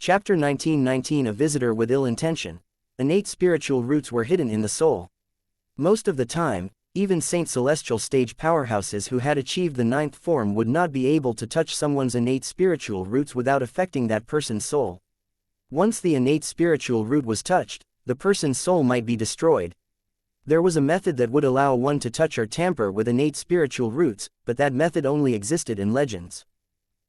Chapter 1919 A visitor with ill intention. Innate spiritual roots were hidden in the soul. Most of the time, even Saint Celestial stage powerhouses who had achieved the ninth form would not be able to touch someone's innate spiritual roots without affecting that person's soul. Once the innate spiritual root was touched, the person's soul might be destroyed. There was a method that would allow one to touch or tamper with innate spiritual roots, but that method only existed in legends.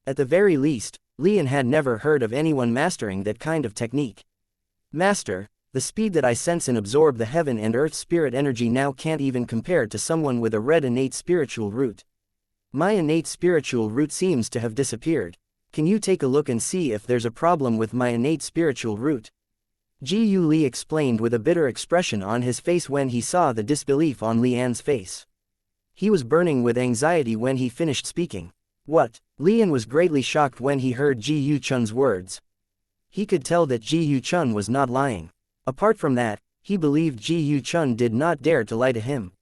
At the very least, Lian had never heard of anyone mastering that kind of technique. Master, the speed that I sense and absorb the heaven and earth spirit energy now can't even compare to someone with a red innate spiritual root. My innate spiritual root seems to have disappeared. Can you take a look and see if there's a problem with my innate spiritual root? Ji Li explained with a bitter expression on his face when he saw the disbelief on Lian's face. He was burning with anxiety when he finished speaking. What? Lian was greatly shocked when he heard Ji Yuchun's words. He could tell that Ji Yuchun was not lying. Apart from that, he believed Ji Yuchun did not dare to lie to him.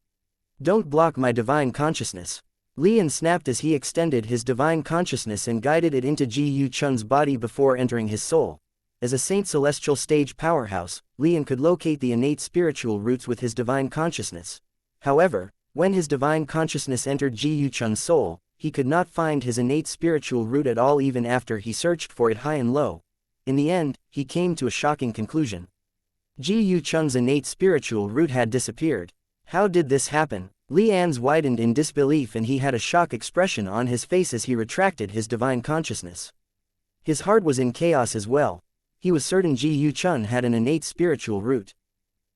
Don't block my divine consciousness. Lian snapped as he extended his divine consciousness and guided it into Ji Yuchun's body before entering his soul. As a Saint Celestial stage powerhouse, Lian could locate the innate spiritual roots with his divine consciousness. However, when his divine consciousness entered Ji Yuchun's soul, he could not find his innate spiritual root at all even after he searched for it high and low. In the end, he came to a shocking conclusion. Ji Yuchun's innate spiritual root had disappeared. How did this happen? Lian's widened in disbelief and he had a shock expression on his face as he retracted his divine consciousness. His heart was in chaos as well. He was certain Ji Yuchun had an innate spiritual root.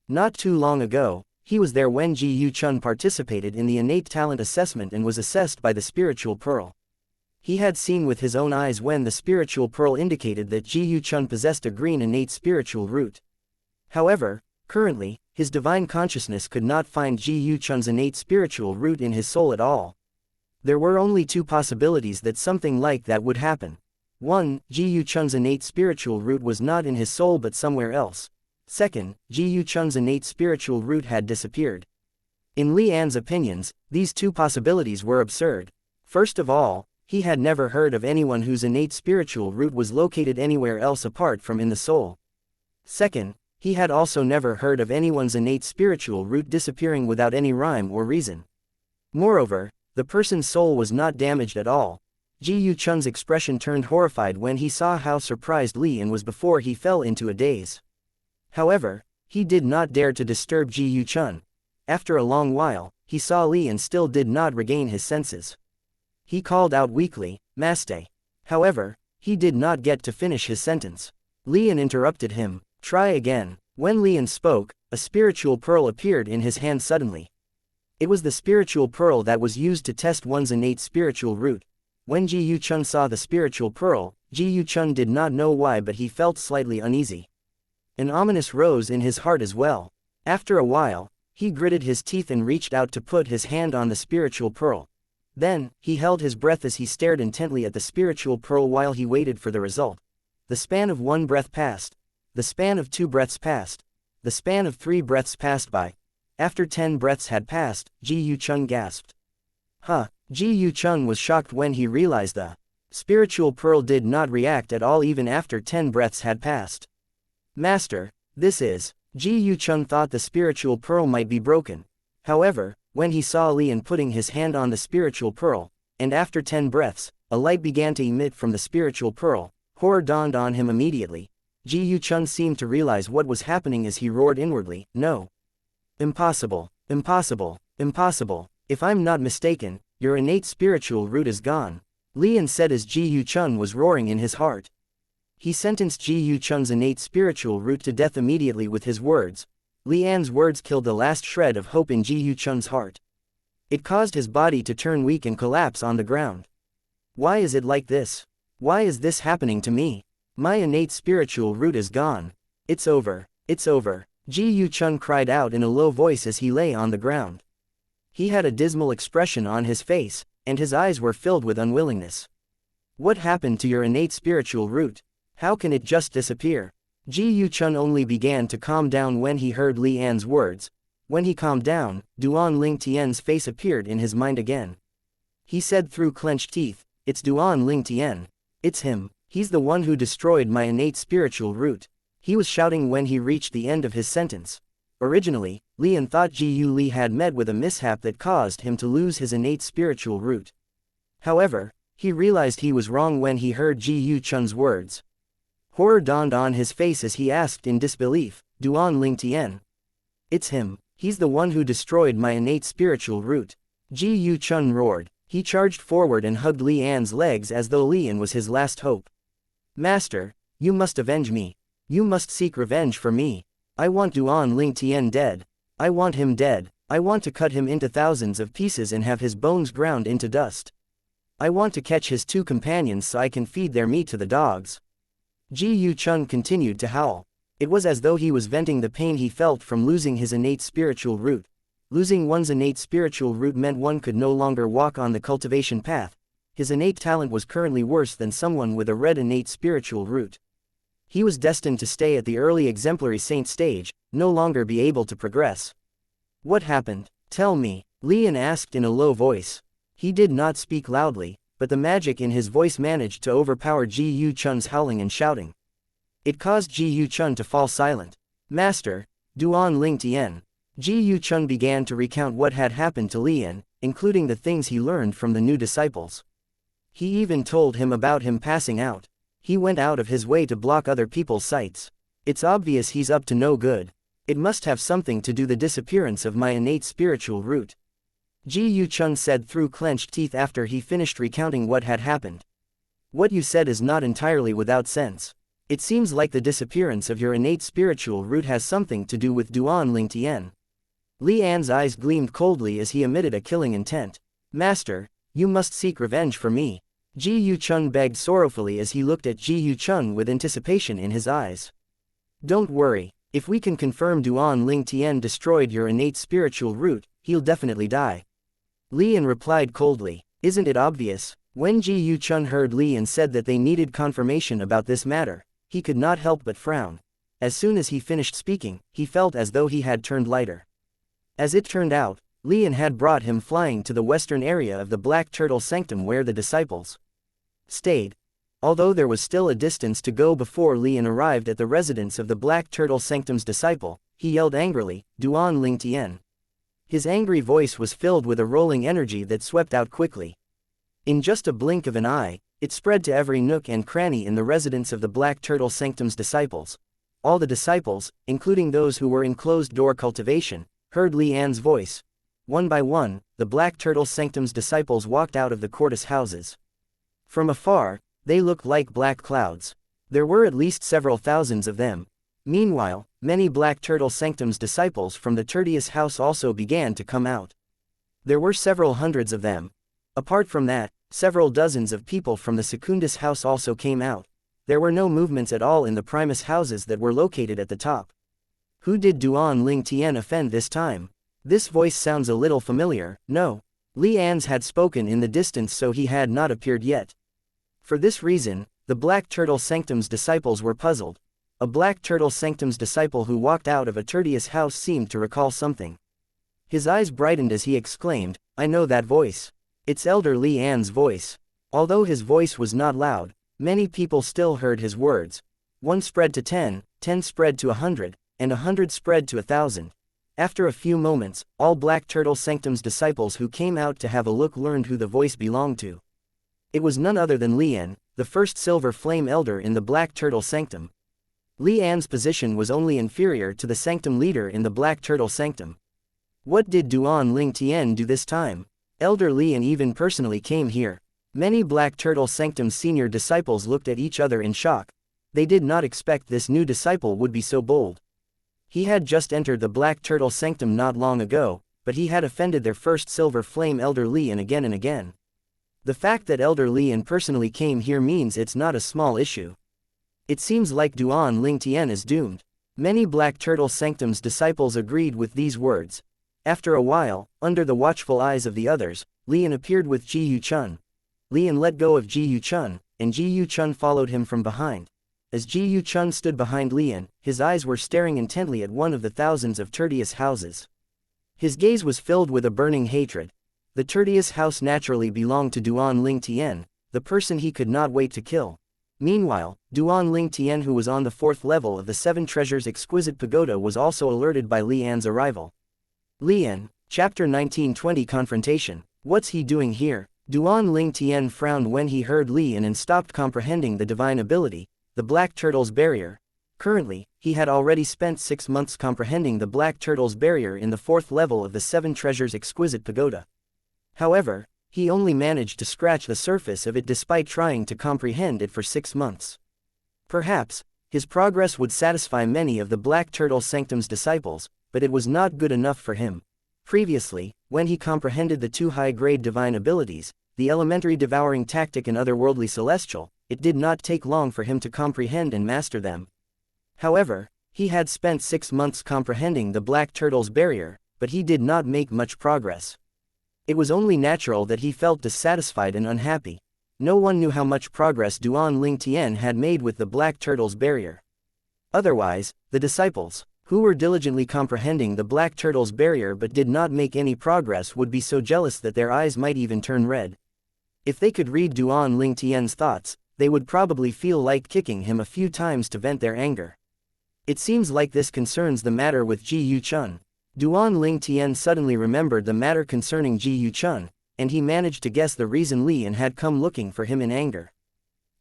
Not too long ago, he was there when Ji Yuchun participated in the innate talent assessment and was assessed by the spiritual pearl. He had seen with his own eyes when the spiritual pearl indicated that Ji Yuchun possessed a green innate spiritual root. However, currently, his divine consciousness could not find Ji Yuchun's innate spiritual root in his soul at all. There were only two possibilities that something like that would happen. 1. Ji Yuchun's innate spiritual root was not in his soul but somewhere else. 2. Ji Yuchun's innate spiritual root had disappeared. In Lian's opinions, these two possibilities were absurd. First of all, he had never heard of anyone whose innate spiritual root was located anywhere else apart from in the soul. Second, he had also never heard of anyone's innate spiritual root disappearing without any rhyme or reason. Moreover, the person's soul was not damaged at all. Ji Yuchun's expression turned horrified when he saw how surprised Lian was before he fell into a daze. However, he did not dare to disturb Ji Yuchun. After a long while, he saw Lian still did not regain his senses. He called out weakly, "Master." However, he did not get to finish his sentence. Lian interrupted him. "Try again." When Lian spoke, a spiritual pearl appeared in his hand suddenly. It was the spiritual pearl that was used to test one's innate spiritual root. When Ji Yuchun saw the spiritual pearl, Ji Yuchun did not know why but he felt slightly uneasy. An ominous rose in his heart as well. After a while, he gritted his teeth and reached out to put his hand on the spiritual pearl. Then, he held his breath as he stared intently at the spiritual pearl while he waited for the result. The span of 1 breath passed. The span of 2 breaths passed. The span of 3 breaths passed by. After 10 breaths had passed, Ji Yuchun gasped. Huh! Ji Yuchun was shocked when he realized the spiritual pearl did not react at all even after 10 breaths had passed. Master, this is... Ji Yuchun thought the spiritual pearl might be broken. However, when he saw Lian putting his hand on the spiritual pearl, and after 10 breaths, a light began to emit from the spiritual pearl, horror dawned on him immediately. Ji Yuchun seemed to realize what was happening as he roared inwardly, "No! Impossible! Impossible! Impossible! If I'm not mistaken, your innate spiritual root is gone," Lian said as Ji Yuchun was roaring in his heart. He sentenced Ji Yuchun's innate spiritual root to death immediately with his words. Lian's words killed the last shred of hope in Ji Yuchun's heart. It caused his body to turn weak and collapse on the ground. Why is it like this? Why is this happening to me? My innate spiritual root is gone. It's over. It's over. Ji Yuchun cried out in a low voice as he lay on the ground. He had a dismal expression on his face, and his eyes were filled with unwillingness. What happened to your innate spiritual root? How can it just disappear? Ji Yuchun only began to calm down when he heard Lian's words. When he calmed down, Duan Ling Tian's face appeared in his mind again. He said through clenched teeth, "It's Duan Ling Tian. It's him. He's the one who destroyed my innate spiritual root. He was shouting when he reached the end of his sentence. Originally, Lian thought Ji Li had met with a mishap that caused him to lose his innate spiritual root. However, he realized he was wrong when he heard Ji Chun's words. Horror dawned on his face as he asked in disbelief, Duan Ling Tian. It's him. He's the one who destroyed my innate spiritual root. Ji Chun roared. He charged forward and hugged Li An's legs as though Lian was his last hope. Master, you must avenge me. You must seek revenge for me. I want Duan Ling Tian dead. I want him dead. I want to cut him into thousands of pieces and have his bones ground into dust. I want to catch his 2 companions so I can feed their meat to the dogs. Ji Chun continued to howl. It was as though he was venting the pain he felt from losing his innate spiritual root. Losing one's innate spiritual root meant one could no longer walk on the cultivation path. His innate talent was currently worse than someone with a red innate spiritual root. He was destined to stay at the early exemplary saint stage, no longer be able to progress. What happened? Tell me, Lian asked in a low voice. He did not speak loudly, but the magic in his voice managed to overpower Ji Chun's howling and shouting. It caused Ji Chun to fall silent. Master, Duan Ling Tian. Ji Chun began to recount what had happened to Lian, including the things he learned from the new disciples. He even told him about him passing out. He went out of his way to block other people's sights. It's obvious he's up to no good. It must have something to do with the disappearance of my innate spiritual root. Ji Chun said through clenched teeth after he finished recounting what had happened. What you said is not entirely without sense. It seems like the disappearance of your innate spiritual root has something to do with Duan Ling Tian. Li An's eyes gleamed coldly as he emitted a killing intent. Master, you must seek revenge for me. Ji Chun begged sorrowfully as he looked at Ji Chun with anticipation in his eyes. Don't worry, if we can confirm Duan Ling Tian destroyed your innate spiritual root, he'll definitely die. Lian replied coldly. Isn't it obvious? When Ji Chun heard Lian said that they needed confirmation about this matter, he could not help but frown. As soon as he finished speaking, he felt as though he had turned lighter. As it turned out, Lian had brought him flying to the western area of the Black Turtle Sanctum where the disciples stayed. Although there was still a distance to go before Lian arrived at the residence of the Black Turtle Sanctum's disciple, he yelled angrily, Duan Ling Tian. His angry voice was filled with a rolling energy that swept out quickly. In just a blink of an eye, it spread to every nook and cranny in the residence of the Black Turtle Sanctum's disciples. All the disciples, including those who were in closed-door cultivation, heard Li An's voice. One by one, the Black Turtle Sanctum's disciples walked out of the courteous houses. From afar, they looked like black clouds. There were at least several thousands of them. Meanwhile, many Black Turtle Sanctum's disciples from the Tertius house also began to come out. There were several hundreds of them. Apart from that, several dozens of people from the Secundus house also came out. There were no movements at all in the Primus houses that were located at the top. Who did Duan Ling Tian offend this time? This voice sounds a little familiar. No. Li An's had spoken in the distance, so he had not appeared yet. For this reason, the Black Turtle Sanctum's disciples were puzzled. A Black Turtle Sanctum's disciple who walked out of a Tertius house seemed to recall something. His eyes brightened as he exclaimed, I know that voice. It's Elder Li An's voice. Although his voice was not loud, many people still heard his words. 1 spread to 10, 10 spread to 100, and 100 spread to 1,000. After a few moments, all Black Turtle Sanctum's disciples who came out to have a look learned who the voice belonged to. It was none other than Lian, the first Silver Flame Elder in the Black Turtle Sanctum. Lian's position was only inferior to the Sanctum leader in the Black Turtle Sanctum. What did Duan Ling Tian do this time? Elder Lian even personally came here. Many Black Turtle Sanctum's senior disciples looked at each other in shock. They did not expect this new disciple would be so bold. He had just entered the Black Turtle Sanctum not long ago, but he had offended their first Silver Flame Elder Lian again and again. The fact that Elder Lian personally came here means it's not a small issue. It seems like Duan Ling Tian is doomed. Many Black Turtle Sanctum's disciples agreed with these words. After a while, under the watchful eyes of the others, Lian appeared with Ji Chun. Lian let go of Ji Chun, and Ji Chun followed him from behind. As Ji Chun stood behind Lian, his eyes were staring intently at one of the thousands of Tertius houses. His gaze was filled with a burning hatred. The Tertius house naturally belonged to Duan Ling Tian, the person he could not wait to kill. Meanwhile, Duan Ling Tian, who was on the 4th level of the 7 Treasures Exquisite Pagoda, was also alerted by Li An's arrival. Li An, Chapter 1920 Confrontation. What's he doing here? Duan Ling Tian frowned when he heard Li An and stopped comprehending the divine ability, the Black Turtle's Barrier. Currently, he had already spent 6 months comprehending the Black Turtle's Barrier in the 4th level of the 7 Treasures Exquisite Pagoda. However, he only managed to scratch the surface of it despite trying to comprehend it for 6 months. Perhaps, his progress would satisfy many of the Black Turtle Sanctum's disciples, but it was not good enough for him. Previously, when he comprehended the 2 high-grade divine abilities, the elementary devouring tactic and otherworldly celestial, it did not take long for him to comprehend and master them. However, he had spent 6 months comprehending the Black Turtle's Barrier, but he did not make much progress. It was only natural that he felt dissatisfied and unhappy. No one knew how much progress Duan Ling Tian had made with the Black Turtle's Barrier. Otherwise, the disciples, who were diligently comprehending the Black Turtle's Barrier but did not make any progress, would be so jealous that their eyes might even turn red. If they could read Duan Ling Tian's thoughts, they would probably feel like kicking him a few times to vent their anger. It seems like this concerns the matter with Ji Yu-chun. Duan Ling Tian suddenly remembered the matter concerning Ji Yu-chun, and he managed to guess the reason Li An had come looking for him in anger.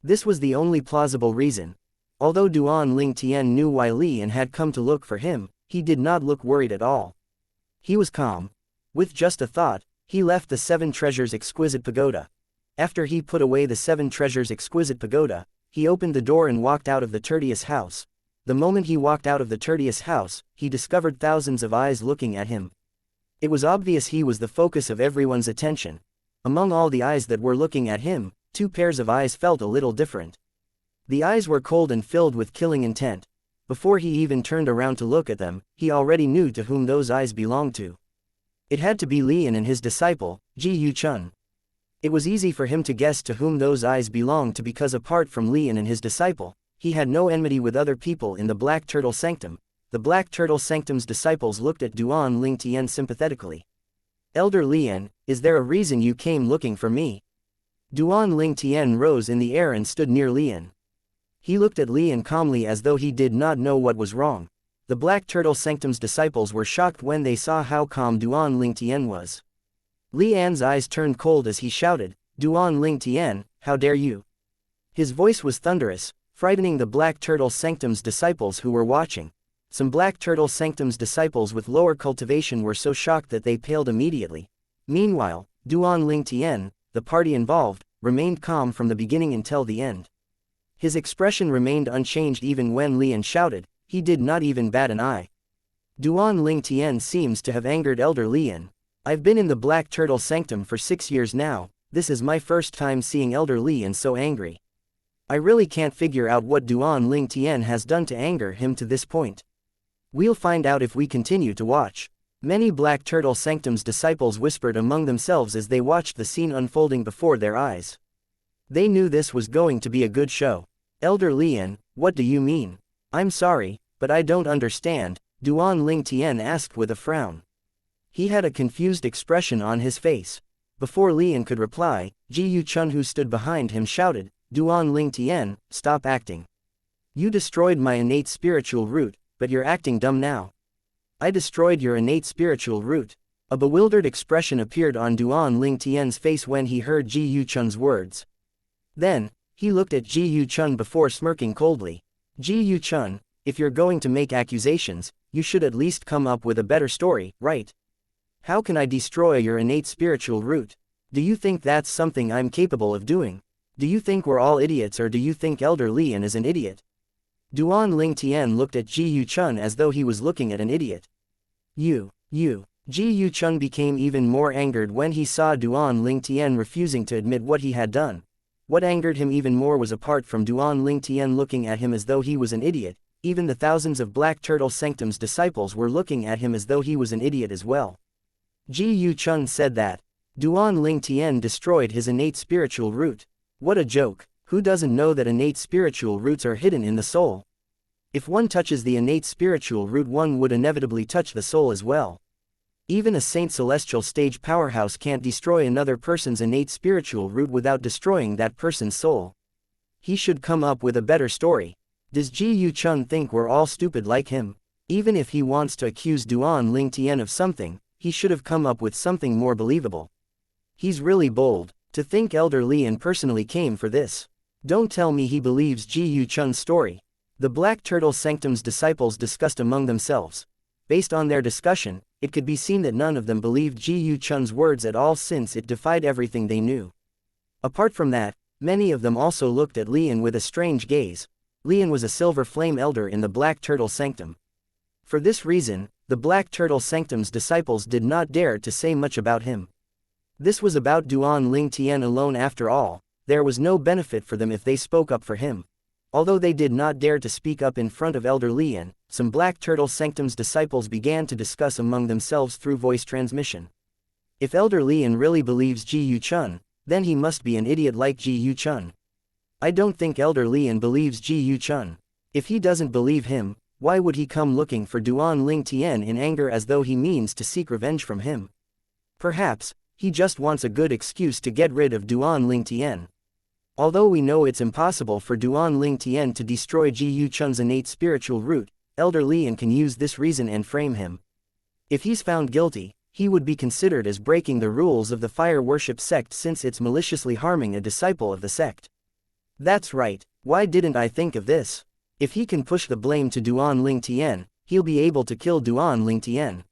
This was the only plausible reason. Although Duan Ling Tian knew why Li An had come to look for him, he did not look worried at all. He was calm. With just a thought, he left the 7 Treasures Exquisite Pagoda. After he put away the 7 Treasures Exquisite Pagoda, he opened the door and walked out of the Tertius house. The moment he walked out of the Tertius house, he discovered thousands of eyes looking at him. It was obvious he was the focus of everyone's attention. Among all the eyes that were looking at him, 2 pairs of eyes felt a little different. The eyes were cold and filled with killing intent. Before he even turned around to look at them, he already knew to whom those eyes belonged to. It had to be Li An and his disciple, Ji Yu-chun. It was easy for him to guess to whom those eyes belonged to because apart from Li An and his disciple, he had no enmity with other people in the Black Turtle Sanctum. The Black Turtle Sanctum's disciples looked at Duan Ling Tian sympathetically. Elder Li An, is there a reason you came looking for me? Duan Ling Tian rose in the air and stood near Li An. He looked at Li An calmly as though he did not know what was wrong. The Black Turtle Sanctum's disciples were shocked when they saw how calm Duan Ling Tian was. Li An's eyes turned cold as he shouted, "Duan Ling Tian, how dare you!" His voice was thunderous, frightening the Black Turtle Sanctum's disciples who were watching. Some Black Turtle Sanctum's disciples with lower cultivation were so shocked that they paled immediately. Meanwhile, Duan Ling Tian, the party involved, remained calm from the beginning until the end. His expression remained unchanged even when Li An shouted. He did not even bat an eye. Duan Ling Tian seems to have angered Elder Li An. I've been in the Black Turtle Sanctum for 6 years now. This is my first time seeing Elder Li An so angry. I really can't figure out what Duan Ling Tian has done to anger him to this point. We'll find out if we continue to watch. Many Black Turtle Sanctum's disciples whispered among themselves as they watched the scene unfolding before their eyes. They knew this was going to be a good show. Elder Li An, what do you mean? I'm sorry, but I don't understand, Duan Ling Tian asked with a frown. He had a confused expression on his face. Before Li An could reply, Ji Yu-chun, who stood behind him, shouted, Duan Ling Tian, stop acting. You destroyed my innate spiritual root, but you're acting dumb now. I destroyed your innate spiritual root. A bewildered expression appeared on Duan Ling Tian's face when he heard Ji Yu-chun's words. Then, he looked at Ji Yu-chun before smirking coldly. Ji Yu-chun, if you're going to make accusations, you should at least come up with a better story, right? How can I destroy your innate spiritual root? Do you think that's something I'm capable of doing? Do you think we're all idiots, or do you think Elder Li An is an idiot? Duan Ling Tian looked at Ji Yu-chun as though he was looking at an idiot. You. Ji Yu-chun became even more angered when he saw Duan Ling Tian refusing to admit what he had done. What angered him even more was, apart from Duan Ling Tian looking at him as though he was an idiot, even the thousands of Black Turtle Sanctum's disciples were looking at him as though he was an idiot as well. Ji Yu-chun said that Duan Ling Tian destroyed his innate spiritual root. What a joke! Who doesn't know that innate spiritual roots are hidden in the soul? If one touches the innate spiritual root, one would inevitably touch the soul as well. Even a Saint Celestial stage powerhouse can't destroy another person's innate spiritual root without destroying that person's soul. He should come up with a better story. Does Ji Yuchun think we're all stupid like him? Even if he wants to accuse Duan Lingtian of something, he should have come up with something more believable. He's really bold. To think Elder Lian personally came for this. Don't tell me he believes Ji Yuchun's story. The Black Turtle Sanctum's disciples discussed among themselves. Based on their discussion, it could be seen that none of them believed Ji Yuchun's words at all, since it defied everything they knew. Apart from that, many of them also looked at Lian with a strange gaze. Lian was a silver flame elder in the Black Turtle Sanctum. For this reason, the Black Turtle Sanctum's disciples did not dare to say much about him. This was about Duan Lingtian alone after all. There was no benefit for them if they spoke up for him. Although they did not dare to speak up in front of Elder Lian, some Black Turtle Sanctum's disciples began to discuss among themselves through voice transmission. If Elder Lian really believes Ji Yuchun, then he must be an idiot like Ji Yuchun. I don't think Elder Lian believes Ji Yuchun. If he doesn't believe him, why would he come looking for Duan Lingtian in anger as though he means to seek revenge from him? Perhaps he just wants a good excuse to get rid of Duan Lingtian. Although we know it's impossible for Duan Lingtian to destroy Ji Yuchun's innate spiritual root, Elder Lian can use this reason and frame him. If he's found guilty, he would be considered as breaking the rules of the fire worship sect, since it's maliciously harming a disciple of the sect. That's right, why didn't I think of this? If he can push the blame to Duan Lingtian, he'll be able to kill Duan Lingtian.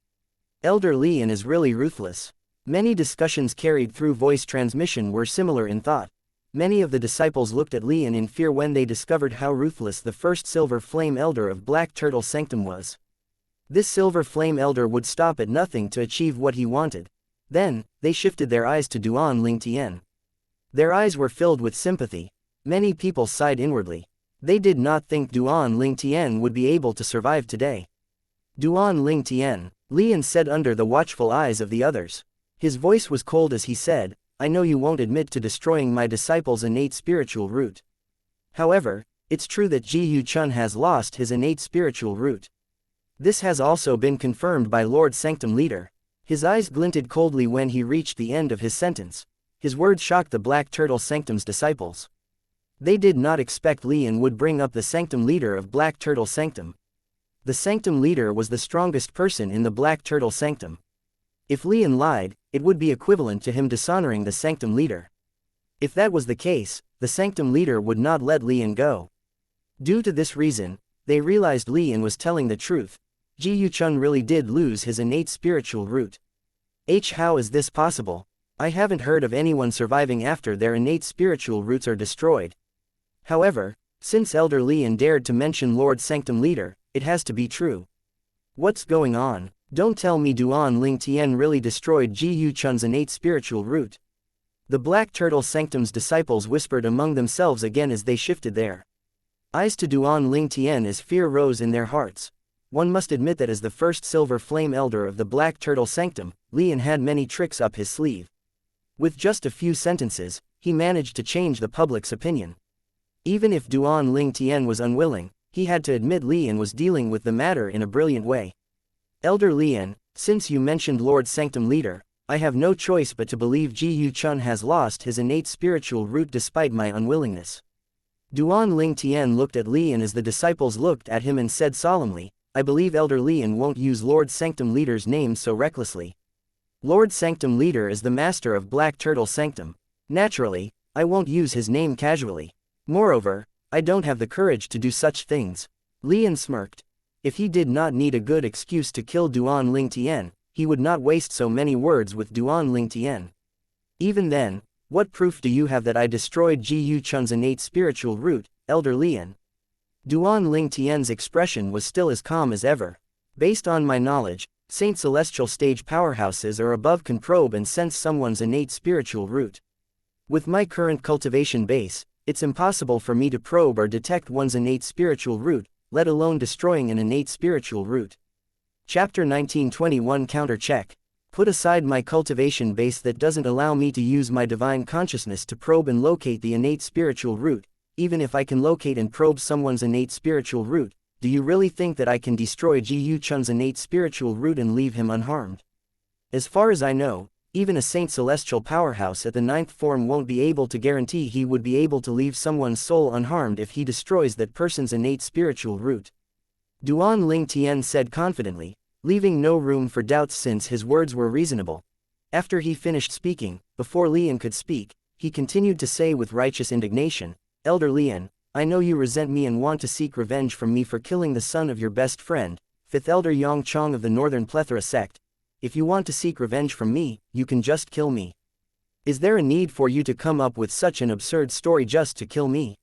Elder Lian is really ruthless. Many discussions carried through voice transmission were similar in thought. Many of the disciples looked at Lian in fear when they discovered how ruthless the first Silver Flame Elder of Black Turtle Sanctum was. This Silver Flame Elder would stop at nothing to achieve what he wanted. Then, they shifted their eyes to Duan Lingtian. Their eyes were filled with sympathy. Many people sighed inwardly. They did not think Duan Lingtian would be able to survive today. Duan Lingtian, Lian said under the watchful eyes of the others. His voice was cold as he said, I know you won't admit to destroying my disciple's innate spiritual root. However, it's true that Ji Yuchun has lost his innate spiritual root. This has also been confirmed by Lord Sanctum Leader. His eyes glinted coldly when he reached the end of his sentence. His words shocked the Black Turtle Sanctum's disciples. They did not expect Lian would bring up the Sanctum Leader of Black Turtle Sanctum. The Sanctum Leader was the strongest person in the Black Turtle Sanctum. If Lian lied, it would be equivalent to him dishonoring the Sanctum Leader. If that was the case, the Sanctum Leader would not let Lian go. Due to this reason, they realized Lian was telling the truth. Ji Yuchun really did lose his innate spiritual root. How is this possible? I haven't heard of anyone surviving after their innate spiritual roots are destroyed. However, since Elder Lian dared to mention Lord Sanctum Leader, it has to be true. What's going on? Don't tell me Duan Lingtian really destroyed Ji Yuchun's innate spiritual root. The Black Turtle Sanctum's disciples whispered among themselves again as they shifted their eyes to Duan Lingtian as fear rose in their hearts. One must admit that as the first Silver Flame Elder of the Black Turtle Sanctum, Lian had many tricks up his sleeve. With just a few sentences, he managed to change the public's opinion. Even if Duan Lingtian was unwilling, he had to admit Lian was dealing with the matter in a brilliant way. Elder Lian, since you mentioned Lord Sanctum Leader, I have no choice but to believe Ji Yuchun has lost his innate spiritual root despite my unwillingness. Duan Lingtian looked at Lian as the disciples looked at him and said solemnly, I believe Elder Lian won't use Lord Sanctum Leader's name so recklessly. Lord Sanctum Leader is the master of Black Turtle Sanctum. Naturally, I won't use his name casually. Moreover, I don't have the courage to do such things. Lian smirked. If he did not need a good excuse to kill Duan Lingtian, he would not waste so many words with Duan Lingtian. Even then, what proof do you have that I destroyed Ji Yuchun's innate spiritual root, Elder Lian? Duan Lingtian's expression was still as calm as ever. Based on my knowledge, Saint Celestial stage powerhouses or above can probe and sense someone's innate spiritual root. With my current cultivation base, it's impossible for me to probe or detect one's innate spiritual root, let alone destroying an innate spiritual root. Chapter 1921 Counter Check. Put aside my cultivation base that doesn't allow me to use my divine consciousness to probe and locate the innate spiritual root. Even if I can locate and probe someone's innate spiritual root, do you really think that I can destroy Ji Yuchun's innate spiritual root and leave him unharmed? As far as I know, even a Saint Celestial powerhouse at the 9th form won't be able to guarantee he would be able to leave someone's soul unharmed if he destroys that person's innate spiritual root. Duan Ling Tian said confidently, leaving no room for doubts since his words were reasonable. After he finished speaking, before Lian could speak, he continued to say with righteous indignation, Elder Lian, I know you resent me and want to seek revenge from me for killing the son of your best friend, 5th Elder Yang Chong of the Northern Plethora sect. If you want to seek revenge from me, you can just kill me. Is there a need for you to come up with such an absurd story just to kill me?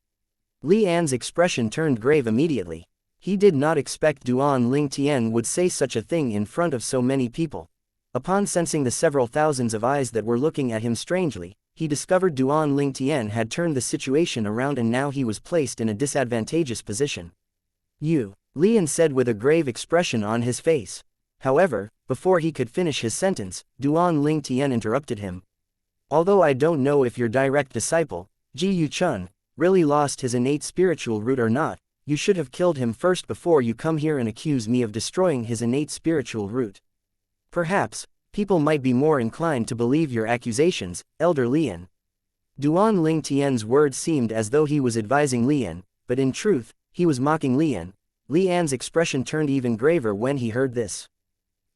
Li An's expression turned grave immediately. He did not expect Duan Ling Tian would say such a thing in front of so many people. Upon sensing the several thousands of eyes that were looking at him strangely, he discovered Duan Ling Tian had turned the situation around and now he was placed in a disadvantageous position. You, Lian said with a grave expression on his face. However, before he could finish his sentence, Duan Ling Tian interrupted him. Although I don't know if your direct disciple, Ji Yu Chun, really lost his innate spiritual root or not, you should have killed him first before you come here and accuse me of destroying his innate spiritual root. Perhaps, people might be more inclined to believe your accusations, Elder Lian. Duan Ling Tian's words seemed as though he was advising Lian, but in truth, he was mocking Lian. Lian's expression turned even graver when he heard this.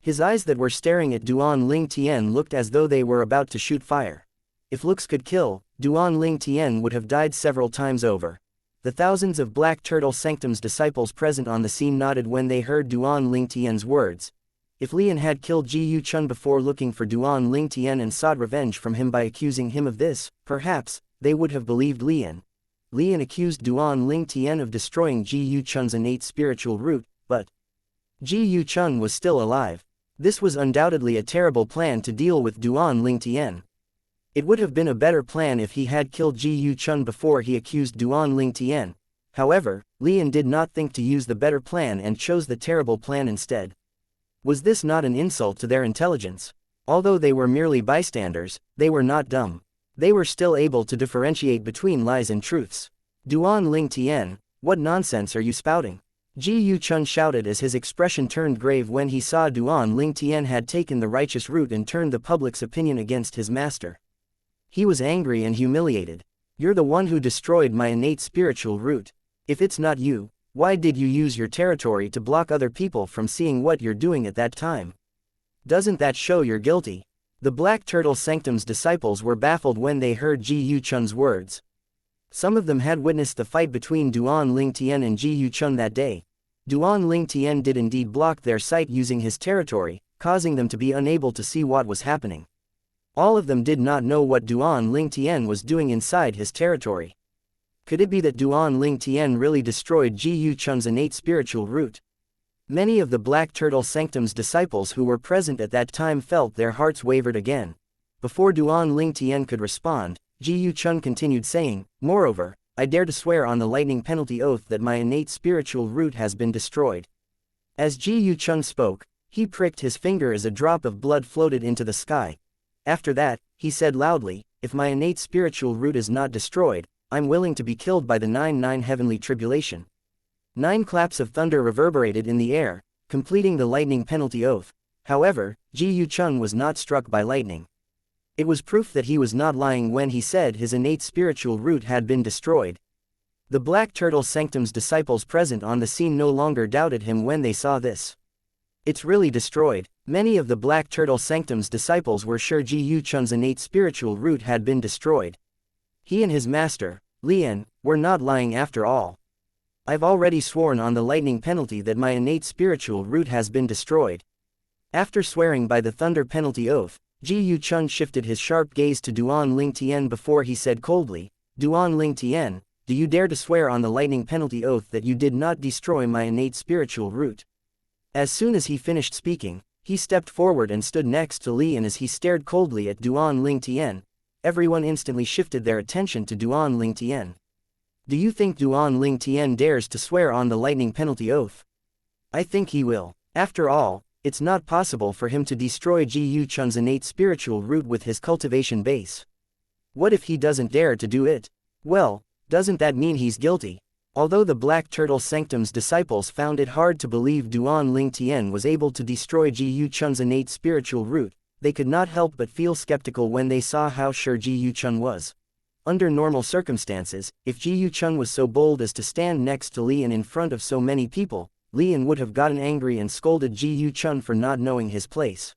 His eyes that were staring at Duan Ling Tian looked as though they were about to shoot fire. If looks could kill, Duan Ling Tian would have died several times over. The thousands of Black Turtle Sanctum's disciples present on the scene nodded when they heard Duan Ling Tian's words. If Lian had killed Ji Yu Chun before looking for Duan Ling Tian and sought revenge from him by accusing him of this, perhaps, they would have believed Lian. Lian accused Duan Ling Tian of destroying Ji Yu Chun's innate spiritual root, but Ji Yu Chun was still alive. This was undoubtedly a terrible plan to deal with Duan Ling Tian. It would have been a better plan if he had killed Ji Yu Chun before he accused Duan Ling Tian. However, Lian did not think to use the better plan and chose the terrible plan instead. Was this not an insult to their intelligence? Although they were merely bystanders, they were not dumb. They were still able to differentiate between lies and truths. Duan Ling Tian, what nonsense are you spouting? Ji Yu Chun shouted as his expression turned grave when he saw Duan Ling Tian had taken the righteous route and turned the public's opinion against his master. He was angry and humiliated. You're the one who destroyed my innate spiritual root. If it's not you, why did you use your territory to block other people from seeing what you're doing at that time? Doesn't that show you're guilty? The Black Turtle Sanctum's disciples were baffled when they heard Ji Yu Chun's words. Some of them had witnessed the fight between Duan Ling Tian and Ji Yu Chun that day. Duan Ling Tian did indeed block their sight using his territory, causing them to be unable to see what was happening. All of them did not know what Duan Ling Tian was doing inside his territory. Could it be that Duan Ling Tian really destroyed Ji Yu Chun's innate spiritual root? Many of the Black Turtle Sanctum's disciples who were present at that time felt their hearts wavered again. Before Duan Ling Tian could respond, Ji Yu Chun continued saying, moreover, I dare to swear on the lightning penalty oath that my innate spiritual root has been destroyed. As Ji Yu Chun spoke, he pricked his finger as a drop of blood floated into the sky. After that, he said loudly, if my innate spiritual root is not destroyed, I'm willing to be killed by the 9 heavenly tribulation. 9 claps of thunder reverberated in the air, completing the lightning penalty oath. However, Ji Yu Chun was not struck by lightning. It was proof that he was not lying when he said his innate spiritual root had been destroyed. The Black Turtle Sanctum's disciples present on the scene no longer doubted him when they saw this. It's really destroyed. Many of the Black Turtle Sanctum's disciples were sure Ji Yu Chun's innate spiritual root had been destroyed. He and his master, Lian, were not lying after all. I've already sworn on the lightning penalty that my innate spiritual root has been destroyed. After swearing by the thunder penalty oath, Ji Yu Chun shifted his sharp gaze to Duan Ling Tian before he said coldly, Duan Ling Tian, do you dare to swear on the lightning penalty oath that you did not destroy my innate spiritual root? As soon as he finished speaking, he stepped forward and stood next to Lian as he stared coldly at Duan Ling Tian. Everyone instantly shifted their attention to Duan Ling Tian. Do you think Duan Ling Tian dares to swear on the lightning penalty oath? I think he will. After all, it's not possible for him to destroy Ji Yu Chun's innate spiritual root with his cultivation base. What if he doesn't dare to do it? Well, doesn't that mean he's guilty? Although the Black Turtle Sanctum's disciples found it hard to believe Duan Ling Tian was able to destroy Ji Yu Chun's innate spiritual root, they could not help but feel skeptical when they saw how sure Ji Yuchun was. Under normal circumstances, if Ji Yuchun was so bold as to stand next to Lian in front of so many people, Lian would have gotten angry and scolded Ji Yuchun for not knowing his place.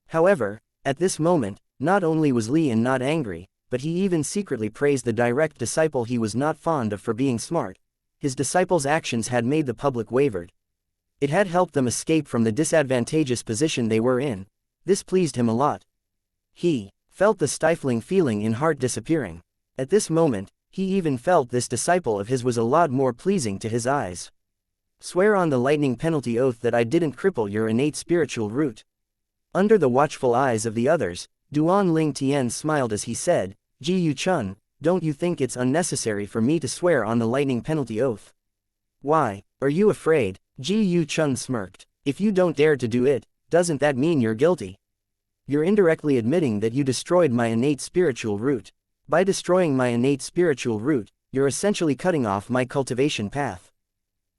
However, at this moment, not only was Lian not angry, but he even secretly praised the direct disciple he was not fond of for being smart. His disciple's actions had made the public wavered. It had helped them escape from the disadvantageous position they were in. This pleased him a lot. He felt the stifling feeling in heart disappearing. At this moment, he even felt this disciple of his was a lot more pleasing to his eyes. Swear on the lightning penalty oath that I didn't cripple your innate spiritual root. Under the watchful eyes of the others, Duan Ling Tian smiled as he said, Ji Yuchun, don't you think it's unnecessary for me to swear on the lightning penalty oath? Why, are you afraid? Ji Yuchun smirked. If you don't dare to do it, doesn't that mean you're guilty? You're indirectly admitting that you destroyed my innate spiritual root. By destroying my innate spiritual root, you're essentially cutting off my cultivation path.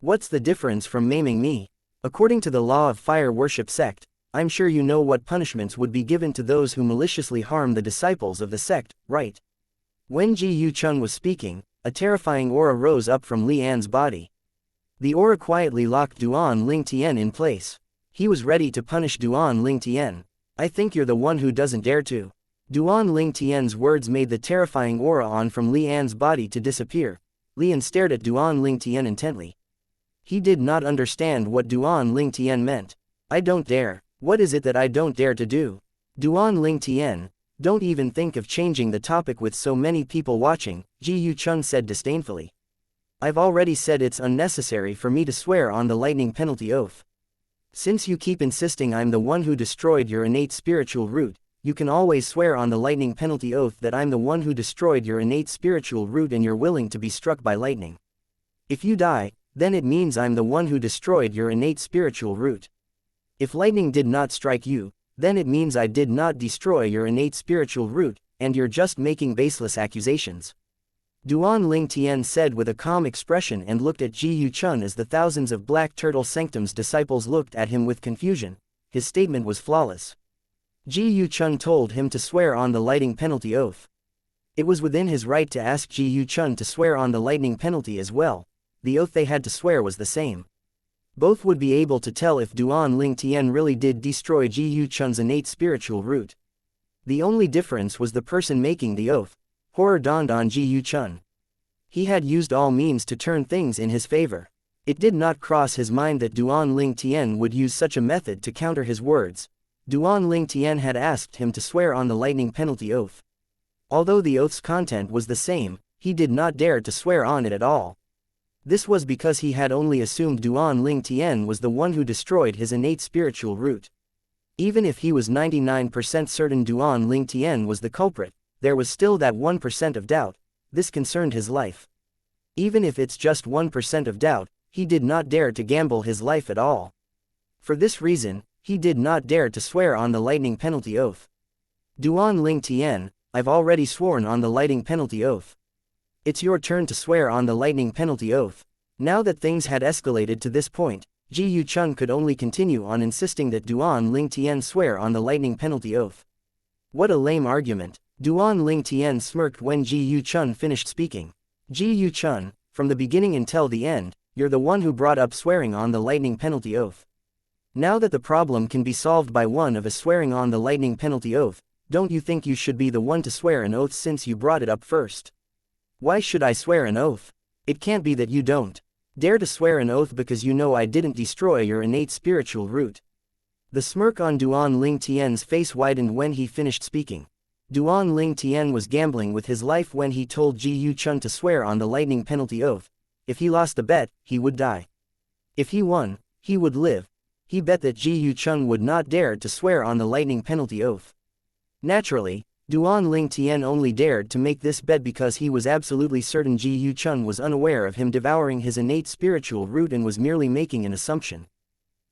What's the difference from maiming me? According to the law of fire worship sect, I'm sure you know what punishments would be given to those who maliciously harm the disciples of the sect, right? When Ji Yuchun was speaking, a terrifying aura rose up from Li An's body. The aura quietly locked Duan Ling Tian in place. He was ready to punish Duan Ling Tian. I think you're the one who doesn't dare to. Duan Ling Tian's words made the terrifying aura on from Li An's body to disappear. Li An stared at Duan Ling Tian intently. He did not understand what Duan Ling Tian meant. I don't dare. What is it that I don't dare to do? Duan Ling Tian, don't even think of changing the topic with so many people watching, Ji Yuchun said disdainfully. I've already said it's unnecessary for me to swear on the lightning penalty oath. Since you keep insisting I'm the one who destroyed your innate spiritual root, you can always swear on the lightning penalty oath that I'm the one who destroyed your innate spiritual root and you're willing to be struck by lightning. If you die, then it means I'm the one who destroyed your innate spiritual root. If lightning did not strike you, then it means I did not destroy your innate spiritual root, and you're just making baseless accusations. Duan Ling Tian said with a calm expression and looked at Ji Yuchun as the thousands of Black Turtle Sanctum's disciples looked at him with confusion. His statement was flawless. Ji Yuchun told him to swear on the lightning penalty oath. It was within his right to ask Ji Yuchun to swear on the lightning penalty as well. The oath they had to swear was the same. Both would be able to tell if Duan Ling Tian really did destroy Ji Yuchun's innate spiritual root. The only difference was the person making the oath. Horror dawned on Ji Yuchun. He had used all means to turn things in his favor. It did not cross his mind that Duan Ling Tian would use such a method to counter his words. Duan Ling Tian had asked him to swear on the lightning penalty oath. Although the oath's content was the same, he did not dare to swear on it at all. This was because he had only assumed Duan Ling Tian was the one who destroyed his innate spiritual root. Even if he was 99% certain Duan Ling Tian was the culprit, there was still that 1% of doubt. This concerned his life. Even if it's just 1% of doubt, he did not dare to gamble his life at all. For this reason, he did not dare to swear on the lightning penalty oath. Duan Ling Tian, I've already sworn on the lightning penalty oath. It's your turn to swear on the lightning penalty oath. Now that things had escalated to this point, Ji Yuchun could only continue on insisting that Duan Ling Tian swear on the lightning penalty oath. What a lame argument. Duan Ling Tian smirked when Ji Yuchun finished speaking. Ji Yuchun, from the beginning until the end, you're the one who brought up swearing on the lightning penalty oath. Now that the problem can be solved by one of us swearing on the lightning penalty oath, don't you think you should be the one to swear an oath since you brought it up first? Why should I swear an oath? It can't be that you don't dare to swear an oath because you know I didn't destroy your innate spiritual root. The smirk on Duan Ling Tian's face widened when he finished speaking. Duan Ling Tian was gambling with his life when he told Ji Yuchun to swear on the lightning penalty oath. If he lost the bet, he would die. If he won, he would live. He bet that Ji Yuchun would not dare to swear on the lightning penalty oath. Naturally, Duan Ling Tian only dared to make this bet because he was absolutely certain Ji Yuchun was unaware of him devouring his innate spiritual root and was merely making an assumption.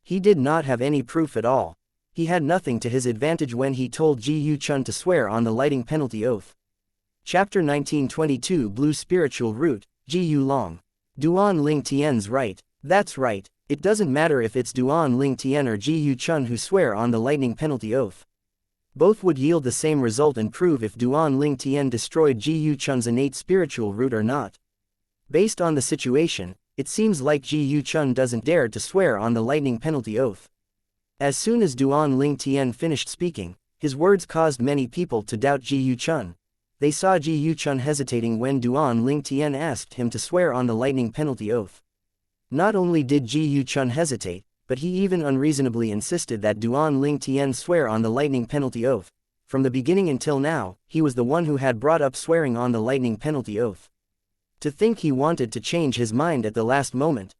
He did not have any proof at all. He had nothing to his advantage when he told Ji Yuchun to swear on the lightning penalty oath. Chapter 1922 Blue Spiritual Root, Ji Yulong. Duan Ling Tian's right. That's right, it doesn't matter if it's Duan Ling Tian or Ji Yuchun who swear on the lightning penalty oath. Both would yield the same result and prove if Duan Ling Tian destroyed Ji Yu Chun's innate spiritual root or not. Based on the situation, it seems like Ji Yu Chun doesn't dare to swear on the lightning penalty oath. As soon as Duan Ling Tian finished speaking, his words caused many people to doubt Ji Yu Chun. They saw Ji Yu Chun hesitating when Duan Ling Tian asked him to swear on the lightning penalty oath. Not only did Ji Yu Chun hesitate, but he even unreasonably insisted that Duan Ling Tian swear on the lightning penalty oath. From the beginning until now, he was the one who had brought up swearing on the lightning penalty oath. To think he wanted to change his mind at the last moment.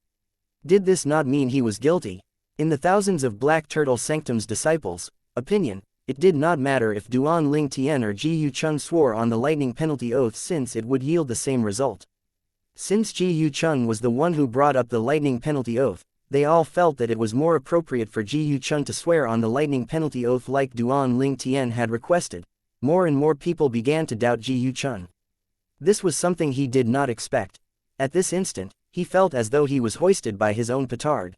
Did this not mean he was guilty? In the thousands of Black Turtle Sanctum's disciples' opinion, it did not matter if Duan Ling Tian or Ji Yu Chun swore on the lightning penalty oath since it would yield the same result. Since Ji Yu Chun was the one who brought up the lightning penalty oath, they all felt that it was more appropriate for Ji Yu Chun to swear on the lightning penalty oath like Duan Ling Tian had requested. More and more people began to doubt Ji Yu Chun. This was something he did not expect. At this instant, he felt as though he was hoisted by his own petard.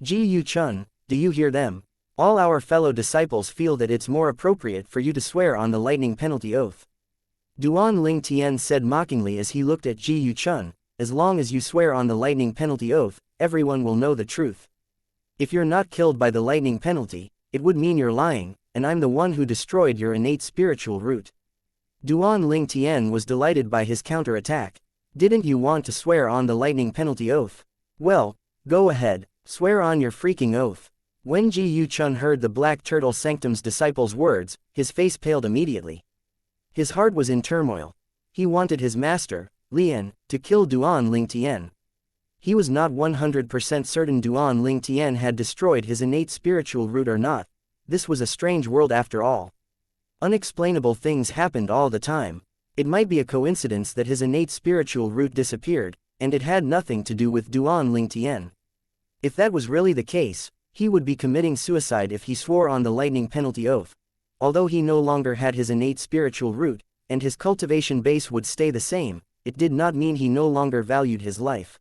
Ji Yu Chun, do you hear them? All our fellow disciples feel that it's more appropriate for you to swear on the lightning penalty oath. Duan Ling Tian said mockingly as he looked at Ji Yu Chun, as long as you swear on the lightning penalty oath, everyone will know the truth. If you're not killed by the lightning penalty, it would mean you're lying, and I'm the one who destroyed your innate spiritual root. Duan Ling Tian was delighted by his counterattack. Didn't you want to swear on the lightning penalty oath? Well, go ahead, swear on your freaking oath. When Ji Yu Chun heard the Black Turtle Sanctum's disciples' words, his face paled immediately. His heart was in turmoil. He wanted his master, Lian, to kill Duan Ling Tian. He was not 100% certain Duan Ling Tian had destroyed his innate spiritual root or not. This was a strange world after all. Unexplainable things happened all the time. It might be a coincidence that his innate spiritual root disappeared, and it had nothing to do with Duan Ling Tian. If that was really the case, he would be committing suicide if he swore on the lightning penalty oath. Although he no longer had his innate spiritual root, and his cultivation base would stay the same, it did not mean he no longer valued his life.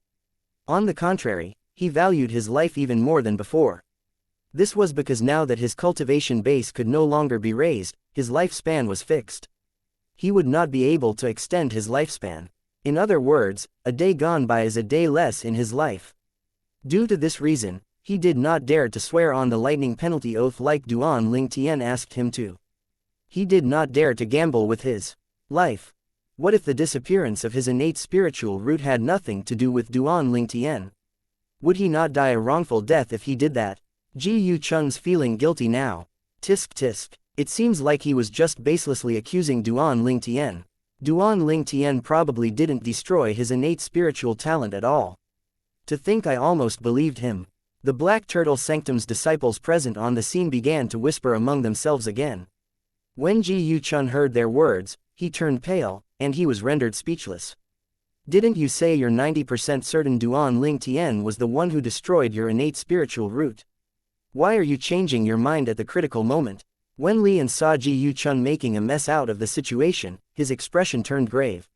On the contrary, he valued his life even more than before. This was because now that his cultivation base could no longer be raised, his lifespan was fixed. He would not be able to extend his lifespan. In other words, a day gone by is a day less in his life. Due to this reason, he did not dare to swear on the lightning penalty oath like Duan Ling Tian asked him to. He did not dare to gamble with his life. What if the disappearance of his innate spiritual root had nothing to do with Duan Ling Tian? Would he not die a wrongful death if he did that? Ji Yu Chun's feeling guilty now. Tisk tisk. It seems like he was just baselessly accusing Duan Ling Tian. Duan Ling Tian probably didn't destroy his innate spiritual talent at all. To think I almost believed him. The Black Turtle Sanctum's disciples present on the scene began to whisper among themselves again. When Ji Yu Chun heard their words, he turned pale, and he was rendered speechless. Didn't you say you're 90% certain Duan Ling Tian was the one who destroyed your innate spiritual root? Why are you changing your mind at the critical moment? When Lian saw Ji Yu Chun making a mess out of the situation, his expression turned grave.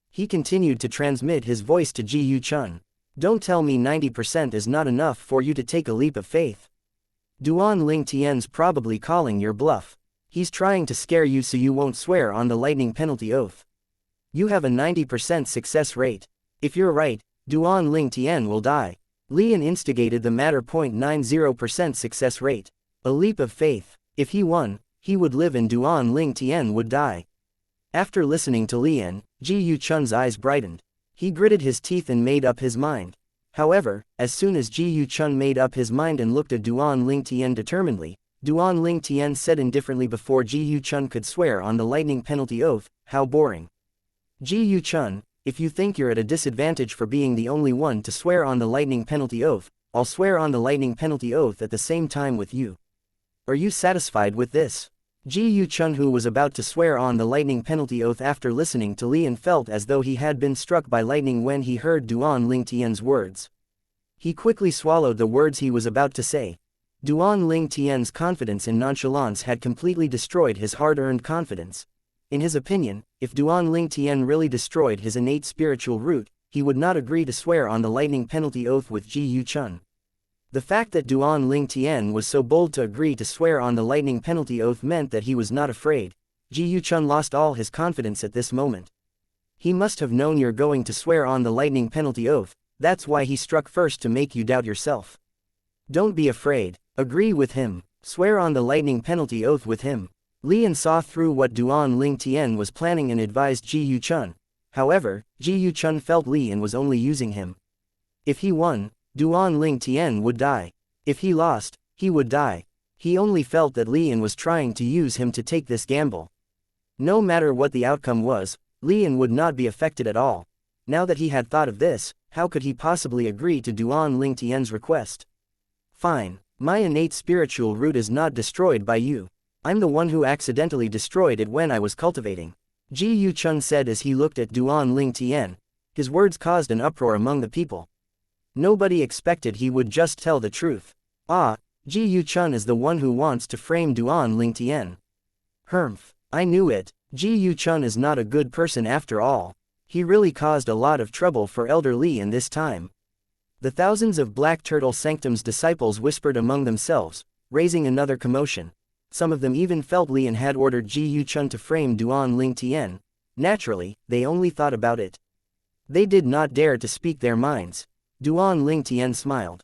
He continued to transmit his voice to Ji Yu Chun. Don't tell me 90% is not enough for you to take a leap of faith. Duan Ling Tian's probably calling your bluff. He's trying to scare you so you won't swear on the lightning penalty oath. You have a 90% success rate. If you're right, Duan Ling Tian will die. Lian instigated the matter. 0.90% success rate. A leap of faith. If he won, he would live and Duan Ling Tian would die. After listening to Lian, Ji Yu Chun's eyes brightened. He gritted his teeth and made up his mind. However, as soon as Ji Yu Chun made up his mind and looked at Duan Ling Tian determinedly, Duan Ling Tian said indifferently before Ji Yu Chun could swear on the lightning penalty oath, "How boring. Ji Yu Chun, if you think you're at a disadvantage for being the only one to swear on the lightning penalty oath, I'll swear on the lightning penalty oath at the same time with you. Are you satisfied with this?" Ji Yu Chun, who was about to swear on the lightning penalty oath after listening to Lian, felt as though he had been struck by lightning when he heard Duan Ling Tian's words. He quickly swallowed the words he was about to say. Duan Ling Tian's confidence and nonchalance had completely destroyed his hard-earned confidence. In his opinion, if Duan Ling Tian really destroyed his innate spiritual root, he would not agree to swear on the lightning penalty oath with Ji Yu Chun. The fact that Duan Ling Tian was so bold to agree to swear on the lightning penalty oath meant that he was not afraid. Ji Yuchun lost all his confidence at this moment. He must have known you're going to swear on the lightning penalty oath, that's why he struck first to make you doubt yourself. Don't be afraid, agree with him, swear on the lightning penalty oath with him. Lian saw through what Duan Ling Tian was planning and advised Ji Yuchun. However, Ji Yuchun felt Lian was only using him. If he won, Duan Ling Tian would die. If he lost, he would die. He only felt that Lian was trying to use him to take this gamble. No matter what the outcome was, Lian would not be affected at all. Now that he had thought of this, how could he possibly agree to Duan Ling Tian's request? Fine, my innate spiritual root is not destroyed by you. I'm the one who accidentally destroyed it when I was cultivating. Ji Yuchun said as he looked at Duan Ling Tian. His words caused an uproar among the people. Nobody expected he would just tell the truth. Ah, Ji Yuchun is the one who wants to frame Duan Ling Tian. Humph, I knew it. Ji Yuchun is not a good person after all. He really caused a lot of trouble for Elder Li in this time. The thousands of Black Turtle Sanctum's disciples whispered among themselves, raising another commotion. Some of them even felt Lian had ordered Ji Yuchun to frame Duan Ling Tian. Naturally, they only thought about it. They did not dare to speak their minds. Duan Ling Tian smiled.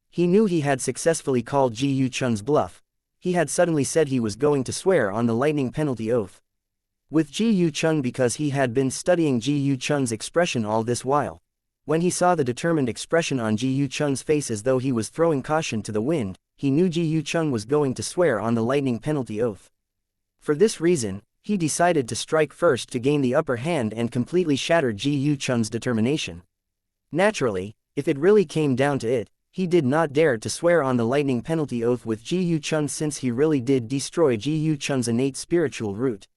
He knew he had successfully called Ji Yuchun's bluff. He had suddenly said he was going to swear on the lightning penalty oath. With Ji Yuchun because he had been studying Ji Yuchun's expression all this while. When he saw the determined expression on Ji Yuchun's face as though he was throwing caution to the wind, he knew Ji Yuchun was going to swear on the lightning penalty oath. For this reason, he decided to strike first to gain the upper hand and completely shatter Ji Yuchun's determination. Naturally, if it really came down to it, he did not dare to swear on the lightning penalty oath with Ji Yuchun since he really did destroy Ji Yuchun's innate spiritual root.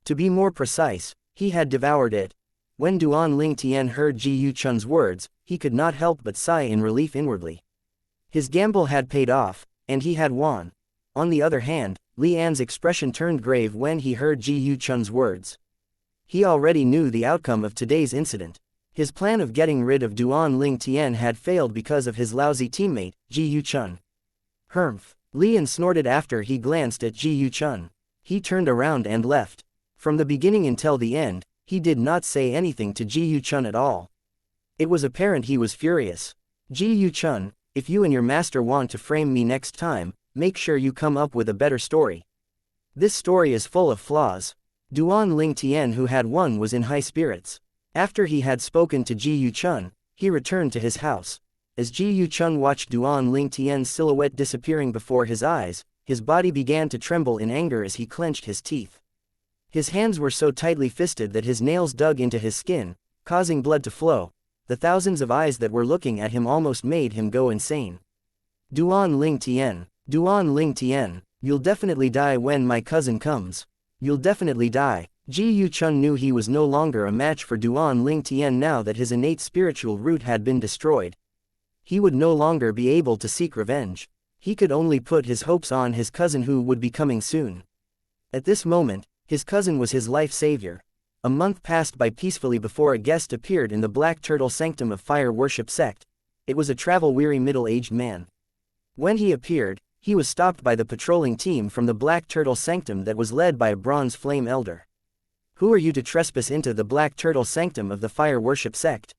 To be more precise, he had devoured it. When Duan Ling Tian heard Ji Yuchun's words, he could not help but sigh in relief inwardly. His gamble had paid off, and he had won. On the other hand, Lian's expression turned grave when he heard Ji Yuchun's words. He already knew the outcome of today's incident. His plan of getting rid of Duan Ling Tian had failed because of his lousy teammate, Ji Yuchun. Humph! Lian snorted after he glanced at Ji Yuchun. He turned around and left. From the beginning until the end, he did not say anything to Ji Yuchun at all. It was apparent he was furious. Ji Yuchun, if you and your master want to frame me next time, make sure you come up with a better story. This story is full of flaws. Duan Ling Tian who had won was in high spirits. After he had spoken to Ji Yuchun, he returned to his house. As Ji Yuchun watched Duan Ling Tian's silhouette disappearing before his eyes, his body began to tremble in anger as he clenched his teeth. His hands were so tightly fisted that his nails dug into his skin, causing blood to flow. The thousands of eyes that were looking at him almost made him go insane. Duan Ling Tian, you'll definitely die when my cousin comes. You'll definitely die. Ji Yuchun knew he was no longer a match for Duan Ling Tian now that his innate spiritual root had been destroyed. He would no longer be able to seek revenge. He could only put his hopes on his cousin who would be coming soon. At this moment, his cousin was his life savior. A month passed by peacefully before a guest appeared in the Black Turtle Sanctum of Fire Worship sect. It was a travel-weary middle-aged man. When he appeared, he was stopped by the patrolling team from the Black Turtle Sanctum that was led by a Bronze Flame Elder. Who are you to trespass into the Black Turtle Sanctum of the Fire Worship sect?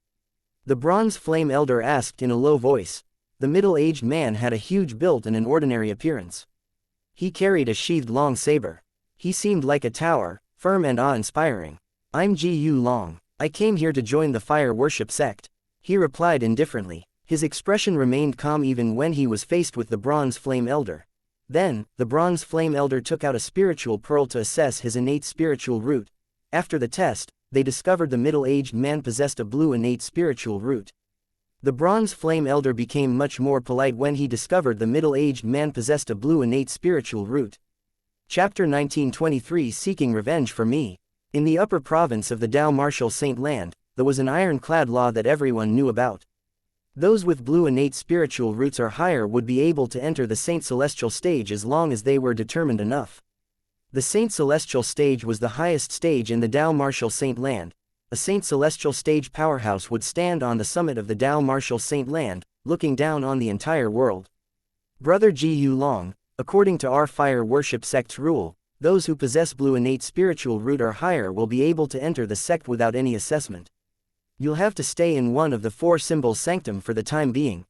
The Bronze Flame Elder asked in a low voice. The middle-aged man had a huge build and an ordinary appearance. He carried a sheathed long saber. He seemed like a tower, firm and awe-inspiring. I'm Ji Yu Long. I came here to join the Fire Worship sect. He replied indifferently. His expression remained calm even when he was faced with the Bronze Flame Elder. Then, the Bronze Flame Elder took out a spiritual pearl to assess his innate spiritual root. After the test, they discovered the middle-aged man possessed a blue innate spiritual root. The Bronze Flame Elder became much more polite when he discovered the middle-aged man possessed a blue innate spiritual root. Chapter 1923 Seeking Revenge for Me. In the upper province of the Dao Martial Saint Land, there was an ironclad law that everyone knew about. Those with blue innate spiritual roots or higher would be able to enter the Saint Celestial stage as long as they were determined enough. The Saint Celestial stage was the highest stage in the Dao Martial Saint Land. A Saint Celestial stage powerhouse would stand on the summit of the Dao Martial Saint Land, looking down on the entire world. Brother Ji Long, according to our fire worship sect's rule, those who possess blue innate spiritual root or higher will be able to enter the sect without any assessment. You'll have to stay in one of the 4 symbols sanctum for the time being.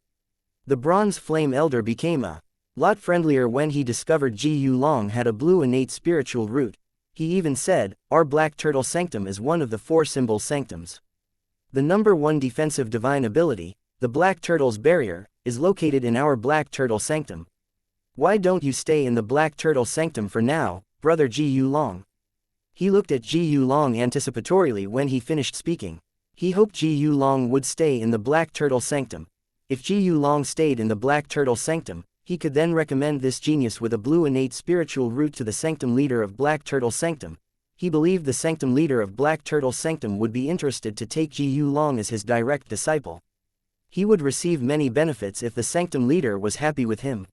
The bronze flame elder became a lot friendlier when he discovered Ji Long had a blue innate spiritual root. He even said, our black turtle sanctum is one of the 4 symbol sanctums. The number 1 defensive divine ability, the black turtle's barrier, is located in our black turtle sanctum. Why don't you stay in the black turtle sanctum for now, brother Ji Long? He looked at Ji Long anticipatorily when he finished speaking. He hoped Ji Long would stay in the black turtle sanctum. If Ji Long stayed in the black turtle sanctum, he could then recommend this genius with a blue innate spiritual root to the sanctum leader of Black Turtle Sanctum. He believed the sanctum leader of Black Turtle Sanctum would be interested to take Ji Long as his direct disciple. He would receive many benefits if the sanctum leader was happy with him.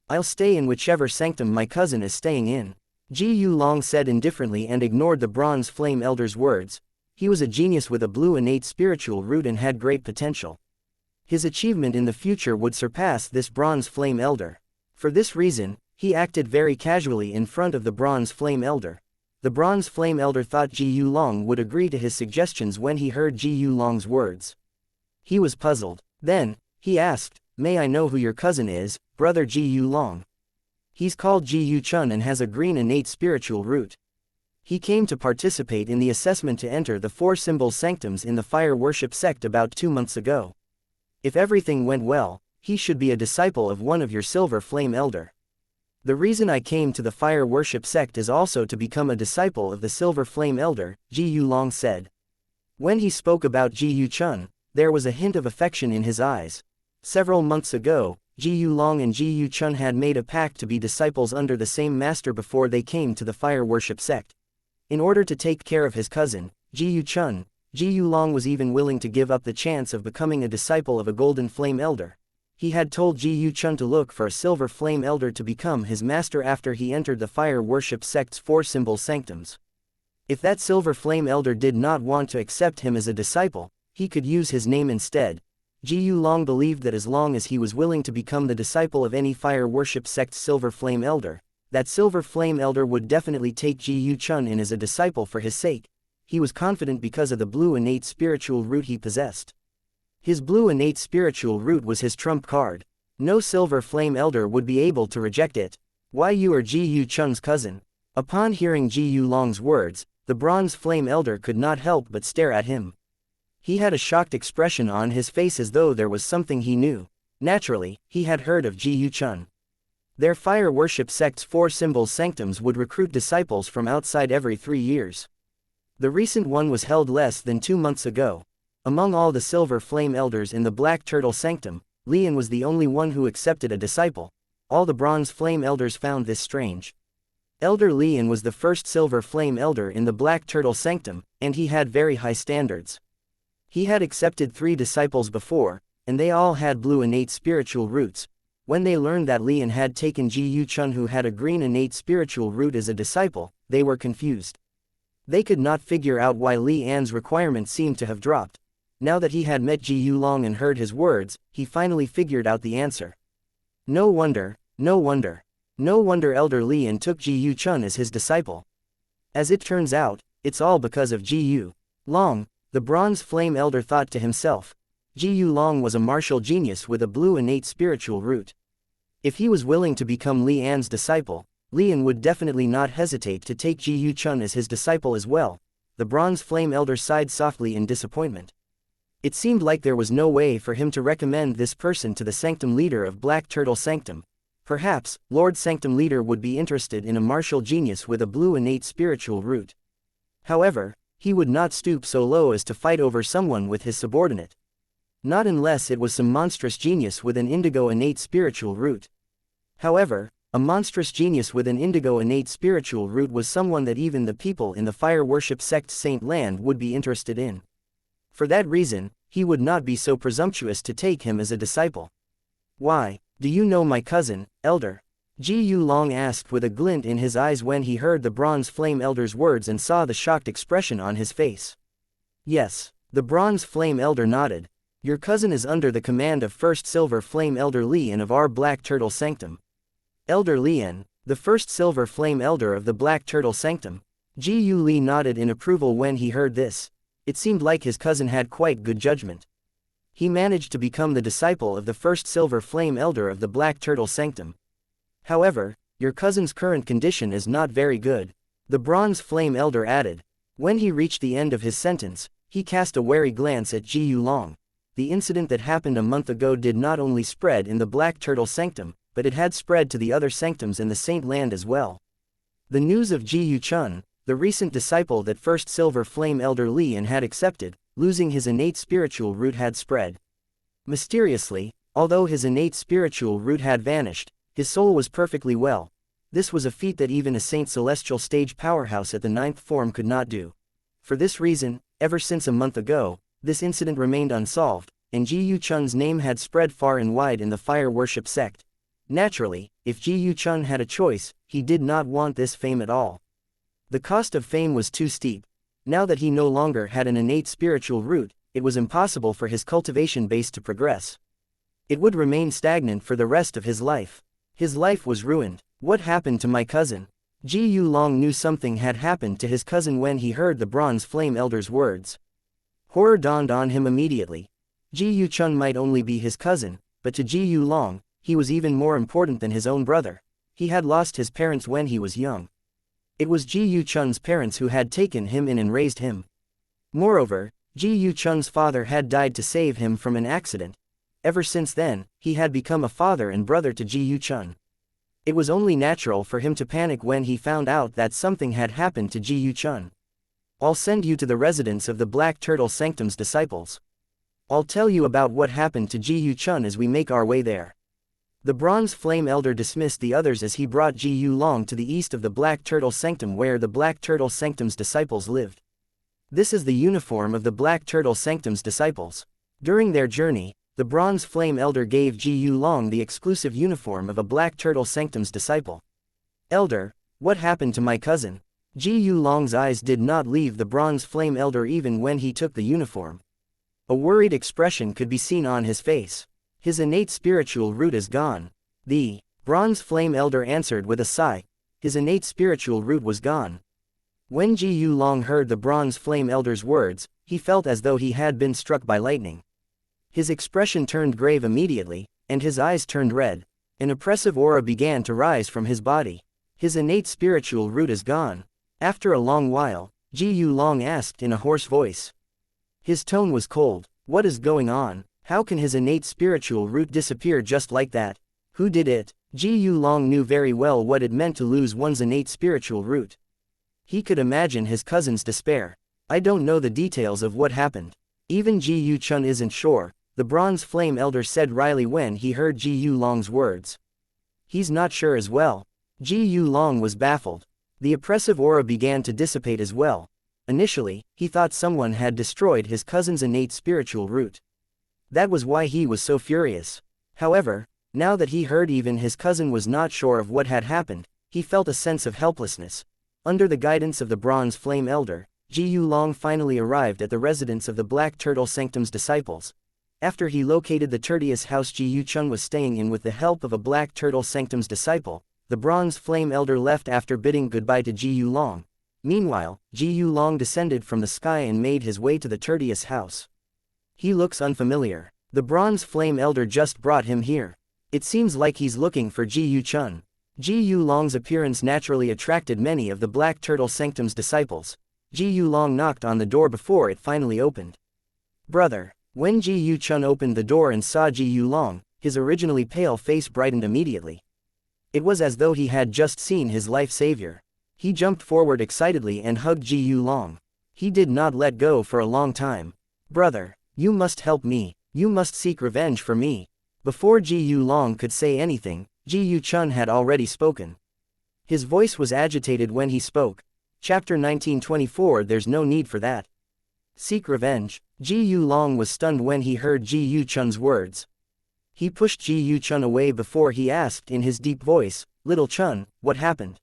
I'll stay in whichever sanctum my cousin is staying in, Ji Long said indifferently and ignored the bronze flame elder's words. He was a genius with a blue innate spiritual root and had great potential. His achievement in the future would surpass this bronze flame elder. For this reason, he acted very casually in front of the bronze flame elder. The bronze flame elder thought Ji Long would agree to his suggestions when he heard Ji Long's words. He was puzzled. Then, he asked, may I know who your cousin is, brother Ji Long? He's called Ji Chun and has a green innate spiritual root. He came to participate in the assessment to enter the 4 symbol sanctums in the fire worship sect about 2 months ago. If everything went well, he should be a disciple of one of your silver flame elder. The reason I came to the fire worship sect is also to become a disciple of the silver flame elder, Ji Long said. When he spoke about Ji Chun, there was a hint of affection in his eyes. Several months ago, Ji Long and Ji Chun had made a pact to be disciples under the same master before they came to the fire worship sect. In order to take care of his cousin, Ji Chun, Ji Long was even willing to give up the chance of becoming a disciple of a golden flame elder. He had told Ji Chun to look for a silver flame elder to become his master after he entered the fire worship sect's 4 symbol sanctums. If that silver flame elder did not want to accept him as a disciple, he could use his name instead. Ji Long believed that as long as he was willing to become the disciple of any fire worship sect's silver flame elder, that silver flame elder would definitely take Ji Chun in as a disciple for his sake. He was confident because of the blue innate spiritual root he possessed. His blue innate spiritual root was his trump card. No silver flame elder would be able to reject it. Why, you are Ji Chun's cousin? Upon hearing Ji Long's words, the bronze flame elder could not help but stare at him. He had a shocked expression on his face as though there was something he knew. Naturally, he had heard of Ji Chun. Their fire worship sect's 4 symbol sanctums would recruit disciples from outside every 3 years. The recent one was held less than 2 months ago. Among all the silver flame elders in the Black Turtle Sanctum, Lian was the only one who accepted a disciple. All the bronze flame elders found this strange. Elder Lian was the first silver flame elder in the Black Turtle Sanctum, and he had very high standards. He had accepted 3 disciples before, and they all had blue innate spiritual roots. When they learned that Lian had taken Ji Chun, who had a green innate spiritual root, as a disciple, they were confused. They could not figure out why Li An's requirement seemed to have dropped. Now that he had met Ji Long and heard his words, he finally figured out the answer. No wonder Elder Lian took Ji Chun as his disciple. As it turns out, it's all because of Ji Long, the bronze flame elder thought to himself. Ji Long was a martial genius with a blue innate spiritual root. If he was willing to become Li An's disciple, Lian would definitely not hesitate to take Ji Chun as his disciple as well. The bronze flame elder sighed softly in disappointment. It seemed like there was no way for him to recommend this person to the sanctum leader of Black Turtle Sanctum. Perhaps, Lord Sanctum Leader would be interested in a martial genius with a blue innate spiritual root. However, he would not stoop so low as to fight over someone with his subordinate. Not unless it was some monstrous genius with an indigo innate spiritual root. However, a monstrous genius with an indigo innate spiritual root was someone that even the people in the fire worship sect Saint Land would be interested in. For that reason, he would not be so presumptuous to take him as a disciple. Why, do you know my cousin, Elder? Ji Long asked with a glint in his eyes when he heard the bronze flame elder's words and saw the shocked expression on his face. Yes, the bronze flame elder nodded. Your cousin is under the command of First Silver Flame Elder Lian of our Black Turtle Sanctum. Elder Lian, the First Silver Flame Elder of the Black Turtle Sanctum. Ji Li nodded in approval when he heard this. It seemed like his cousin had quite good judgment. He managed to become the disciple of the First Silver Flame Elder of the Black Turtle Sanctum. However, your cousin's current condition is not very good, the Bronze Flame Elder added. When he reached the end of his sentence, he cast a wary glance at Ji Long. The incident that happened a month ago did not only spread in the Black Turtle Sanctum, but it had spread to the other sanctums in the Saint Land as well. The news of Ji Chun, the recent disciple that First Silver Flame Elder Lian had accepted, losing his innate spiritual root had spread. Mysteriously, although his innate spiritual root had vanished, his soul was perfectly well. This was a feat that even a Saint Celestial stage powerhouse at the 9th form could not do. For this reason, ever since a month ago, this incident remained unsolved, and Ji Chun's name had spread far and wide in the fire worship sect. Naturally, if Ji Chun had a choice, he did not want this fame at all. The cost of fame was too steep. Now that he no longer had an innate spiritual root, it was impossible for his cultivation base to progress. It would remain stagnant for the rest of his life. His life was ruined. What happened to my cousin? Ji Long knew something had happened to his cousin when he heard the Bronze Flame Elder's words. Horror dawned on him immediately. Ji Chun might only be his cousin, but to Ji Long, he was even more important than his own brother. He had lost his parents when he was young. It was Ji Chun's parents who had taken him in and raised him. Moreover, Ji Chun's father had died to save him from an accident. Ever since then, he had become a father and brother to Ji Chun. It was only natural for him to panic when he found out that something had happened to Ji Chun. I'll send you to the residence of the Black Turtle Sanctum's disciples. I'll tell you about what happened to Ji Chun as we make our way there. The Bronze Flame Elder dismissed the others as he brought Ji Long to the east of the Black Turtle Sanctum where the Black Turtle Sanctum's disciples lived. This is the uniform of the Black Turtle Sanctum's disciples. During their journey, the Bronze Flame Elder gave Ji Long the exclusive uniform of a Black Turtle Sanctum's disciple. Elder, what happened to my cousin? Ji Long's eyes did not leave the Bronze Flame Elder even when he took the uniform. A worried expression could be seen on his face. His innate spiritual root is gone. The Bronze Flame Elder answered with a sigh. His innate spiritual root was gone. When Ji Long heard the Bronze Flame Elder's words, he felt as though he had been struck by lightning. His expression turned grave immediately, and his eyes turned red. An oppressive aura began to rise from his body. His innate spiritual root is gone. After a long while, Ji Long asked in a hoarse voice. His tone was cold. What is going on? How can his innate spiritual root disappear just like that? Who did it? Ji Long knew very well what it meant to lose one's innate spiritual root. He could imagine his cousin's despair. I don't know the details of what happened. Even Ji Chun isn't sure, the Bronze Flame Elder said wryly when he heard Ji Long's words. He's not sure as well. Ji Long was baffled. The oppressive aura began to dissipate as well. Initially, he thought someone had destroyed his cousin's innate spiritual root. That was why he was so furious. However, now that he heard even his cousin was not sure of what had happened, he felt a sense of helplessness. Under the guidance of the Bronze Flame Elder, Ji Long finally arrived at the residence of the Black Turtle Sanctum's disciples. After he located the Tertius house Ji Chun was staying in with the help of a Black Turtle Sanctum's disciple, the Bronze Flame Elder left after bidding goodbye to Ji Long. Meanwhile, Ji Long descended from the sky and made his way to the Tertius house. He looks unfamiliar. The Bronze Flame Elder just brought him here. It seems like he's looking for Ji Chun. Ji Long's appearance naturally attracted many of the Black Turtle Sanctum's disciples. Ji Long knocked on the door before it finally opened. Brother. When Ji Chun opened the door and saw Ji Long, his originally pale face brightened immediately. It was as though he had just seen his life savior. He jumped forward excitedly and hugged Ji Long. He did not let go for a long time. Brother. You must help me. You must seek revenge for me. Before Ji Long could say anything, Ji Chun had already spoken. His voice was agitated when he spoke. Chapter 1924. There's no need for that. Seek revenge. Ji Long was stunned when he heard Ji Chun's words. He pushed Ji Chun away before he asked in his deep voice, Little Chun, what happened?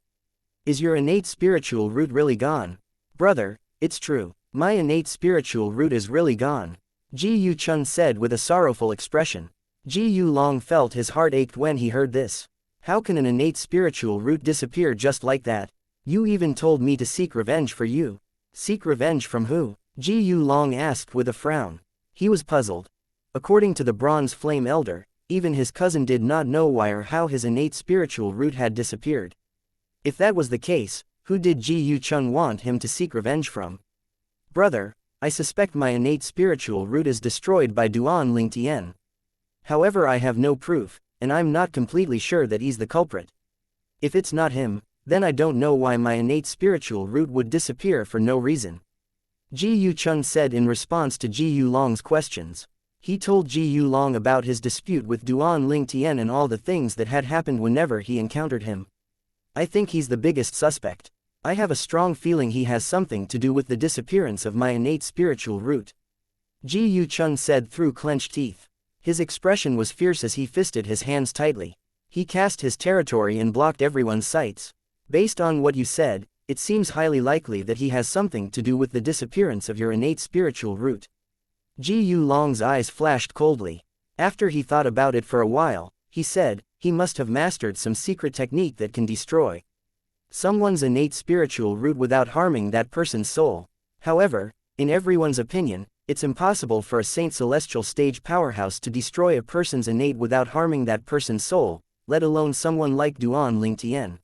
Is your innate spiritual root really gone? Brother, it's true. My innate spiritual root is really gone. Ji Yu Chun said with a sorrowful expression. Ji Yu Long felt his heart ached when he heard this. How can an innate spiritual root disappear just like that? You even told me to seek revenge for you. Seek revenge from who? Ji Yu Long asked with a frown. He was puzzled. According to the Bronze Flame Elder, even his cousin did not know why or how his innate spiritual root had disappeared. If that was the case, who did Ji Yu Chun want him to seek revenge from? Brother, I suspect my innate spiritual root is destroyed by duan-ling Tian. However, I have no proof, and I'm not completely sure that he's the culprit. If it's not him, then I don't know why my innate spiritual root would disappear for no reason. Ji Yu Chun said in response to Ji Yu Long's questions. He told Ji Yu Long about his dispute with duan-ling Tian and all the things that had happened whenever he encountered him. I think he's the biggest suspect. I have a strong feeling he has something to do with the disappearance of my innate spiritual root. Ji Yu Chun said through clenched teeth. His expression was fierce as he fisted his hands tightly. He cast his territory and blocked everyone's sights. Based on what you said, it seems highly likely that he has something to do with the disappearance of your innate spiritual root. Ji Yu Long's eyes flashed coldly. After he thought about it for a while, he said, he must have mastered some secret technique that can destroy someone's innate spiritual root without harming that person's soul. However, in everyone's opinion, it's impossible for a Saint Celestial stage powerhouse to destroy a person's innate without harming that person's soul, let alone someone like duan-ling Tian.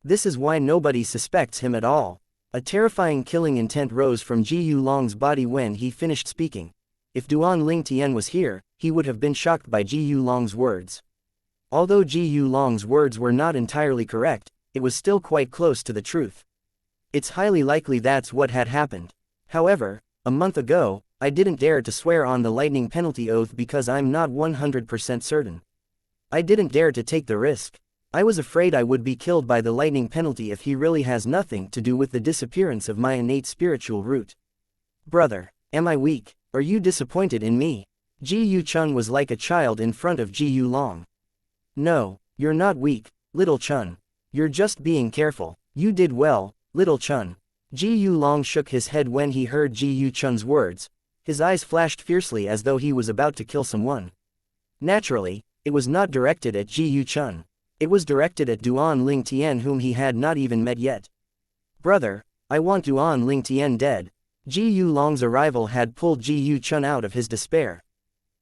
This is why nobody suspects him at all. A terrifying killing intent rose from Ji Yu Long's body when he finished speaking. If duan-ling Tian was here, he would have been shocked by Ji Yu Long's words. Although Ji Yu Long's words were not entirely correct, it was still quite close to the truth. It's highly likely that's what had happened. However, a month ago, I didn't dare to swear on the lightning penalty oath because I'm not 100% certain. I didn't dare to take the risk. I was afraid I would be killed by the lightning penalty if he really has nothing to do with the disappearance of my innate spiritual root. Brother, am I weak? Are you disappointed in me? Ji Yu Chun was like a child in front of Ji Yu Long. No, you're not weak, little Chun. You're just being careful. You did well, little Chun. Ji Yu Long shook his head when he heard Ji Yu Chun's words. His eyes flashed fiercely as though he was about to kill someone. Naturally, it was not directed at Ji Yu Chun. It was directed at duan-ling Tian, whom he had not even met yet. Brother, I want duan-ling Tian dead. Ji Yu Long's arrival had pulled Ji Yu Chun out of his despair.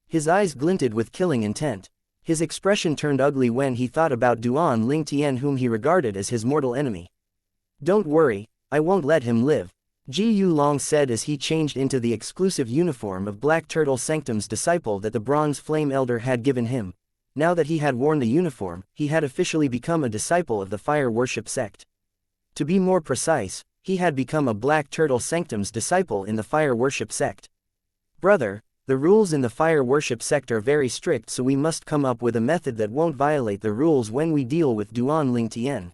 His eyes glinted with killing intent. His expression turned ugly when he thought about duan-ling Tian, whom he regarded as his mortal enemy. Don't worry, I won't let him live, Ji Yu Long said as he changed into the exclusive uniform of Black Turtle Sanctum's disciple that the Bronze Flame Elder had given him. Now that he had worn the uniform, he had officially become a disciple of the Fire Worship sect. To be more precise, he had become a Black Turtle Sanctum's disciple in the Fire Worship sect. Brother, the rules in the Fire Worship sect are very strict, so we must come up with a method that won't violate the rules when we deal with duan-ling Tian.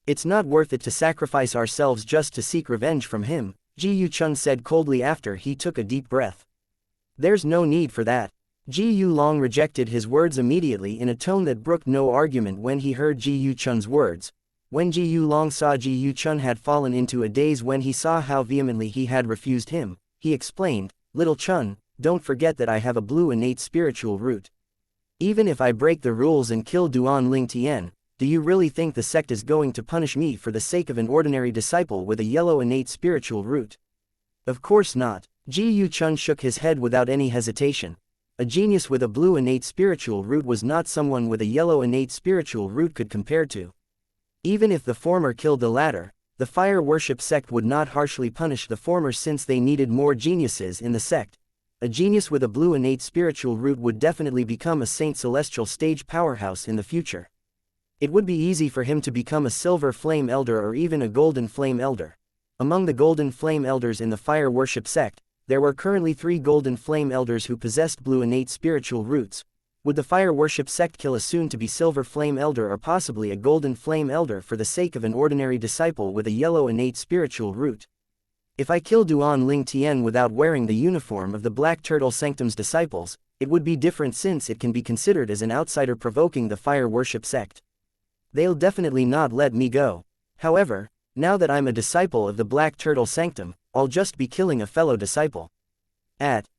It's not worth it to sacrifice ourselves just to seek revenge from him, Ji Yu Chun said coldly after he took a deep breath. There's no need for that. Ji Yu Long rejected his words immediately in a tone that brooked no argument when he heard Ji Yu Chun's words. When Ji Yu Long saw Ji Yu Chun had fallen into a daze when he saw how vehemently he had refused him, he explained, Little Chun, don't forget that I have a blue innate spiritual root. Even if I break the rules and kill duan-ling Tian, do you really think the sect is going to punish me for the sake of an ordinary disciple with a yellow innate spiritual root? Of course not. Ji Yu Chun shook his head without any hesitation. A genius with a blue innate spiritual root was not someone with a yellow innate spiritual root could compare to. Even if the former killed the latter, the Fire Worship sect would not harshly punish the former since they needed more geniuses in the sect. A genius with a blue innate spiritual root would definitely become a Saint Celestial stage powerhouse in the future. It would be easy for him to become a Silver Flame Elder or even a Golden Flame Elder. Among the Golden Flame Elders in the Fire Worship sect, there were currently 3 Golden Flame Elders who possessed blue innate spiritual roots. Would the Fire Worship sect kill a soon-to-be Silver Flame Elder or possibly a Golden Flame Elder for the sake of an ordinary disciple with a yellow innate spiritual root? If I kill duan-ling Tian without wearing the uniform of the Black Turtle Sanctum's disciples, it would be different since it can be considered as an outsider provoking the Fire Worship sect. They'll definitely not let me go. However, now that I'm a disciple of the Black Turtle Sanctum, I'll just be killing a fellow disciple.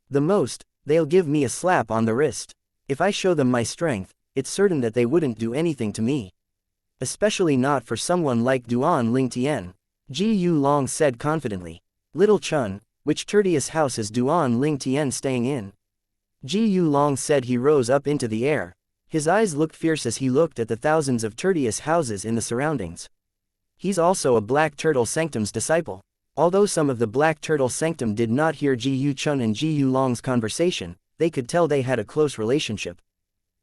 The most, they'll give me a slap on the wrist. If I show them my strength, it's certain that they wouldn't do anything to me. Especially not for someone like Duan Lingtian, Ji Yu Long said confidently. Little Chun, which courteous house is Duan Lingtian staying in? Ji Yu Long said. He rose up into the air. His eyes looked fierce as he looked at the thousands of courteous houses in the surroundings. He's also a Black Turtle Sanctum's disciple. Although some of the Black Turtle Sanctum did not hear Ji Yu Chun and Ji Yu Long's conversation, they could tell they had a close relationship.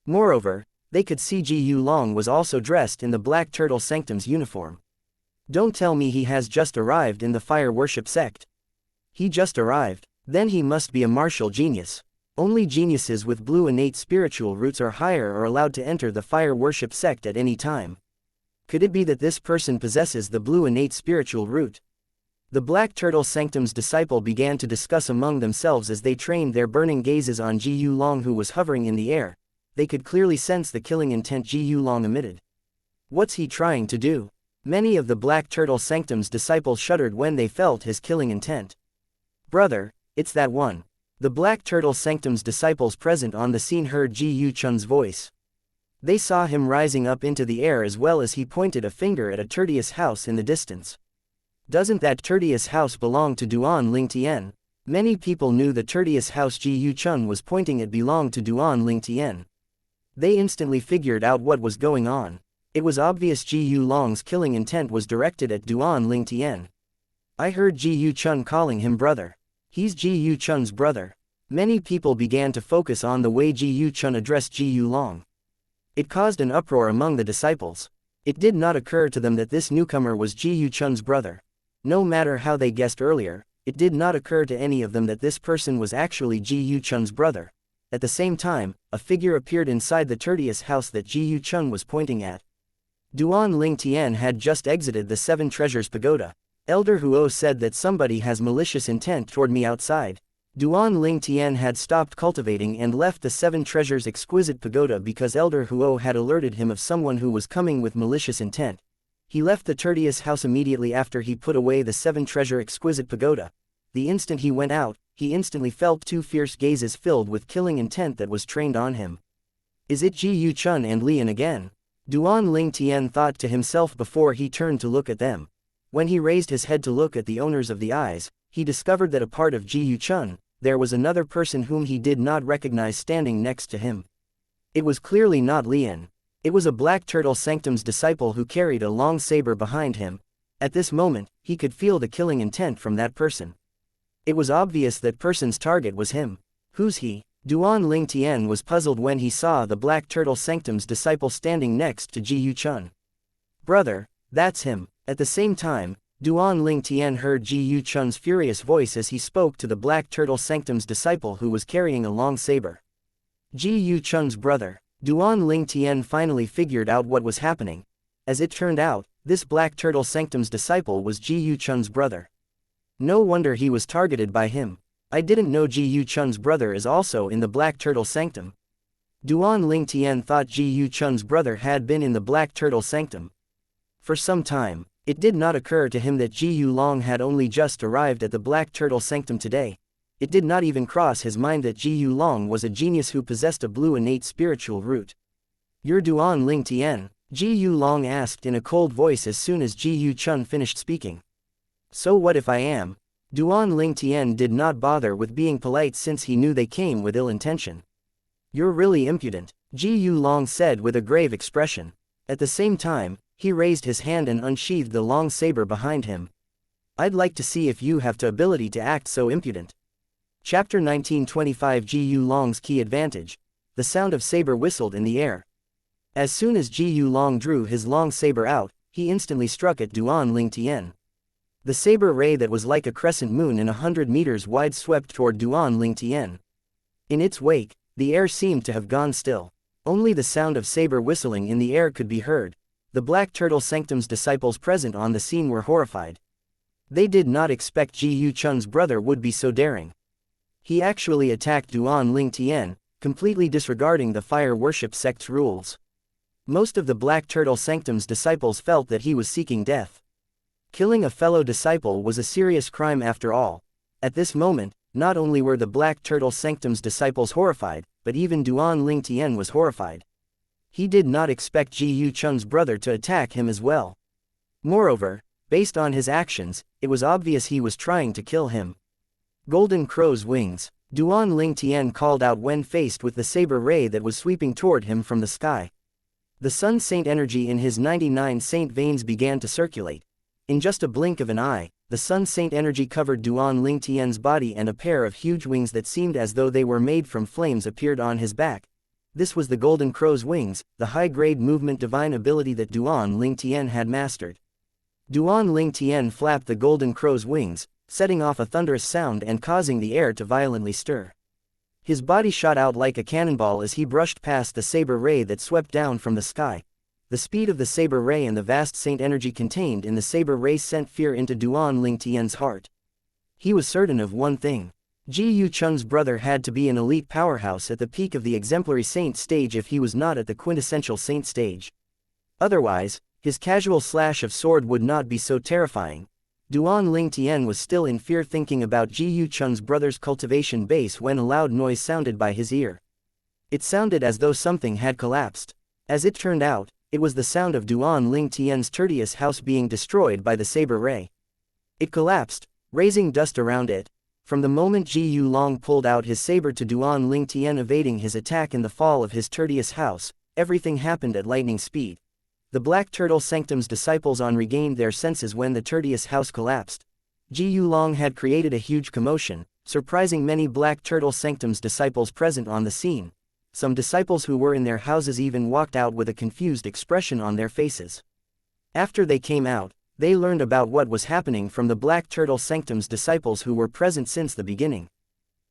Moreover, they could see Ji Yu Long was also dressed in the Black Turtle Sanctum's uniform. Don't tell me he has just arrived in the fire worship sect. He just arrived? Then he must be a martial genius. Only geniuses with blue innate spiritual roots or higher are allowed to enter the fire worship sect at any time. Could it be that this person possesses the blue innate spiritual root? The Black Turtle Sanctum's disciple began to discuss among themselves as they trained their burning gazes on Ji Yu Long, who was hovering in the air. They could clearly sense the killing intent Ji Yu Long emitted. What's he trying to do? Many of the Black Turtle Sanctum's disciples shuddered when they felt his killing intent. Brother, it's that one. The Black Turtle Sanctum's disciples present on the scene heard Ji Yu Chun's voice. They saw him rising up into the air as well as he pointed a finger at a courteous house in the distance. Doesn't that courteous house belong to Duan Lingtian? Many people knew the courteous house Ji Yu Chun was pointing at belonged to Duan Lingtian. They instantly figured out what was going on. It was obvious Ji Yu Long's killing intent was directed at Duan Lingtian. I heard Ji Yu Chun calling him brother. He's Ji Yu Chun's brother. Many people began to focus on the way Ji Yu Chun addressed Ji Yu Long. It caused an uproar among the disciples. It did not occur to them that this newcomer was Ji Yu Chun's brother. No matter how they guessed earlier, it did not occur to any of them that this person was actually Ji Yu Chun's brother. At the same time, a figure appeared inside the courteous house that Ji Yu Chun was pointing at. Duan Lingtian had just exited the Seven Treasures Pagoda. Elder Huo said that somebody has malicious intent toward me outside. Duan Lingtian had stopped cultivating and left the Seven Treasures Exquisite Pagoda because Elder Huo had alerted him of someone who was coming with malicious intent. He left the courteous house immediately after he put away the Seven Treasure Exquisite Pagoda. The instant he went out, he instantly felt two fierce gazes filled with killing intent that was trained on him. Is it Ji Yu Chun and Lian again? Duan Lingtian thought to himself before he turned to look at them. When he raised his head to look at the owners of the eyes, he discovered that a part of Ji Yu Chun, there was another person whom he did not recognize standing next to him. It was clearly not Lian. It was a Black Turtle Sanctum's disciple who carried a long saber behind him. At this moment, he could feel the killing intent from that person. It was obvious that person's target was him. Who's he? Duan Lingtian was puzzled when he saw the Black Turtle Sanctum's disciple standing next to Ji Yu Chun. Brother, that's him. At the same time, Duan Lingtian heard Ji Yu Chun's furious voice as he spoke to the Black Turtle Sanctum's disciple who was carrying a long saber. Ji Yu Chun's brother. Duan Lingtian finally figured out what was happening. As it turned out, this Black Turtle Sanctum's disciple was Ji Yu Chun's brother. No wonder he was targeted by him. I didn't know Ji Yu Chun's brother is also in the Black Turtle Sanctum. Duan Lingtian thought Ji Yu Chun's brother had been in the Black Turtle Sanctum. For some time, it did not occur to him that Ji Yu Long had only just arrived at the Black Turtle Sanctum today. It did not even cross his mind that Ji Yu Long was a genius who possessed a blue innate spiritual root. You're Duan Lingtian? Ji Yu Long asked in a cold voice as soon as Ji Yu Chun finished speaking. So what if I am? Duan Lingtian did not bother with being polite since he knew they came with ill intention. You're really impudent, Ji Yu Long said with a grave expression. At the same time, he raised his hand and unsheathed the long saber behind him. I'd like to see if you have the ability to act so impudent. Chapter 1925 Ji Yu Long's Key Advantage. The sound of saber whistled in the air. As soon as Ji Yu Long drew his long saber out, he instantly struck at Duan Lingtian. The saber ray that was like a crescent moon in 100 meters wide swept toward Duan Lingtian. In its wake, the air seemed to have gone still. Only the sound of saber whistling in the air could be heard. The Black Turtle Sanctum's disciples present on the scene were horrified. They did not expect Ji Yu Chun's brother would be so daring. He actually attacked Duan Lingtian, completely disregarding the fire worship sect's rules. Most of the Black Turtle Sanctum's disciples felt that he was seeking death. Killing a fellow disciple was a serious crime after all. At this moment, not only were the Black Turtle Sanctum's disciples horrified, but even Duan Ling Tian was horrified. He did not expect Ji Yu Cheng's brother to attack him as well. Moreover, based on his actions, it was obvious he was trying to kill him. Golden Crow's wings, Duan Ling Tian called out when faced with the saber ray that was sweeping toward him from the sky. The Sun Saint energy in his 99 Saint veins began to circulate. In just a blink of an eye, the Sun Saint energy covered Duan Ling Tian's body, and a pair of huge wings that seemed as though they were made from flames appeared on his back. This was the Golden Crow's wings, the high-grade movement divine ability that Duan Ling Tian had mastered. Duan Ling Tian flapped the Golden Crow's wings, setting off a thunderous sound and causing the air to violently stir. His body shot out like a cannonball as he brushed past the saber ray that swept down from the sky. The speed of the saber ray and the vast saint energy contained in the saber ray sent fear into Duan Ling Tian's heart. He was certain of one thing. Ji Yu Cheng's brother had to be an elite powerhouse at the peak of the exemplary saint stage if he was not at the quintessential saint stage. Otherwise, his casual slash of sword would not be so terrifying. Duan Ling Tian was still in fear thinking about Ji Yu Cheng's brother's cultivation base when a loud noise sounded by his ear. It sounded as though something had collapsed. As it turned out, it was the sound of Duan Ling Tian's Tertius house being destroyed by the saber ray. It collapsed, raising dust around it. From the moment Ji Yu Long pulled out his saber to Duan Ling Tian evading his attack and the fall of his Tertius house, everything happened at lightning speed. The Black Turtle Sanctum's disciples regained their senses when the Tertius house collapsed. Ji Yu Long had created a huge commotion, surprising many Black Turtle Sanctum's disciples present on the scene. Some disciples who were in their houses even walked out with a confused expression on their faces. After they came out, they learned about what was happening from the Black Turtle Sanctum's disciples who were present since the beginning.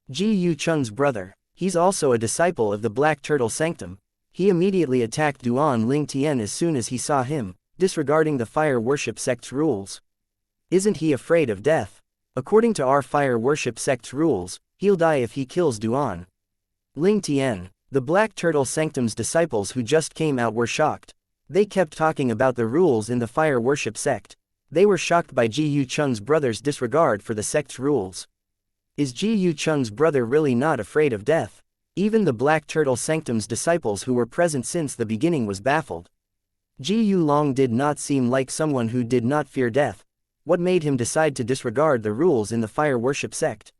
Ji Yu Cheng's brother, he's also a disciple of the Black Turtle Sanctum. He immediately attacked Duan Ling Tian as soon as he saw him, disregarding the fire worship sect's rules. Isn't he afraid of death? According to our fire worship sect's rules, he'll die if he kills Duan Ling Tian. The Black Turtle Sanctum's disciples who just came out were shocked. They kept talking about the rules in the fire worship sect. They were shocked by Ji Yu Cheng's brother's disregard for the sect's rules. Is Ji Yu Cheng's brother really not afraid of death? Even the Black Turtle Sanctum's disciples who were present since the beginning was baffled. Ji Yu Long did not seem like someone who did not fear death. What made him decide to disregard the rules in the fire worship sect?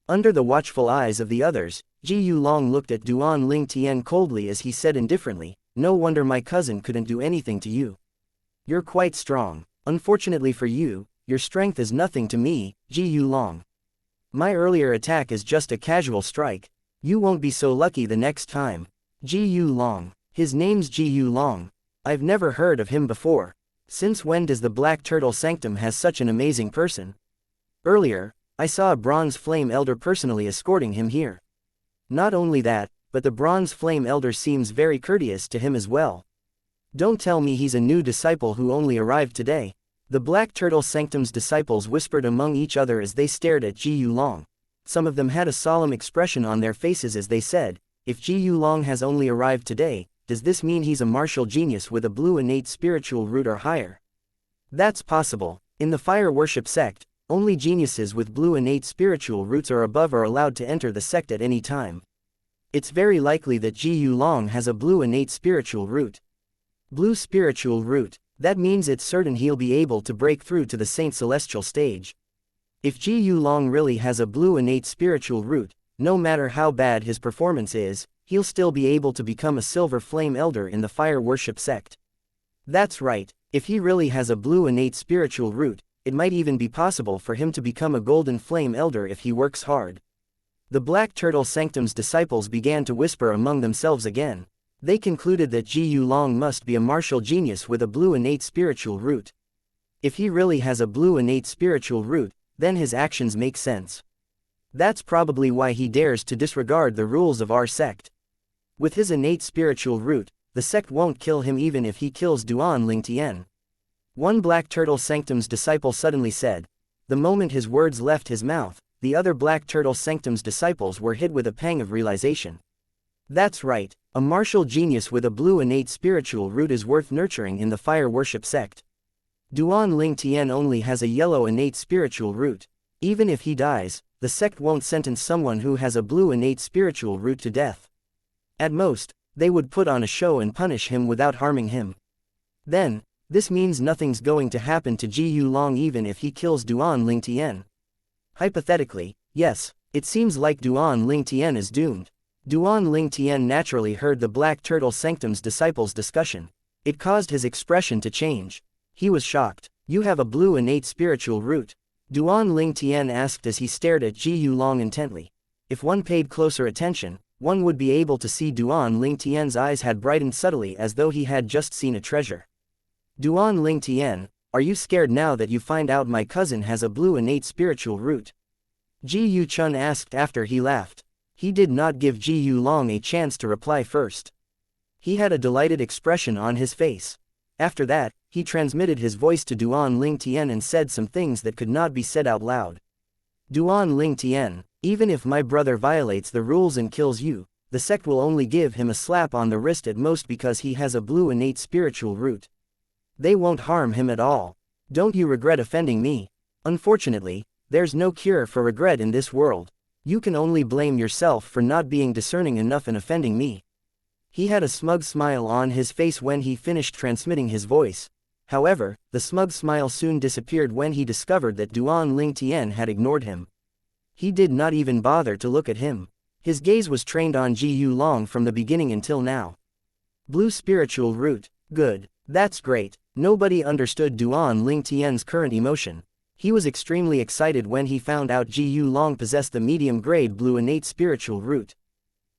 Under the watchful eyes of the others, Ji Yu Long looked at Duan Ling Tian coldly as he said indifferently, "No wonder my cousin couldn't do anything to you. You're quite strong. Unfortunately for you, your strength is nothing to me, Ji Yu Long. My earlier attack is just a casual strike. You won't be so lucky the next time." Ji Yu Long. His name's Ji Yu Long. I've never heard of him before. Since when does the Black Turtle Sanctum has such an amazing person? Earlier, I saw a Bronze Flame Elder personally escorting him here. Not only that, but the Bronze Flame Elder seems very courteous to him as well. Don't tell me he's a new disciple who only arrived today. The Black Turtle Sanctum's disciples whispered among each other as they stared at Ji Yu Long. Some of them had a solemn expression on their faces as they said, "If Ji Yu Long has only arrived today, does this mean he's a martial genius with a blue innate spiritual root or higher?" That's possible. In the fire worship sect, only geniuses with blue innate spiritual roots or above are allowed to enter the sect at any time. It's very likely that Ji Yu Long has a blue innate spiritual root. Blue spiritual root, that means it's certain he'll be able to break through to the Saint Celestial stage. If Ji Yu Long really has a blue innate spiritual root, no matter how bad his performance is, he'll still be able to become a Silver Flame Elder in the fire worship sect. That's right, if he really has a blue innate spiritual root, it might even be possible for him to become a Golden Flame Elder if he works hard. The Black Turtle Sanctum's disciples began to whisper among themselves again. They concluded that Ji Yu Long must be a martial genius with a blue innate spiritual root. If he really has a blue innate spiritual root, then his actions make sense. That's probably why he dares to disregard the rules of our sect. With his innate spiritual root, the sect won't kill him even if he kills Duan Ling Tian. One Black Turtle Sanctum's disciple suddenly said. The moment his words left his mouth, the other Black Turtle Sanctum's disciples were hit with a pang of realization. That's right, a martial genius with a blue innate spiritual root is worth nurturing in the fire worship sect. Duan Ling Tian only has a yellow innate spiritual root. Even if he dies, the sect won't sentence someone who has a blue innate spiritual root to death. At most, they would put on a show and punish him without harming him. Then, this means nothing's going to happen to Ji Yulong even if he kills Duan Lingtian. Hypothetically, yes, it seems like Duan Lingtian is doomed. Duan Lingtian naturally heard the Black Turtle Sanctum's disciples' discussion. It caused his expression to change. He was shocked. You have a blue innate spiritual root? Duan Lingtian asked as he stared at Ji Yulong intently. If one paid closer attention, one would be able to see Duan Lingtian's eyes had brightened subtly as though he had just seen a treasure. Duan Lingtian, are you scared now that you find out my cousin has a blue innate spiritual root? Ji Yuchun asked after he laughed. He did not give Ji Yulong a chance to reply first. He had a delighted expression on his face. After that, he transmitted his voice to Duan Lingtian and said some things that could not be said out loud. Duan Lingtian, even if my brother violates the rules and kills you, the sect will only give him a slap on the wrist at most because he has a blue innate spiritual root. They won't harm him at all. Don't you regret offending me? Unfortunately, there's no cure for regret in this world. You can only blame yourself for not being discerning enough in offending me. He had a smug smile on his face when he finished transmitting his voice. However, the smug smile soon disappeared when he discovered that Duan Lingtian had ignored him. He did not even bother to look at him. His gaze was trained on Ji Yulong from the beginning until now. Blue spiritual root, good, that's great. Nobody understood Duan Lingtian's current emotion. He was extremely excited when he found out Ji Yulong possessed the medium-grade blue innate spiritual root.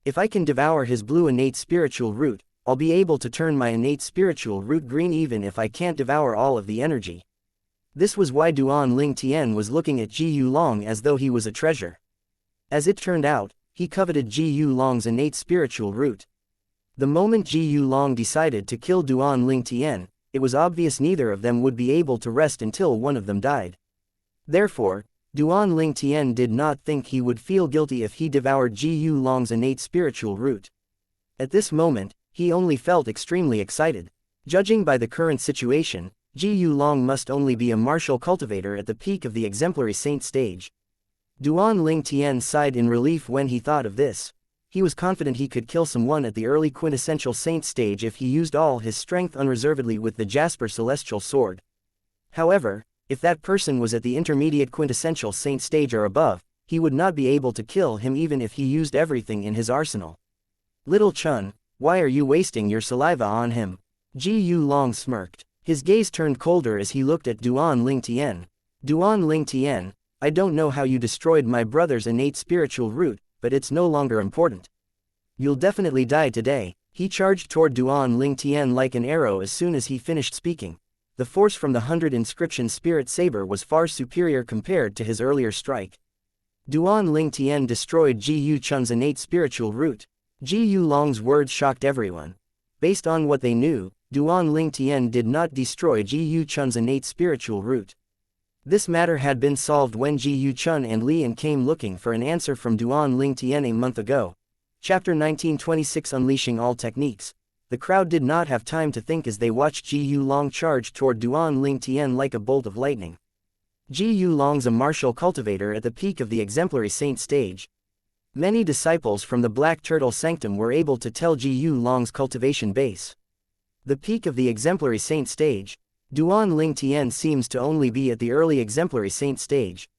If I can devour his blue innate spiritual root, I'll be able to turn my innate spiritual root green even if I can't devour all of the energy. This was why Duan Lingtian was looking at Ji Yulong as though he was a treasure. As it turned out, he coveted Ji Yulong's innate spiritual root. The moment Ji Yulong decided to kill Duan Lingtian, it was obvious neither of them would be able to rest until one of them died. Therefore, Duan Lingtian did not think he would feel guilty if he devoured Ji Yulong's innate spiritual root. At this moment, he only felt extremely excited. Judging by the current situation, Ji Yulong must only be a martial cultivator at the peak of the exemplary saint stage. Duan Lingtian sighed in relief when he thought of this. He was confident he could kill someone at the early quintessential saint stage if he used all his strength unreservedly with the Jasper Celestial Sword. However, if that person was at the intermediate quintessential saint stage or above, he would not be able to kill him even if he used everything in his arsenal. Little Chun, why are you wasting your saliva on him? Ji Yulong smirked. His gaze turned colder as he looked at Duan Lingtian. Duan Lingtian, I don't know how you destroyed my brother's innate spiritual root, but it's no longer important. You'll definitely die today. He charged toward Duan Lingtian like an arrow as soon as he finished speaking. The force from the 100 inscription spirit saber was far superior compared to his earlier strike. Duan Lingtian destroyed Ji Yuchun's innate spiritual root. Ji Yulong's words shocked everyone. Based on what they knew, Duan Lingtian did not destroy Ji Yuchun's innate spiritual root. This matter had been solved when Ji Yuchun and Lian came looking for an answer from Duan Lingtian a month ago. Chapter 1926 Unleashing All Techniques. The crowd did not have time to think as they watched Ji Yulong charge toward Duan Lingtian like a bolt of lightning. Ji Yulong's a martial cultivator at the peak of the exemplary saint stage. Many disciples from the Black Turtle Sanctum were able to tell Ji Yulong's cultivation base. The peak of the exemplary saint stage. Duan Lingtian seems to only be at the early exemplary saint stage.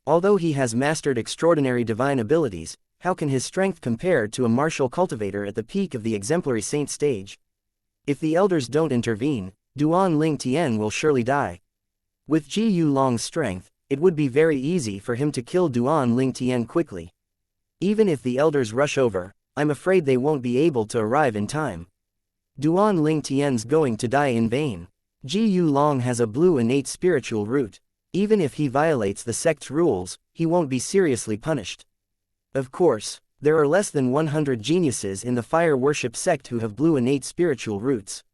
Although he has mastered extraordinary divine abilities, how can his strength compare to a martial cultivator at the peak of the exemplary saint stage? If the elders don't intervene, Duan Lingtian will surely die. With Ji Yulong's strength, it would be very easy for him to kill Duan Lingtian quickly. Even if the elders rush over, I'm afraid they won't be able to arrive in time. Duan Lingtian's going to die in vain. Ji Yulong has a blue innate spiritual root. Even if he violates the sect's rules, he won't be seriously punished. Of course, there are less than 100 geniuses in the fire worship sect who have blue innate spiritual roots.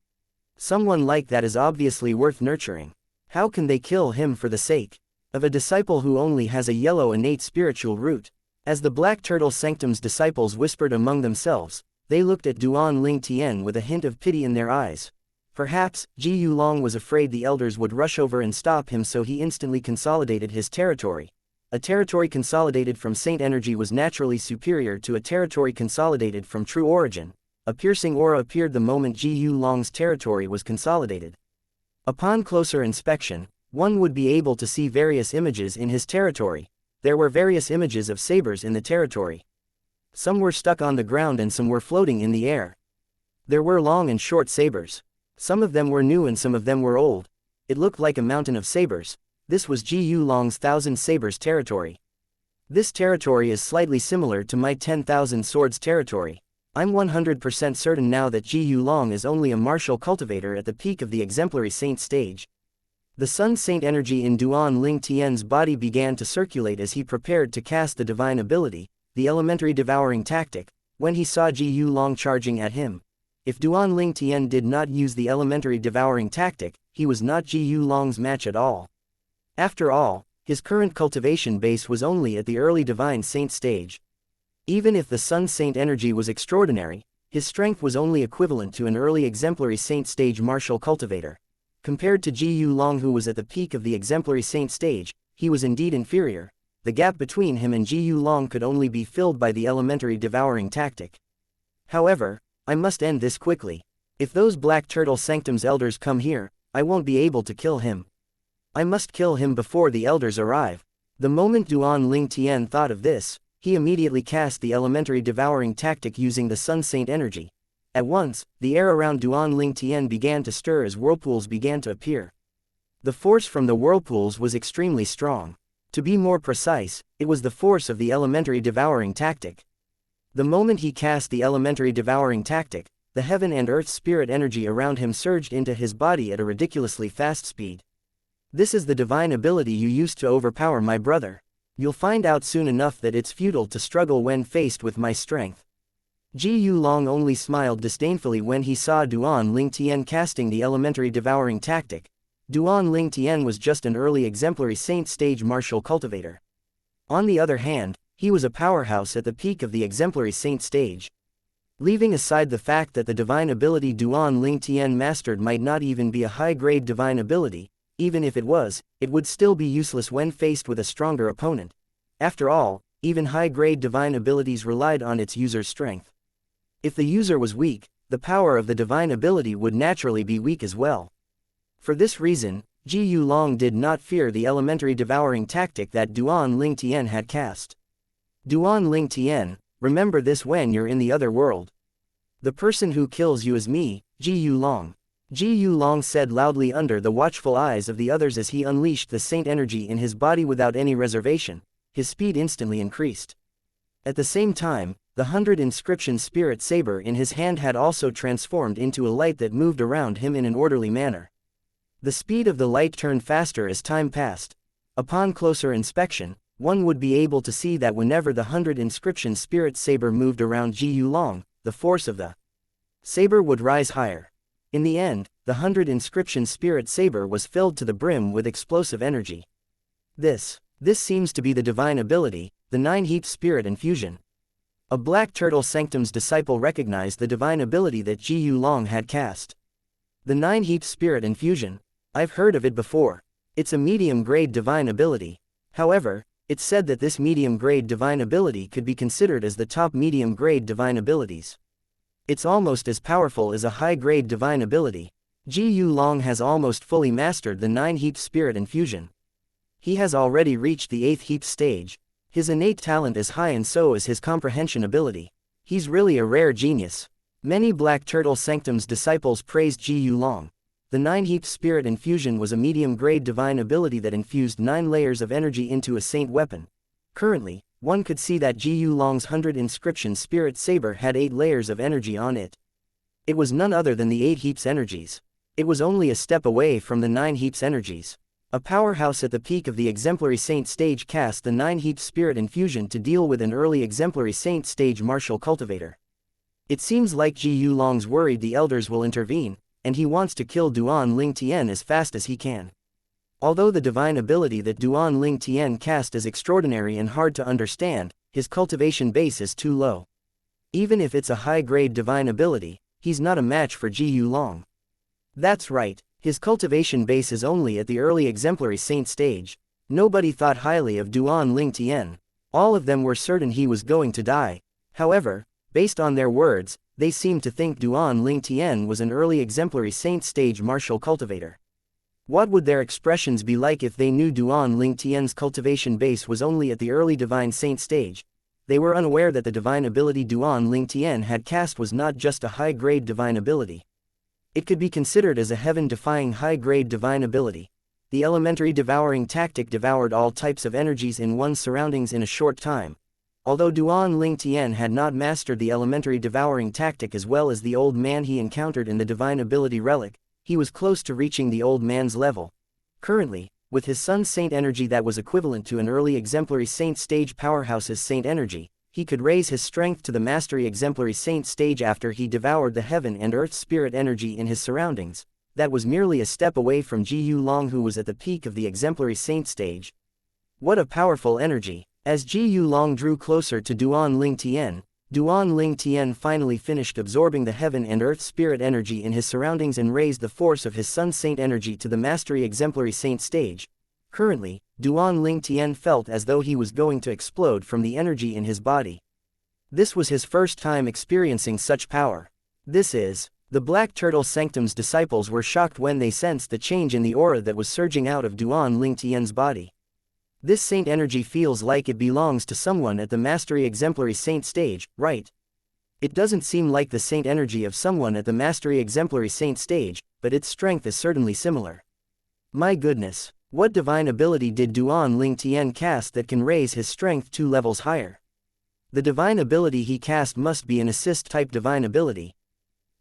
Someone like that is obviously worth nurturing. How can they kill him for the sake of a disciple who only has a yellow innate spiritual root? As the Black Turtle Sanctum's disciples whispered among themselves, they looked at Duan Lingtian with a hint of pity in their eyes. Perhaps, Ji Yulong was afraid the elders would rush over and stop him, so he instantly consolidated his territory. a territory consolidated from saint energy was naturally superior to a territory consolidated from true origin. A piercing aura appeared the moment Ji Yulong's territory was consolidated. Upon closer inspection, one would be able to see various images in his territory. There were various images of sabers in the territory. Some were stuck on the ground and some were floating in the air. There were long and short sabers. Some of them were new and some of them were old. It looked like a mountain of sabers. This was Ji Yulong's 1,000 sabers territory. This territory is slightly similar to my 10,000 swords territory. I'm 100% certain now that Ji Yulong is only a martial cultivator at the peak of the exemplary saint stage. The Sun Saint energy in Duan Ling Tian's body began to circulate as he prepared to cast the divine ability, the elementary devouring tactic, when he saw Ji Yulong charging at him. If Duan Ling Tian did not use the elementary devouring tactic, he was not Ji Yulong's match at all. After all, his current cultivation base was only at the early divine saint stage. Even if the Sun Saint energy was extraordinary, his strength was only equivalent to an early exemplary saint stage martial cultivator. Compared to Ji Yulong, who was at the peak of the exemplary saint stage, he was indeed inferior. The gap between him and Ji Yulong could only be filled by the elementary devouring tactic. However, I must end this quickly. If those Black Turtle Sanctum's elders come here, I won't be able to kill him. I must kill him before the elders arrive. The moment Duan Ling Tian thought of this, he immediately cast the elementary devouring tactic using the Sun Saint energy. At once, the air around Duan Ling Tian began to stir as whirlpools began to appear. The force from the whirlpools was extremely strong. To be more precise, it was the force of the elementary devouring tactic. The moment he cast the elementary devouring tactic, the heaven and earth spirit energy around him surged into his body at a ridiculously fast speed. This is the divine ability you used to overpower my brother. You'll find out soon enough that it's futile to struggle when faced with my strength. Ji Yulong only smiled disdainfully when he saw Duan Ling Tian casting the elementary devouring tactic. Duan Ling Tian was just an early exemplary saint stage martial cultivator. On the other hand, he was a powerhouse at the peak of the exemplary saint stage. Leaving aside the fact that the divine ability Duan Ling Tian mastered might not even be a high-grade divine ability, even if it was, it would still be useless when faced with a stronger opponent. After all, even high-grade divine abilities relied on its user's strength. If the user was weak, the power of the divine ability would naturally be weak as well. For this reason, Ji Yulong did not fear the elementary devouring tactic that Duan Ling Tian had cast. Duan Ling Tian, remember this when you're in the other world. The person who kills you is me, Ji Yulong. Ji Yulong said loudly under the watchful eyes of the others as he unleashed the saint energy in his body without any reservation. His speed instantly increased. At the same time, the 100 inscription spirit saber in his hand had also transformed into a light that moved around him in an orderly manner. The speed of the light turned faster as time passed. Upon closer inspection, one would be able to see that whenever the 100 inscription spirit saber moved around Ji Yulong, the force of the saber would rise higher. In the end, the 100 inscription spirit saber was filled to the brim with explosive energy. This seems to be the divine ability, the 9-heap spirit infusion. A Black Turtle Sanctum's disciple recognized the divine ability that Ji Yulong had cast. The 9-heap spirit infusion. I've heard of it before. It's a medium-grade divine ability. However, it's said that this medium-grade divine ability could be considered as the top medium-grade divine abilities. It's almost as powerful as a high-grade divine ability. Ji Yulong has almost fully mastered the 9-heap spirit infusion. He has already reached the 8th heap stage. His innate talent is high and so is his comprehension ability. He's really a rare genius. Many Black Turtle Sanctum's disciples praised Ji Yulong. The 9-heap spirit infusion was a medium-grade divine ability that infused 9 layers of energy into a saint weapon. Currently, one could see that Ji Yulong's 100 inscription spirit saber had 8 layers of energy on it. It was none other than the 8 heaps energies. It was only a step away from the 9 heaps energies. A powerhouse at the peak of the exemplary saint stage cast the 9-heap spirit infusion to deal with an early exemplary saint stage martial cultivator. It seems like Ji Yulong's worried the elders will intervene, and he wants to kill Duan Ling Tian as fast as he can. Although the divine ability that Duan Ling Tian cast is extraordinary and hard to understand, his cultivation base is too low. Even if it's a high-grade divine ability, he's not a match for Ji Yulong. That's right, his cultivation base is only at the early exemplary saint stage. Nobody thought highly of Duan Ling Tian. All of them were certain he was going to die. However, based on their words, they seemed to think Duan Ling Tian was an early exemplary saint stage martial cultivator. What would their expressions be like if they knew Duan Ling Tian's cultivation base was only at the early divine saint stage? They were unaware that the divine ability Duan Ling Tian had cast was not just a high-grade divine ability. It could be considered as a heaven-defying high-grade divine ability. The elementary devouring tactic devoured all types of energies in one's surroundings in a short time. Although Duan Ling Tian had not mastered the elementary devouring tactic as well as the old man he encountered in the divine ability relic, he was close to reaching the old man's level. Currently, with his son's saint energy that was equivalent to an early exemplary saint stage powerhouse's saint energy, he could raise his strength to the mastery exemplary saint stage after he devoured the heaven and earth spirit energy in his surroundings. That was merely a step away from Ji Yu Long, who was at the peak of the exemplary saint stage. What a powerful energy! As Ji Yu Long drew closer to Duan Ling Tian finally finished absorbing the heaven and earth spirit energy in his surroundings and raised the force of his son's saint energy to the mastery exemplary saint stage. Currently, Duan Ling Tian felt as though he was going to explode from the energy in his body. This was his first time experiencing such power. The Black Turtle Sanctum's disciples were shocked when they sensed the change in the aura that was surging out of Duan Ling Tian's body. This saint energy feels like it belongs to someone at the mastery exemplary saint stage, right? It doesn't seem like the saint energy of someone at the mastery exemplary saint stage, but its strength is certainly similar. My goodness, what divine ability did Duan Ling Tian cast that can raise his strength 2 levels higher? The divine ability he cast must be an assist-type divine ability.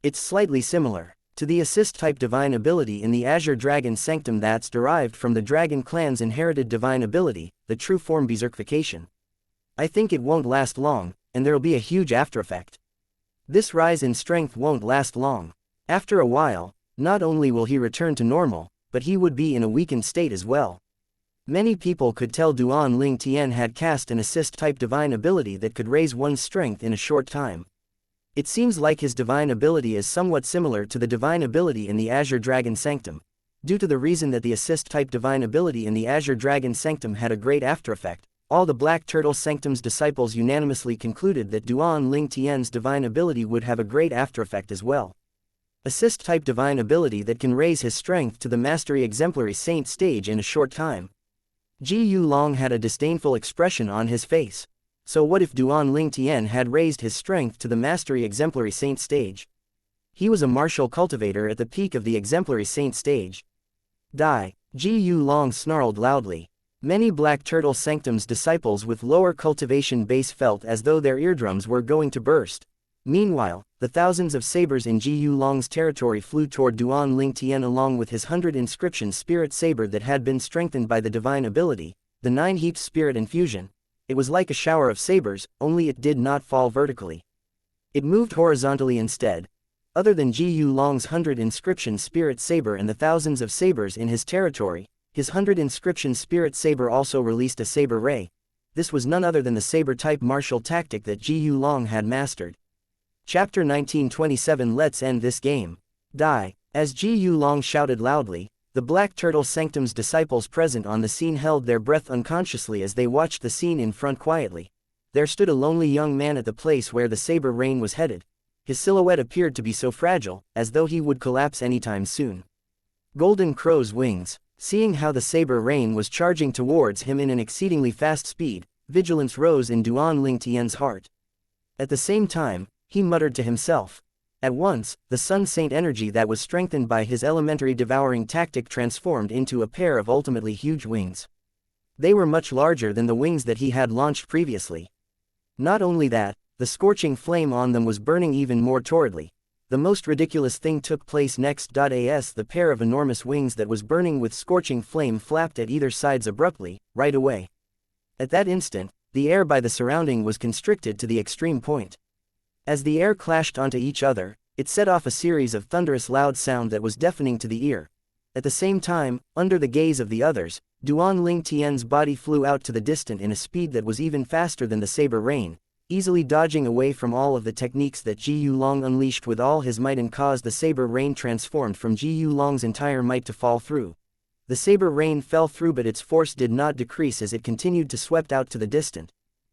It's slightly similar to the assist-type divine ability in the Azure Dragon Sanctum that's derived from the Dragon Clan's inherited divine ability, the true form Berserkification. I think it won't last long, and there'll be a huge aftereffect. This rise in strength won't last long. After a while, not only will he return to normal, but he would be in a weakened state as well. Many people could tell Duan Ling Tian had cast an assist-type divine ability that could raise one's strength in a short time. It seems like his divine ability is somewhat similar to the divine ability in the Azure Dragon Sanctum, due to the reason that the assist-type divine ability in the Azure Dragon Sanctum had a great aftereffect. All the Black Turtle Sanctum's disciples unanimously concluded that Duan Ling Tian's divine ability would have a great aftereffect as well. Assist-type divine ability that can raise his strength to the mastery exemplary saint stage in a short time. Ji Yu Long had a disdainful expression on his face. So what if Duan Ling Tian had raised his strength to the mastery exemplary saint stage? He was a martial cultivator at the peak of the exemplary saint stage. Die! Ji Yu Long snarled loudly. Many Black Turtle Sanctum's disciples with lower cultivation base felt as though their eardrums were going to burst. Meanwhile, the thousands of sabers in Ji Yu Long's territory flew toward Duan Ling Tian along with his 100 inscription spirit saber that had been strengthened by the divine ability, the 9 heaps spirit infusion. It was like a shower of sabers, only it did not fall vertically. It moved horizontally instead. Other than Ji Yu Long's 100 inscription spirit saber and the thousands of sabers in his territory, his 100 inscription spirit saber also released a saber ray. This was none other than the saber-type martial tactic that Ji Yu Long had mastered. Chapter 1927. Let's end this game. Die! As Ji Yu Long shouted loudly, the Black Turtle Sanctum's disciples present on the scene held their breath unconsciously as they watched the scene in front quietly. There stood a lonely young man at the place where the saber rain was headed. His silhouette appeared to be so fragile, as though he would collapse anytime soon. Golden Crow's wings. Seeing how the saber rain was charging towards him in an exceedingly fast speed, vigilance rose in Duan Ling Tian's heart. At the same time, he muttered to himself. At once, the Sun Saint energy that was strengthened by his elementary devouring tactic transformed into a pair of ultimately huge wings. They were much larger than the wings that he had launched previously. Not only that, the scorching flame on them was burning even more torridly. The most ridiculous thing took place next. As the pair of enormous wings that was burning with scorching flame flapped at either sides abruptly, right away. At that instant, the air by the surrounding was constricted to the extreme point. As the air clashed onto each other, it set off a series of thunderous loud sound that was deafening to the ear. At the same time, under the gaze of the others, Duan Ling Tian's body flew out to the distant in a speed that was even faster than the saber rain, easily dodging away from all of the techniques that Ji Yu Long unleashed with all his might and caused the saber rain transformed from Ji Yu Long's entire might to fall through. the saber rain fell through, but its force did not decrease as it continued to swept out to the distant.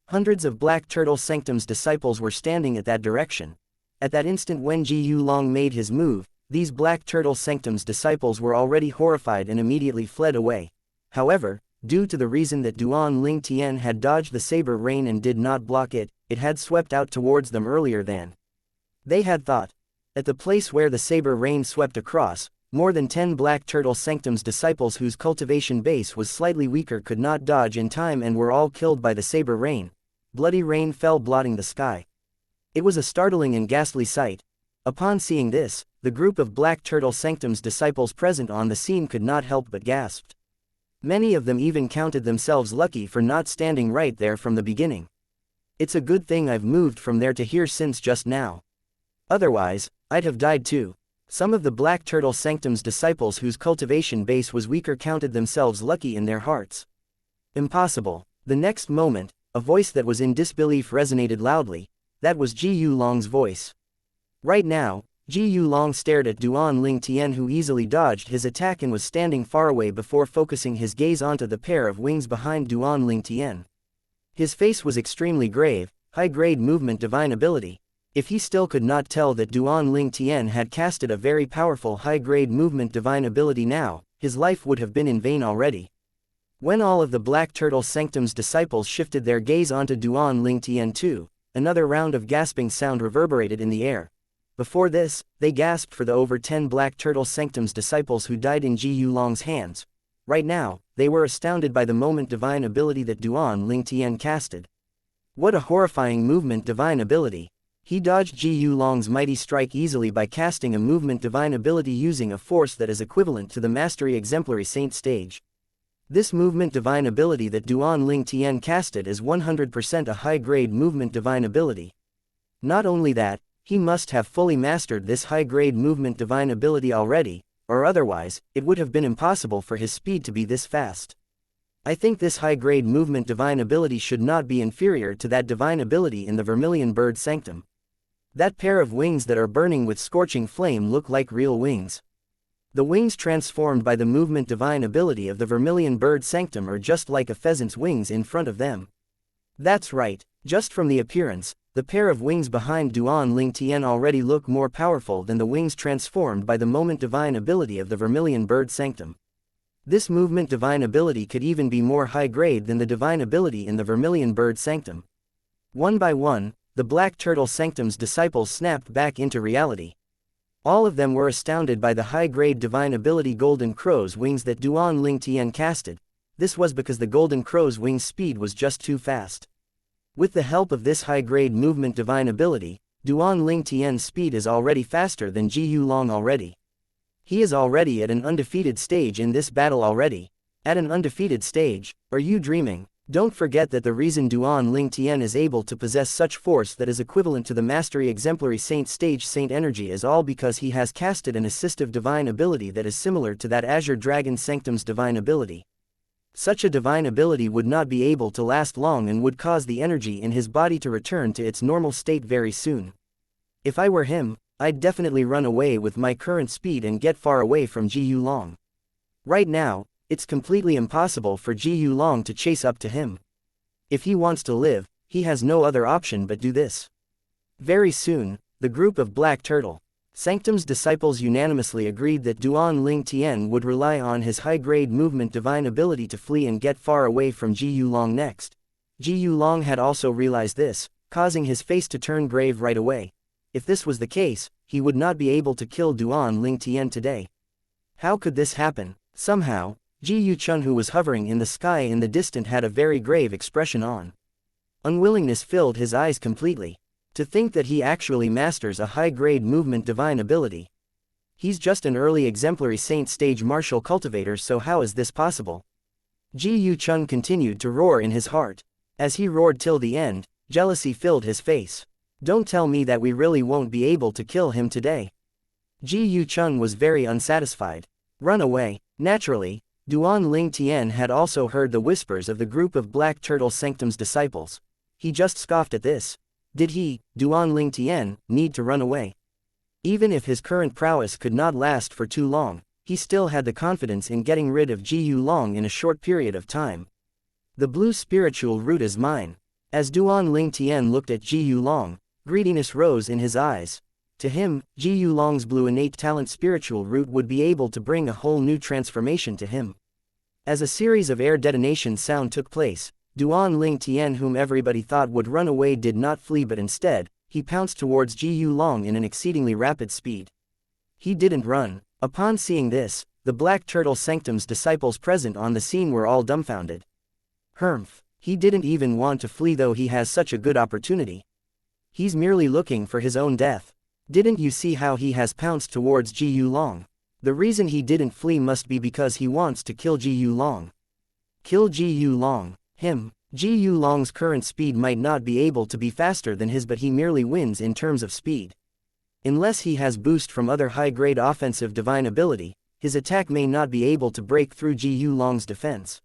Hundreds of Black Turtle Sanctum's disciples were standing at that direction. At that instant when Ji Yulong made his move, these Black Turtle Sanctum's disciples were already horrified and immediately fled away. However, due to the reason that Duan Ling Tian had dodged the saber rain and did not block it, it had swept out towards them earlier than they had thought. At the place where the saber rain swept across, more than 10 Black Turtle Sanctum's disciples whose cultivation base was slightly weaker could not dodge in time and were all killed by the saber rain. Bloody rain fell blotting the sky. It was a startling and ghastly sight. Upon seeing this, the group of Black Turtle Sanctum's disciples present on the scene could not help but gasped. Many of them even counted themselves lucky for not standing right there from the beginning. It's a good thing I've moved from there to here since just now. Otherwise, I'd have died too. Some of the Black Turtle Sanctum's disciples whose cultivation base was weaker counted themselves lucky in their hearts. Impossible. The next moment, a voice that was in disbelief resonated loudly. That was Ji Yulong's voice. Right now, Ji Yulong stared at Duan Ling Tian, who easily dodged his attack and was standing far away before focusing his gaze onto the pair of wings behind Duan Ling Tian. His face was extremely grave, high-grade movement divine ability. If he still could not tell that Duan Ling Tian had casted a very powerful high-grade movement divine ability now, his life would have been in vain already. When all of the Black Turtle Sanctum's disciples shifted their gaze onto Duan Ling Tian too, another round of gasping sound reverberated in the air. Before this, they gasped for the over 10 Black Turtle Sanctum's disciples who died in Ji Yulong's hands. Right now, they were astounded by the moment divine ability that Duan Ling Tian casted. What a horrifying movement divine ability! He dodged Ji Yulong's mighty strike easily by casting a movement divine ability using a force that is equivalent to the Mastery Exemplary Saint stage. This movement divine ability that Duan Ling Tian casted is 100% a high-grade movement divine ability. Not only that, he must have fully mastered this high-grade movement divine ability already, or otherwise, it would have been impossible for his speed to be this fast. I think this high-grade movement divine ability should not be inferior to that divine ability in the Vermilion Bird Sanctum. That pair of wings that are burning with scorching flame look like real wings. The wings transformed by the movement divine ability of the Vermilion Bird Sanctum are just like a pheasant's wings in front of them. That's right, just from the appearance, the pair of wings behind Duan Ling Tian already look more powerful than the wings transformed by the moment divine ability of the Vermilion Bird Sanctum. This movement divine ability could even be more high-grade than the divine ability in the Vermilion Bird Sanctum. One by one, the Black Turtle Sanctum's disciples snapped back into reality. All of them were astounded by the high-grade divine ability Golden Crow's wings that Duan Ling Tian casted. This was because the Golden Crow's wings speed was just too fast. With the help of this high-grade movement divine ability, Duan Ling Tian's speed is already faster than Ji Yulong already. He is already at an undefeated stage in this battle already. At an undefeated stage? Are you dreaming? Don't forget that the reason Duan Ling Tian is able to possess such force that is equivalent to the Mastery Exemplary Saint stage Saint energy is all because he has casted an assistive divine ability that is similar to that Azure Dragon Sanctum's divine ability. Such a divine ability would not be able to last long and would cause the energy in his body to return to its normal state very soon. If I were him, I'd definitely run away with my current speed and get far away from Ji Yulong. Right now, it's completely impossible for Ji Yulong to chase up to him. If he wants to live, he has no other option but do this. Very soon, the group of Black Turtle Sanctum's disciples unanimously agreed that Duan Ling Tian would rely on his high-grade movement divine ability to flee and get far away from Ji Yulong next. Ji Yulong had also realized this, causing his face to turn grave right away. If this was the case, he would not be able to kill Duan Ling Tian today. How could this happen? Somehow, Ji Yuchun, who was hovering in the sky in the distance, had a very grave expression on. Unwillingness filled his eyes completely. To think that he actually masters a high-grade movement divine ability. He's just an early exemplary saint stage martial cultivator, so how is this possible? Ji Yuchun continued to roar in his heart. As he roared till the end, jealousy filled his face. Don't tell me that we really won't be able to kill him today. Ji Yuchun was very unsatisfied. Run away. Naturally, Duan Ling Tian had also heard the whispers of the group of Black Turtle Sanctum's disciples. He just scoffed at this. Did he, Duan Ling Tian, need to run away? Even if his current prowess could not last for too long, he still had the confidence in getting rid of Ji Long in a short period of time. The blue spiritual root is mine. As Duan Ling Tian looked at Ji Long, greediness rose in his eyes. To him, Ji Long's blue innate talent spiritual root would be able to bring a whole new transformation to him. As a series of air detonation sound took place, Duan Ling Tian, whom everybody thought would run away, did not flee, but instead, he pounced towards Ji Long in an exceedingly rapid speed. He didn't run. Upon seeing this, the Black Turtle Sanctum's disciples present on the scene were all dumbfounded. Humph, he didn't even want to flee, though he has such a good opportunity. He's merely looking for his own death. Didn't you see how he has pounced towards Ji Long? The reason he didn't flee must be because he wants to kill Ji Long. Kill Ji Long. Ji Long's current speed might not be able to be faster than his, but he merely wins in terms of speed. Unless he has boost from other high-grade offensive divine ability, his attack may not be able to break through Ji Long's defense.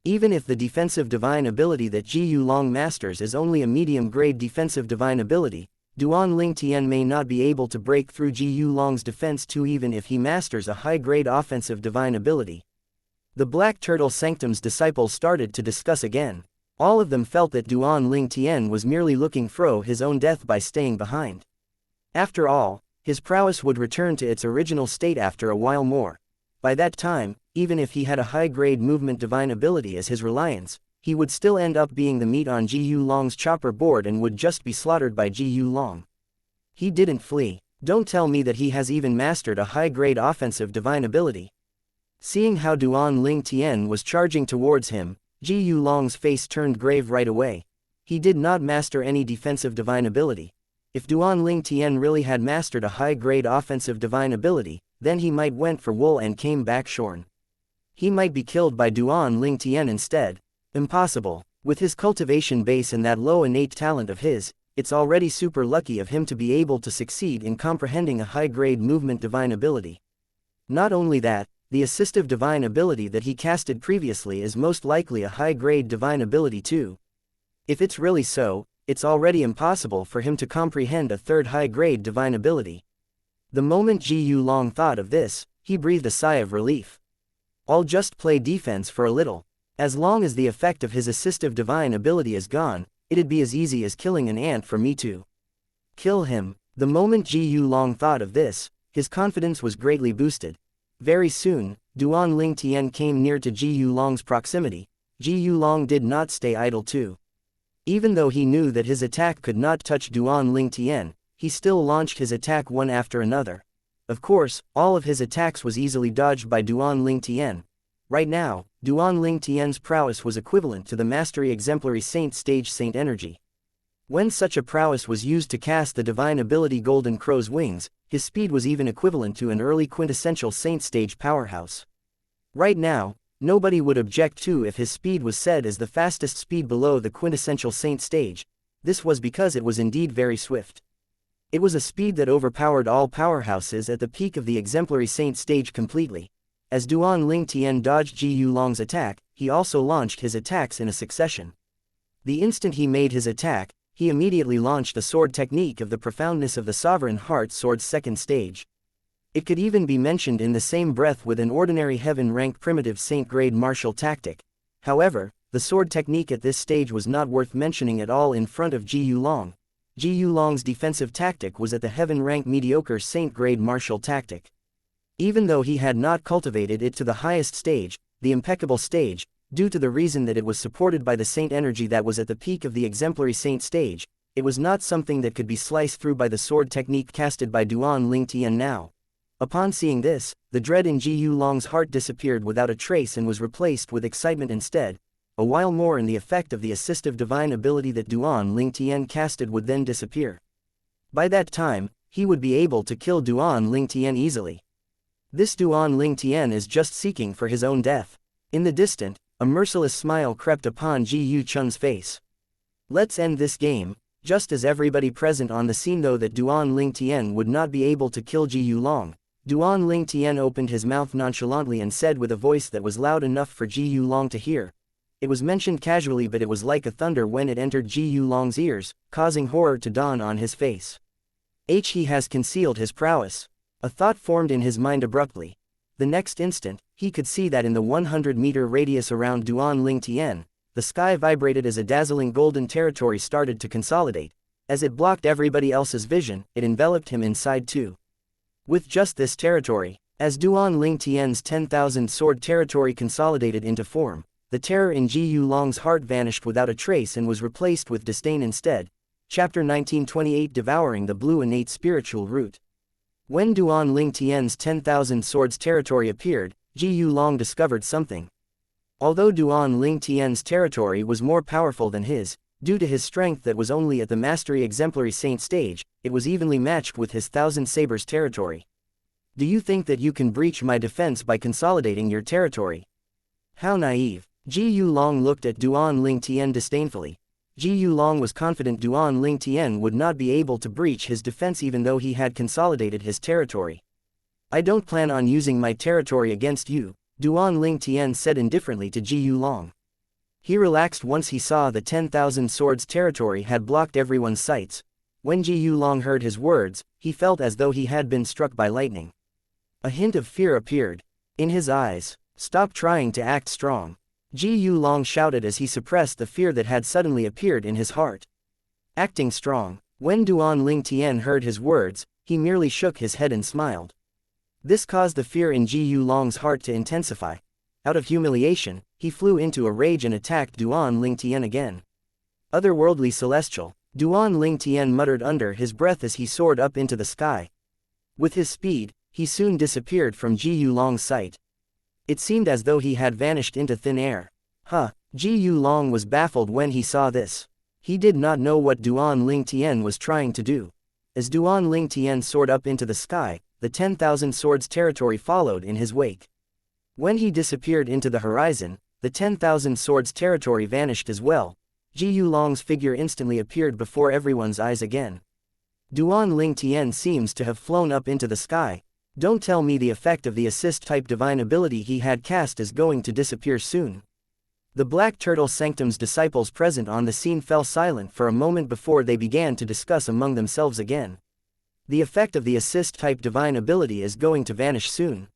Even if the defensive divine ability that Ji Long masters is only a medium-grade defensive divine ability, Duan Ling Tian may not be able to break through Ji Long's defense too, even if he masters a high-grade offensive divine ability. The Black Turtle Sanctum's disciples started to discuss again. All of them felt that Duan Ling Tian was merely looking for his own death by staying behind. After all, his prowess would return to its original state after a while more. By that time, even if he had a high-grade movement divine ability as his reliance, he would still end up being the meat on Ji Long's chopper board and would just be slaughtered by Ji Long. He didn't flee. Don't tell me that he has even mastered a high-grade offensive divine ability. Seeing how Duan Ling Tian was charging towards him, Ji Long's face turned grave right away. He did not master any defensive divine ability. If Duan Ling Tian really had mastered a high-grade offensive divine ability, then he might went for wool and came back shorn. He might be killed by Duan Ling Tian instead. Impossible. With his cultivation base and that low innate talent of his, it's already super lucky of him to be able to succeed in comprehending a high-grade movement divine ability. Not only that, the assistive divine ability that he casted previously is most likely a high-grade divine ability too. If it's really so, it's already impossible for him to comprehend a third high-grade divine ability. The moment Ji Long thought of this, he breathed a sigh of relief. I'll just play defense for a little. As long as the effect of his assistive divine ability is gone, it'd be as easy as killing an ant for me to kill him. The moment Ji Long thought of this, his confidence was greatly boosted. Very soon, Duan Ling Tian came near to Ji Long's proximity. Ji Long did not stay idle too. Even though he knew that his attack could not touch Duan Ling Tian, he still launched his attack one after another. Of course, all of his attacks was easily dodged by Duan Ling Tian. Right now, Duan Ling Tian's prowess was equivalent to the Mastery Exemplary Saint stage Saint energy. When such a prowess was used to cast the divine ability Golden Crow's Wings, his speed was even equivalent to an early quintessential Saint stage powerhouse. Right now, nobody would object to if his speed was said as the fastest speed below the quintessential Saint stage. This was because it was indeed very swift. It was a speed that overpowered all powerhouses at the peak of the exemplary Saint stage completely. As Duan Ling Tian dodged Ji Long's attack, he also launched his attacks in a succession. The instant he made his attack, he immediately launched a sword technique of the profoundness of the Sovereign Heart Sword's second stage. It could even be mentioned in the same breath with an ordinary heaven-ranked primitive Saint-grade martial tactic. However, the sword technique at this stage was not worth mentioning at all in front of Ji Long. Ji Long's defensive tactic was at the heaven-ranked mediocre Saint-grade martial tactic. Even though he had not cultivated it to the highest stage, the impeccable stage, due to the reason that it was supported by the Saint energy that was at the peak of the exemplary Saint stage, it was not something that could be sliced through by the sword technique casted by Duan Ling Tian now. Upon seeing this, the dread in Ji Long's heart disappeared without a trace and was replaced with excitement instead. A while more and the effect of the assistive divine ability that Duan Ling Tian casted would then disappear. By that time, he would be able to kill Duan Ling Tian easily. This Duan Ling Tian is just seeking for his own death. In the distant, a merciless smile crept upon Ji Chun's face. Let's end this game. Just as everybody present on the scene knew that Duan Ling Tian would not be able to kill Ji Long, Duan Ling Tian opened his mouth nonchalantly and said with a voice that was loud enough for Ji Long to hear. It was mentioned casually, but it was like a thunder when it entered Ji Long's ears, causing horror to dawn on his face. He has concealed his prowess. A thought formed in his mind abruptly. The next instant, he could see that in the 100-meter radius around Duan Ling Tian, the sky vibrated as a dazzling golden territory started to consolidate. As it blocked everybody else's vision, it enveloped him inside too. With just this territory, as Duan Ling Tian's 10,000 sword territory consolidated into form, the terror in Ji Yulong's heart vanished without a trace and was replaced with disdain instead. Chapter 1928, Devouring the Blue Innate Spiritual Root. When Duan Ling Tian's 10,000 swords territory appeared, Ji Yulong discovered something. Although Duan Ling Tian's territory was more powerful than his, due to his strength that was only at the Mastery Exemplary Saint stage, it was evenly matched with his Thousand Sabers territory. Do you think that you can breach my defense by consolidating your territory? How naive. Ji Yulong looked at Duan Ling Tian disdainfully. Ji Yulong was confident Duan Ling Tian would not be able to breach his defense even though he had consolidated his territory. I don't plan on using my territory against you, Duan Ling Tian said indifferently to Ji Yulong. He relaxed once he saw the 10,000 swords territory had blocked everyone's sights. When Ji Yulong heard his words, he felt as though he had been struck by lightning. A hint of fear appeared in his eyes. Stop trying to act strong, Ji Yulong shouted as he suppressed the fear that had suddenly appeared in his heart. Acting strong. When Duan Ling Tian heard his words, he merely shook his head and smiled. This caused the fear in Ji Yulong's heart to intensify. Out of humiliation, he flew into a rage and attacked Duan Ling Tian again. Otherworldly celestial, Duan Ling Tian muttered under his breath as he soared up into the sky. With his speed, he soon disappeared from Ji Yulong's sight. It seemed as though he had vanished into thin air. Ji Yulong was baffled when he saw this. He did not know what Duan Ling Tian was trying to do. As Duan Ling Tian soared up into the sky, the 10,000 swords territory followed in his wake. When he disappeared into the horizon, the 10,000 swords territory vanished as well. Ji Yulong's figure instantly appeared before everyone's eyes again. Duan Ling Tian seems to have flown up into the sky. Don't tell me the effect of the assist-type divine ability he had cast is going to disappear soon. The Black Turtle Sanctum's disciples present on the scene fell silent for a moment before they began to discuss among themselves again. The effect of the assist-type divine ability is going to vanish soon.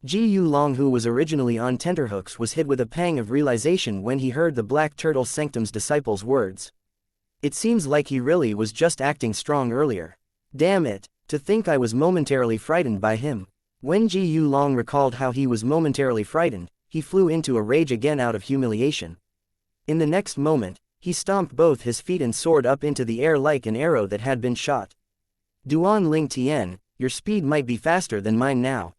Ji Yulong, who was originally on tenterhooks, was hit with a pang of realization when he heard the Black Turtle Sanctum's disciples' words. It seems like he really was just acting strong earlier. Damn it, to think I was momentarily frightened by him. When Ji Yulong recalled how he was momentarily frightened, he flew into a rage again out of humiliation. In the next moment, he stomped both his feet and soared up into the air like an arrow that had been shot. Duan Ling Tian, your speed might be faster than mine now.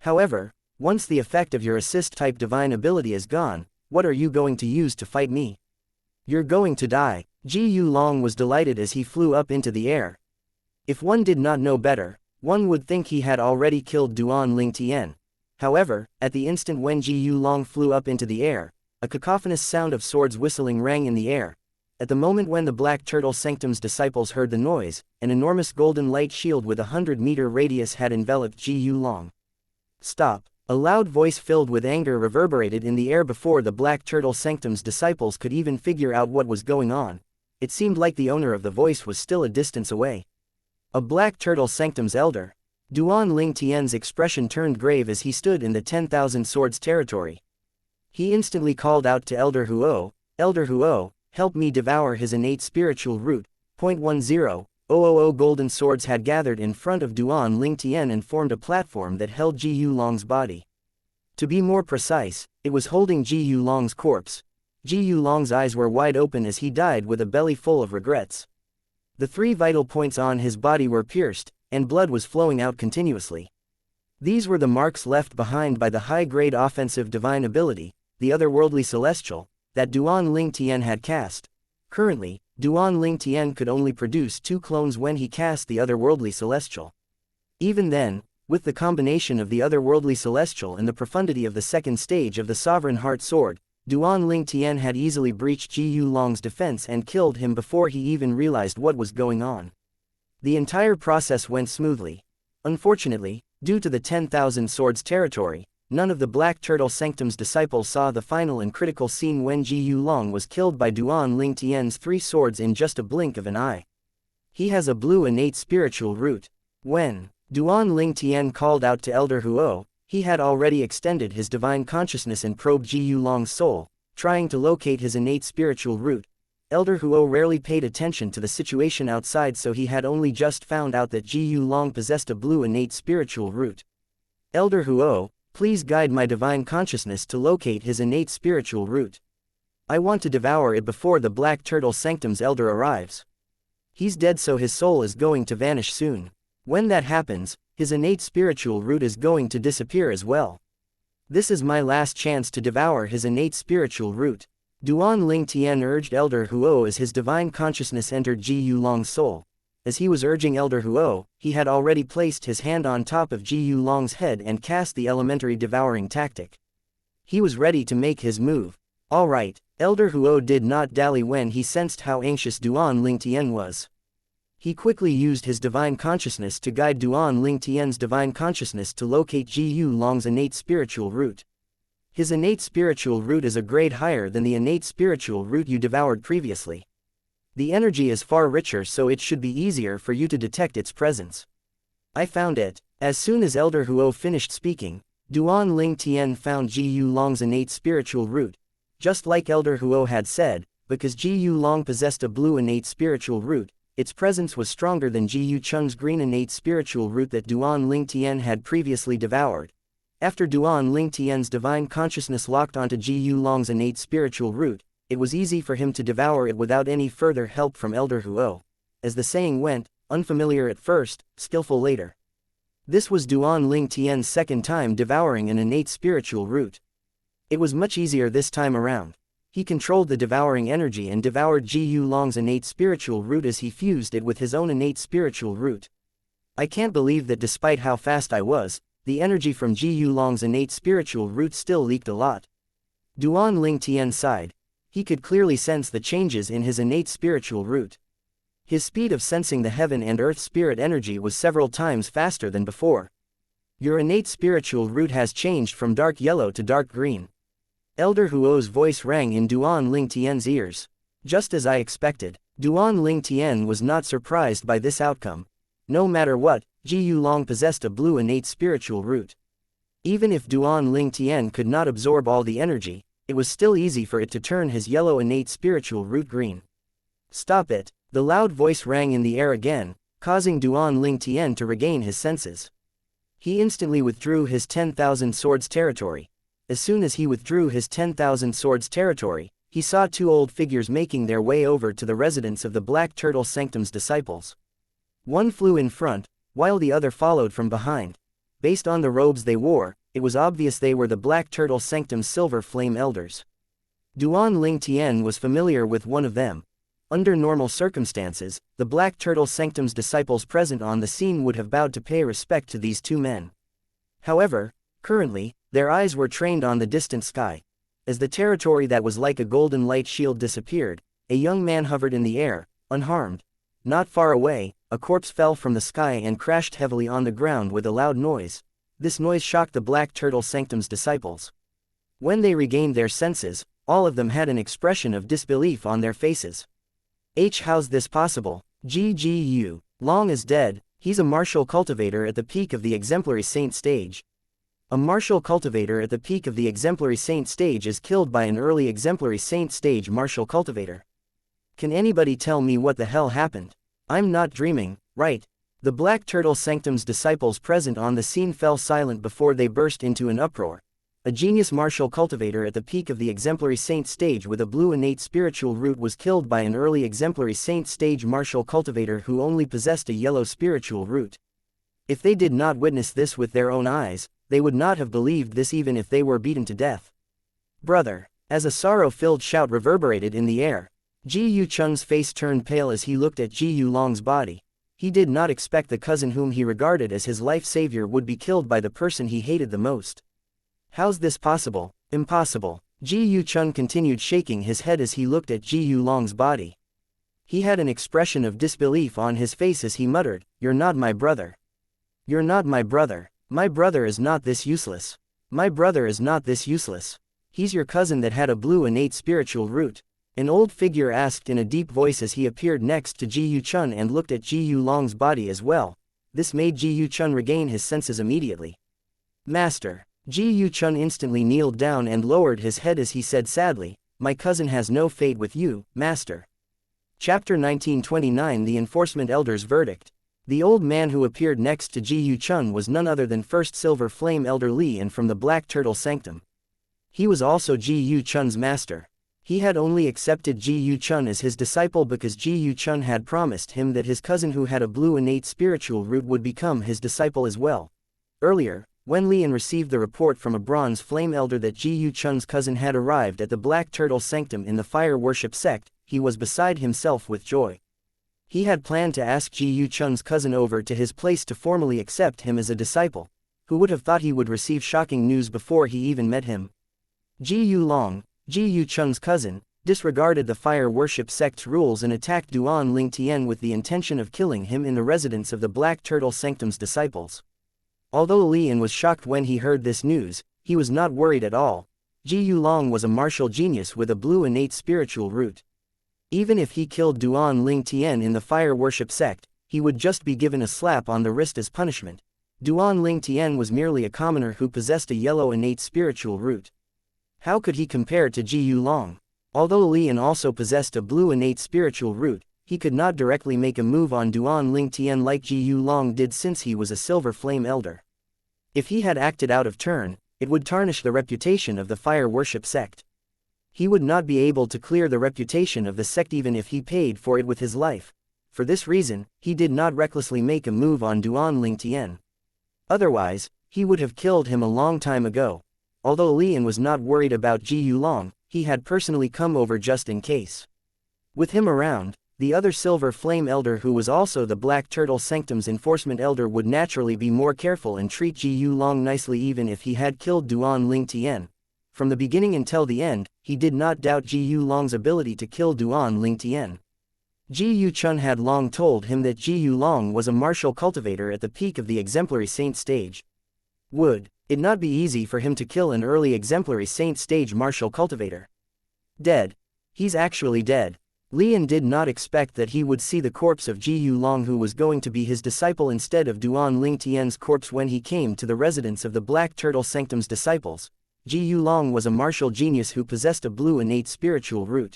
However, once the effect of your assist-type divine ability is gone, what are you going to use to fight me? You're going to die. Ji Yulong was delighted as he flew up into the air. If one did not know better, one would think he had already killed Duan Ling Tian. However, at the instant when Ji Yulong flew up into the air, a cacophonous sound of swords whistling rang in the air. At the moment when the Black Turtle Sanctum's disciples heard the noise, an enormous golden light shield with a 100-meter radius had enveloped Ji Yulong. Stop! A loud voice filled with anger reverberated in the air before the Black Turtle Sanctum's disciples could even figure out what was going on. It seemed like the owner of the voice was still a distance away. A Black Turtle Sanctum's elder. Duan Ling Tian's expression turned grave as he stood in the 10,000 swords territory. He instantly called out to Elder Huo, help me devour his innate spiritual root. 10,000 golden swords had gathered in front of Duan Ling Tian and formed a platform that held Ji Yulong's body. To be more precise, it was holding Ji Yulong's corpse. Ji Yulong's eyes were wide open as he died with a belly full of regrets. The 3 vital points on his body were pierced, and blood was flowing out continuously. These were the marks left behind by the high-grade offensive divine ability, the otherworldly celestial, that Duan Ling Tian had cast. Currently, Duan Ling Tian could only produce 2 clones when he cast the otherworldly celestial. Even then, with the combination of the otherworldly celestial and the profundity of the second stage of the Sovereign Heart Sword, Duan Ling Tian had easily breached Ji Yulong's defense and killed him before he even realized what was going on. The entire process went smoothly. Unfortunately, due to the 10,000 swords territory, none of the Black Turtle Sanctum's disciples saw the final and critical scene when Ji Yulong was killed by Duan Ling Tian's 3 swords in just a blink of an eye. He has a blue innate spiritual root. When Duan Ling Tian called out to Elder Huo, He had already extended his divine consciousness and probed Ji Yulong's soul, trying to locate his innate spiritual root. Elder Huo rarely paid attention to the situation outside, so he had only just found out that Ji Yulong possessed a blue innate spiritual root. Elder Huo, please guide my divine consciousness to locate his innate spiritual root. I want to devour it before the Black Turtle Sanctum's elder arrives. He's dead, so his soul is going to vanish soon. When that happens, his innate spiritual root is going to disappear as well. This is my last chance to devour his innate spiritual root. Duan Ling Tian urged Elder Huo as his divine consciousness entered Ji Yulong's soul. As he was urging Elder Huo, he had already placed his hand on top of Ji Yulong's head and cast the elementary devouring tactic. He was ready to make his move. Alright, Elder Huo did not dally when he sensed how anxious Duan Ling Tian was. He quickly used his divine consciousness to guide Duan Ling Tian's divine consciousness to locate Ji Yulong's innate spiritual root. His innate spiritual root is a grade higher than the innate spiritual root you devoured previously. The energy is far richer, so it should be easier for you to detect its presence. I found it. As soon as Elder Huo finished speaking, Duan Ling Tian found Ji Yulong's innate spiritual root. Just like Elder Huo had said, because Ji Yulong possessed a blue innate spiritual root, its presence was stronger than Ji Yucheng's green innate spiritual root that Duan Ling Tian had previously devoured. After Duan Ling Tian's divine consciousness locked onto Ji Yulong's innate spiritual root, it was easy for him to devour it without any further help from Elder Huo. As the saying went, unfamiliar at first, skillful later. This was Duan Ling Tian's second time devouring an innate spiritual root. It was much easier this time around. He controlled the devouring energy and devoured Ji Yulong's innate spiritual root as he fused it with his own innate spiritual root. I can't believe that despite how fast I was, the energy from Ji Yulong's innate spiritual root still leaked a lot. Duan Ling Tian sighed. He could clearly sense the changes in his innate spiritual root. His speed of sensing the heaven and earth spirit energy was several times faster than before. Your innate spiritual root has changed from dark yellow to dark green. Elder Huo's voice rang in Duan Ling Tian's ears. Just as I expected, Duan Ling Tian was not surprised by this outcome. No matter what, Ji Yulong possessed a blue innate spiritual root. Even if Duan Ling Tian could not absorb all the energy, it was still easy for it to turn his yellow innate spiritual root green. Stop it! The loud voice rang in the air again, causing Duan Ling Tian to regain his senses. He instantly withdrew his 10,000 swords territory. As soon as he withdrew his 10,000 swords territory, he saw two old figures making their way over to the residence of the Black Turtle Sanctum's disciples. One flew in front, while the other followed from behind. Based on the robes they wore, it was obvious they were the Black Turtle Sanctum's Silver Flame Elders. Duan Ling Tian was familiar with one of them. Under normal circumstances, the Black Turtle Sanctum's disciples present on the scene would have bowed to pay respect to these two men. However, currently, their eyes were trained on the distant sky. As the territory that was like a golden light shield disappeared, a young man hovered in the air, unharmed. Not far away, a corpse fell from the sky and crashed heavily on the ground with a loud noise. This noise shocked the Black Turtle Sanctum's disciples. When they regained their senses, all of them had an expression of disbelief on their faces. How's this possible? Ji Long is dead. He's a martial cultivator at the peak of the exemplary saint stage. A martial cultivator at the peak of the exemplary saint stage is killed by an early exemplary saint stage martial cultivator. Can anybody tell me what the hell happened? I'm not dreaming, right? The Black Turtle Sanctum's disciples present on the scene fell silent before they burst into an uproar. A genius martial cultivator at the peak of the exemplary saint stage with a blue innate spiritual root was killed by an early exemplary saint stage martial cultivator who only possessed a yellow spiritual root. If they did not witness this with their own eyes, they would not have believed this even if they were beaten to death. Brother! As a sorrow-filled shout reverberated in the air, Ji Yucheng's face turned pale as he looked at Ji Yulong's body. He did not expect the cousin whom he regarded as his life savior would be killed by the person he hated the most. How's this possible? Impossible. Ji Yucheng continued shaking his head as he looked at Ji Yulong's body. He had an expression of disbelief on his face as he muttered, "You're not my brother. You're not my brother. My brother is not this useless. My brother is not this useless. He's your cousin that had a blue innate spiritual root." An old figure asked in a deep voice as he appeared next to Ji Yucheng and looked at Ji Yulong's body as well. This made Ji Yucheng regain his senses immediately. Master. Ji Yu Chun instantly kneeled down and lowered his head as he said sadly, "My cousin has no fate with you, Master." Chapter 1929 The Enforcement Elder's Verdict. The old man who appeared next to Ji Yu Chun was none other than First Silver Flame Elder Li and from the Black Turtle Sanctum. He was also Ji Yu Chun's master. He had only accepted Ji Yu Chun as his disciple because Ji Yu Chun had promised him that his cousin who had a blue innate spiritual root would become his disciple as well. Earlier, when Lian received the report from a bronze flame elder that Ji Yu Chun's cousin had arrived at the Black Turtle Sanctum in the fire worship sect, he was beside himself with joy. He had planned to ask Ji Yu Chun's cousin over to his place to formally accept him as a disciple. Who would have thought he would receive shocking news before he even met him? Ji Yu Long, Ji Yu Chun's cousin, disregarded the fire worship sect's rules and attacked Duan Ling Tian with the intention of killing him in the residence of the Black Turtle Sanctum's disciples. Although Lian was shocked when he heard this news, he was not worried at all. Ji Yu Long was a martial genius with a blue innate spiritual root. Even if he killed Duan Ling Tian in the fire worship sect, he would just be given a slap on the wrist as punishment. Duan Ling Tian was merely a commoner who possessed a yellow innate spiritual root. How could he compare to Ji Yu Long? Although Lian also possessed a blue innate spiritual root, he could not directly make a move on Duan Ling Tian like Ji Yu Long did since he was a silver flame elder. If he had acted out of turn, it would tarnish the reputation of the fire worship sect. He would not be able to clear the reputation of the sect even if he paid for it with his life. For this reason, he did not recklessly make a move on Duan Ling Tian. Otherwise, he would have killed him a long time ago. Although Lian was not worried about Ji Yu Long, he had personally come over just in case. With him around, the other silver flame elder who was also the Black Turtle Sanctum's enforcement elder would naturally be more careful and treat Ji Yu Long nicely even if he had killed Duan Ling Tian. From the beginning until the end, he did not doubt Ji Yu Long's ability to kill Duan Ling Tian. Ji Yu Chun had long told him that Ji Yu Long was a martial cultivator at the peak of the exemplary saint stage. Would it not be easy for him to kill an early exemplary saint stage martial cultivator? Dead. He's actually dead. Lian did not expect that he would see the corpse of Ji Yu Long who was going to be his disciple instead of Duan Ling Tian's corpse when he came to the residence of the Black Turtle Sanctum's disciples. Ji Yu Long was a martial genius who possessed a blue innate spiritual root.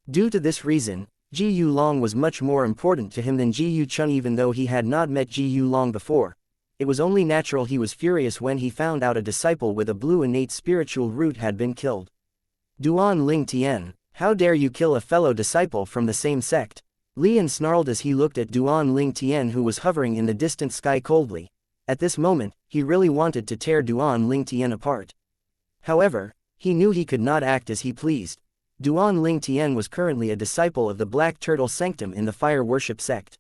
Due to this reason, Ji Yu Long was much more important to him than Ji Yu Chun even though he had not met Ji Yu Long before. It was only natural he was furious when he found out a disciple with a blue innate spiritual root had been killed. Duan Ling Tian, how dare you kill a fellow disciple from the same sect? Lian snarled as he looked at Duan Ling Tian who was hovering in the distant sky coldly. At this moment, he really wanted to tear Duan Ling Tian apart. However, he knew he could not act as he pleased. Duan Ling Tian was currently a disciple of the Black Turtle Sanctum in the fire worship sect.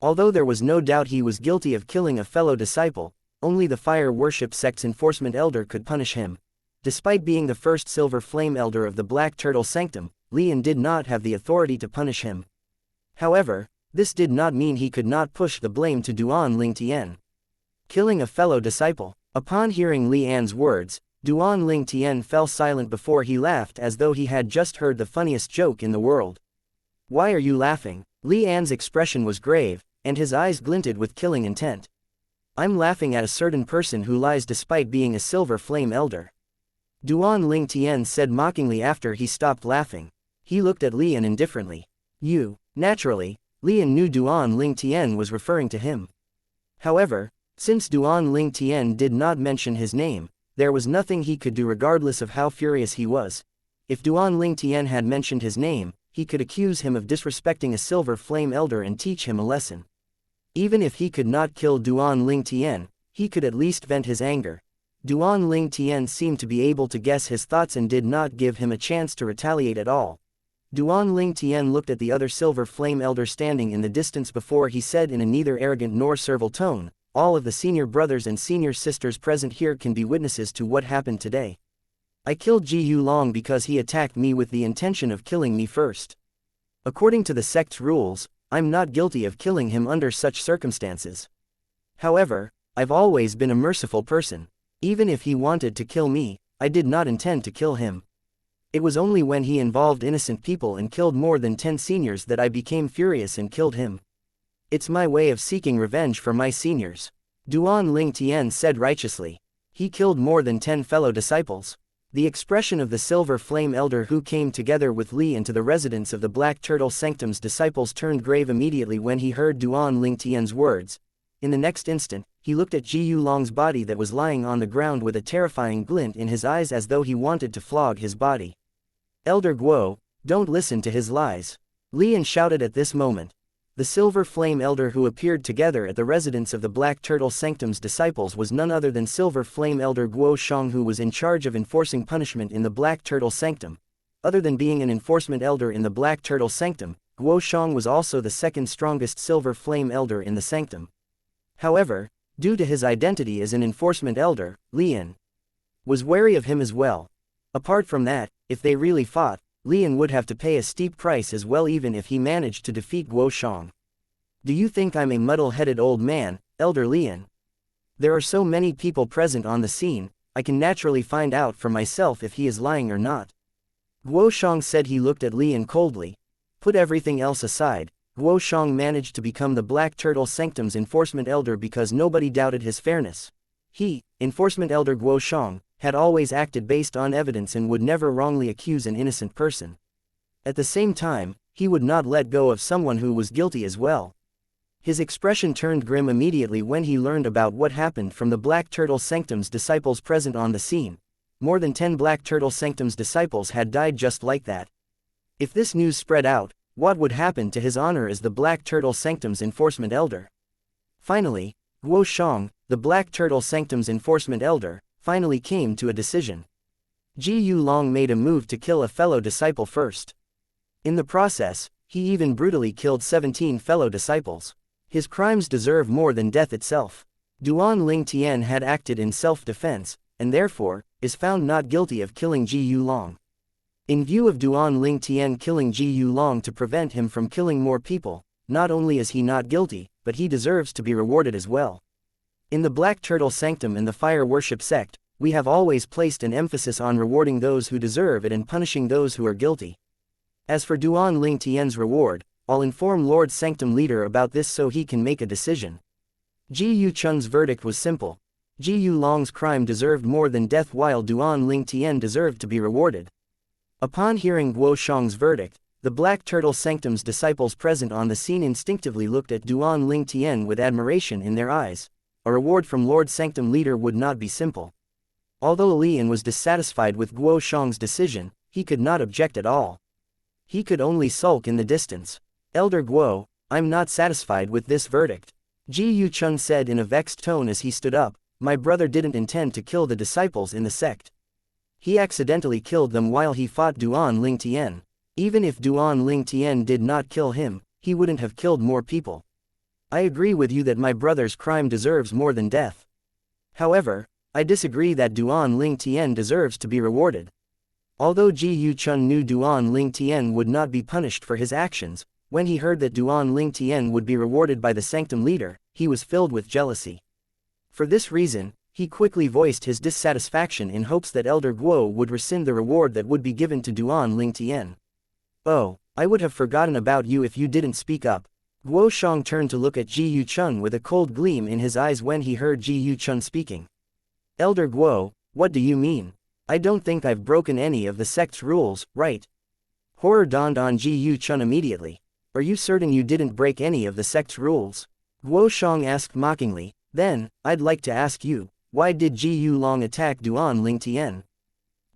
Although there was no doubt he was guilty of killing a fellow disciple, only the fire worship sect's enforcement elder could punish him. Despite being the first silver flame elder of the Black Turtle Sanctum, Lian did not have the authority to punish him. However, this did not mean he could not push the blame to Duan Ling Tian. Killing a fellow disciple. Upon hearing Lian's words, Duan Ling Tian fell silent before he laughed as though he had just heard the funniest joke in the world. Why are you laughing? Lian's expression was grave, and his eyes glinted with killing intent. I'm laughing at a certain person who lies despite being a silver flame elder. Duan Ling Tian said mockingly after he stopped laughing. He looked at Lian indifferently. You. Naturally, Lian knew Duan Ling Tian was referring to him. However, since Duan Ling Tian did not mention his name, there was nothing he could do regardless of how furious he was. If Duan Ling Tian had mentioned his name, he could accuse him of disrespecting a silver flame elder and teach him a lesson. Even if he could not kill Duan Ling Tian, he could at least vent his anger. Duan Ling Tian seemed to be able to guess his thoughts and did not give him a chance to retaliate at all. Duan Ling Tian looked at the other silver flame elder standing in the distance before he said in a neither arrogant nor servile tone, all of the senior brothers and senior sisters present here can be witnesses to what happened today. I killed Ji Yu Long because he attacked me with the intention of killing me first. According to the sect's rules, I'm not guilty of killing him under such circumstances. However, I've always been a merciful person. Even if he wanted to kill me, I did not intend to kill him. It was only when he involved innocent people and killed more than 10 seniors that I became furious and killed him. It's my way of seeking revenge for my seniors. Duan Ling Tian said righteously. He killed more than 10 fellow disciples. The expression of the Silver Flame Elder who came together with Li into the residence of the Black Turtle Sanctum's disciples turned grave immediately when he heard Duan Lingtian's words. In the next instant, he looked at Ji Yulong's body that was lying on the ground with a terrifying glint in his eyes as though he wanted to flog his body. Elder Guo, don't listen to his lies. Lian shouted at this moment. The Silver Flame Elder who appeared together at the residence of the Black Turtle Sanctum's disciples was none other than Silver Flame Elder Guo Shang, who was in charge of enforcing punishment in the Black Turtle Sanctum. Other than being an enforcement elder in the Black Turtle Sanctum, Guo Shang was also the second strongest Silver Flame Elder in the Sanctum. However, due to his identity as an enforcement elder, Lian was wary of him as well. Apart from that, if they really fought, Lian would have to pay a steep price as well, even if he managed to defeat Guo Shang. Do you think I'm a muddle-headed old man, Elder Lian? There are so many people present on the scene, I can naturally find out for myself if he is lying or not. Guo Shang said. He looked at Lian coldly. Put everything else aside, Guo Shang managed to become the Black Turtle Sanctum's enforcement elder because nobody doubted his fairness. He, enforcement elder Guo Shang, had always acted based on evidence and would never wrongly accuse an innocent person. At the same time, he would not let go of someone who was guilty as well. His expression turned grim immediately when he learned about what happened from the Black Turtle Sanctum's disciples present on the scene. More than 10 Black Turtle Sanctum's disciples had died just like that. If this news spread out, what would happen to his honor as the Black Turtle Sanctum's enforcement elder? Finally, Guo Shang, the Black Turtle Sanctum's enforcement elder, finally came to a decision. Ji Yulong made a move to kill a fellow disciple first. In the process, he even brutally killed 17 fellow disciples. His crimes deserve more than death itself. Duan Lingtian had acted in self-defense, and therefore, is found not guilty of killing Ji Yulong. In view of Duan Lingtian killing Ji Yulong to prevent him from killing more people, not only is he not guilty, but he deserves to be rewarded as well. In the Black Turtle Sanctum and the Fire Worship Sect, we have always placed an emphasis on rewarding those who deserve it and punishing those who are guilty. As for Duan Lingtian's reward, I'll inform Lord Sanctum Leader about this so he can make a decision. Ji Yuchun's verdict was simple. Ji Yulong's crime deserved more than death while Duan Lingtian deserved to be rewarded. Upon hearing Guo Shang's verdict, the Black Turtle Sanctum's disciples present on the scene instinctively looked at Duan Lingtian with admiration in their eyes. A reward from Lord Sanctum Leader would not be simple. Although Lian was dissatisfied with Guo Shang's decision, he could not object at all. He could only sulk in the distance. Elder Guo, I'm not satisfied with this verdict. Ji Yuchun said in a vexed tone as he stood up. My brother didn't intend to kill the disciples in the sect. He accidentally killed them while he fought Duan Lingtian. Even if Duan Lingtian did not kill him, he wouldn't have killed more people. I agree with you that my brother's crime deserves more than death. However, I disagree that Duan Lingtian deserves to be rewarded. Although Ji Yuchun knew Duan Lingtian would not be punished for his actions, when he heard that Duan Lingtian would be rewarded by the Sanctum Leader, he was filled with jealousy. For this reason, he quickly voiced his dissatisfaction in hopes that Elder Guo would rescind the reward that would be given to Duan Lingtian. Oh, I would have forgotten about you if you didn't speak up. Guo Shang turned to look at Ji Yuchun with a cold gleam in his eyes when he heard Ji Yuchun speaking. Elder Guo, what do you mean? I don't think I've broken any of the sect's rules, right? Horror dawned on Ji Yuchun immediately. Are you certain you didn't break any of the sect's rules? Guo Shang asked mockingly. Then, I'd like to ask you, why did Ji Yulong attack Duan Lingtian?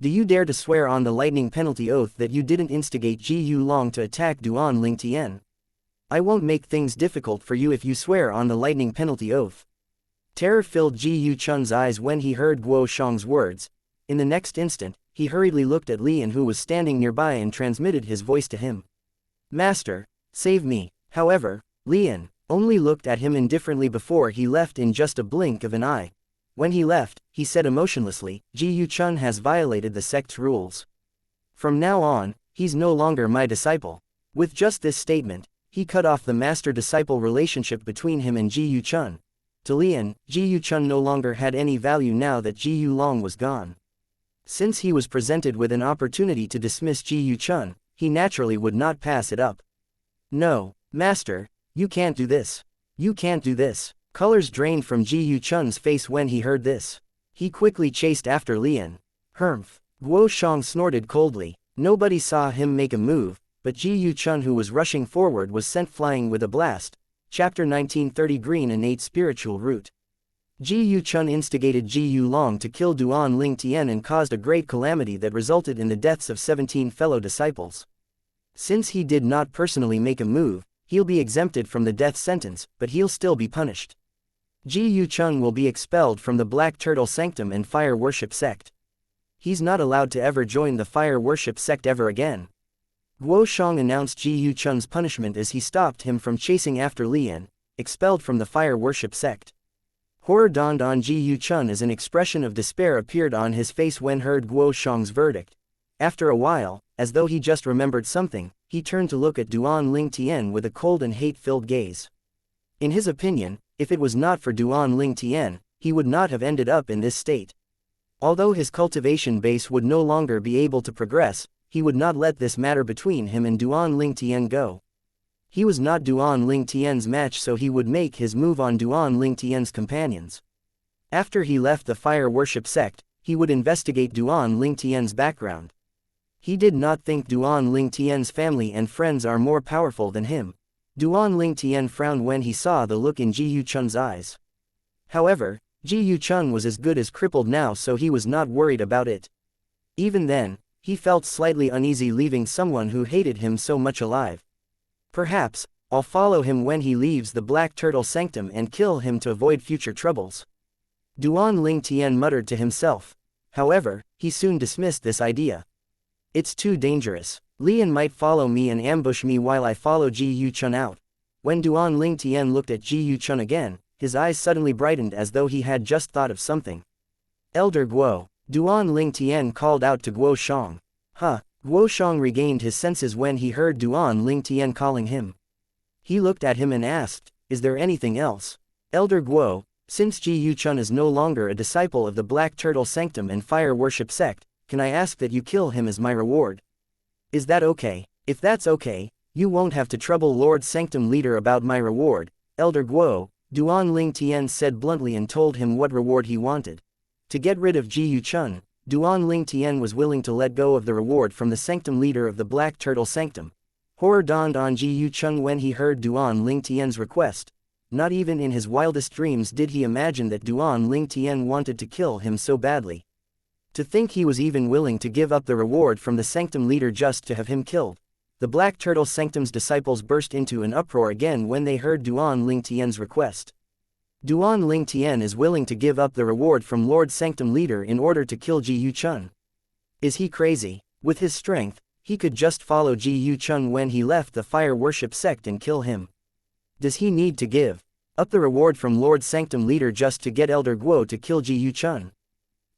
Do you dare to swear on the lightning penalty oath that you didn't instigate Ji Yulong to attack Duan Lingtian? I won't make things difficult for you if you swear on the lightning penalty oath. Terror filled Ji Yuchun's eyes when he heard Guo Shang's words. In the next instant, he hurriedly looked at Lian, who was standing nearby, and transmitted his voice to him. Master, save me. However, Lian only looked at him indifferently before he left in just a blink of an eye. When he left, he said emotionlessly, Ji Yuchun has violated the sect's rules. From now on, he's no longer my disciple. With just this statement, he cut off the master-disciple relationship between him and Ji Yuchun. To Lian, Ji Yuchun no longer had any value now that Ji Yulong was gone. Since he was presented with an opportunity to dismiss Ji Yuchun, he naturally would not pass it up. No, Master, you can't do this. You can't do this. Colors drained from Ji Yuchun's face when he heard this. He quickly chased after Lian. Humph. Guo Shang snorted coldly. Nobody saw him make a move, but Ji Yu-chun, who was rushing forward, was sent flying with a blast. Chapter 1930 Green Innate Spiritual Root. Ji Yu-chun instigated Ji Yu-long to kill Duan Ling Tian and caused a great calamity that resulted in the deaths of 17 fellow disciples. Since he did not personally make a move, he'll be exempted from the death sentence, but he'll still be punished. Ji Yu-chun will be expelled from the Black Turtle Sanctum and Fire Worship Sect. He's not allowed to ever join the Fire Worship Sect ever again. Guo Shang announced Ji Yu-chun's punishment as he stopped him from chasing after Lian, expelled from the Fire Worship Sect. Horror dawned on Ji Yu-chun as an expression of despair appeared on his face when heard Guo Shang's verdict. After a while, as though he just remembered something, he turned to look at Duan Ling Tian with a cold and hate-filled gaze. In his opinion, if it was not for Duan Ling Tian, he would not have ended up in this state. Although his cultivation base would no longer be able to progress, he would not let this matter between him and Duan Ling Tian go. He was not Duan Ling Tian's match, so he would make his move on Duan Ling Tian's companions. After he left the Fire Worship Sect, he would investigate Duan Ling Tian's background. He did not think Duan Ling Tian's family and friends are more powerful than him. Duan Ling Tian frowned when he saw the look in Ji Yu-chun's eyes. However, Ji Yu-chun was as good as crippled now, so he was not worried about it. Even then, he felt slightly uneasy leaving someone who hated him so much alive. Perhaps, I'll follow him when he leaves the Black Turtle Sanctum and kill him to avoid future troubles. Duan Ling Tian muttered to himself. However, he soon dismissed this idea. It's too dangerous. Lian might follow me and ambush me while I follow Ji Yu-chun out. When Duan Ling Tian looked at Ji Yu-chun again, his eyes suddenly brightened as though he had just thought of something. Elder Guo. Duan Ling Tian called out to Guo Shang. Huh. Guo Shang regained his senses when he heard Duan Ling Tian calling him. He looked at him and asked, is there anything else? Elder Guo, since Ji Yu-chun is no longer a disciple of the Black Turtle Sanctum and Fire Worship Sect, can I ask that you kill him as my reward? Is that okay? If that's okay, you won't have to trouble Lord Sanctum leader about my reward. Elder Guo, Duan Ling Tian said bluntly and told him what reward he wanted. To get rid of Ji Yu-chun, Duan Ling Tian was willing to let go of the reward from the Sanctum leader of the Black Turtle Sanctum. Horror dawned on Ji Yu-chun when he heard Duan Ling Tian's request. Not even in his wildest dreams did he imagine that Duan Ling Tian wanted to kill him so badly. To think he was even willing to give up the reward from the Sanctum leader just to have him killed. The Black Turtle Sanctum's disciples burst into an uproar again when they heard Duan Ling Tian's request. Duan Ling Tian is willing to give up the reward from Lord Sanctum leader in order to kill Ji Yu-chun. Is he crazy? With his strength, he could just follow Ji Yu-chun when he left the Fire Worship Sect and kill him. Does he need to give up the reward from Lord Sanctum leader just to get Elder Guo to kill Ji Yu-chun?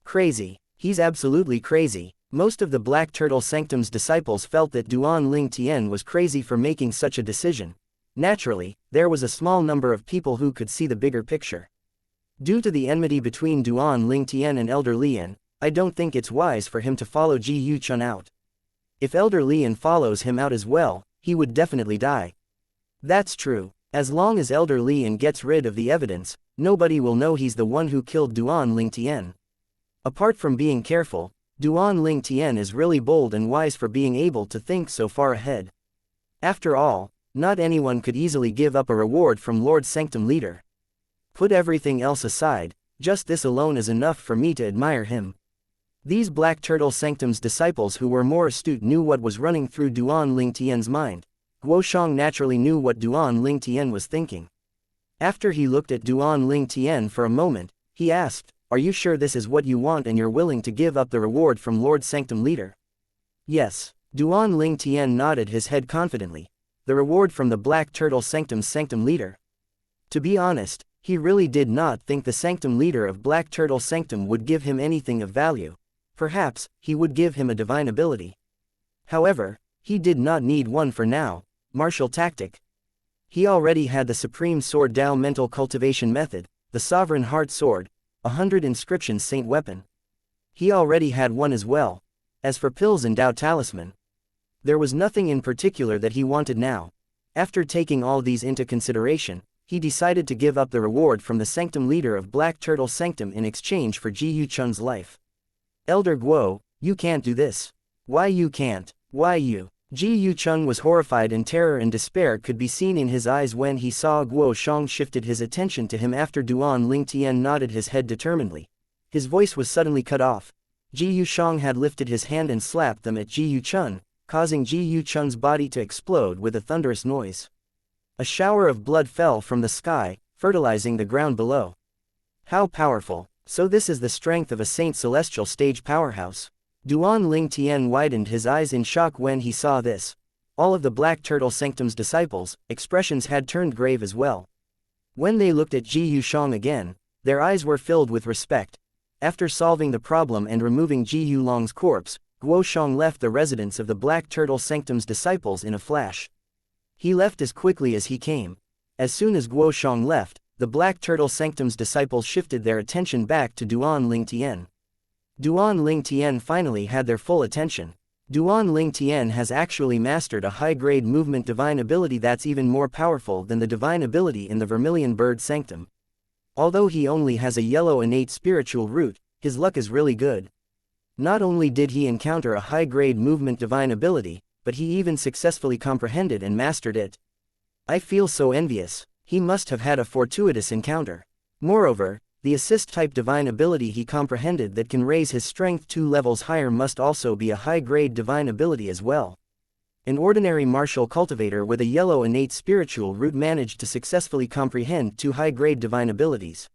Crazy. He's absolutely crazy. Most of the Black Turtle Sanctum's disciples felt that Duan Ling Tian was crazy for making such a decision. Naturally, there was a small number of people who could see the bigger picture. Due to the enmity between Duan Ling Tian and Elder Lian, I don't think it's wise for him to follow Ji Yu-chun out. If Elder Lian follows him out as well, he would definitely die. That's true. As long as Elder Lian gets rid of the evidence, nobody will know he's the one who killed Duan Ling Tian. Apart from being careful, Duan Ling Tian is really bold and wise for being able to think so far ahead. After all, not anyone could easily give up a reward from Lord Sanctum leader. Put everything else aside, just this alone is enough for me to admire him. These Black Turtle Sanctum's disciples who were more astute knew what was running through Duan Ling Tian's mind. Guo Shang naturally knew what Duan Ling Tian was thinking. After he looked at Duan Ling Tian for a moment, he asked, are you sure this is what you want and you're willing to give up the reward from Lord Sanctum leader? Yes. Duan Ling Tian nodded his head confidently. The reward from the Black Turtle Sanctum's Sanctum leader. To be honest, he really did not think the Sanctum leader of Black Turtle Sanctum would give him anything of value. Perhaps, he would give him a divine ability. However, he did not need one for now. Martial tactic. He already had the Supreme Sword Dao mental cultivation method, the Sovereign Heart Sword, 100 inscriptions saint weapon. He already had one as well. As for pills and Dao talisman, there was nothing in particular that he wanted now. After taking all these into consideration, he decided to give up the reward from the sanctum leader of Black Turtle Sanctum in exchange for Ji Yu Chun's life. Elder Guo, you can't do this. Why you can't? Why you? Ji Yu Chun was horrified, and terror and despair could be seen in his eyes when he saw Guo Shang shifted his attention to him after Duan Ling Tian nodded his head determinedly. His voice was suddenly cut off. Ji Yu Shang had lifted his hand and slapped them at Ji Yu Chun, causing Ji Yu Chun's body to explode with a thunderous noise. A shower of blood fell from the sky, fertilizing the ground below. How powerful! So this is the strength of a Saint Celestial stage powerhouse. Duan Ling Tian widened his eyes in shock when he saw this. All of the Black Turtle Sanctum's disciples' expressions had turned grave as well. When they looked at Ji Yu Shang again, their eyes were filled with respect. After solving the problem and removing Ji Yu Long's corpse, Guo Shang left the residence of the Black Turtle Sanctum's disciples in a flash. He left as quickly as he came. As soon as Guo Shang left, the Black Turtle Sanctum's disciples shifted their attention back to Duan Ling Tian. Duan Ling Tian finally had their full attention. Duan Ling Tian has actually mastered a high-grade movement divine ability that's even more powerful than the divine ability in the Vermilion Bird Sanctum. Although he only has a yellow innate spiritual root, his luck is really good. Not only did he encounter a high-grade movement divine ability, but he even successfully comprehended and mastered it. I feel so envious. He must have had a fortuitous encounter. Moreover, the assist-type divine ability he comprehended that can raise his strength 2 levels higher must also be a high-grade divine ability as well. An ordinary martial cultivator with a yellow innate spiritual root managed to successfully comprehend 2 high-grade divine abilities.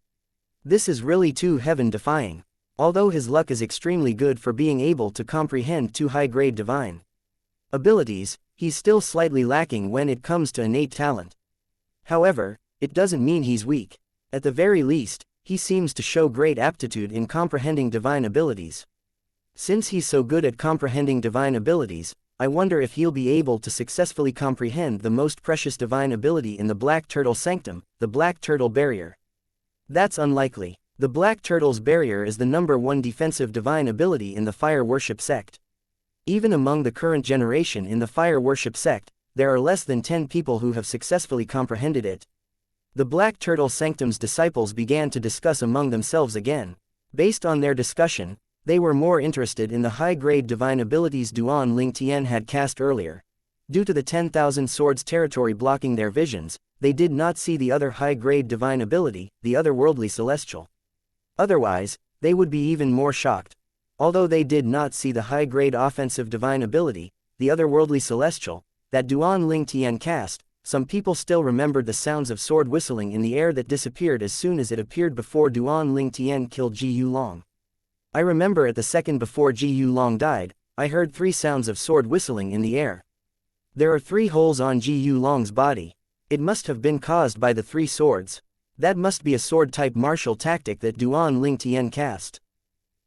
This is really too heaven-defying. Although his luck is extremely good for being able to comprehend 2 high-grade divine abilities, he's still slightly lacking when it comes to innate talent. However, it doesn't mean he's weak. At the very least, he seems to show great aptitude in comprehending divine abilities. Since he's so good at comprehending divine abilities, I wonder if he'll be able to successfully comprehend the most precious divine ability in the Black Turtle Sanctum, the Black Turtle Barrier. That's unlikely. The Black Turtle's Barrier is the #1 defensive divine ability in the Fire Worship sect. Even among the current generation in the Fire Worship sect, there are less than 10 people who have successfully comprehended it. The Black Turtle Sanctum's disciples began to discuss among themselves again. Based on their discussion, they were more interested in the high-grade divine abilities Duan Ling Tian had cast earlier. Due to the 10,000 swords territory blocking their visions, they did not see the other high-grade divine ability, the otherworldly celestial. Otherwise, they would be even more shocked. Although they did not see the high-grade offensive divine ability, the otherworldly celestial, that Duan Ling Tian cast, some people still remembered the sounds of sword whistling in the air that disappeared as soon as it appeared before Duan Ling Tian killed Ji Yu Long. I remember at the second before Ji Yu Long died, I heard 3 sounds of sword whistling in the air. There are 3 holes on Ji Yu Long's body. It must have been caused by the 3 swords. That must be a sword-type martial tactic that Duan Ling Tian cast.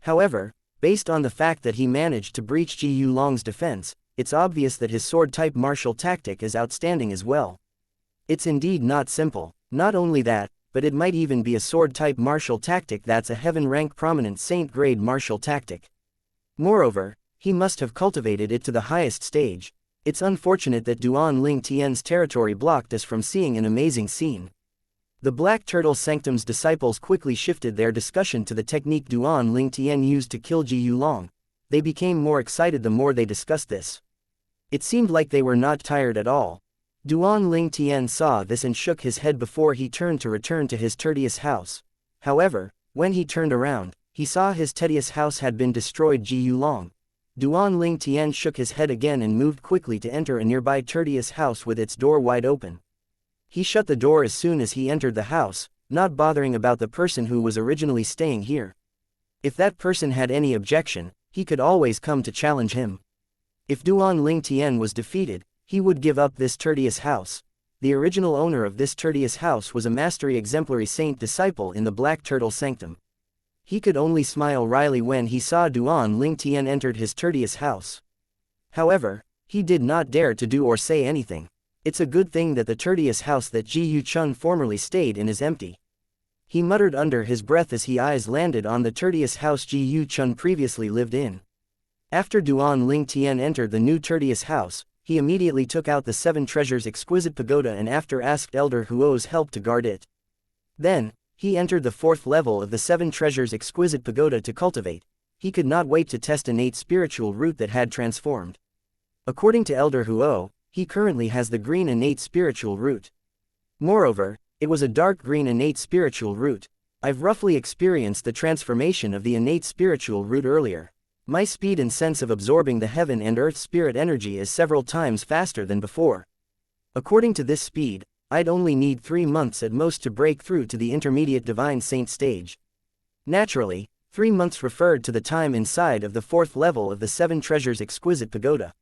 However, based on the fact that he managed to breach Ji Yu Long's defense, it's obvious that his sword-type martial tactic is outstanding as well. It's indeed not simple. Not only that, but it might even be a sword-type martial tactic that's a heaven-rank prominent saint-grade martial tactic. Moreover, he must have cultivated it to the highest stage. It's unfortunate that Duan Ling Tian's territory blocked us from seeing an amazing scene. The Black Turtle Sanctum's disciples quickly shifted their discussion to the technique Duan Ling Tian used to kill Ji Yu Long. They became more excited the more they discussed this. It seemed like they were not tired at all. Duan Ling Tian saw this and shook his head before he turned to return to his tedious house. However, when he turned around, he saw his tedious house had been destroyed. Ji Yu Long. Duan Ling Tian shook his head again and moved quickly to enter a nearby tedious house with its door wide open. He shut the door as soon as he entered the house, not bothering about the person who was originally staying here. If that person had any objection, he could always come to challenge him. If Duan Ling Tian was defeated, he would give up this tedious house. The original owner of this tedious house was a mastery exemplary saint disciple in the Black Turtle Sanctum. He could only smile wryly when he saw Duan Ling Tian entered his tedious house. However, he did not dare to do or say anything. It's a good thing that the tedious house that Ji Yu Chun formerly stayed in is empty. He muttered under his breath as his eyes landed on the tedious house Ji Yu Chun previously lived in. After Duan Ling Tian entered the new tedious house, he immediately took out the 7 treasures exquisite pagoda and after asked Elder Huo's help to guard it. Then, he entered the 4th level of the 7 treasures exquisite pagoda to cultivate. He could not wait to test innate spiritual root that had transformed. According to Elder Huo, he currently has the green innate spiritual root. Moreover, it was a dark green innate spiritual root. I've roughly experienced the transformation of the innate spiritual root earlier. My speed and sense of absorbing the heaven and earth spirit energy is several times faster than before. According to this speed, I'd only need 3 months at most to break through to the intermediate divine saint stage. Naturally, 3 months referred to the time inside of the 4th level of the 7 treasures exquisite pagoda.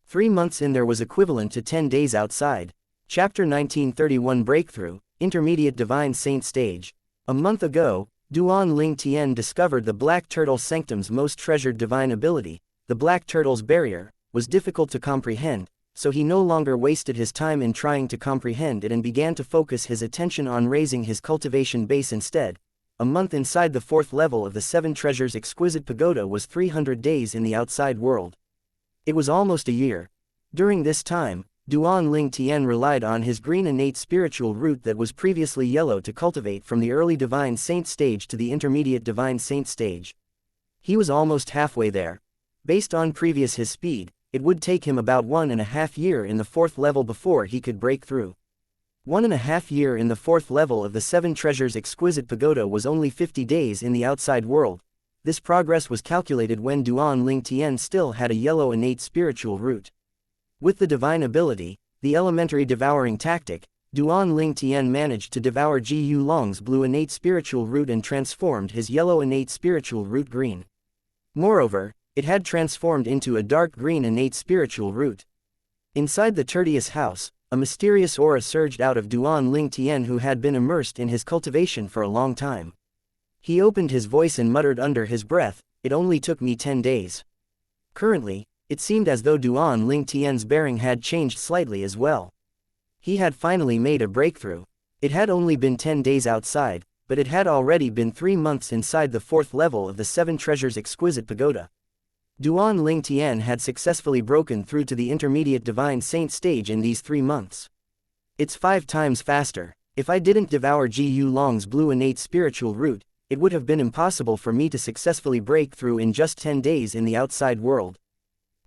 3 months in there was equivalent to 10 days outside. Chapter 1931 Breakthrough, Intermediate Divine Saint Stage. A month ago, Duan Ling Tian discovered the Black Turtle Sanctum's most treasured divine ability. The Black Turtle's barrier was difficult to comprehend, so he no longer wasted his time in trying to comprehend it and began to focus his attention on raising his cultivation base instead. A month inside the 4th level of the 7 treasures exquisite pagoda was 300 days in the outside world. It was almost a year. During this time, Duan Ling Tian relied on his green innate spiritual root that was previously yellow to cultivate from the early divine saint stage to the intermediate divine saint stage. He was almost halfway there. Based on his speed, it would take him about 1.5 years in the 4th level before he could break through. 1.5 years in the 4th level of the 7 treasures exquisite pagoda was only 50 days in the outside world. This progress was calculated when Duan Ling Tian still had a yellow innate spiritual root. With the divine ability, the elementary devouring tactic, Duan Ling Tian managed to devour Ji Yu Long's blue innate spiritual root and transformed his yellow innate spiritual root green. Moreover, it had transformed into a dark green innate spiritual root. Inside the Tertius house, a mysterious aura surged out of Duan Ling Tian who had been immersed in his cultivation for a long time. He opened his voice and muttered under his breath, "It only took me 10 days. Currently, it seemed as though Duan Ling Tian's bearing had changed slightly as well. He had finally made a breakthrough. It had only been 10 days outside, but it had already been 3 months inside the 4th level of the 7 treasures exquisite pagoda. Duan Ling Tian had successfully broken through to the intermediate divine saint stage in these 3 months. It's 5 times faster. If I didn't devour Ji Yu Long's blue innate spiritual root, it would have been impossible for me to successfully break through in just 10 days in the outside world.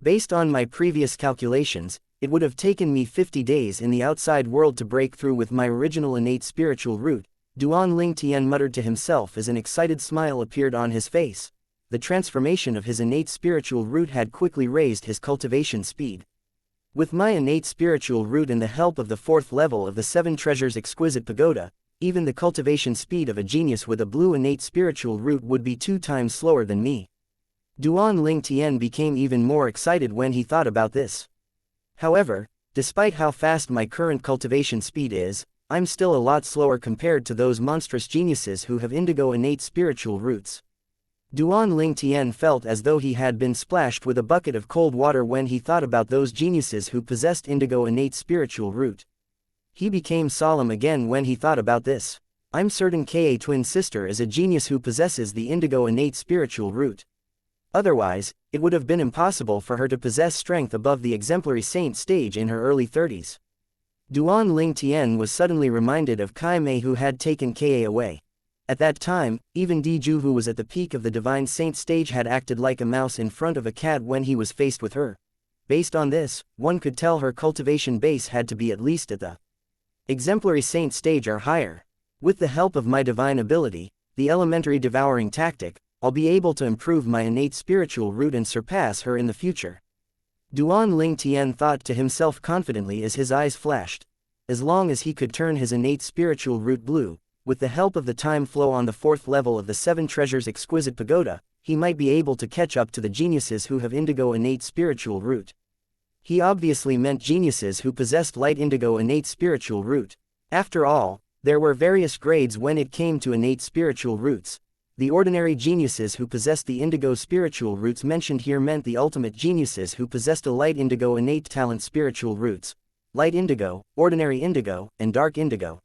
Based on my previous calculations, it would have taken me 50 days in the outside world to break through with my original innate spiritual root," Duan Ling Tian muttered to himself as an excited smile appeared on his face. The transformation of his innate spiritual root had quickly raised his cultivation speed. With my innate spiritual root and the help of the 4th level of the 7 treasures exquisite pagoda, even the cultivation speed of a genius with a blue innate spiritual root would be 2 times slower than me. Duan Ling Tian became even more excited when he thought about this. However, despite how fast my current cultivation speed is, I'm still a lot slower compared to those monstrous geniuses who have indigo innate spiritual roots. Duan Ling Tian felt as though he had been splashed with a bucket of cold water when he thought about those geniuses who possessed indigo innate spiritual root. He became solemn again when he thought about this. I'm certain Ka twin sister is a genius who possesses the indigo innate spiritual root. Otherwise, it would have been impossible for her to possess strength above the exemplary saint stage in her early 30s. Duan Ling Tian was suddenly reminded of Kai Mei who had taken Ka away. At that time, even Di Ju who was at the peak of the divine saint stage had acted like a mouse in front of a cat when he was faced with her. Based on this, one could tell her cultivation base had to be at least at the exemplary saint stage or higher. With the help of my divine ability, the elementary devouring tactic, I'll be able to improve my innate spiritual root and surpass her in the future. Duan Ling Tian thought to himself confidently as his eyes flashed. As long as he could turn his innate spiritual root blue, with the help of the time flow on the 4th level of the 7 treasures exquisite pagoda, he might be able to catch up to the geniuses who have indigo innate spiritual root. He obviously meant geniuses who possessed light indigo innate spiritual root. After all, there were various grades when it came to innate spiritual roots. The ordinary geniuses who possessed the indigo spiritual roots mentioned here meant the ultimate geniuses who possessed a light indigo innate talent spiritual roots. Light indigo, ordinary indigo, and dark indigo.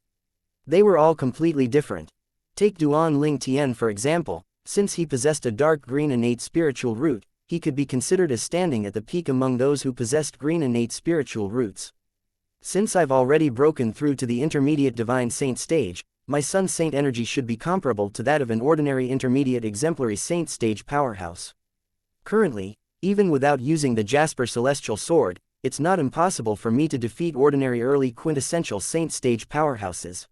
They were all completely different. Take Duan Ling Tian for example. Since he possessed a dark green innate spiritual root, he could be considered as standing at the peak among those who possessed green innate spiritual roots. Since I've already broken through to the intermediate divine saint stage, my sun saint energy should be comparable to that of an ordinary intermediate exemplary saint stage powerhouse. Currently, even without using the Jasper celestial sword, it's not impossible for me to defeat ordinary early quintessential saint stage powerhouses.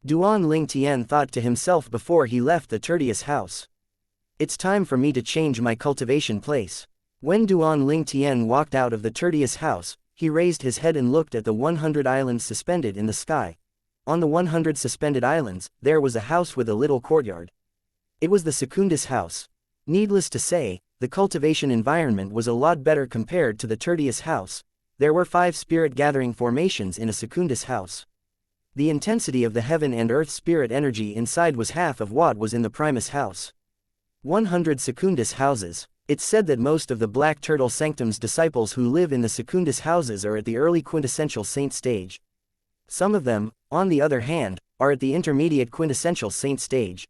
Duan Ling Tian thought to himself before he left the Tertius house. It's time for me to change my cultivation place. When Duan Ling Tian walked out of the Tertius house, he raised his head and looked at the 100 islands suspended in the sky. On the 100 suspended islands, there was a house with a little courtyard. It was the Secundus house. Needless to say, the cultivation environment was a lot better compared to the Tertius house. There were 5 spirit-gathering formations in a Secundus house. The intensity of the heaven and earth spirit energy inside was half of what was in the Primus house. 100 Secundus houses. It's said that most of the Black Turtle Sanctum's disciples who live in the Secundus houses are at the early quintessential saint stage. Some of them, on the other hand, are at the intermediate quintessential saint stage.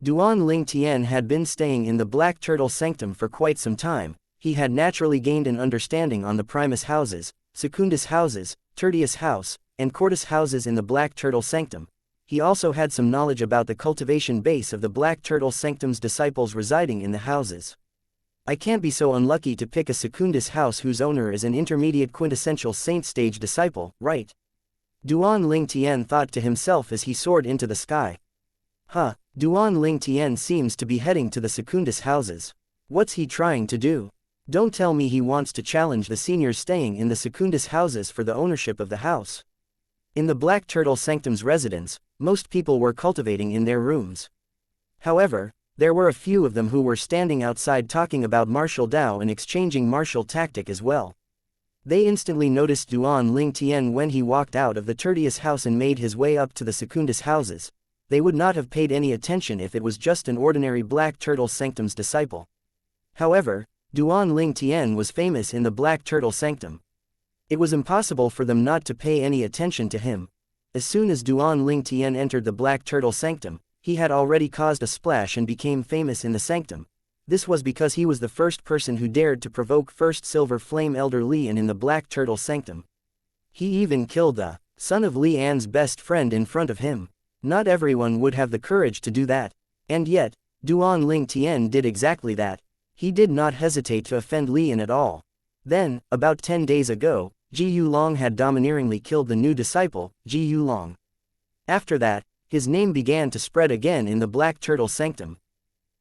Duan Ling Tian had been staying in the Black Turtle Sanctum for quite some time. He had naturally gained an understanding on the Primus houses, Secundus houses, Tertius house, and Quartus houses in the Black Turtle Sanctum. He also had some knowledge about the cultivation base of the Black Turtle Sanctum's disciples residing in the houses. I can't be so unlucky to pick a Secundus house whose owner is an intermediate quintessential saint stage disciple, right? Duan Ling Tian thought to himself as he soared into the sky. Duan Ling Tian seems to be heading to the Secundus houses. What's he trying to do? Don't tell me he wants to challenge the seniors staying in the Secundus houses for the ownership of the house. In the Black Turtle Sanctum's residence, most people were cultivating in their rooms. However, there were a few of them who were standing outside talking about martial Dao and exchanging martial tactic as well. They instantly noticed Duan Ling Tian when he walked out of the Tertius house and made his way up to the Secundus houses. They would not have paid any attention if it was just an ordinary Black Turtle Sanctum's disciple. However, Duan Ling Tian was famous in the Black Turtle Sanctum. It was impossible for them not to pay any attention to him. As soon as Duan Ling Tian entered the Black Turtle Sanctum, he had already caused a splash and became famous in the sanctum. This was because he was the first person who dared to provoke First Silver Flame Elder Li An in the Black Turtle Sanctum. He even killed the son of Li An's best friend in front of him. Not everyone would have the courage to do that. And yet, Duan Ling Tian did exactly that. He did not hesitate to offend Li An at all. Then, about 10 days ago, Ji Yulong had domineeringly killed the new disciple, Ji Yulong. After that, his name began to spread again in the Black Turtle Sanctum.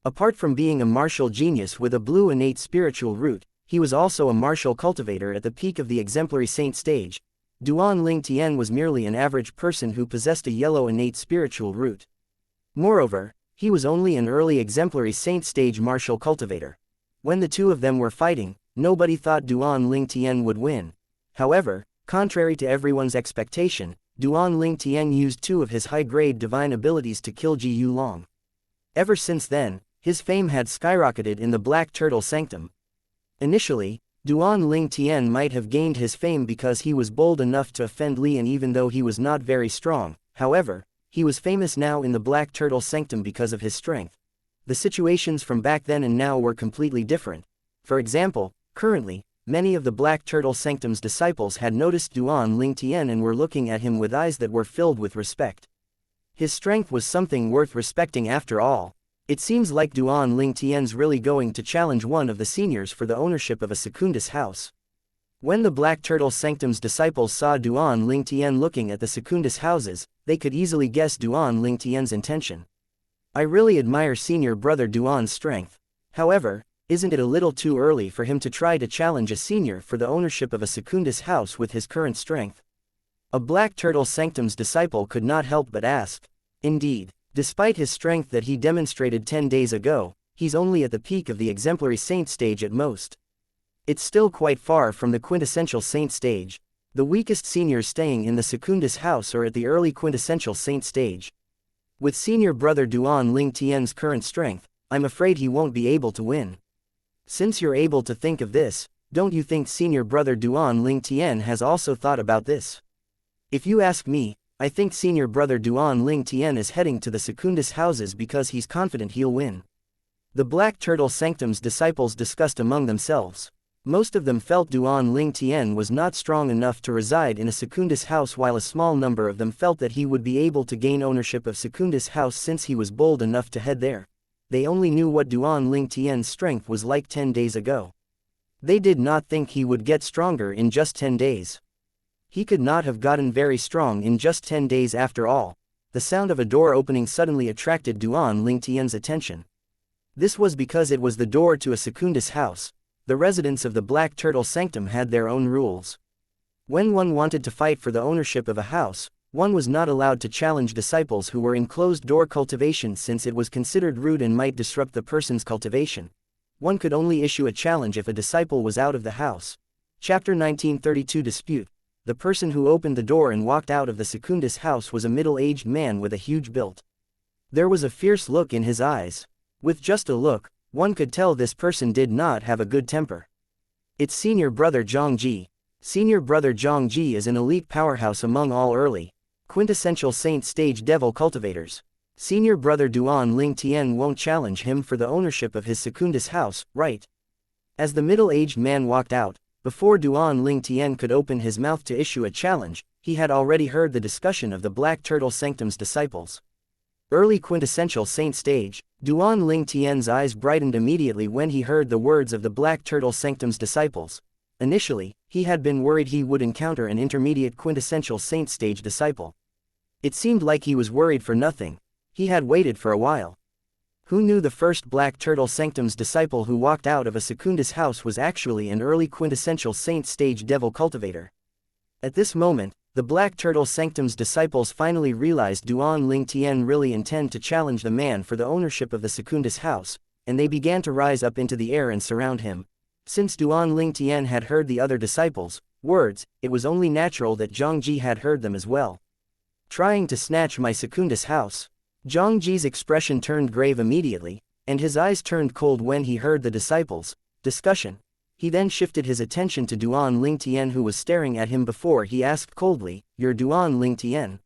Apart from being a martial genius with a blue innate spiritual root, he was also a martial cultivator at the peak of the exemplary saint stage. Duan Ling Tian was merely an average person who possessed a yellow innate spiritual root. Moreover, he was only an early exemplary saint stage martial cultivator. When the two of them were fighting, nobody thought Duan Ling Tian would win. However, contrary to everyone's expectation, Duan Ling Tian used 2 of his high-grade divine abilities to kill Ji Yulong. Ever since then, his fame had skyrocketed in the Black Turtle Sanctum. Initially, Duan Ling Tian might have gained his fame because he was bold enough to offend Li An even though he was not very strong. However, he was famous now in the Black Turtle Sanctum because of his strength. The situations from back then and now were completely different. For example, currently, many of the Black Turtle Sanctum's disciples had noticed Duan Ling Tian and were looking at him with eyes that were filled with respect. His strength was something worth respecting after all. It seems like Duan Ling Tian's really going to challenge one of the seniors for the ownership of a Secundus house. When the Black Turtle Sanctum's disciples saw Duan Ling Tian looking at the Secundus houses, they could easily guess Duan Ling Tian's intention. I really admire senior brother Duan's strength. However, isn't it a little too early for him to try to challenge a senior for the ownership of a Secundus house with his current strength? A Black Turtle Sanctum's disciple could not help but ask. Indeed, despite his strength that he demonstrated 10 days ago, he's only at the peak of the exemplary saint stage at most. It's still quite far from the quintessential saint stage. The weakest seniors staying in the Secundus house are at the early quintessential saint stage. With senior brother Duan Ling Tian's current strength, I'm afraid he won't be able to win. Since you're able to think of this, don't you think senior brother Duan Ling Tian has also thought about this? If you ask me, I think senior brother Duan Ling Tian is heading to the Secundus houses because he's confident he'll win. The Black Turtle Sanctum's disciples discussed among themselves. Most of them felt Duan Ling Tian was not strong enough to reside in a Secundus house, while a small number of them felt that he would be able to gain ownership of Secundus house since he was bold enough to head there. They only knew what Duan Ling Tian's strength was like 10 days ago. They did not think he would get stronger in just 10 days. He could not have gotten very strong in just 10 days after all. The sound of a door opening suddenly attracted Duan Ling Tian's attention. This was because it was the door to a Secundus house. The residents of the Black Turtle Sanctum had their own rules. When one wanted to fight for the ownership of a house, one was not allowed to challenge disciples who were in closed-door cultivation, since it was considered rude and might disrupt the person's cultivation. One could only issue a challenge if a disciple was out of the house. Chapter 1932 Dispute. The person who opened the door and walked out of the Secundus house was a middle-aged man with a huge build. There was a fierce look in his eyes. With just a look, one could tell this person did not have a good temper. It's senior brother Zhang Ji. Senior brother Zhang Ji is an elite powerhouse among all early, quintessential saint stage devil cultivators. Senior brother Duan Ling Tian won't challenge him for the ownership of his Secundus house, right? As the middle-aged man walked out, before Duan Ling Tian could open his mouth to issue a challenge, he had already heard the discussion of the Black Turtle Sanctum's disciples. Early quintessential saint stage, Duan Ling Tian's eyes brightened immediately when he heard the words of the Black Turtle Sanctum's disciples. Initially, he had been worried he would encounter an intermediate quintessential saint stage disciple. It seemed like he was worried for nothing. He had waited for a while. Who knew the first Black Turtle Sanctum's disciple who walked out of a Secundus house was actually an early quintessential saint stage devil cultivator? At this moment, the Black Turtle Sanctum's disciples finally realized Duan Ling Tian really intended to challenge the man for the ownership of the Secundus house, and they began to rise up into the air and surround him. Since Duan Ling Tian had heard the other disciples' words, it was only natural that Zhang Ji had heard them as well. Trying to snatch my Secundus house. Zhang Ji's expression turned grave immediately, and his eyes turned cold when he heard the disciples' discussion. He then shifted his attention to Duan Ling Tian, who was staring at him before he asked coldly, "You're Duan Ling Tian?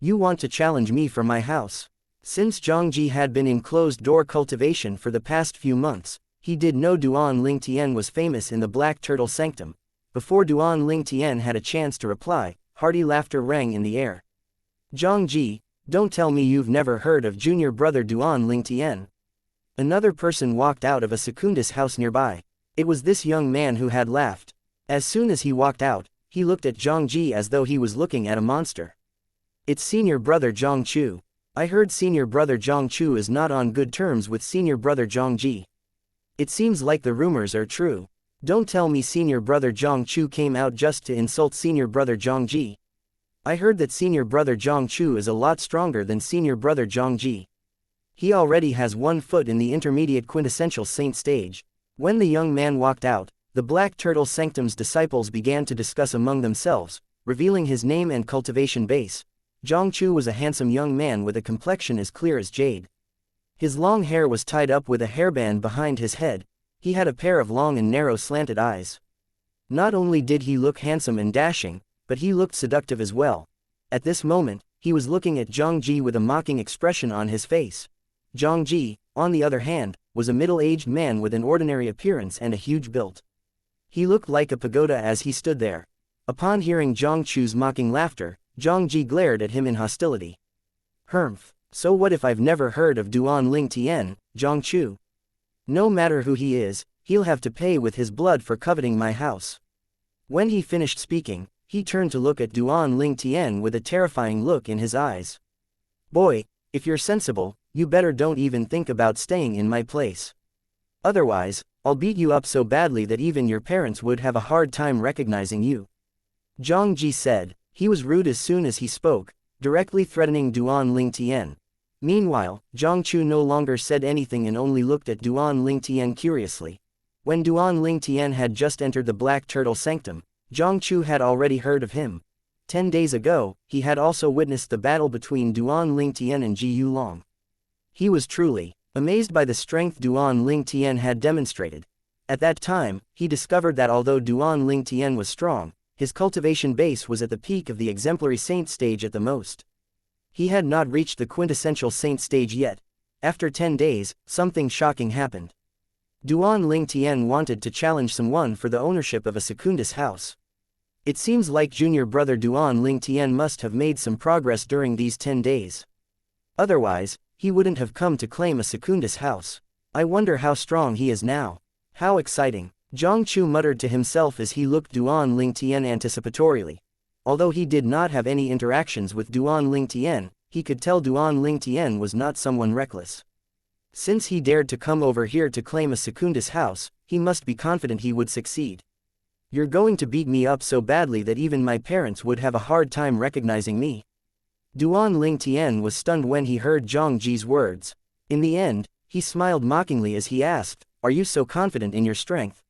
You want to challenge me for my house?" Since Zhang Ji had been in closed-door cultivation for the past few months, he did know Duan Ling Tian was famous in the Black Turtle Sanctum. Before Duan Ling Tian had a chance to reply, hearty laughter rang in the air. "Zhang Ji, don't tell me you've never heard of junior brother Duan Ling Tian." Another person walked out of a Secundus house nearby. It was this young man who had laughed. As soon as he walked out, he looked at Zhang Ji as though he was looking at a monster. "It's senior brother Zhang Chu. I heard senior brother Zhang Chu is not on good terms with senior brother Zhang Ji. It seems like the rumors are true. Don't tell me senior brother Zhang Chu came out just to insult senior brother Zhang Ji. I heard that senior brother Zhang Chu is a lot stronger than senior brother Zhang Ji. He already has 1 foot in the intermediate quintessential saint stage." When the young man walked out, the Black Turtle Sanctum's disciples began to discuss among themselves, revealing his name and cultivation base. Zhang Chu was a handsome young man with a complexion as clear as jade. His long hair was tied up with a hairband behind his head. He had a pair of long and narrow slanted eyes. Not only did he look handsome and dashing, but he looked seductive as well. At this moment, he was looking at Zhang Ji with a mocking expression on his face. Zhang Ji, on the other hand, was a middle-aged man with an ordinary appearance and a huge build. He looked like a pagoda as he stood there. Upon hearing Zhang Chu's mocking laughter, Zhang Ji glared at him in hostility. "Humph, so what if I've never heard of Duan Ling Tian, Zhang Chu? No matter who he is, he'll have to pay with his blood for coveting my house." When he finished speaking, he turned to look at Duan Ling Tian with a terrifying look in his eyes. "Boy, if you're sensible, you better don't even think about staying in my place. Otherwise, I'll beat you up so badly that even your parents would have a hard time recognizing you." Zhang Ji said. He was rude as soon as he spoke, directly threatening Duan Ling Tian. Meanwhile, Zhang Chu no longer said anything and only looked at Duan Ling Tian curiously. When Duan Ling Tian had just entered the Black Turtle Sanctum, Zhang Chu had already heard of him. 10 days ago, he had also witnessed the battle between Duan Ling Tian and Ji Yulong. He was truly amazed by the strength Duan Ling Tian had demonstrated. At that time, he discovered that although Duan Ling Tian was strong, his cultivation base was at the peak of the exemplary saint stage at the most. He had not reached the quintessential saint stage yet. after 10 days, something shocking happened. Duan Ling Tian wanted to challenge someone for the ownership of a Secundus house. It seems like junior brother Duan Ling Tian must have made some progress during these 10 days. Otherwise, he wouldn't have come to claim a Secundus house. I wonder how strong he is now. How exciting. Zhang Chu muttered to himself as he looked Duan Ling Tian anticipatorily. Although he did not have any interactions with Duan Ling Tian, he could tell Duan Ling Tian was not someone reckless. Since he dared to come over here to claim a Secundus house, he must be confident he would succeed. You're going to beat me up so badly that even my parents would have a hard time recognizing me. Duan Ling Tian was stunned when he heard Zhang Ji's words. In the end, he smiled mockingly as he asked, "Are you so confident in your strength?"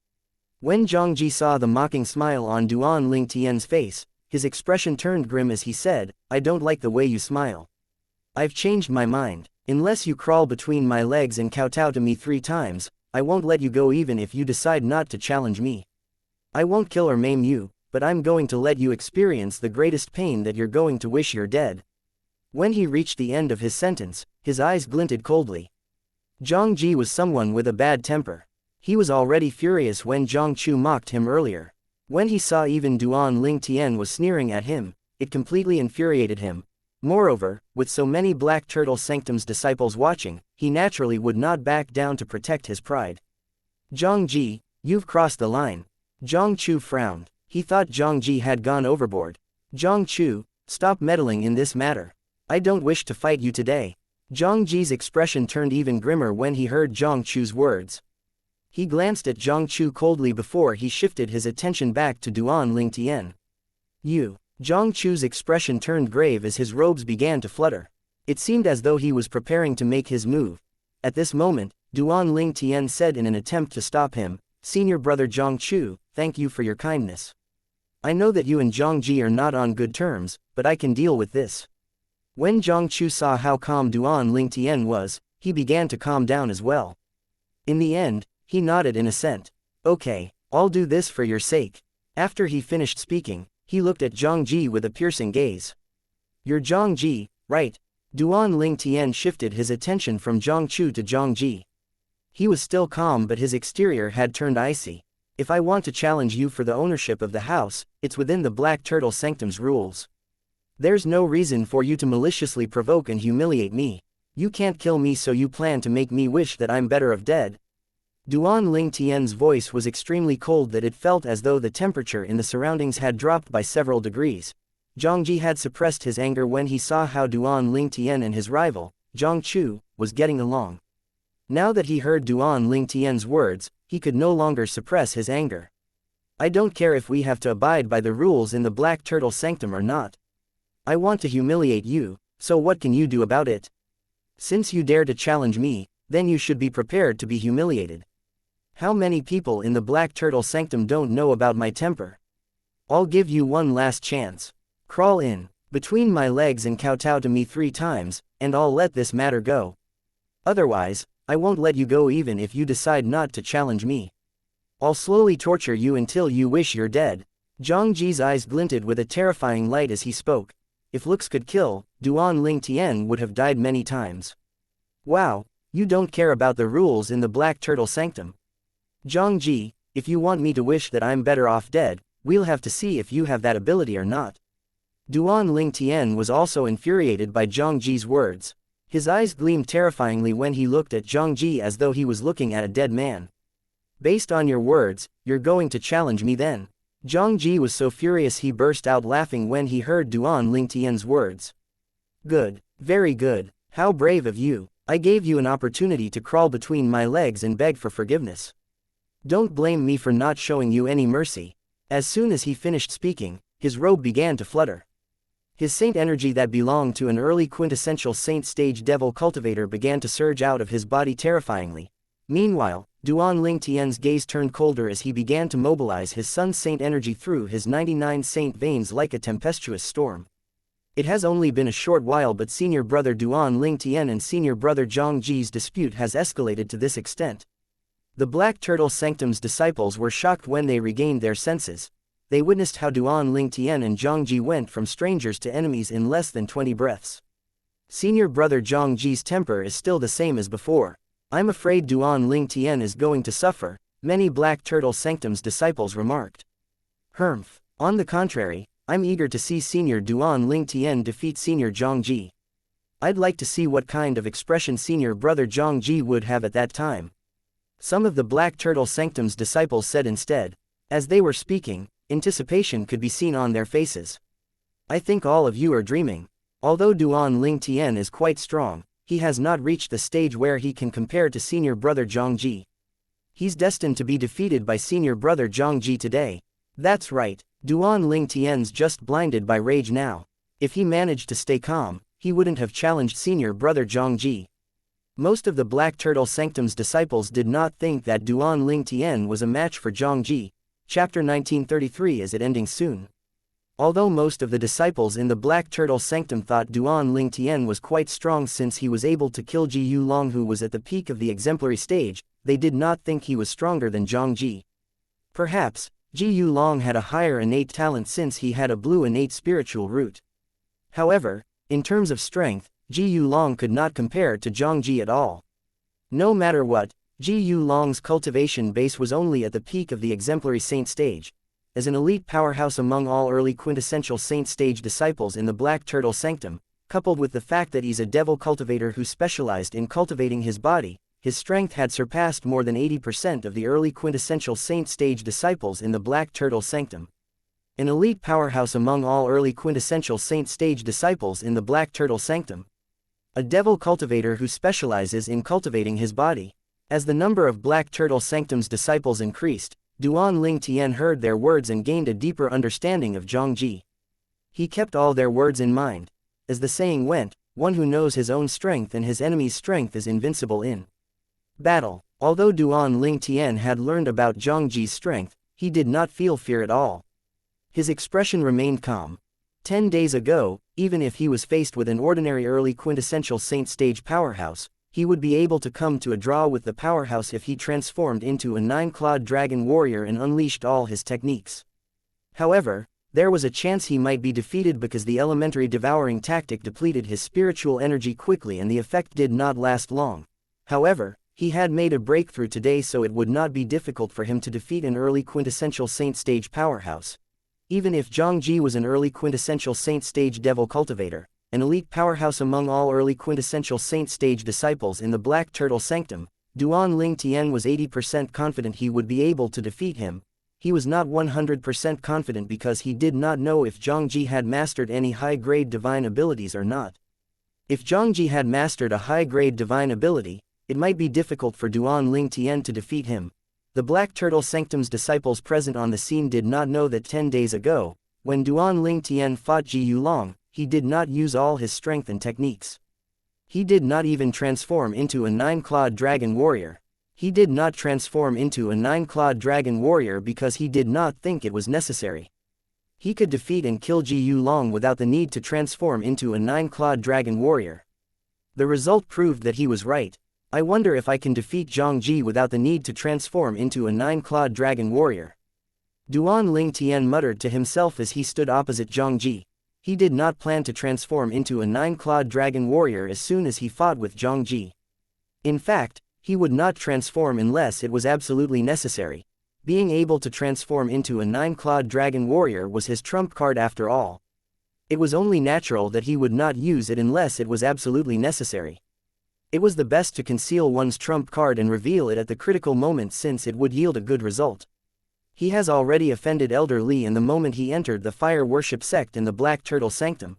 When Zhang Ji saw the mocking smile on Duan Ling Tian's face, his expression turned grim as he said, "I don't like the way you smile. I've changed my mind. Unless you crawl between my legs and kowtow to me 3 times, I won't let you go even if you decide not to challenge me. I won't kill or maim you, but I'm going to let you experience the greatest pain that you're going to wish you're dead." When he reached the end of his sentence, his eyes glinted coldly. Zhang Ji was someone with a bad temper. He was already furious when Zhang Chu mocked him earlier. When he saw even Duan Ling Tian was sneering at him, it completely infuriated him. Moreover, with so many Black Turtle Sanctum's disciples watching, he naturally would not back down to protect his pride. "Zhang Ji, you've crossed the line." Zhang Chu frowned. He thought Zhang Ji had gone overboard. "Zhang Chu, stop meddling in this matter. I don't wish to fight you today." Zhang Ji's expression turned even grimmer when he heard Zhang Chu's words. He glanced at Zhang Chu coldly before he shifted his attention back to Duan Ling Tian. "You." Zhang Chu's expression turned grave as his robes began to flutter. It seemed as though he was preparing to make his move. At this moment, Duan Ling Tian said in an attempt to stop him, "Senior brother Zhang Chu, thank you for your kindness. I know that you and Zhang Ji are not on good terms, but I can deal with this." When Zhang Chu saw how calm Duan Ling Tian was, he began to calm down as well. In the end, he nodded in assent. "Okay, I'll do this for your sake." After he finished speaking, he looked at Zhang Ji with a piercing gaze. "You're Zhang Ji, right?" Duan Ling Tian shifted his attention from Zhang Chu to Zhang Ji. He was still calm but his exterior had turned icy. "If I want to challenge you for the ownership of the house, it's within the Black Turtle Sanctum's rules. There's no reason for you to maliciously provoke and humiliate me. You can't kill me, so you plan to make me wish that I'm better off dead." Duan Ling Tian's voice was extremely cold that it felt as though the temperature in the surroundings had dropped by several degrees. Zhang Ji had suppressed his anger when he saw how Duan Ling Tian and his rival, Zhang Chu, was getting along. Now that he heard Duan Ling Tian's words, he could no longer suppress his anger. "I don't care if we have to abide by the rules in the Black Turtle Sanctum or not. I want to humiliate you, so what can you do about it? Since you dare to challenge me, then you should be prepared to be humiliated. How many people in the Black Turtle Sanctum don't know about my temper? I'll give you one last chance. Crawl in between my legs and kowtow to me 3 times, and I'll let this matter go. Otherwise, I won't let you go even if you decide not to challenge me. I'll slowly torture you until you wish you're dead." Zhang Ji's eyes glinted with a terrifying light as he spoke. If looks could kill, Duan Ling Tian would have died many times. "Wow, you don't care about the rules in the Black Turtle Sanctum. Zhang Ji, if you want me to wish that I'm better off dead, we'll have to see if you have that ability or not." Duan Ling Tian was also infuriated by Zhang Ji's words. His eyes gleamed terrifyingly when he looked at Zhang Ji as though he was looking at a dead man. "Based on your words, you're going to challenge me then?" Zhang Ji was so furious he burst out laughing when he heard Duan Ling Tian's words. "Good, very good, how brave of you. I gave you an opportunity to crawl between my legs and beg for forgiveness. Don't blame me for not showing you any mercy." As soon as he finished speaking, his robe began to flutter. His saint energy that belonged to an early quintessential saint stage devil cultivator began to surge out of his body terrifyingly. Meanwhile, Duan Ling Tian's gaze turned colder as he began to mobilize his son's saint energy through his 99 saint veins like a tempestuous storm. It has only been a short while, but senior brother Duan Ling Tian and senior brother Zhang Ji's dispute has escalated to this extent. The Black Turtle Sanctum's disciples were shocked when they regained their senses. They witnessed how Duan Ling Tian and Zhang Ji went from strangers to enemies in less than 20 breaths. Senior brother Zhang Ji's temper is still the same as before. I'm afraid Duan Ling Tian is going to suffer, many Black Turtle Sanctum's disciples remarked. Humph. On the contrary, I'm eager to see Senior Duan Ling Tian defeat Senior Zhang Ji. I'd like to see what kind of expression Senior brother Zhang Ji would have at that time. Some of the Black Turtle Sanctum's disciples said instead. As they were speaking, anticipation could be seen on their faces. I think all of you are dreaming. Although Duan Ling Tian is quite strong, he has not reached the stage where he can compare to Senior brother Zhang Ji. He's destined to be defeated by Senior brother Zhang Ji today. That's right, Duan Ling Tian's just blinded by rage now. If he managed to stay calm, he wouldn't have challenged Senior brother Zhang Ji. Most of the Black Turtle Sanctum's disciples did not think that Duan Ling Tian was a match for Zhang Ji. Chapter 1933 is it ending soon? Although most of the disciples in the Black Turtle Sanctum thought Duan Ling Tian was quite strong since he was able to kill Ji Yulong who was at the peak of the exemplary stage, they did not think he was stronger than Zhang Ji. Perhaps, Ji Yulong had a higher innate talent since he had a blue innate spiritual root. However, in terms of strength, Ji Yulong could not compare to Zhang Ji at all. No matter what, Ji Yulong's cultivation base was only at the peak of the exemplary saint stage. As an elite powerhouse among all early quintessential saint stage disciples in the Black Turtle Sanctum, coupled with the fact that he's a devil cultivator who specialized in cultivating his body, his strength had surpassed more than 80% of the early quintessential saint stage disciples in the Black Turtle Sanctum. An elite powerhouse among all early quintessential saint stage disciples in the Black Turtle Sanctum. A devil cultivator who specializes in cultivating his body. As the number of Black Turtle Sanctum's disciples increased, Duan Ling Tian heard their words and gained a deeper understanding of Zhang Ji. He kept all their words in mind. As the saying went, one who knows his own strength and his enemy's strength is invincible in battle. Although Duan Ling Tian had learned about Zhang Ji's strength, he did not feel fear at all. His expression remained calm. 10 days ago, even if he was faced with an ordinary early quintessential saint stage powerhouse, he would be able to come to a draw with the powerhouse if he transformed into a 9-clawed dragon warrior and unleashed all his techniques. However, there was a chance he might be defeated because the elementary devouring tactic depleted his spiritual energy quickly and the effect did not last long. However, he had made a breakthrough today so it would not be difficult for him to defeat an early quintessential saint stage powerhouse. Even if Zhang Ji was an early quintessential saint stage devil cultivator, an elite powerhouse among all early quintessential saint stage disciples in the Black Turtle Sanctum, Duan Ling Tian was 80% confident he would be able to defeat him. He was not 100% confident because he did not know if Zhang Ji had mastered any high-grade divine abilities or not. If Zhang Ji had mastered a high-grade divine ability, it might be difficult for Duan Ling Tian to defeat him. The Black Turtle Sanctum's disciples present on the scene did not know that 10 days ago, when Duan Ling Tian fought Ji Yulong, he did not use all his strength and techniques. He did not even transform into a 9-clawed dragon warrior. He did not transform into a 9-clawed dragon warrior because he did not think it was necessary. He could defeat and kill Ji Yulong without the need to transform into a 9-clawed dragon warrior. The result proved that he was right. I wonder if I can defeat Zhang Ji without the need to transform into a 9-clawed dragon warrior. Duan Ling Tian muttered to himself as he stood opposite Zhang Ji. He did not plan to transform into a 9-clawed dragon warrior as soon as he fought with Zhang Ji. In fact, he would not transform unless it was absolutely necessary. Being able to transform into a 9-clawed dragon warrior was his trump card after all. It was only natural that he would not use it unless it was absolutely necessary. It was the best to conceal one's trump card and reveal it at the critical moment since it would yield a good result. He has already offended Elder Li in the moment he entered the fire worship sect in the Black Turtle Sanctum.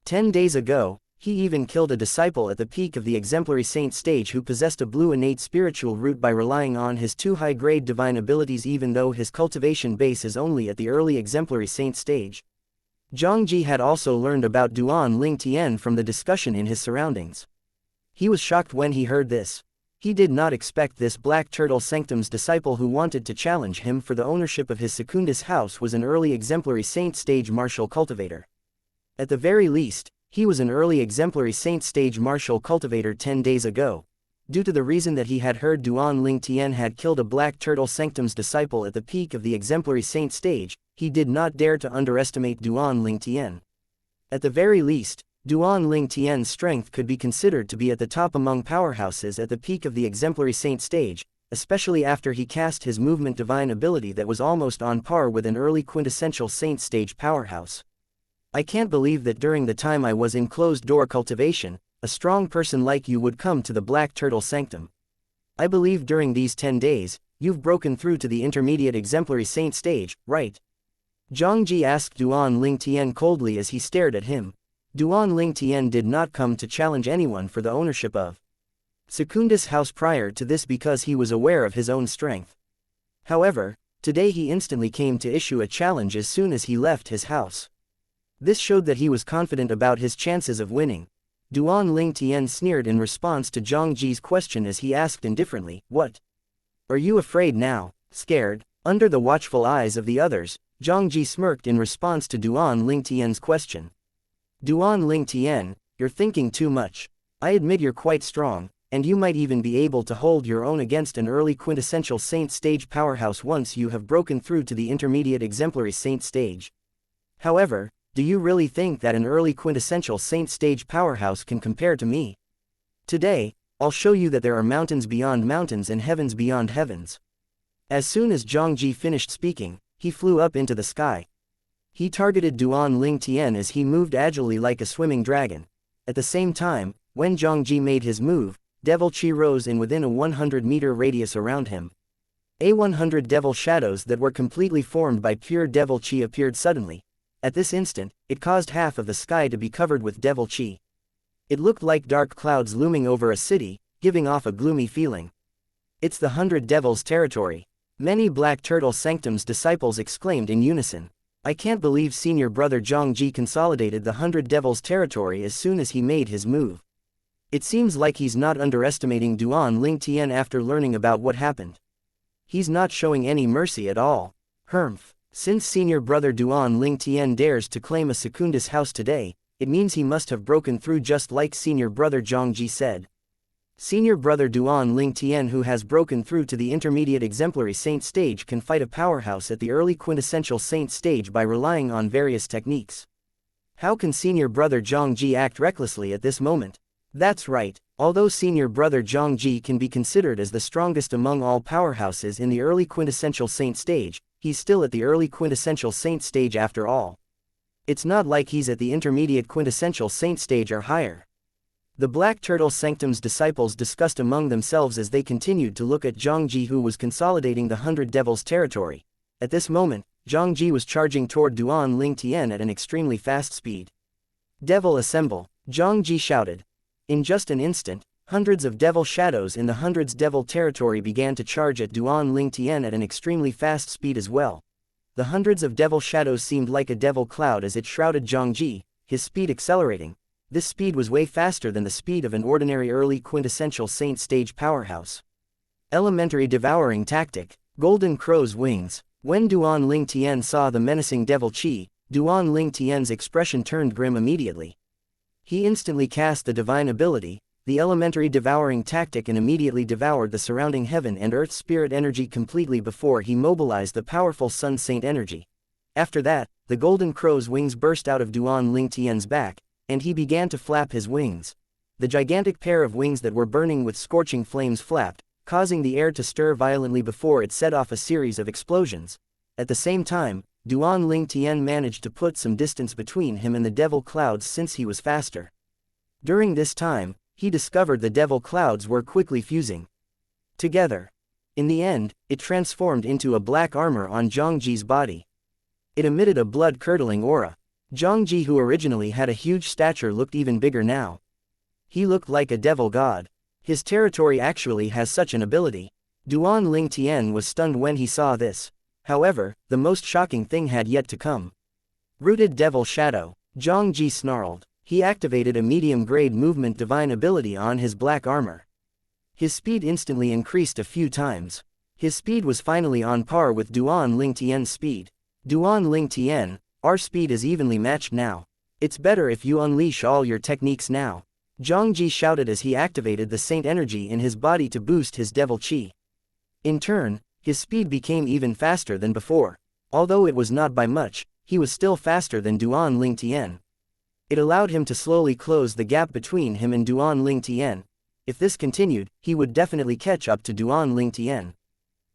10 days ago, he even killed a disciple at the peak of the exemplary saint stage who possessed a blue innate spiritual root by relying on his 2 high-grade divine abilities even though his cultivation base is only at the early exemplary saint stage. Zhang Ji had also learned about Duan Ling Tian from the discussion in his surroundings. He was shocked when he heard this. He did not expect this Black Turtle Sanctum's disciple who wanted to challenge him for the ownership of his Secundus house was an early exemplary saint stage martial cultivator. At the very least, he was an early exemplary saint stage martial cultivator 10 days ago. Due to the reason that he had heard Duan Ling Tian had killed a Black Turtle Sanctum's disciple at the peak of the exemplary saint stage, he did not dare to underestimate Duan Ling Tian. At the very least, Duan Ling Tian's strength could be considered to be at the top among powerhouses at the peak of the exemplary saint stage, especially after he cast his movement divine ability that was almost on par with an early quintessential saint stage powerhouse. I can't believe that during the time I was in closed-door cultivation, a strong person like you would come to the Black Turtle Sanctum. I believe during these 10 days, you've broken through to the intermediate exemplary saint stage, right? Zhang Ji asked Duan Ling Tian coldly as he stared at him. Duan Ling Tian did not come to challenge anyone for the ownership of Secundus House prior to this because he was aware of his own strength. However, today he instantly came to issue a challenge as soon as he left his house. This showed that he was confident about his chances of winning. Duan Ling Tian sneered in response to Zhang Ji's question as he asked indifferently, "What? Are you afraid now? Scared?" Under the watchful eyes of the others, Zhang Ji smirked in response to Duan Ling Tian's question. "Duan Ling Tian, you're thinking too much. I admit you're quite strong, and you might even be able to hold your own against an early quintessential saint stage powerhouse once you have broken through to the intermediate exemplary saint stage. However, do you really think that an early quintessential saint stage powerhouse can compare to me? Today, I'll show you that there are mountains beyond mountains and heavens beyond heavens." As soon as Zhang Ji finished speaking, he flew up into the sky. He targeted Duan Ling Tian as he moved agilely like a swimming dragon. At the same time, when Zhang Ji made his move, devil chi rose in within a 100-meter radius around him. 100 devil shadows that were completely formed by pure devil chi appeared suddenly. At this instant, it caused half of the sky to be covered with devil chi. It looked like dark clouds looming over a city, giving off a gloomy feeling. "It's the 100 Devils territory," many Black Turtle Sanctum's disciples exclaimed in unison. "I can't believe senior brother Zhang Ji consolidated the 100 Devils territory as soon as he made his move. It seems like he's not underestimating Duan Ling Tian after learning about what happened. He's not showing any mercy at all. Humph. Since senior brother Duan Ling Tian dares to claim a Secundus House today, it means he must have broken through just like senior brother Zhang Ji said. Senior brother Duan Ling Tian who has broken through to the intermediate exemplary saint stage can fight a powerhouse at the early quintessential saint stage by relying on various techniques. How can senior brother Zhang Ji act recklessly at this moment? That's right, although senior brother Zhang Ji can be considered as the strongest among all powerhouses in the early quintessential saint stage, he's still at the early quintessential saint stage after all. It's not like he's at the intermediate quintessential saint stage or higher." The Black Turtle Sanctum's disciples discussed among themselves as they continued to look at Zhang Ji who was consolidating the 100 Devils territory. At this moment, Zhang Ji was charging toward Duan Ling Tian at an extremely fast speed. "Devil assemble," Zhang Ji shouted. In just an instant, hundreds of devil shadows in the 100's devil territory began to charge at Duan Ling Tian at an extremely fast speed as well. The hundreds of devil shadows seemed like a devil cloud as it shrouded Zhang Ji, his speed accelerating. This speed was way faster than the speed of an ordinary early quintessential saint stage powerhouse. Elementary devouring tactic, Golden Crow's wings. When Duan Ling Tian saw the menacing devil chi, Duan Ling Tian's expression turned grim immediately. He instantly cast the divine ability, the elementary devouring tactic, and immediately devoured the surrounding heaven and earth spirit energy completely before he mobilized the powerful sun saint energy. After that, the Golden Crow's wings burst out of Duan Ling Tian's back, and he began to flap his wings. The gigantic pair of wings that were burning with scorching flames flapped, causing the air to stir violently before it set off a series of explosions. At the same time, Duan Ling Tian managed to put some distance between him and the devil clouds since he was faster. During this time, he discovered the devil clouds were quickly fusing together. In the end, it transformed into a black armor on Zhang Ji's body. It emitted a blood-curdling aura. Zhang Ji, who originally had a huge stature, looked even bigger now. He looked like a devil god. His territory actually has such an ability. Duan Ling Tian was stunned when he saw this. However, the most shocking thing had yet to come. Rooted Devil Shadow. Zhang Ji snarled. He activated a medium-grade movement divine ability on his black armor. His speed instantly increased a few times. His speed was finally on par with Duan Ling Tian's speed. Duan Ling Tian, our speed is evenly matched now. It's better if you unleash all your techniques now. Zhang Ji shouted as he activated the saint energy in his body to boost his devil chi. In turn, his speed became even faster than before. Although it was not by much, he was still faster than Duan Ling Tian. It allowed him to slowly close the gap between him and Duan Ling Tian. If this continued, he would definitely catch up to Duan Ling Tian.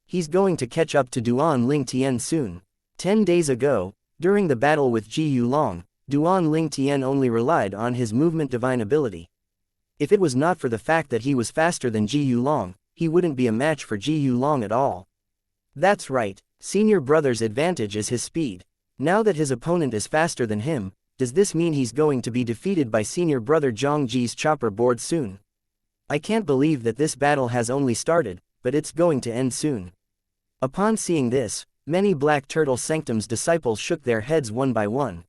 He's going to catch up to Duan Ling Tian soon. 10 days ago, during the battle with Ji Yulong, Duan Ling Tian only relied on his movement divine ability. If it was not for the fact that he was faster than Ji Yulong, he wouldn't be a match for Ji Yulong at all. That's right, senior brother's advantage is his speed. Now that his opponent is faster than him, does this mean he's going to be defeated by senior brother Zhang Ji's chopper board soon? I can't believe that this battle has only started, but it's going to end soon. Upon seeing this, many Black Turtle Sanctum's disciples shook their heads one by one.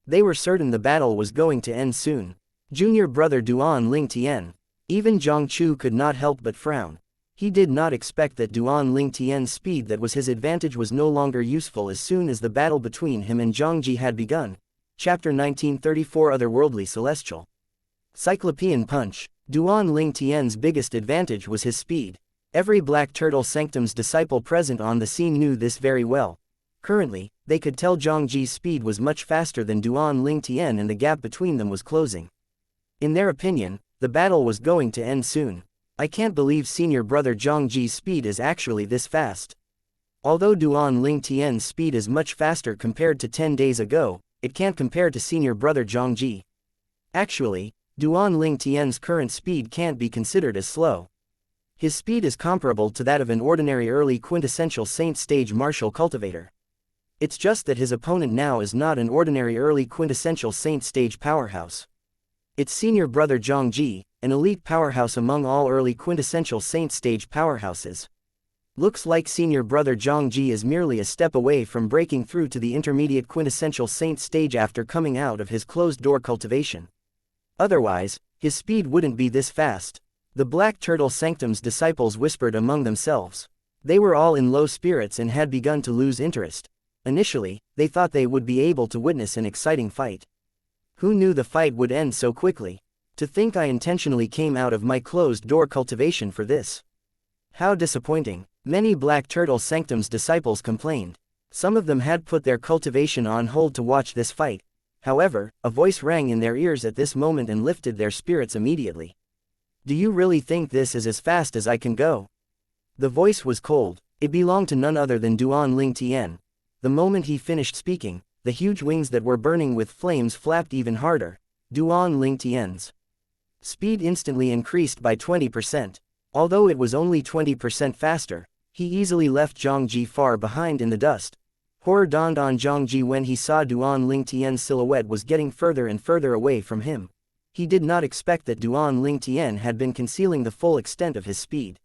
They were certain the battle was going to end soon. Junior brother Duan Ling Tian. Even Zhang Chu could not help but frown. He did not expect that Duan Ling Tian's speed that was his advantage was no longer useful as soon as the battle between him and Zhang Ji had begun. Chapter 1934 Otherworldly Celestial. Cyclopean Punch. Duan Ling Tian's biggest advantage was his speed. Every Black Turtle Sanctum's disciple present on the scene knew this very well. Currently, they could tell Zhang Ji's speed was much faster than Duan Ling Tian and the gap between them was closing. In their opinion, the battle was going to end soon. I can't believe senior brother Zhang Ji's speed is actually this fast. Although Duan Ling Tian's speed is much faster compared to 10 days ago, it can't compare to senior brother Zhang Ji. Actually, Duan Ling Tian's current speed can't be considered as slow. His speed is comparable to that of an ordinary early quintessential saint stage martial cultivator. It's just that his opponent now is not an ordinary early quintessential saint stage powerhouse. It's senior brother Zhang Ji, an elite powerhouse among all early quintessential saint stage powerhouses. Looks like senior brother Zhang Ji is merely a step away from breaking through to the intermediate quintessential saint stage after coming out of his closed-door cultivation. Otherwise, his speed wouldn't be this fast. The Black Turtle Sanctum's disciples whispered among themselves. They were all in low spirits and had begun to lose interest. Initially, they thought they would be able to witness an exciting fight. Who knew the fight would end so quickly? To think I intentionally came out of my closed-door cultivation for this. How disappointing. Many Black Turtle Sanctum's disciples complained. Some of them had put their cultivation on hold to watch this fight. However, a voice rang in their ears at this moment and lifted their spirits immediately. Do you really think this is as fast as I can go? The voice was cold. It belonged to none other than Duan Ling Tian. The moment he finished speaking, the huge wings that were burning with flames flapped even harder. Duan Ling Tian's speed instantly increased by 20%. Although it was only 20% faster, he easily left Zhang Ji far behind in the dust. Horror dawned on Zhang Ji when he saw Duan Ling Tian's silhouette was getting further and further away from him. He did not expect that Duan Ling Tian had been concealing the full extent of his speed.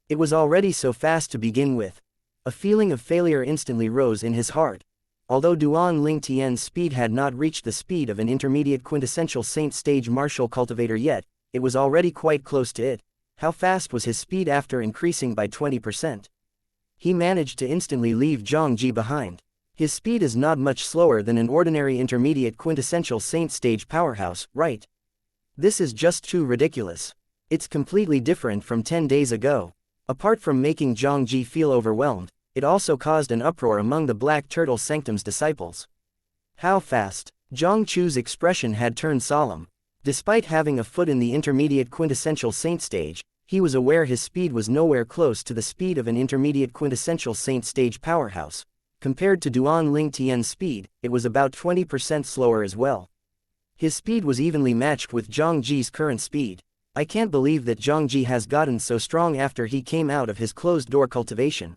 It was already so fast to begin with. A feeling of failure instantly rose in his heart. Although Duan Ling Tian's speed had not reached the speed of an intermediate quintessential saint stage martial cultivator yet, it was already quite close to it. How fast was his speed after increasing by 20%? He managed to instantly leave Zhang Ji behind. His speed is not much slower than an ordinary intermediate quintessential saint stage powerhouse, right? This is just too ridiculous. It's completely different from 10 days ago. Apart from making Zhang Ji feel overwhelmed, it also caused an uproar among the Black Turtle Sanctum's disciples. How fast? Zhang Chu's expression had turned solemn. Despite having a foot in the intermediate quintessential saint stage, he was aware his speed was nowhere close to the speed of an intermediate quintessential saint stage powerhouse. Compared to Duan Ling Tian's speed, it was about 20% slower as well. His speed was evenly matched with Zhang Ji's current speed. I can't believe that Zhang Ji has gotten so strong after he came out of his closed-door cultivation.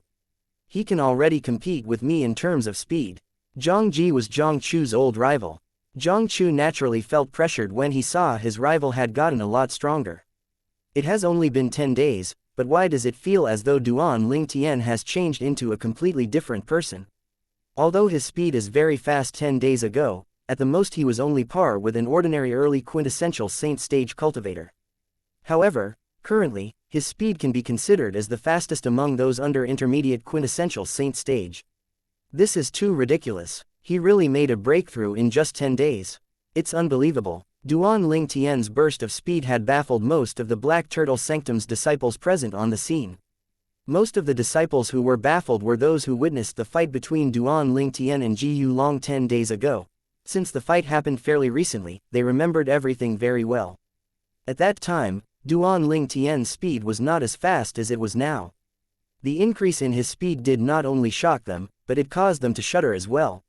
He can already compete with me in terms of speed. Zhang Ji was Zhang Chu's old rival. Zhang Chu naturally felt pressured when he saw his rival had gotten a lot stronger. It has only been 10 days, but why does it feel as though Duan Ling Tian has changed into a completely different person? Although his speed is very fast 10 days ago, at the most he was only par with an ordinary early quintessential saint stage cultivator. However, currently, his speed can be considered as the fastest among those under intermediate quintessential saint stage. This is too ridiculous. He really made a breakthrough in just 10 days. It's unbelievable. Duan Ling Tian's burst of speed had baffled most of the Black Turtle Sanctum's disciples present on the scene. Most of the disciples who were baffled were those who witnessed the fight between Duan Ling Tian and Ji Yulong 10 days ago. Since the fight happened fairly recently, they remembered everything very well. At that time, Duan Ling Tian's speed was not as fast as it was now. The increase in his speed did not only shock them, but it caused them to shudder as well.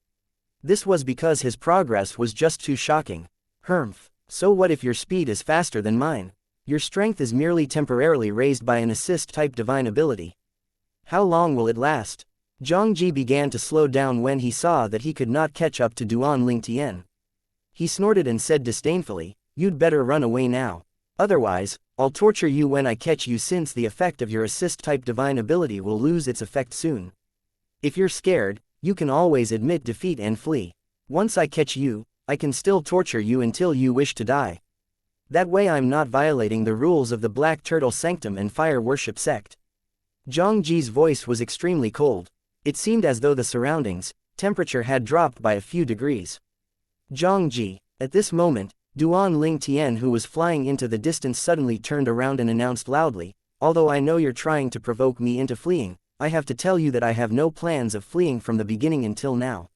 This was because his progress was just too shocking. Humph, so what if your speed is faster than mine? Your strength is merely temporarily raised by an assist-type divine ability. How long will it last? Zhang Ji began to slow down when he saw that he could not catch up to Duan Ling Tian. He snorted and said disdainfully, "You'd better run away now. Otherwise, I'll torture you when I catch you, since the effect of your assist-type divine ability will lose its effect soon. If you're scared, you can always admit defeat and flee. Once I catch you, I can still torture you until you wish to die. That way I'm not violating the rules of the Black Turtle Sanctum and Fire Worship Sect." Zhang Ji's voice was extremely cold. It seemed as though the surroundings' temperature had dropped by a few degrees. Zhang Ji. At this moment, Duan Ling Tian, who was flying into the distance, suddenly turned around and announced loudly, "Although I know you're trying to provoke me into fleeing, I have to tell you that I have no plans of fleeing from the beginning until now.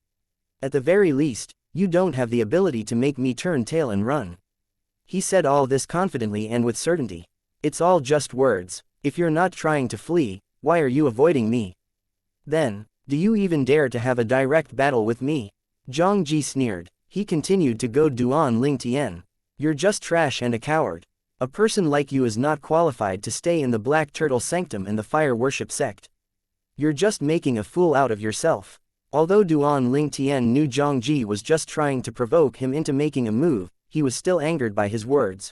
At the very least, you don't have the ability to make me turn tail and run." He said all this confidently and with certainty. "It's all just words. If you're not trying to flee, why are you avoiding me? Then, do you even dare to have a direct battle with me?" Zhang Ji sneered. He continued to goad Duan Ling Tian. "You're just trash and a coward. A person like you is not qualified to stay in the Black Turtle Sanctum and the Fire Worship Sect. You're just making a fool out of yourself." Although Duan Ling Tian knew Zhang Ji was just trying to provoke him into making a move, he was still angered by his words.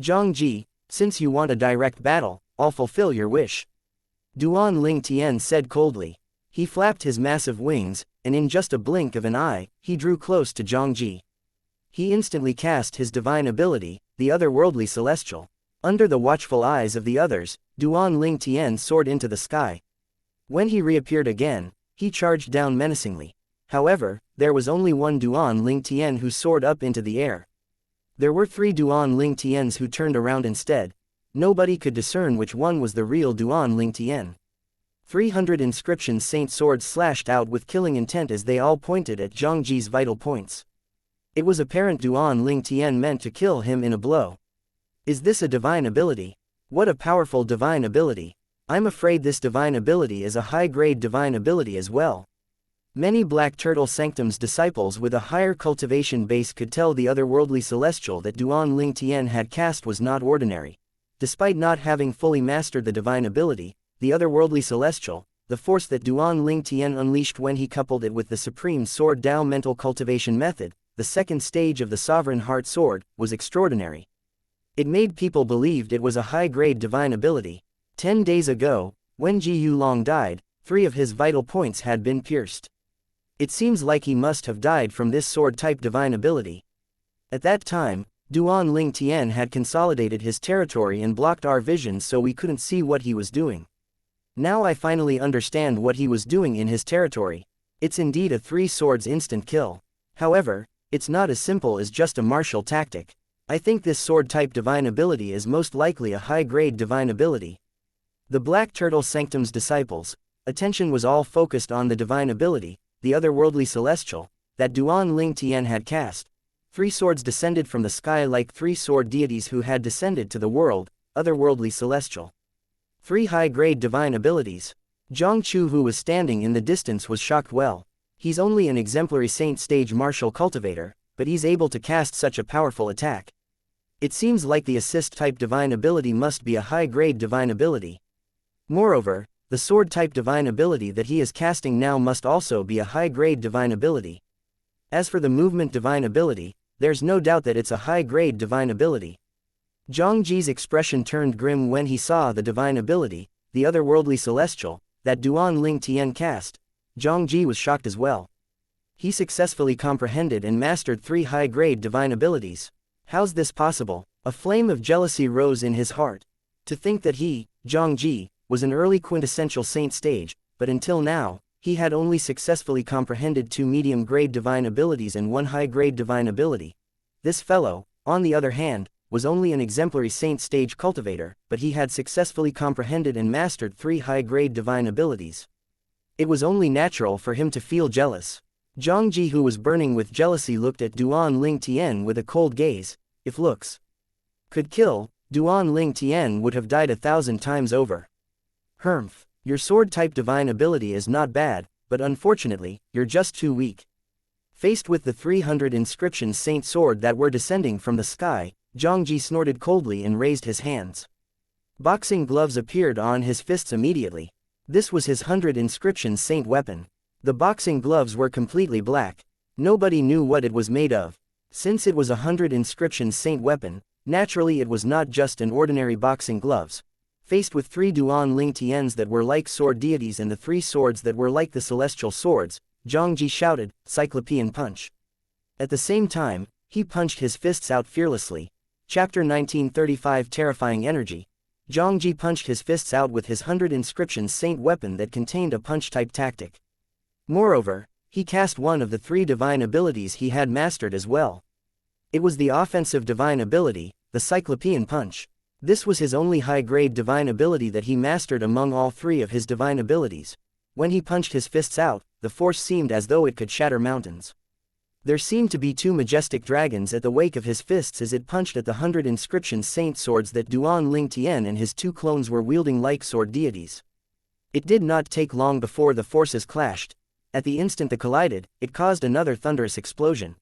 "Zhang Ji, since you want a direct battle, I'll fulfill your wish," Duan Ling Tian said coldly. He flapped his massive wings, and in just a blink of an eye, he drew close to Zhang Ji. He instantly cast his divine ability, the otherworldly celestial. Under the watchful eyes of the others, Duan Ling Tian soared into the sky. When he reappeared again, he charged down menacingly. However, there was only one Duan Ling Tian who soared up into the air. There were 3 Duan Ling Tians who turned around instead. Nobody could discern which one was the real Duan Ling Tian. 300 inscription saint swords slashed out with killing intent as they all pointed at Zhang Ji's vital points. It was apparent Duan Ling Tian meant to kill him in a blow. Is this a divine ability? What a powerful divine ability. I'm afraid this divine ability is a high-grade divine ability as well. Many Black Turtle Sanctum's disciples with a higher cultivation base could tell the otherworldly celestial that Duan Ling Tian had cast was not ordinary. Despite not having fully mastered the divine ability, the otherworldly celestial, the force that Duan Ling Tian unleashed when he coupled it with the supreme sword Dao mental cultivation method, the second stage of the sovereign heart sword, was extraordinary. It made people believe it was a high-grade divine ability. 10 days ago, when Ji Yulong died, 3 of his vital points had been pierced. It seems like he must have died from this sword-type divine ability. At that time, Duan Ling Tian had consolidated his territory and blocked our vision so we couldn't see what he was doing. Now I finally understand what he was doing in his territory. It's indeed a 3 swords instant kill. However, it's not as simple as just a martial tactic. I think this sword-type divine ability is most likely a high-grade divine ability. The Black Turtle Sanctum's disciples' attention was all focused on the divine ability, the otherworldly celestial, that Duan Ling Tian had cast. 3 swords descended from the sky like 3 sword deities who had descended to the world, otherworldly celestial. 3 high-grade divine abilities. Zhang Chu, who was standing in the distance, was shocked. Well, he's only an exemplary saint stage martial cultivator, but he's able to cast such a powerful attack. It seems like the assist-type divine ability must be a high-grade divine ability. Moreover, the sword-type divine ability that he is casting now must also be a high-grade divine ability. As for the movement divine ability, there's no doubt that it's a high-grade divine ability. Zhang Ji's expression turned grim when he saw the divine ability, the otherworldly celestial, that Duan Ling Tian cast. Zhang Ji was shocked as well. He successfully comprehended and mastered 3 high-grade divine abilities. How's this possible? A flame of jealousy rose in his heart. To think that he, Zhang Ji, was an early quintessential saint stage, but until now, he had only successfully comprehended 2 medium-grade divine abilities and 1 high-grade divine ability. This fellow, on the other hand, was only an exemplary saint stage cultivator, but he had successfully comprehended and mastered 3 high-grade divine abilities. It was only natural for him to feel jealous. Zhang Ji, who was burning with jealousy, looked at Duan Ling Tian with a cold gaze. If looks could kill, Duan Ling Tian would have died 1,000 times over. Humph, your sword-type divine ability is not bad, but unfortunately, you're just too weak. Faced with the 300 inscriptions saint sword that were descending from the sky, Zhang Ji snorted coldly and raised his hands. Boxing gloves appeared on his fists immediately. This was his 100 inscriptions saint weapon. The boxing gloves were completely black. Nobody knew what it was made of. Since it was a 100 inscriptions saint weapon, naturally it was not just an ordinary boxing gloves. Faced with 3 Duan Ling Tians that were like sword deities and the 3 swords that were like the celestial swords, Zhang Ji shouted, "Cyclopean punch." At the same time, he punched his fists out fearlessly. Chapter 1935 Terrifying Energy. Zhang Ji punched his fists out with his 100 inscriptions saint weapon that contained a punch-type tactic. Moreover, he cast one of the 3 divine abilities he had mastered as well. It was the offensive divine ability, the Cyclopean Punch. This was his only high-grade divine ability that he mastered among all 3 of his divine abilities. When he punched his fists out, the force seemed as though it could shatter mountains. There seemed to be 2 majestic dragons at the wake of his fists as it punched at the 100 inscription saint swords that Duan Ling Tian and his 2 clones were wielding like sword deities. It did not take long before the forces clashed. At the instant they collided, it caused another thunderous explosion.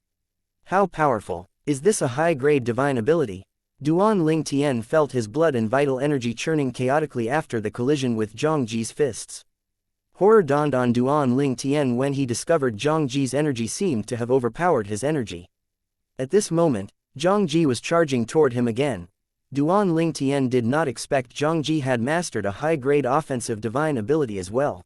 How powerful! Is this a high-grade divine ability? Duan Ling Tian felt his blood and vital energy churning chaotically after the collision with Zhang Ji's fists. Horror dawned on Duan Ling Tian when he discovered Zhang Ji's energy seemed to have overpowered his energy. At this moment, Zhang Ji was charging toward him again. Duan Ling Tian did not expect Zhang Ji had mastered a high-grade offensive divine ability as well.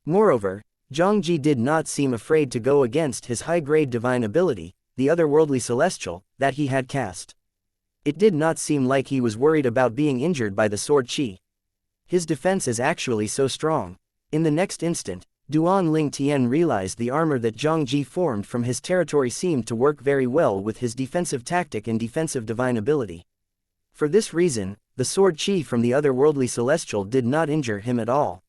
Moreover, Zhang Ji did not seem afraid to go against his high-grade divine ability, the otherworldly celestial, that he had cast. It did not seem like he was worried about being injured by the sword chi. His defense is actually so strong. In the next instant, Duan Ling Tian realized the armor that Zhang Ji formed from his territory seemed to work very well with his defensive tactic and defensive divine ability. For this reason, the sword chi from the otherworldly celestial did not injure him at all.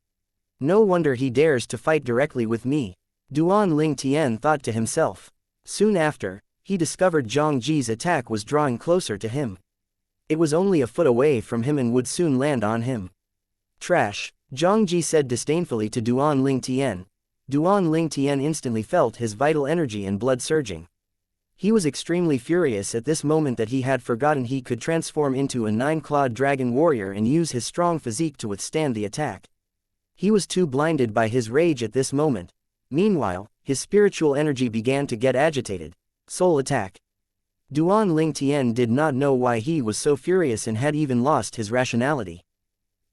No wonder he dares to fight directly with me, Duan Ling Tian thought to himself. Soon after, he discovered Zhang Ji's attack was drawing closer to him. It was only a foot away from him and would soon land on him. Trash, Zhang Ji said disdainfully to Duan Ling Tian. Duan Ling Tian instantly felt his vital energy and blood surging. He was extremely furious at this moment that he had forgotten he could transform into a 9-clawed dragon warrior and use his strong physique to withstand the attack. He was too blinded by his rage at this moment. Meanwhile, his spiritual energy began to get agitated. Soul attack. Duan Ling Tian did not know why he was so furious and had even lost his rationality.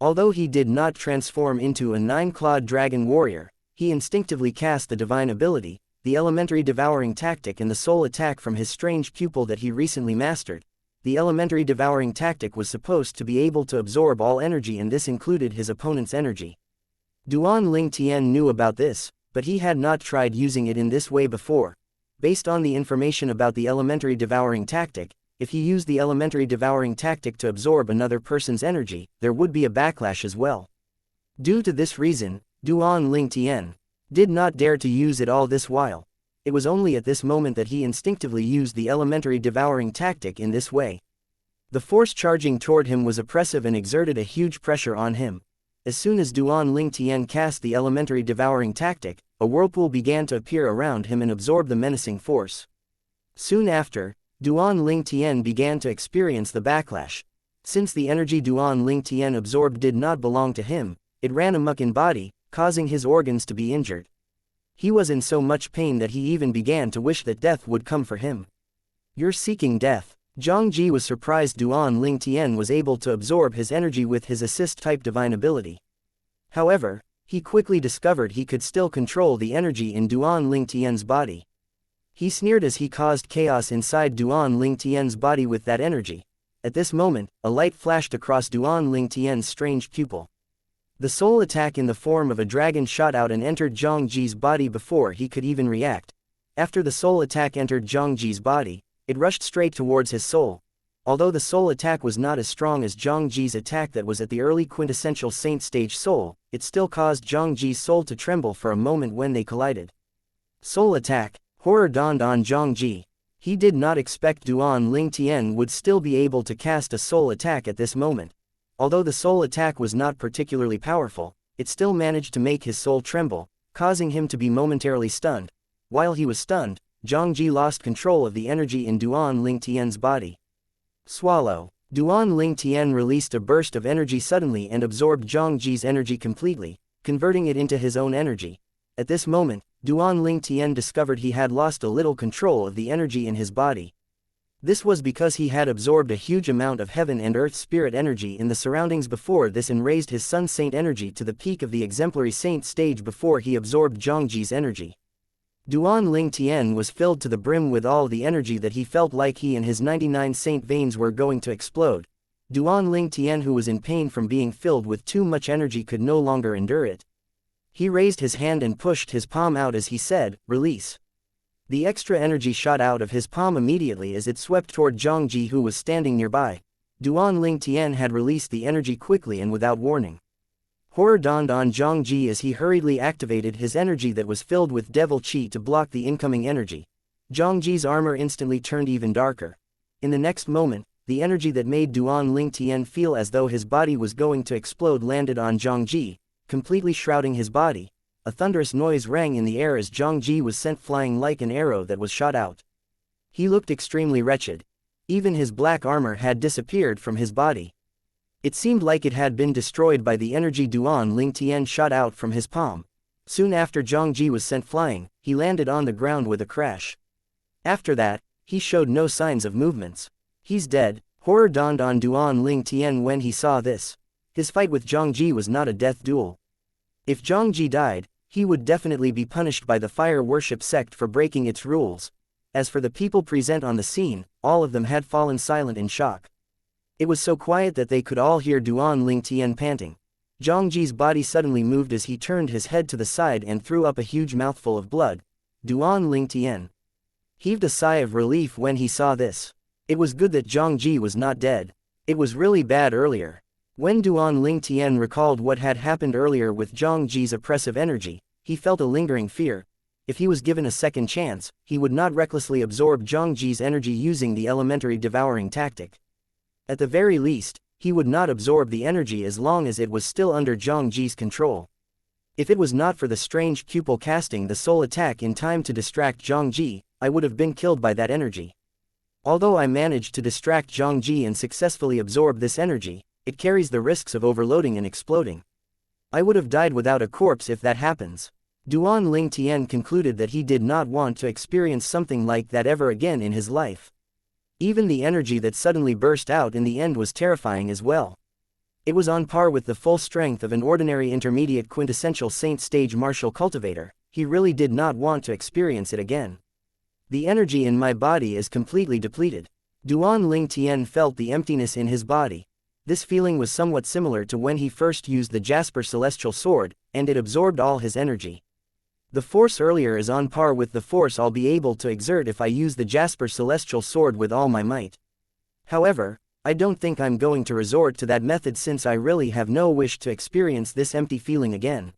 Although he did not transform into a 9-clawed dragon warrior, he instinctively cast the divine ability, the elementary devouring tactic and the soul attack from his strange pupil that he recently mastered. The elementary devouring tactic was supposed to be able to absorb all energy, and this included his opponent's energy. Duan Ling Tian knew about this, but he had not tried using it in this way before. Based on the information about the elementary devouring tactic, if he used the elementary devouring tactic to absorb another person's energy, there would be a backlash as well. Due to this reason, Duan Ling Tian did not dare to use it all this while. It was only at this moment that he instinctively used the elementary devouring tactic in this way. The force charging toward him was oppressive and exerted a huge pressure on him. As soon as Duan Ling Tian cast the elementary devouring tactic, a whirlpool began to appear around him and absorb the menacing force. Soon after, Duan Ling Tian began to experience the backlash. Since the energy Duan Ling Tian absorbed did not belong to him, it ran amok in body, causing his organs to be injured. He was in so much pain that he even began to wish that death would come for him. "You're seeking death." Zhang Ji was surprised Duan Ling Tian was able to absorb his energy with his assist-type divine ability. However, he quickly discovered he could still control the energy in Duan Ling Tian's body. He sneered as he caused chaos inside Duan Ling Tian's body with that energy. At this moment, a light flashed across Duan Ling Tian's strange pupil. The soul attack in the form of a dragon shot out and entered Zhang Ji's body before he could even react. After the soul attack entered Zhang Ji's body, it rushed straight towards his soul. Although the soul attack was not as strong as Zhang Ji's attack that was at the early quintessential saint stage soul, it still caused Zhang Ji's soul to tremble for a moment when they collided. Soul attack. Horror dawned on Zhang Ji. He did not expect Duan Ling Tian would still be able to cast a soul attack at this moment. Although the soul attack was not particularly powerful, it still managed to make his soul tremble, causing him to be momentarily stunned. While he was stunned, Zhang Ji lost control of the energy in Duan Ling Tian's body. Swallow. Duan Ling Tian released a burst of energy suddenly and absorbed Zhang Ji's energy completely, converting it into his own energy. At this moment, Duan Ling Tian discovered he had lost a little control of the energy in his body. This was because he had absorbed a huge amount of heaven and earth spirit energy in the surroundings before this and raised his sun saint energy to the peak of the exemplary saint stage before he absorbed Zhang Ji's energy. Duan Ling Tian was filled to the brim with all the energy that he felt like he and his 99 saint veins were going to explode. Duan Ling Tian, who was in pain from being filled with too much energy, could no longer endure it. He raised his hand and pushed his palm out as he said, "Release." The extra energy shot out of his palm immediately as it swept toward Zhang Ji, who was standing nearby. Duan Ling Tian had released the energy quickly and without warning. Horror dawned on Zhang Ji as he hurriedly activated his energy that was filled with devil chi to block the incoming energy. Zhang Ji's armor instantly turned even darker. In the next moment, the energy that made Duan Ling Tian feel as though his body was going to explode landed on Zhang Ji, completely shrouding his body. A thunderous noise rang in the air as Zhang Ji was sent flying like an arrow that was shot out. He looked extremely wretched. Even his black armor had disappeared from his body. It seemed like it had been destroyed by the energy Duan Ling Tian shot out from his palm. Soon after Zhang Ji was sent flying, he landed on the ground with a crash. After that, he showed no signs of movements. He's dead. Horror dawned on Duan Ling Tian when he saw this. His fight with Zhang Ji was not a death duel. If Zhang Ji died, he would definitely be punished by the fire worship sect for breaking its rules. As for the people present on the scene, all of them had fallen silent in shock. It was so quiet that they could all hear Duan Ling Tian panting. Zhang Ji's body suddenly moved as he turned his head to the side and threw up a huge mouthful of blood. Duan Ling Tian heaved a sigh of relief when he saw this. It was good that Zhang Ji was not dead. It was really bad earlier. When Duan Ling Tian recalled what had happened earlier with Zhang Ji's oppressive energy, he felt a lingering fear. If he was given a second chance, he would not recklessly absorb Zhang Ji's energy using the elementary devouring tactic. At the very least, he would not absorb the energy as long as it was still under Zhang Ji's control. If it was not for the strange pupil casting the soul attack in time to distract Zhang Ji, I would have been killed by that energy. Although I managed to distract Zhang Ji and successfully absorb this energy, it carries the risks of overloading and exploding. I would have died without a corpse if that happens. Duan Ling Tian concluded that he did not want to experience something like that ever again in his life. Even the energy that suddenly burst out in the end was terrifying as well. It was on par with the full strength of an ordinary intermediate quintessential saint stage martial cultivator. He really did not want to experience it again. The energy in my body is completely depleted. Duan Ling Tian felt the emptiness in his body. This feeling was somewhat similar to when he first used the Jasper Celestial Sword, and it absorbed all his energy. The force earlier is on par with the force I'll be able to exert if I use the Jasper Celestial Sword with all my might. However, I don't think I'm going to resort to that method since I really have no wish to experience this empty feeling again.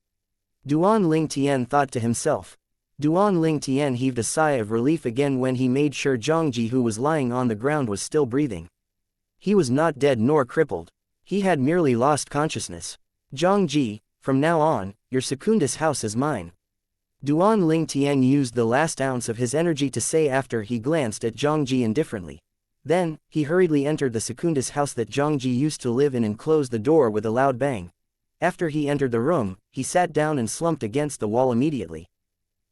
Duan Ling Tian thought to himself. Duan Ling Tian heaved a sigh of relief again when he made sure Zhang Ji, who was lying on the ground, was still breathing. He was not dead nor crippled. He had merely lost consciousness. Zhang Ji, from now on, your Secundus house is mine. Duan Ling Tian used the last ounce of his energy to say after he glanced at Zhang Ji indifferently. Then, he hurriedly entered the Secundus house that Zhang Ji used to live in and closed the door with a loud bang. After he entered the room, he sat down and slumped against the wall immediately.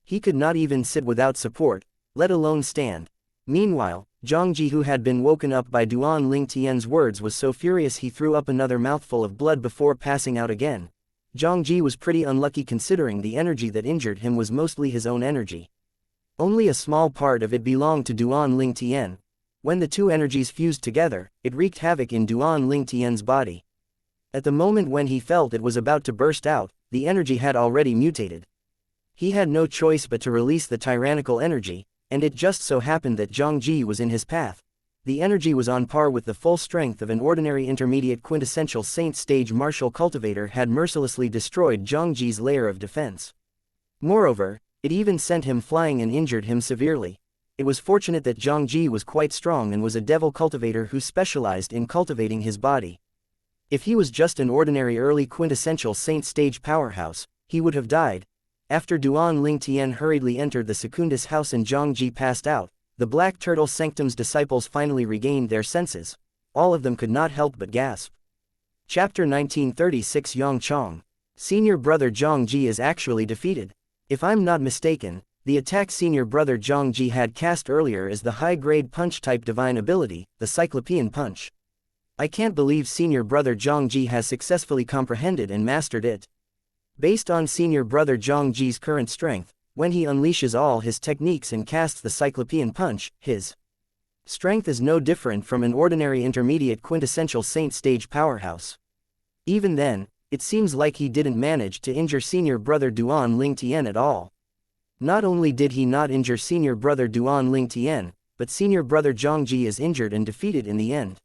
He could not even sit without support, let alone stand. Meanwhile, Zhang Ji, who had been woken up by Duan Ling Tian's words, was so furious he threw up another mouthful of blood before passing out again. Zhang Ji was pretty unlucky considering the energy that injured him was mostly his own energy. Only a small part of it belonged to Duan Ling Tian. When the two energies fused together, it wreaked havoc in Duan Ling Tian's body. At the moment when he felt it was about to burst out, the energy had already mutated. He had no choice but to release the tyrannical energy, and it just so happened that Zhang Ji was in his path. The energy was on par with the full strength of an ordinary intermediate quintessential saint stage martial cultivator had mercilessly destroyed Zhang Ji's layer of defense. Moreover, It even sent him flying and injured him severely. It was fortunate that Zhang Ji was quite strong and was a devil cultivator who specialized in cultivating his body. If he was just an ordinary early quintessential saint stage powerhouse, he would have died. After Duan Ling Tian hurriedly entered the Secundus house and Zhang Ji passed out, the Black Turtle Sanctum's disciples finally regained their senses. All of them could not help but gasp. Chapter 1936 Yang Chong. Senior brother Zhang Ji is actually defeated. If I'm not mistaken, the attack senior brother Zhang Ji had cast earlier is the high-grade punch-type divine ability, the Cyclopean Punch. I can't believe senior brother Zhang Ji has successfully comprehended and mastered it. Based on senior brother Zhang Ji's current strength, when he unleashes all his techniques and casts the Cyclopean Punch, his strength is no different from an ordinary intermediate quintessential saint stage powerhouse. Even then, it seems like he didn't manage to injure senior brother Duan Ling Tian at all. Not only did he not injure senior brother Duan Ling Tian, but senior brother Zhang Ji is injured and defeated in the end.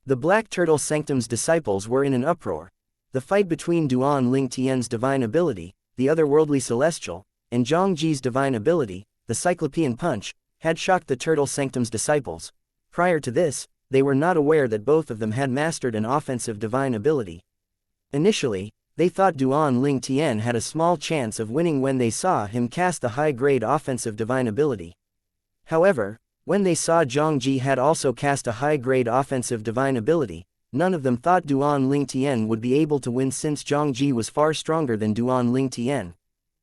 The Black Turtle Sanctum's disciples were in an uproar. The fight between Duan Ling Tian's divine ability, the otherworldly celestial, and Zhang Ji's divine ability, the Cyclopean Punch, had shocked the Turtle Sanctum's disciples. Prior to this, they were not aware that both of them had mastered an offensive divine ability. Initially, they thought Duan Ling Tian had a small chance of winning when they saw him cast the high-grade offensive divine ability. However, when they saw Zhang Ji had also cast a high-grade offensive divine ability, none of them thought Duan Ling Tian would be able to win since Zhang Ji was far stronger than Duan Ling Tian.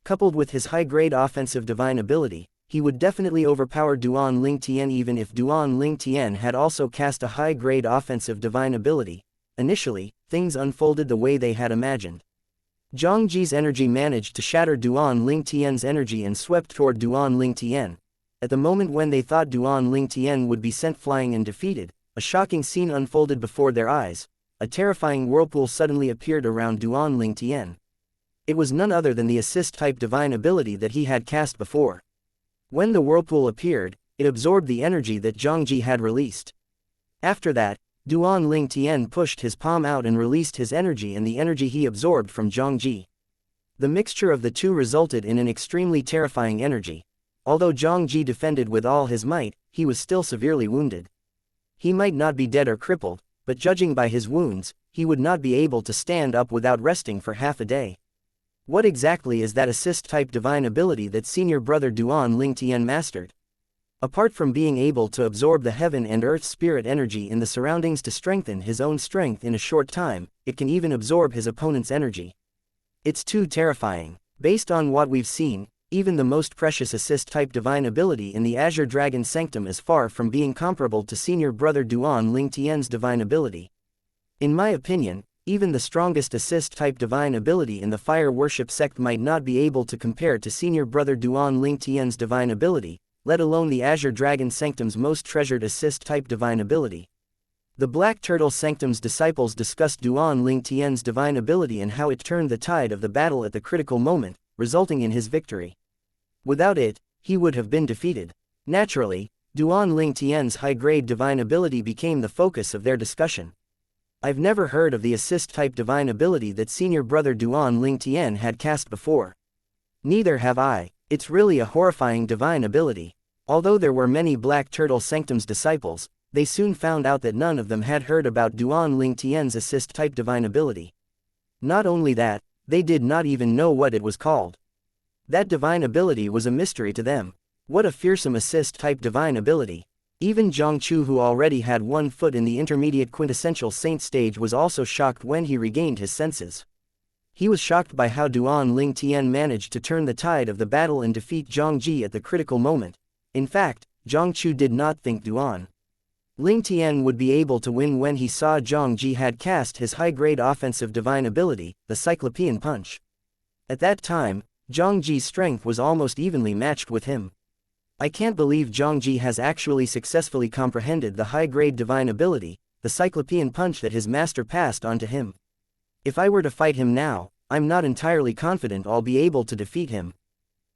Coupled with his high-grade offensive divine ability, he would definitely overpower Duan Ling Tian even if Duan Ling Tian had also cast a high-grade offensive divine ability. Initially, things unfolded the way they had imagined. Zhang Ji's energy managed to shatter Duan Ling Tian's energy and swept toward Duan Ling Tian. At the moment when they thought Duan Ling Tian would be sent flying and defeated, a shocking scene unfolded before their eyes. A terrifying whirlpool suddenly appeared around Duan Ling Tian. It was none other than the assist-type divine ability that he had cast before. When the whirlpool appeared, it absorbed the energy that Zhang Ji had released. After that, Duan Ling Tian pushed his palm out and released his energy and the energy he absorbed from Zhang Ji. The mixture of the two resulted in an extremely terrifying energy. Although Zhang Ji defended with all his might, he was still severely wounded. He might not be dead or crippled, but judging by his wounds, he would not be able to stand up without resting for half a day. What exactly is that assist-type divine ability that senior brother Duan Ling Tian mastered? Apart from being able to absorb the heaven and earth spirit energy in the surroundings to strengthen his own strength in a short time, it can even absorb his opponent's energy. It's too terrifying. Based on what we've seen, even the most precious assist-type divine ability in the Azure Dragon Sanctum is far from being comparable to senior brother Duan Ling Tian's divine ability. In my opinion, even the strongest assist-type divine ability in the Fire Worship sect might not be able to compare to senior brother Duan Ling Tian's divine ability, let alone the Azure Dragon Sanctum's most treasured assist-type divine ability. The Black Turtle Sanctum's disciples discussed Duan Ling Tian's divine ability and how it turned the tide of the battle at the critical moment, resulting in his victory. Without it, he would have been defeated. Naturally, Duan Ling Tian's high-grade divine ability became the focus of their discussion. I've never heard of the assist-type divine ability that senior brother Duan Ling Tian had cast before. Neither have I. It's really a horrifying divine ability. Although there were many Black Turtle Sanctum's disciples, they soon found out that none of them had heard about Duan Ling Tian's assist-type divine ability. Not only that, they did not even know what it was called. That divine ability was a mystery to them. What a fearsome assist-type divine ability. Even Zhang Chu, who already had one foot in the intermediate quintessential saint stage, was also shocked when he regained his senses. He was shocked by how Duan Ling Tian managed to turn the tide of the battle and defeat Zhang Ji at the critical moment. In fact, Zhang Chu did not think Duan Ling Tian would be able to win when he saw Zhang Ji had cast his high-grade offensive divine ability, the Cyclopean Punch. At that time, Zhang Ji's strength was almost evenly matched with him. I can't believe Zhang Ji has actually successfully comprehended the high-grade divine ability, the Cyclopean Punch that his master passed on to him. If I were to fight him now, I'm not entirely confident I'll be able to defeat him.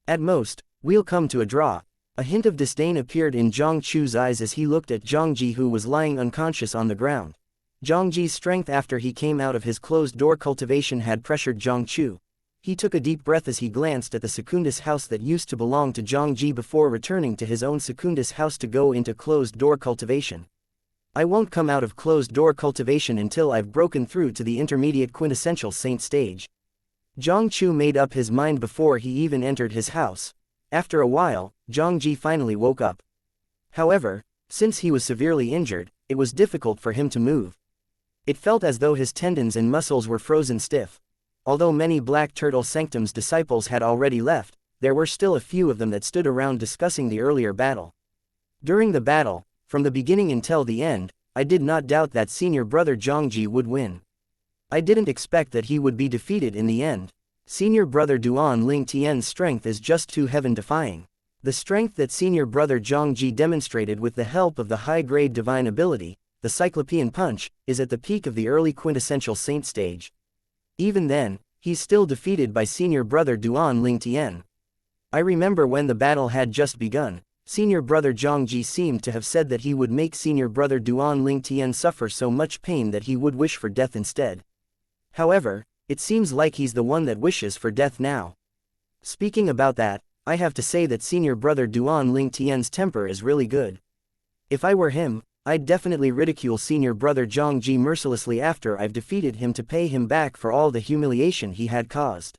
At most, we'll come to a draw. A hint of disdain appeared in Zhang Chu's eyes as he looked at Zhang Ji, who was lying unconscious on the ground. Zhang Ji's strength after he came out of his closed-door cultivation had pressured Zhang Chu. He took a deep breath as he glanced at the secundus house that used to belong to Zhang Ji before returning to his own secundus house to go into closed-door cultivation. I won't come out of closed-door cultivation until I've broken through to the intermediate quintessential saint stage. Zhang Chu made up his mind before he even entered his house. After a while, Zhang Ji finally woke up. However, since he was severely injured, it was difficult for him to move. It felt as though his tendons and muscles were frozen stiff. Although many Black Turtle Sanctum's disciples had already left, there were still a few of them that stood around discussing the earlier battle. During the battle, from the beginning until the end, I did not doubt that senior brother Zhang Ji would win. I didn't expect that he would be defeated in the end. Senior brother Duan Ling Tian's strength is just too heaven-defying. The strength that senior brother Zhang Ji demonstrated with the help of the high-grade divine ability, the Cyclopean Punch, is at the peak of the early quintessential saint stage. Even then, he's still defeated by senior brother Duan Ling Tian. I remember when the battle had just begun, senior brother Zhang Ji seemed to have said that he would make senior brother Duan Ling Tian suffer so much pain that he would wish for death instead. However, it seems like he's the one that wishes for death now. Speaking about that, I have to say that senior brother Duan Ling Tian's temper is really good. If I were him, I'd definitely ridicule senior brother Zhang Ji mercilessly after I've defeated him to pay him back for all the humiliation he had caused.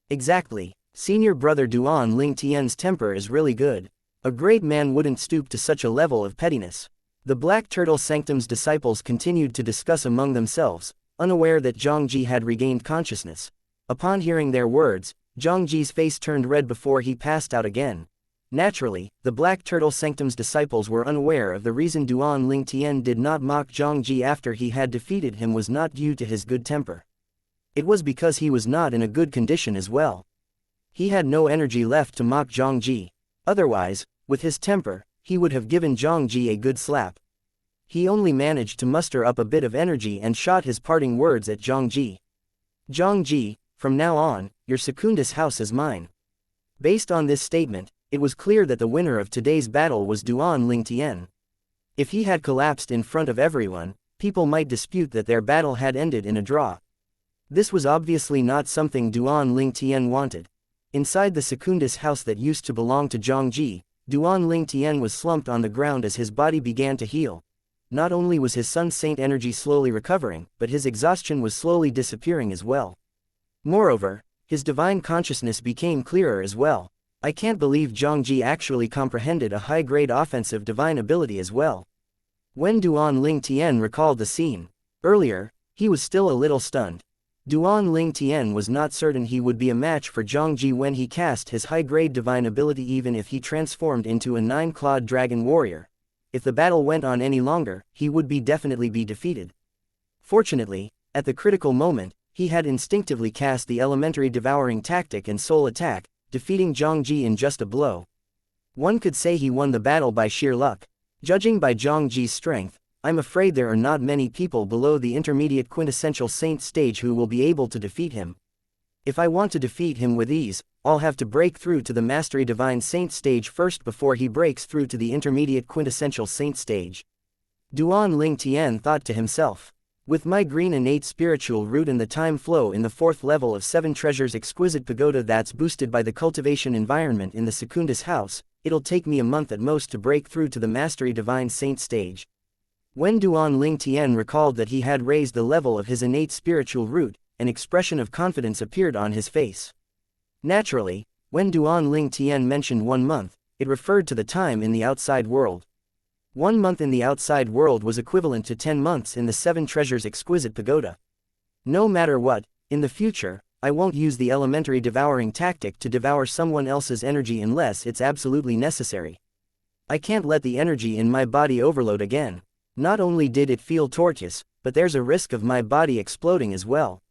Exactly, senior brother Duan Ling Tian's temper is really good. A great man wouldn't stoop to such a level of pettiness. The Black Turtle Sanctum's disciples continued to discuss among themselves, unaware that Zhang Ji had regained consciousness. Upon hearing their words, Zhang Ji's face turned red before he passed out again. Naturally, the Black Turtle Sanctum's disciples were unaware of the reason Duan Ling Tian did not mock Zhang Ji after he had defeated him was not due to his good temper. It was because he was not in a good condition as well. He had no energy left to mock Zhang Ji. Otherwise, with his temper, he would have given Zhang Ji a good slap. He only managed to muster up a bit of energy and shot his parting words at Zhang Ji. Zhang Ji, from now on, your secundus house is mine. Based on this statement, it was clear that the winner of today's battle was Duan Ling Tian. If he had collapsed in front of everyone, people might dispute that their battle had ended in a draw. This was obviously not something Duan Ling Tian wanted. Inside the secundus house that used to belong to Zhang Ji, Duan Ling Tian was slumped on the ground as his body began to heal. Not only was his Sun Saint energy slowly recovering, but his exhaustion was slowly disappearing as well. Moreover, his divine consciousness became clearer as well. I can't believe Zhang Ji actually comprehended a high-grade offensive divine ability as well. When Duan Ling Tian recalled the scene earlier, he was still a little stunned. Duan Ling Tian was not certain he would be a match for Zhang Ji when he cast his high-grade divine ability, even if he transformed into a 9-clawed dragon warrior. If the battle went on any longer, he would definitely be defeated. Fortunately, at the critical moment, he had instinctively cast the elementary devouring tactic and soul attack, defeating Zhang Ji in just a blow. One could say he won the battle by sheer luck. Judging by Zhang Ji's strength, I'm afraid there are not many people below the intermediate quintessential saint stage who will be able to defeat him. If I want to defeat him with ease, I'll have to break through to the mastery divine saint stage first before he breaks through to the intermediate quintessential saint stage. Duan Ling Tian thought to himself. With my green innate spiritual root and the time flow in the 4th level of 7 treasures exquisite pagoda that's boosted by the cultivation environment in the secundus house, it'll take me a month at most to break through to the mastery divine saint stage. When Duan Ling Tian recalled that he had raised the level of his innate spiritual root, an expression of confidence appeared on his face. Naturally, when Duan Ling Tian mentioned 1 month, it referred to the time in the outside world. 1 month in the outside world was equivalent to 10 months in the 7 treasures exquisite pagoda. No matter what, in the future, I won't use the elementary devouring tactic to devour someone else's energy unless it's absolutely necessary. I can't let the energy in my body overload again. Not only did it feel tortuous, but there's a risk of my body exploding as well.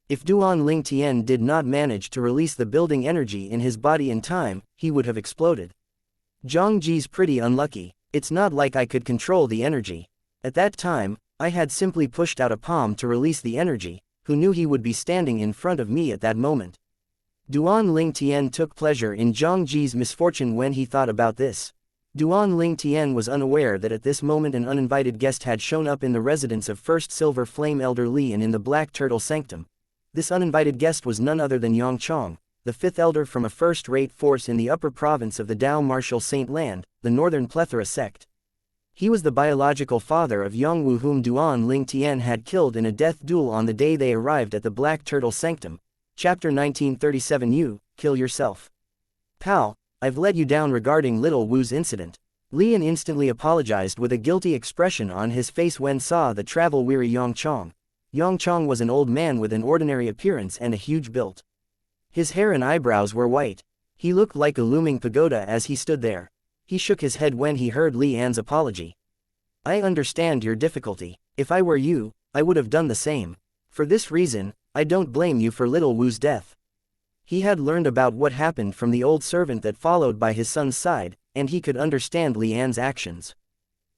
If Duan Ling Tian did not manage to release the building energy in his body in time, he would have exploded. Zhang Ji's pretty unlucky. It's not like I could control the energy. At that time, I had simply pushed out a palm to release the energy. Who knew he would be standing in front of me at that moment? Duan Ling Tian took pleasure in Zhang Ji's misfortune when he thought about this. Duan Ling Tian was unaware that at this moment an uninvited guest had shown up in the residence of First Silver Flame Elder Li and in the Black Turtle Sanctum. This uninvited guest was none other than Yangchang, the fifth elder from a first-rate force in the upper province of the Dao Martial Saint Land, the Northern Plethora sect. He was the biological father of Yongwu, whom Duan Ling Tian had killed in a death duel on the day they arrived at the Black Turtle Sanctum. Chapter 1937. You, kill yourself. Pal, I've let you down regarding Little Wu's incident. Lian instantly apologized with a guilty expression on his face when saw the travel-weary Yangchang. Yangchang was an old man with an ordinary appearance and a huge build. His hair and eyebrows were white. He looked like a looming pagoda as he stood there. He shook his head when he heard Li An's apology. I understand your difficulty. If I were you, I would have done the same. For this reason, I don't blame you for Little Wu's death. He had learned about what happened from the old servant that followed by his son's side, and he could understand Li An's actions.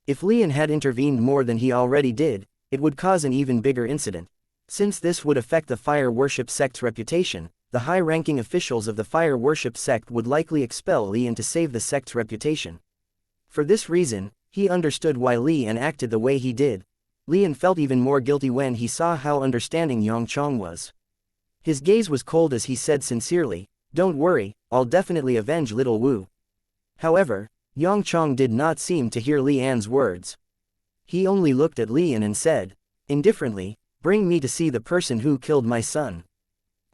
If Li An had intervened more than he already did, it would cause an even bigger incident. Since this would affect the fire worship sect's reputation, the high-ranking officials of the fire worship sect would likely expel Li An to save the sect's reputation. For this reason, he understood why Li An acted the way he did. Li An felt even more guilty when he saw how understanding Yangchang was. His gaze was cold as he said sincerely, "Don't worry, I'll definitely avenge Little Wu." However, Yangchang did not seem to hear Li An's words. He only looked at Li An and said, indifferently, "Bring me to see the person who killed my son."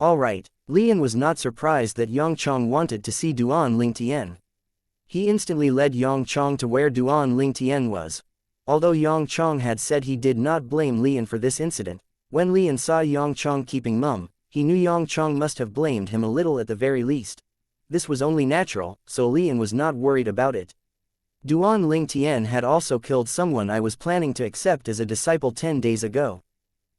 All right, Li An was not surprised that Yangchang wanted to see Duan Ling Tian. He instantly led Yangchang to where Duan Ling Tian was. Although Yangchang had said he did not blame Li An for this incident, when Li An saw Yangchang keeping mum, he knew Yangchang must have blamed him a little at the very least. This was only natural, so Li An was not worried about it. Duan Ling Tian had also killed someone I was planning to accept as a disciple 10 days ago.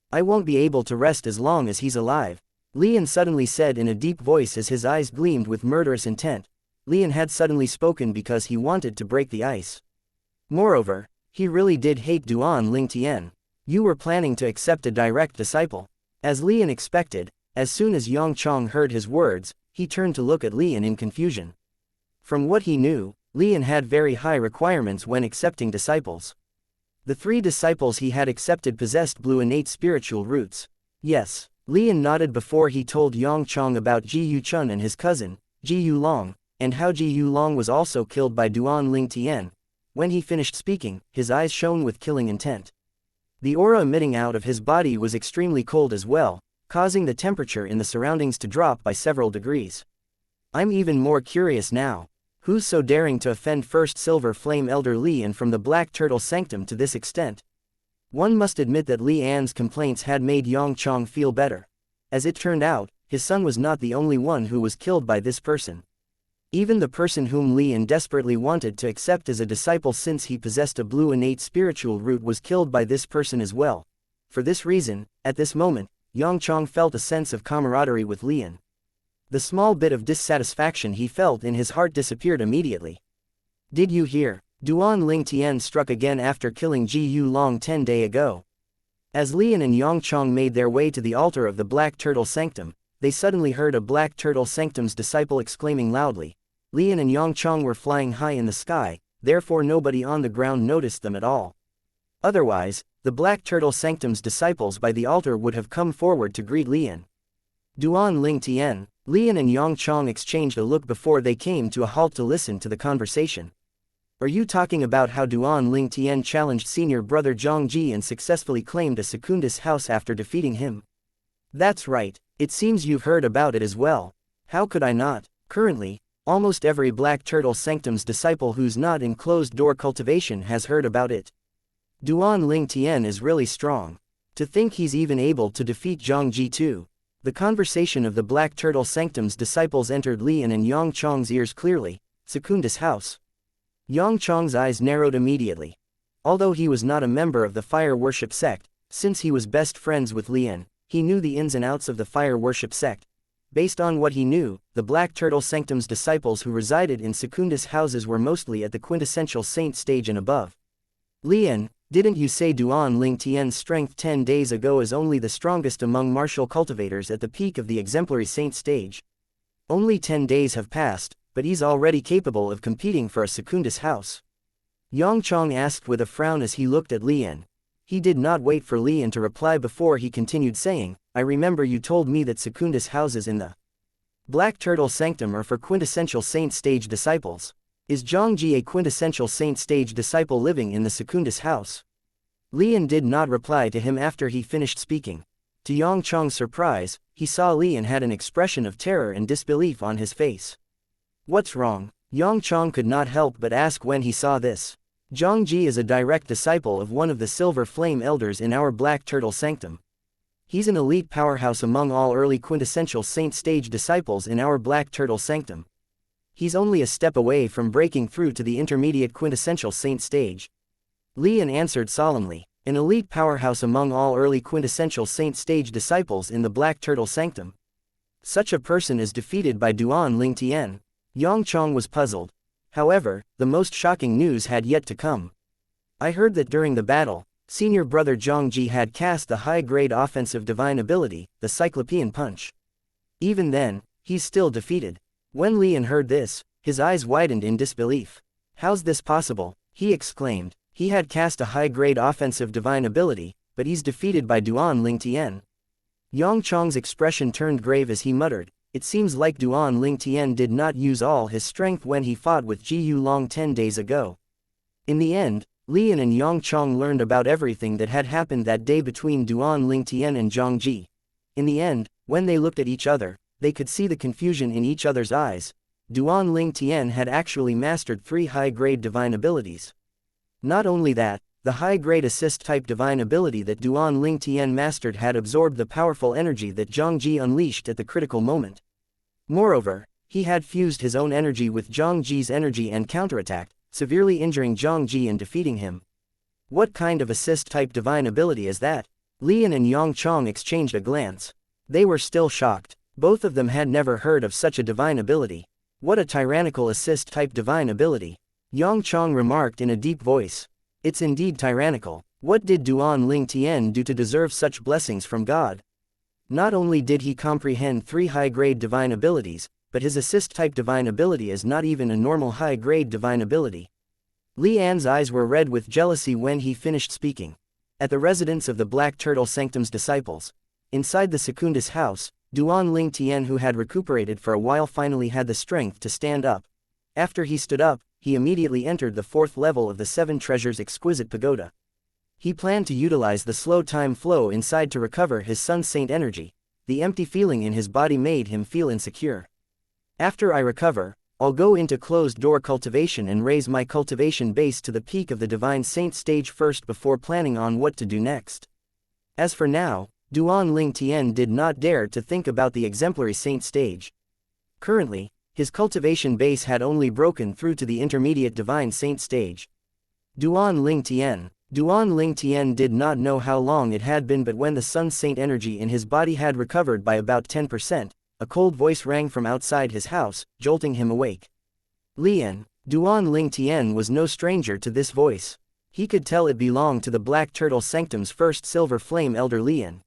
I won't be able to rest as long as he's alive, Li An suddenly said in a deep voice as his eyes gleamed with murderous intent. Li An had suddenly spoken because he wanted to break the ice. Moreover, he really did hate Duan Ling Tian. You were planning to accept a direct disciple. As Li An expected, as soon as Yangchang heard his words, he turned to look at Li An in confusion. From what he knew, Li An had very high requirements when accepting disciples. The 3 disciples he had accepted possessed blue innate spiritual roots. Yes, Li An nodded before he told Yangchang about Ji Yuchun and his cousin, Ji Yulong, and how Ji Yulong was also killed by Duan Ling Tian. When he finished speaking, his eyes shone with killing intent. The aura emitting out of his body was extremely cold as well, causing the temperature in the surroundings to drop by several degrees. I'm even more curious now. Who's so daring to offend First Silver Flame Elder Li An from the Black Turtle Sanctum to this extent? One must admit that Li An's complaints had made Yangchang feel better. As it turned out, his son was not the only one who was killed by this person. Even the person whom Li An desperately wanted to accept as a disciple since he possessed a blue innate spiritual root was killed by this person as well. For this reason, at this moment, Yangchang felt a sense of camaraderie with Li An. The small bit of dissatisfaction he felt in his heart disappeared immediately. Did you hear? Duan Ling Tian struck again after killing Ji Yulong 10 days ago. As Li An and Yangchang made their way to the altar of the Black Turtle Sanctum, they suddenly heard a Black Turtle Sanctum's disciple exclaiming loudly. Li An and Yangchang were flying high in the sky, therefore nobody on the ground noticed them at all. Otherwise, the Black Turtle Sanctum's disciples by the altar would have come forward to greet Li An. Duan Ling Tian, Li An and Yangchang exchanged a look before they came to a halt to listen to the conversation. Are you talking about how Duan Ling Tian challenged senior brother Zhang Ji and successfully claimed a Secundus house after defeating him? That's right, it seems you've heard about it as well. How could I not? Currently, almost every Black Turtle Sanctum's disciple who's not in closed-door cultivation has heard about it. Duan Ling Tian is really strong. To think he's even able to defeat Zhang Ji too. The conversation of the Black Turtle Sanctum's disciples entered Li An and Yangchang's ears clearly. Secundus house. Yangchang's eyes narrowed immediately. Although he was not a member of the fire worship sect, since he was best friends with Li An, he knew the ins and outs of the fire worship sect. Based on what he knew, the Black Turtle Sanctum's disciples who resided in Secundus houses were mostly at the quintessential saint stage and above. Li An, didn't you say Duan Ling Tian's strength 10 days ago is only the strongest among martial cultivators at the peak of the exemplary saint stage? Only 10 days have passed, but he's already capable of competing for a Secundus house. Yangchang asked with a frown as he looked at Li An. He did not wait for Li An to reply before he continued saying, I remember you told me that Secundus houses in the Black Turtle Sanctum are for quintessential saint stage disciples. Is Xianxia a quintessential saint stage disciple living in the Secundus house? Lian did not reply to him after he finished speaking. To Yang Chong's surprise, he saw Lian had an expression of terror and disbelief on his face. What's wrong? Yang Chong could not help but ask when he saw this. Xianxia is a direct disciple of one of the Silver Flame Elders in our Black Turtle Sanctum. He's an elite powerhouse among all early quintessential saint stage disciples in our Black Turtle Sanctum. He's only a step away from breaking through to the intermediate quintessential saint stage. Lian answered solemnly, an elite powerhouse among all early quintessential saint stage disciples in the Black Turtle Sanctum. Such a person is defeated by Duan Ling Tian. Yang Chong was puzzled. However, the most shocking news had yet to come. I heard that during the battle, senior brother Zhangji had cast the high-grade offensive divine ability, the Cyclopean Punch. Even then, he's still defeated. When Lian heard this, his eyes widened in disbelief. How's this possible? He exclaimed. He had cast a high-grade offensive divine ability, but he's defeated by Duan Ling Tian. Yang Chong's expression turned grave as he muttered, it seems like Duan Ling Tian did not use all his strength when he fought with Ji Yu Long 10 days ago. In the end, Lian and Yang Chong learned about everything that had happened that day between Duan Ling Tian and Zhangji. In the end, when they looked at each other, they could see the confusion in each other's eyes. Duan Ling Tian had actually mastered 3 high-grade divine abilities. Not only that, the high-grade assist-type divine ability that Duan Ling Tian mastered had absorbed the powerful energy that Zhangji unleashed at the critical moment. Moreover, he had fused his own energy with Zhangji's energy and counterattacked, severely injuring Zhangji and defeating him. What kind of assist-type divine ability is that? Lian and Yang Chong exchanged a glance. They were still shocked. Both of them had never heard of such a divine ability. What a tyrannical assist-type divine ability. Yang Chong remarked in a deep voice. It's indeed tyrannical. What did Duan Ling Tian do to deserve such blessings from God? Not only did he comprehend 3 high-grade divine abilities, but his assist-type divine ability is not even a normal high-grade divine ability. Li An's eyes were red with jealousy when he finished speaking. At the residence of the Black Turtle Sanctum's disciples, inside the Secundus house, Duan Ling Tian, who had recuperated for a while, finally had the strength to stand up. After he stood up, he immediately entered the 4th level of the 7 Treasures Exquisite Pagoda. He planned to utilize the slow time flow inside to recover his Sun Saint energy. The empty feeling in his body made him feel insecure. After I recover, I'll go into closed-door cultivation and raise my cultivation base to the peak of the Divine Saint stage first before planning on what to do next. As for now, Duan Ling Tian did not dare to think about the exemplary saint stage. Currently, his cultivation base had only broken through to the intermediate Divine Saint stage. Duan Ling Tian did not know how long it had been, but when the Sun Saint energy in his body had recovered by about 10%, a cold voice rang from outside his house, jolting him awake. Lian, Duan Ling Tian was no stranger to this voice. He could tell it belonged to the Black Turtle Sanctum's first Silver Flame Elder Lian.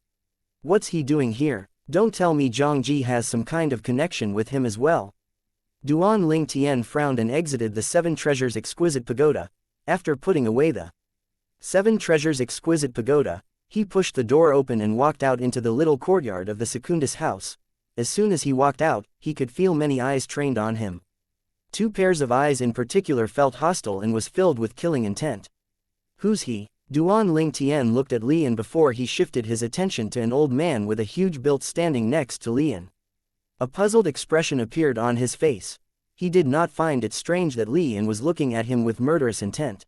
What's he doing here? Don't tell me Zhangji has some kind of connection with him as well. Duan Ling Tian frowned and exited the 7 Treasures Exquisite Pagoda. After putting away the 7 Treasures Exquisite Pagoda, he pushed the door open and walked out into the little courtyard of the Secundus house. As soon as he walked out, he could feel many eyes trained on him. 2 pairs of eyes in particular felt hostile and was filled with killing intent. Who's he? Duan Ling Tian looked at Lian before he shifted his attention to an old man with a huge build standing next to Lian. A puzzled expression appeared on his face. He did not find it strange that Lian was looking at him with murderous intent.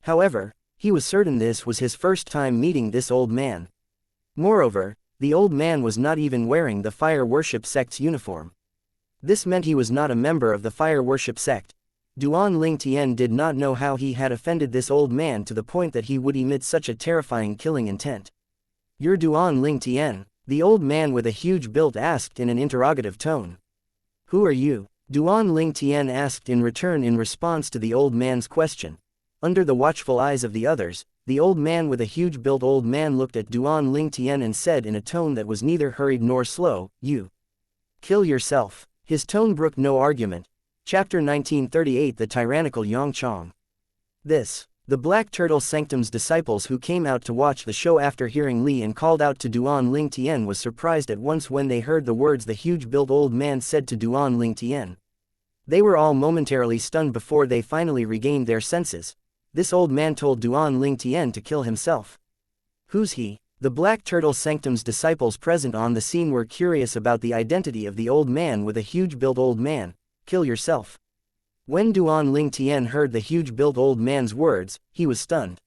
However, he was certain this was his first time meeting this old man. Moreover, the old man was not even wearing the Fire Worship Sect's uniform. This meant he was not a member of the Fire Worship Sect. Duan Ling Tian did not know how he had offended this old man to the point that he would emit such a terrifying killing intent. You're Duan Ling Tian, the old man with a huge build asked in an interrogative tone. Who are you? Duan Ling Tian asked in return in response to the old man's question. Under the watchful eyes of the others, the old man with a huge built old man looked at Duan Ling Tian and said in a tone that was neither hurried nor slow, "You kill yourself." His tone brooked no argument. Chapter 1938 The Tyrannical Yang Chong. This The Black Turtle Sanctum's disciples who came out to watch the show after hearing Li and called out to Duan Ling Tian was surprised at once when they heard the words the huge-built old man said to Duan Ling Tian. They were all momentarily stunned before they finally regained their senses. This old man told Duan Ling Tian to kill himself. Who's he? The Black Turtle Sanctum's disciples present on the scene were curious about the identity of the old man with a huge-built old man. Kill yourself. When Duan Ling Tian heard the huge-built old man's words, he was stunned.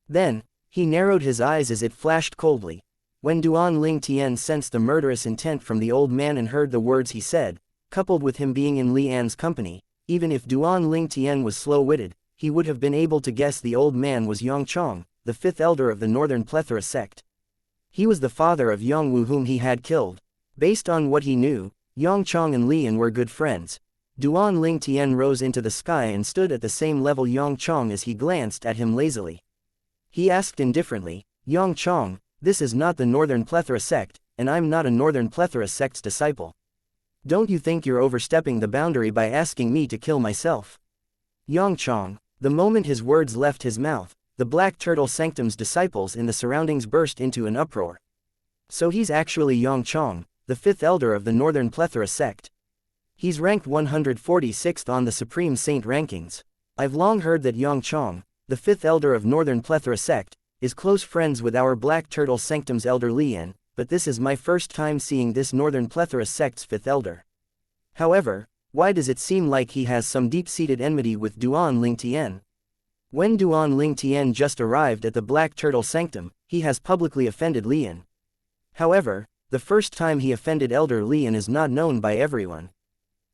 Then, he narrowed his eyes as it flashed coldly. When Duan Ling Tian sensed the murderous intent from the old man and heard the words he said, coupled with him being in Li An's company, even if Duan Ling Tian was slow-witted, he would have been able to guess the old man was Yongchong, the fifth elder of the Northern Plethora sect. He was the father of Yongwu whom he had killed. Based on what he knew, Yongchong and Li An were good friends. Duan Ling Tian rose into the sky and stood at the same level Yongchong as he glanced at him lazily. He asked indifferently, Yongchong, this is not the Northern Plethora sect, and I'm not a Northern Plethora sect's disciple. Don't you think you're overstepping the boundary by asking me to kill myself? Yongchong. The moment his words left his mouth, the Black Turtle Sanctum's disciples in the surroundings burst into an uproar. So he's actually Yongchong, the fifth elder of the Northern Plethora sect. He's ranked 146th on the Supreme Saint rankings. I've long heard that Yongchong, the fifth elder of Northern Plethora sect, is close friends with our Black Turtle Sanctum's elder Li An, but this is my first time seeing this Northern Plethora sect's fifth elder. However, why does it seem like he has some deep-seated enmity with Duan Ling Tian? When Duan Ling Tian just arrived at the Black Turtle Sanctum, he has publicly offended Li An. However, the first time he offended elder Li An is not known by everyone.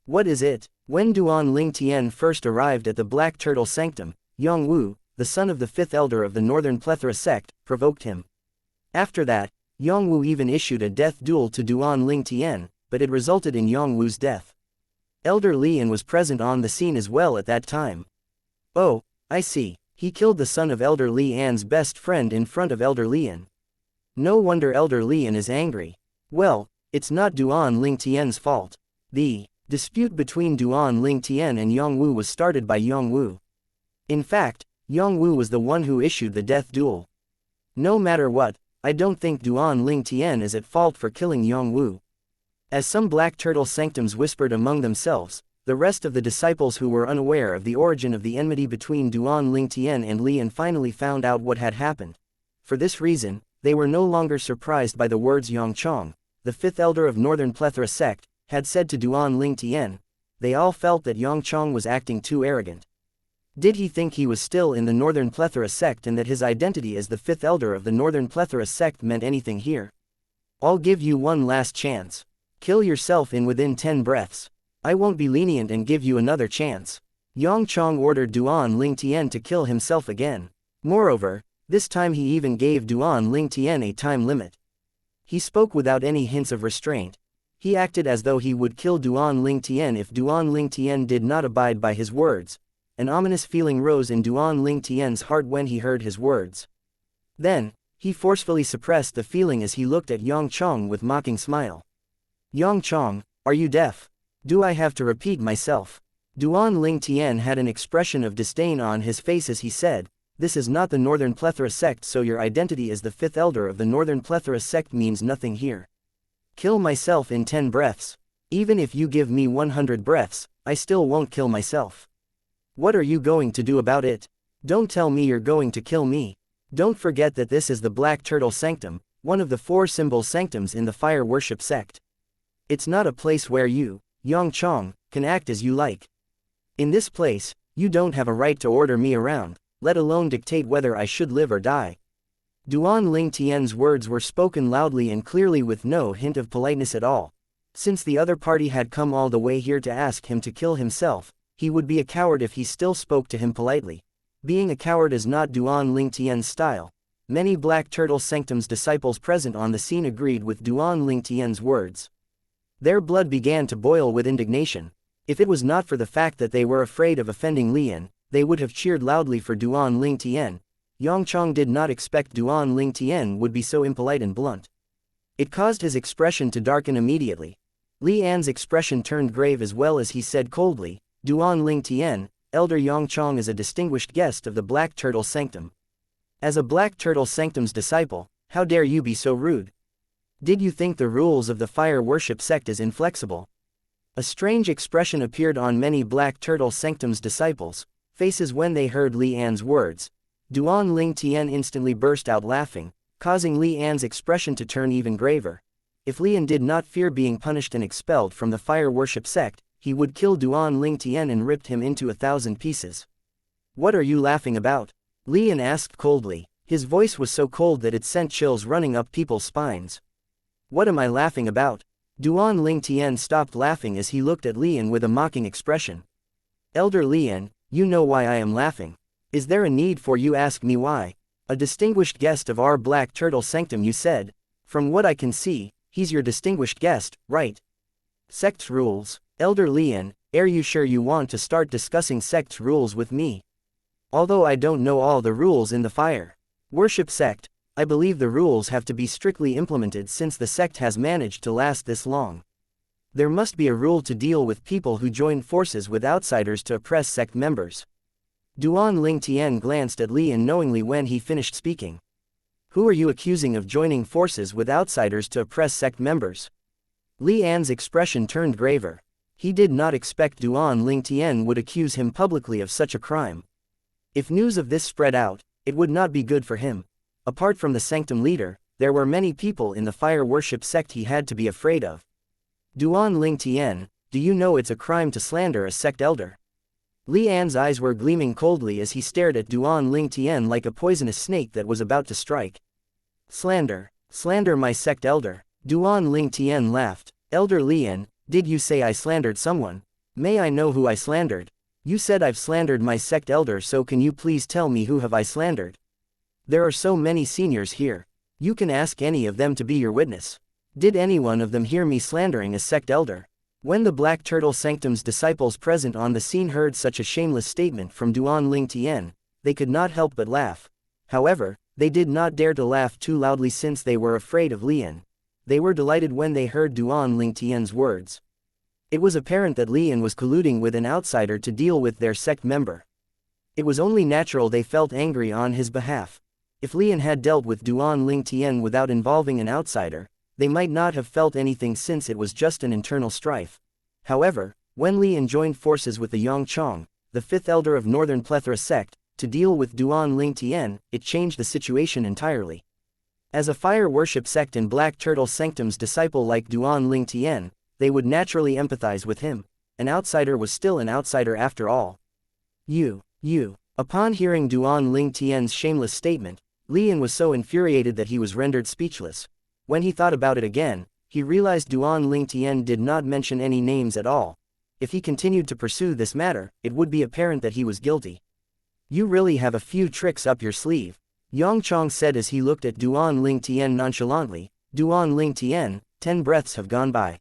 What is it? When Duan Ling Tian first arrived at the Black Turtle Sanctum, Yongwu, the son of the fifth elder of the Northern Plethora sect, provoked him. After that, Yongwu even issued a death duel to Duan Ling Tian, but it resulted in Yongwu's death. Elder Li An was present on the scene as well at that time. Oh, I see, he killed the son of Elder Li An's best friend in front of Elder Li An. No wonder Elder Li An is angry. Well, it's not Duan Ling Tian's fault. The dispute between Duan Ling Tian and Yongwu was started by Yongwu. In fact, Yongwu was the one who issued the death duel. No matter what, I don't think Duan Ling Tian is at fault for killing Yongwu. As some Black Turtle Sanctums whispered among themselves, the rest of the disciples who were unaware of the origin of the enmity between Duan Ling Tian and Li An finally found out what had happened. For this reason, they were no longer surprised by the words Yongchong, the fifth elder of Northern Plethora sect, had said to Duan Ling Tian. They all felt that Yongchong was acting too arrogant. Did he think he was still in the Northern Plethora sect and that his identity as the fifth elder of the Northern Plethora sect meant anything here? I'll give you one last chance. Kill yourself in within 10 breaths. I won't be lenient and give you another chance. Yongchong ordered Duan Ling Tian to kill himself again. Moreover, this time he even gave Duan Ling Tian a time limit. He spoke without any hints of restraint. He acted as though he would kill Duan Ling Tian if Duan Ling Tian did not abide by his words. An ominous feeling rose in Duan Ling Tian's heart when he heard his words. Then, he forcefully suppressed the feeling as he looked at Yongchong with mocking smile. Yongchong, are you deaf? Do I have to repeat myself? Duan Ling Tian had an expression of disdain on his face as he said, this is not the Northern Plethora sect, so your identity as the fifth elder of the Northern Plethora sect means nothing here. Kill myself in 10 breaths. Even if you give me 100 breaths, I still won't kill myself. What are you going to do about it? Don't tell me you're going to kill me. Don't forget that this is the Black Turtle Sanctum, one of the 4 symbol sanctums in the fire worship sect. It's not a place where you, Yongchong, can act as you like. In this place, you don't have a right to order me around, let alone dictate whether I should live or die. Duan Ling Tian's words were spoken loudly and clearly with no hint of politeness at all. Since the other party had come all the way here to ask him to kill himself, he would be a coward if he still spoke to him politely. Being a coward is not Duan Ling Tian's style. Many Black Turtle Sanctum's disciples present on the scene agreed with Duan Ling Tian's words. Their blood began to boil with indignation. If it was not for the fact that they were afraid of offending Li An, they would have cheered loudly for Duan Ling Tian. Yongchong did not expect Duan Ling Tian would be so impolite and blunt. It caused his expression to darken immediately. Li An's expression turned grave as well as he said coldly, Duan Ling Tian, Elder Xianxia is a distinguished guest of the Black Turtle Sanctum. As a Black Turtle Sanctum's disciple, how dare you be so rude? Did you think the rules of the fire worship sect is inflexible? A strange expression appeared on many Black Turtle Sanctum's disciples' faces when they heard Li An's words. Duan Ling Tian instantly burst out laughing, causing Li An's expression to turn even graver. If Li An did not fear being punished and expelled from the fire worship sect, he would kill Duan Ling Tian and ripped him into 1,000 pieces. What are you laughing about? Li An asked coldly. His voice was so cold that it sent chills running up people's spines. What am I laughing about? Duan Ling Tian stopped laughing as he looked at Li An with a mocking expression. Elder Li An, you know why I am laughing. Is there a need for you ask me why? A distinguished guest of our Black Turtle Sanctum, you said. From what I can see, he's your distinguished guest, right? Sects rules. Elder Li An, are you sure you want to start discussing sects rules with me? Although I don't know all the rules in the fire worship sect, I believe the rules have to be strictly implemented since the sect has managed to last this long. There must be a rule to deal with people who join forces with outsiders to oppress sect members. Duan Ling Tian glanced at Li An knowingly when he finished speaking. Who are you accusing of joining forces with outsiders to oppress sect members? Li An's expression turned graver. He did not expect Duan Ling Tian would accuse him publicly of such a crime. If news of this spread out, it would not be good for him. Apart from the sanctum leader, there were many people in the fire worship sect he had to be afraid of. Duan Ling Tian, do you know it's a crime to slander a sect elder? Li An's eyes were gleaming coldly as he stared at Duan Ling Tian like a poisonous snake that was about to strike. Slander my sect elder. Duan Ling Tian laughed. Elder Li An, did you say I slandered someone? May I know who I slandered? You said I've slandered my sect elder, so can you please tell me who have I slandered? There are so many seniors here. You can ask any of them to be your witness. Did any one of them hear me slandering a sect elder? When the Black Turtle Sanctum's disciples present on the scene heard such a shameless statement from Duan Ling Tian, they could not help but laugh. However, they did not dare to laugh too loudly since they were afraid of Li An. They were delighted when they heard Duan Ling Tian's words. It was apparent that Li An was colluding with an outsider to deal with their sect member. It was only natural they felt angry on his behalf. If Li An had dealt with Duan Ling Tian without involving an outsider, they might not have felt anything since it was just an internal strife. However, when Li An joined forces with the Xianxia, the fifth elder of Northern Plethora sect, to deal with Duan Ling Tian, it changed the situation entirely. As a fire worship sect and Black Turtle Sanctum's disciple like Duan Ling Tian, they would naturally empathize with him. An outsider was still an outsider after all. You. Upon hearing Duan Ling Tian's shameless statement, Li An was so infuriated that he was rendered speechless. When he thought about it again, he realized Duan Ling Tian did not mention any names at all. If he continued to pursue this matter, it would be apparent that he was guilty. You really have a few tricks up your sleeve, Xianxia said as he looked at Duan Ling Tian nonchalantly. Duan Ling Tian, 10 breaths have gone by.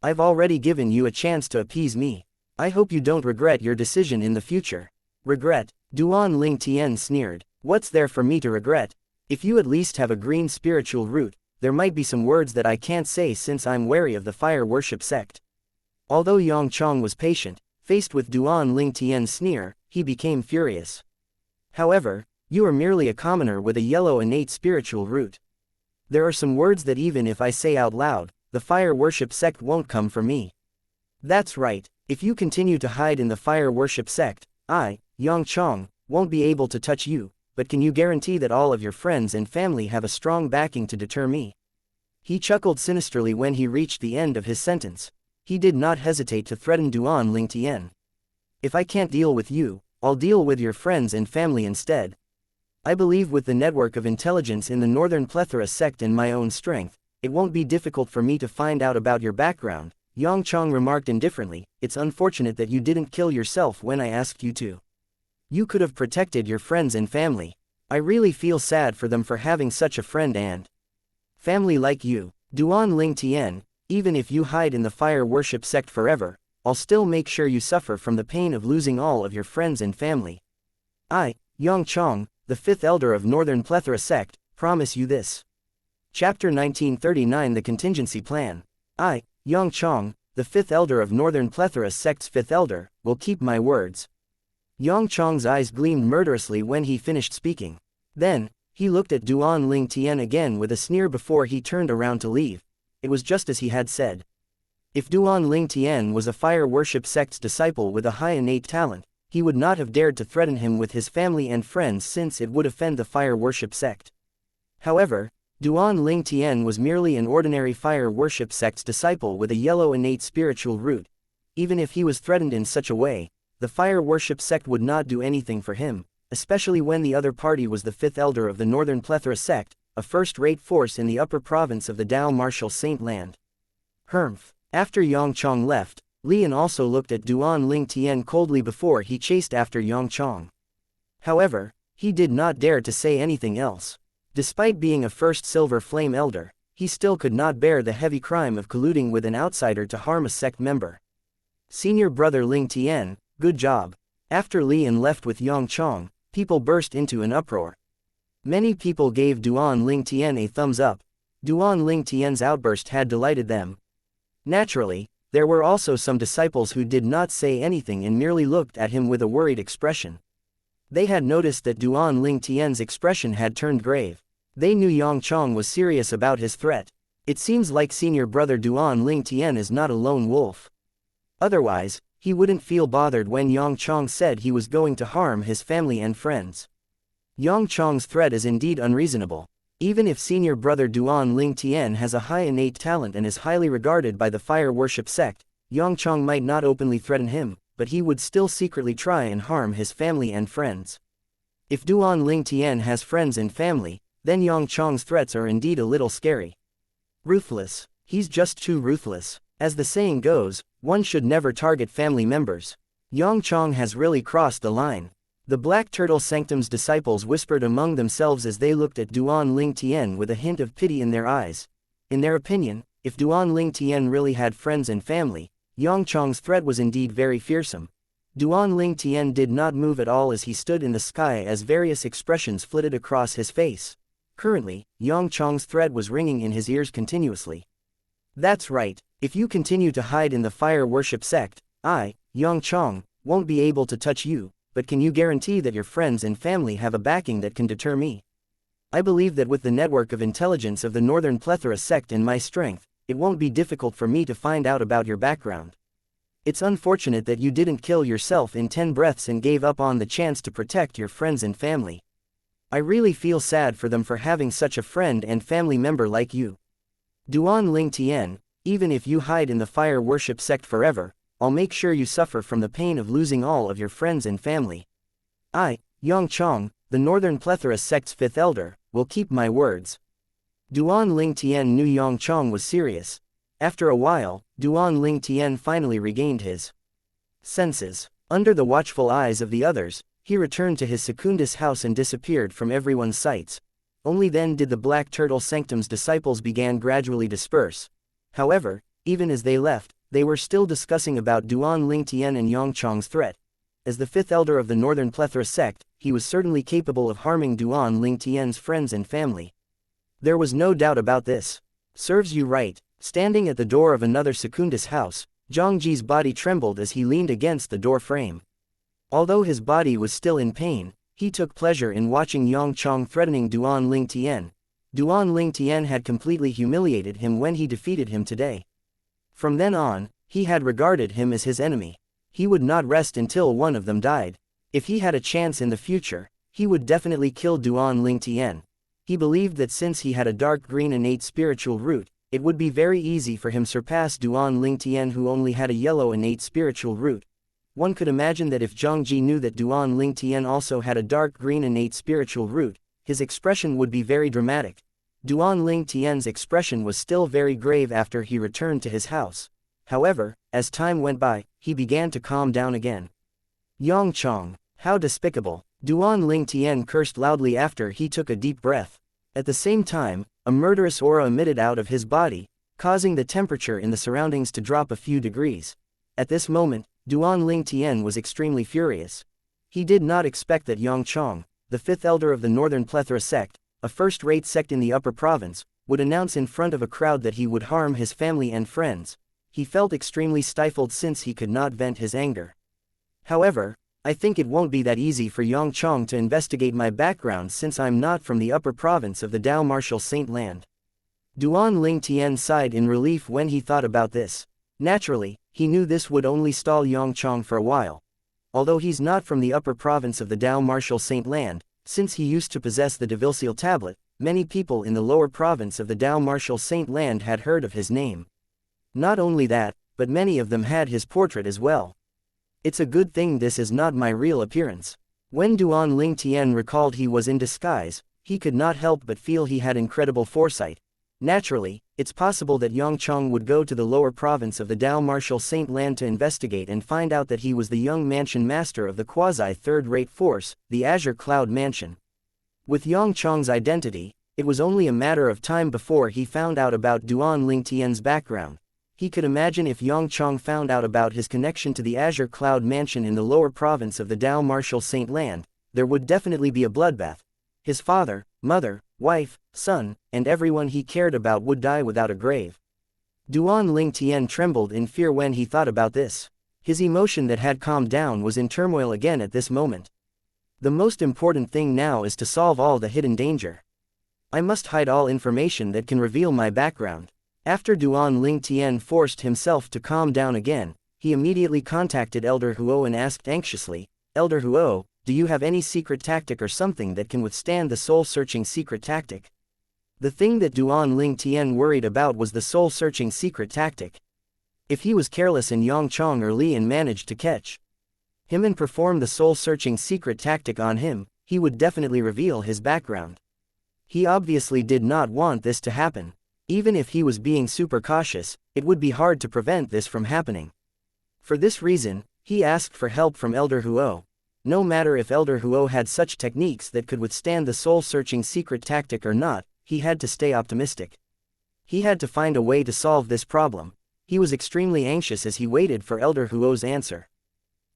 I've already given you a chance to appease me. I hope you don't regret your decision in the future. Regret? Duan Ling Tian sneered. What's there for me to regret? If you at least have a green spiritual root, there might be some words that I can't say since I'm wary of the fire worship sect. Although Xianxia was patient, faced with Duan Ling Tian's sneer, he became furious. However, you are merely a commoner with a yellow innate spiritual root. There are some words that even if I say out loud, the fire worship sect won't come for me. That's right, if you continue to hide in the fire worship sect, I, Xianxia, won't be able to touch you, but can you guarantee that all of your friends and family have a strong backing to deter me? He chuckled sinisterly when he reached the end of his sentence. He did not hesitate to threaten Duan Ling Tian. If I can't deal with you, I'll deal with your friends and family instead. I believe with the network of intelligence in the Northern Plethora sect and my own strength, it won't be difficult for me to find out about your background, Xianxia remarked indifferently. It's unfortunate that you didn't kill yourself when I asked you to. You could have protected your friends and family. I really feel sad for them for having such a friend and family like you. Duan Ling Tian, even if you hide in the fire worship sect forever, I'll still make sure you suffer from the pain of losing all of your friends and family. I, Xianxia, the fifth elder of Northern Plethora sect, promise you this. Chapter 1939 The Contingency Plan. I, Xianxia, the fifth elder of Northern Plethora sect's fifth elder, will keep my words. Chong's eyes gleamed murderously when he finished speaking. Then, he looked at Duan Ling Tian again with a sneer before he turned around to leave. It was just as he had said. If Duan Ling Tian was a fire worship sect's disciple with a high innate talent, he would not have dared to threaten him with his family and friends since it would offend the fire worship sect. However, Duan Ling Tian was merely an ordinary fire worship sect's disciple with a yellow innate spiritual root. Even if he was threatened in such a way, the fire worship sect would not do anything for him, especially when the other party was the fifth elder of the Northern Plethora sect, a first-rate force in the upper province of the Dao Martial Saint Land. Humph. After Yang Chong left, Lian also looked at Duan Ling Tian coldly before he chased after Yang Chong. However, he did not dare to say anything else. Despite being a first Silver Flame Elder, he still could not bear the heavy crime of colluding with an outsider to harm a sect member. Senior brother Ling Tian, good job. After Lian left with Yang Chong, people burst into an uproar. Many people gave Duan Ling Tian a thumbs up. Duan Ling Tian's outburst had delighted them. Naturally, there were also some disciples who did not say anything and merely looked at him with a worried expression. They had noticed that Duan Ling Tian's expression had turned grave. They knew Yang Chong was serious about his threat. It seems like senior brother Duan Ling Tian is not a lone wolf. Otherwise, he wouldn't feel bothered when Yang Chong said he was going to harm his family and friends. Yang Chong's threat is indeed unreasonable. Even if senior brother Duan Ling Tian has a high innate talent and is highly regarded by the fire worship sect, Yang Chong might not openly threaten him, but he would still secretly try and harm his family and friends. If Duan Ling Tian has friends and family, then Yang Chong's threats are indeed a little scary. Ruthless. He's just too ruthless. As the saying goes, one should never target family members. Yang Chong has really crossed the line. The Black Turtle Sanctum's disciples whispered among themselves as they looked at Duan Ling Tian with a hint of pity in their eyes. In their opinion, if Duan Ling Tian really had friends and family, Yang Chong's threat was indeed very fearsome. Duan Ling Tian did not move at all as he stood in the sky as various expressions flitted across his face. Currently, Yang Chong's threat was ringing in his ears continuously. That's right, if you continue to hide in the fire worship sect, I, Yang Chong, won't be able to touch you. But can you guarantee that your friends and family have a backing that can deter me? I believe that with the network of intelligence of the Northern Plethora sect and my strength, it won't be difficult for me to find out about your background. It's unfortunate that you didn't kill yourself in 10 breaths and gave up on the chance to protect your friends and family. I really feel sad for them for having such a friend and family member like you. Duan Ling Tian, even if you hide in the fire worship sect forever, I'll make sure you suffer from the pain of losing all of your friends and family. I, Yang Chong, the Northern Plethora sect's fifth elder, will keep my words. Duan Ling Tian knew Yang Chong was serious. After a while, Duan Ling Tian finally regained his senses. Under the watchful eyes of the others, he returned to his Secundus house and disappeared from everyone's sights. Only then did the Black Turtle Sanctum's disciples began gradually disperse. However, even as they left, they were still discussing about Duan Ling Tian and Yang Chong's threat. As the fifth elder of the Northern Plethora sect, he was certainly capable of harming Duan Ling Tian's friends and family. There was no doubt about this. Serves you right. Standing at the door of another Secundus house, Zhang Ji's body trembled as he leaned against the door frame. Although his body was still in pain, he took pleasure in watching Yang Chong threatening Duan Ling Tian. Duan Ling Tian had completely humiliated him when he defeated him today. From then on, he had regarded him as his enemy. He would not rest until one of them died. If he had a chance in the future, he would definitely kill Duan Ling Tian. He believed that since he had a dark green innate spiritual root, it would be very easy for him to surpass Duan Ling Tian who only had a yellow innate spiritual root. One could imagine that if Zhang Ji knew that Duan Ling Tian also had a dark green innate spiritual root, his expression would be very dramatic. Duan Ling Tian's expression was still very grave after he returned to his house. However, as time went by, he began to calm down again. Yang Chong, how despicable! Duan Ling Tian cursed loudly after he took a deep breath. At the same time, a murderous aura emitted out of his body, causing the temperature in the surroundings to drop a few degrees. At this moment, Duan Ling Tian was extremely furious. He did not expect that Yang Chong, the fifth elder of the Northern Plethora sect, a first-rate sect in the upper province, would announce in front of a crowd that he would harm his family and friends. He felt extremely stifled since he could not vent his anger. However, I think it won't be that easy for Yang Chong to investigate my background since I'm not from the upper province of the Dao Martial Saint Land. Duan Ling Tian sighed in relief when he thought about this. Naturally, he knew this would only stall Yang Chong for a while. Although he's not from the upper province of the Dao Martial Saint Land, since he used to possess the devil-seal tablet, many people in the lower province of the Dao Martial Saint Land had heard of his name. Not only that, but many of them had his portrait as well. It's a good thing this is not my real appearance. When Duan Ling Tian recalled he was in disguise, he could not help but feel he had incredible foresight. Naturally, it's possible that Yang Chong would go to the lower province of the Dao Martial Saint Land to investigate and find out that he was the young mansion master of the quasi-third-rate force, the Azure Cloud Mansion. With Yang Chong's identity, it was only a matter of time before he found out about Duan Ling Tian's background. He could imagine if Yang Chong found out about his connection to the Azure Cloud Mansion in the lower province of the Dao Martial Saint Land, there would definitely be a bloodbath. His father, mother, wife, son, and everyone he cared about would die without a grave. Duan Ling Tian trembled in fear when he thought about this. His emotion that had calmed down was in turmoil again at this moment. The most important thing now is to solve all the hidden danger. I must hide all information that can reveal my background. After Duan Ling Tian forced himself to calm down again, he immediately contacted Elder Huo and asked anxiously, "Elder Huo, do you have any secret tactic or something that can withstand the soul-searching secret tactic?" The thing that Duan Ling Tian worried about was the soul-searching secret tactic. If he was careless and Yang Chong or Lian managed to catch him and perform the soul-searching secret tactic on him, he would definitely reveal his background. He obviously did not want this to happen. Even if he was being super cautious, it would be hard to prevent this from happening. For this reason, he asked for help from Elder Huo. No matter if Elder Huo had such techniques that could withstand the soul-searching secret tactic or not, he had to stay optimistic. He had to find a way to solve this problem. He was extremely anxious as he waited for Elder Huo's answer.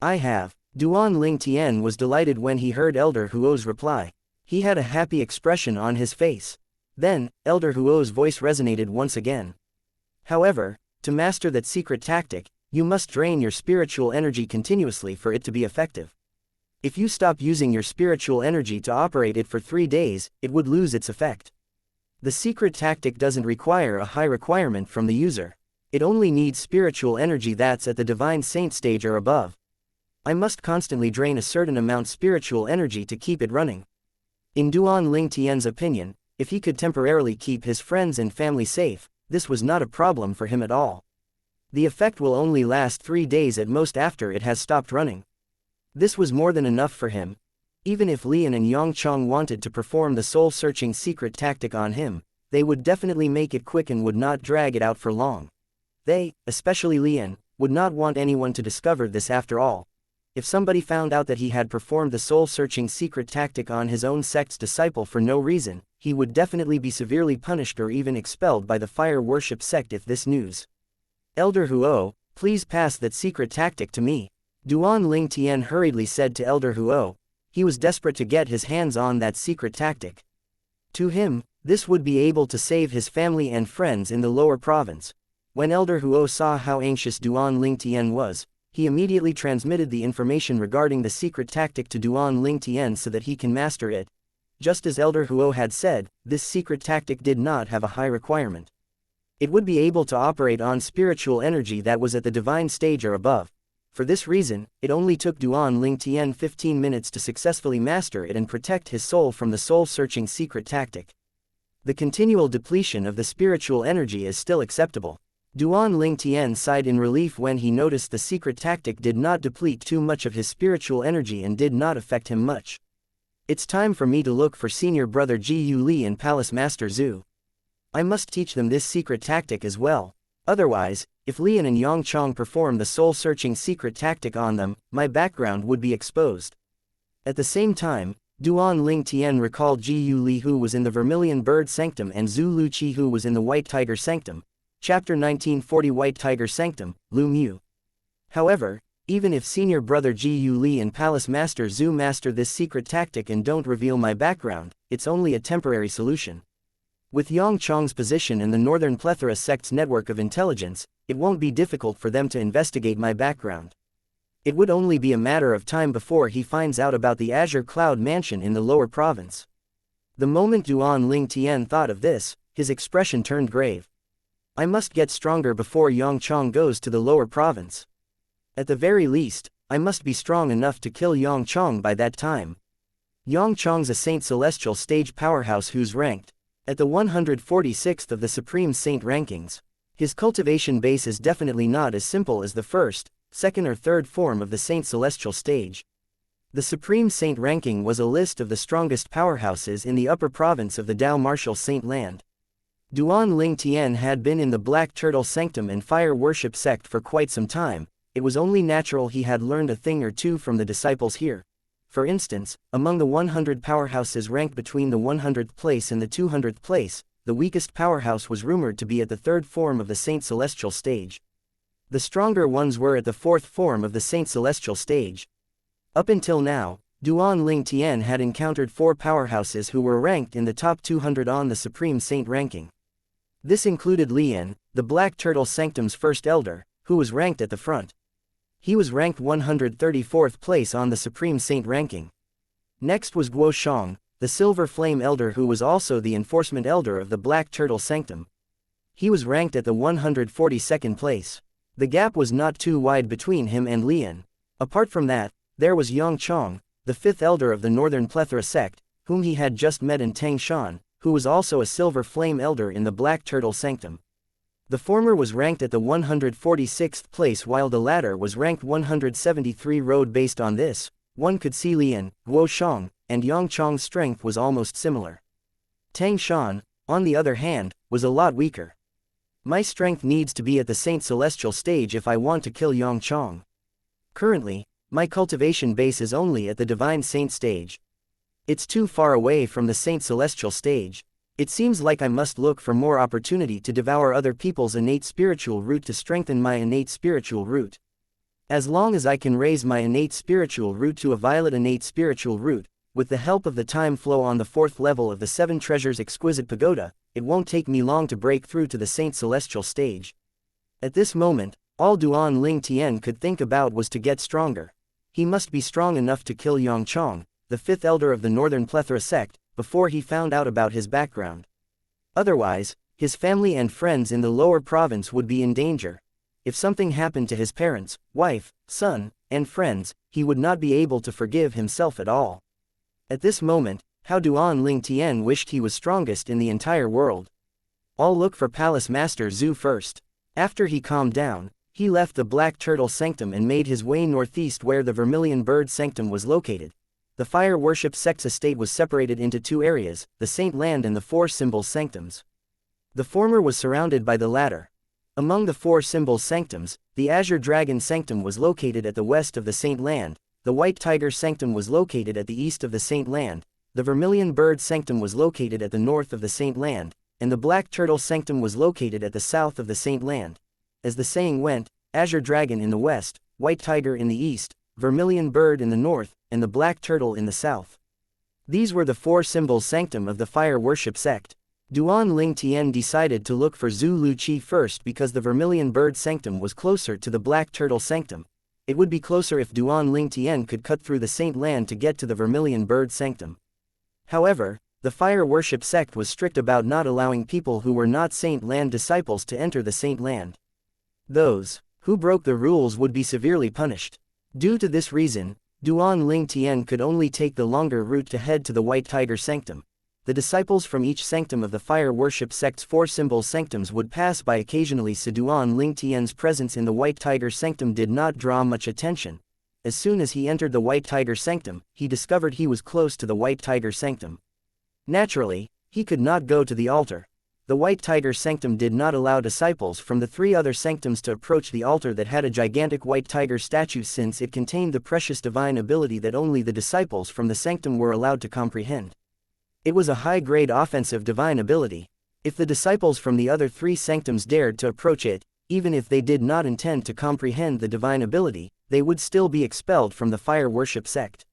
"I have." Duan Ling Tian was delighted when he heard Elder Huo's reply. He had a happy expression on his face. Then, Elder Huo's voice resonated once again. "However, to master that secret tactic, you must drain your spiritual energy continuously for it to be effective. If you stop using your spiritual energy to operate it for 3 days, it would lose its effect. The secret tactic doesn't require a high requirement from the user. It only needs spiritual energy that's at the divine saint stage or above. I must constantly drain a certain amount spiritual energy to keep it running." In Duan Ling Tian's opinion, if he could temporarily keep his friends and family safe, this was not a problem for him at all. The effect will only last 3 days at most after it has stopped running. This was more than enough for him. Even if Lian and Yang Chong wanted to perform the soul-searching secret tactic on him, they would definitely make it quick and would not drag it out for long. They, especially Lian, would not want anyone to discover this after all. If somebody found out that he had performed the soul-searching secret tactic on his own sect's disciple for no reason, he would definitely be severely punished or even expelled by the fire worship sect if this news. "Elder Huo, please pass that secret tactic to me," Duan Ling Tian hurriedly said to Elder Huo. He was desperate to get his hands on that secret tactic. To him, this would be able to save his family and friends in the lower province. When Elder Huo saw how anxious Duan Ling Tian was, he immediately transmitted the information regarding the secret tactic to Duan Ling Tian so that he can master it. Just as Elder Huo had said, this secret tactic did not have a high requirement. It would be able to operate on spiritual energy that was at the divine stage or above. For this reason, it only took Duan Ling Tian 15 minutes to successfully master it and protect his soul from the soul-searching secret tactic. The continual depletion of the spiritual energy is still acceptable. Duan Ling Tian sighed in relief when he noticed the secret tactic did not deplete too much of his spiritual energy and did not affect him much. It's time for me to look for senior brother Ji Yu Li and Palace Master Zhu. I must teach them this secret tactic as well. Otherwise, if Lian and Yang Chong perform the soul-searching secret tactic on them, my background would be exposed. At the same time, Duan Ling Tian recalled Ji Yu Li who was in the Vermilion Bird Sanctum and Zhu Lu Qi who was in the White Tiger Sanctum. Chapter 1940 White Tiger Sanctum, Lu Mu. However, even if senior brother Ji Yu Li and Palace Master Zhu master this secret tactic and don't reveal my background, it's only a temporary solution. With Yang Chong's position in the Northern Plethora sect's network of intelligence, it won't be difficult for them to investigate my background. It would only be a matter of time before he finds out about the Azure Cloud Mansion in the lower province. The moment Duan Ling Tian thought of this, his expression turned grave. I must get stronger before Yongchong goes to the lower province. At the very least, I must be strong enough to kill Yongchong by that time. Yongchong's a Saint Celestial stage powerhouse who's ranked at the 146th of the Supreme Saint rankings. His cultivation base is definitely not as simple as the first, second or third form of the Saint Celestial stage. The Supreme Saint ranking was a list of the strongest powerhouses in the upper province of the Dao Martial Saint Land. Duan Ling Tian had been in the Black Turtle Sanctum and Fire Worship sect for quite some time. It was only natural he had learned a thing or two from the disciples here. For instance, among the 100 powerhouses ranked between the 100th place and the 200th place, the weakest powerhouse was rumored to be at the third form of the Saint Celestial stage. The stronger ones were at the fourth form of the Saint Celestial stage. Up until now, Duan Ling Tian had encountered 4 powerhouses who were ranked in the top 200 on the Supreme Saint ranking. This included Lian, the Black Turtle Sanctum's first elder, who was ranked at the front. He was ranked 134th place on the Supreme Saint ranking. Next was Guo Shang, the Silver Flame Elder who was also the Enforcement Elder of the Black Turtle Sanctum. He was ranked at the 142nd place. The gap was not too wide between him and Lian. Apart from that, there was Yongchong, the 5th Elder of the Northern Plethora sect, whom he had just met in Tangshan, who was also a Silver Flame Elder in the Black Turtle Sanctum. The former was ranked at the 146th place while the latter was ranked 173 road. Based on this, one could see Lian, Guo Shang, and Yongchong's strength was almost similar. Tangshan, on the other hand, was a lot weaker. My strength needs to be at the Saint Celestial stage if I want to kill Yongchong. Currently, my cultivation base is only at the Divine Saint stage. It's too far away from the Saint Celestial stage. It seems like I must look for more opportunity to devour other people's innate spiritual root to strengthen my innate spiritual root. As long as I can raise my innate spiritual root to a violet innate spiritual root, with the help of the time flow on the 4th level of the 7 Treasures Exquisite Pagoda, it won't take me long to break through to the Saint Celestial stage. At this moment, all Duan Ling Tian could think about was to get stronger. He must be strong enough to kill Yongchong, the 5th Elder of the Northern Plethora sect, before he found out about his background. Otherwise, his family and friends in the lower province would be in danger. If something happened to his parents, wife, son, and friends, he would not be able to forgive himself at all. At this moment, how Duan Ling Tian wished he was strongest in the entire world. I'll look for Palace Master Zhu first. After he calmed down, he left the Black Turtle Sanctum and made his way northeast where the Vermilion Bird Sanctum was located. The Fire Worship sect's estate was separated into 2 areas, the Saint Land and the 4 Symbols Sanctums. The former was surrounded by the latter. Among the 4 Symbols Sanctums, the Azure Dragon Sanctum was located at the west of the Saint Land, the White Tiger Sanctum was located at the east of the Saint Land, the Vermilion Bird Sanctum was located at the north of the Saint Land, and the Black Turtle Sanctum was located at the south of the Saint Land. As the saying went, Azure Dragon in the west, White Tiger in the east, Vermilion Bird in the north, and the Black Turtle in the south. These were the 4 Symbols Sanctum of the Fire Worship sect. Duan Ling Tian decided to look for Zhu Luqi first because the Vermilion Bird Sanctum was closer to the Black Turtle Sanctum. It would be closer if Duan Ling Tian could cut through the Saint Land to get to the Vermilion Bird Sanctum. However, the Fire Worship sect was strict about not allowing people who were not Saint Land disciples to enter the Saint Land. Those who broke the rules would be severely punished. Due to this reason, Duan Ling Tian could only take the longer route to head to the White Tiger Sanctum. The disciples from each sanctum of the Fire Worship sect's 4 Symbols Sanctums would pass by occasionally, so Duan Ling Tian's presence in the White Tiger Sanctum did not draw much attention. As soon as he entered the White Tiger Sanctum, he discovered he was close to the White Tiger Sanctum. Naturally, he could not go to the altar. The White Tiger Sanctum did not allow disciples from the 3 other sanctums to approach the altar that had a gigantic white tiger statue, since it contained the precious divine ability that only the disciples from the sanctum were allowed to comprehend. It was a high-grade offensive divine ability. If the disciples from the other 3 sanctums dared to approach it, even if they did not intend to comprehend the divine ability, they would still be expelled from the Fire Worship sect.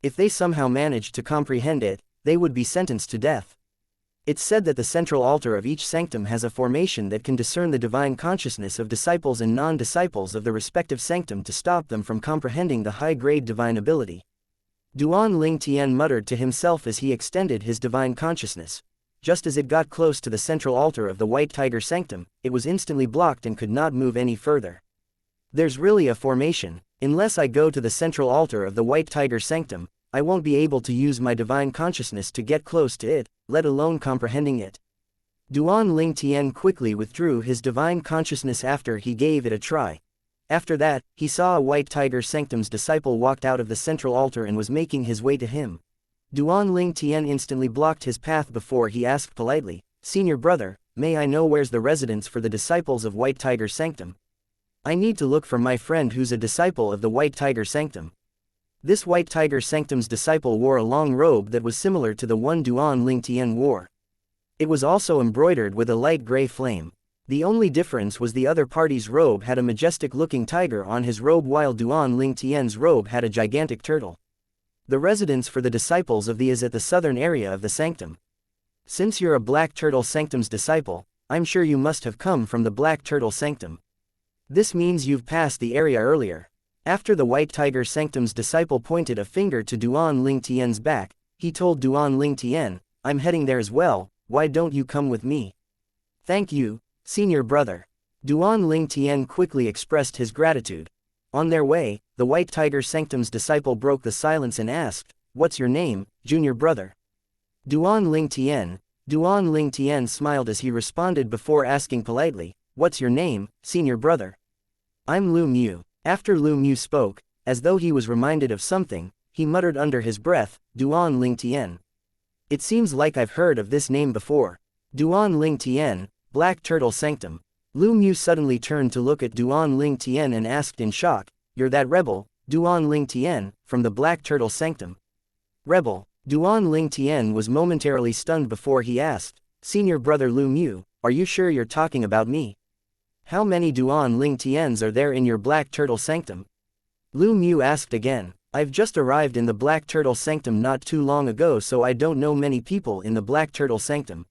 If they somehow managed to comprehend it, they would be sentenced to death. It's said that the central altar of each sanctum has a formation that can discern the divine consciousness of disciples and non-disciples of the respective sanctum to stop them from comprehending the high-grade divine ability. Duan Ling Tian muttered to himself as he extended his divine consciousness. Just as it got close to the central altar of the White Tiger Sanctum, it was instantly blocked and could not move any further. There's really a formation. Unless I go to the central altar of the White Tiger Sanctum, I won't be able to use my divine consciousness to get close to it, let alone comprehending it. Duan Ling Tian quickly withdrew his divine consciousness after he gave it a try. After that, he saw a White Tiger Sanctum's disciple walked out of the central altar and was making his way to him. Duan Ling Tian instantly blocked his path before he asked politely, "Senior brother, may I know where's the residence for the disciples of White Tiger Sanctum? I need to look for my friend who's a disciple of the White Tiger Sanctum." This White Tiger Sanctum's disciple wore a long robe that was similar to the one Duan Ling Tian wore. It was also embroidered with a light gray flame. The only difference was the other party's robe had a majestic-looking tiger on his robe while Duan Ling Tian's robe had a gigantic turtle. The residence for the disciples of the is at the southern area of the sanctum. Since you're a Black Turtle Sanctum's disciple, I'm sure you must have come from the Black Turtle Sanctum. This means you've passed the area earlier. After the White Tiger Sanctum's disciple pointed a finger to Duan Ling Tian's back, he told Duan Ling Tian, "I'm heading there as well, why don't you come with me?" "Thank you, senior brother." Duan Ling Tian quickly expressed his gratitude. On their way, the White Tiger Sanctum's disciple broke the silence and asked, "What's your name, junior brother?" Duan Ling Tian. Duan Ling Tian smiled as he responded before asking politely, "What's your name, senior brother?" "I'm Lu Mu." After Lu Mu spoke, as though he was reminded of something, he muttered under his breath, "Duan Ling Tian. It seems like I've heard of this name before." Duan Ling Tian, Black Turtle Sanctum. Lu Mu suddenly turned to look at Duan Ling Tian and asked in shock, "You're that rebel, Duan Ling Tian, from the Black Turtle Sanctum?" "Rebel?" Duan Ling Tian was momentarily stunned before he asked, "Senior brother Lu Mu, are you sure you're talking about me? How many Duan Ling Tians are there in your Black Turtle Sanctum?" Lu Mu asked again. "I've just arrived in the Black Turtle Sanctum not too long ago, so I don't know many people in the Black Turtle Sanctum.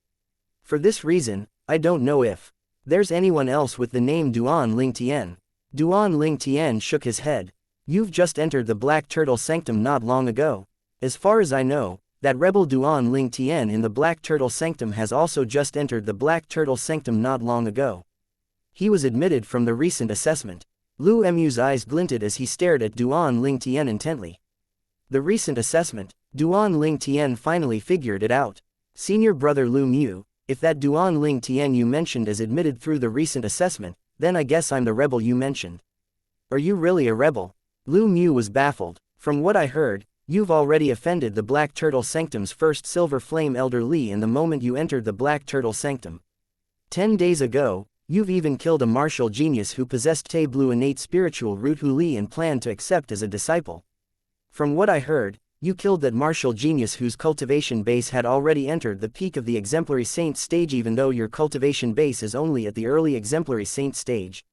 For this reason, I don't know if there's anyone else with the name Duan Ling Tian." Duan Ling Tian shook his head. "You've just entered the Black Turtle Sanctum not long ago. As far as I know, that rebel Duan Ling Tian in the Black Turtle Sanctum has also just entered the Black Turtle Sanctum not long ago. He was admitted from the recent assessment." Lu Mu's eyes glinted as he stared at Duan Ling Tian intently. The recent assessment. Duan Ling Tian finally figured it out. "Senior brother Lu Mu, if that Duan Ling Tian you mentioned is admitted through the recent assessment, then I guess I'm the rebel you mentioned." "Are you really a rebel?" Lu Mu was baffled. "From what I heard, you've already offended the Black Turtle Sanctum's first Silver Flame Elder Li in the moment you entered the Black Turtle Sanctum. 10 days ago, you've even killed a martial genius who possessed Te Blue innate spiritual root who Li and planned to accept as a disciple. From what I heard, you killed that martial genius whose cultivation base had already entered the peak of the exemplary saint stage even though your cultivation base is only at the early exemplary saint stage."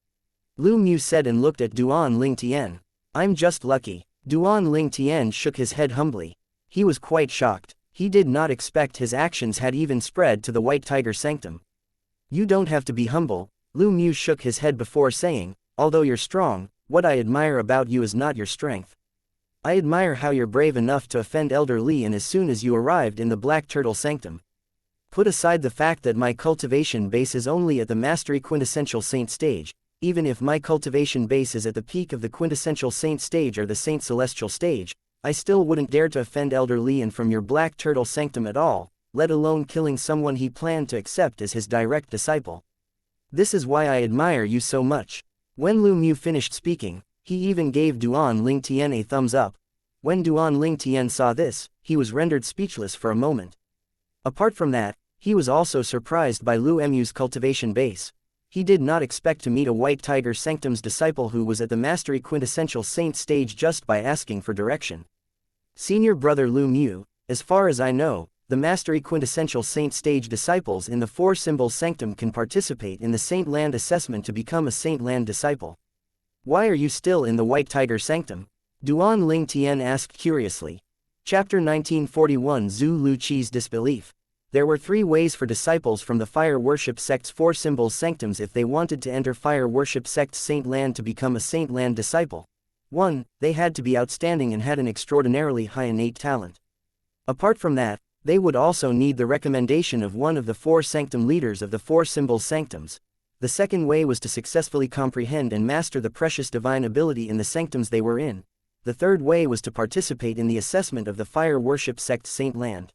Lu Mu said and looked at Duan Ling Tian. "I'm just lucky." Duan Ling Tian shook his head humbly. He was quite shocked. He did not expect his actions had even spread to the White Tiger Sanctum. "You don't have to be humble," Lu Mu shook his head before saying, "although you're strong, what I admire about you is not your strength. I admire how you're brave enough to offend Elder Li and as soon as you arrived in the Black Turtle Sanctum. Put aside the fact that my cultivation base is only at the Mastery Quintessential Saint stage, even if my cultivation base is at the peak of the Quintessential Saint stage or the Saint Celestial stage, I still wouldn't dare to offend Elder Li and from your Black Turtle Sanctum at all, let alone killing someone he planned to accept as his direct disciple. This is why I admire you so much." When Lu Mu finished speaking, he even gave Duan Ling Tian a thumbs up. When Duan Ling Tian saw this, he was rendered speechless for a moment. Apart from that, he was also surprised by Lu Mu's cultivation base. He did not expect to meet a White Tiger Sanctum's disciple who was at the Mastery Quintessential Saint stage just by asking for direction. "Senior brother Lu Mu, as far as I know, the Mastery Quintessential Saint stage disciples in the Four Symbols Sanctum can participate in the Saint Land assessment to become a Saint Land disciple. Why are you still in the White Tiger Sanctum?" Duan Ling Tian asked curiously. Chapter 1941 Zhu Lu Qi's disbelief. There were 3 ways for disciples from the fire worship sect's 4 symbols sanctums if they wanted to enter fire worship sect's saint land to become a saint land disciple. 1. They had to be outstanding and had an extraordinarily high innate talent. Apart from that, they would also need the recommendation of one of the 4 sanctum leaders of the 4 symbols sanctums. The second way was to successfully comprehend and master the precious divine ability in the sanctums they were in. The third way was to participate in the assessment of the fire worship sect's saint land.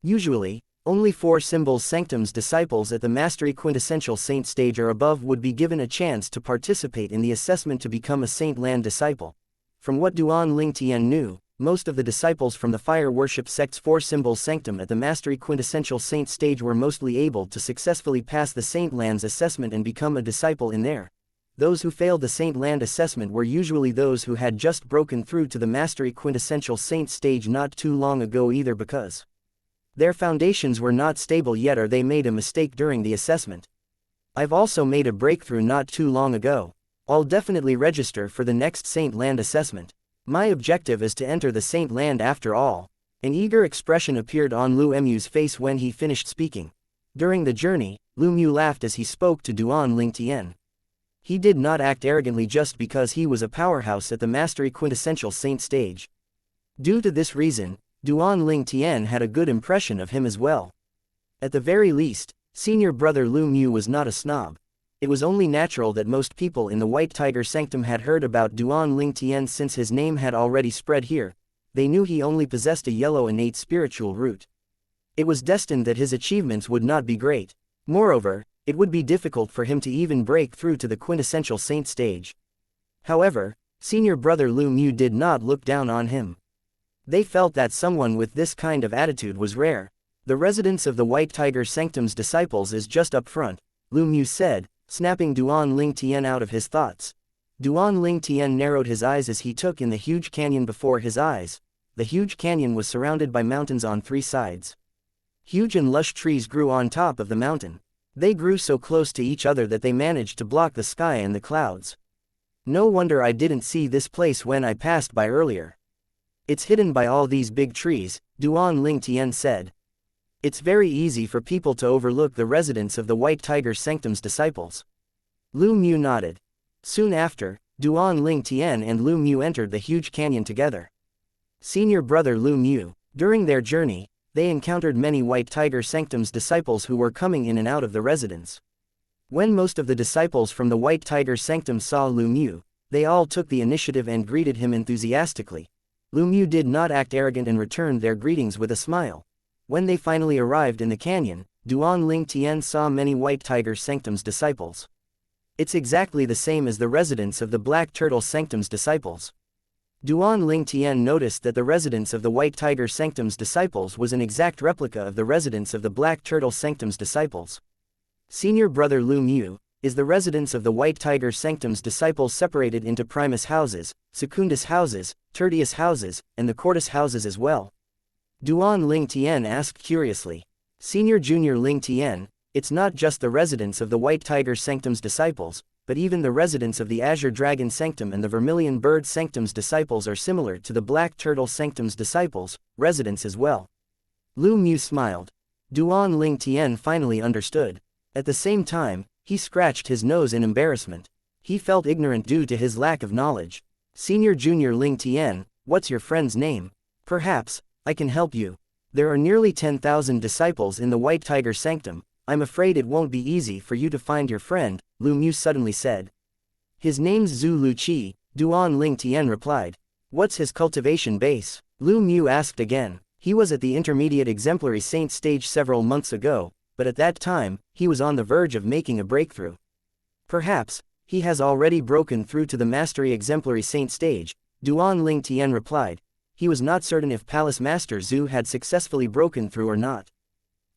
Usually, only 4 symbols sanctums disciples at the mastery quintessential saint stage or above would be given a chance to participate in the assessment to become a saint land disciple. From what Duan Ling Tian knew, most of the disciples from the fire worship sect's 4 symbols sanctum at the mastery quintessential saint stage were mostly able to successfully pass the saint land's assessment and become a disciple in there. Those who failed the saint land assessment were usually those who had just broken through to the mastery quintessential saint stage not too long ago, either because their foundations were not stable yet or they made a mistake during the assessment. I've also made a breakthrough not too long ago. I'll definitely register for the next saint land assessment. My objective is to enter the saint land after all. An eager expression appeared on Lu Mu's face when he finished speaking. During the journey, Lu Mu laughed as he spoke to Duan Ling Tian. He did not act arrogantly just because he was a powerhouse at the mastery quintessential saint stage. Due to this reason, Duan Ling Tian had a good impression of him as well. At the very least, senior brother Lu Mu was not a snob. It was only natural that most people in the White Tiger Sanctum had heard about Duan Ling Tian since his name had already spread here. They knew he only possessed a yellow innate spiritual root. It was destined that his achievements would not be great. Moreover, it would be difficult for him to even break through to the quintessential saint stage. However, senior brother Lu Mu did not look down on him. They felt that someone with this kind of attitude was rare. The residence of the White Tiger Sanctum's disciples is just up front, Lu Mu said, snapping Duan Ling Tian out of his thoughts. Duan Ling Tian narrowed his eyes as he took in the huge canyon before his eyes. The huge canyon was surrounded by mountains on 3 sides. Huge and lush trees grew on top of the mountain. They grew so close to each other that they managed to block the sky and the clouds. No wonder I didn't see this place when I passed by earlier. It's hidden by all these big trees, Duan Ling Tian said. It's very easy for people to overlook the residence of the White Tiger Sanctum's disciples. Lu Mu nodded. Soon after, Duan Ling Tian and Lu Mu entered the huge canyon together. Senior brother Lu Mu, during their journey, they encountered many White Tiger Sanctum's disciples who were coming in and out of the residence. When most of the disciples from the White Tiger Sanctum saw Lu Mu, they all took the initiative and greeted him enthusiastically. Lu Mu did not act arrogant and returned their greetings with a smile. When they finally arrived in the canyon, Duan Ling Tian saw many White Tiger Sanctum's disciples. It's exactly the same as the residence of the Black Turtle Sanctum's disciples. Duan Ling Tian noticed that the residence of the White Tiger Sanctum's disciples was an exact replica of the residence of the Black Turtle Sanctum's disciples. Senior brother Lu Mu, is the residence of the White Tiger Sanctum's disciples separated into Primus houses, Secundus houses, Tertius houses, and the Quartus houses as well? Duan Ling Tian asked curiously. Senior Junior Ling Tian, it's not just the residence of the White Tiger Sanctum's disciples, but even the residence of the Azure Dragon Sanctum and the Vermilion Bird Sanctum's disciples are similar to the Black Turtle Sanctum's disciples' residence as well. Lu Mu smiled. Duan Ling Tian finally understood. At the same time, he scratched his nose in embarrassment. He felt ignorant due to his lack of knowledge. Senior Junior Ling Tian, what's your friend's name? Perhaps I can help you. There are nearly 10,000 disciples in the White Tiger Sanctum. I'm afraid it won't be easy for you to find your friend, Lu Mu suddenly said. His name's Zhu Luqi, Duan Ling Tian replied. What's his cultivation base? Lu Mu asked again. He was at the intermediate exemplary saint stage several months ago, but at that time, he was on the verge of making a breakthrough. Perhaps he has already broken through to the mastery exemplary saint stage, Duan Ling Tian replied. He was not certain if Palace Master Zhu had successfully broken through or not.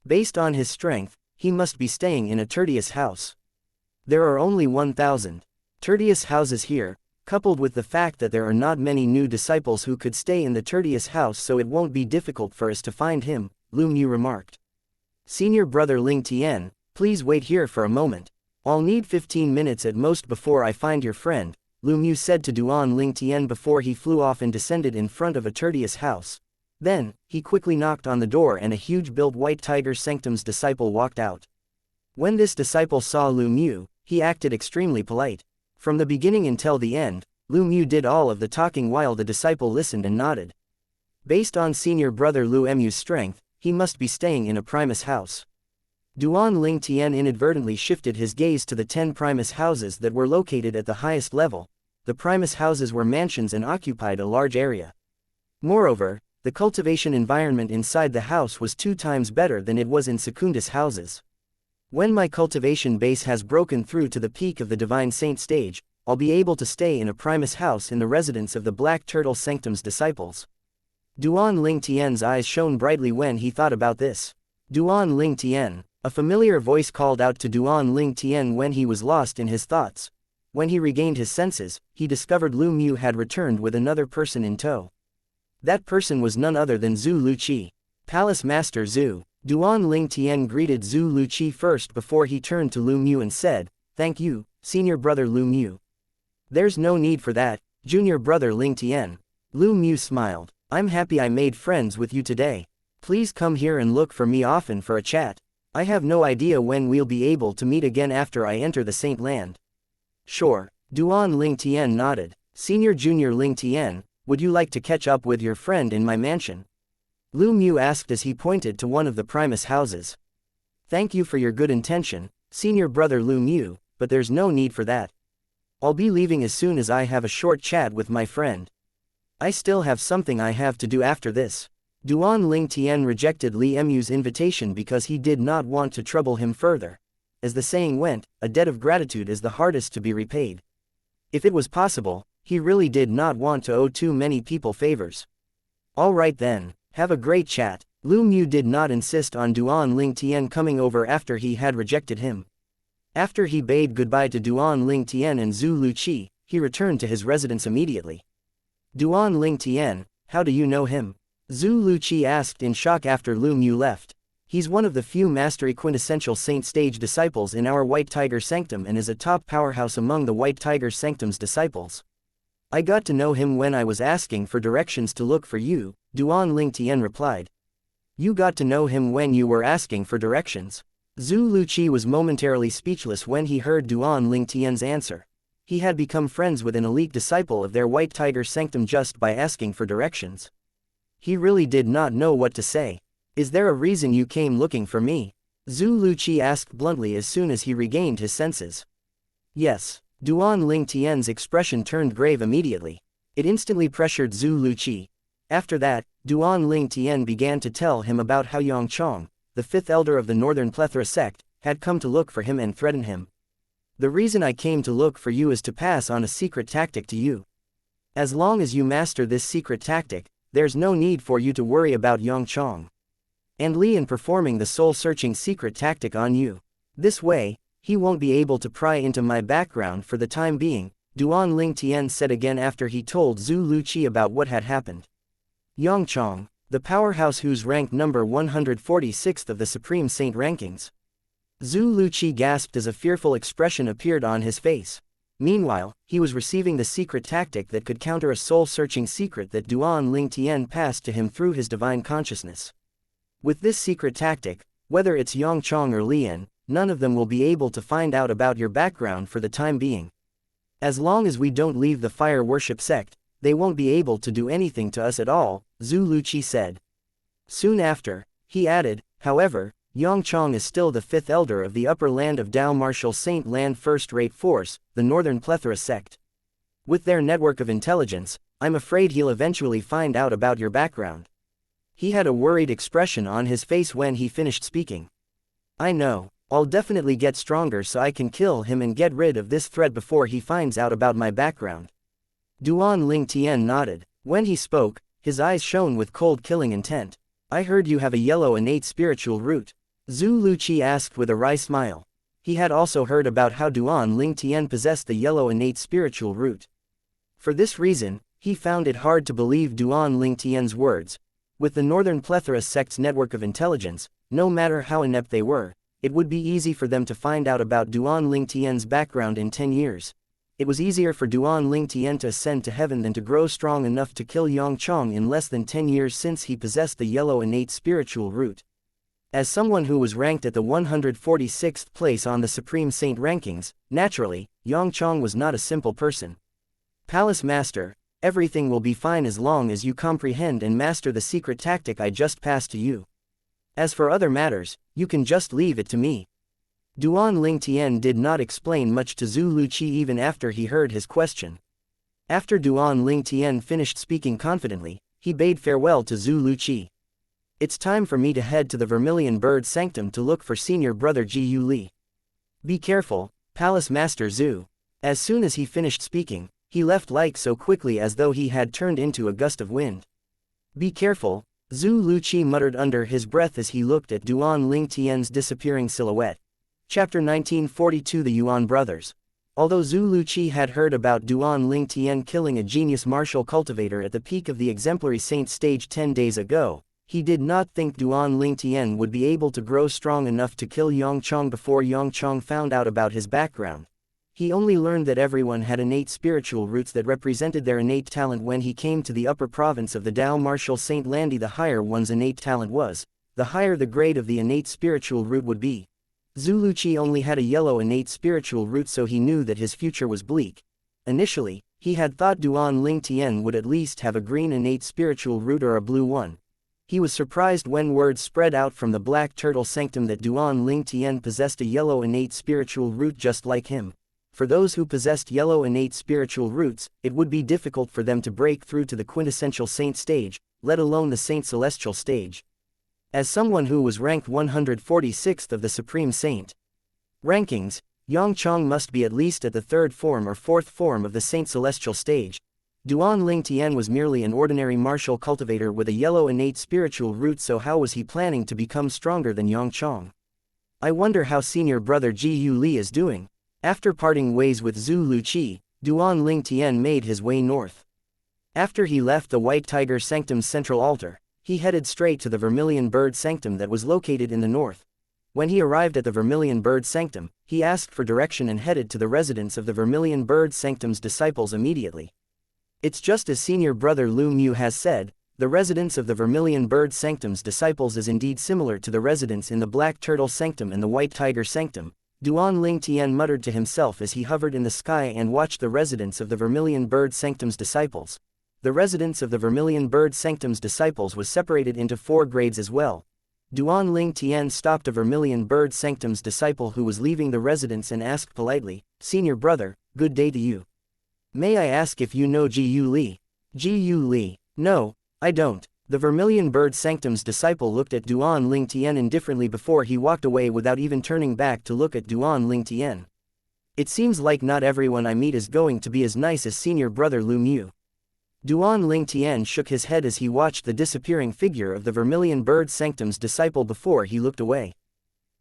Based on his strength, he must be staying in a Tertius house. There are only 1,000 Tertius houses here, coupled with the fact that there are not many new disciples who could stay in the Tertius house, so it won't be difficult for us to find him, Lu Mu remarked. Senior brother Ling Tian, please wait here for a moment. I'll need 15 minutes at most before I find your friend, Lu Mu said to Duan Ling Tian before he flew off and descended in front of a Tertius house. Then, he quickly knocked on the door and a huge-built white tiger sanctum's disciple walked out. When this disciple saw Lu Mu, he acted extremely polite. From the beginning until the end, Lu Mu did all of the talking while the disciple listened and nodded. Based on senior brother Lu Mu's strength, he must be staying in a Primus house. Duan Ling Tian inadvertently shifted his gaze to the 10 Primus houses that were located at the highest level. The Primus houses were mansions and occupied a large area. Moreover, the cultivation environment inside the house was 2 times better than it was in Secundus houses. When my cultivation base has broken through to the peak of the Divine Saint stage, I'll be able to stay in a Primus house in the residence of the Black Turtle Sanctum's disciples. Duan Ling Tian's eyes shone brightly when he thought about this. Duan Ling Tian, a familiar voice called out to Duan Ling Tian when he was lost in his thoughts. When he regained his senses, he discovered Lu Mu had returned with another person in tow. That person was none other than Zhu Luqi. Palace Master Zhu. Duan Ling Tian greeted Zhu Luqi first before he turned to Lu Mu and said, "Thank you, senior brother Lu Mu." "There's no need for that, junior brother Ling Tian." Lu Mu smiled. "I'm happy I made friends with you today. Please come here and look for me often for a chat. I have no idea when we'll be able to meet again after I enter the Saint Land." "Sure." Duan Ling Tian nodded. "Senior Junior Ling Tian, would you like to catch up with your friend in my mansion?" Lu Mu asked as he pointed to one of the Primus houses. "Thank you for your good intention, senior brother Lu Mu, but there's no need for that. I'll be leaving as soon as I have a short chat with my friend. I still have something I have to do after this." Duan Ling Tian rejected Li Mu's invitation because he did not want to trouble him further. As the saying went, a debt of gratitude is the hardest to be repaid. If it was possible, he really did not want to owe too many people favors. "All right then, have a great chat." Lu Mu did not insist on Duan Ling Tian coming over after he had rejected him. After he bade goodbye to Duan Ling Tian and Zhu Luqi, he returned to his residence immediately. "Duan Ling Tian, how do you know him?" Zhu Luqi asked in shock after Lu Mu left. "He's one of the few mastery quintessential saint stage disciples in our White Tiger Sanctum and is a top powerhouse among the White Tiger Sanctum's disciples. I got to know him when I was asking for directions to look for you," Duan Ling Tian replied. "You got to know him when you were asking for directions?" Zhu Luqi was momentarily speechless when he heard Duan Ling Tian's answer. He had become friends with an elite disciple of their White Tiger Sanctum just by asking for directions. He really did not know what to say. "Is there a reason you came looking for me?" Zhu Luqi asked bluntly as soon as he regained his senses. "Yes." Duan Ling Tian's expression turned grave immediately. It instantly pressured Zhu Luqi. After that, Duan Ling Tian began to tell him about how Yangchong, the 5th elder of the Northern Plethora sect, had come to look for him and threaten him. "The reason I came to look for you is to pass on a secret tactic to you. As long as you master this secret tactic, there's no need for you to worry about Yangchong and Li in performing the soul-searching secret tactic on you. This way, he won't be able to pry into my background for the time being," Duan Ling Tian said again after he told Zhu Luqi about what had happened. Yangchong, the powerhouse whose rank number 146th of the Supreme Saint rankings. Zhu Luqi gasped as a fearful expression appeared on his face. Meanwhile, he was receiving the secret tactic that could counter a soul-searching secret that Duan Ling Tian passed to him through his divine consciousness. With this secret tactic, whether it's Yangchong or Lian, none of them will be able to find out about your background for the time being. As long as we don't leave the fire worship sect, they won't be able to do anything to us at all, Zhu Luqi said. Soon after, he added, "However, Yangchong is still the 5th elder of the upper land of Dao Martial Saint Land First-Rate Force, the Northern Plethora sect. With their network of intelligence, I'm afraid he'll eventually find out about your background." He had a worried expression on his face when he finished speaking. "I know. I'll definitely get stronger so I can kill him and get rid of this threat before he finds out about my background." Duan Ling Tian nodded. When he spoke, his eyes shone with cold killing intent. "I heard you have a yellow innate spiritual root," Zhu Luqi asked with a wry smile. He had also heard about how Duan Ling Tian possessed the yellow innate spiritual root. For this reason, he found it hard to believe Duan Ling Tian's words. With the Northern Plethora sect's network of intelligence, no matter how inept they were, it would be easy for them to find out about Duan Ling Tian's background in 10 years. It was easier for Duan Ling Tian to ascend to heaven than to grow strong enough to kill Yang Chong in less than 10 years since he possessed the yellow innate spiritual root. As someone who was ranked at the 146th place on the Supreme Saint rankings, naturally, Yang Chong was not a simple person. Palace Master, everything will be fine as long as you comprehend and master the secret tactic I just passed to you. As for other matters, you can just leave it to me. Duan Ling Tian did not explain much to Zhu Luqi even after he heard his question. After Duan Ling Tian finished speaking confidently, he bade farewell to Zhu Luqi. It's time for me to head to the Vermilion Bird Sanctum to look for senior brother Ji Yu Li. Be careful, Palace Master Zhu. As soon as he finished speaking, he left like so quickly as though he had turned into a gust of wind. Be careful, Zhu Luqi muttered under his breath as he looked at Duan Ling Tian's disappearing silhouette. Chapter 1942 The Yuan Brothers. Although Zhu Luqi had heard about Duan Ling Tian killing a genius martial cultivator at the peak of the exemplary saint stage 10 days ago, he did not think Duan Ling Tian would be able to grow strong enough to kill Yang Chong before Yang Chong found out about his background. He only learned that everyone had innate spiritual roots that represented their innate talent when he came to the upper province of the Tao martial Saint Landi. The higher one's innate talent was, the higher the grade of the innate spiritual root would be. Zhu Luqi only had a yellow innate spiritual root, so he knew that his future was bleak. Initially, he had thought Duan Ling Tian would at least have a green innate spiritual root or a blue one. He was surprised when word spread out from the Black Turtle Sanctum that Duan Ling Tian possessed a yellow innate spiritual root just like him. For those who possessed yellow innate spiritual roots, it would be difficult for them to break through to the quintessential saint stage, let alone the saint celestial stage. As someone who was ranked 146th of the Supreme Saint rankings, Yang Chong must be at least at the third form or fourth form of the saint celestial stage. Duan Ling Tian was merely an ordinary martial cultivator with a yellow innate spiritual root, so how was he planning to become stronger than Yang Chong? I wonder how senior brother Ji Yu Li is doing. After parting ways with Zhu Luqi, Duan Ling Tian made his way north. After he left the White Tiger Sanctum's central altar, he headed straight to the Vermilion Bird Sanctum that was located in the north. When he arrived at the Vermilion Bird Sanctum, he asked for direction and headed to the residence of the Vermilion Bird Sanctum's disciples immediately. It's just as senior brother Lu Mu has said, the residence of the Vermilion Bird Sanctum's disciples is indeed similar to the residence in the Black Turtle Sanctum and the White Tiger Sanctum, Duan Ling Tian muttered to himself as he hovered in the sky and watched the residence of the Vermilion Bird Sanctum's disciples. The residence of the Vermilion Bird Sanctum's disciples was separated into 4 grades as well. Duan Ling Tian stopped a Vermilion Bird Sanctum's disciple who was leaving the residence and asked politely, "Senior brother, good day to you. May I ask if you know Ji Yu Li?" Ji Yu Li? No, I don't. The Vermilion Bird Sanctum's disciple looked at Duan Ling Tian indifferently before he walked away without even turning back to look at Duan Ling Tian. It seems like not everyone I meet is going to be as nice as senior brother Lu Mu. Duan Ling Tian shook his head as he watched the disappearing figure of the Vermilion Bird Sanctum's disciple before he looked away.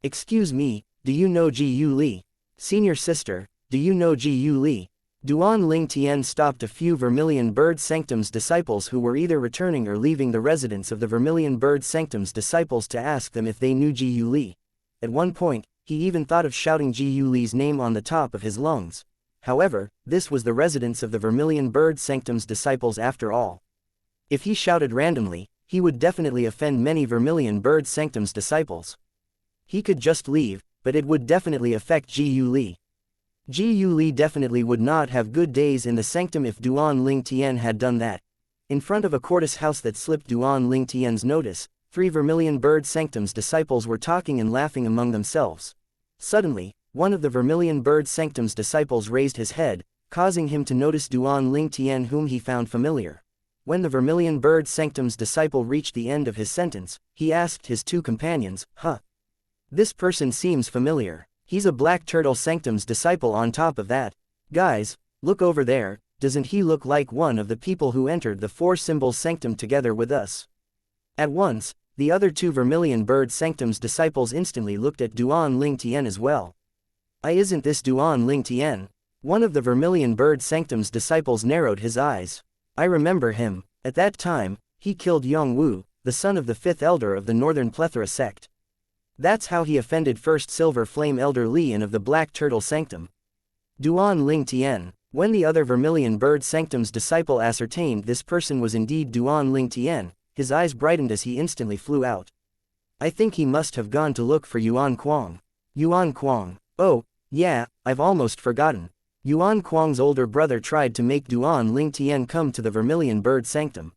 Excuse me, do you know Ji Yu Li? Senior sister, do you know Ji Yu Li? Duan Ling Tian stopped a few Vermilion Bird Sanctum's disciples who were either returning or leaving the residence of the Vermilion Bird Sanctum's disciples to ask them if they knew Ji Yu Li. At one point, he even thought of shouting Ji Yu Li's name on the top of his lungs. However, this was the residence of the Vermilion Bird Sanctum's disciples after all. If he shouted randomly, he would definitely offend many Vermilion Bird Sanctum's disciples. He could just leave, but it would definitely affect Ji Yu Li. Ji Yu Li definitely would not have good days in the sanctum if Duan Ling Tian had done that. In front of a courteous house that slipped Duan Ling Tian's notice, 3 Vermilion Bird Sanctum's disciples were talking and laughing among themselves. Suddenly, one of the Vermilion Bird Sanctum's disciples raised his head, causing him to notice Duan Ling Tian, whom he found familiar. When the Vermilion Bird Sanctum's disciple reached the end of his sentence, he asked his 2 companions, "Huh? This person seems familiar. He's a Black Turtle Sanctum's disciple on top of that. Guys, look over there, doesn't he look like one of the people who entered the 4 Symbols Sanctum together with us?" At once, the other 2 Vermilion Bird Sanctum's disciples instantly looked at Duan Ling Tian as well. Isn't this Duan Ling Tian? One of the Vermilion Bird Sanctum's disciples narrowed his eyes. I remember him. At that time, he killed Yong Wu, the son of the 5th elder of the Northern Plethora sect. That's how he offended First Silver Flame Elder Lian of the Black Turtle Sanctum. Duan Ling Tian, When the other Vermilion Bird Sanctum's disciple ascertained this person was indeed Duan Ling Tian, his eyes brightened as he instantly flew out. I think he must have gone to look for Yuan Kuang. Yuan Kuang. Oh, yeah, I've almost forgotten. Yuan Kuang's older brother tried to make Duan Ling Tian come to the Vermilion Bird Sanctum.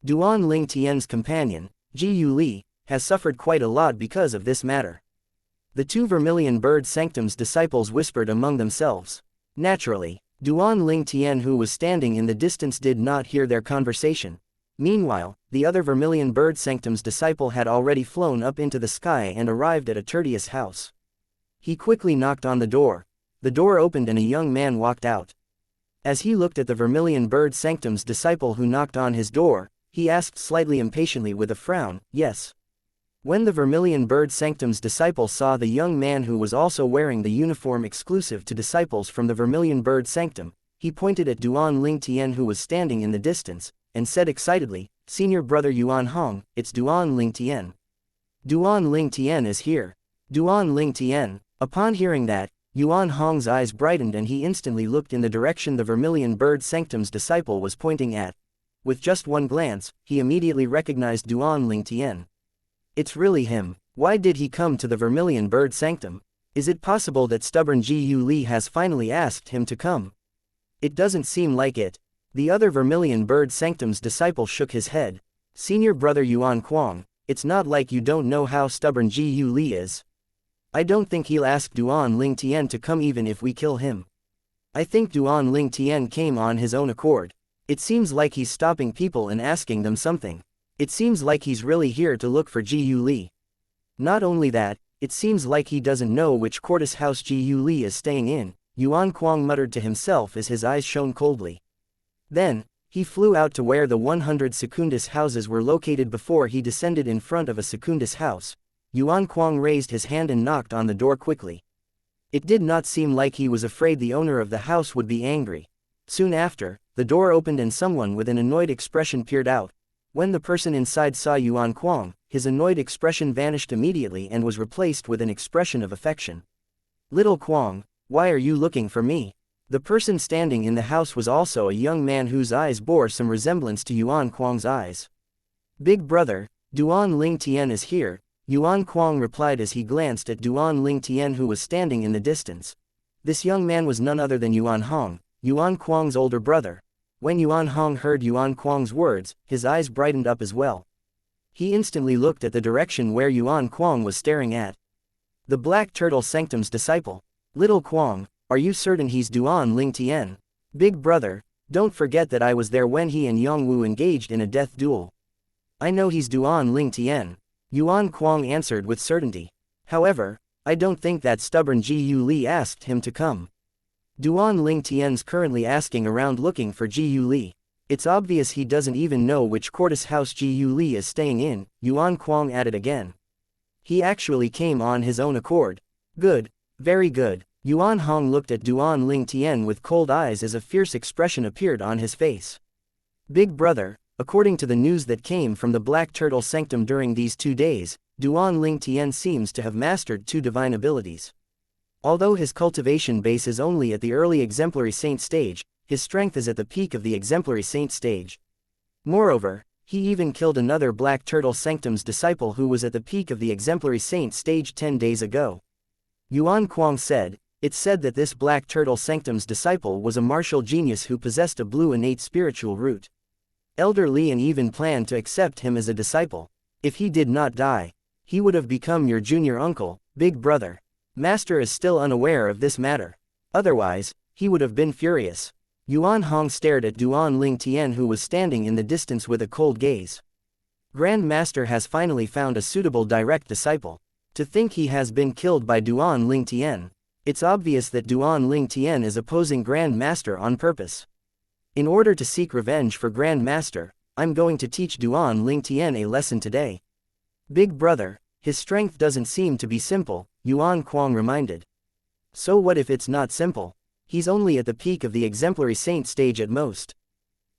Duan Ling Tian's companion, Ji Yu Li, has suffered quite a lot because of this matter. The two Vermilion Bird Sanctum's disciples whispered among themselves. Naturally, Duan Ling Tian, who was standing in the distance, did not hear their conversation. Meanwhile, the other Vermilion Bird Sanctum's disciple had already flown up into the sky and arrived at a Tertius house. He quickly knocked on the door. The door opened and a young man walked out. As he looked at the Vermilion Bird Sanctum's disciple who knocked on his door, he asked slightly impatiently with a frown, "Yes." When the Vermilion Bird Sanctum's disciple saw the young man who was also wearing the uniform exclusive to disciples from the Vermilion Bird Sanctum, he pointed at Duan Ling Tian, who was standing in the distance, and said excitedly, "Senior brother Yuan Hong, it's Duan Ling Tian. Duan Ling Tian is here." Duan Ling Tian. Upon hearing that, Yuan Hong's eyes brightened and he instantly looked in the direction the Vermilion Bird Sanctum's disciple was pointing at. With just one glance, he immediately recognized Duan Ling Tian. It's really him. Why did he come to the Vermilion Bird Sanctum? Is it possible that stubborn Ji Yu Li has finally asked him to come? It doesn't seem like it. The other Vermilion Bird Sanctum's disciple shook his head. Senior brother Yuan Kuang, it's not like you don't know how stubborn Ji Yu Li is. I don't think he'll ask Duan Ling Tian to come even if we kill him. I think Duan Ling Tian came on his own accord. It seems like he's stopping people and asking them something. It seems like he's really here to look for Ji Yu Li. Not only that, it seems like he doesn't know which courthouse house Ji Yu Li is staying in, Yuan Kuang muttered to himself as his eyes shone coldly. Then, he flew out to where the 100 Secundus houses were located. Before he descended in front of a Secundus house, Yuan Kuang raised his hand and knocked on the door quickly. It did not seem like he was afraid the owner of the house would be angry. Soon after, the door opened and someone with an annoyed expression peered out. When the person inside saw Yuan Kuang, his annoyed expression vanished immediately and was replaced with an expression of affection. Little Kuang, why are you looking for me? The person standing in the house was also a young man whose eyes bore some resemblance to Yuan Kuang's eyes. Big brother, Duan Ling Tian is here, Yuan Kuang replied as he glanced at Duan Ling Tian, who was standing in the distance. This young man was none other than Yuan Hong, Yuan Kuang's older brother. When Yuan Hong heard Yuan Kuang's words, his eyes brightened up as well. He instantly looked at the direction where Yuan Kuang was staring at. The Black Turtle Sanctum's disciple. Little Kuang, are you certain he's Duan Ling Tian? Big brother, don't forget that I was there when he and Yongwu engaged in a death duel. I know he's Duan Ling Tian. Yuan Kuang answered with certainty. However, I don't think that stubborn Ji Yu Li asked him to come. Duan Ling Tian's currently asking around looking for Ji Yu Li. It's obvious he doesn't even know which courthouse house Ji Yu Li is staying in, Yuan Kuang added again. He actually came on his own accord. Good, very good. Yuan Hong looked at Duan Ling Tian with cold eyes as a fierce expression appeared on his face. Big brother, according to the news that came from the Black Turtle Sanctum during these 2 days, Duan Ling Tian seems to have mastered 2 divine abilities. Although his cultivation base is only at the early exemplary saint stage, his strength is at the peak of the exemplary saint stage. Moreover, he even killed another Black Turtle Sanctum's disciple who was at the peak of the exemplary saint stage 10 days ago. Yuan Kuang said, it's said that this Black Turtle Sanctum's disciple was a martial genius who possessed a blue innate spiritual root. Elder Lian even planned to accept him as a disciple. If he did not die, he would have become your junior uncle, big brother. Master is still unaware of this matter. Otherwise, he would have been furious. Yuan Hong stared at Duan Ling Tian, who was standing in the distance with a cold gaze. Grand Master has finally found a suitable direct disciple. To think he has been killed by Duan Ling Tian. It's obvious that Duan Ling Tian is opposing Grand Master on purpose. In order to seek revenge for Grand Master, I'm going to teach Duan Ling Tian a lesson today. Big brother, his strength doesn't seem to be simple, Yuan Kuang reminded. So what if it's not simple? He's only at the peak of the exemplary saint stage at most.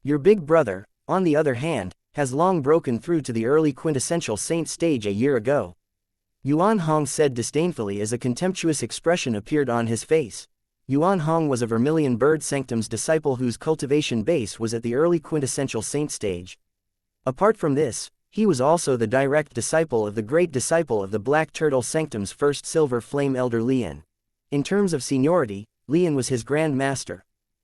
Your big brother, on the other hand, has long broken through to the early quintessential saint stage a year ago. Yuan Hong said disdainfully as a contemptuous expression appeared on his face. Yuan Hong was a Vermilion Bird Sanctum's disciple whose cultivation base was at the early quintessential saint stage. Apart from this, he was also the direct disciple of the great disciple of the Black Turtle Sanctum's first Silver Flame Elder Lian. In terms of seniority, Lian was his Grand Master.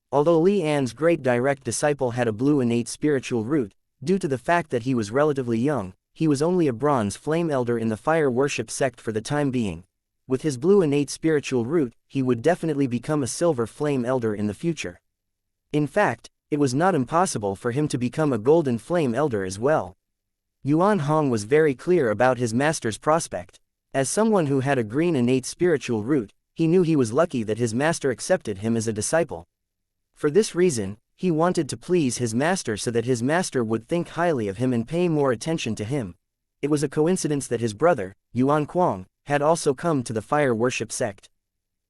Although Lian's great direct disciple had a blue innate spiritual root, due to the fact that he was relatively young, he was only a Bronze Flame Elder in the Fire Worship sect for the time being. With his blue innate spiritual root, he would definitely become a Silver Flame Elder in the future. In fact, it was not impossible for him to become a Golden Flame Elder as well. Yuan Hong was very clear about his master's prospect. As someone who had a green innate spiritual root, he knew he was lucky that his master accepted him as a disciple. For this reason, he wanted to please his master so that his master would think highly of him and pay more attention to him. It was a coincidence that his brother, Yuan Kuang, had also come to the Fire Worship sect.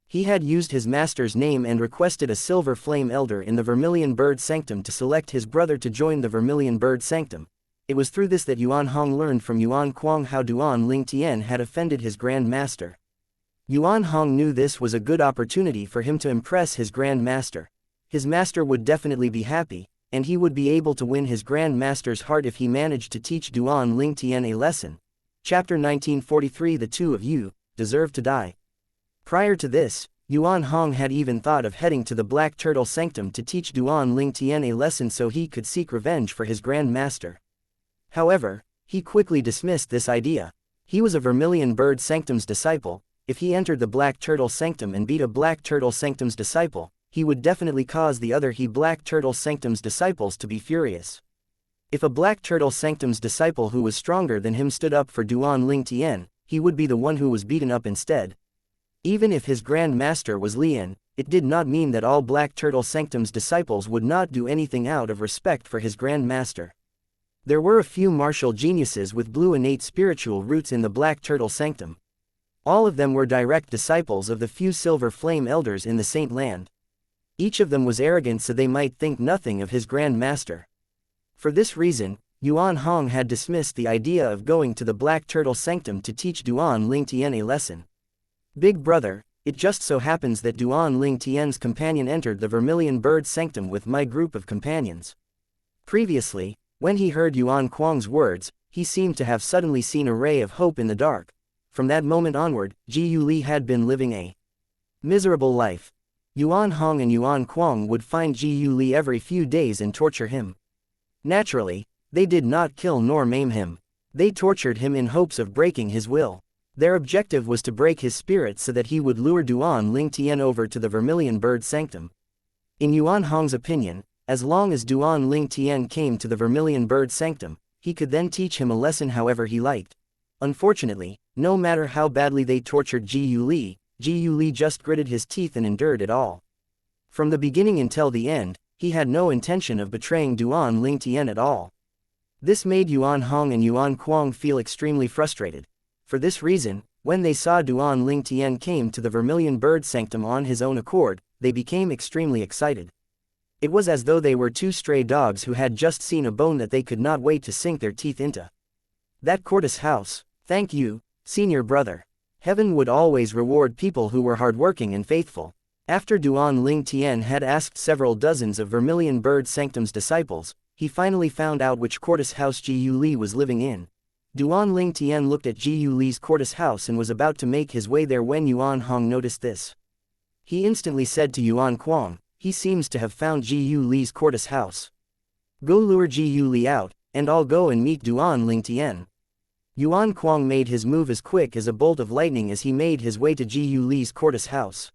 He had used his master's name and requested a Silver Flame Elder in the Vermilion Bird Sanctum to select his brother to join the Vermilion Bird Sanctum. It was through this that Yuan Hong learned from Yuan Kuang how Duan Ling Tian had offended his Grand Master. Yuan Hong knew this was a good opportunity for him to impress his Grand Master. His master would definitely be happy, and he would be able to win his Grand Master's heart if he managed to teach Duan Ling Tian a lesson. Chapter 1943 The two of you deserve to die. Prior to this, Yuan Hong had even thought of heading to the Black Turtle Sanctum to teach Duan Ling Tian a lesson so he could seek revenge for his Grand Master. However, he quickly dismissed this idea. He was a Vermilion Bird Sanctum's disciple. If he entered the Black Turtle Sanctum and beat a Black Turtle Sanctum's disciple, he would definitely cause the other Black Turtle Sanctum's disciples to be furious. If a Black Turtle Sanctum's disciple who was stronger than him stood up for Duan Ling Tian, he would be the one who was beaten up instead. Even if his Grand Master was Lian, it did not mean that all Black Turtle Sanctum's disciples would not do anything out of respect for his Grand Master. There were a few martial geniuses with blue innate spiritual roots in the Black Turtle Sanctum. All of them were direct disciples of the few Silver Flame Elders in the Saint Land. Each of them was arrogant so they might think nothing of his Grand Master. For this reason, Yuan Hong had dismissed the idea of going to the Black Turtle Sanctum to teach Duan Ling Tian a lesson. Big brother, it just so happens that Duan Ling Tian's companion entered the Vermilion Bird Sanctum with my group of companions. Previously, when he heard Yuan Kuang's words, he seemed to have suddenly seen a ray of hope in the dark. From that moment onward, Ji Yuli had been living a miserable life. Yuan Hong and Yuan Kuang would find Ji Yuli every few days and torture him. Naturally, they did not kill nor maim him. They tortured him in hopes of breaking his will. Their objective was to break his spirit so that he would lure Duan Ling Tian over to the Vermilion Bird Sanctum. In Yuan Hong's opinion, as long as Duan Ling Tian came to the Vermilion Bird Sanctum, he could then teach him a lesson however he liked. Unfortunately, no matter how badly they tortured Ji Yuli just gritted his teeth and endured it all. From the beginning until the end, he had no intention of betraying Duan Ling Tian at all. This made Yuan Hong and Yuan Kuang feel extremely frustrated. For this reason, when they saw Duan Ling Tian came to the Vermilion Bird Sanctum on his own accord, they became extremely excited. It was as though they were two stray dogs who had just seen a bone that they could not wait to sink their teeth into. That courteous house, thank you, senior brother. Heaven would always reward people who were hardworking and faithful. After Duan Ling Tian had asked several dozens of Vermilion Bird Sanctum's disciples, he finally found out which courteous house Ji Yuli was living in. Duan Ling Tian looked at Ji Yuli's courteous house and was about to make his way there when Yuan Hong noticed this. He instantly said to Yuan Kuang, he seems to have found Ji Yuli's courteous house. Go lure Ji Yuli out, and I'll go and meet Duan Ling Tian. Yuan Kuang made his move as quick as a bolt of lightning as he made his way to Ji Yuli's courteous house.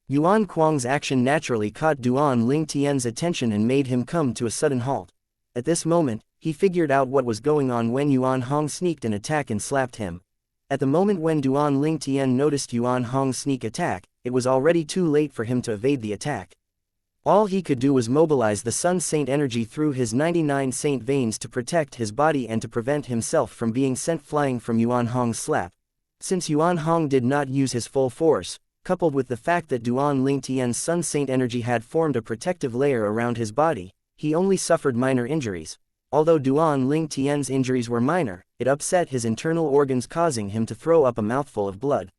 Yuan Kuang's action naturally caught Duan Ling Tian's attention and made him come to a sudden halt. At this moment, he figured out what was going on when Yuan Hong sneaked an attack and slapped him. At the moment when Duan Ling Tian noticed Yuan Hong's sneak attack, it was already too late for him to evade the attack. All he could do was mobilize the Sun Saint energy through his 99 Saint veins to protect his body and to prevent himself from being sent flying from Yuan Hong's slap. Since Yuan Hong did not use his full force, coupled with the fact that Duan Ling Tian's Sun Saint energy had formed a protective layer around his body, he only suffered minor injuries. Although Duan Ling Tian's injuries were minor, it upset his internal organs causing him to throw up a mouthful of blood.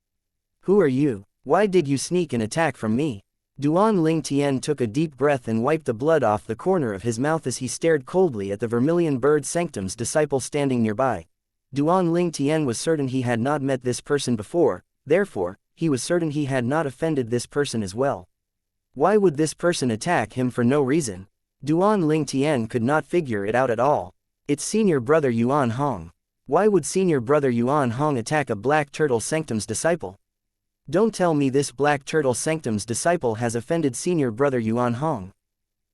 Who are you? Why did you sneak an attack from me? Duan Ling Tian took a deep breath and wiped the blood off the corner of his mouth as he stared coldly at the Vermilion Bird Sanctum's disciple standing nearby. Duan Ling Tian was certain he had not met this person before, therefore, he was certain he had not offended this person as well. Why would this person attack him for no reason? Duan Ling Tian could not figure it out at all. It's senior brother Yuan Hong. Why would senior brother Yuan Hong attack a Black Turtle Sanctum's disciple? Don't tell me this Black Turtle Sanctum's disciple has offended senior brother Yuan Hong.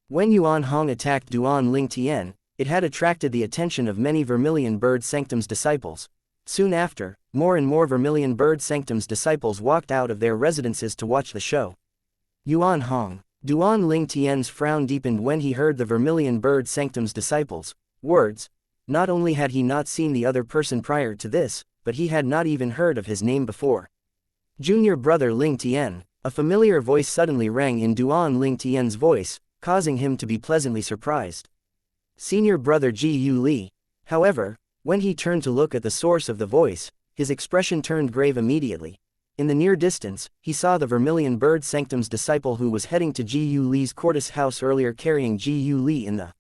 When Yuan Hong attacked Duan Ling Tian, it had attracted the attention of many Vermilion Bird Sanctum's disciples. Soon after, more and more Vermilion Bird Sanctum's disciples walked out of their residences to watch the show. Yuan Hong. Duan Ling Tian's frown deepened when he heard the Vermilion Bird Sanctum's disciples' words. Not only had he not seen the other person prior to this, but he had not even heard of his name before. Junior brother Ling Tian. A familiar voice suddenly rang in Duan Ling Tian's voice, causing him to be pleasantly surprised. Senior brother Ji Yu Li. However, when he turned to look at the source of the voice, his expression turned grave immediately. In the near distance, he saw the Vermilion Bird Sanctum's disciple who was heading to Ji Yu Li's courthouse house earlier, carrying Ji Yu Li in the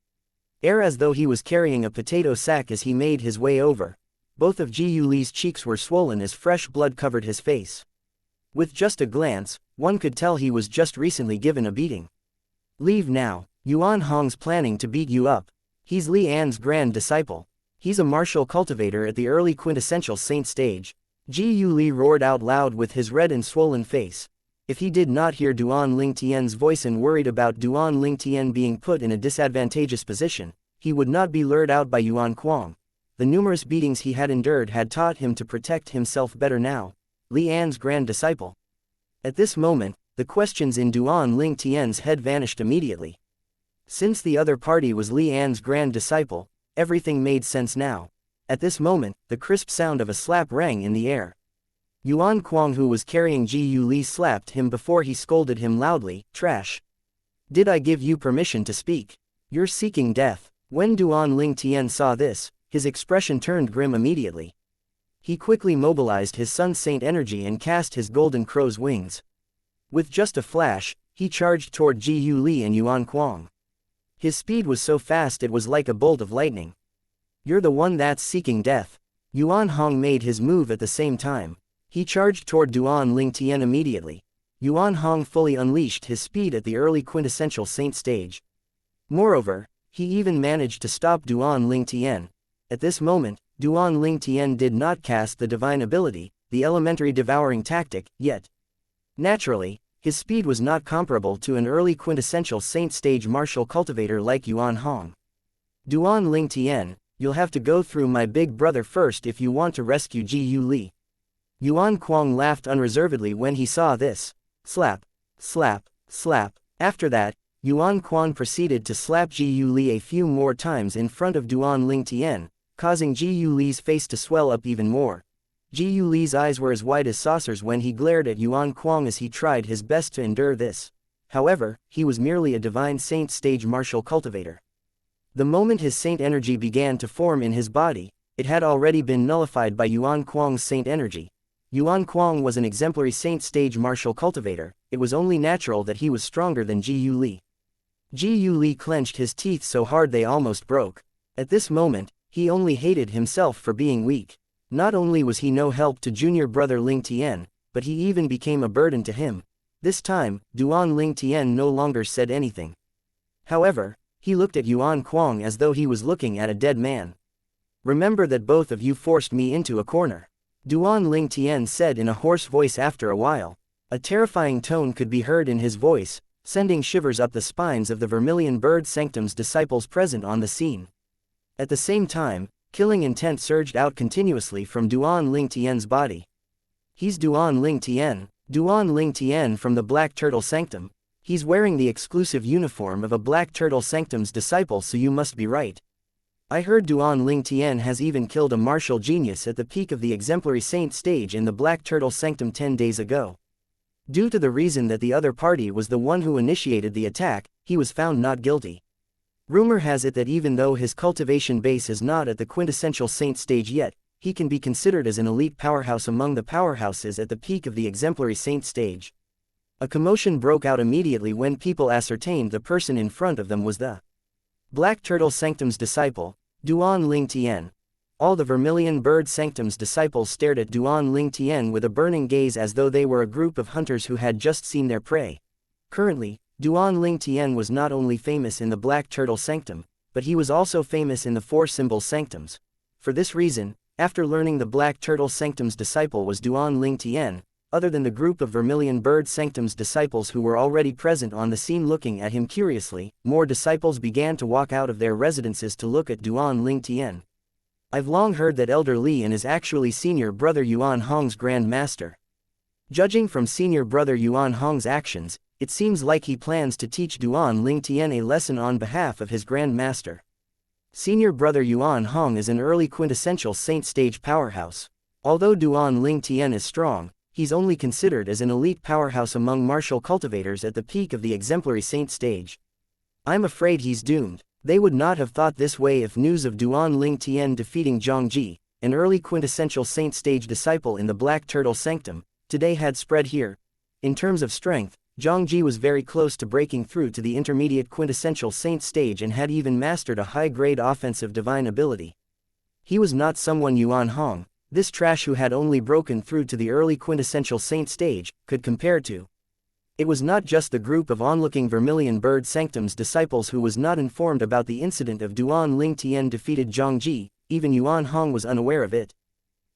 air as though he was carrying a potato sack as he made his way over. Both of Ji Yu Li's cheeks were swollen as fresh blood covered his face. With just a glance, one could tell he was just recently given a beating. Leave now. Yuan Hong's planning to beat you up. He's Li An's grand disciple. He's a martial cultivator at the early quintessential saint stage. Ji Yu Li roared out loud with his red and swollen face. If he did not hear Duan Ling Tian's voice and worried about Duan Ling Tian being put in a disadvantageous position, he would not be lured out by Yuan Kuang. The numerous beatings he had endured had taught him to protect himself better now. Li An's grand disciple. At this moment, the questions in Duan Ling Tian's head vanished immediately. Since the other party was Li An's grand disciple, everything made sense now. At this moment, the crisp sound of a slap rang in the air. Yuan Kuang, who was carrying Ji Yu Li, slapped him before he scolded him loudly, "Trash! Did I give you permission to speak? You're seeking death." When Duan Ling Tian saw this, his expression turned grim immediately. He quickly mobilized his Sun Saint energy and cast his golden crow's wings. With just a flash, he charged toward Ji Yu Li and Yuan Kuang. His speed was so fast it was like a bolt of lightning. "You're the one that's seeking death." Yuan Hong made his move at the same time. He charged toward Duan Ling Tian immediately. Yuan Hong fully unleashed his speed at the early quintessential saint stage. Moreover, he even managed to stop Duan Ling Tian. At this moment, Duan Ling Tian did not cast the divine ability, the elementary devouring tactic, yet. Naturally, his speed was not comparable to an early quintessential saint stage martial cultivator like Yuan Hong. "Duan Ling Tian, you'll have to go through my big brother first if you want to rescue Ji Yu Li." Yuan Kuang laughed unreservedly when he saw this. Slap, slap, slap. After that, Yuan Kuang proceeded to slap Ji Yu Li a few more times in front of Duan Ling Tian, causing Ji Yu Li's face to swell up even more. Ji Yu Li's eyes were as wide as saucers when he glared at Yuan Kuang as he tried his best to endure this. However, he was merely a divine saint stage martial cultivator. The moment his saint energy began to form in his body, it had already been nullified by Yuan Kuang's saint energy. Yuan Kuang was an exemplary saint stage martial cultivator. It was only natural that he was stronger than Ji Yu Li. Ji Yu Li clenched his teeth so hard they almost broke. At this moment, he only hated himself for being weak. Not only was he no help to junior brother Ling Tian, but he even became a burden to him. This time, Duan Ling Tian no longer said anything. However, he looked at Yuan Kuang as though he was looking at a dead man. "Remember that both of you forced me into a corner," Duan Ling Tian said in a hoarse voice after a while. A terrifying tone could be heard in his voice, sending shivers up the spines of the Vermilion Bird Sanctum's disciples present on the scene. At the same time, killing intent surged out continuously from Duan Ling Tian's body. "He's Duan Ling Tian. Duan Ling Tian from the Black Turtle Sanctum. He's wearing the exclusive uniform of a Black Turtle Sanctum's disciple, so you must be right. I heard Duan Ling Tian has even killed a martial genius at the peak of the exemplary saint stage in the Black Turtle Sanctum 10 days ago. Due to the reason that the other party was the one who initiated the attack, he was found not guilty. Rumor has it that even though his cultivation base is not at the quintessential saint stage yet, he can be considered as an elite powerhouse among the powerhouses at the peak of the exemplary saint stage. A commotion broke out immediately when people ascertained the person in front of them was the Black Turtle Sanctum's disciple, Duan Ling Tian. All the Vermilion Bird Sanctum's disciples stared at Duan Ling Tian with a burning gaze as though they were a group of hunters who had just seen their prey. Currently, Duan Ling Tian was not only famous in the Black Turtle Sanctum, but he was also famous in the Four Symbol Sanctums. For this reason, after learning the Black Turtle Sanctum's disciple was Duan Ling Tian, other than the group of Vermilion Bird Sanctum's disciples who were already present on the scene looking at him curiously, more disciples began to walk out of their residences to look at Duan Ling Tian. I've long heard that Elder Li is actually senior brother Yuan Hong's Grand Master. Judging from senior brother Yuan Hong's actions, it seems like he plans to teach Duan Ling Tian a lesson on behalf of his Grand Master. Senior brother Yuan Hong is an early quintessential saint stage powerhouse. Although Duan Ling Tian is strong, he's only considered as an elite powerhouse among martial cultivators at the peak of the exemplary saint stage. I'm afraid he's doomed. They would not have thought this way if news of Duan Ling Tian defeating Zhang Ji, an early quintessential saint stage disciple in the Black Turtle Sanctum, today had spread here. In terms of strength, Zhang Ji was very close to breaking through to the intermediate quintessential saint stage and had even mastered a high-grade offensive divine ability. He was not someone Yuan Hong, this trash who had only broken through to the early quintessential saint stage, could compare to. It was not just the group of onlooking Vermilion Bird Sanctum's disciples who was not informed about the incident of Duan Ling Tian defeated Zhang Ji, even Yuan Hong was unaware of it.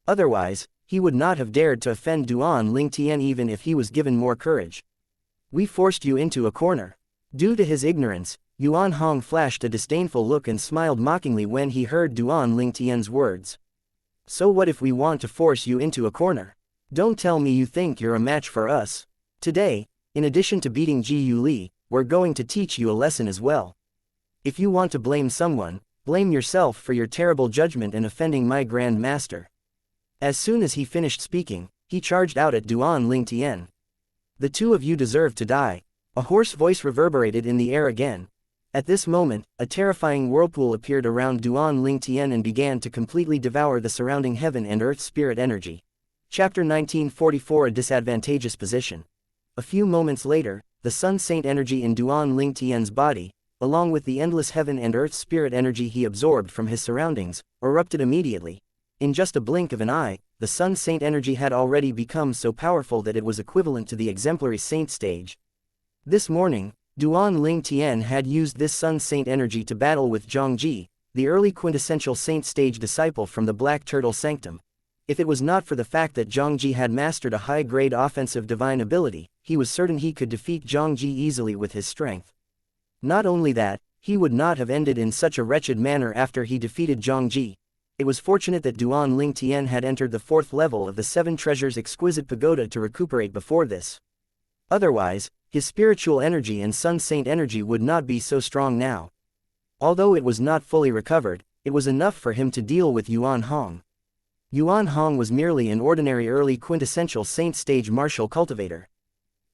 Otherwise, he would not have dared to offend Duan Ling Tian even if he was given more courage. We forced you into a corner. Due to his ignorance, Yuan Hong flashed a disdainful look and smiled mockingly when he heard Duan Ling Tian's words. So what if we want to force you into a corner? Don't tell me you think you're a match for us. Today, in addition to beating Ji Yu Li, we're going to teach you a lesson as well. If you want to blame someone, blame yourself for your terrible judgment in offending my Grand Master. As soon as he finished speaking, he charged out at Duan Ling Tian. The two of you deserve to die. A hoarse voice reverberated in the air again. At this moment, a terrifying whirlpool appeared around Duan Ling Tian and began to completely devour the surrounding heaven and earth spirit energy. Chapter 1944 A disadvantageous position. A few moments later, the Sun Saint energy in Duan Ling Tian's body, along with the endless heaven and earth spirit energy he absorbed from his surroundings, erupted immediately. In just a blink of an eye, the Sun Saint energy had already become so powerful that it was equivalent to the exemplary saint stage. This morning, Duan Ling Tian had used this Sun Saint energy to battle with Zhang Ji, the early quintessential saint stage disciple from the Black Turtle Sanctum. If it was not for the fact that Zhang Ji had mastered a high-grade offensive divine ability, he was certain he could defeat Zhang Ji easily with his strength. Not only that, he would not have ended in such a wretched manner after he defeated Zhang Ji. It was fortunate that Duan Ling Tian had entered the 4th level of the Seven Treasures Exquisite Pagoda to recuperate before this. Otherwise, his spiritual energy and Sun Saint energy would not be so strong now. Although it was not fully recovered, it was enough for him to deal with Yuan Hong. Yuan Hong was merely an ordinary early quintessential saint stage martial cultivator.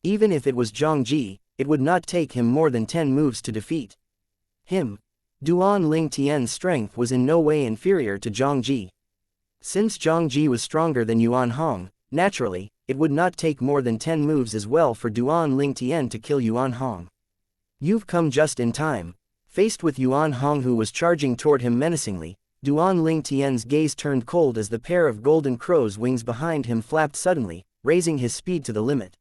Even if it was Zhang Ji, it would not take him more than 10 moves to defeat him. Duan Ling Tian's strength was in no way inferior to Zhang Ji. Since Zhang Ji was stronger than Yuan Hong, naturally, it would not take more than 10 moves as well for Duan Ling Tian to kill Yuan Hong. You've come just in time. Faced with Yuan Hong who was charging toward him menacingly, Duan Ling Tian's gaze turned cold as the pair of golden crow's wings behind him flapped suddenly, raising his speed to the limit.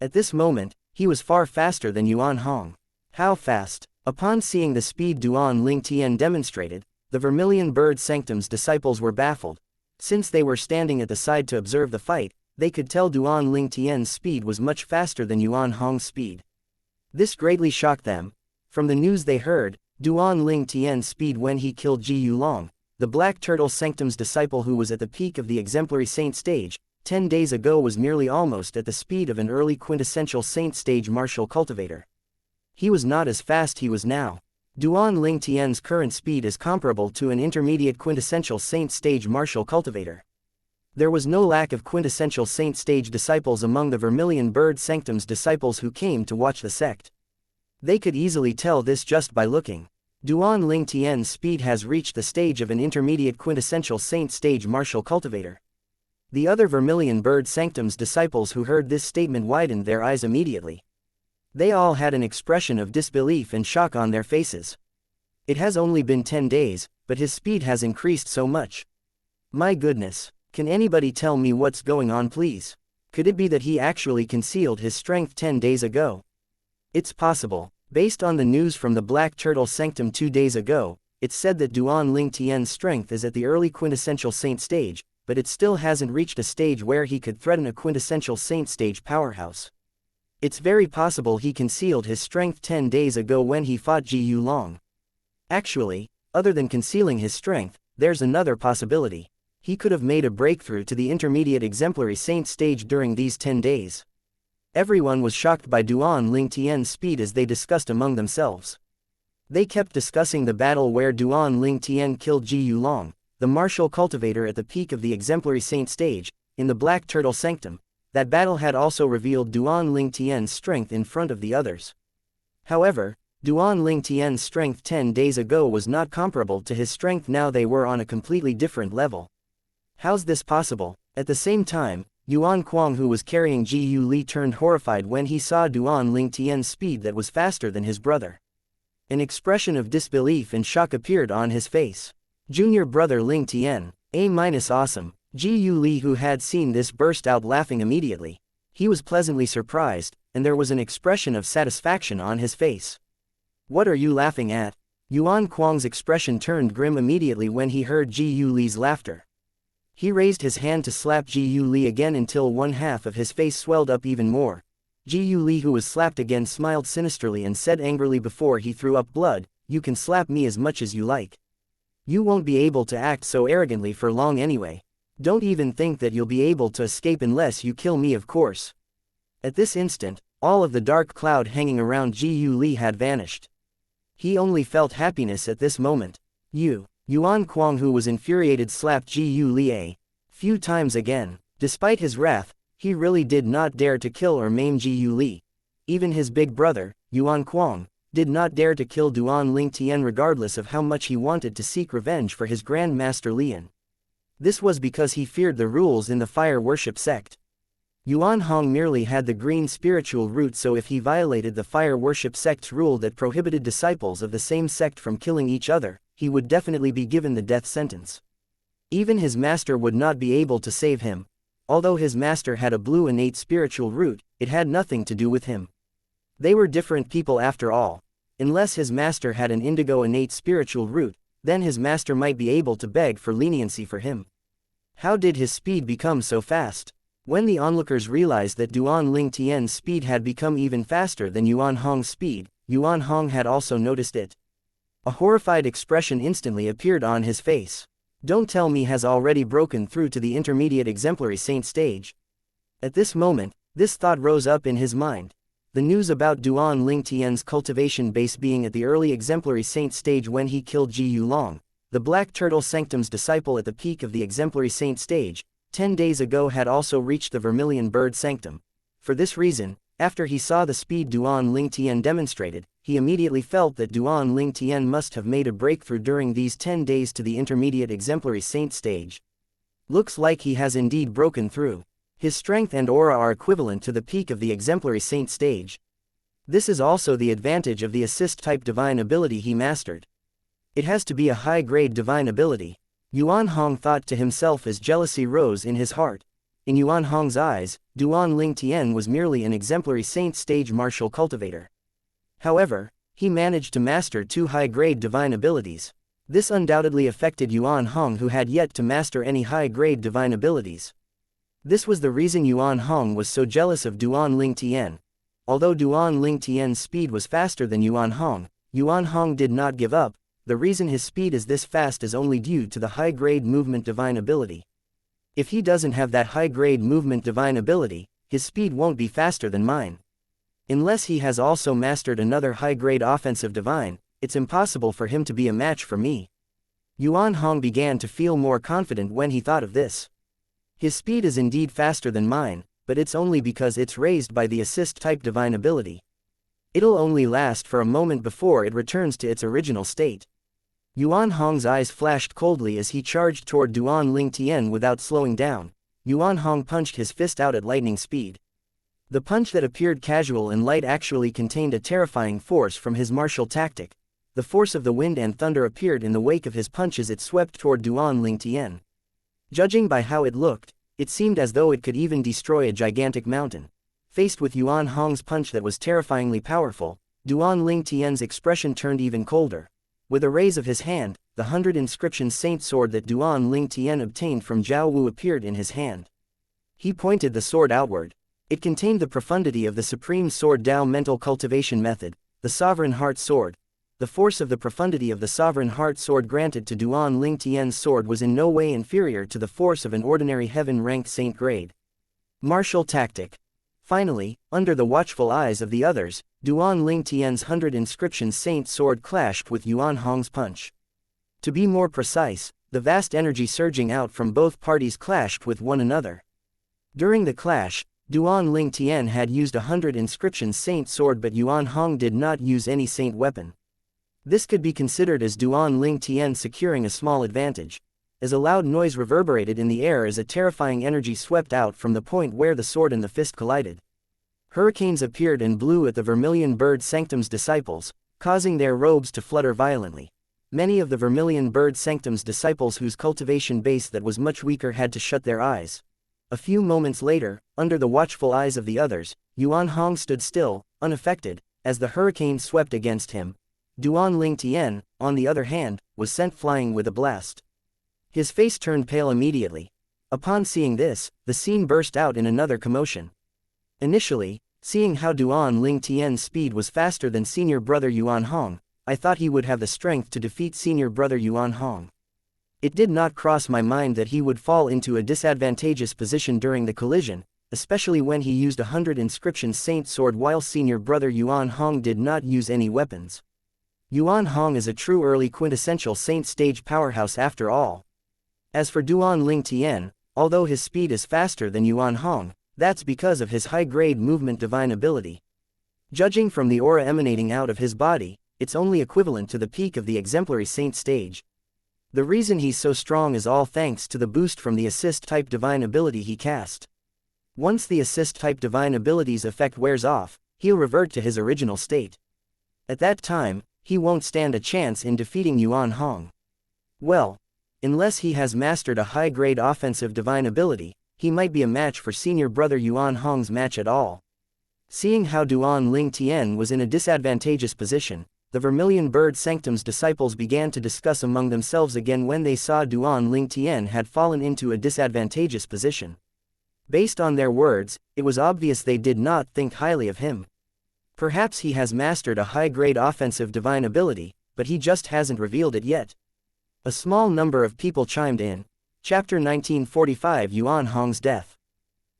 At this moment, he was far faster than Yuan Hong. How fast? Upon seeing the speed Duan Ling Tian demonstrated, the Vermilion Bird Sanctum's disciples were baffled. Since they were standing at the side to observe the fight, they could tell Duan Ling Tian's speed was much faster than Yuan Hong's speed. This greatly shocked them. From the news they heard, Duan Ling Tian's speed when he killed Ji Yulong, the Black Turtle Sanctum's disciple who was at the peak of the exemplary saint stage, 10 days ago was merely almost at the speed of an early quintessential saint stage martial cultivator. He was not as fast he was now. Duan Ling Tian's current speed is comparable to an intermediate quintessential saint stage martial cultivator. There was no lack of quintessential saint stage disciples among the Vermilion Bird Sanctum's disciples who came to watch the sect. They could easily tell this just by looking. Duan Ling Tian's speed has reached the stage of an intermediate quintessential saint stage martial cultivator. The other Vermilion Bird Sanctum's disciples who heard this statement widened their eyes immediately. They all had an expression of disbelief and shock on their faces. It has only been 10 days, but his speed has increased so much. My goodness, can anybody tell me what's going on please? Could it be that he actually concealed his strength 10 days ago? It's possible. Based on the news from the Black Turtle Sanctum 2 days ago, it's said that Duan Ling Tian's strength is at the early quintessential saint stage, but it still hasn't reached a stage where he could threaten a quintessential saint stage powerhouse. It's very possible he concealed his strength 10 days ago when he fought Ji Yulong. Actually, other than concealing his strength, there's another possibility. He could have made a breakthrough to the intermediate exemplary saint stage during these 10 days. Everyone was shocked by Duan Ling Tian's speed as they discussed among themselves. They kept discussing the battle where Duan Ling Tian killed Ji Yulong, the martial cultivator at the peak of the exemplary saint stage, in the Black Turtle Sanctum. That battle had also revealed Duan Ling Tian's strength in front of the others. However, Duan Ling Tian's strength 10 days ago was not comparable to his strength now. They were on a completely different level. How's this possible? At the same time, Yuan Kuang, who was carrying Ji Yu Li, turned horrified when he saw Duan Ling Tian's speed that was faster than his brother. An expression of disbelief and shock appeared on his face. Junior brother Ling Tian, awesome. Ji Yu Li, who had seen this, burst out laughing immediately. He was pleasantly surprised, and there was an expression of satisfaction on his face. What are you laughing at? Yuan Kuang's expression turned grim immediately when he heard Ji Yu Li's laughter. He raised his hand to slap Ji Yu Li again until one half of his face swelled up even more. Ji Yu Li, who was slapped again, smiled sinisterly and said angrily before he threw up blood, "You can slap me as much as you like. You won't be able to act so arrogantly for long anyway. Don't even think that you'll be able to escape unless you kill me, of course." At this instant, all of the dark cloud hanging around Ji Yu Li had vanished. He only felt happiness at this moment. Yuan Kuang, who was infuriated, slapped Ji Yu Li a few times again. Despite his wrath, he really did not dare to kill or maim Ji Yu Li. Even his big brother, Yuan Kuang, did not dare to kill Duan Ling Tian regardless of how much he wanted to seek revenge for his Grand Master Lian. This was because he feared the rules in the fire worship sect. Yuan Hong merely had the green spiritual root, so if he violated the fire worship sect's rule that prohibited disciples of the same sect from killing each other, he would definitely be given the death sentence. Even his master would not be able to save him. Although his master had a blue innate spiritual root, it had nothing to do with him. They were different people after all. Unless his master had an indigo innate spiritual root, then his master might be able to beg for leniency for him. How did his speed become so fast? When the onlookers realized that Duan Ling Tian's speed had become even faster than Yuan Hong's speed, Yuan Hong had also noticed it. A horrified expression instantly appeared on his face. Don't tell me has already broken through to the intermediate exemplary saint stage. At this moment, this thought rose up in his mind. The news about Duan Ling Tian's cultivation base being at the early exemplary saint stage when he killed Ji Yulong, the Black Turtle Sanctum's disciple at the peak of the exemplary saint stage, 10 days ago had also reached the Vermilion Bird Sanctum. For this reason, after he saw the speed Duan Ling Tian demonstrated, he immediately felt that Duan Ling Tian must have made a breakthrough during these 10 days to the intermediate exemplary saint stage. Looks like he has indeed broken through. His strength and aura are equivalent to the peak of the exemplary saint stage. This is also the advantage of the assist-type divine ability he mastered. It has to be a high-grade divine ability. Yuan Hong thought to himself as jealousy rose in his heart. In Yuan Hong's eyes, Duan Ling Tian was merely an exemplary saint stage martial cultivator. However, he managed to master 2 high-grade divine abilities. This undoubtedly affected Yuan Hong, who had yet to master any high-grade divine abilities. This was the reason Yuan Hong was so jealous of Duan Ling Tian. Although Duan Ling Tian's speed was faster than Yuan Hong did not give up. The reason his speed is this fast is only due to the high-grade movement divine ability. If he doesn't have that high-grade movement divine ability, his speed won't be faster than mine. Unless he has also mastered another high-grade offensive divine, it's impossible for him to be a match for me. Yuan Hong began to feel more confident when he thought of this. His speed is indeed faster than mine, but it's only because it's raised by the assist-type divine ability. It'll only last for a moment before it returns to its original state. Yuan Hong's eyes flashed coldly as he charged toward Duan Ling Tian without slowing down. Yuan Hong punched his fist out at lightning speed. The punch that appeared casual and light actually contained a terrifying force from his martial tactic. The force of the wind and thunder appeared in the wake of his punch as it swept toward Duan Ling Tian. Judging by how it looked, it seemed as though it could even destroy a gigantic mountain. Faced with Yuan Hong's punch that was terrifyingly powerful, Duan Ling Tian's expression turned even colder. With a raise of his hand, the 100 inscription saint sword that Duan Ling Tian obtained from Zhao Wu appeared in his hand. He pointed the sword outward. It contained the profundity of the supreme sword Dao mental cultivation method, the sovereign heart sword. The force of the profundity of the sovereign heart sword granted to Duan Ling Tian's sword was in no way inferior to the force of an ordinary heaven-ranked saint grade. Martial tactic. Finally, under the watchful eyes of the others, Duan Ling Tian's 100 inscription saint sword clashed with Yuan Hong's punch. To be more precise, the vast energy surging out from both parties clashed with one another. During the clash, Duan Ling Tian had used a 100 inscription saint sword, but Yuan Hong did not use any saint weapon. This could be considered as Duan Ling Tian securing a small advantage, as a loud noise reverberated in the air as a terrifying energy swept out from the point where the sword and the fist collided. Hurricanes appeared and blew at the Vermilion Bird Sanctum's disciples, causing their robes to flutter violently. Many of the Vermilion Bird Sanctum's disciples whose cultivation base that was much weaker had to shut their eyes. A few moments later, under the watchful eyes of the others, Yuan Hong stood still, unaffected, as the hurricane swept against him. Duan Ling Tian, on the other hand, was sent flying with a blast. His face turned pale immediately. Upon seeing this, the scene burst out in another commotion. Initially, seeing how Duan Ling Tian's speed was faster than senior brother Yuan Hong, I thought he would have the strength to defeat senior brother Yuan Hong. It did not cross my mind that he would fall into a disadvantageous position during the collision, especially when he used a 100 inscription saint sword while senior brother Yuan Hong did not use any weapons. Yuan Hong is a true early quintessential saint stage powerhouse after all. As for Duan Ling Tian, although his speed is faster than Yuan Hong, that's because of his high-grade movement divine ability. Judging from the aura emanating out of his body, it's only equivalent to the peak of the exemplary saint stage. The reason he's so strong is all thanks to the boost from the assist-type divine ability he cast. Once the assist-type divine ability's effect wears off, he'll revert to his original state. At that time, he won't stand a chance in defeating Yuan Hong. Well, unless he has mastered a high-grade offensive divine ability, he might be a match for senior brother Yuan Hong's match at all. Seeing how Duan Ling Tian was in a disadvantageous position, the Vermilion Bird Sanctum's disciples began to discuss among themselves again when they saw Duan Ling Tian had fallen into a disadvantageous position. Based on their words, it was obvious they did not think highly of him. Perhaps he has mastered a high-grade offensive divine ability, but he just hasn't revealed it yet. A small number of people chimed in. Chapter 1945 Yuan Hong's death.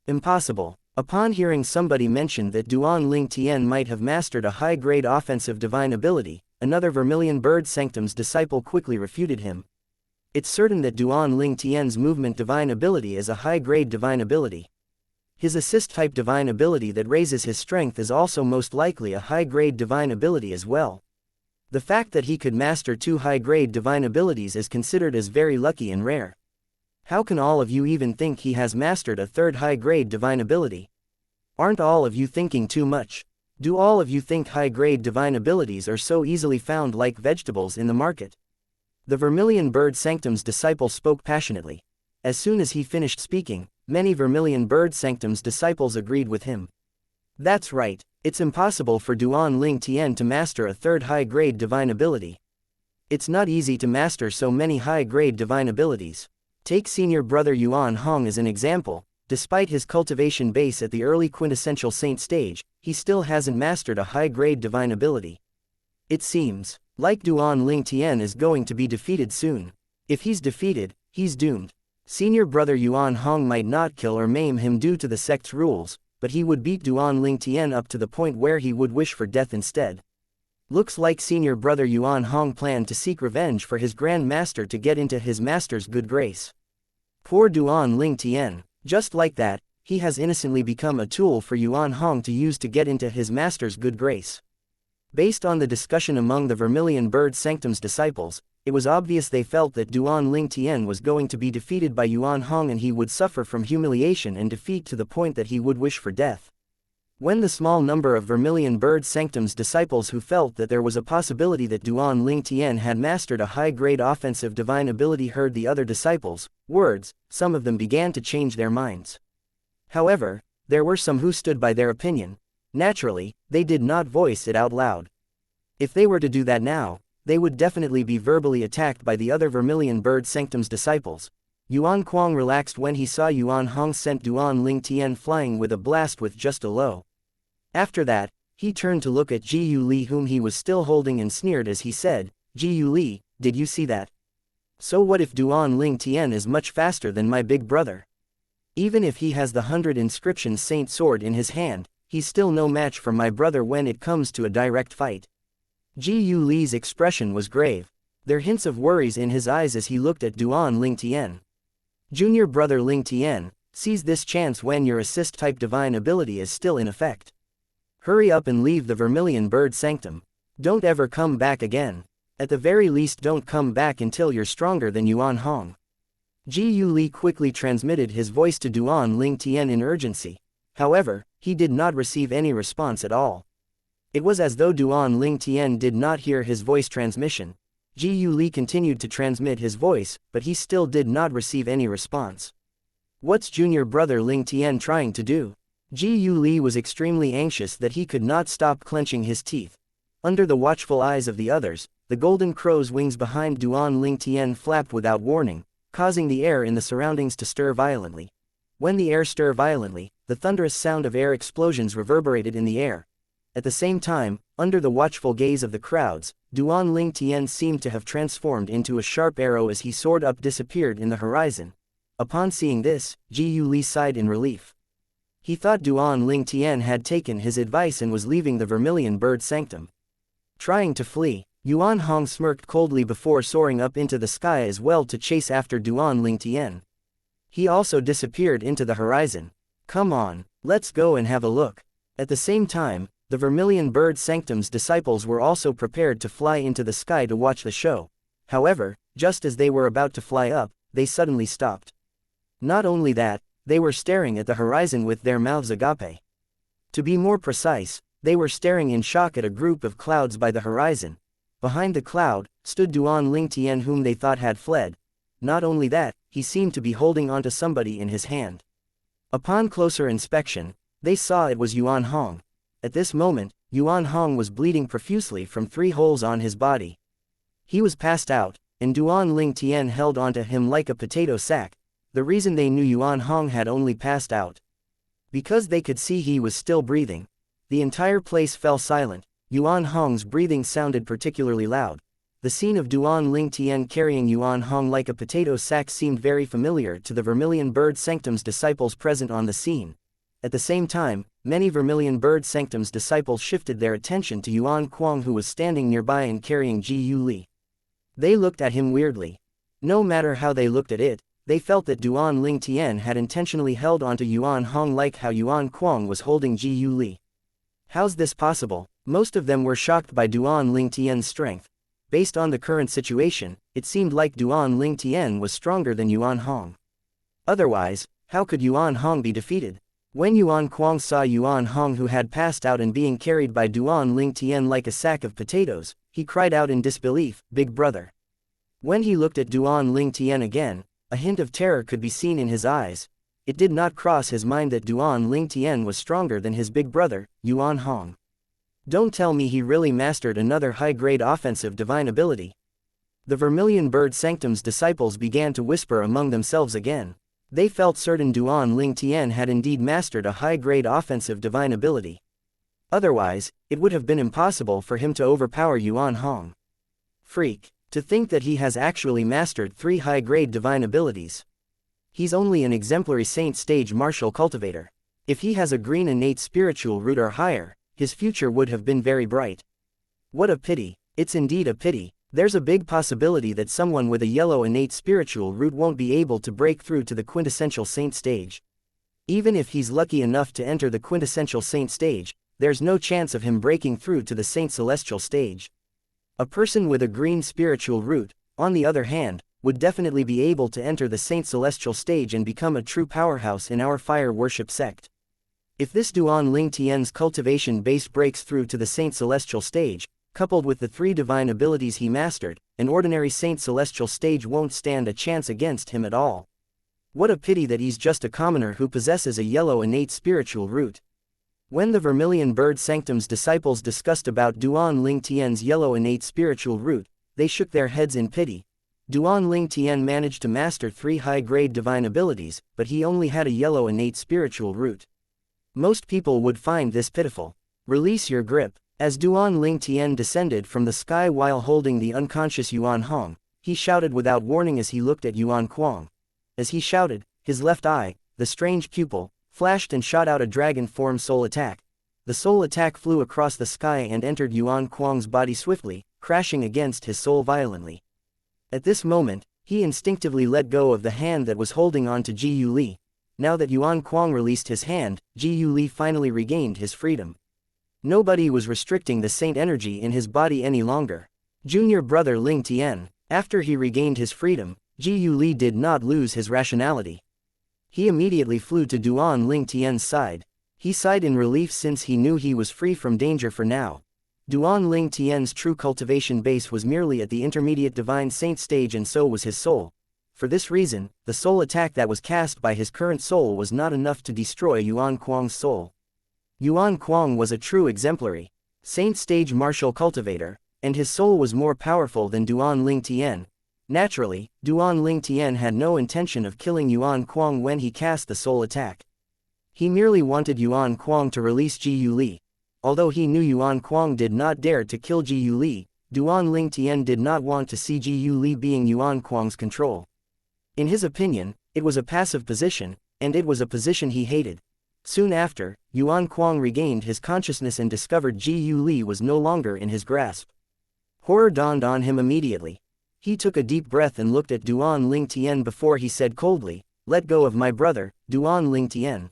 Impossible. Upon hearing somebody mention that Duan Ling Tian might have mastered a high-grade offensive divine ability, another Vermilion Bird Sanctum's disciple quickly refuted him. It's certain that Duan Ling Tian's movement divine ability is a high-grade divine ability. His assist-type divine ability that raises his strength is also most likely a high-grade divine ability as well. The fact that he could master two high-grade divine abilities is considered as very lucky and rare. How can all of you even think he has mastered a third high-grade divine ability? Aren't all of you thinking too much? Do all of you think high-grade divine abilities are so easily found like vegetables in the market? The Vermilion Bird Sanctum's disciple spoke passionately. As soon as he finished speaking, many Vermilion Bird Sanctum's disciples agreed with him. That's right, it's impossible for Duan Ling Tian to master a third high-grade divine ability. It's not easy to master so many high-grade divine abilities. Take senior brother Yuan Hong as an example. Despite his cultivation base at the early quintessential saint stage, he still hasn't mastered a high-grade divine ability. It seems like Duan Ling Tian is going to be defeated soon. If he's defeated, he's doomed. Senior brother Yuan Hong might not kill or maim him due to the sect's rules, but he would beat Duan Ling Tian up to the point where he would wish for death instead. Looks like senior brother Yuan Hong planned to seek revenge for his grand master to get into his master's good grace. Poor Duan Ling Tian. Just like that, he has innocently become a tool for Yuan Hong to use to get into his master's good grace. Based on the discussion among the Vermilion Bird Sanctum's disciples, it was obvious they felt that Duan Ling Tian was going to be defeated by Yuan Hong and he would suffer from humiliation and defeat to the point that he would wish for death. When the small number of Vermilion Bird Sanctum's disciples who felt that there was a possibility that Duan Ling Tian had mastered a high-grade offensive divine ability heard the other disciples' words, some of them began to change their minds. However, there were some who stood by their opinion. Naturally, they did not voice it out loud. If they were to do that now, they would definitely be verbally attacked by the other Vermilion Bird Sanctum's disciples. Yuan Kuang relaxed when he saw Yuan Hong sent Duan Ling Tian flying with a blast with just a low. After that, he turned to look at Ji Yu Li whom he was still holding and sneered as he said, "Ji Yu Li, did you see that? So what if Duan Ling Tian is much faster than my big brother? Even if he has the 100 inscriptions saint sword in his hand, he's still no match for my brother when it comes to a direct fight." Ji Yu Li's expression was grave. There were hints of worries in his eyes as he looked at Duan Ling Tian. "Junior brother Ling Tian, seize this chance when your assist-type divine ability is still in effect. Hurry up and leave the Vermilion Bird Sanctum. Don't ever come back again. At the very least don't come back until you're stronger than Yuan Hong." Ji Yu Li quickly transmitted his voice to Duan Ling Tian in urgency. However, he did not receive any response at all. It was as though Duan Ling Tian did not hear his voice transmission. Ji Yu Li continued to transmit his voice, but he still did not receive any response. What's junior brother Ling Tian trying to do? Ji Yu Li was extremely anxious that he could not stop clenching his teeth. Under the watchful eyes of the others, the golden crow's wings behind Duan Ling Tian flapped without warning, causing the air in the surroundings to stir violently. When the air stirred violently, the thunderous sound of air explosions reverberated in the air. At the same time, under the watchful gaze of the crowds, Duan Ling Tian seemed to have transformed into a sharp arrow as he soared up disappeared in the horizon. Upon seeing this, Ji Yu Li sighed in relief. He thought Duan Ling Tian had taken his advice and was leaving the Vermilion Bird Sanctum. Trying to flee, Yuan Hong smirked coldly before soaring up into the sky as well to chase after Duan Ling Tian. He also disappeared into the horizon. "Come on, let's go and have a look." At the same time, the Vermilion Bird Sanctum's disciples were also prepared to fly into the sky to watch the show. However, just as they were about to fly up, they suddenly stopped. Not only that, they were staring at the horizon with their mouths agape. To be more precise, they were staring in shock at a group of clouds by the horizon. Behind the cloud, stood Duan Ling Tian whom they thought had fled. Not only that, he seemed to be holding onto somebody in his hand. Upon closer inspection, they saw it was Yuan Hong. At this moment, Yuan Hong was bleeding profusely from 3 holes on his body. He was passed out, and Duan Ling Tian held onto him like a potato sack. The reason they knew Yuan Hong had only passed out. Because they could see he was still breathing. The entire place fell silent. Yuan Hong's breathing sounded particularly loud. The scene of Duan Ling Tian carrying Yuan Hong like a potato sack seemed very familiar to the Vermilion Bird Sanctum's disciples present on the scene. At the same time, many Vermilion Bird Sanctum's disciples shifted their attention to Yuan Kuang who was standing nearby and carrying Ji Yu Li. They looked at him weirdly. No matter how they looked at it, they felt that Duan Ling Tian had intentionally held onto Yuan Hong like how Yuan Kuang was holding Ji Yu Li. How's this possible? Most of them were shocked by Duan Ling Tian's strength. Based on the current situation, it seemed like Duan Ling Tian was stronger than Yuan Hong. Otherwise, how could Yuan Hong be defeated? When Yuan Kuang saw Yuan Hong who had passed out and being carried by Duan Ling Tian like a sack of potatoes, he cried out in disbelief, "Big brother." When he looked at Duan Ling Tian again, a hint of terror could be seen in his eyes. It did not cross his mind that Duan Ling Tian was stronger than his big brother, Yuan Hong. Don't tell me he really mastered another high-grade offensive divine ability. The Vermilion Bird Sanctum's disciples began to whisper among themselves again. They felt certain Duan Ling Tian had indeed mastered a high-grade offensive divine ability. Otherwise, it would have been impossible for him to overpower Yuan Hong. Freak. To think that he has actually mastered 3 high-grade divine abilities. He's only an exemplary saint stage martial cultivator. If he has a green innate spiritual root or higher, his future would have been very bright. What a pity. It's indeed a pity. There's a big possibility that someone with a yellow innate spiritual root won't be able to break through to the quintessential saint stage. Even if he's lucky enough to enter the quintessential saint stage, there's no chance of him breaking through to the Saint Celestial stage. A person with a green spiritual root, on the other hand, would definitely be able to enter the Saint Celestial stage and become a true powerhouse in our fire worship sect. If this Duan Ling Tian's cultivation base breaks through to the Saint Celestial stage, coupled with the 3 divine abilities he mastered, an ordinary Saint Celestial stage won't stand a chance against him at all. What a pity that he's just a commoner who possesses a yellow innate spiritual root. When the Vermilion Bird Sanctum's disciples discussed about Duan Ling Tian's yellow innate spiritual root, they shook their heads in pity. Duan Ling Tian managed to master 3 high-grade divine abilities, but he only had a yellow innate spiritual root. Most people would find this pitiful. Release your grip. As Duan Ling Tian descended from the sky while holding the unconscious Yuan Hong, he shouted without warning as he looked at Yuan Kuang. As he shouted, his left eye, the strange pupil, flashed and shot out a dragon-form soul attack. The soul attack flew across the sky and entered Yuan Kuang's body swiftly, crashing against his soul violently. At this moment, he instinctively let go of the hand that was holding on to Ji Yu Li. Now that Yuan Kuang released his hand, Ji Yu Li finally regained his freedom. Nobody was restricting the saint energy in his body any longer. Junior brother Ling Tian, after he regained his freedom, Ji Yu Li did not lose his rationality. He immediately flew to Duan Ling Tian's side. He sighed in relief since he knew he was free from danger for now. Duan Ling Tian's true cultivation base was merely at the intermediate divine saint stage, and so was his soul. For this reason, the soul attack that was cast by his current soul was not enough to destroy Yuan Kuang's soul. Yuan Kuang was a true exemplary saint stage martial cultivator, and his soul was more powerful than Duan Ling Tian. Naturally, Duan Ling Tian had no intention of killing Yuan Kuang when he cast the soul attack. He merely wanted Yuan Kuang to release Ji Yu Li. Although he knew Yuan Kuang did not dare to kill Ji Yu Li, Duan Ling Tian did not want to see Ji Yu Li being Yuan Kuang's control. In his opinion, it was a passive position, and it was a position he hated. Soon after, Yuan Kuang regained his consciousness and discovered Ji Yu Li was no longer in his grasp. Horror dawned on him immediately. He took a deep breath and looked at Duan Ling Tian before he said coldly, "Let go of my brother, Duan Ling Tian."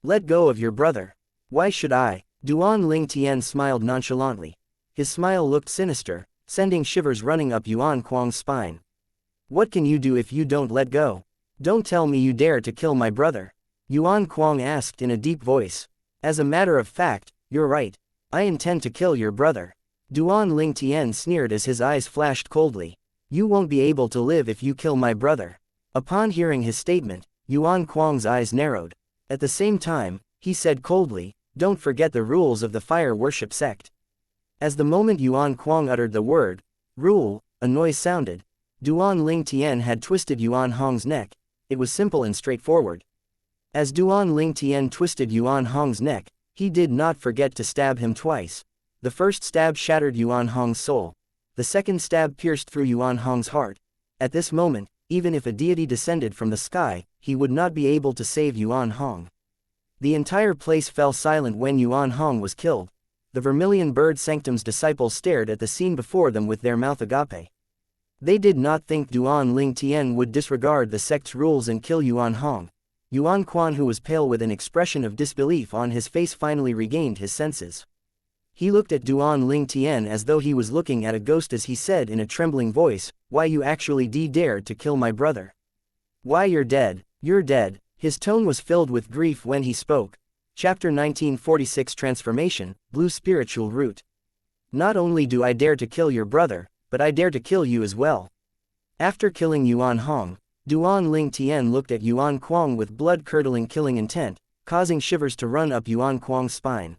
"Let go of your brother? Why should I?" Duan Ling Tian smiled nonchalantly. His smile looked sinister, sending shivers running up Yuan Kuang's spine. "What can you do if you don't let go? Don't tell me you dare to kill my brother," Yuan Kuang asked in a deep voice. "As a matter of fact, you're right. I intend to kill your brother." Duan Ling Tian sneered as his eyes flashed coldly. "You won't be able to live if you kill my brother." Upon hearing his statement, Yuan Kuang's eyes narrowed. At the same time, he said coldly, "Don't forget the rules of the fire worship sect." As the moment Yuan Kuang uttered the word rule, a noise sounded. Duan Ling Tian had twisted Yuan Hong's neck. It was simple and straightforward. As Duan Ling Tian twisted Yuan Hong's neck, he did not forget to stab him twice. The first stab shattered Yuan Hong's soul. The second stab pierced through Yuan Hong's heart. At this moment, even if a deity descended from the sky, he would not be able to save Yuan Hong. The entire place fell silent when Yuan Hong was killed. The Vermilion Bird Sanctum's disciples stared at the scene before them with their mouth agape. They did not think Duan Ling Tian would disregard the sect's rules and kill Yuan Hong. Yuan Kuan, who was pale with an expression of disbelief on his face, finally regained his senses. He looked at Duan Ling Tian as though he was looking at a ghost as he said in a trembling voice, "Why you actually dared to kill my brother? Why you're dead, you're dead." His tone was filled with grief when he spoke. Chapter 1946 Transformation, Blue Spiritual Root. "Not only do I dare to kill your brother, but I dare to kill you as well." After killing Yuan Hong, Duan Ling Tian looked at Yuan Kuang with blood-curdling killing intent, causing shivers to run up Yuan Kuang's spine.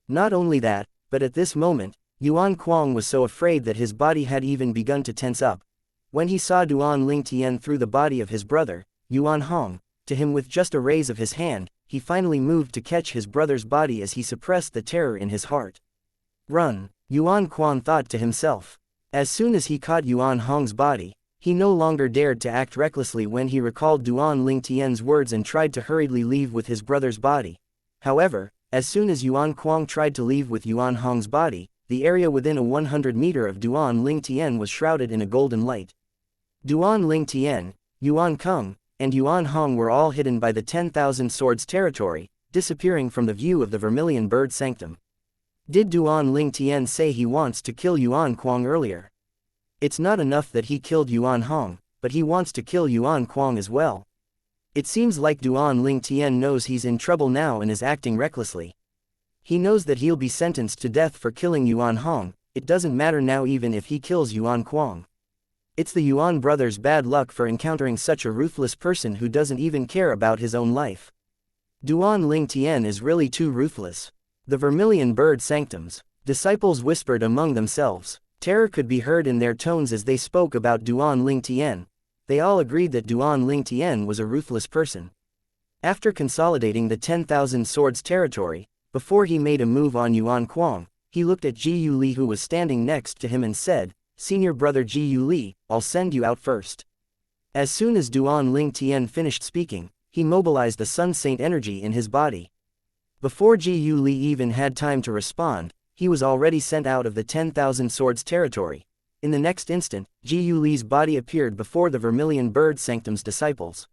Not only that, but at this moment, Yuan Kuang was so afraid that his body had even begun to tense up. When he saw Duan Ling Tian through the body of his brother, Yuan Hong, to him with just a raise of his hand, he finally moved to catch his brother's body as he suppressed the terror in his heart. "Run," Yuan Kuang thought to himself. As soon as he caught Yuan Hong's body, he no longer dared to act recklessly when he recalled Duan Ling Tian's words and tried to hurriedly leave with his brother's body. However, as soon as Yuan Kuang tried to leave with Yuan Hong's body, the area within a 100 meter of Duan Ling Tian was shrouded in a golden light. Duan Ling Tian, Yuan Kung, and Yuan Hong were all hidden by the 10,000 Swords territory. disappearing from the view of the vermilion bird sanctum. Did Duan Ling Tian say he wants to kill Yuan Kuang earlier? It's not enough that he killed Yuan Hong, but he wants to kill Yuan Kuang as well. It seems like Duan Ling Tian knows he's in trouble now and is acting recklessly. He knows that he'll be sentenced to death for killing Yuan Hong. It doesn't matter now even if he kills Yuan Kuang. It's the Yuan brothers' bad luck for encountering such a ruthless person who doesn't even care about his own life. Duan Ling Tian is really too ruthless. The vermilion bird sanctums. Disciples whispered among themselves. Terror could be heard in their tones as they spoke about Duan Ling Tian. They all agreed that Duan Ling Tian was a ruthless person. After consolidating the 10,000 swords territory, before he made a move on Yuan Kuang, he looked at Ji Yu Li who was standing next to him and said, "Senior brother Ji Yu Li, I'll send you out first." As soon as Duan Ling Tian finished speaking, he mobilized the Sun Saint energy in his body. Before Ji Yu Li even had time to respond, he was already sent out of the 10,000 swords territory. In the next instant, Ji Yu Li's body appeared before the vermilion bird sanctum's disciples.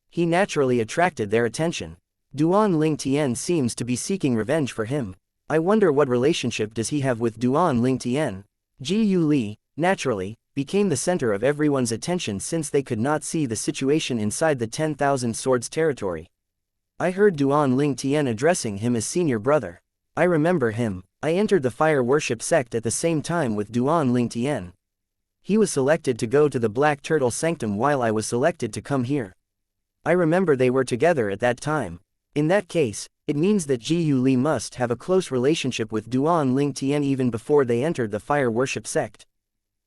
He naturally attracted their attention. Duan Ling Tian seems to be seeking revenge for him. I wonder what relationship does he have with Duan Ling Tian? Ji Yu Li, naturally, became the center of everyone's attention since they could not see the situation inside the 10,000 swords territory. I heard Duan Ling Tian addressing him as senior brother. I remember him. I entered the fire worship sect at the same time with Duan Ling Tian. He was selected to go to the Black Turtle Sanctum while I was selected to come here. I remember they were together at that time. In that case, it means that Ji Yu Li must have a close relationship with Duan Ling Tian even before they entered the fire worship sect.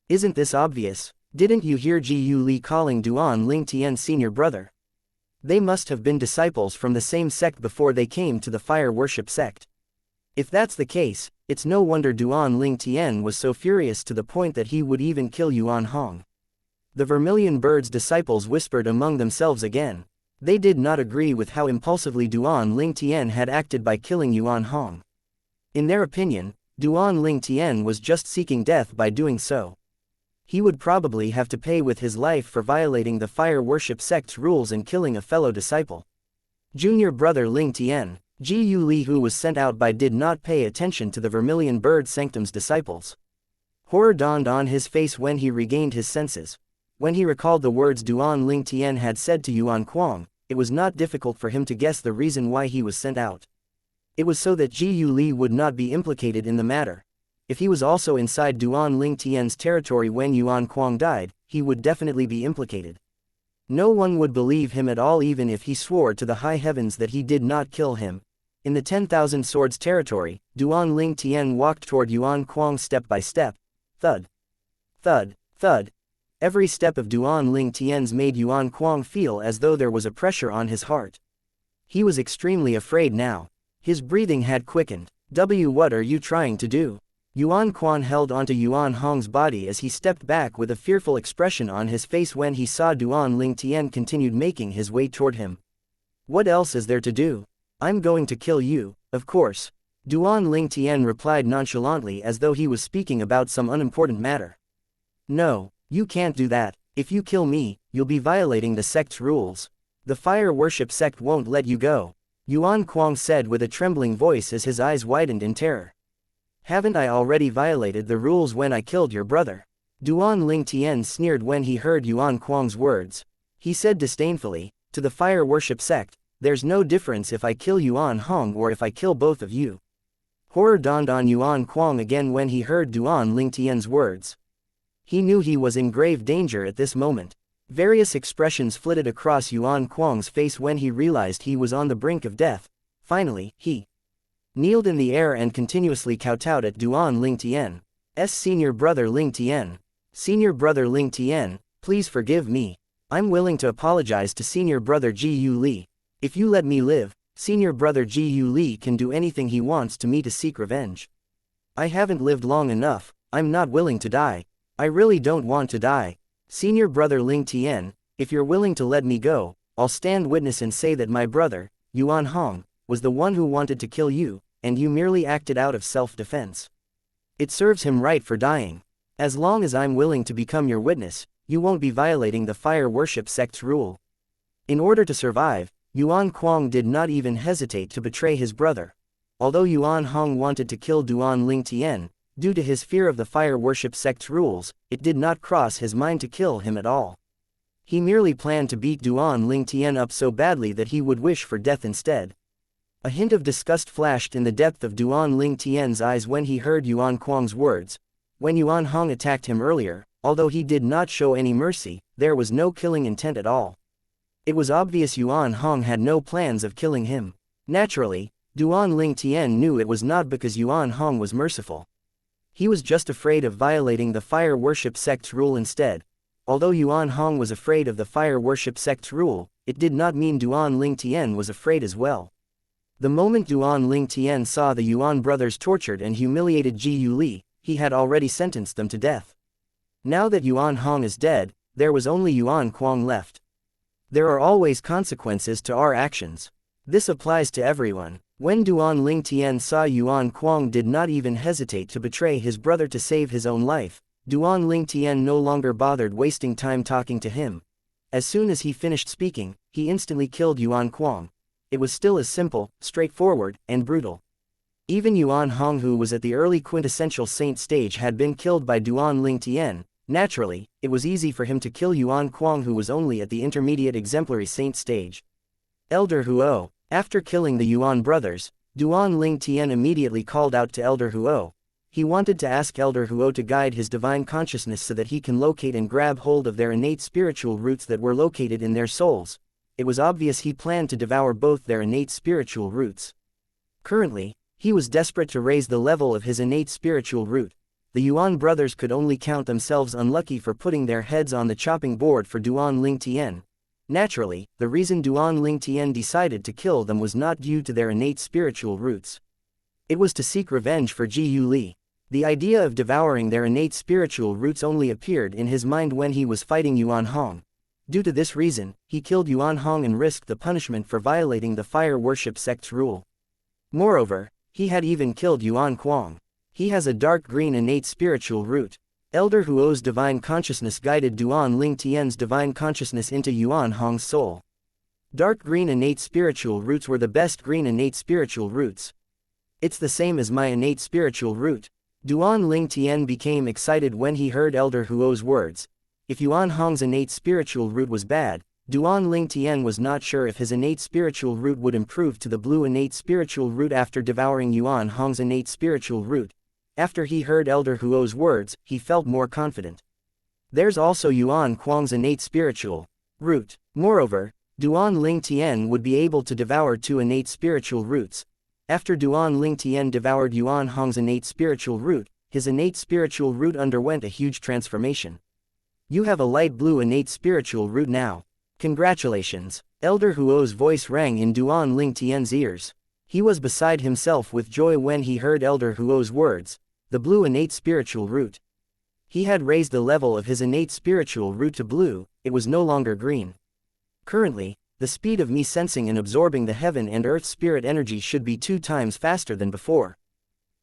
Isn't this obvious? Didn't you hear Ji Yu Li calling Duan Ling Tian senior brother? They must have been disciples from the same sect before they came to the fire worship sect. If that's the case, it's no wonder Duan Ling Tian was so furious to the point that he would even kill Yuan Hong. The vermilion bird's disciples whispered among themselves again. They did not agree with how impulsively Duan Ling Tian had acted by killing Yuan Hong. In their opinion, Duan Ling Tian was just seeking death by doing so. He would probably have to pay with his life for violating the fire worship sect's rules and killing a fellow disciple. Junior brother Ling Tian, Ji Yu Li who was sent out by did not pay attention to the vermilion bird sanctum's disciples. Horror dawned on his face when he regained his senses. When he recalled the words Duan Ling Tian had said to Yuan Kuang, it was not difficult for him to guess the reason why he was sent out. It was so that Ji Yu Li would not be implicated in the matter. If he was also inside Duan Ling Tian's territory when Yuan Kuang died, he would definitely be implicated. No one would believe him at all even if he swore to the high heavens that he did not kill him. In the 10,000 swords territory, Duan Ling Tian walked toward Yuan Kuang step by step. Thud. Thud. Thud. Every step of Duan Ling Tian's made Yuan Kuang feel as though there was a pressure on his heart. He was extremely afraid now. His breathing had quickened. What are you trying to do? Yuan Kuang held onto Yuan Hong's body as he stepped back with a fearful expression on his face when he saw Duan Ling Tian continued making his way toward him. What else is there to do? I'm going to kill you, of course. Duan Ling Tian replied nonchalantly as though he was speaking about some unimportant matter. No, you can't do that. If you kill me, you'll be violating the sect's rules. The fire worship sect won't let you go. Yuan Kuang said with a trembling voice as his eyes widened in terror. Haven't I already violated the rules when I killed your brother? Duan Ling Tian sneered when he heard Yuan Kuang's words. He said disdainfully, to the fire worship sect, there's no difference if I kill Yuan Hong or if I kill both of you. Horror dawned on Yuan Kuang again when he heard Duan Ling Tian's words. He knew he was in grave danger at this moment. Various expressions flitted across Yuan Kuang's face when he realized he was on the brink of death. Finally, he kneeled in the air and continuously kowtowed at Duan Ling Tian's senior brother Ling Tian. Senior brother Ling Tian, please forgive me. I'm willing to apologize to senior brother Ji Yu Li. If you let me live, senior brother Ji Yu Li can do anything he wants to me to seek revenge. I haven't lived long enough. I'm not willing to die. I really don't want to die. Senior brother Ling Tian, if you're willing to let me go, I'll stand witness and say that my brother, Yuan Hong, was the one who wanted to kill you, and you merely acted out of self-defense. It serves him right for dying. As long as I'm willing to become your witness, you won't be violating the fire worship sect's rule. In order to survive, Yuan Kuang did not even hesitate to betray his brother. Although Yuan Hong wanted to kill Duan Lingtian, due to his fear of the fire worship sect's rules, it did not cross his mind to kill him at all. He merely planned to beat Duan Lingtian up so badly that he would wish for death instead. A hint of disgust flashed in the depth of Duan Lingtian's eyes when he heard Yuan Kuang's words. When Yuan Hong attacked him earlier, although he did not show any mercy, there was no killing intent at all. It was obvious Yuan Hong had no plans of killing him. Naturally, Duan Lingtian knew it was not because Yuan Hong was merciful. He was just afraid of violating the fire worship sect's rule instead. Although Yuan Hong was afraid of the fire worship sect's rule, it did not mean Duan Lingtian was afraid as well. The moment Duan Lingtian saw the Yuan brothers tortured and humiliated Ji Yuli, he had already sentenced them to death. Now that Yuan Hong is dead, there was only Yuan Kuang left. There are always consequences to our actions. This applies to everyone. When Duan Lingtian saw Yuan Kuang did not even hesitate to betray his brother to save his own life, Duan Lingtian no longer bothered wasting time talking to him. As soon as he finished speaking, he instantly killed Yuan Kuang. It was still as simple, straightforward, and brutal. Even Yuan Hong, who was at the early quintessential saint stage, had been killed by Duan Lingtian. Naturally, it was easy for him to kill Yuan Kuang, who was only at the intermediate exemplary saint stage. Elder Huo. After killing the Yuan brothers, Duan Lingtian immediately called out to Elder Huo. He wanted to ask Elder Huo to guide his divine consciousness so that he can locate and grab hold of their innate spiritual roots that were located in their souls. It was obvious he planned to devour both their innate spiritual roots. Currently, he was desperate to raise the level of his innate spiritual root. The Yuan brothers could only count themselves unlucky for putting their heads on the chopping board for Duan Lingtian. Naturally, the reason Duan Lingtian decided to kill them was not due to their innate spiritual roots. It was to seek revenge for Ji Yuli. The idea of devouring their innate spiritual roots only appeared in his mind when he was fighting Yuan Hong. Due to this reason, he killed Yuan Hong and risked the punishment for violating the fire worship sect's rule. Moreover, he had even killed Yuan Kuang. He has a dark green innate spiritual root. Elder Huo's divine consciousness guided Duan Lingtian's divine consciousness into Yuan Hong's soul. Dark green innate spiritual roots were the best green innate spiritual roots. It's the same as my innate spiritual root. Duan Lingtian became excited when he heard Elder Huo's words. If Yuan Hong's innate spiritual root was bad, Duan Lingtian was not sure if his innate spiritual root would improve to the blue innate spiritual root after devouring Yuan Hong's innate spiritual root. After he heard Elder Huo's words, he felt more confident. There's also Yuan Kuang's innate spiritual root. Moreover, Duan Lingtian would be able to devour two innate spiritual roots. After Duan Lingtian devoured Yuan Hong's innate spiritual root, his innate spiritual root underwent a huge transformation. You have a light blue innate spiritual root now. Congratulations. Elder Huo's voice rang in Duan Lingtian's ears. He was beside himself with joy when he heard Elder Huo's words. The blue innate spiritual root. He had raised the level of his innate spiritual root to blue, it was no longer green. Currently, the speed of me sensing and absorbing the heaven and earth spirit energy should be 2 times faster than before.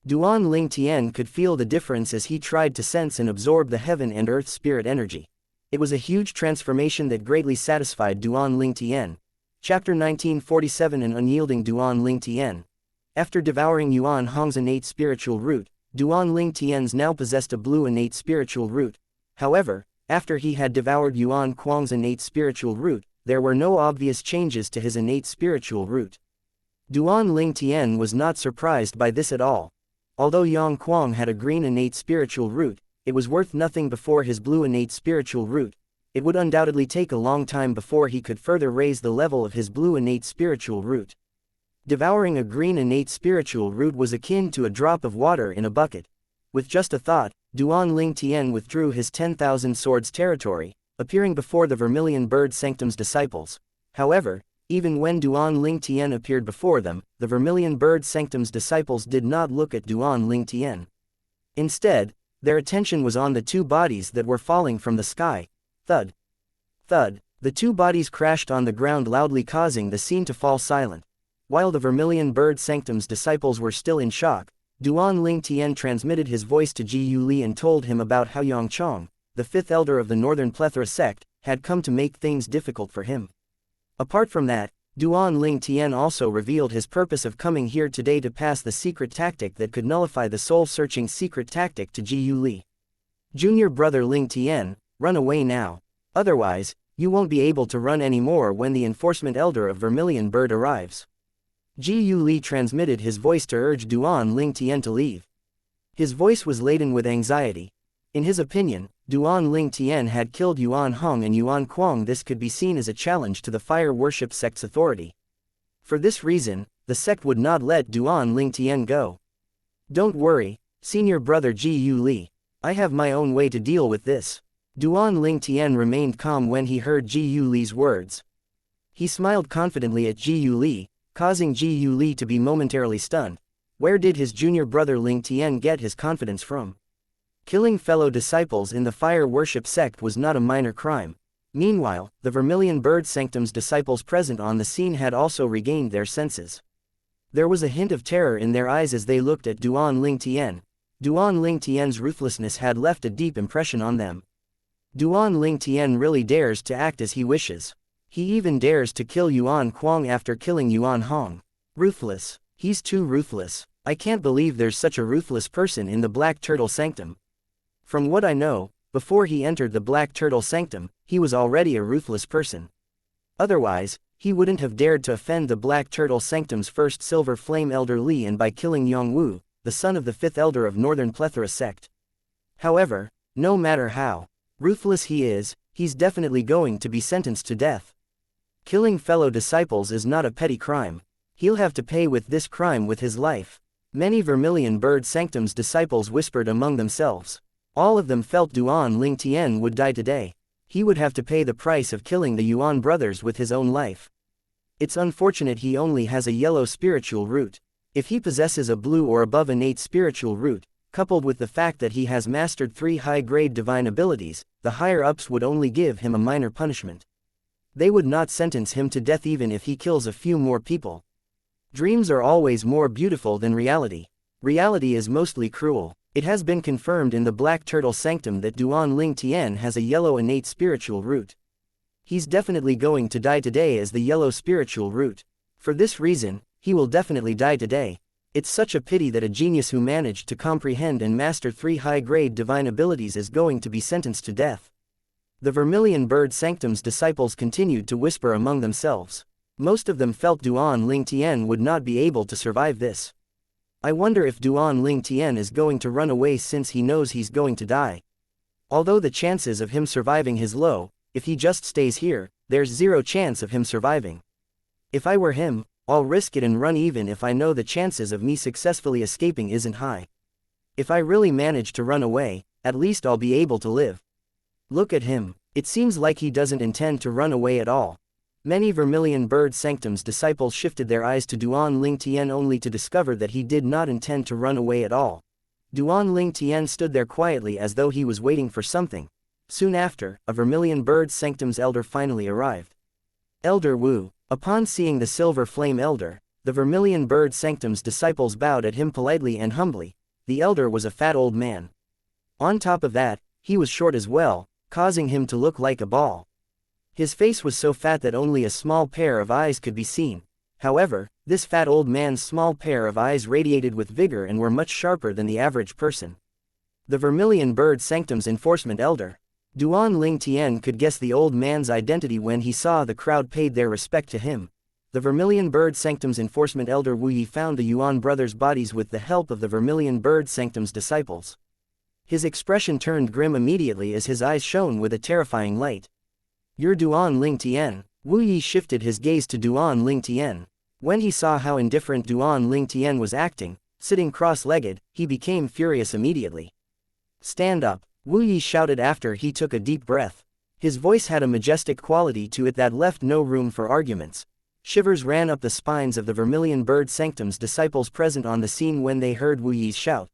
Duan Lingtian could feel the difference as he tried to sense and absorb the heaven and earth spirit energy. It was a huge transformation that greatly satisfied Duan Lingtian. Chapter 1947. An unyielding Duan Lingtian. After devouring Yuan Hong's innate spiritual root, Duan Lingtian's now possessed a blue innate spiritual root. However, after he had devoured Yuan Kuang's innate spiritual root, there were no obvious changes to his innate spiritual root. Duan Lingtian was not surprised by this at all. Although Yuan Kuang had a green innate spiritual root, it was worth nothing before his blue innate spiritual root. It would undoubtedly take a long time before he could further raise the level of his blue innate spiritual root. Devouring a green innate spiritual root was akin to a drop of water in a bucket. With just a thought, Duan Lingtian withdrew his 10,000 swords territory, appearing before the Vermilion Bird Sanctum's disciples. However, even when Duan Lingtian appeared before them, the Vermilion Bird Sanctum's disciples did not look at Duan Lingtian. Instead, their attention was on the 2 bodies that were falling from the sky. Thud. Thud. The 2 bodies crashed on the ground loudly, causing the scene to fall silent. While the Vermilion Bird Sanctum's disciples were still in shock, Duan Lingtian transmitted his voice to Ji Yuli and told him about how Yang Chong, the 5th elder of the Northern Plethora sect, had come to make things difficult for him. Apart from that, Duan Ling Tian also revealed his purpose of coming here today to pass the secret tactic that could nullify the soul-searching secret tactic to Ji Yu Li. Junior brother Ling Tian, run away now. Otherwise, you won't be able to run anymore when the enforcement elder of Vermilion Bird arrives. Ji Yu Li transmitted his voice to urge Duan Ling Tian to leave. His voice was laden with anxiety. In his opinion, Duan Ling Tian had killed Yuan Hong and Yuan Kuang. This could be seen as a challenge to the fire worship sect's authority. For this reason, the sect would not let Duan Ling Tian go. Don't worry, senior brother Ji Yu Li. I have my own way to deal with this. Duan Ling Tian remained calm when he heard Ji Yu Li's words. He smiled confidently at Ji Yu Li, causing Ji Yu Li to be momentarily stunned. Where did his junior brother Ling Tian get his confidence from? Killing fellow disciples in the fire worship sect was not a minor crime. Meanwhile, the Vermilion Bird Sanctum's disciples present on the scene had also regained their senses. There was a hint of terror in their eyes as they looked at Duan Ling Tian. Duan Ling Tian's ruthlessness had left a deep impression on them. Duan Ling Tian really dares to act as he wishes. He even dares to kill Yuan Kuang after killing Yuan Hong. Ruthless. He's too ruthless. I can't believe there's such a ruthless person in the Black Turtle Sanctum. From what I know, before he entered the Black Turtle Sanctum, he was already a ruthless person. Otherwise, he wouldn't have dared to offend the Black Turtle Sanctum's first Silver Flame Elder Li and by killing Yong Wu, the son of the fifth elder of Northern Plethora sect. However, no matter how ruthless he is, he's definitely going to be sentenced to death. Killing fellow disciples is not a petty crime. He'll have to pay with this crime with his life. Many Vermilion Bird Sanctum's disciples whispered among themselves. All of them felt Duan Ling Tian would die today. He would have to pay the price of killing the Yuan brothers with his own life. It's unfortunate he only has a yellow spiritual root. If he possesses a blue or above innate spiritual root, coupled with the fact that he has mastered 3 high-grade divine abilities, the higher-ups would only give him a minor punishment. They would not sentence him to death even if he kills a few more people. Dreams are always more beautiful than reality. Reality is mostly cruel. It has been confirmed in the Black Turtle Sanctum that Duan Ling Tian has a yellow innate spiritual root. He's definitely going to die today as the yellow spiritual root. For this reason, he will definitely die today. It's such a pity that a genius who managed to comprehend and master 3 high-grade divine abilities is going to be sentenced to death. The Vermilion Bird Sanctum's disciples continued to whisper among themselves. Most of them felt Duan Ling Tian would not be able to survive this. I wonder if Duan Ling Tian is going to run away since he knows he's going to die. Although the chances of him surviving is low, if he just stays here, there's 0 chance of him surviving. If I were him, I'll risk it and run even if I know the chances of me successfully escaping isn't high. If I really manage to run away, at least I'll be able to live. Look at him. It seems like he doesn't intend to run away at all. Many Vermilion Bird Sanctum's disciples shifted their eyes to Duan Ling Tian only to discover that he did not intend to run away at all. Duan Ling Tian stood there quietly as though he was waiting for something. Soon after, a Vermilion Bird Sanctum's elder finally arrived. Elder Wu. Upon seeing the Silver Flame Elder, the Vermilion Bird Sanctum's disciples bowed at him politely and humbly. The elder was a fat old man. On top of that, he was short as well, causing him to look like a ball. His face was so fat that only a small pair of eyes could be seen. However, this fat old man's small pair of eyes radiated with vigor and were much sharper than the average person. The Vermilion Bird Sanctum's enforcement elder. Duan Ling Tian could guess the old man's identity when he saw the crowd paid their respect to him. The Vermilion Bird Sanctum's enforcement elder Wu Yi found the Yuan brothers' bodies with the help of the Vermilion Bird Sanctum's disciples. His expression turned grim immediately as his eyes shone with a terrifying light. You're Duan Ling Tian. Wu Yi shifted his gaze to Duan Ling Tian. When he saw how indifferent Duan Ling Tian was acting, sitting cross-legged, he became furious immediately. Stand up, Wu Yi shouted after he took a deep breath. His voice had a majestic quality to it that left no room for arguments. Shivers ran up the spines of the Vermilion Bird Sanctum's disciples present on the scene when they heard Wu Yi's shout.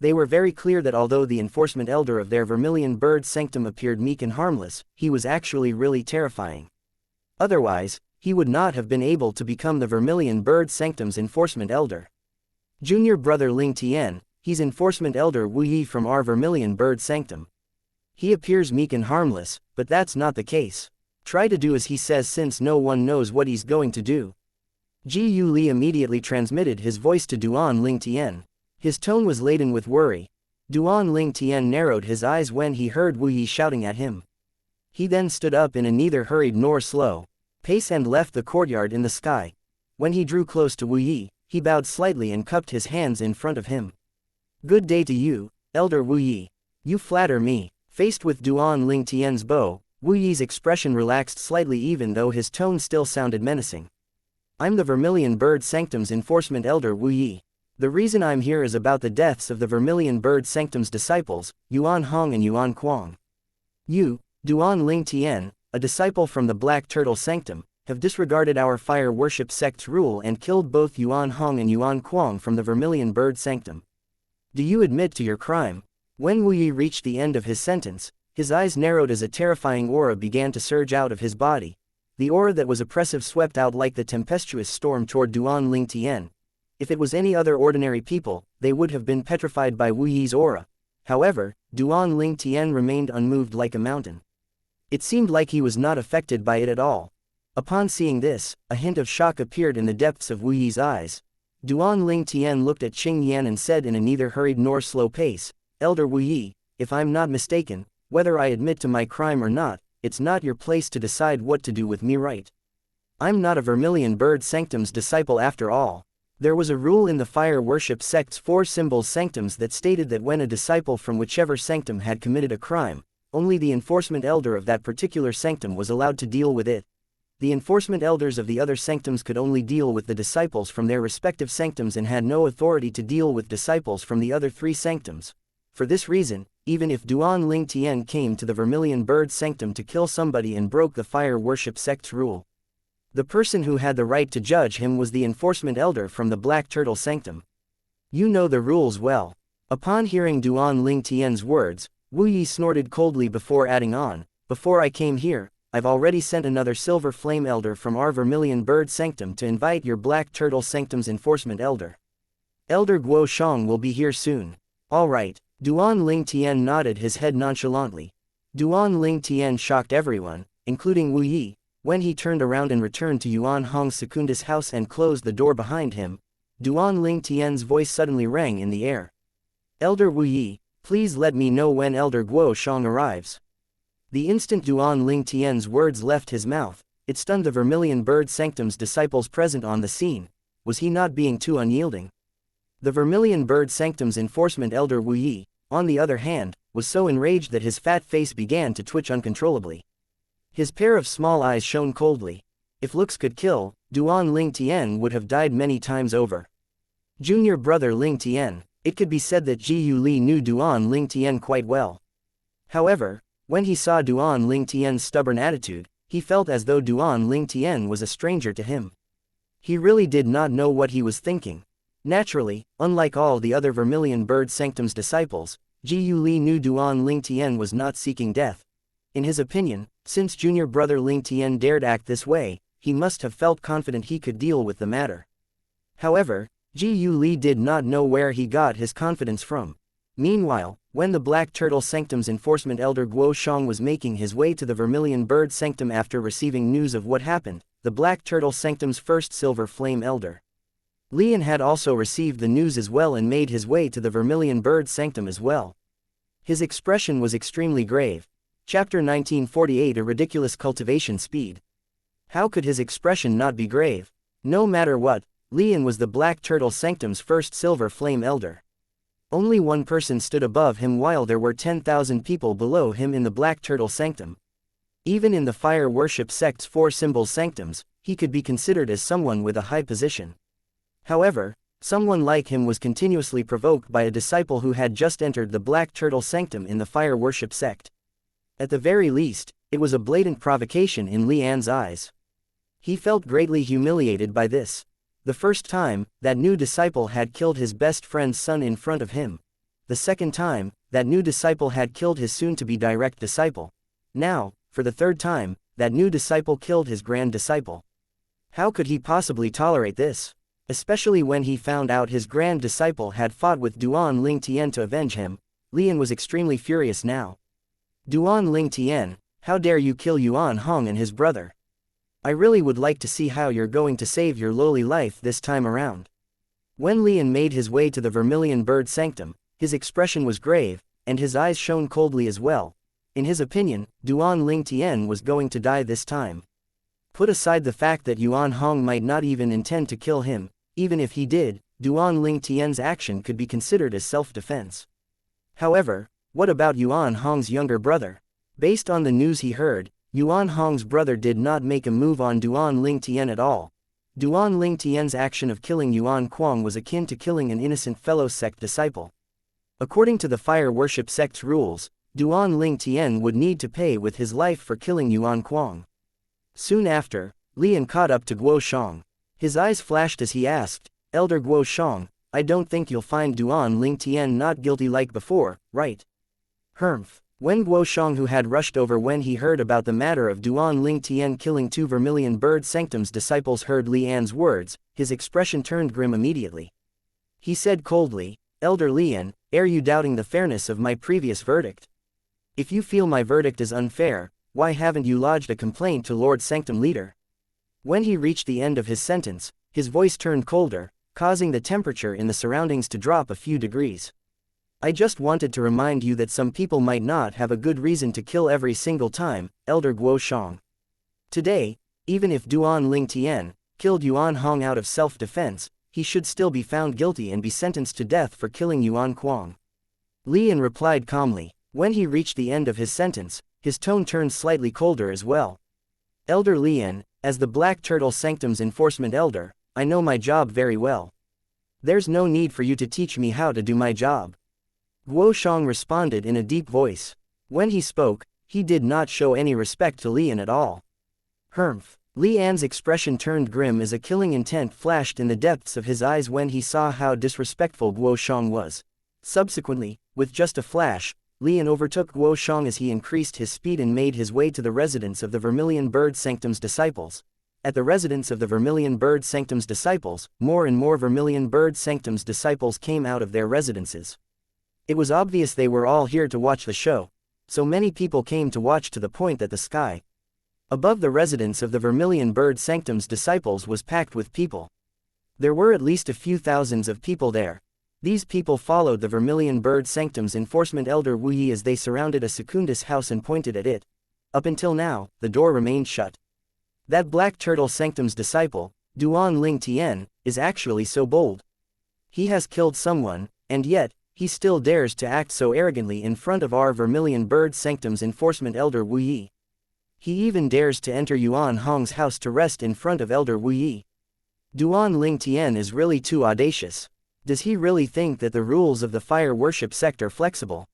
They were very clear that although the enforcement elder of their Vermilion Bird Sanctum appeared meek and harmless, he was actually really terrifying. Otherwise, he would not have been able to become the Vermilion Bird Sanctum's enforcement elder. Junior brother Ling Tian, he's enforcement elder Wu Yi from our Vermilion Bird Sanctum. He appears meek and harmless, but that's not the case. Try to do as he says since no one knows what he's going to do. Ji Yu Li immediately transmitted his voice to Duan Ling Tian. His tone was laden with worry. Duan Ling Tian narrowed his eyes when he heard Wu Yi shouting at him. He then stood up in a neither hurried nor slow pace and left the courtyard in the sky. When he drew close to Wu Yi, he bowed slightly and cupped his hands in front of him. Good day to you, Elder Wu Yi. You flatter me. Faced with Duan Ling Tian's bow, Wu Yi's expression relaxed slightly even though his tone still sounded menacing. I'm the Vermilion Bird Sanctum's enforcement elder Wu Yi. The reason I'm here is about the deaths of the Vermilion Bird Sanctum's disciples, Yuan Hong and Yuan Kuang. You, Duan Ling Tian, a disciple from the Black Turtle Sanctum, have disregarded our fire worship sect's rule and killed both Yuan Hong and Yuan Kuang from the Vermilion Bird Sanctum. Do you admit to your crime? When Wu Yi reached the end of his sentence, his eyes narrowed as a terrifying aura began to surge out of his body. The aura that was oppressive swept out like the tempestuous storm toward Duan Ling Tian. If it was any other ordinary people, they would have been petrified by Wu Yi's aura. However, Duan Ling Tian remained unmoved like a mountain. It seemed like he was not affected by it at all. Upon seeing this, a hint of shock appeared in the depths of Wu Yi's eyes. Duan Ling Tian looked at Qing Yan and said in a neither hurried nor slow pace, Elder Wu Yi, if I'm not mistaken, whether I admit to my crime or not, it's not your place to decide what to do with me, right? I'm not a Vermilion Bird Sanctum's disciple after all. There was a rule in the fire worship sect's 4 symbols sanctums that stated that when a disciple from whichever sanctum had committed a crime, only the enforcement elder of that particular sanctum was allowed to deal with it. The enforcement elders of the other sanctums could only deal with the disciples from their respective sanctums and had no authority to deal with disciples from the other 3 sanctums. For this reason, even if Duan Ling Tian came to the Vermilion Bird Sanctum to kill somebody and broke the fire worship sect's rule, the person who had the right to judge him was the enforcement elder from the Black Turtle Sanctum. You know the rules well. Upon hearing Duan Ling Tian's words, Wu Yi snorted coldly before adding on, before I came here, I've already sent another Silver Flame Elder from our Vermilion Bird Sanctum to invite your Black Turtle Sanctum's enforcement elder. Elder Guo Shang will be here soon. All right. Duan Ling Tian nodded his head nonchalantly. Duan Ling Tian shocked everyone, including Wu Yi, when he turned around and returned to Yuan Hong's Secundus house and closed the door behind him. Duan Ling Tian's voice suddenly rang in the air. Elder Wu Yi, please let me know when Elder Guo Shang arrives. The instant Duan Ling Tian's words left his mouth, it stunned the Vermilion Bird Sanctum's disciples present on the scene. Was he not being too unyielding? The Vermilion Bird Sanctum's enforcement elder Wu Yi, on the other hand, was so enraged that his fat face began to twitch uncontrollably. His pair of small eyes shone coldly. If looks could kill, Duan Ling Tian would have died many times over. Junior brother Ling Tian, it could be said that Ji Yu Li knew Duan Ling Tian quite well. However, when he saw Duan Ling Tian's stubborn attitude, he felt as though Duan Ling Tian was a stranger to him. He really did not know what he was thinking. Naturally, unlike all the other Vermilion Bird Sanctum's disciples, Ji Yu Li knew Duan Ling Tian was not seeking death. In his opinion, since junior brother Ling Tian dared act this way, he must have felt confident he could deal with the matter. However, Ji Yu Li did not know where he got his confidence from. Meanwhile, when the Black Turtle Sanctum's enforcement elder Guo Shang was making his way to the Vermilion Bird Sanctum after receiving news of what happened, the Black Turtle Sanctum's first Silver Flame Elder Lian had also received the news as well and made his way to the Vermilion Bird Sanctum as well. His expression was extremely grave. Chapter 1948 A Ridiculous Cultivation Speed. How could his expression not be grave? No matter what, Lian was the Black Turtle Sanctum's first Silver Flame Elder. Only one person stood above him while there were 10,000 people below him in the Black Turtle Sanctum. Even in the Fire Worship sect's 4 symbols sanctums, he could be considered as someone with a high position. However, someone like him was continuously provoked by a disciple who had just entered the Black Turtle Sanctum in the Fire Worship sect. At the very least, it was a blatant provocation in Lian's eyes. He felt greatly humiliated by this. The first time, that new disciple had killed his best friend's son in front of him. The second time, that new disciple had killed his soon-to-be direct disciple. Now, for the third time, that new disciple killed his grand disciple. How could he possibly tolerate this? Especially when he found out his grand disciple had fought with Duan Ling Tian to avenge him, Lian was extremely furious now. Duan Ling Tian, How dare you kill Yuan Hong and his brother? I really would like to see how you're going to save your lowly life this time around. When Lian made his way to the Vermilion Bird Sanctum, his expression was grave, and his eyes shone coldly as well. In his opinion, Duan Ling Tian was going to die this time. Put aside the fact that Yuan Hong might not even intend to kill him, even if he did, Duan Ling Tian's action could be considered as self-defense. However, what about Yuan Hong's younger brother? Based on the news he heard, Yuan Hong's brother did not make a move on Duan Ling Tian at all. Duan Ling Tian's action of killing Yuan Kuang was akin to killing an innocent fellow sect disciple. According to the fire worship sect's rules, Duan Ling Tian would need to pay with his life for killing Yuan Kuang. Soon after, Lian caught up to Guo Shang. His eyes flashed as he asked, "Elder Guo Shang, I don't think you'll find Duan Ling Tian not guilty like before, right?" Humph. When Guo Shang, who had rushed over when he heard about the matter of Duan Ling Tian killing 2 Vermilion Bird Sanctum's disciples, heard Li An's words, his expression turned grim immediately. He said coldly, "Elder Lian, are you doubting the fairness of my previous verdict? If you feel my verdict is unfair, why haven't you lodged a complaint to Lord Sanctum Leader?" When he reached the end of his sentence, his voice turned colder, causing the temperature in the surroundings to drop a few degrees. "I just wanted to remind you that some people might not have a good reason to kill every single time, Elder Guo Shang. Today, even if Duan Ling Tian killed Yuan Hong out of self-defense, he should still be found guilty and be sentenced to death for killing Yuan Kuang." Lian replied calmly. When he reached the end of his sentence, his tone turned slightly colder as well. "Elder Lian, as the Black Turtle Sanctum's enforcement elder, I know my job very well. There's no need for you to teach me how to do my job." Guo Shang responded in a deep voice. When he spoke, he did not show any respect to Lian at all. Humph. Li An's expression turned grim as a killing intent flashed in the depths of his eyes when he saw how disrespectful Guo Shang was. Subsequently, with just a flash, Lian overtook Guo Shang as he increased his speed and made his way to the residence of the Vermilion Bird Sanctum's disciples. At the residence of the Vermilion Bird Sanctum's disciples, more and more Vermilion Bird Sanctum's disciples came out of their residences. It was obvious they were all here to watch the show. So many people came to watch to the point that the sky above the residence of the Vermilion Bird Sanctum's disciples was packed with people. There were at least a few thousands of people there. These people followed the Vermilion Bird Sanctum's enforcement elder Wu Yi as they surrounded a Secundus house and pointed at it. Up until now, the door remained shut. That Black Turtle Sanctum's disciple, Duan Ling Tian, is actually so bold. He has killed someone, and yet, he still dares to act so arrogantly in front of our Vermilion Bird Sanctum's enforcement elder Wu Yi. He even dares to enter Yuan Hong's house to rest in front of elder Wu Yi. Duan Ling Tian is really too audacious. Does he really think that the rules of the fire worship sect are flexible?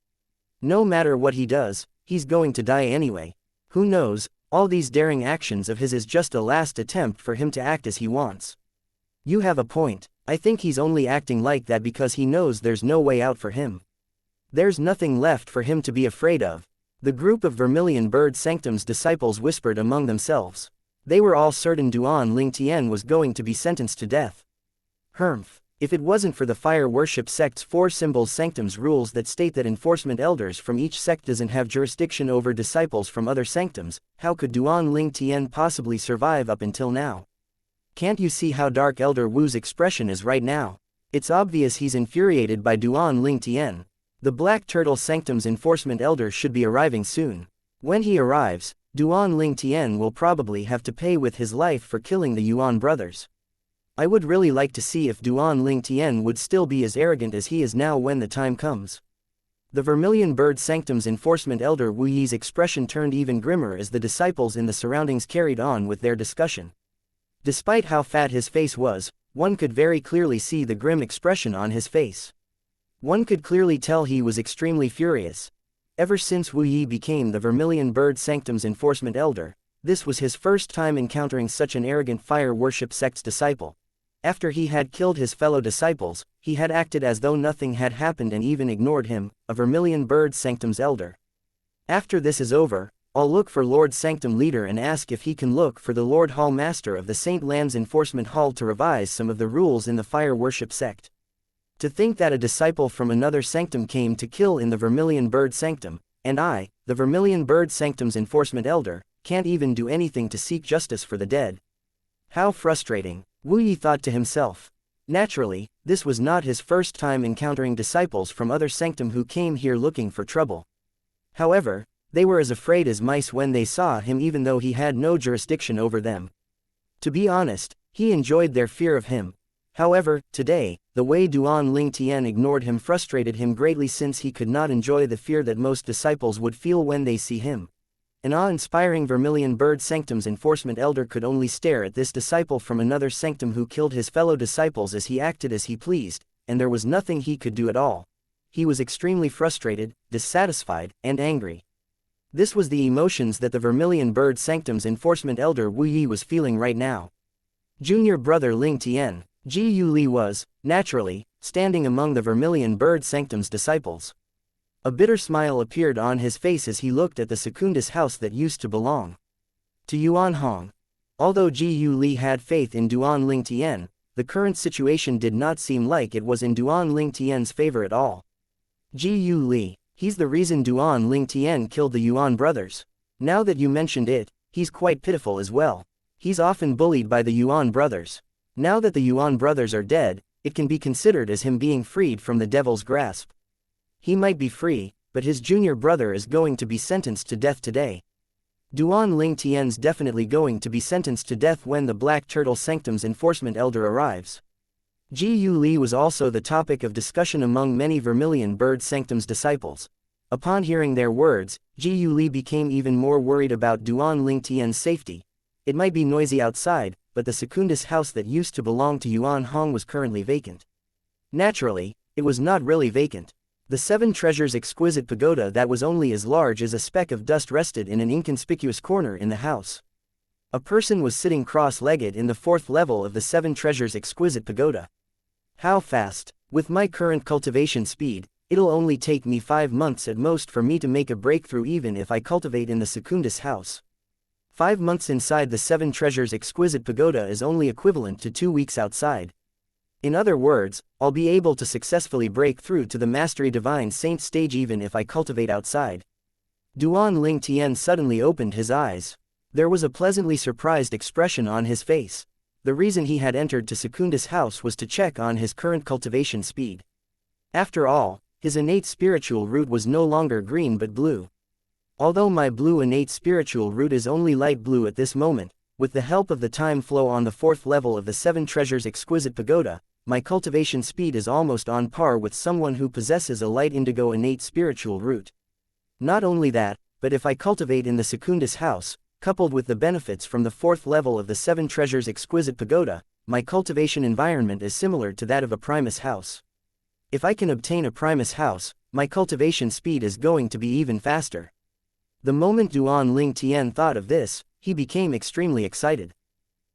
No matter what he does, he's going to die anyway. Who knows, all these daring actions of his is just a last attempt for him to act as he wants. You have a point. I think he's only acting like that because he knows there's no way out for him. There's nothing left for him to be afraid of. The group of Vermilion Bird Sanctum's disciples whispered among themselves. They were all certain Duan Ling Tian was going to be sentenced to death. Humph. If it wasn't for the fire worship sect's 4 symbols sanctum's rules that state that enforcement elders from each sect doesn't have jurisdiction over disciples from other sanctums, how could Duan Ling Tian possibly survive up until now? Can't you see how dark Elder Wu's expression is right now? It's obvious he's infuriated by Duan Ling Tian. The Black Turtle Sanctum's enforcement elder should be arriving soon. When he arrives, Duan Ling Tian will probably have to pay with his life for killing the Yuan brothers. I would really like to see if Duan Ling Tian would still be as arrogant as he is now when the time comes. The Vermilion Bird Sanctum's enforcement elder Wu Yi's expression turned even grimmer as the disciples in the surroundings carried on with their discussion. Despite how fat his face was, one could very clearly see the grim expression on his face. One could clearly tell he was extremely furious. Ever since Wu Yi became the Vermilion Bird Sanctum's enforcement elder, this was his first time encountering such an arrogant fire worship sect's disciple. After he had killed his fellow disciples, he had acted as though nothing had happened and even ignored him, a Vermilion Bird Sanctum's elder. After this is over, I'll look for Lord Sanctum Leader and ask if he can look for the Lord Hall Master of the St. Land's Enforcement Hall to revise some of the rules in the fire worship sect. To think that a disciple from another sanctum came to kill in the Vermilion Bird Sanctum, and I, the Vermilion Bird Sanctum's enforcement elder, can't even do anything to seek justice for the dead. How frustrating, Wu Yi thought to himself. Naturally, this was not his first time encountering disciples from other sanctum who came here looking for trouble. However, they were as afraid as mice when they saw him even though he had no jurisdiction over them. To be honest, he enjoyed their fear of him. However, today, the way Duan Ling Tian ignored him frustrated him greatly since he could not enjoy the fear that most disciples would feel when they see him. An awe-inspiring Vermilion Bird Sanctum's enforcement elder could only stare at this disciple from another sanctum who killed his fellow disciples as he acted as he pleased, and there was nothing he could do at all. He was extremely frustrated, dissatisfied, and angry. This was the emotions that the Vermilion Bird Sanctum's enforcement elder Wu Yi was feeling right now. Junior brother Ling Tian, Ji Yu Li was, naturally, standing among the Vermilion Bird Sanctum's disciples. A bitter smile appeared on his face as he looked at the Secundus house that used to belong to Yuan Hong. Although Ji Yu Li had faith in Duan Ling Tian, the current situation did not seem like it was in Duan Ling Tian's favor at all. Ji Yu Li, he's the reason Duan Ling Tian killed the Yuan brothers. Now that you mentioned it, he's quite pitiful as well. He's often bullied by the Yuan brothers. Now that the Yuan brothers are dead, it can be considered as him being freed from the devil's grasp. He might be free, but his junior brother is going to be sentenced to death today. Duan Ling Tian's definitely going to be sentenced to death when the Black Turtle Sanctum's enforcement elder arrives. Ji Yu Li was also the topic of discussion among many Vermilion Bird Sanctum's disciples. Upon hearing their words, Ji Yu Li became even more worried about Duan Ling Tian's safety. It might be noisy outside, but the Secundus house that used to belong to Yuan Hong was currently vacant. Naturally, it was not really vacant. The Seven Treasures exquisite pagoda that was only as large as a speck of dust rested in an inconspicuous corner in the house. A person was sitting cross-legged in the fourth level of the Seven Treasures exquisite pagoda. How fast? With my current cultivation speed, it'll only take me 5 months at most for me to make a breakthrough even if I cultivate in the Secundus house. 5 months inside the Seven Treasures exquisite pagoda is only equivalent to 2 weeks outside. In other words, I'll be able to successfully break through to the Mastery Divine Saint stage even if I cultivate outside. Duan Ling Tian suddenly opened his eyes. There was a pleasantly surprised expression on his face. The reason he had entered to Secundus house was to check on his current cultivation speed. After all, his innate spiritual root was no longer green but blue. Although my blue innate spiritual root is only light blue at this moment, with the help of the time flow on the fourth level of the Seven Treasures exquisite pagoda, my cultivation speed is almost on par with someone who possesses a light indigo innate spiritual root. Not only that, but if I cultivate in the Secundus house, coupled with the benefits from the fourth level of the Seven Treasures exquisite pagoda, my cultivation environment is similar to that of a Primus house. If I can obtain a Primus house, my cultivation speed is going to be even faster. The moment Duan Ling Tian thought of this, he became extremely excited.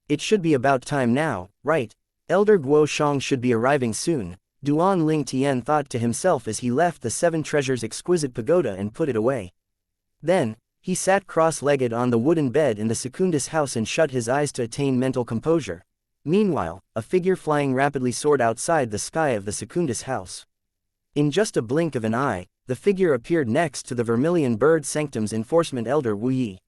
It should be about time now, right? Elder Guo Shang should be arriving soon, Duan Ling Tian thought to himself as he left the Seven Treasures exquisite pagoda and put it away. Then, he sat cross-legged on the wooden bed in the Secundus house and shut his eyes to attain mental composure. Meanwhile, a figure flying rapidly soared outside the sky of the Secundus house. In just a blink of an eye, the figure appeared next to the Vermilion Bird Sanctum's enforcement elder Wu Yi.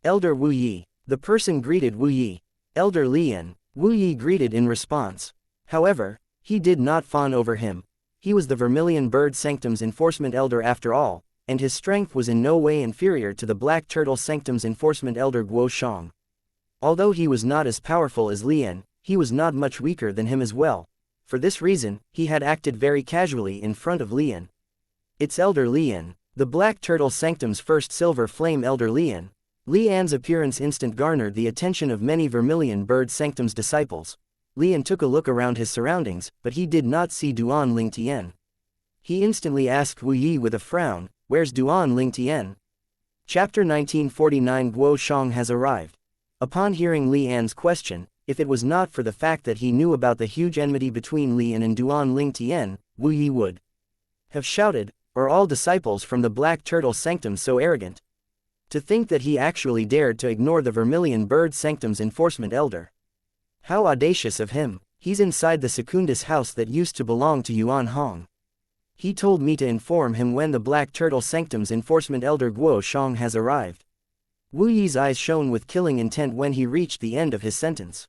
Elder Wu Yi. The person greeted Wu Yi. Elder Lian. Wu Yi greeted in response. However, he did not fawn over him. He was the Vermilion Bird Sanctum's enforcement elder after all, and his strength was in no way inferior to the Black Turtle Sanctum's enforcement elder Guo Shang. Although he was not as powerful as Lian, he was not much weaker than him as well. For this reason, he had acted very casually in front of Lian. It's Elder Lian, the Black Turtle Sanctum's first Silver Flame Elder Lian. Lian's appearance instant garnered the attention of many Vermilion Bird Sanctum's disciples. Lian took a look around his surroundings, but he did not see Duan Ling Tian. He instantly asked Wu Yi with a frown, "Where's Duan Ling Tian?" Chapter 1949 Guo Shang has arrived. Upon hearing Lian's question, if it was not for the fact that he knew about the huge enmity between Lian and Duan Ling Tian, Wu Yi would have shouted, "Are all disciples from the Black Turtle Sanctum so arrogant? To think that he actually dared to ignore the Vermilion Bird Sanctum's enforcement elder. How audacious of him, he's inside the Secundus house that used to belong to Yuan Hong." He told me to inform him when the Black Turtle Sanctum's enforcement elder Guo Shang has arrived. Wu Yi's eyes shone with killing intent when he reached the end of his sentence.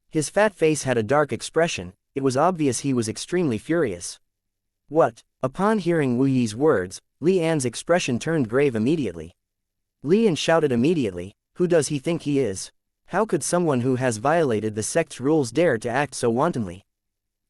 His fat face had a dark expression. It was obvious he was extremely furious. What? Upon hearing Wu Yi's words, Li An's expression turned grave immediately. Li An shouted immediately, "Who does he think he is? How could someone who has violated the sect's rules dare to act so wantonly?"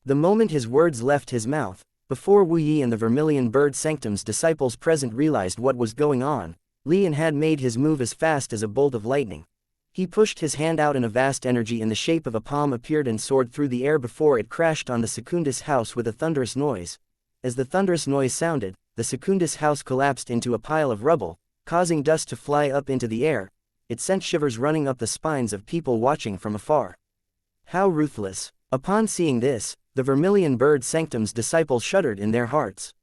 The moment his words left his mouth, before Wu Yi and the Vermilion Bird Sanctum's disciples present realized what was going on, Li An had made his move as fast as a bolt of lightning. He pushed his hand out and a vast energy in the shape of a palm appeared and soared through the air before it crashed on the Secundus house with a thunderous noise. As the thunderous noise sounded, the Secundus house collapsed into a pile of rubble, causing dust to fly up into the air. It sent shivers running up the spines of people watching from afar. How ruthless! Upon seeing this, the Vermilion Bird Sanctum's disciples shuddered in their hearts.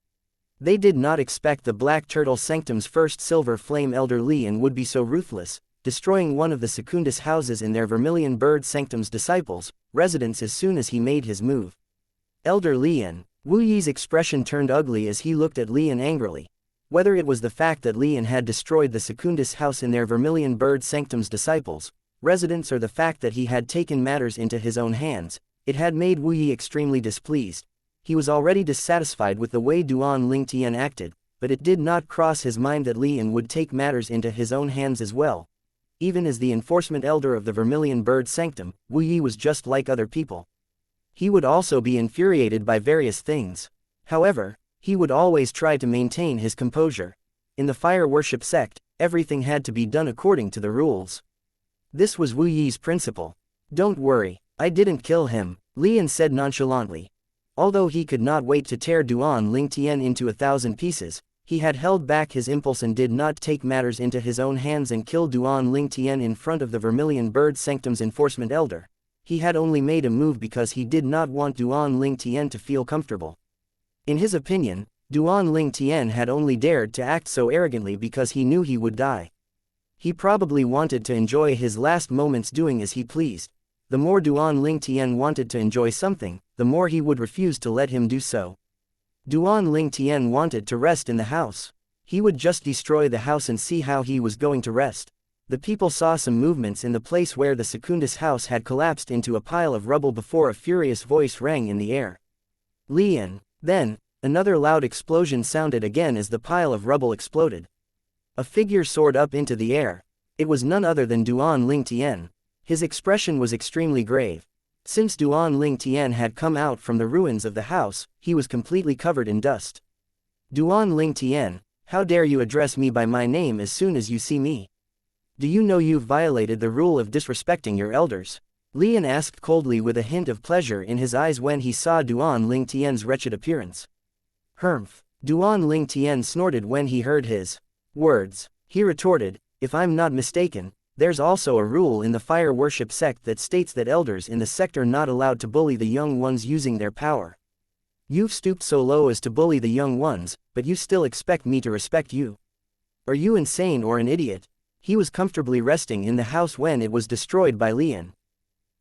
They did not expect the Black Turtle Sanctum's first Silver Flame Elder Li An would be so ruthless, destroying one of the Secundus houses in their Vermilion Bird Sanctum's disciples' residence as soon as he made his move. Elder Li An. Wu Yi's expression turned ugly as he looked at Li An angrily. Whether it was the fact that Li An had destroyed the Secundus house in their Vermilion Bird Sanctum's disciples' residence or the fact that he had taken matters into his own hands, it had made Wu Yi extremely displeased. He was already dissatisfied with the way Duan Ling Tian acted, but it did not cross his mind that Li An would take matters into his own hands as well. Even as the enforcement elder of the Vermilion Bird Sanctum, Wu Yi was just like other people. He would also be infuriated by various things. However, he would always try to maintain his composure. In the fire worship sect, everything had to be done according to the rules. This was Wu Yi's principle. "Don't worry, I didn't kill him," Li An said nonchalantly. Although he could not wait to tear Duan Ling Tian into 1,000 pieces, he had held back his impulse and did not take matters into his own hands and kill Duan Ling Tian in front of the Vermilion Bird Sanctum's enforcement elder. He had only made a move because he did not want Duan Ling Tian to feel comfortable. In his opinion, Duan Ling Tian had only dared to act so arrogantly because he knew he would die. He probably wanted to enjoy his last moments doing as he pleased. The more Duan Ling Tian wanted to enjoy something, the more he would refuse to let him do so. Duan Ling Tian wanted to rest in the house. He would just destroy the house and see how he was going to rest. The people saw some movements in the place where the Secundus house had collapsed into a pile of rubble before a furious voice rang in the air. "Li An." Then, another loud explosion sounded again as the pile of rubble exploded. A figure soared up into the air. It was none other than Duan Ling Tian. His expression was extremely grave. Since Duan Ling Tian had come out from the ruins of the house, he was completely covered in dust. "Duan Ling Tian, how dare you address me by my name as soon as you see me? Do you know you've violated the rule of disrespecting your elders?" Li An asked coldly with a hint of pleasure in his eyes when he saw Duan Ling Tian's wretched appearance. "Humph." Duan Ling Tian snorted when he heard his words. He retorted, "If I'm not mistaken, there's also a rule in the fire worship sect that states that elders in the sect are not allowed to bully the young ones using their power. You've stooped so low as to bully the young ones, but you still expect me to respect you? Are you insane or an idiot?" He was comfortably resting in the house when it was destroyed by Li An.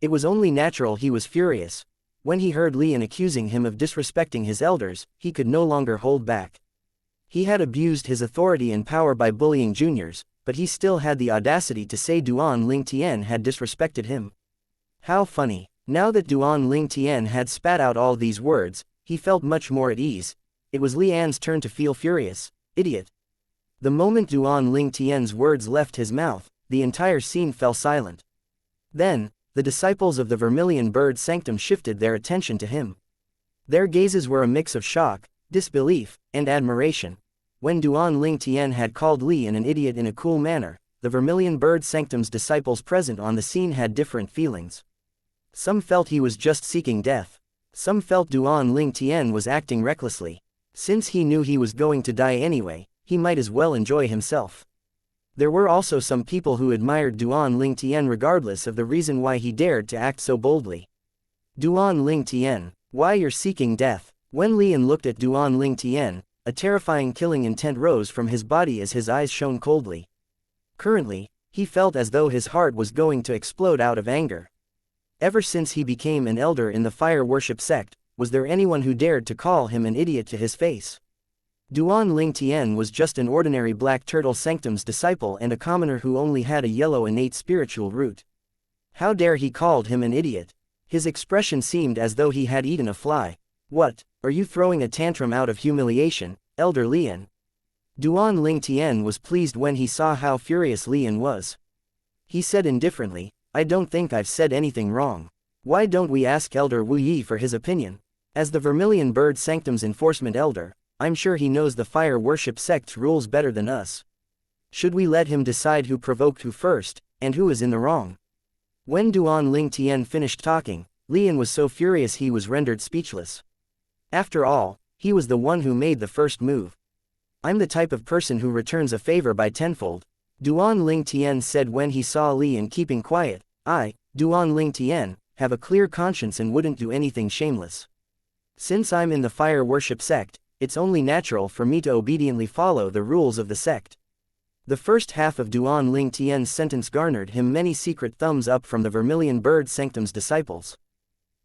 It was only natural he was furious. When he heard Li An accusing him of disrespecting his elders, he could no longer hold back. He had abused his authority and power by bullying juniors, but he still had the audacity to say Duan Ling Tian had disrespected him. How funny. Now that Duan Ling Tian had spat out all these words, he felt much more at ease. It was Li An's turn to feel furious. "Idiot." The moment Duan Ling Tian's words left his mouth, the entire scene fell silent. Then, the disciples of the Vermilion Bird Sanctum shifted their attention to him. Their gazes were a mix of shock, disbelief, and admiration. When Duan Ling Tian had called Li An idiot in a cool manner, the Vermilion Bird Sanctum's disciples present on the scene had different feelings. Some felt he was just seeking death. Some felt Duan Ling Tian was acting recklessly. Since he knew he was going to die anyway, he might as well enjoy himself. There were also some people who admired Duan Ling Tian regardless of the reason why he dared to act so boldly. "Duan Ling Tian, why you're seeking death?" When Li An looked at Duan Ling Tian, a terrifying killing intent rose from his body as his eyes shone coldly. Currently, he felt as though his heart was going to explode out of anger. Ever since he became an elder in the fire worship sect, was there anyone who dared to call him an idiot to his face? Duan Ling Tian was just an ordinary Black Turtle Sanctum's disciple and a commoner who only had a yellow innate spiritual root. How dare he called him an idiot? His expression seemed as though he had eaten a fly. What, are you throwing a tantrum out of humiliation, Elder Lian? Duan Ling Tian was pleased when he saw how furious Lian was. He said indifferently, I don't think I've said anything wrong. Why don't we ask Elder Wu Yi for his opinion? As the Vermilion Bird Sanctum's enforcement elder, I'm sure he knows the fire worship sect's rules better than us. Should we let him decide who provoked who first, and who is in the wrong? When Duan Ling Tian finished talking, Lian was so furious he was rendered speechless. After all, he was the one who made the first move. I'm the type of person who returns a favor by tenfold, Duan Ling Tian said when he saw Lian keeping quiet. I, Duan Ling Tian, have a clear conscience and wouldn't do anything shameless. Since I'm in the fire worship sect, it's only natural for me to obediently follow the rules of the sect. The first half of Duan Ling Tian's sentence garnered him many secret thumbs up from the Vermilion Bird Sanctum's disciples.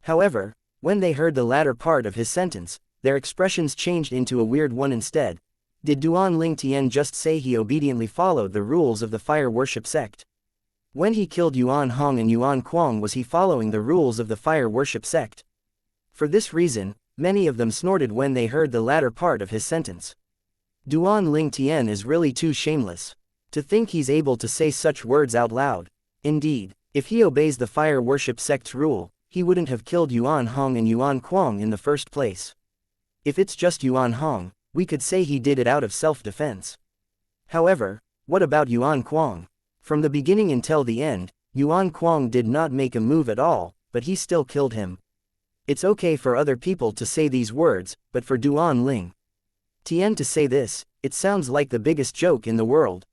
However, when they heard the latter part of his sentence, their expressions changed into a weird one instead. Did Duan Ling Tian just say he obediently followed the rules of the fire worship sect? When he killed Yuan Hong and Yuan Kuang, was he following the rules of the fire worship sect? For this reason, many of them snorted when they heard the latter part of his sentence. Duan Ling Tian is really too shameless. To think he's able to say such words out loud. Indeed, if he obeys the fire worship sect's rule, he wouldn't have killed Yuan Hong and Yuan Kuang in the first place. If it's just Yuan Hong, we could say he did it out of self-defense. However, what about Yuan Kuang? From the beginning until the end, Yuan Kuang did not make a move at all, but he still killed him. It's okay for other people to say these words, but for Duan Ling Tian to say this, it sounds like the biggest joke in the world.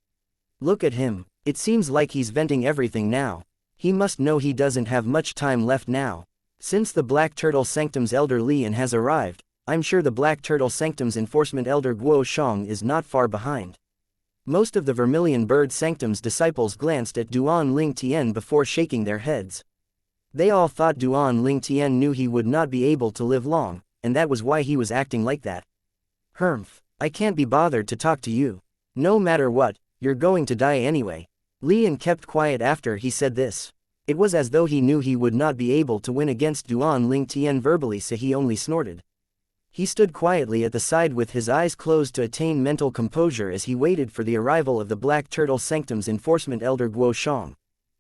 Look at him, it seems like he's venting everything now. He must know he doesn't have much time left now. Since the Black Turtle Sanctum's elder Lian has arrived, I'm sure the Black Turtle Sanctum's enforcement elder Guo Shang is not far behind. Most of the Vermilion Bird Sanctum's disciples glanced at Duan Ling Tian before shaking their heads. They all thought Duan Ling Tian knew he would not be able to live long, and that was why he was acting like that. Humph, I can't be bothered to talk to you. No matter what, you're going to die anyway. Lian kept quiet after he said this. It was as though he knew he would not be able to win against Duan Ling Tian verbally, so he only snorted. He stood quietly at the side with his eyes closed to attain mental composure as he waited for the arrival of the Black Turtle Sanctum's enforcement elder Guo Shang.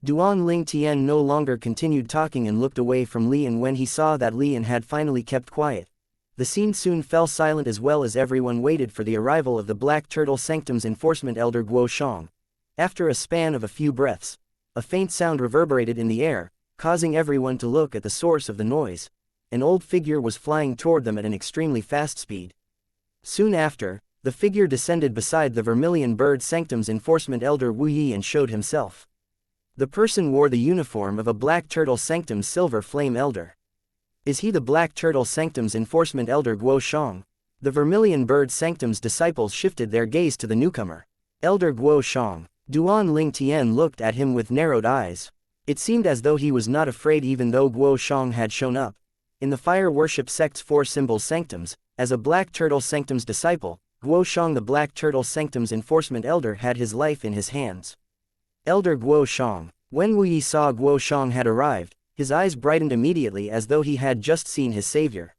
Duan Ling Tian no longer continued talking and looked away from Lian when he saw that Lian had finally kept quiet. The scene soon fell silent as well as everyone waited for the arrival of the Black Turtle Sanctum's enforcement elder Guo Shang. After a span of a few breaths, a faint sound reverberated in the air, causing everyone to look at the source of the noise. An old figure was flying toward them at an extremely fast speed. Soon after, the figure descended beside the Vermilion Bird Sanctum's enforcement elder Wu Yi and showed himself. The person wore the uniform of a Black Turtle Sanctum's Silver Flame elder. Is he the Black Turtle Sanctum's enforcement elder Guo Shang? The Vermilion Bird Sanctum's disciples shifted their gaze to the newcomer. Elder Guo Shang. Duan Ling Tian looked at him with narrowed eyes. It seemed as though he was not afraid even though Guo Shang had shown up. In the fire worship sect's 4 symbol sanctums, as a Black Turtle Sanctum's disciple, Guo Shang the Black Turtle Sanctum's enforcement elder had his life in his hands. Elder Guo Shang. When Wu Yi saw Guo Shang had arrived, his eyes brightened immediately as though he had just seen his savior.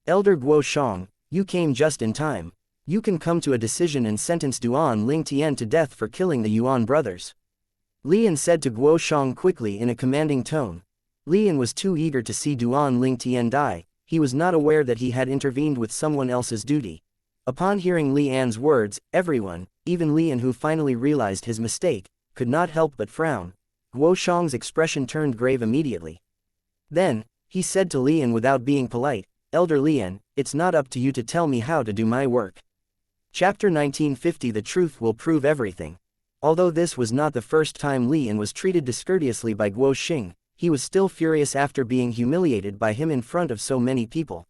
Elder Guo Shang, you came just in time. You can come to a decision and sentence Duan Ling Tian to death for killing the Yuan brothers. Lian said to Guo Shang quickly in a commanding tone. Lian was too eager to see Duan Ling Tian die, he was not aware that he had intervened with someone else's duty. Upon hearing Lian's words, everyone, even Lian who finally realized his mistake, could not help but frown. Guo Shang's expression turned grave immediately. Then, he said to Lian without being polite, Elder Lian, it's not up to you to tell me how to do my work. Chapter 1950. The truth will prove everything. Although this was not the first time Lian was treated discourteously by Guo Xing, he was still furious after being humiliated by him in front of so many people.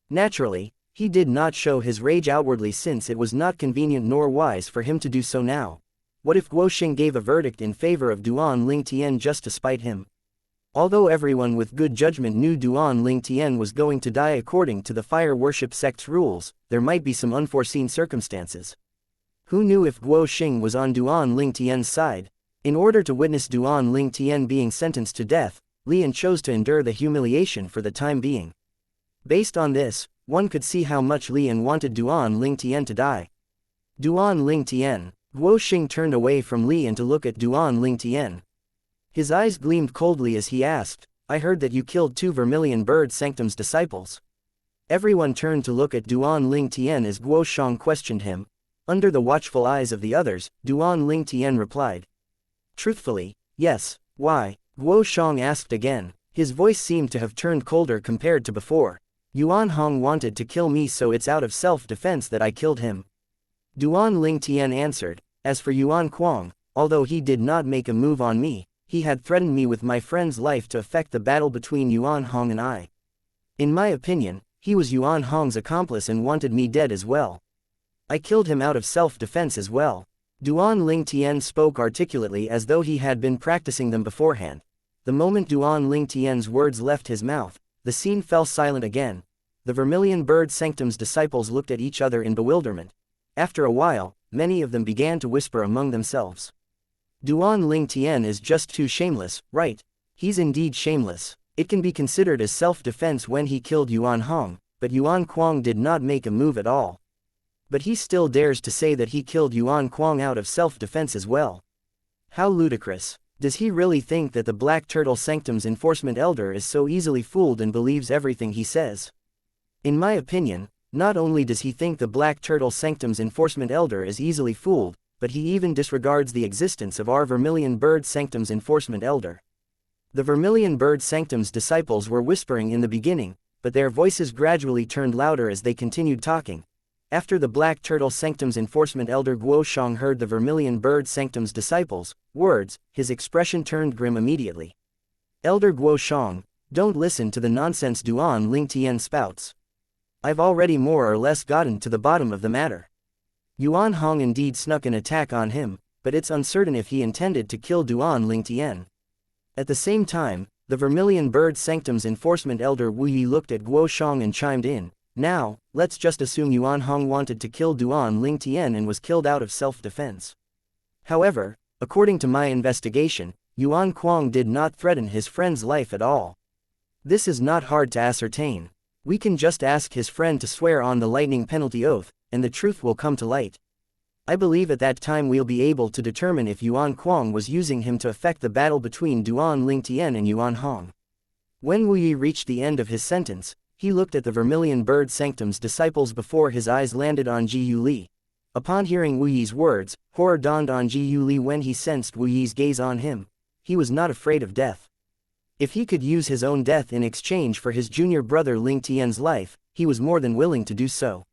Naturally, he did not show his rage outwardly since it was not convenient nor wise for him to do so now. What if Guo Xing gave a verdict in favor of Duan Ling Tian just to spite him? Although everyone with good judgment knew Duan Lingtian was going to die according to the fire worship sect's rules, there might be some unforeseen circumstances. Who knew if Guo Xing was on Duan Lingtian's side? In order to witness Duan Lingtian being sentenced to death, Lian chose to endure the humiliation for the time being. Based on this, one could see how much Lian wanted Duan Lingtian to die. Duan Lingtian. Guo Xing turned away from Lian to look at Duan Lingtian. His eyes gleamed coldly as he asked, "I heard that you killed 2 Vermilion Bird Sanctum's disciples." Everyone turned to look at Duan Lingtian as Guo Shang questioned him. Under the watchful eyes of the others, Duan Lingtian replied. Truthfully, yes. Why? Guo Shang asked again. His voice seemed to have turned colder compared to before. Yuan Hong wanted to kill me, so it's out of self-defense that I killed him. Duan Lingtian answered. As for Yuan Kuang, although he did not make a move on me, he had threatened me with my friend's life to affect the battle between Yuan Hong and I. In my opinion, he was Yuan Hong's accomplice and wanted me dead as well. I killed him out of self-defense as well. Duan Lingtian spoke articulately as though he had been practicing them beforehand. The moment Duan Lingtian's words left his mouth, the scene fell silent again. The Vermilion Bird Sanctum's disciples looked at each other in bewilderment. After a while, many of them began to whisper among themselves. Duan Lingtian is just too shameless, right? He's indeed shameless. It can be considered as self-defense when he killed Yuan Hong, but Yuan Kuang did not make a move at all. But he still dares to say that he killed Yuan Kuang out of self-defense as well. How ludicrous. Does he really think that the Black Turtle Sanctum's enforcement elder is so easily fooled and believes everything he says? In my opinion, not only does he think the Black Turtle Sanctum's enforcement elder is easily fooled, but he even disregards the existence of our Vermilion Bird Sanctum's enforcement elder. The Vermilion Bird Sanctum's disciples were whispering in the beginning, but their voices gradually turned louder as they continued talking. After the Black Turtle Sanctum's enforcement elder Guo Shang heard the Vermilion Bird Sanctum's disciples' words, his expression turned grim immediately. Elder Guo Shang, don't listen to the nonsense Duan Lingtian spouts. I've already more or less gotten to the bottom of the matter. Yuan Hong indeed snuck an attack on him, but it's uncertain if he intended to kill Duan Lingtian. At the same time, the Vermilion Bird Sanctum's enforcement elder Wu Yi looked at Guo Shang and chimed in. Now, let's just assume Yuan Hong wanted to kill Duan Lingtian and was killed out of self-defense. However, according to my investigation, Yuan Kuang did not threaten his friend's life at all. This is not hard to ascertain. We can just ask his friend to swear on the lightning penalty oath, and the truth will come to light. I believe at that time we'll be able to determine if Yuan Kuang was using him to affect the battle between Duan Lingtian and Yuan Hong. When Wu Yi reached the end of his sentence, he looked at the Vermilion Bird Sanctum's disciples before his eyes landed on Ji Yu Li. Upon hearing Wu Yi's words, horror dawned on Ji Yu Li when he sensed Wu Yi's gaze on him. He was not afraid of death. If he could use his own death in exchange for his junior brother Ling Tian's life, he was more than willing to do so.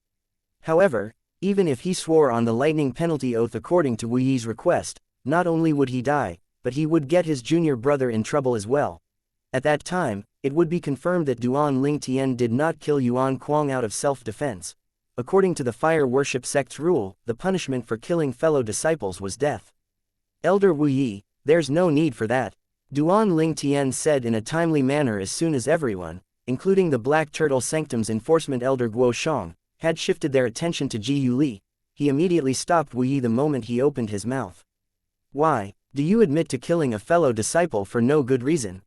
However, even if he swore on the lightning penalty oath according to Wu Yi's request, not only would he die, but he would get his junior brother in trouble as well. At that time, it would be confirmed that Duan Lingtian did not kill Yuan Kuang out of self-defense. According to the fire worship sect's rule, the punishment for killing fellow disciples was death. Elder Wu Yi, there's no need for that. Duan Lingtian said in a timely manner as soon as everyone, including the Black Turtle Sanctum's enforcement elder Guo Shang, had shifted their attention to Ji Yu Li. He immediately stopped Wu Yi the moment he opened his mouth. Why, do you admit to killing a fellow disciple for no good reason?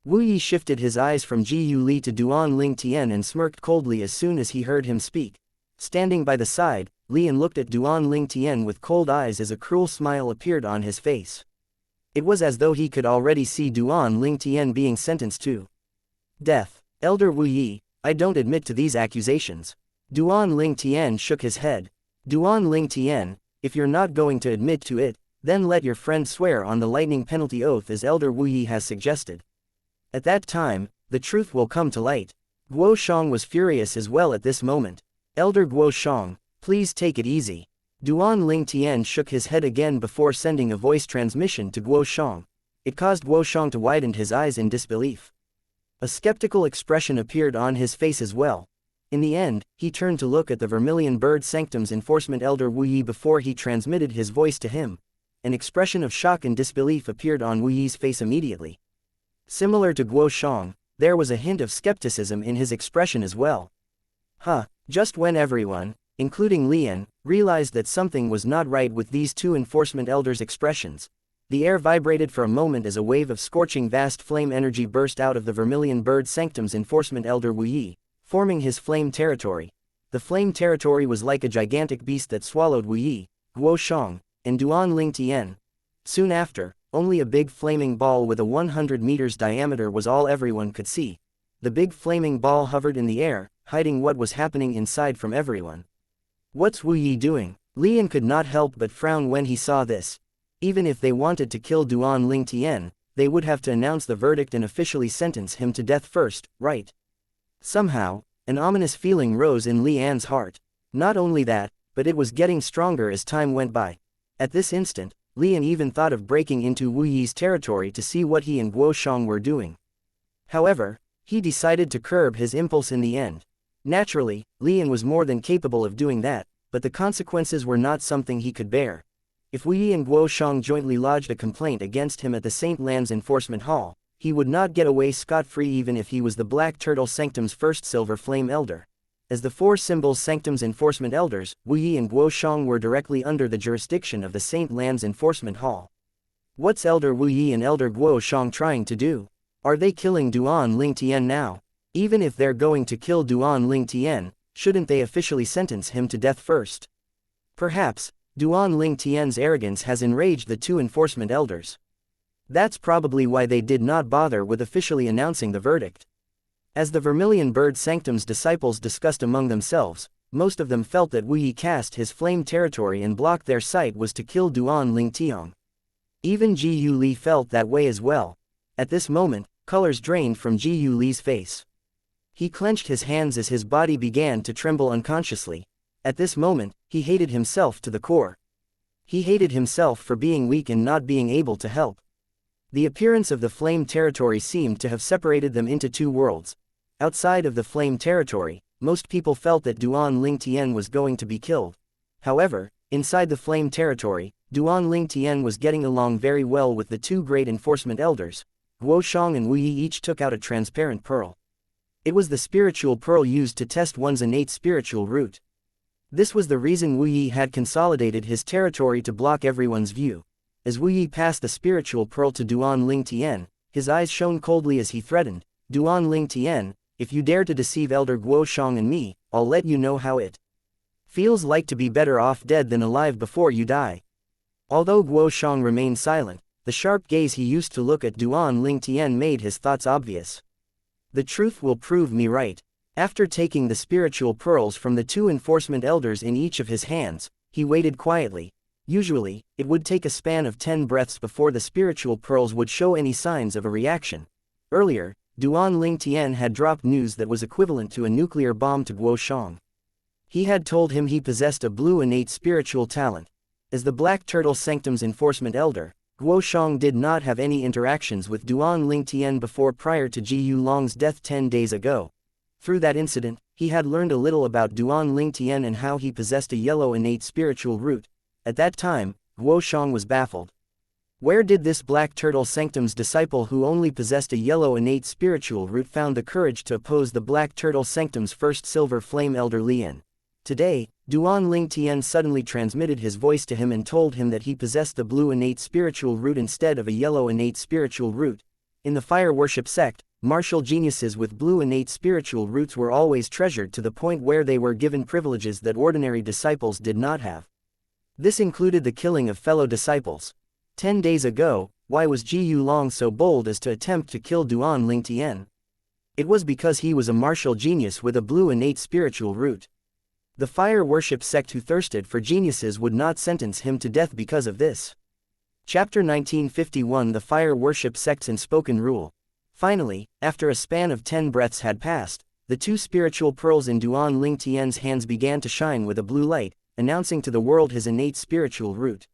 Wu Yi shifted his eyes from Ji Yu Li to Duan Lingtian and smirked coldly as soon as he heard him speak. Standing by the side, Lian looked at Duan Lingtian with cold eyes as a cruel smile appeared on his face. It was as though he could already see Duan Lingtian being sentenced to death. Elder Wu Yi, I don't admit to these accusations. Duan Lingtian shook his head. Duan Lingtian, if you're not going to admit to it, then let your friend swear on the lightning penalty oath as Elder Wu Yi has suggested. At that time, the truth will come to light. Guo Shang was furious as well at this moment. Elder Guo Shang, please take it easy. Duan Lingtian shook his head again before sending a voice transmission to Guo Shang. It caused Guo Shang to widen his eyes in disbelief. A skeptical expression appeared on his face as well. In the end, he turned to look at the Vermilion Bird Sanctum's enforcement elder Wu Yi before he transmitted his voice to him. An expression of shock and disbelief appeared on Wu Yi's face immediately. Similar to Guo Shang, there was a hint of skepticism in his expression as well. Just when everyone, including Lian, realized that something was not right with these two enforcement elders' expressions, the air vibrated for a moment as a wave of scorching vast flame energy burst out of the Vermilion Bird Sanctum's enforcement elder Wu Yi, forming his flame territory. The flame territory was like a gigantic beast that swallowed Wu Yi, Guo Shang, and Duan Ling Tian. Soon after, only a big flaming ball with a 100 meters diameter was all everyone could see. The big flaming ball hovered in the air, hiding what was happening inside from everyone. What's Wu Yi doing? Lian could not help but frown when he saw this. Even if they wanted to kill Duan Ling Tian, they would have to announce the verdict and officially sentence him to death first, right? Somehow, an ominous feeling rose in Lian's heart. Not only that, but it was getting stronger as time went by. At this instant, Lian even thought of breaking into Wu Yi's territory to see what he and Guo Shang were doing. However, he decided to curb his impulse in the end. Naturally, Lian was more than capable of doing that, but the consequences were not something he could bear. If Wu Yi and Guo Shang jointly lodged a complaint against him at the St. Lan's Enforcement Hall, he would not get away scot-free even if he was the Black Turtle Sanctum's first Silver Flame Elder. As the four Symbols Sanctum's Enforcement Elders, Wu Yi and Guo Shang were directly under the jurisdiction of the St. Lan's Enforcement Hall. What's Elder Wu Yi and Elder Guo Shang trying to do? Are they killing Duan Ling Tian now? Even if they're going to kill Duan Ling Tian, shouldn't they officially sentence him to death first? Perhaps, Duan Ling Tian's arrogance has enraged the two enforcement elders. That's probably why they did not bother with officially announcing the verdict. As the Vermilion Bird Sanctum's disciples discussed among themselves, most of them felt that Wu Yi cast his flame territory and blocked their sight was to kill Duan Ling Tian. Even Ji Yu Li felt that way as well. At this moment, colors drained from Ji Yu Li's face. He clenched his hands as his body began to tremble unconsciously. At this moment, he hated himself to the core. He hated himself for being weak and not being able to help. The appearance of the flame territory seemed to have separated them into two worlds. Outside of the flame territory, most people felt that Duan Ling Tian was going to be killed. However, inside the flame territory, Duan Ling Tian was getting along very well with the two great enforcement elders. Guo Shang and Wu Yi each took out a transparent pearl. It was the spiritual pearl used to test one's innate spiritual root. This was the reason Wu Yi had consolidated his territory to block everyone's view. As Wu Yi passed the spiritual pearl to Duan Ling Tian, his eyes shone coldly as he threatened, "Duan Ling Tian, if you dare to deceive Elder Guo Shang and me, I'll let you know how it feels like to be better off dead than alive before you die." Although Guo Shang remained silent, the sharp gaze he used to look at Duan Ling Tian made his thoughts obvious. The truth will prove me right. After taking the spiritual pearls from the two enforcement elders in each of his hands, he waited quietly. Usually, it would take a span of 10 breaths before the spiritual pearls would show any signs of a reaction. Earlier, Duan Ling Tian had dropped news that was equivalent to a nuclear bomb to Guo Shang. He had told him he possessed a blue innate spiritual talent. As the Black Turtle Sanctum's enforcement elder, Guo Shang did not have any interactions with Duan Ling Tian before prior to Ji Yu Long's death 10 days ago. Through that incident, he had learned a little about Duan Ling Tian and how he possessed a yellow innate spiritual root. At that time, Guo Shang was baffled. Where did this Black Turtle Sanctum's disciple who only possessed a yellow innate spiritual root found the courage to oppose the Black Turtle Sanctum's first Silver Flame Elder Lian? Today, Duan Ling Tian suddenly transmitted his voice to him and told him that he possessed the blue innate spiritual root instead of a yellow innate spiritual root. In the fire worship sect, martial geniuses with blue innate spiritual roots were always treasured to the point where they were given privileges that ordinary disciples did not have. This included the killing of fellow disciples. 10 days ago, why was Ji Yu Long so bold as to attempt to kill Duan Ling Tian? It was because he was a martial genius with a blue innate spiritual root. The fire worship sect who thirsted for geniuses would not sentence him to death because of this. Chapter 1951 The Fire Worship Sect's Unspoken Rule. Finally, after a span of 10 breaths had passed, the two spiritual pearls in Duan Ling Tian's hands began to shine with a blue light, announcing to the world his innate spiritual root.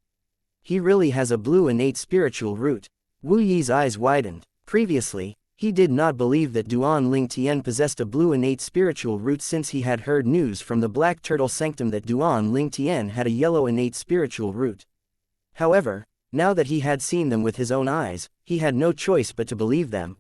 He really has a blue innate spiritual root. Wu Yi's eyes widened. Previously, he did not believe that Duan Ling Tian possessed a blue innate spiritual root since he had heard news from the Black Turtle Sanctum that Duan Ling Tian had a yellow innate spiritual root. However, Now that he had seen them with his own eyes, he had no choice but to believe them.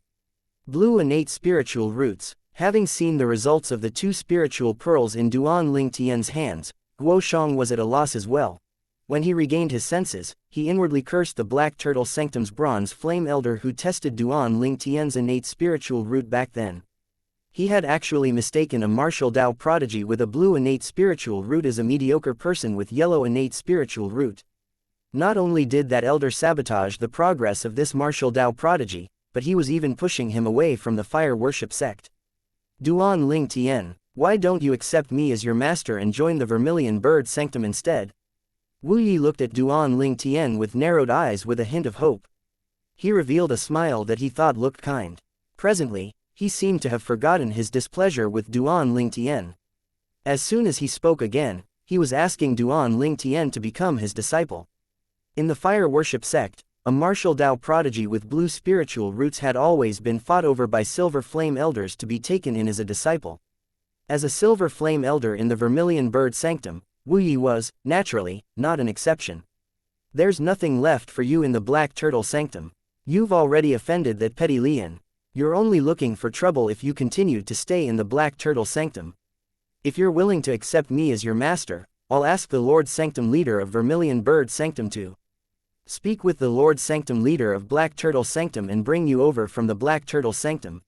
Blue innate spiritual roots. Having seen the results of the 2 spiritual pearls in Duan Ling Tian's hands, Guoshang was at a loss as well. When he regained his senses, he inwardly cursed the Black Turtle Sanctum's bronze flame elder who tested Duan Ling Tian's innate spiritual root back then. He had actually mistaken a martial Dao prodigy with a blue innate spiritual root as a mediocre person with yellow innate spiritual root. Not only did that elder sabotage the progress of this martial Dao prodigy, but he was even pushing him away from the fire worship sect. Duan Ling Tian, why don't you accept me as your master and join the Vermilion Bird Sanctum instead? Wu Yi looked at Duan Ling Tian with narrowed eyes with a hint of hope. He revealed a smile that he thought looked kind. Presently, he seemed to have forgotten his displeasure with Duan Ling Tian. As soon as he spoke again, he was asking Duan Ling Tian to become his disciple. In the fire worship sect, a martial Dao prodigy with blue spiritual roots had always been fought over by silver flame elders to be taken in as a disciple. As a silver flame elder in the Vermilion Bird Sanctum, Wu Yi was, naturally, not an exception. There's nothing left for you in the Black Turtle Sanctum. You've already offended that petty Lian. You're only looking for trouble if you continue to stay in the Black Turtle Sanctum. If you're willing to accept me as your master, I'll ask the Lord Sanctum leader of Vermilion Bird Sanctum to speak with the Lord Sanctum leader of Black Turtle Sanctum and bring you over from the Black Turtle Sanctum.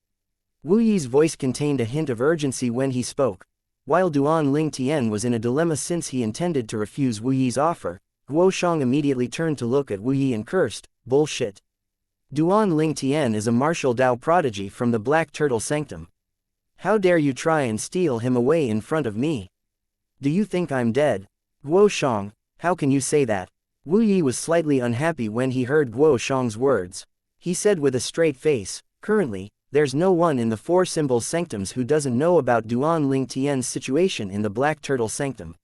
Wu Yi's voice contained a hint of urgency when he spoke. While Duan Ling Tian was in a dilemma since he intended to refuse Wu Yi's offer, Guoshang immediately turned to look at Wu Yi and cursed, "Bullshit. Duan Ling Tian is a martial Dao prodigy from the Black Turtle Sanctum. How dare you try and steal him away in front of me? Do you think I'm dead? Guoshang, how can you say that?" Wu Yi was slightly unhappy when he heard Guoshang's words. He said with a straight face, "Currently, there's no one in the 4 symbols sanctums who doesn't know about Duan Ling Tian's situation in the Black Turtle Sanctum.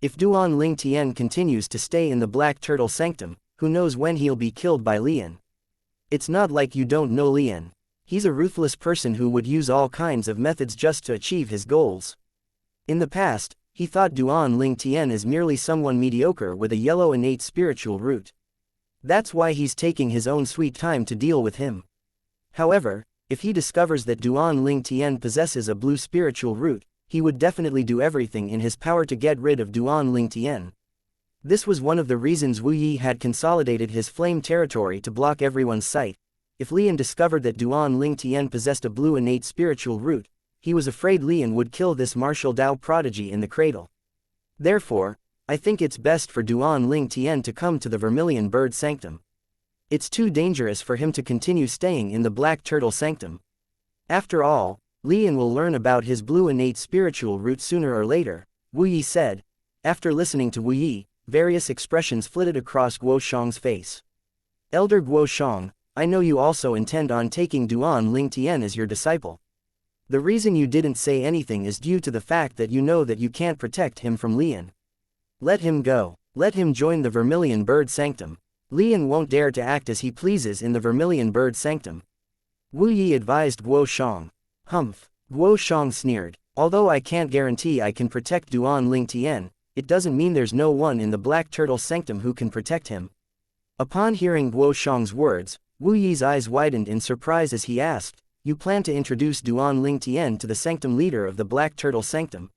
If Duan Ling Tian continues to stay in the Black Turtle Sanctum, who knows when he'll be killed by Lian. It's not like you don't know Lian. He's a ruthless person who would use all kinds of methods just to achieve his goals. In the past, he thought Duan Ling Tian is merely someone mediocre with a yellow innate spiritual root. That's why he's taking his own sweet time to deal with him. However, if he discovers that Duan Ling Tian possesses a blue spiritual root, he would definitely do everything in his power to get rid of Duan Ling Tian. This was one of the reasons Wu Yi had consolidated his flame territory to block everyone's sight. If Lian discovered that Duan Ling Tian possessed a blue innate spiritual root, he was afraid Lian would kill this martial Dao prodigy in the cradle. Therefore, I think it's best for Duan Ling Tian to come to the Vermilion Bird Sanctum. It's too dangerous for him to continue staying in the Black Turtle Sanctum. After all, Lian will learn about his blue innate spiritual root sooner or later, Wu Yi said. After listening to Wu Yi, various expressions flitted across Guoshang's face. Elder Guoshang, I know you also intend on taking Duan Ling Tian as your disciple. The reason you didn't say anything is due to the fact that you know that you can't protect him from Lian. Let him go. Let him join the Vermilion Bird Sanctum. Lian won't dare to act as he pleases in the Vermilion Bird Sanctum. Wu Yi advised Guoshang. Humph. Guoshang sneered. Although I can't guarantee I can protect Duan Ling Tian, it doesn't mean there's no one in the Black Turtle Sanctum who can protect him. Upon hearing Guoshang's words, Wu Yi's eyes widened in surprise as he asked, You plan to introduce Duan Ling Tian to the Sanctum leader of the Black Turtle Sanctum?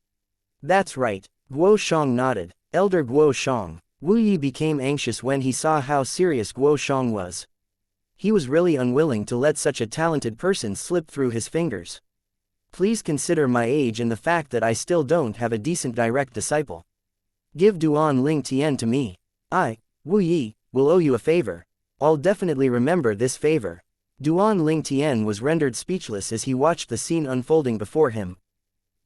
That's right. Guoshang nodded. Elder Guoshang. Wu Yi became anxious when he saw how serious Guoshang was. He was really unwilling to let such a talented person slip through his fingers. Please consider my age and the fact that I still don't have a decent direct disciple. Give Duan Ling Tian to me. I, Wu Yi, will owe you a favor. I'll definitely remember this favor. Duan Ling Tian was rendered speechless as he watched the scene unfolding before him.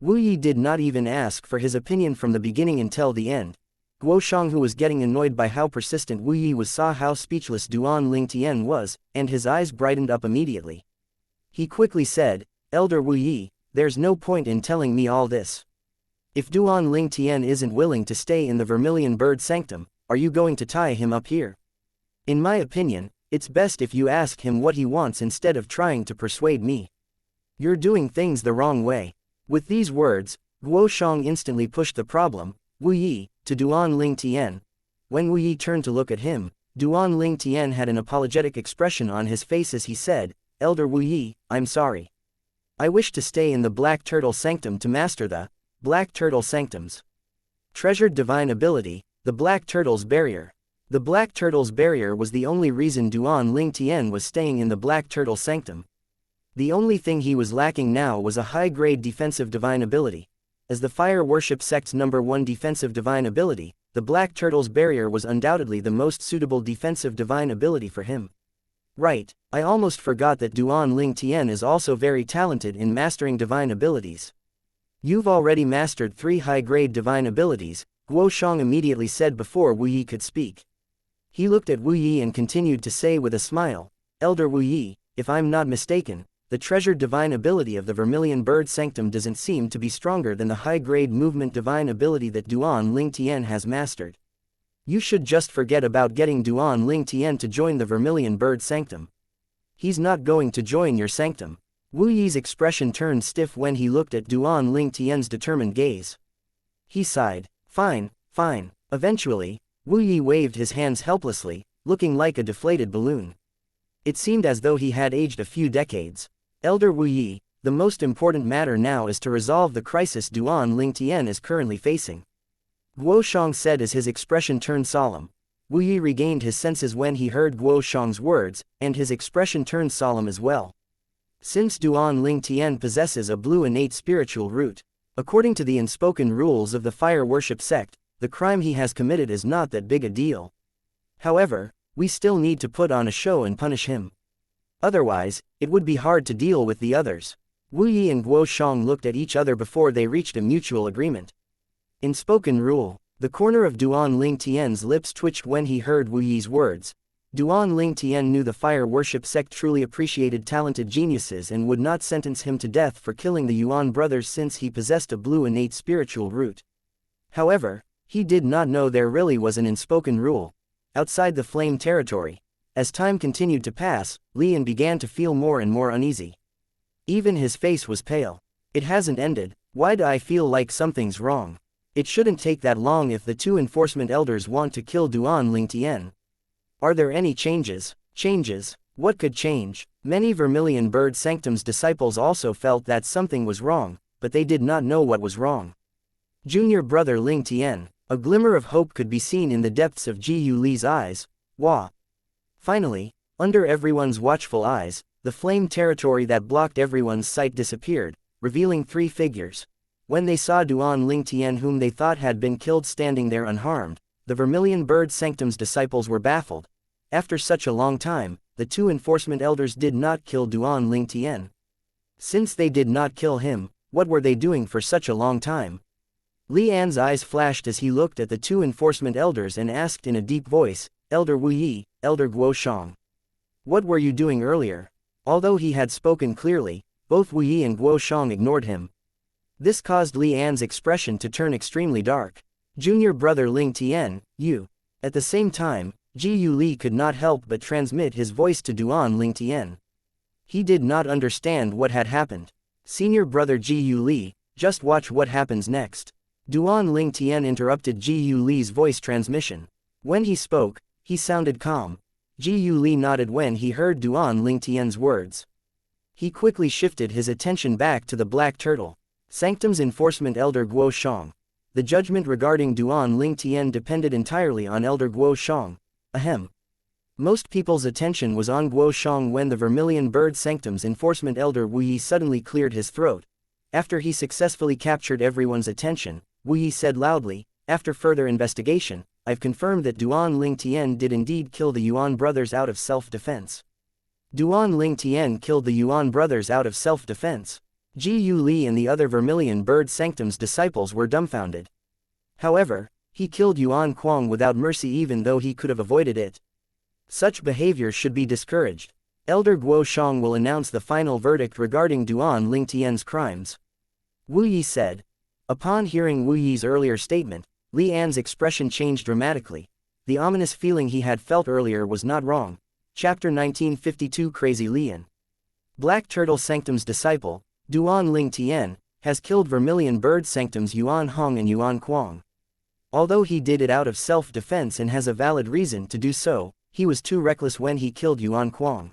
Wu Yi did not even ask for his opinion from the beginning until the end. Guoshang, who was getting annoyed by how persistent Wu Yi was, saw how speechless Duan Ling Tian was, and his eyes brightened up immediately. He quickly said, Elder Wu Yi, there's no point in telling me all this. If Duan Ling Tian isn't willing to stay in the Vermilion Bird Sanctum, are you going to tie him up here? In my opinion, it's best if you ask him what he wants instead of trying to persuade me. You're doing things the wrong way. With these words, Guoshang instantly pushed the problem, Wu Yi, to Duan Ling Tian. When Wu Yi turned to look at him, Duan Ling Tian had an apologetic expression on his face as he said, "Elder Wu Yi, I'm sorry. I wish to stay in the Black Turtle Sanctum to master the Black Turtle Sanctums. Treasured divine ability, the Black Turtle's Barrier." The Black Turtle's Barrier was the only reason Duan Ling Tian was staying in the Black Turtle Sanctum. The only thing he was lacking now was a high-grade defensive divine ability. As the Fire Worship Sect's #1 defensive divine ability, the Black Turtle's Barrier was undoubtedly the most suitable defensive divine ability for him. Right, I almost forgot that Duan Ling Tian is also very talented in mastering divine abilities. You've already mastered 3 high-grade divine abilities, Guo Shang immediately said before Wu Yi could speak. He looked at Wu Yi and continued to say with a smile, "Elder Wu Yi, if I'm not mistaken, the treasured divine ability of the Vermilion Bird Sanctum doesn't seem to be stronger than the high-grade movement divine ability that Duan Ling Tian has mastered. You should just forget about getting Duan Ling Tian to join the Vermilion Bird Sanctum. He's not going to join your sanctum." Wu Yi's expression turned stiff when he looked at Duan Ling Tian's determined gaze. He sighed. Fine, fine. Eventually, Wu Yi waved his hands helplessly, looking like a deflated balloon. It seemed as though he had aged a few decades. "Elder Wu Yi, the most important matter now is to resolve the crisis Duan Ling Tian is currently facing," Guo Shang said as his expression turned solemn. Wu Yi regained his senses when he heard Guo Shang's words, and his expression turned solemn as well. Since Duan Ling Tian possesses a blue innate spiritual root, according to the unspoken rules of the Fire Worship Sect, the crime he has committed is not that big a deal. However, we still need to put on a show and punish him. Otherwise, it would be hard to deal with the others. Wu Yi and Guo Shang looked at each other before they reached a mutual agreement. In spoken rule, the corner of Duan Ling Tian's lips twitched when he heard Wu Yi's words. Duan Ling Tian knew the Fire Worship Sect truly appreciated talented geniuses and would not sentence him to death for killing the Yuan brothers since he possessed a blue innate spiritual root. However, he did not know there really was an unspoken rule. Outside the flame territory, as time continued to pass, Lian began to feel more and more uneasy. Even his face was pale. "It hasn't ended. Why do I feel like something's wrong? It shouldn't take that long if the 2 enforcement elders want to kill Duan Ling Tian. Are there any changes?" Changes? What could change? Many Vermilion Bird Sanctum's disciples also felt that something was wrong, but they did not know what was wrong. Junior brother Ling Tian. A glimmer of hope could be seen in the depths of Ji Yu Li's eyes. Wah! Finally, under everyone's watchful eyes, the flame territory that blocked everyone's sight disappeared, revealing 3 figures. When they saw Duan Ling Tian whom they thought had been killed standing there unharmed, the Vermilion Bird Sanctum's disciples were baffled. After such a long time, the 2 enforcement elders did not kill Duan Ling Tian. Since they did not kill him, what were they doing for such a long time? Li An's eyes flashed as he looked at the 2 enforcement elders and asked in a deep voice, "Elder Wu Yi, Elder Guo Shang. What were you doing earlier?" Although he had spoken clearly, both Wu Yi and Guo Shang ignored him. This caused Li An's expression to turn extremely dark. "Junior brother Ling Tian, you." At the same time, Ji Yu Li could not help but transmit his voice to Duan Ling Tian. He did not understand what had happened. "Senior brother Ji Yu Li, just watch what happens next." Duan Ling Tian interrupted Ji Yu Li's voice transmission. When he spoke, he sounded calm. Ji Yu Li nodded when he heard Duan Ling Tian's words. He quickly shifted his attention back to the Black Turtle Sanctum's enforcement elder Guo Shang. The judgment regarding Duan Ling Tian depended entirely on Elder Guo Shang. Ahem. Most people's attention was on Guo Shang when the Vermilion Bird Sanctum's enforcement elder Wu Yi suddenly cleared his throat. After he successfully captured everyone's attention, Wu Yi said loudly, "After further investigation, I've confirmed that Duan Ling Tian did indeed kill the Yuan brothers out of self-defense." Duan Ling Tian killed the Yuan brothers out of self-defense. Ji Yu Li and the other Vermilion Bird Sanctum's disciples were dumbfounded. However, he killed Yuan Kuang without mercy even though he could have avoided it. Such behavior should be discouraged. Elder Guo Shang will announce the final verdict regarding Duan Ling Tian's crimes. Wu Yi said. Upon hearing Wu Yi's earlier statement, Li An's expression changed dramatically. The ominous feeling he had felt earlier was not wrong. Chapter 1952 Crazy Lian. Black Turtle Sanctum's disciple, Duan Ling Tian, has killed Vermilion Bird Sanctum's Yuan Hong and Yuan Kuang. Although he did it out of self-defense and has a valid reason to do so, he was too reckless when he killed Yuan Kuang.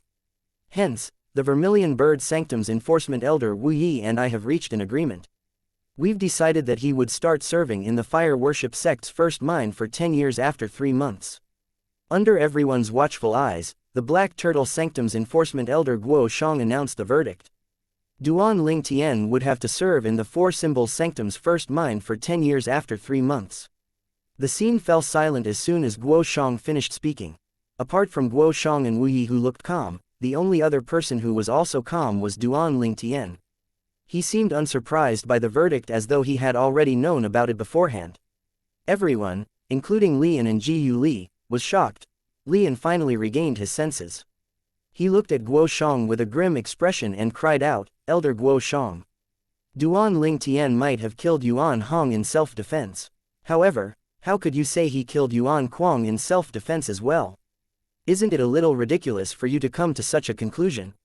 Hence, the Vermilion Bird Sanctum's enforcement elder Wu Yi and I have reached an agreement. We've decided that he would start serving in the fire worship sect's first mine for 10 years after 3 months. Under everyone's watchful eyes, the Black Turtle Sanctum's enforcement elder Guo Shang announced the verdict. Duan Ling Tian would have to serve in the Four Symbols Sanctum's first mine for 10 years after 3 months. The scene fell silent as soon as Guo Shang finished speaking. Apart from Guo Shang and Wu Yi, who looked calm, the only other person who was also calm was Duan Ling Tian. He seemed unsurprised by the verdict, as though he had already known about it beforehand. Everyone, including Lian and Ji Yu Li, was shocked. Lian finally regained his senses. He looked at Guo Shang with a grim expression and cried out, "Elder Guo Shang. Duan Ling Tian might have killed Yuan Hong in self-defense. However, how could you say he killed Yuan Kuang in self-defense as well? Isn't it a little ridiculous for you to come to such a conclusion?"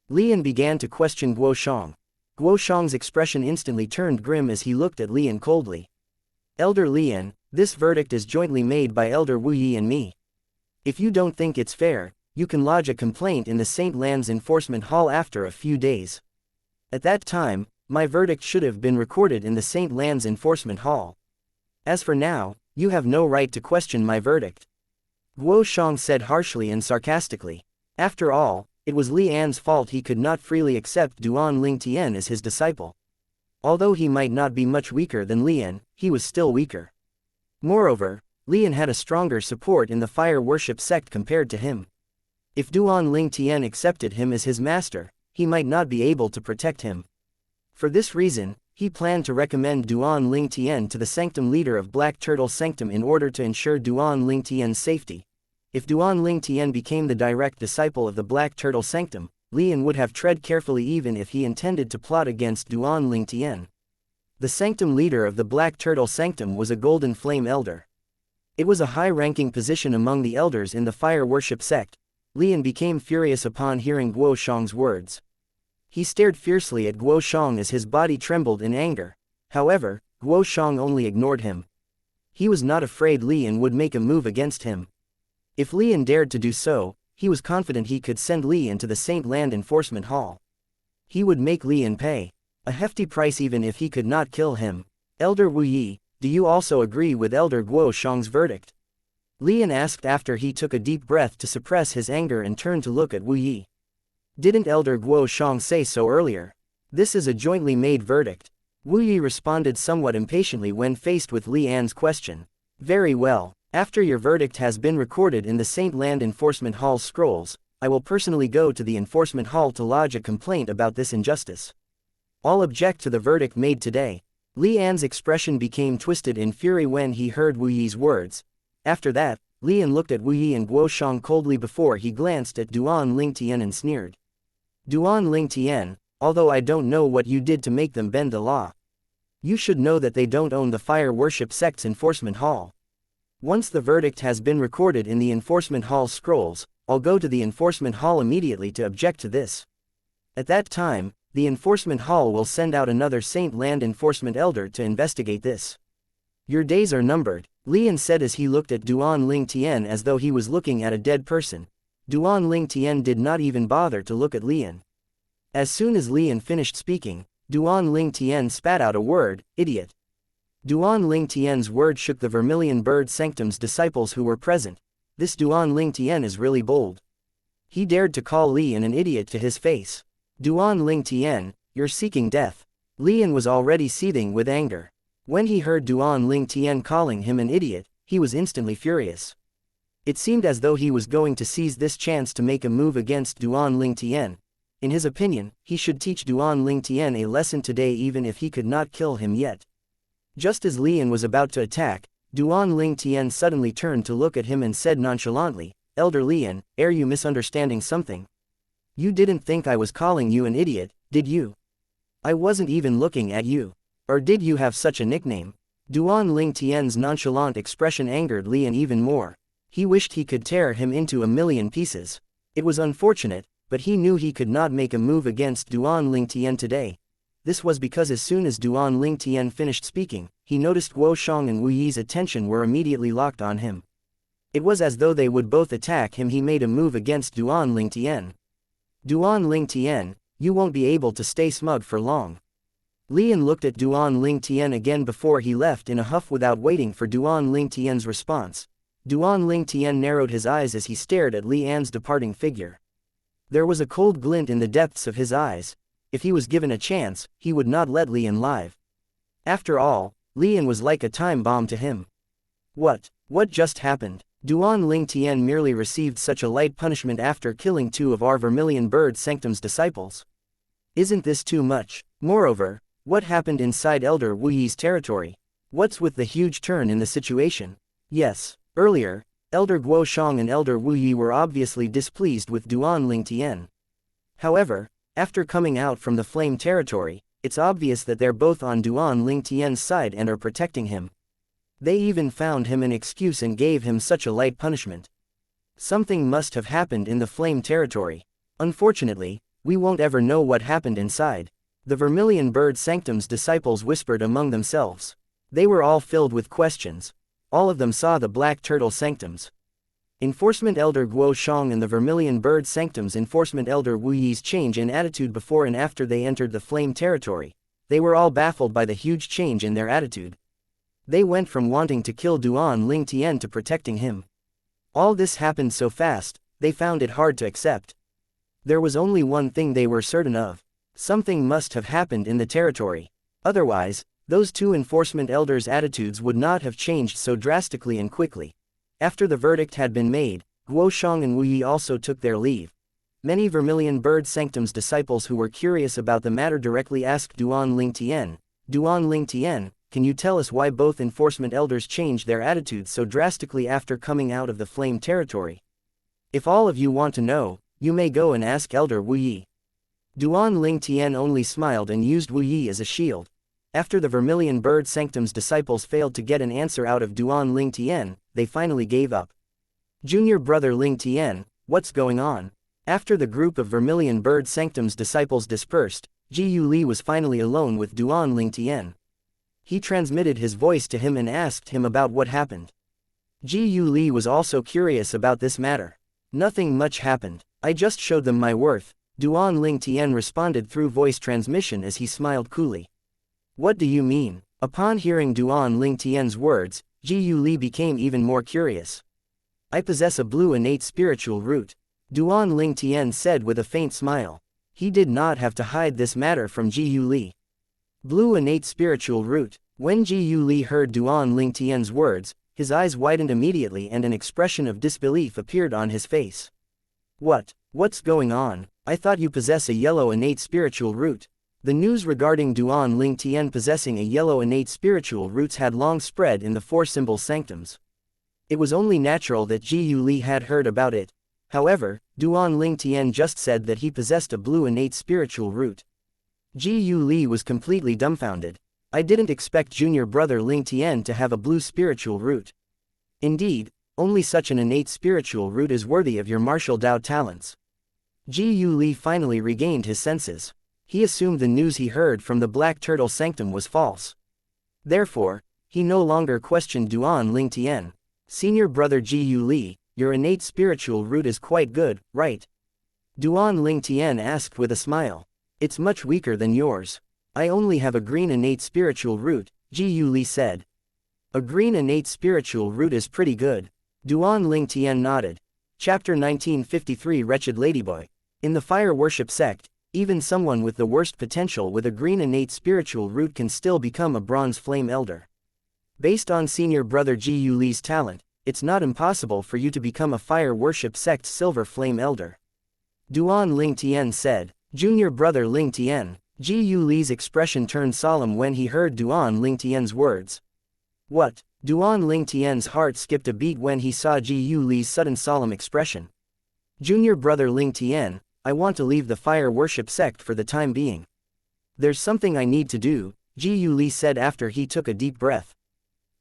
Lian began to question Guo Shang. Guo Shang's expression instantly turned grim as he looked at Lian coldly. "Elder Lian, this verdict is jointly made by Elder Wu Yi and me. If you don't think it's fair, you can lodge a complaint in the St. Land's Enforcement Hall after a few days. At that time, my verdict should have been recorded in the St. Land's Enforcement Hall. As for now, you have no right to question my verdict," Guo Shang said harshly and sarcastically. After all, it was Li An's fault he could not freely accept Duan Ling Tian as his disciple. Although he might not be much weaker than Lian, he was still weaker. Moreover, Lian had a stronger support in the fire worship sect compared to him. If Duan Ling Tian accepted him as his master, he might not be able to protect him. For this reason, he planned to recommend Duan Ling Tian to the Sanctum leader of Black Turtle Sanctum in order to ensure Duan Ling Tian's safety. If Duan Ling Tian became the direct disciple of the Black Turtle Sanctum, Lian would have tread carefully even if he intended to plot against Duan Ling Tian. The Sanctum leader of the Black Turtle Sanctum was a Golden Flame Elder. It was a high-ranking position among the elders in the fire worship sect. Lian became furious upon hearing Guo Shang's words. He stared fiercely at Guo Shang as his body trembled in anger. However, Guo Shang only ignored him. He was not afraid Lian would make a move against him. If Lian dared to do so, he was confident he could send Lian to the St. Land Enforcement Hall. He would make Lian pay a hefty price even if he could not kill him. "Elder Wu Yi, do you also agree with Elder Guo Shang's verdict?" Lian asked after he took a deep breath to suppress his anger and turned to look at Wu Yi. "Didn't Elder Guo Shang say so earlier? This is a jointly made verdict." Wu Yi responded somewhat impatiently when faced with Li An's question. "Very well. After your verdict has been recorded in the St. Land Enforcement Hall's scrolls, I will personally go to the Enforcement Hall to lodge a complaint about this injustice. All object to the verdict made today." Li An's expression became twisted in fury when he heard Wu Yi's words. After that, Lian looked at Wu Yi and Guo Shang coldly before he glanced at Duan Ling Tian and sneered. "Duan Ling Tian, although I don't know what you did to make them bend the law, you should know that they don't own the fire worship sect's Enforcement Hall. Once the verdict has been recorded in the Enforcement Hall's scrolls, I'll go to the Enforcement Hall immediately to object to this. At that time, the Enforcement Hall will send out another St. Land Enforcement Elder to investigate this. Your days are numbered," Lian said as he looked at Duan Ling Tian as though he was looking at a dead person. Duan Ling Tian did not even bother to look at Lian. As soon as Lian finished speaking, Duan Ling Tian spat out a word, "Idiot." Duan Ling Tian's word shook the Vermilion Bird Sanctum's disciples who were present. This Duan Ling Tian is really bold. He dared to call Lian an idiot to his face. "Duan Ling Tian, you're seeking death." Lian was already seething with anger. When he heard Duan Ling Tian calling him an idiot, he was instantly furious. It seemed as though he was going to seize this chance to make a move against Duan Ling Tian. In his opinion, he should teach Duan Ling Tian a lesson today even if he could not kill him yet. Just as Lian was about to attack, Duan Ling Tian suddenly turned to look at him and said nonchalantly, "Elder Lian, are you misunderstanding something? You didn't think I was calling you an idiot, did you? I wasn't even looking at you. Or did you have such a nickname?" Duan Ling Tian's nonchalant expression angered Lian even more. He wished he could tear him into a million pieces. It was unfortunate, but he knew he could not make a move against Duan Ling Tian today. This was because as soon as Duan Ling Tian finished speaking, he noticed Guo Shang and Wu Yi's attention were immediately locked on him. It was as though they would both attack him. He made a move against Duan Lingtian. Duan Lingtian, you won't be able to stay smug for long. Lian looked at Duan Lingtian again before he left in a huff without waiting for Duan Lingtian's response. Duan Lingtian narrowed his eyes as he stared at Lian's departing figure. There was a cold glint in the depths of his eyes. If he was given a chance, he would not let Lian live. After all, Lian was like a time bomb to him. What just happened? Duan Lingtian merely received such a light punishment after killing 2 of our Vermilion Bird Sanctum's disciples. Isn't this too much? Moreover, what happened inside Elder Wuyi's territory? What's with the huge turn in the situation? Yes, earlier, Elder Guoshang and Elder Wuyi were obviously displeased with Duan Lingtian. However, after coming out from the Flame territory, it's obvious that they're both on Duan Lingtian's side and are protecting him. They even found him an excuse and gave him such a light punishment. Something must have happened in the Flame territory. Unfortunately, we won't ever know what happened inside. The Vermilion Bird Sanctum's disciples whispered among themselves. They were all filled with questions. All of them saw the Black Turtle Sanctums. Enforcement Elder Guoshang and the Vermilion Bird Sanctum's Enforcement Elder Wuyi's change in attitude before and after they entered the Flame territory. They were all baffled by the huge change in their attitude. They went from wanting to kill Duan Lingtian to protecting him. All this happened so fast, they found it hard to accept. There was only one thing they were certain of. Something must have happened in the territory. Otherwise, those 2 enforcement elders' attitudes would not have changed so drastically and quickly. After the verdict had been made, Guoshang and Wuyi also took their leave. Many Vermilion Bird Sanctum's disciples who were curious about the matter directly asked Duan Lingtian, "Duan Lingtian, can you tell us why both enforcement elders changed their attitudes so drastically after coming out of the Flame territory? If all of you want to know, you may go and ask Elder Wuyi." Duan Lingtian only smiled and used Wuyi as a shield. After the Vermilion Bird Sanctum's disciples failed to get an answer out of Duan Lingtian, they finally gave up. "Junior brother Lingtian, what's going on?" After the group of Vermilion Bird Sanctum's disciples dispersed, Ji Li was finally alone with Duan Lingtian. He transmitted his voice to him and asked him about what happened. Ji Li was also curious about this matter. "Nothing much happened. I just showed them my worth," Duan Lingtian responded through voice transmission as he smiled coolly. "What do you mean?" Upon hearing Duan Lingtian's words, Ji Li became even more curious. "I possess a blue innate spiritual root," Duan Lingtian said with a faint smile. He did not have to hide this matter from Ji Li. Blue innate spiritual root. When Ji Li heard Duan Lingtian's words, his eyes widened immediately and an expression of disbelief appeared on his face. What's going on? I thought you possess a yellow innate spiritual root." The news regarding Duan Lingtian possessing a yellow innate spiritual roots had long spread in the 4 symbol sanctums. It was only natural that Ji Li had heard about it. However, Duan Lingtian just said that he possessed a blue innate spiritual root. Ji Li was completely dumbfounded. "I didn't expect junior brother Lingtian to have a blue spiritual root. Indeed, only such an innate spiritual root is worthy of your martial Dao talents." Ji Li finally regained his senses. He assumed the news he heard from the Black Turtle Sanctum was false. Therefore, he no longer questioned Duan Lingtian. "Senior brother Ji Li, your innate spiritual root is quite good, right?" Duan Lingtian asked with a smile. "It's much weaker than yours. I only have a green innate spiritual root," Ji Li said. "A green innate spiritual root is pretty good." Duan Lingtian nodded. Chapter 1953 Wretched Ladyboy. In the Fire Worship sect, even someone with the worst potential with a green innate spiritual root can still become a bronze flame elder. Based on senior brother Ji Li's talent, it's not impossible for you to become a Fire Worship sect silver flame elder. Duan Lingtian said. "Junior brother Lingtian." Ji Li's expression turned solemn when he heard Duan Lingtian's words. "What?" Duan Lingtian's heart skipped a beat when he saw Ji Li's sudden solemn expression. "Junior brother Lingtian, I want to leave the Fire Worship sect for the time being. There's something I need to do," Ji Li said after he took a deep breath.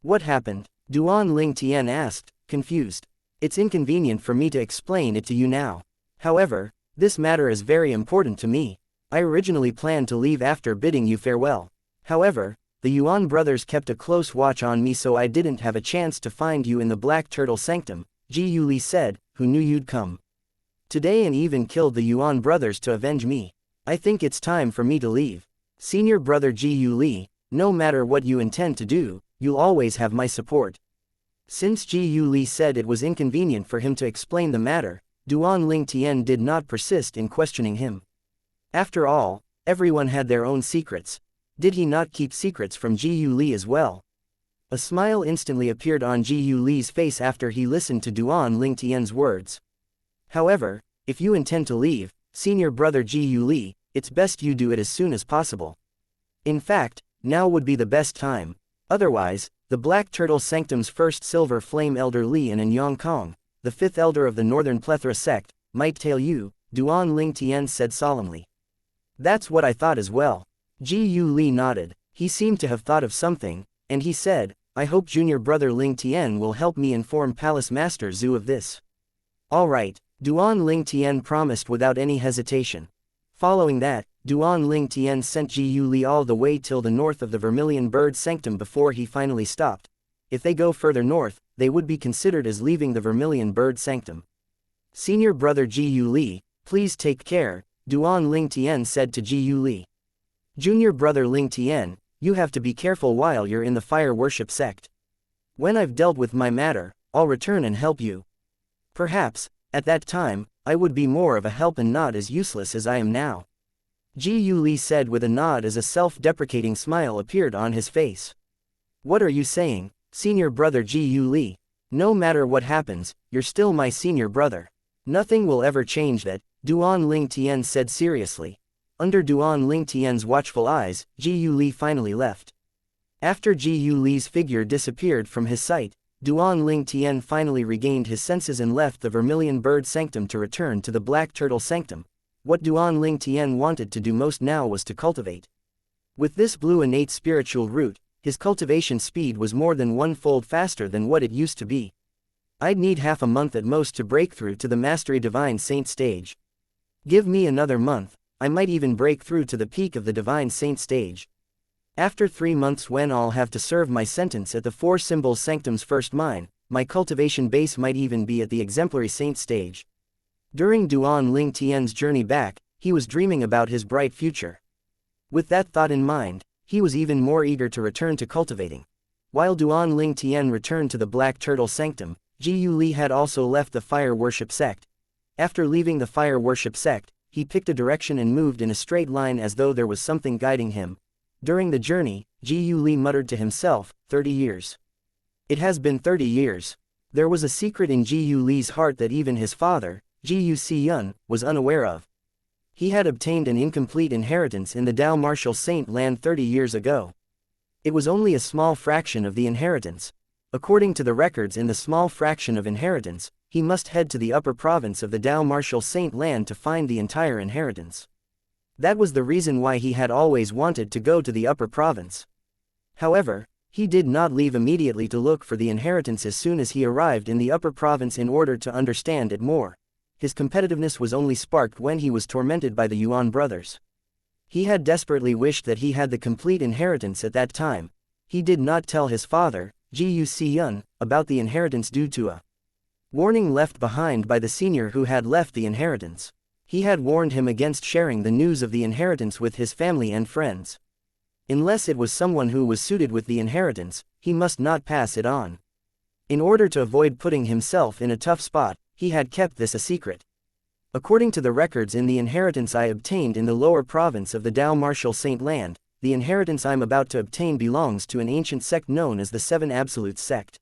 "What happened?" Duan Lingtian asked, confused. "It's inconvenient for me to explain it to you now. However, this matter is very important to me. I originally planned to leave after bidding you farewell. However, the Yuan brothers kept a close watch on me, so I didn't have a chance to find you in the Black Turtle Sanctum," Ji Yuli said, who knew you'd come today and even killed the Yuan brothers to avenge me. I think it's time for me to leave. Senior brother Ji Yuli, no matter what you intend to do, you'll always have my support. Since Ji Yuli said it was inconvenient for him to explain the matter, Duan Ling Tian did not persist in questioning him. After all, everyone had their own secrets. Did he not keep secrets from Ji Yuli as well? A smile instantly appeared on Ji Yuli's face after he listened to Duan Ling Tian's words. However, if you intend to leave, senior brother Ji Yuli, it's best you do it as soon as possible. In fact, now would be the best time. Otherwise, the Black Turtle Sanctum's first Silver Flame Elder Li and Yang Kong, the fifth elder of the Northern Plethora sect, might tail you, Duan Ling Tian said solemnly. That's what I thought as well. Ji Yuli nodded. He seemed to have thought of something, and he said, I hope junior brother Ling Tian will help me inform Palace Master Zhu of this. All right, Duan Ling Tian promised without any hesitation. Following that, Duan Ling Tian sent Ji Yuli all the way till the north of the Vermilion Bird Sanctum before he finally stopped. If they go further north, they would be considered as leaving the Vermilion Bird Sanctum. Senior brother Ji Yuli, please take care, Duan Ling Tian said to Ji Yuli. Junior brother Ling Tian, you have to be careful while you're in the fire worship sect. When I've dealt with my matter, I'll return and help you. Perhaps, at that time, I would be more of a help and not as useless as I am now. Ji Yuli said with a nod as a self-deprecating smile appeared on his face. What are you saying, senior brother Ji Yuli? No matter what happens, you're still my senior brother. Nothing will ever change that, Duan Ling Tian said seriously. Under Duan Ling Tian's watchful eyes, Ji Yuli finally left. After Ji Yuli's figure disappeared from his sight, Duan Ling Tian finally regained his senses and left the Vermilion Bird Sanctum to return to the Black Turtle Sanctum. What Duan Ling Tian wanted to do most now was to cultivate. With this blue innate spiritual root, his cultivation speed was more than one-fold faster than what it used to be. I'd need half a month at most to break through to the Mastery Divine Saint stage. Give me another month, I might even break through to the peak of the Divine Saint stage. After 3 months when I'll have to serve my sentence at the Four Symbols Sanctum's first mine, my cultivation base might even be at the Exemplary Saint stage. During Duan Ling Tian's journey back, he was dreaming about his bright future. With that thought in mind, he was even more eager to return to cultivating. While Duan Ling Tian returned to the Black Turtle Sanctum, Ji Yuli had also left the Fire Worship sect. After leaving the Fire Worship sect, he picked a direction and moved in a straight line as though there was something guiding him. During the journey, Ji Yuli muttered to himself, 30 years. It has been 30 years. There was a secret in Ji Yuli's heart that even his father, Ji Yu Si-yun, was unaware of. He had obtained an incomplete inheritance in the Dao Martial Saint land 30 years ago. It was only a small fraction of the inheritance. According to the records in the small fraction of inheritance, he must head to the upper province of the Dao Martial Saint land to find the entire inheritance. That was the reason why he had always wanted to go to the upper province. However, he did not leave immediately to look for the inheritance as soon as he arrived in the upper province in order to understand it more. His competitiveness was only sparked when he was tormented by the Yuan brothers. He had desperately wished that he had the complete inheritance at that time. He did not tell his father, Ji Yu Si-yun, about the inheritance due to a warning left behind by the senior who had left the inheritance. He had warned him against sharing the news of the inheritance with his family and friends. Unless it was someone who was suited with the inheritance, he must not pass it on. In order to avoid putting himself in a tough spot, he had kept this a secret. According to the records in the inheritance I obtained in the lower province of the Dao Martial Saint land, the inheritance I'm about to obtain belongs to an ancient sect known as the Seven Absolutes sect.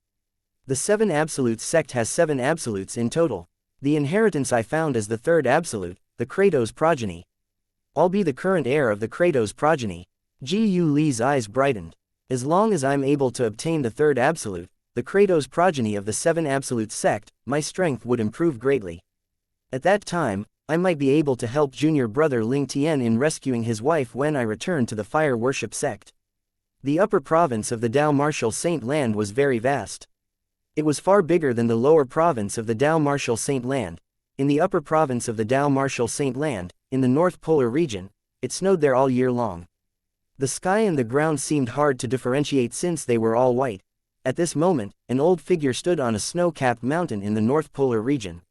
The Seven Absolutes sect has 7 absolutes in total. The inheritance I found is the third absolute, the Kratos progeny. I'll be the current heir of the Kratos progeny. Ji Yuli's eyes brightened. As long as I'm able to obtain the third absolute, the Kratos progeny of the Seven Absolutes sect, my strength would improve greatly. At that time, I might be able to help junior brother Ling Tian in rescuing his wife when I return to the Fire Worship sect. The upper province of the Dao Martial Saint land was very vast. It was far bigger than the lower province of the Dao Martial Saint land. In the upper province of the Dao Martial Saint land, in the North Polar region, it snowed there all year long. The sky and the ground seemed hard to differentiate since they were all white. At this moment, an old figure stood on a snow-capped mountain in the North Polar region.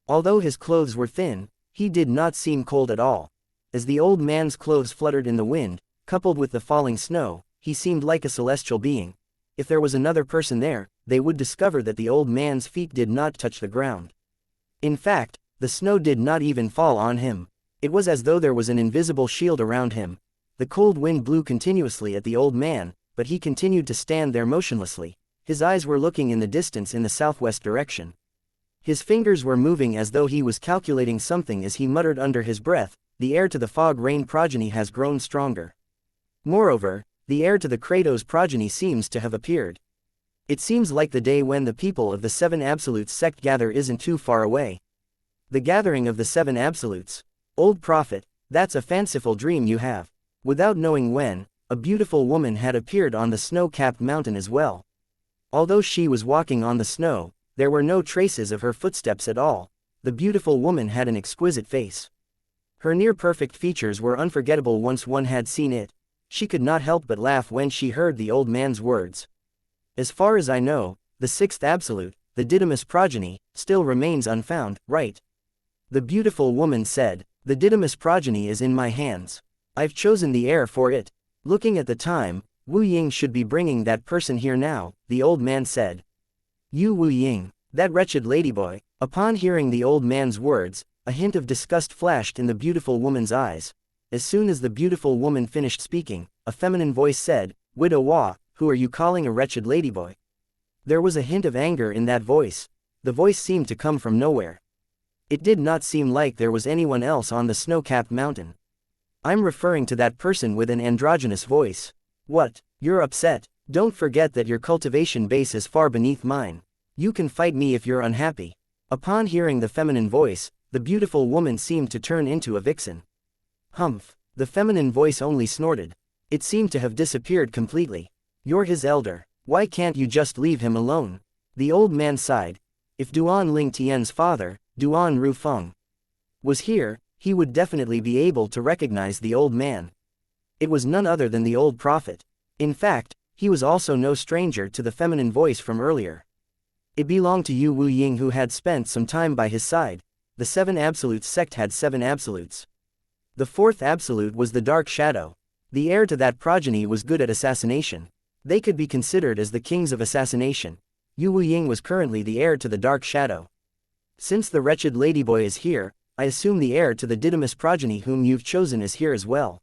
Although his clothes were thin, he did not seem cold at all. As the old man's clothes fluttered in the wind, coupled with the falling snow, he seemed like a celestial being. If there was another person there, they would discover that the old man's feet did not touch the ground. In fact, the snow did not even fall on him. It was as though there was an invisible shield around him. The cold wind blew continuously at the old man, but he continued to stand there motionlessly. His eyes were looking in the distance in the southwest direction. His fingers were moving as though he was calculating something as he muttered under his breath, "The heir to the fog-rain progeny has grown stronger." Moreover, the heir to the Kratos progeny seems to have appeared. It seems like the day when the people of the Seven Absolutes sect gather isn't too far away. The gathering of the Seven Absolutes. Old prophet, that's a fanciful dream you have. Without knowing when, a beautiful woman had appeared on the snow-capped mountain as well. Although she was walking on the snow, there were no traces of her footsteps at all. The beautiful woman had an exquisite face. Her near-perfect features were unforgettable once one had seen it. She could not help but laugh when she heard the old man's words. As far as I know, the sixth absolute, the Didymus progeny, still remains unfound, right? The beautiful woman said, "The Didymus progeny is in my hands. I've chosen the heir for it." Looking at the time, Wu Ying should be bringing that person here now, the old man said. Wu Ying, that wretched ladyboy. Upon hearing the old man's words, a hint of disgust flashed in the beautiful woman's eyes. As soon as the beautiful woman finished speaking, a feminine voice said, "Widow Wa, who are you calling a wretched ladyboy?" There was a hint of anger in that voice. The voice seemed to come from nowhere. It did not seem like there was anyone else on the snow-capped mountain. "I'm referring to that person with an androgynous voice." "What? You're upset? Don't forget that your cultivation base is far beneath mine. You can fight me if you're unhappy." Upon hearing the feminine voice, the beautiful woman seemed to turn into a vixen. Humph! The feminine voice only snorted. It seemed to have disappeared completely. "You're his elder. Why can't you just leave him alone?" The old man sighed. If Duan Ling Tian's father, Duan Rufeng, was here, he would definitely be able to recognize the old man. It was none other than the old prophet. In fact, he was also no stranger to the feminine voice from earlier. It belonged to Wu Ying, who had spent some time by his side. The Seven Absolutes sect had 7 absolutes. The 4th absolute was the Dark Shadow. The heir to that progeny was good at assassination. They could be considered as the kings of assassination. Wu Ying was currently the heir to the Dark Shadow. Since the wretched ladyboy is here, I assume the heir to the Didymus progeny whom you've chosen is here as well.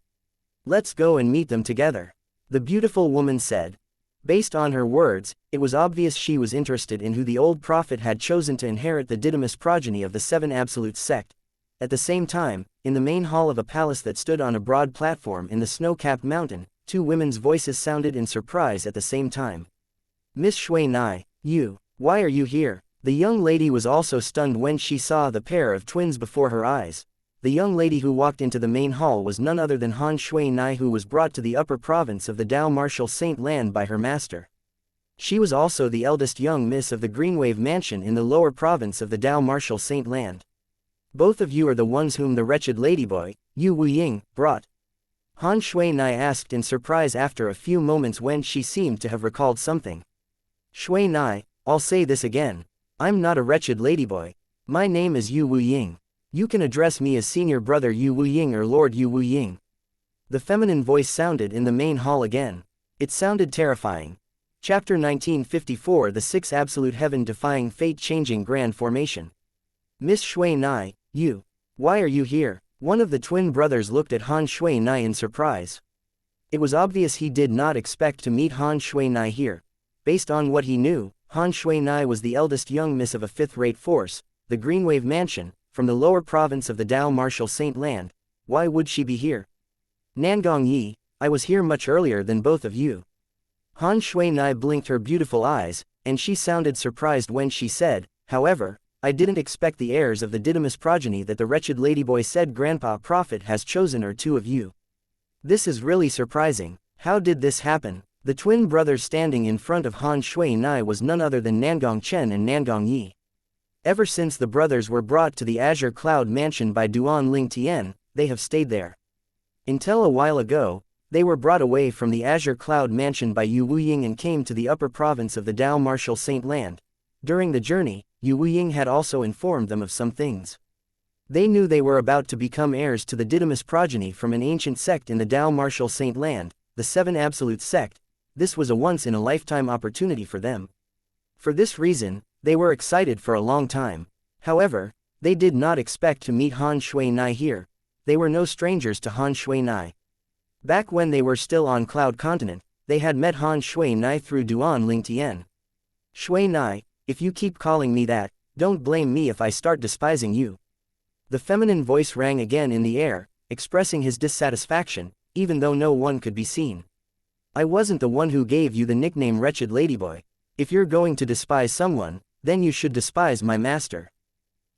Let's go and meet them together. The beautiful woman said. Based on her words, it was obvious she was interested in who the old prophet had chosen to inherit the Didymus progeny of the Seven Absolute sect. At the same time, in the main hall of a palace that stood on a broad platform in the snow-capped mountain, 2 women's voices sounded in surprise at the same time. "Miss Shui Nai, why are you here?" The young lady was also stunned when she saw the pair of twins before her eyes. The young lady who walked into the main hall was none other than Han Shui Nai, who was brought to the upper province of the Dao Martial Saint Land by her master. She was also the eldest young miss of the Greenwave Mansion in the lower province of the Dao Martial Saint Land. "Both of you are the ones whom the wretched ladyboy, Wu Ying, brought?" Han Shui Nai asked in surprise after a few moments when she seemed to have recalled something. "Shui Nai, I'll say this again. I'm not a wretched ladyboy. My name is Wu Ying. You can address me as senior brother Wu Ying or Lord Wu Ying." The feminine voice sounded in the main hall again. It sounded terrifying. Chapter 1954, The 6 Absolute Heaven Defying Fate-Changing Grand Formation. "Miss Shui Nai, why are you here?" One of the twin brothers looked at Han Shui Nai in surprise. It was obvious he did not expect to meet Han Shui Nai here. Based on what he knew, Han Shui Nai was the eldest young miss of a 5th-rate force, the Greenwave Mansion, from the lower province of the Dao Martial Saint Land. Why would she be here? "Nangong Yi, I was here much earlier than both of you." Han Shui Nai blinked her beautiful eyes, and she sounded surprised when she said, "However, I didn't expect the heirs of the Didymus progeny that the wretched ladyboy said Grandpa Prophet has chosen are 2 of you. This is really surprising. How did this happen?" The twin brothers standing in front of Han Shui Nai was none other than Nangong Chen and Nangong Yi. Ever since the brothers were brought to the Azure Cloud Mansion by Duan Ling Tian, they have stayed there. Until a while ago, They were brought away from the Azure Cloud Mansion by Yu Wuying and came to the upper province of the Dao Martial Saint Land. During the journey, Yu Wuying had also informed them of some things. They knew they were about to become heirs to the Didymus progeny from an ancient sect in the Dao Martial Saint Land, the Seven Absolute Sect. This was a once-in-a-lifetime opportunity for them. For this reason, they were excited for a long time. However, they did not expect to meet Han Shui Nai here. They were no strangers to Han Shui Nai. Back when they were still on Cloud Continent, they had met Han Shui Nai through Duan Ling Tian. Shui Nai, if you keep calling me that, don't blame me if I start despising you. The feminine voice rang again in the air, expressing his dissatisfaction, even though no one could be seen. I wasn't the one who gave you the nickname Wretched Ladyboy. If you're going to despise someone, then you should despise my master.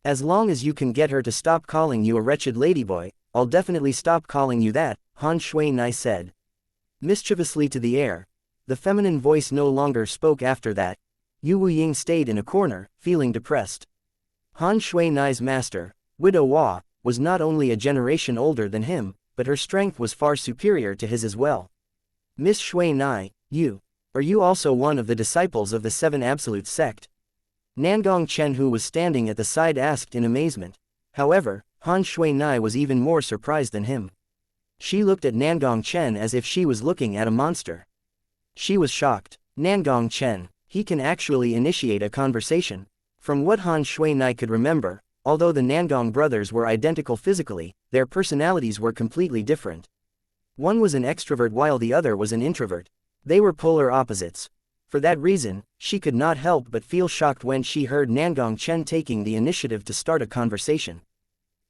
As long as you can get her to stop calling you a wretched ladyboy, I'll definitely stop calling you that, Han Shui Nai said. Mischievously to the air. The feminine voice no longer spoke after that. Yu Wuying stayed in a corner, feeling depressed. Han Shui Nai's master, Widow Hua, was not only a generation older than him, but her strength was far superior to his as well. Miss Shui Nai, are you also one of the disciples of the Seven Absolute Sect? Nangong Chen, who was standing at the side, asked in amazement. However, Han Shui Nai was even more surprised than him. She looked at Nangong Chen as if she was looking at a monster. She was shocked. Nangong Chen, he can actually initiate a conversation. From what Han Shui Nai could remember, although the Nangong brothers were identical physically, their personalities were completely different. One was an extrovert while the other was an introvert. They were polar opposites. For that reason, she could not help but feel shocked when she heard Nangong Chen taking the initiative to start a conversation.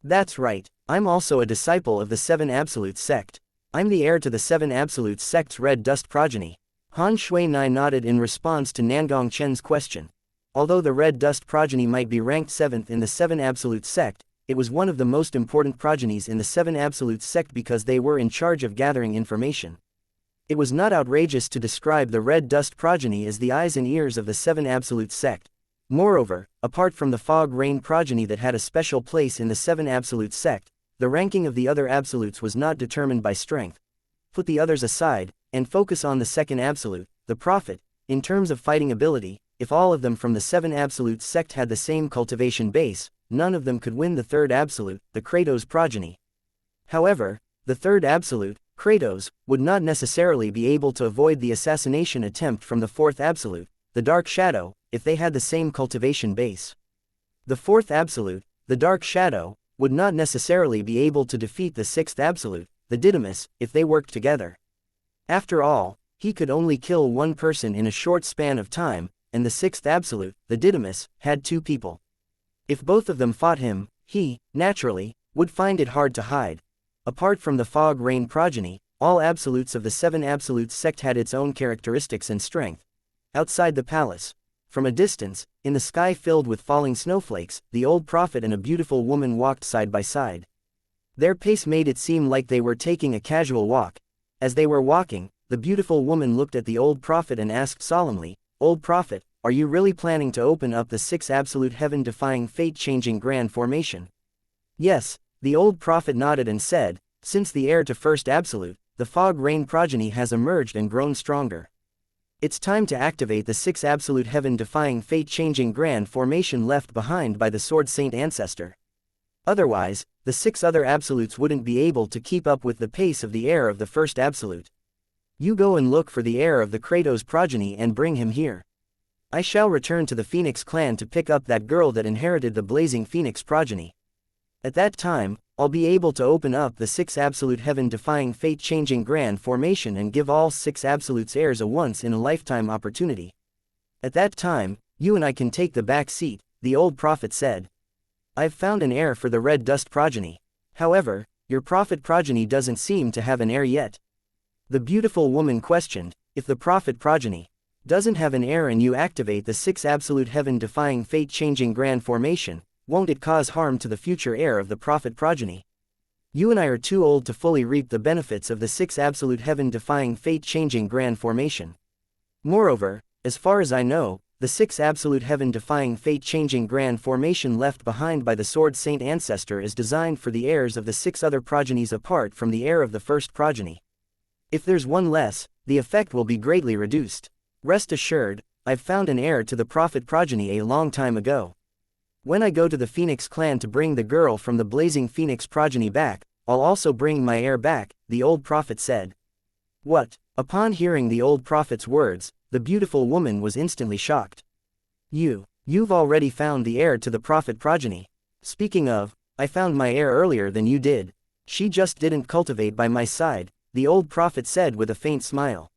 That's right, I'm also a disciple of the Seven Absolute Sect. I'm the heir to the Seven Absolute Sect's Red Dust progeny. Han Shui Nai nodded in response to Nangong Chen's question. Although the Red Dust progeny might be ranked 7th in the Seven Absolute Sect, it was one of the most important progenies in the Seven Absolute Sect because they were in charge of gathering information. It was not outrageous to describe the Red Dust progeny as the eyes and ears of the Seven Absolute Sect. Moreover, apart from the Fog Rain progeny that had a special place in the Seven Absolute Sect, the ranking of the other absolutes was not determined by strength. Put the others aside, and focus on the second absolute, the Prophet. In terms of fighting ability, if all of them from the Seven Absolute Sect had the same cultivation base, none of them could win the third absolute, the Kratos progeny. However, the third absolute, Kratos, would not necessarily be able to avoid the assassination attempt from the fourth absolute, the Dark Shadow, if they had the same cultivation base. The fourth absolute, the Dark Shadow, would not necessarily be able to defeat the sixth absolute, the Didymus, if they worked together. After all, he could only kill one person in a short span of time, and the sixth absolute, the Didymus, had two people. If both of them fought him, he, naturally, would find it hard to hide. Apart from the Fog Rain progeny, all absolutes of the Seven Absolute Sect had its own characteristics and strength. Outside the palace, from a distance, in the sky filled with falling snowflakes, the old prophet and a beautiful woman walked side by side. Their pace made it seem like they were taking a casual walk. As they were walking, the beautiful woman looked at the old prophet and asked solemnly, "Old prophet, are you really planning to open up the 6 absolute heaven-defying fate-changing grand formation?" Yes, the old prophet nodded and said, "Since the heir to first absolute, the Fog Rain progeny has emerged and grown stronger. It's time to activate the 6 absolute heaven-defying fate-changing grand formation left behind by the Sword Saint ancestor. Otherwise, the 6 other absolutes wouldn't be able to keep up with the pace of the heir of the first absolute. You go and look for the heir of the Kratos progeny and bring him here. I shall return to the Phoenix clan to pick up that girl that inherited the blazing Phoenix progeny. At that time, I'll be able to open up the 6 absolute heaven-defying fate-changing grand formation and give all 6 absolutes heirs a once-in-a-lifetime opportunity. At that time, you and I can take the back seat," the old prophet said. "I've found an heir for the Red Dust progeny. However, your prophet progeny doesn't seem to have an heir yet." The beautiful woman questioned, "If the prophet progeny doesn't have an heir and you activate the 6 absolute heaven-defying fate-changing grand formation, won't it cause harm to the future heir of the prophet progeny? You and I are too old to fully reap the benefits of the 6 absolute heaven-defying fate-changing grand formation. Moreover, as far as I know, the 6 absolute heaven-defying fate-changing grand formation left behind by the Sword Saint ancestor is designed for the heirs of the 6 other progenies apart from the heir of the first progeny. If there's one less, the effect will be greatly reduced. Rest assured, I've found an heir to the prophet progeny a long time ago. When I go to the Phoenix clan to bring the girl from the blazing Phoenix progeny back, I'll also bring my heir back, the old prophet said. What? Upon hearing the old prophet's words, the beautiful woman was instantly shocked. You've already found the heir to the prophet progeny. Speaking of, I found my heir earlier than you did. She just didn't cultivate by my side, the old prophet said with a faint smile.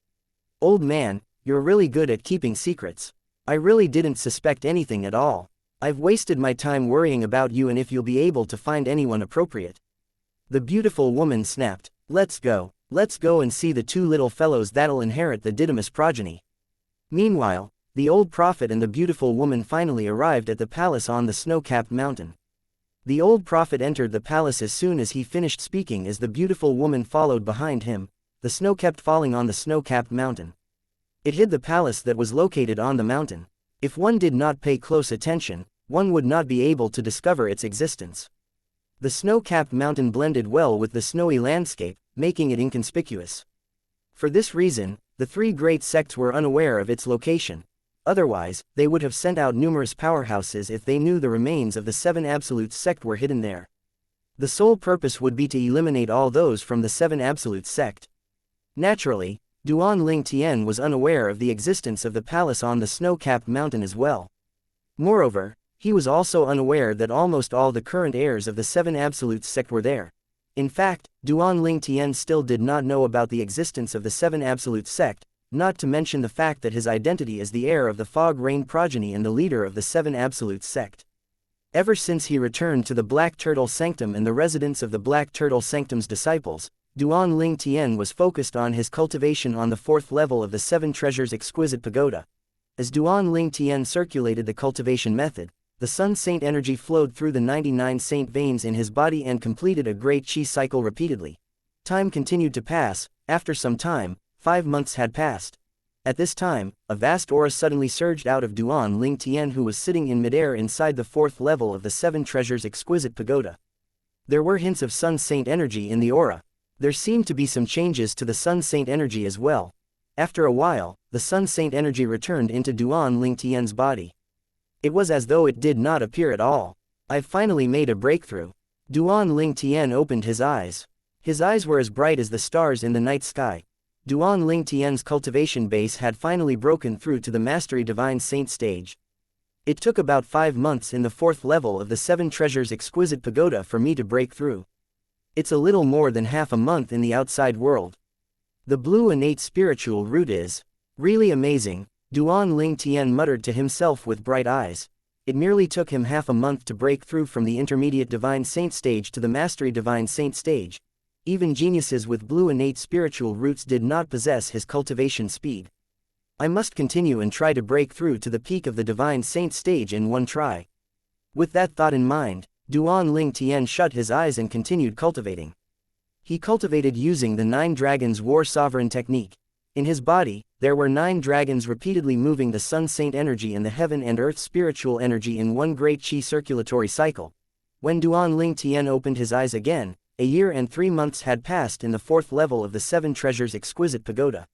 Old man, you're really good at keeping secrets. I really didn't suspect anything at all. I've wasted my time worrying about you and if you'll be able to find anyone appropriate. The beautiful woman snapped. Let's go and see the two little fellows that'll inherit the Didymus progeny. Meanwhile, the old prophet and the beautiful woman finally arrived at the palace on the snow-capped mountain. The old prophet entered the palace as soon as he finished speaking as the beautiful woman followed behind him. The snow kept falling on the snow-capped mountain. It hid the palace that was located on the mountain. If one did not pay close attention, one would not be able to discover its existence. The snow-capped mountain blended well with the snowy landscape, making it inconspicuous. For this reason, the three great sects were unaware of its location. Otherwise, they would have sent out numerous powerhouses if they knew the remains of the seven absolutes sect were hidden there. The sole purpose would be to eliminate all those from the seven absolutes sect. Naturally, Duan Ling Tian was unaware of the existence of the palace on the snow-capped mountain as well. Moreover, he was also unaware that almost all the current heirs of the seven absolutes sect were there. In fact, Duan Ling Tian still did not know about the existence of the seven absolutes sect, not to mention the fact that his identity as the heir of the Fog Rain progeny and the leader of the seven absolutes sect. Ever since he returned to the Black Turtle Sanctum and the residence of the Black Turtle Sanctum's disciples, Duan Ling Tian was focused on his cultivation on the fourth level of the Seven Treasures Exquisite Pagoda. As Duan Ling Tian circulated the cultivation method, the Sun Saint energy flowed through the 99 saint veins in his body and completed a great chi cycle repeatedly. Time continued to pass. After some time, 5 months had passed. At this time, a vast aura suddenly surged out of Duan Ling Tian, who was sitting in midair inside the fourth level of the Seven Treasures Exquisite Pagoda. There were hints of Sun Saint energy in the aura. There seemed to be some changes to the Sun Saint energy as well. After a while, the Sun Saint energy returned into Duan Ling Tian's body. It was as though it did not appear at all. I've finally made a breakthrough. Duan Ling Tian opened his eyes. His eyes were as bright as the stars in the night sky. Duan Ling Tian's cultivation base had finally broken through to the Mastery Divine Saint stage. It took about 5 months in the fourth level of the Seven Treasures Exquisite Pagoda for me to break through. It's a little more than half a month in the outside world. The blue innate spiritual root is really amazing, Duan Ling Tian muttered to himself with bright eyes. It merely took him half a month to break through from the Intermediate Divine Saint stage to the Mastery Divine Saint stage. Even geniuses with blue innate spiritual roots did not possess his cultivation speed. I must continue and try to break through to the peak of the Divine Saint stage in one try. With that thought in mind, Duan Ling Tian shut his eyes and continued cultivating. He cultivated using the 9 Dragons War Sovereign technique. In his body, there were 9 dragons repeatedly moving the Sun Saint energy and the Heaven and Earth spiritual energy in one great chi circulatory cycle. When Duan Ling Tian opened his eyes again, a year and 3 months had passed in the fourth level of the Seven Treasures Exquisite Pagoda.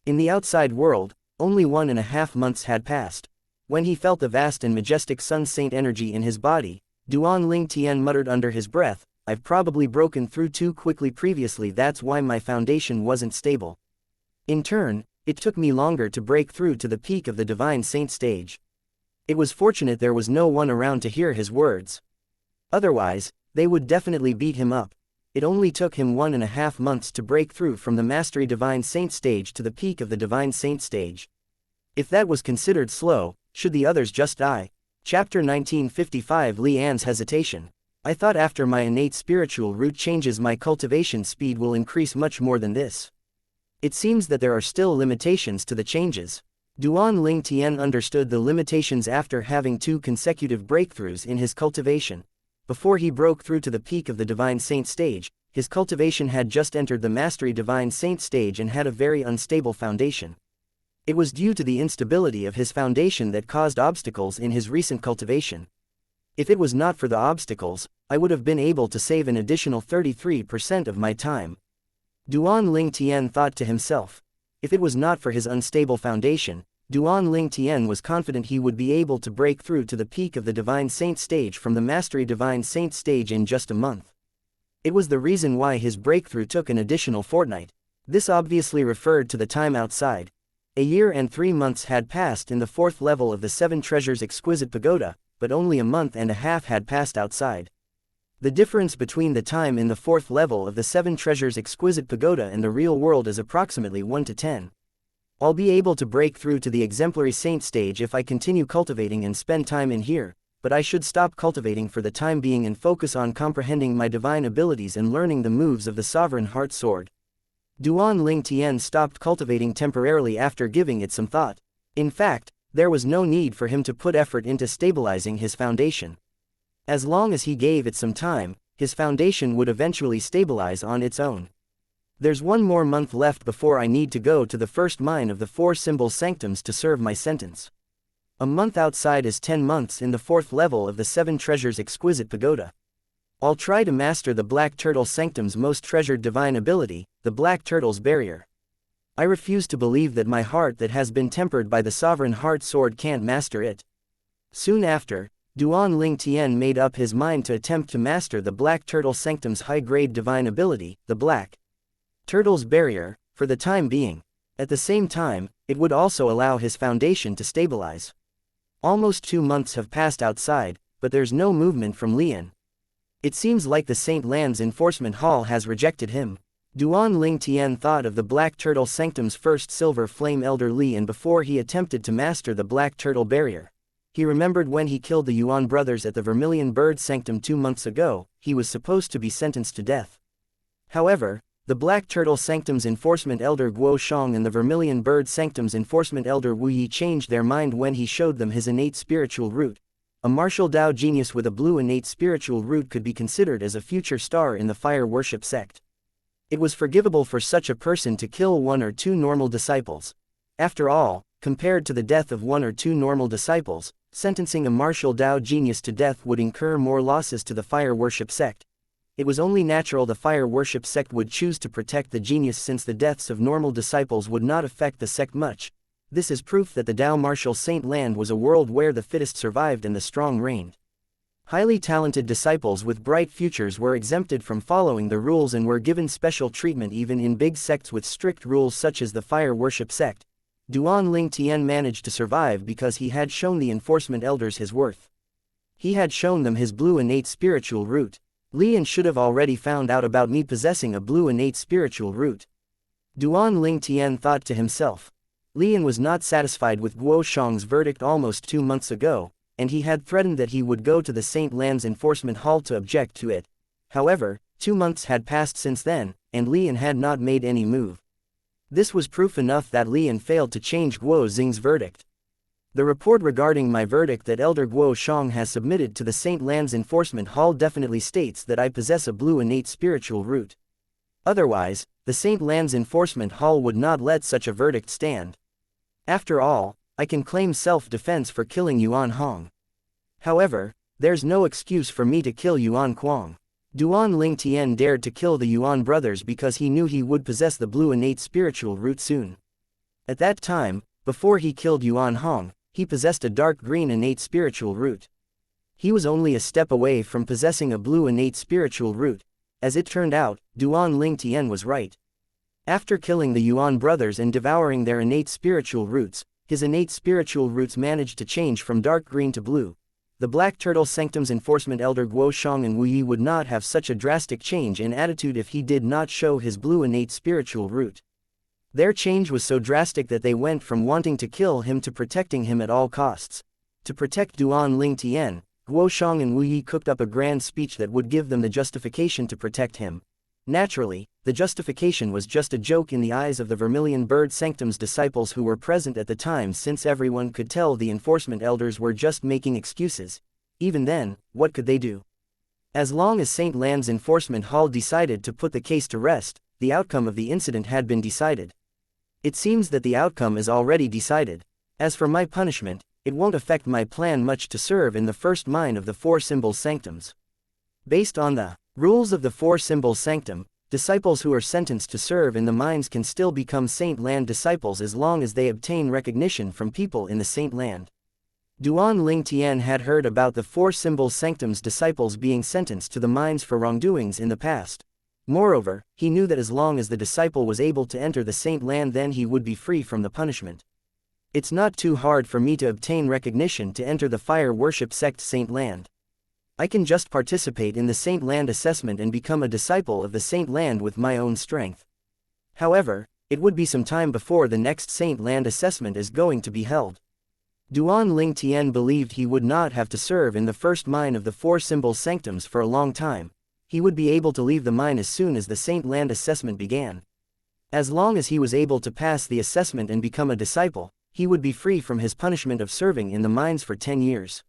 In the outside world, only 1.5 months had passed. When he felt the vast and majestic Sun Saint energy in his body, Duan Ling Tian muttered under his breath, I've probably broken through too quickly previously, that's why my foundation wasn't stable. In turn, it took me longer to break through to the peak of the Divine Saint stage. It was fortunate there was no one around to hear his words. Otherwise, they would definitely beat him up. It only took him 1.5 months to break through from the Mastery Divine Saint stage to the peak of the Divine Saint stage. If that was considered slow, should the others just die? Chapter 1955 Li An's hesitation. I thought after my innate spiritual root changes my cultivation speed will increase much more than this. It seems that there are still limitations to the changes. Duan Ling Tian understood the limitations after having 2 consecutive breakthroughs in his cultivation. Before he broke through to the peak of the Divine Saint stage, his cultivation had just entered the Mastery Divine Saint stage and had a very unstable foundation. It was due to the instability of his foundation that caused obstacles in his recent cultivation. If it was not for the obstacles, I would have been able to save an additional 33% of my time. Duan Ling Tian thought to himself. If it was not for his unstable foundation, Duan Ling Tian was confident he would be able to break through to the peak of the Divine Saint stage from the Mastery Divine Saint stage in just a month. It was the reason why his breakthrough took an additional fortnight. This obviously referred to the time outside. A year and 3 months had passed in the 4th level of the 7 Treasures Exquisite Pagoda, but only a month and a half had passed outside. The difference between the time in the 4th level of the 7 Treasures Exquisite Pagoda and the real world is approximately 1 to 10. I'll be able to break through to the Exemplary Saint stage if I continue cultivating and spend time in here, but I should stop cultivating for the time being and focus on comprehending my divine abilities and learning the moves of the Sovereign Heart Sword. Duan Ling Tian stopped cultivating temporarily after giving it some thought. In fact, there was no need for him to put effort into stabilizing his foundation. As long as he gave it some time, his foundation would eventually stabilize on its own. There's 1 more month left before I need to go to the first mine of the 4 symbol sanctums to serve my sentence. A month outside is 10 months in the 4th level of the 7 Treasures Exquisite Pagoda. I'll try to master the Black Turtle Sanctum's most treasured divine ability, the Black Turtle's Barrier. I refuse to believe that my heart that has been tempered by the Sovereign Heart Sword can't master it. Soon after, Duan Ling Tian made up his mind to attempt to master the Black Turtle Sanctum's high-grade divine ability, the Black Turtle's Barrier, for the time being. At the same time, it would also allow his foundation to stabilize. Almost 2 months have passed outside, but there's no movement from Lian. It seems like the Saint Lands Enforcement Hall has rejected him. Duan Ling Tian thought of the Black Turtle Sanctum's first Silver Flame Elder Lian before he attempted to master the Black Turtle Barrier. He remembered when he killed the Yuan brothers at the Vermilion Bird Sanctum 2 months ago, he was supposed to be sentenced to death. However, the Black Turtle Sanctum's Enforcement Elder Guo Shang and the Vermilion Bird Sanctum's Enforcement Elder Wu Yi changed their mind when he showed them his innate spiritual root. A martial Dao genius with a blue innate spiritual root could be considered as a future star in the fire worship sect. It was forgivable for such a person to kill 1 or 2 normal disciples. After all, compared to the death of 1 or 2 normal disciples, sentencing a martial Dao genius to death would incur more losses to the fire worship sect. It was only natural the fire worship sect would choose to protect the genius since the deaths of normal disciples would not affect the sect much. This is proof that the Dao martial Saint Land was a world where the fittest survived and the strong reigned. Highly talented disciples with bright futures were exempted from following the rules and were given special treatment even in big sects with strict rules such as the fire worship sect. Duan Ling Tian managed to survive because he had shown the enforcement elders his worth. He had shown them his blue innate spiritual root. Lian should have already found out about me possessing a blue innate spiritual root. Duan Ling Tian thought to himself. Lian was not satisfied with Guo Shang's verdict almost 2 months ago, and he had threatened that he would go to the Saint Lands Enforcement Hall to object to it. However, 2 months had passed since then, and Lian had not made any move. This was proof enough that Lian failed to change Guo Xing's verdict. The report regarding my verdict that Elder Guo Shang has submitted to the Saint Lands Enforcement Hall definitely states that I possess a blue innate spiritual root. Otherwise, the Saint Lands Enforcement Hall would not let such a verdict stand. After all, I can claim self-defense for killing Yuan Hong. However, there's no excuse for me to kill Yuan Kuang. Duan Ling Tian dared to kill the Yuan brothers because he knew he would possess the blue innate spiritual root soon. At that time, before he killed Yuan Hong, he possessed a dark green innate spiritual root. He was only a step away from possessing a blue innate spiritual root. As it turned out, Duan Ling Tian was right. After killing the Yuan brothers and devouring their innate spiritual roots, his innate spiritual roots managed to change from dark green to blue. The Black Turtle Sanctum's Enforcement Elder Guo Shang and Wu Yi would not have such a drastic change in attitude if he did not show his blue innate spiritual root. Their change was so drastic that they went from wanting to kill him to protecting him at all costs. To protect Duan Ling Tian, Guo Shang and Wu Yi cooked up a grand speech that would give them the justification to protect him. Naturally, the justification was just a joke in the eyes of the Vermilion Bird Sanctum's disciples who were present at the time, since everyone could tell the enforcement elders were just making excuses. Even then, what could they do? As long as Saint Land's Enforcement Hall decided to put the case to rest, the outcome of the incident had been decided. It seems that the outcome is already decided. As for my punishment, it won't affect my plan much to serve in the first mine of the 4 symbol sanctums. Based on the rules of the 4 symbol sanctum, disciples who are sentenced to serve in the mines can still become Saint Land disciples as long as they obtain recognition from people in the Saint Land. Duan Ling Tian had heard about the four symbol sanctums disciples being sentenced to the mines for wrongdoings in the past. Moreover, he knew that as long as the disciple was able to enter the Saint Land, then he would be free from the punishment. It's not too hard for me to obtain recognition to enter the fire worship sect Saint Land. I can just participate in the Saint Land assessment and become a disciple of the Saint Land with my own strength. However, it would be some time before the next Saint Land assessment is going to be held. Duan Ling Tian believed he would not have to serve in the first mine of the four symbol sanctums for a long time. He would be able to leave the mine as soon as the Saint Land assessment began. As long as he was able to pass the assessment and become a disciple, he would be free from his punishment of serving in the mines for 10 years.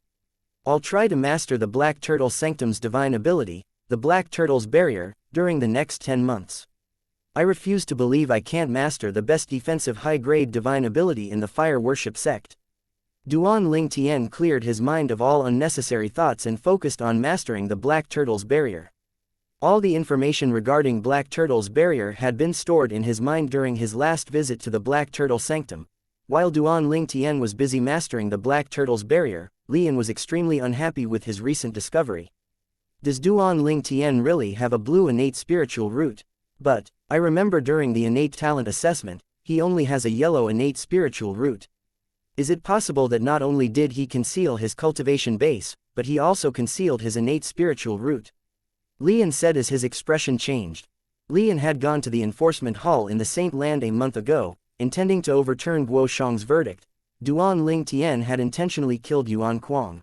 I'll try to master the Black Turtle Sanctum's divine ability, the Black Turtle's barrier, during the next 10 months. I refuse to believe I can't master the best defensive high-grade divine ability in the fire worship sect. Duan Ling Tian cleared his mind of all unnecessary thoughts and focused on mastering the Black Turtle's barrier. All the information regarding Black Turtle's barrier had been stored in his mind during his last visit to the Black Turtle Sanctum. While Duan Ling Tian was busy mastering the Black Turtle's barrier, Lian was extremely unhappy with his recent discovery. Does Duan Ling Tian really have a blue innate spiritual root? But, I remember during the innate talent assessment, he only has a yellow innate spiritual root. Is it possible that not only did he conceal his cultivation base, but he also concealed his innate spiritual root? Lian said as his expression changed. Lian had gone to the enforcement hall in the Saint Land a month ago, intending to overturn Guo Shang's verdict. Duan Ling Tian had intentionally killed Yuan Kuang.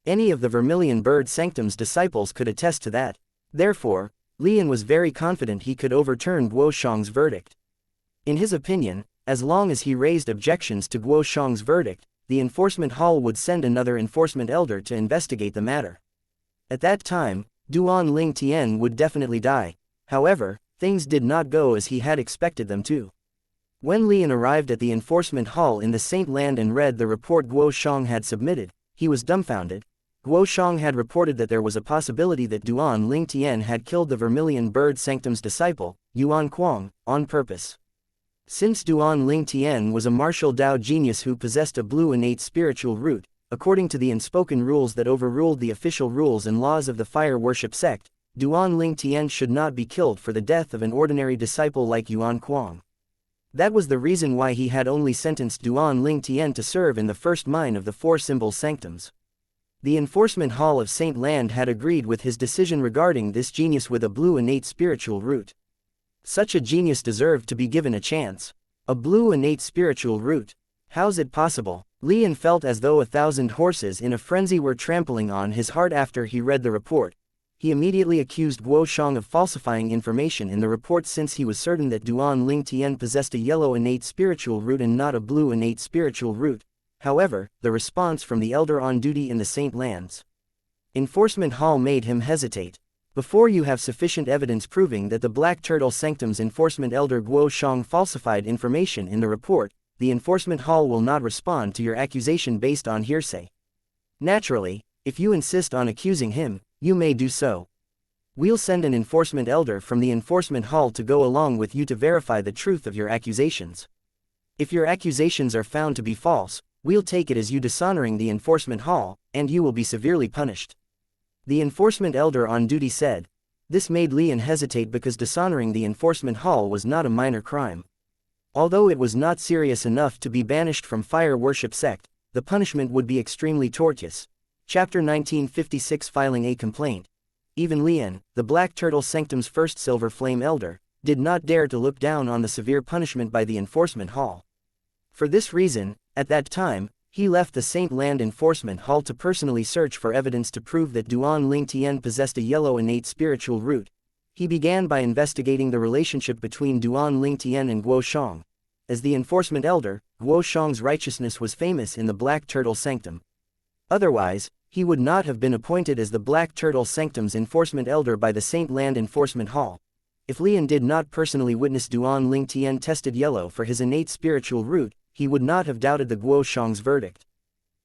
Any of the Vermilion Bird Sanctum's disciples could attest to that. Therefore, Lian was very confident he could overturn Guo Shang's verdict. In his opinion, as long as he raised objections to Guo Shang's verdict, the enforcement hall would send another enforcement elder to investigate the matter. At that time, Duan Ling Tian would definitely die. However, things did not go as he had expected them to. When Lian arrived at the enforcement hall in the Saint Land and read the report Guo Shang had submitted, he was dumbfounded. Guo Shang had reported that there was a possibility that Duan Ling Tian had killed the Vermilion Bird Sanctum's disciple, Yuan Kuang, on purpose. Since Duan Ling Tian was a martial Dao genius who possessed a blue innate spiritual root, according to the unspoken rules that overruled the official rules and laws of the fire worship sect, Duan Ling Tian should not be killed for the death of an ordinary disciple like Yuan Kuang. That was the reason why he had only sentenced Duan Ling Tian to serve in the first mine of the four symbol sanctums. The enforcement hall of Saint Land had agreed with his decision regarding this genius with a blue innate spiritual root. Such a genius deserved to be given a chance. A blue innate spiritual root. How's it possible? Lian felt as though 1,000 horses in a frenzy were trampling on his heart after he read the report. He immediately accused Guo Shang of falsifying information in the report since he was certain that Duan Ling Tian possessed a yellow innate spiritual root and not a blue innate spiritual root. However, the response from the elder on duty in the Saint Lands enforcement hall made him hesitate. Before you have sufficient evidence proving that the Black Turtle Sanctum's enforcement elder Guo Shang falsified information in the report, the enforcement hall will not respond to your accusation based on hearsay. Naturally, if you insist on accusing him, you may do so. We'll send an enforcement elder from the enforcement hall to go along with you to verify the truth of your accusations. If your accusations are found to be false, we'll take it as you dishonoring the enforcement hall, and you will be severely punished. The enforcement elder on duty said. This made Lian hesitate because dishonoring the enforcement hall was not a minor crime. Although it was not serious enough to be banished from fire worship sect, the punishment would be extremely tortuous. Chapter 1956 Filing a complaint. Even Lian, the Black Turtle Sanctum's first Silver Flame Elder, did not dare to look down on the severe punishment by the enforcement hall. For this reason, at that time, he left the Saint Land enforcement hall to personally search for evidence to prove that Duan Ling Tian possessed a yellow innate spiritual root. He began by investigating the relationship between Duan Ling Tian and Guo Shang. As the enforcement elder, Guo Shang's righteousness was famous in the Black Turtle Sanctum. Otherwise, he would not have been appointed as the Black Turtle Sanctum's enforcement elder by the Saint Land enforcement hall. If Lian did not personally witness Duan Ling Tian tested yellow for his innate spiritual root, he would not have doubted the Guo Shang's verdict.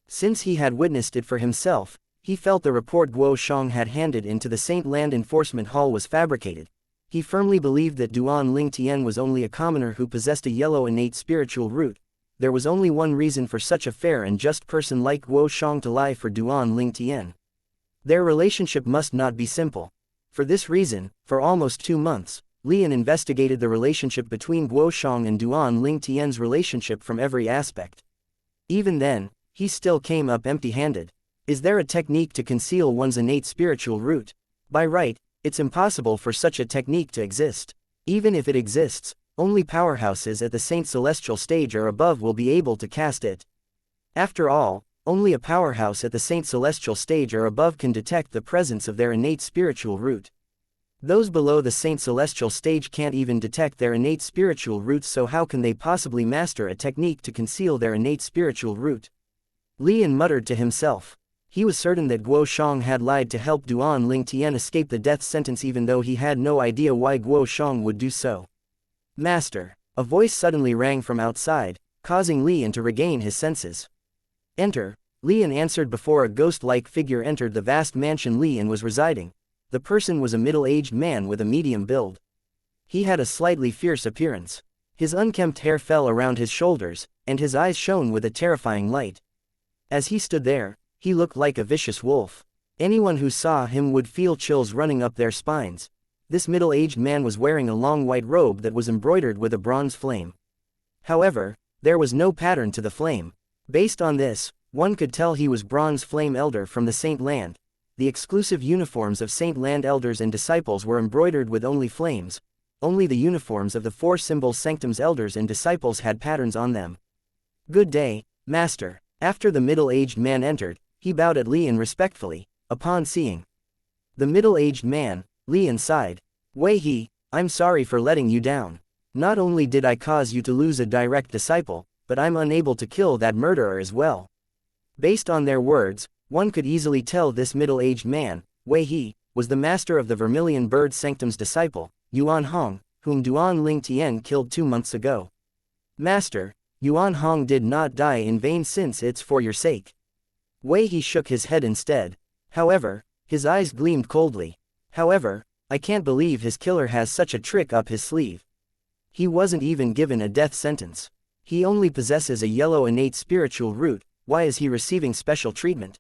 Since he had witnessed it for himself, he felt the report Guo Shang had handed into the Saint Land enforcement hall was fabricated. He firmly believed that Duan Tian was only a commoner who possessed a yellow innate spiritual root. There was only one reason for such a fair and just person like Guo Shang to lie for Duan Tian. Their relationship must not be simple. For this reason, for almost 2 months, Lian investigated the relationship between Guo Shang and Duan Tian's relationship from every aspect. Even then, he still came up empty-handed. Is there a technique to conceal one's innate spiritual root? By right, it's impossible for such a technique to exist. Even if it exists, only powerhouses at the Saint Celestial stage or above will be able to cast it. After all, only a powerhouse at the Saint Celestial stage or above can detect the presence of their innate spiritual root. Those below the Saint Celestial stage can't even detect their innate spiritual roots, so how can they possibly master a technique to conceal their innate spiritual root? Lian muttered to himself. He was certain that Guo Shang had lied to help Duan Tian escape the death sentence, even though he had no idea why Guo Shang would do so. Master! A voice suddenly rang from outside, causing Lian to regain his senses. Enter, Lian answered before a ghost-like figure entered the vast mansion Lian was residing. The person was a middle-aged man with a medium build. He had a slightly fierce appearance. His unkempt hair fell around his shoulders, and his eyes shone with a terrifying light. As he stood there, he looked like a vicious wolf. Anyone who saw him would feel chills running up their spines. This middle-aged man was wearing a long white robe that was embroidered with a bronze flame. However, there was no pattern to the flame. Based on this, one could tell he was Bronze Flame Elder from the Saint Land. The exclusive uniforms of Saint Land elders and disciples were embroidered with only flames. Only the uniforms of the 4 symbol sanctums elders and disciples had patterns on them. Good day, Master. After the middle-aged man entered, he bowed at Lian respectfully. Upon seeing the middle-aged man, Lian sighed. Wei He, I'm sorry for letting you down. Not only did I cause you to lose a direct disciple, but I'm unable to kill that murderer as well. Based on their words, one could easily tell this middle-aged man, Wei He, was the master of the Vermilion Bird Sanctum's disciple, Yuan Hong, whom Duan Tian killed 2 months ago. Master, Yuan Hong did not die in vain since it's for your sake. Wei He shook his head instead. However, his eyes gleamed coldly. However, I can't believe his killer has such a trick up his sleeve. He wasn't even given a death sentence. He only possesses a yellow innate spiritual root. Why is he receiving special treatment?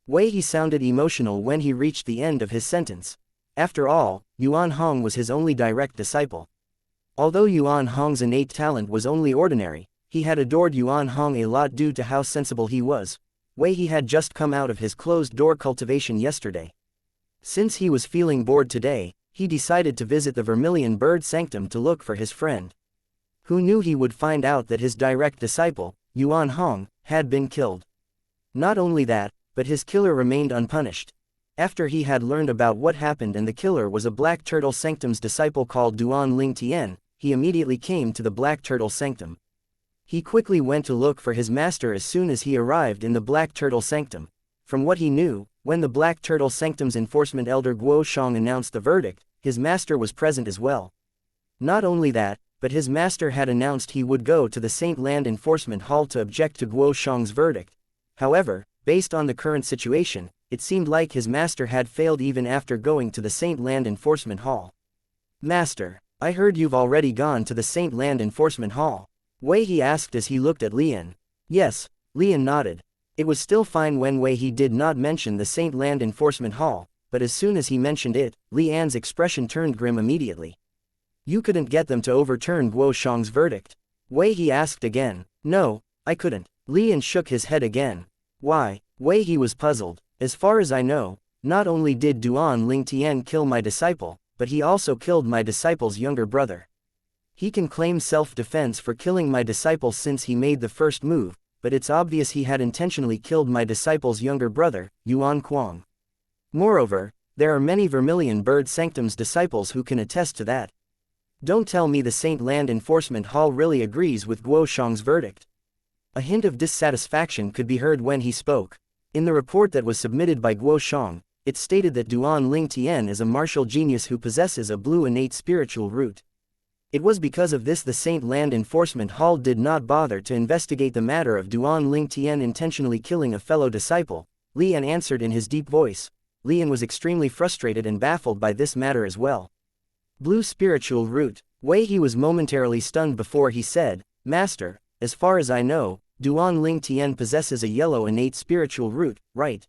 Wei He sounded emotional when he reached the end of his sentence. After all, Yuan Hong was his only direct disciple. Although Yuan Hong's innate talent was only ordinary, he had adored Yuan Hong a lot due to how sensible he was. Wei He had just come out of his closed-door cultivation yesterday. Since he was feeling bored today, he decided to visit the Vermilion Bird Sanctum to look for his friend. Who knew he would find out that his direct disciple, Yuan Hong, had been killed. Not only that, but his killer remained unpunished. After he had learned about what happened and the killer was a Black Turtle Sanctum's disciple called Duan Tian, he immediately came to the Black Turtle Sanctum. He quickly went to look for his master as soon as he arrived in the Black Turtle Sanctum. From what he knew, when the Black Turtle Sanctum's enforcement elder Guo Shang announced the verdict, his master was present as well. Not only that, but his master had announced he would go to the Saint Land Enforcement Hall to object to Guo Shang's verdict. However, based on the current situation, it seemed like his master had failed even after going to the Saint Land Enforcement Hall. Master, I heard you've already gone to the Saint Land Enforcement Hall. Wei He asked as he looked at Lian. Yes, Lian nodded. It was still fine when Wei He did not mention the Saint Land Enforcement Hall, but as soon as he mentioned it, Lian's expression turned grim immediately. You couldn't get them to overturn Guo Shang's verdict? Wei He asked again. No, I couldn't. Lian shook his head again. Why? Wei He was puzzled. As far as I know, not only did Duan Tian kill my disciple, but he also killed my disciple's younger brother. He can claim self-defense for killing my disciple since he made the first move, but it's obvious he had intentionally killed my disciple's younger brother, Yuan Kuang. Moreover, there are many Vermilion Bird Sanctum's disciples who can attest to that. Don't tell me the Saint Land Enforcement Hall really agrees with Guo Shang's verdict. A hint of dissatisfaction could be heard when he spoke. In the report that was submitted by Guo Shang, it stated that Duan Tian is a martial genius who possesses a blue innate spiritual root. It was because of this the Saint Land Enforcement Hall did not bother to investigate the matter of Duan Tian intentionally killing a fellow disciple. Lian answered in his deep voice. Lian was extremely frustrated and baffled by this matter as well. Blue spiritual root. Wei He was momentarily stunned before he said, Master, as far as I know, Duan Ling Tian possesses a yellow innate spiritual root, right?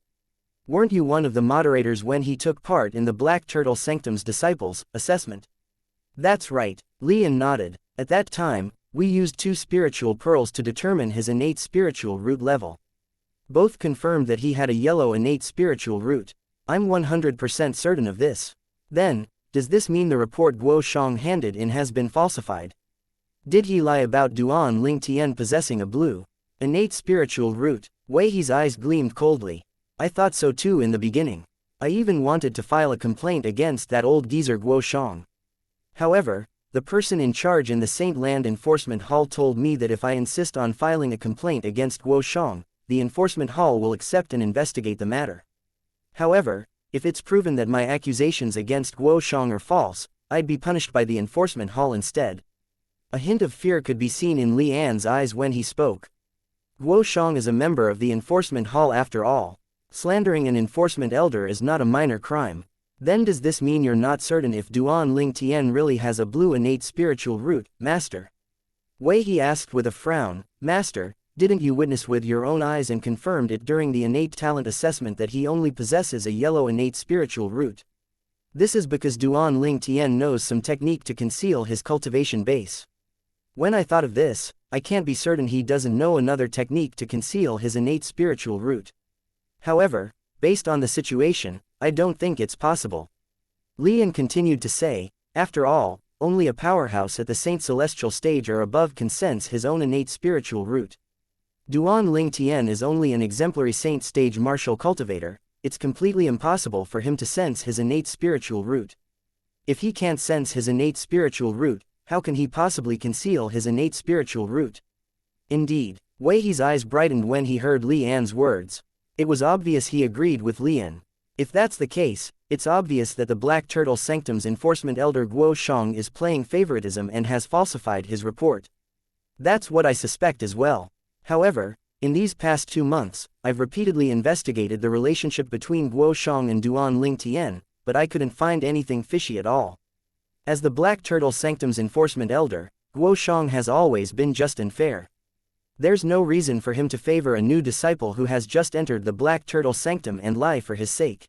Weren't you one of the moderators when he took part in the Black Turtle Sanctum's Disciples assessment? That's right, Lian nodded. At that time, we used 2 spiritual pearls to determine his innate spiritual root level. Both confirmed that he had a yellow innate spiritual root. I'm 100% certain of this. Then, does this mean the report Guo Shang handed in has been falsified? Did he lie about Duan Ling Tian possessing a blue innate spiritual root? Wei He's eyes gleamed coldly. I thought so too in the beginning. I even wanted to file a complaint against that old geezer Guo Shang. However, the person in charge in the Saint Land Enforcement Hall told me that if I insist on filing a complaint against Guo Shang, the Enforcement Hall will accept and investigate the matter. However, if it's proven that my accusations against Guo Shang are false, I'd be punished by the Enforcement Hall instead. A hint of fear could be seen in Li An's eyes when he spoke. Guo Shang is a member of the Enforcement Hall after all. Slandering an enforcement elder is not a minor crime. Then does this mean you're not certain if Duan Ling Tian really has a blue innate spiritual root, Master? Wei He asked with a frown, Master, didn't you witness with your own eyes and confirmed it during the innate talent assessment that he only possesses a yellow innate spiritual root? This is because Duan Ling Tian knows some technique to conceal his cultivation base. When I thought of this, I can't be certain he doesn't know another technique to conceal his innate spiritual root. However, based on the situation, I don't think it's possible. Lian continued to say, after all, only a powerhouse at the Saint Celestial stage or above can sense his own innate spiritual root. Duan Ling Tian is only an exemplary Saint stage martial cultivator. It's completely impossible for him to sense his innate spiritual root. If he can't sense his innate spiritual root, how can he possibly conceal his innate spiritual root? Indeed, Wei He's eyes brightened when he heard Li An's words. It was obvious he agreed with Lian. If that's the case, it's obvious that the Black Turtle Sanctum's enforcement elder Guo Shang is playing favoritism and has falsified his report. That's what I suspect as well. However, in these past 2 months, I've repeatedly investigated the relationship between Guo Shang and Duan Ling Tian, but I couldn't find anything fishy at all. As the Black Turtle Sanctum's enforcement elder, Guo Shang has always been just and fair. There's no reason for him to favor a new disciple who has just entered the Black Turtle Sanctum and lie for his sake.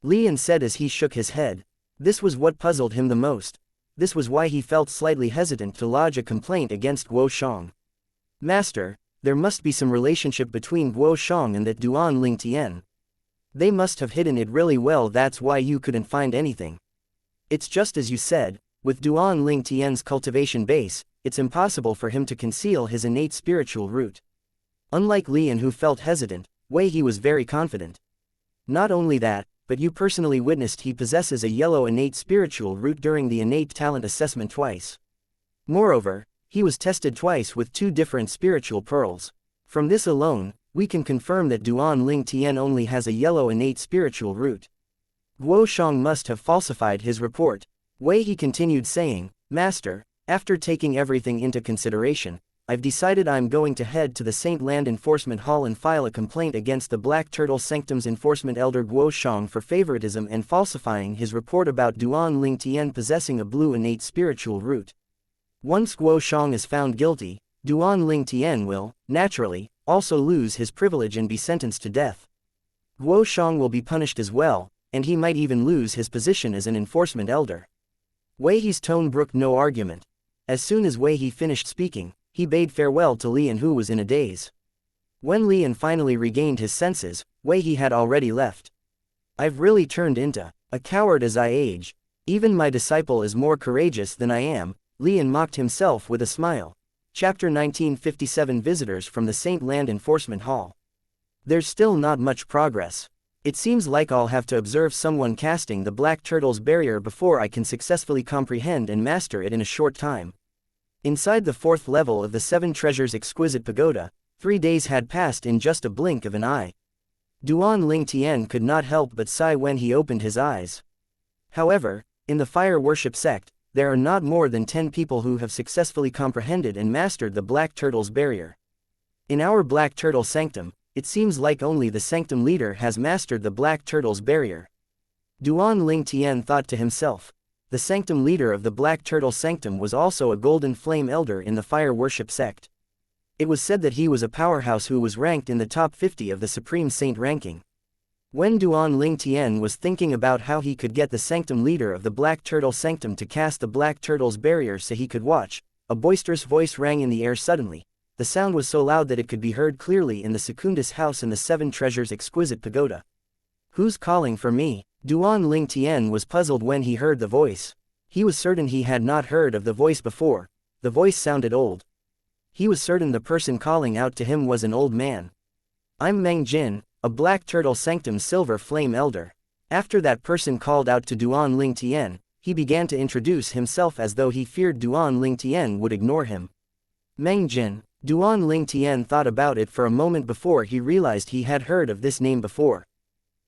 Lian said as he shook his head. This was what puzzled him the most. This was why he felt slightly hesitant to lodge a complaint against Guo Shang. Master, there must be some relationship between Guo Shang and that Duan Ling Tian. They must have hidden it really well, that's why you couldn't find anything. It's just as you said, with Duan Ling Tian's cultivation base, it's impossible for him to conceal his innate spiritual root. Unlike Lian who felt hesitant, Wei He was very confident. Not only that, but you personally witnessed he possesses a yellow innate spiritual root during the innate talent assessment twice. Moreover, he was tested twice with 2 different spiritual pearls. From this alone, we can confirm that Duan Ling Tian only has a yellow innate spiritual root. Guo Shang must have falsified his report. Wei He continued saying, Master, after taking everything into consideration, I've decided I'm going to head to the Saint Land Enforcement Hall and file a complaint against the Black Turtle Sanctum's enforcement elder Guo Shang for favoritism and falsifying his report about Duan Ling Tian possessing a blue innate spiritual root. Once Guo Shang is found guilty, Duan Ling Tian will, naturally, also lose his privilege and be sentenced to death. Guo Shang will be punished as well, and he might even lose his position as an enforcement elder. Wei He's tone brooked no argument. As soon as Wei He finished speaking, he bade farewell to Lian who was in a daze. When Lian finally regained his senses, Wei He had already left. I've really turned into a coward as I age. Even my disciple is more courageous than I am, Lian mocked himself with a smile. Chapter 1957 Visitors from the Saint Land Enforcement Hall. There's still not much progress. It seems like I'll have to observe someone casting the Black Turtle's barrier before I can successfully comprehend and master it in a short time. Inside the 4th level of the 7 Treasures Exquisite Pagoda, 3 days had passed in just a blink of an eye. Duan Ling Tian could not help but sigh when he opened his eyes. However, in the fire worship sect, there are not more than 10 people who have successfully comprehended and mastered the Black Turtle's barrier. In our Black Turtle Sanctum, it seems like only the Sanctum leader has mastered the Black Turtle's barrier. Duan Ling Tian thought to himself. the sanctum leader of the Black Turtle Sanctum, was also a golden flame elder in the fire worship sect. It was said that he was a powerhouse who was ranked in the top 50 of the Supreme Saint ranking. When Duan Ling Tian was thinking about how he could get the sanctum leader of the Black Turtle Sanctum to cast the Black Turtle's barrier so he could watch, a boisterous voice rang in the air suddenly. The sound was so loud that it could be heard clearly in the Secundus house in the Seven Treasures exquisite pagoda. "Who's calling for me?" Duan Ling Tian was puzzled when he heard the voice. He was certain he had not heard of the voice before. The voice sounded old. He was certain the person calling out to him was an old man. "I'm Meng Jin, a Black Turtle Sanctum Silver Flame Elder." After that person called out to Duan Ling Tian, he began to introduce himself as though he feared Duan Ling Tian would ignore him. Meng Jin. Duan Ling Tian thought about it for a moment before he realized he had heard of this name before.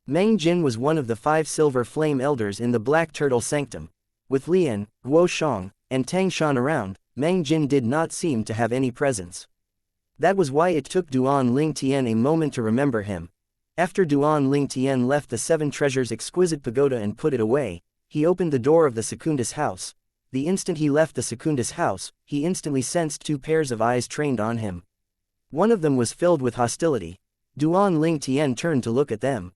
Meng Jin was one of the 5 Silver Flame Elders in the Black Turtle Sanctum. With Lian, Guo Shang, and Tang Shan around, Meng Jin did not seem to have any presence. That was why it took Duan Ling Tian a moment to remember him. After Duan Ling Tian left the Seven Treasures exquisite pagoda and put it away, he opened the door of the Secundus house. The instant he left the Secundus house, he instantly sensed 2 pairs of eyes trained on him. One of them was filled with hostility. Duan Ling Tian turned to look at them.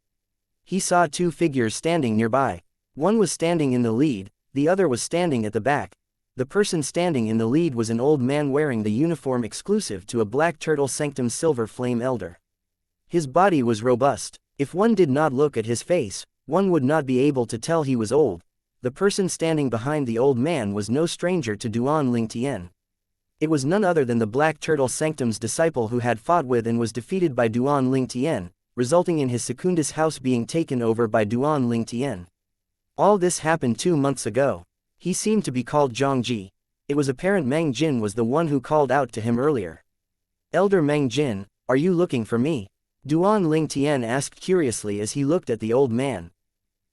He saw 2 figures standing nearby. One was standing in the lead, the other was standing at the back. The person standing in the lead was an old man wearing the uniform exclusive to a Black Turtle Sanctum Silver Flame Elder. His body was robust. If one did not look at his face, one would not be able to tell he was old. The person standing behind the old man was no stranger to Duan Ling Tian. It was none other than the Black Turtle Sanctum's disciple who had fought with and was defeated by Duan Ling Tian, resulting in his Secundus house being taken over by Duan Ling Tian. All this happened 2 months ago. He seemed to be called Zhang Ji. It was apparent Meng Jin was the one who called out to him earlier. "Elder Meng Jin, are you looking for me?" Duan Ling Tian asked curiously as he looked at the old man.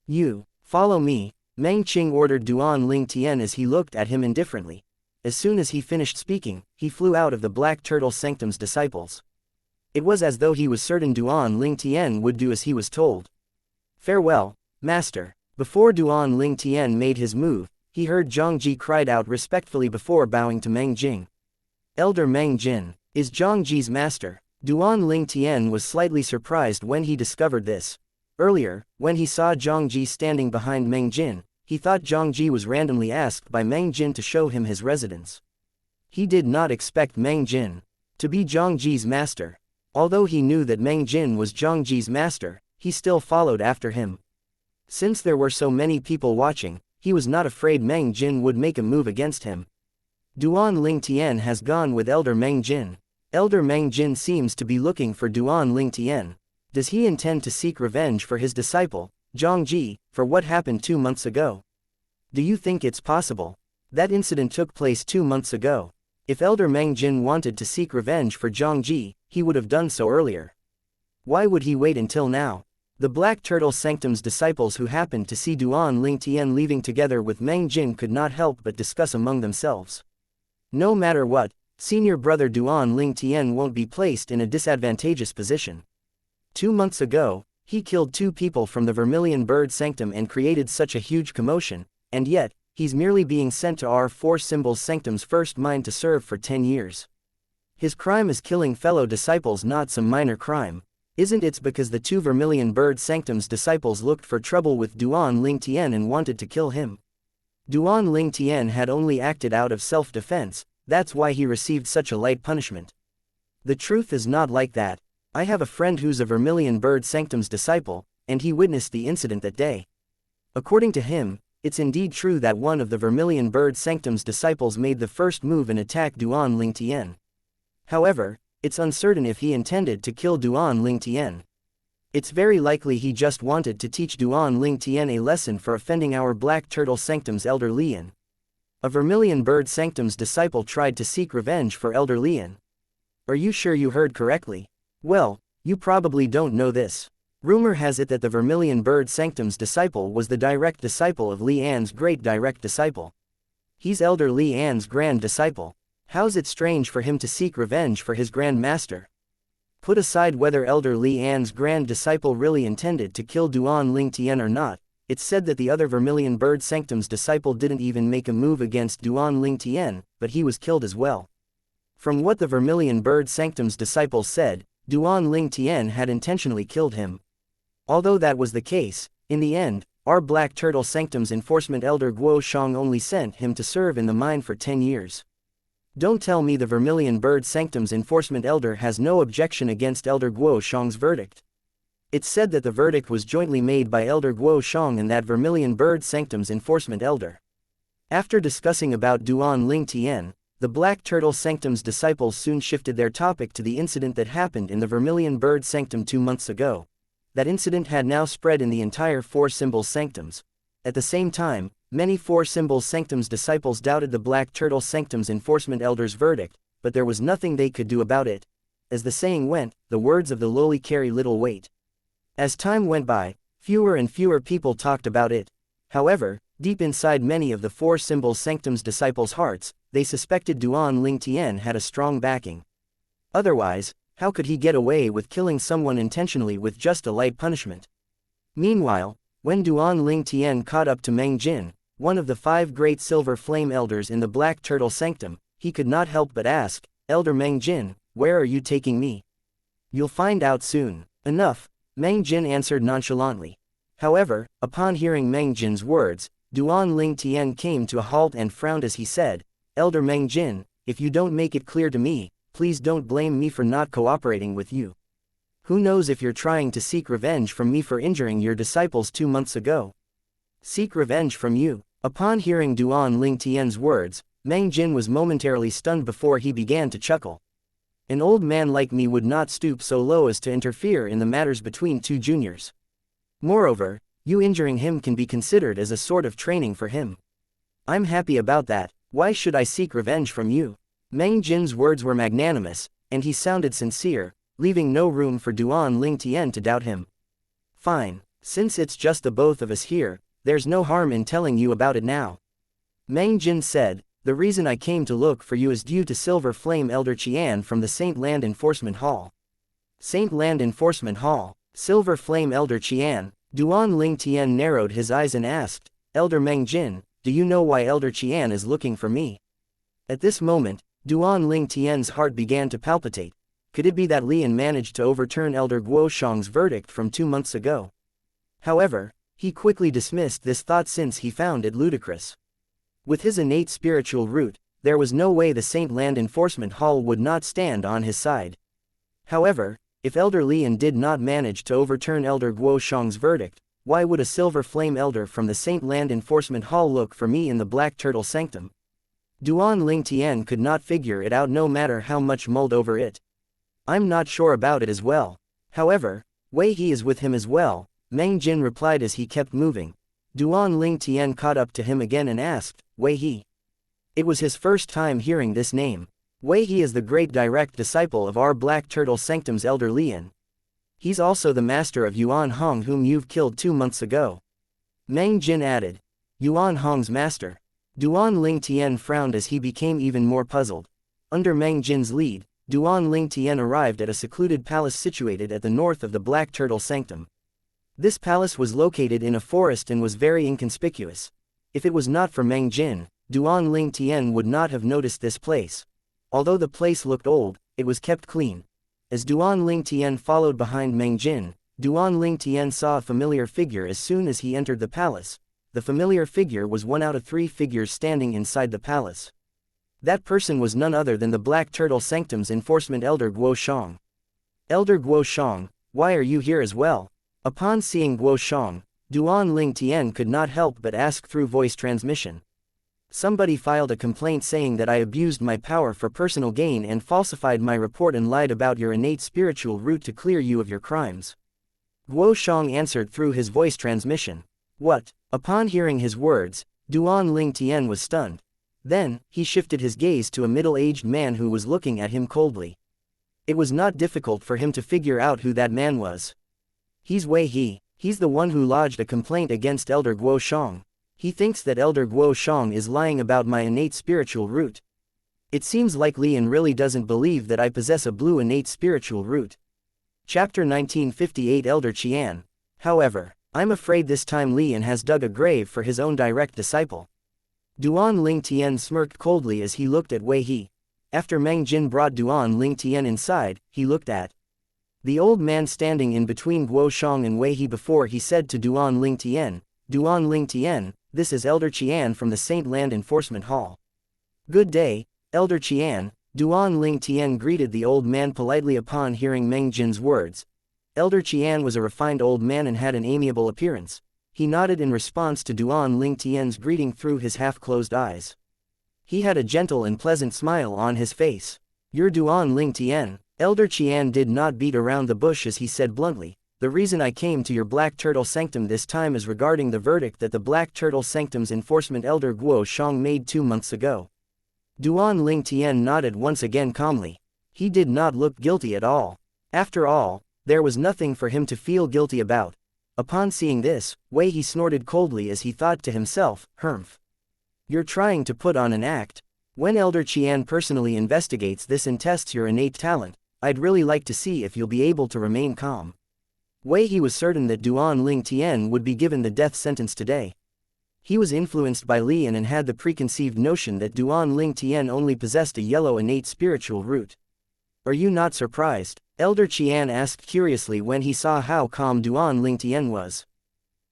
"You, follow me," Meng Qing ordered Duan Ling Tian as he looked at him indifferently. As soon as he finished speaking, he flew out of the Black Turtle Sanctum's disciples. It was as though he was certain Duan Ling Tian would do as he was told. "Farewell, master." Before Duan Ling Tian made his move, he heard Zhang Ji cried out respectfully before bowing to Meng Jing. "Elder Meng Jin, is Zhang Ji's master?" Duan Ling Tian was slightly surprised when he discovered this. Earlier, when he saw Zhang Ji standing behind Meng Jin, he thought Zhang Ji was randomly asked by Meng Jin to show him his residence. He did not expect Meng Jin to be Zhang Ji's master. Although he knew that Meng Jin was Zhang Ji's master, he still followed after him. Since there were so many people watching, he was not afraid Meng Jin would make a move against him. Duan Ling Tian has gone with Elder Meng Jin. Elder Meng Jin seems to be looking for Duan Ling Tian. Does he intend to seek revenge for his disciple, Zhang Ji, for what happened 2 months ago? Do you think it's possible? That incident took place 2 months ago. If Elder Meng Jin wanted to seek revenge for Zhang Ji, he would have done so earlier. Why would he wait until now? The Black Turtle Sanctum's disciples who happened to see Duan Ling Tian leaving together with Meng Jin could not help but discuss among themselves. No matter what, senior brother Duan Ling Tian won't be placed in a disadvantageous position. 2 months ago, he killed 2 people from the Vermilion Bird Sanctum and created such a huge commotion, and yet, he's merely being sent to our 4 Symbols Sanctum's first mind to serve for 10 years. His crime is killing fellow disciples, not some minor crime. Isn't it because the 2 Vermilion Bird Sanctum's disciples looked for trouble with Duan Ling Tian and wanted to kill him? Duan Ling Tian had only acted out of self-defense, that's why he received such a light punishment. The truth is not like that. I have a friend who's a Vermilion Bird Sanctum's disciple, and he witnessed the incident that day. According to him, it's indeed true that one of the Vermilion Bird Sanctum's disciples made the first move and attacked Duan Ling Tian. However, it's uncertain if he intended to kill Duan Ling Tian. It's very likely he just wanted to teach Duan Ling Tian a lesson for offending our Black Turtle Sanctum's Elder Lian. A Vermilion Bird Sanctum's disciple tried to seek revenge for Elder Lian. Are you sure you heard correctly? Well, you probably don't know this. Rumor has it that the Vermilion Bird Sanctum's disciple was the direct disciple of Li An's great direct disciple. He's Elder Li An's grand disciple. How's it strange for him to seek revenge for his grand master? Put aside whether Elder Li An's grand disciple really intended to kill Duan Ling Tian or not, It's said that the other Vermilion Bird Sanctum's disciple didn't even make a move against Duan Ling Tian, but he was killed as well. From what the Vermilion Bird Sanctum's disciples said, Duan Ling Tian had intentionally killed him. Although that was the case, in the end, our Black Turtle Sanctum's enforcement elder Guo Shang only sent him to serve in the mine for 10 years. Don't tell me the Vermilion Bird Sanctum's enforcement elder has no objection against Elder Guo Shang's verdict. It's said that the verdict was jointly made by Elder Guo Shang and that Vermilion Bird Sanctum's enforcement elder. After discussing about Duan Ling Tian, the Black Turtle Sanctum's disciples soon shifted their topic to the incident that happened in the Vermilion Bird Sanctum 2 months ago. That incident had now spread in the entire Four Symbols Sanctums. At the same time, many Four Symbols Sanctums disciples doubted the Black Turtle Sanctum's enforcement elder's verdict, but there was nothing they could do about it. As the saying went, the words of the lowly carry little weight. As time went by, fewer and fewer people talked about it. However, deep inside many of the Four Symbols Sanctum's disciples' hearts, they suspected Duan Ling Tian had a strong backing. Otherwise, how could he get away with killing someone intentionally with just a light punishment? Meanwhile, when Duan Ling Tian caught up to Meng Jin, one of the 5 great silver flame elders in the Black Turtle Sanctum, he could not help but ask, "Elder Meng Jin, where are you taking me?" "You'll find out soon." "Enough," Meng Jin answered nonchalantly. However, upon hearing Meng Jin's words, Duan Ling Tian came to a halt and frowned as he said, "Elder Meng Jin, if you don't make it clear to me, please don't blame me for not cooperating with you. Who knows if you're trying to seek revenge from me for injuring your disciples 2 months ago?" "Seek revenge from you?" Upon hearing Duan Ling Tian's words, Meng Jin was momentarily stunned before he began to chuckle. "An old man like me would not stoop so low as to interfere in the matters between 2 juniors. Moreover, you injuring him can be considered as a sort of training for him. I'm happy about that. Why should I seek revenge from you?" Meng Jin's words were magnanimous, and he sounded sincere, leaving no room for Duan Ling Tian to doubt him. "Fine, since it's just the both of us here, there's no harm in telling you about it now." Meng Jin said, "The reason I came to look for you is due to Silver Flame Elder Qian from the Saint Land Enforcement Hall." "Saint Land Enforcement Hall, Silver Flame Elder Qian." Duan Ling Tian narrowed his eyes and asked, "Elder Meng Jin, do you know why Elder Qian is looking for me?" At this moment, Duan Ling Tian's heart began to palpitate. Could it be that Lian managed to overturn Elder Guo Shang's verdict from 2 months ago? However, he quickly dismissed this thought since he found it ludicrous. With his innate spiritual root, there was no way the Saint Land Enforcement Hall would not stand on his side. However, if Elder Lian did not manage to overturn Elder Guo Shang's verdict, why would a Silver Flame Elder from the Saint Land Enforcement Hall look for me in the Black Turtle Sanctum? Duan Ling Tian could not figure it out no matter how much mulled over it. "I'm not sure about it as well. However, Wei He is with him as well," Meng Jin replied as he kept moving. Duan Ling Tian caught up to him again and asked, "Wei He?" It was his first time hearing this name. Wei He is the great direct disciple of our Black Turtle Sanctum's Elder Lian. He's also the master of Yuan Hong whom you've killed 2 months ago. Meng Jin added, "Yuan Hong's master?" Duan Ling Tian frowned as he became even more puzzled. Under Meng Jin's lead, Duan Ling Tian arrived at a secluded palace situated at the north of the Black Turtle Sanctum. This palace was located in a forest and was very inconspicuous. If it was not for Meng Jin, Duan Ling Tian would not have noticed this place. Although the place looked old, it was kept clean. As Duan Ling Tian followed behind Meng Jin, Duan Ling Tian saw a familiar figure as soon as he entered the palace. The familiar figure was one out of 3 figures standing inside the palace. That person was none other than the Black Turtle Sanctum's enforcement elder Guo Shang. "Elder Guo Shang, why are you here as well?" Upon seeing Guo Shang, Duan Ling Tian could not help but ask through voice transmission. "Somebody filed a complaint saying that I abused my power for personal gain and falsified my report and lied about your innate spiritual root to clear you of your crimes." Guo Shang answered through his voice transmission. "What?" Upon hearing his words, Duan Ling Tian was stunned. Then, he shifted his gaze to a middle-aged man who was looking at him coldly. It was not difficult for him to figure out who that man was. "He's Wei He. He's the one who lodged a complaint against Elder Guo Shang. He thinks that Elder Guo Shang is lying about my innate spiritual root. It seems like Lian really doesn't believe that I possess a blue innate spiritual root." Chapter 1958 Elder Qian. However, I'm afraid this time Lian has dug a grave for his own direct disciple. Duan Ling Tian smirked coldly as he looked at Wei He. After Meng Jin brought Duan Ling Tian inside, he looked at the old man standing in between Guo Shang and Wei He before he said to Duan Ling Tian, Duan Ling Tian, this is Elder Qian from the Saint Land Enforcement Hall. Good day, Elder Qian. Duan Ling Tian greeted the old man politely upon hearing Meng Jin's words. Elder Qian was a refined old man and had an amiable appearance. He nodded in response to Duan Ling Tian's greeting through his half-closed eyes. He had a gentle and pleasant smile on his face. You're Duan Ling Tian. Elder Qian did not beat around the bush as he said bluntly, the reason I came to your Black Turtle Sanctum this time is regarding the verdict that the Black Turtle Sanctum's enforcement elder Guo Shang made 2 months ago. Duan Ling Tian nodded once again calmly. He did not look guilty at all. After all, there was nothing for him to feel guilty about. Upon seeing this, Wei He snorted coldly as he thought to himself, Humph. You're trying to put on an act. When Elder Qian personally investigates this and tests your innate talent, I'd really like to see if you'll be able to remain calm. Wei He was certain that Duan Ling Tian would be given the death sentence today. He was influenced by Lian and had the preconceived notion that Duan Ling Tian only possessed a yellow innate spiritual root. Are you not surprised? Elder Qian asked curiously when he saw how calm Duan Ling Tian was.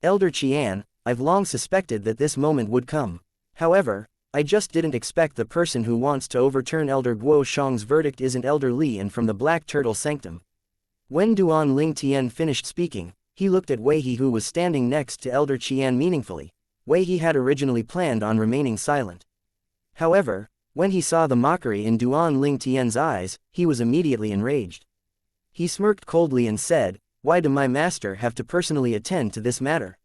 Elder Qian, I've long suspected that this moment would come. However, I just didn't expect the person who wants to overturn Elder Guo Shang's verdict isn't Elder Lian from the Black Turtle Sanctum. When Duan Ling Tian finished speaking, he looked at Wei He who was standing next to Elder Qian meaningfully. Wei He had originally planned on remaining silent. However, when he saw the mockery in Duan Ling Tian's eyes, he was immediately enraged. He smirked coldly and said, Why do my master have to personally attend to this matter?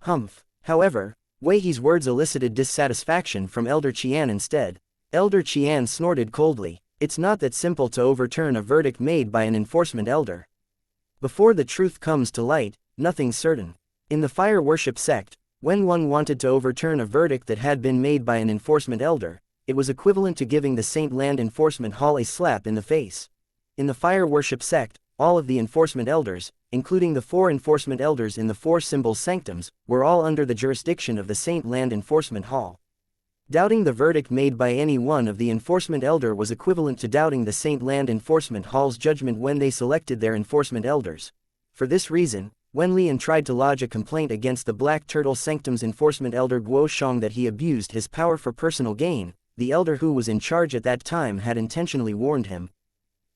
Humph. However, Wei He's words elicited dissatisfaction from Elder Qian instead. Elder Qian snorted coldly. It's not that simple to overturn a verdict made by an enforcement elder. Before the truth comes to light, nothing's certain. In the fire worship sect, when one wanted to overturn a verdict that had been made by an enforcement elder, it was equivalent to giving the Saint Land Enforcement Hall a slap in the face. In the fire worship sect, all of the enforcement elders, including the 4 enforcement elders in the 4 symbol sanctums, were all under the jurisdiction of the Saint Land Enforcement Hall. Doubting the verdict made by any one of the enforcement elder was equivalent to doubting the Saint Land Enforcement Hall's judgment when they selected their enforcement elders. For this reason, when Lian tried to lodge a complaint against the Black Turtle Sanctum's enforcement elder Guo Shang that he abused his power for personal gain, the elder who was in charge at that time had intentionally warned him.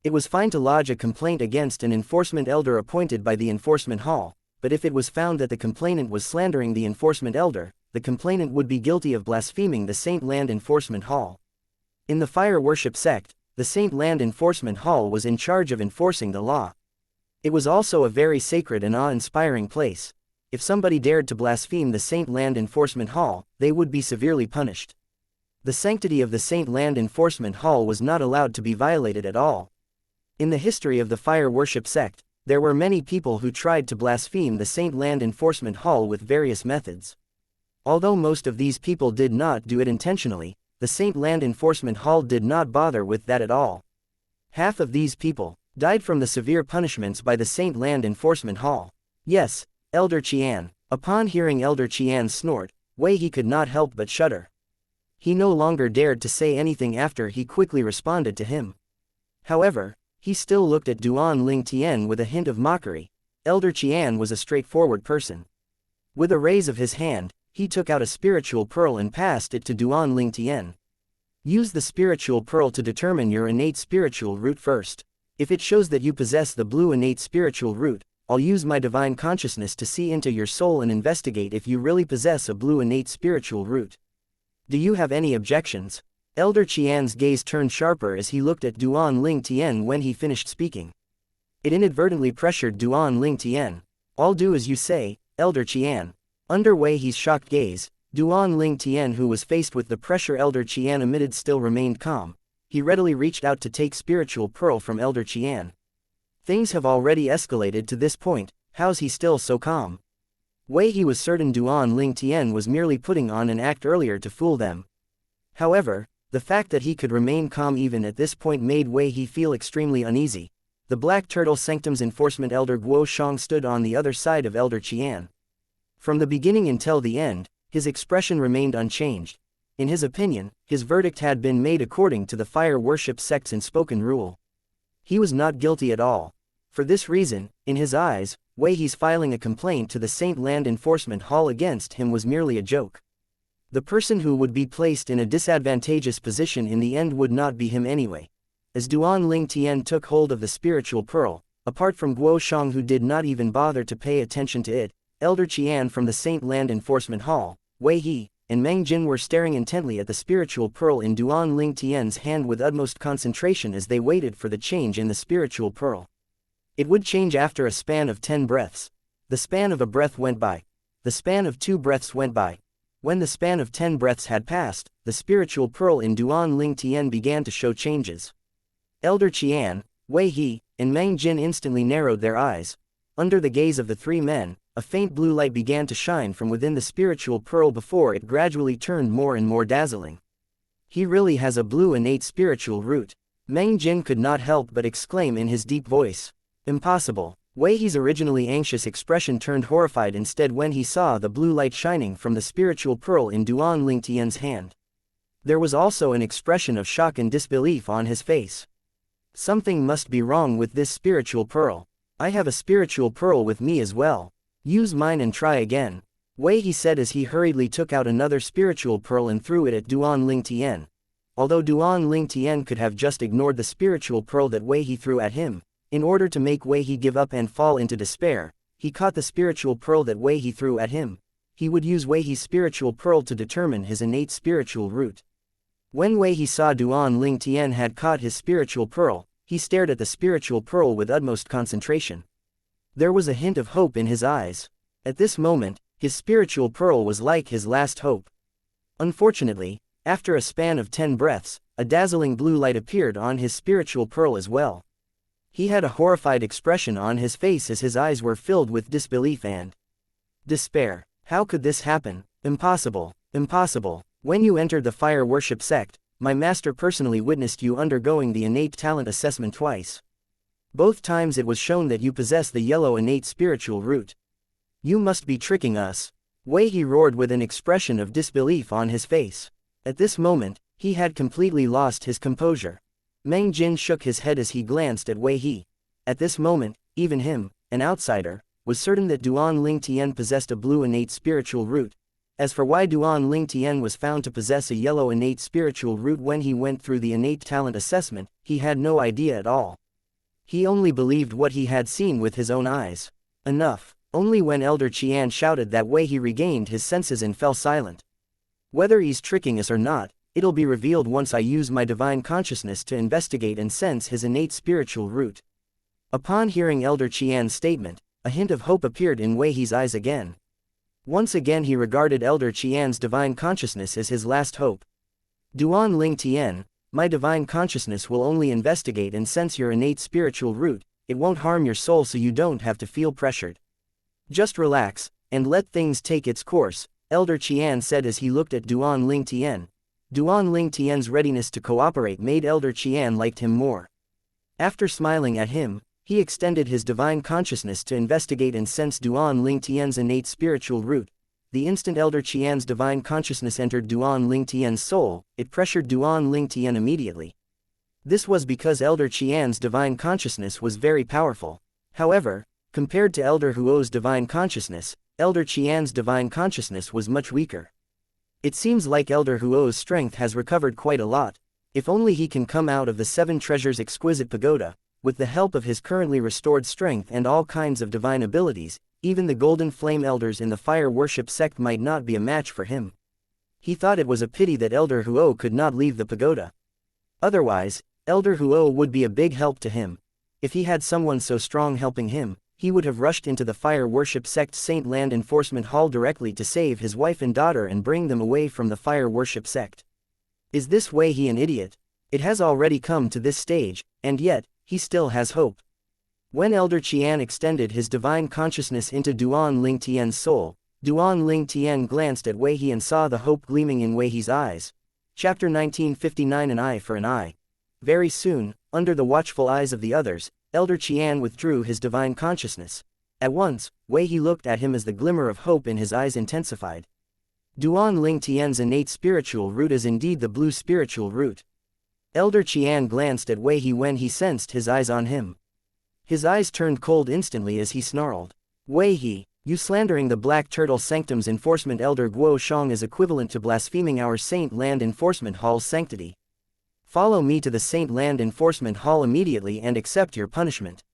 It was fine to lodge a complaint against an enforcement elder appointed by the enforcement hall, but if it was found that the complainant was slandering the enforcement elder, the complainant would be guilty of blaspheming the Saint Land Enforcement Hall. In the fire worship sect, the Saint Land Enforcement Hall was in charge of enforcing the law. It was also a very sacred and awe-inspiring place. If somebody dared to blaspheme the Saint Land Enforcement Hall, they would be severely punished. The sanctity of the Saint Land Enforcement Hall was not allowed to be violated at all. In the history of the fire worship sect, there were many people who tried to blaspheme the Saint Land Enforcement Hall with various methods. Although most of these people did not do it intentionally, the Saint Land Enforcement Hall did not bother with that at all. Half of these people died from the severe punishments by the Saint Land Enforcement Hall. Yes, Elder Qian. Upon hearing Elder Qian's snort, Wei He could not help but shudder. He no longer dared to say anything after he quickly responded to him. However, he still looked at Duan Ling Tian with a hint of mockery. Elder Qian was a straightforward person. With a raise of his hand, he took out a spiritual pearl and passed it to Duan Ling Tian. Use the spiritual pearl to determine your innate spiritual root first. If it shows that you possess the blue innate spiritual root, I'll use my divine consciousness to see into your soul and investigate if you really possess a blue innate spiritual root. Do you have any objections? Elder Qian's gaze turned sharper as he looked at Duan Ling Tian when he finished speaking. It inadvertently pressured Duan Ling Tian. I'll do as you say, Elder Qian. Under Wei He's shocked gaze, Duan Ling Tian, who was faced with the pressure Elder Qian emitted, still remained calm. He readily reached out to take spiritual pearl from Elder Qian. Things have already escalated to this point, how's he still so calm? Wei He was certain Duan Ling Tian was merely putting on an act earlier to fool them. However, the fact that he could remain calm even at this point made Wei He feel extremely uneasy. The Black Turtle Sanctum's enforcement elder Guo Shang stood on the other side of Elder Qian. From the beginning until the end, his expression remained unchanged. In his opinion, his verdict had been made according to the fire worship sect's unspoken rule. He was not guilty at all. For this reason, in his eyes, Wei He's filing a complaint to the Saint Land Enforcement Hall against him was merely a joke. The person who would be placed in a disadvantageous position in the end would not be him anyway. As Duan Ling Tian took hold of the spiritual pearl, apart from Guo Shang who did not even bother to pay attention to it, Elder Qian from the Saint Land Enforcement Hall, Wei He, and Meng Jin were staring intently at the spiritual pearl in Duan Ling Tian's hand with utmost concentration as they waited for the change in the spiritual pearl. It would change after a span of 10 breaths. The span of a breath went by. The span of 2 breaths went by. When the span of 10 breaths had passed, the spiritual pearl in Duan Ling Tian began to show changes. Elder Qian, Wei He, and Meng Jin instantly narrowed their eyes. Under the gaze of the 3 men, a faint blue light began to shine from within the spiritual pearl before it gradually turned more and more dazzling. He really has a blue innate spiritual root. Meng Jin could not help but exclaim in his deep voice. Impossible. Wei He's originally anxious expression turned horrified instead when he saw the blue light shining from the spiritual pearl in Duan Ling Tian's hand. There was also an expression of shock and disbelief on his face. Something must be wrong with this spiritual pearl. I have a spiritual pearl with me as well. Use mine and try again. Wei He said as he hurriedly took out another spiritual pearl and threw it at Duan Ling Tian. Although Duan Ling Tian could have just ignored the spiritual pearl that Wei He threw at him, in order to make Wei He give up and fall into despair, he caught the spiritual pearl that Wei He threw at him. He would use Wei He's spiritual pearl to determine his innate spiritual root. When Wei He saw Duan Ling Tian had caught his spiritual pearl, he stared at the spiritual pearl with utmost concentration. There was a hint of hope in his eyes. At this moment, his spiritual pearl was like his last hope. Unfortunately, after a span of 10 breaths, a dazzling blue light appeared on his spiritual pearl as well. He had a horrified expression on his face as his eyes were filled with disbelief and despair. How could this happen? Impossible. Impossible. When you entered the fire worship sect, my master personally witnessed you undergoing the innate talent assessment twice. Both times it was shown that you possess the yellow innate spiritual root. You must be tricking us. Wei He roared with an expression of disbelief on his face. At this moment, he had completely lost his composure. Meng Jin shook his head as he glanced at Wei He. At this moment, even him, an outsider, was certain that Duan Ling Tian possessed a blue innate spiritual root. As for why Duan Ling Tian was found to possess a yellow innate spiritual root when he went through the innate talent assessment, he had no idea at all. He only believed what he had seen with his own eyes. Enough. Only when Elder Qian shouted that Wei He regained his senses and fell silent. Whether he's tricking us or not, it'll be revealed once I use my divine consciousness to investigate and sense his innate spiritual root. Upon hearing Elder Qian's statement, a hint of hope appeared in Wei He's eyes again. Once again he regarded Elder Qian's divine consciousness as his last hope. Duan Ling Tian, my divine consciousness will only investigate and sense your innate spiritual root. It won't harm your soul so you don't have to feel pressured. Just relax, and let things take its course, Elder Qian said as he looked at Duan Ling Tian. Duan Ling Tian's readiness to cooperate made Elder Qian liked him more. After smiling at him, he extended his divine consciousness to investigate and sense Duan Ling Tian's innate spiritual root. The instant Elder Qian's divine consciousness entered Duan Ling Tian's soul, it pressured Duan Ling Tian immediately. This was because Elder Qian's divine consciousness was very powerful. However, compared to Elder Huo's divine consciousness, Elder Qian's divine consciousness was much weaker. It seems like Elder Huo's strength has recovered quite a lot. If only he can come out of the 7 treasures exquisite pagoda, with the help of his currently restored strength and all kinds of divine abilities, even the Golden Flame Elders in the Fire Worship sect might not be a match for him. He thought it was a pity that Elder Huo could not leave the pagoda. Otherwise, Elder Huo would be a big help to him. If he had someone so strong helping him, he would have rushed into the Fire Worship sect's Saint Land Enforcement Hall directly to save his wife and daughter and bring them away from the Fire Worship sect. Is this Wei He an idiot? It has already come to this stage, and yet, he still has hope. When Elder Qian extended his divine consciousness into Duan Ling Tian's soul, Duan Ling Tian glanced at Wei He and saw the hope gleaming in Wei He's eyes. Chapter 1959 An Eye for an Eye. Very soon, under the watchful eyes of the others, Elder Qian withdrew his divine consciousness. At once, Wei He looked at him as the glimmer of hope in his eyes intensified. Duan Ling Tian's innate spiritual root is indeed the blue spiritual root. Elder Qian glanced at Wei He when he sensed his eyes on him. His eyes turned cold instantly as he snarled. Wei He, you slandering the Black Turtle Sanctum's enforcement. Elder Guo Shang is equivalent to blaspheming our Saint Land Enforcement Hall's sanctity. Follow me to the Saint Land Enforcement Hall immediately and accept your punishment.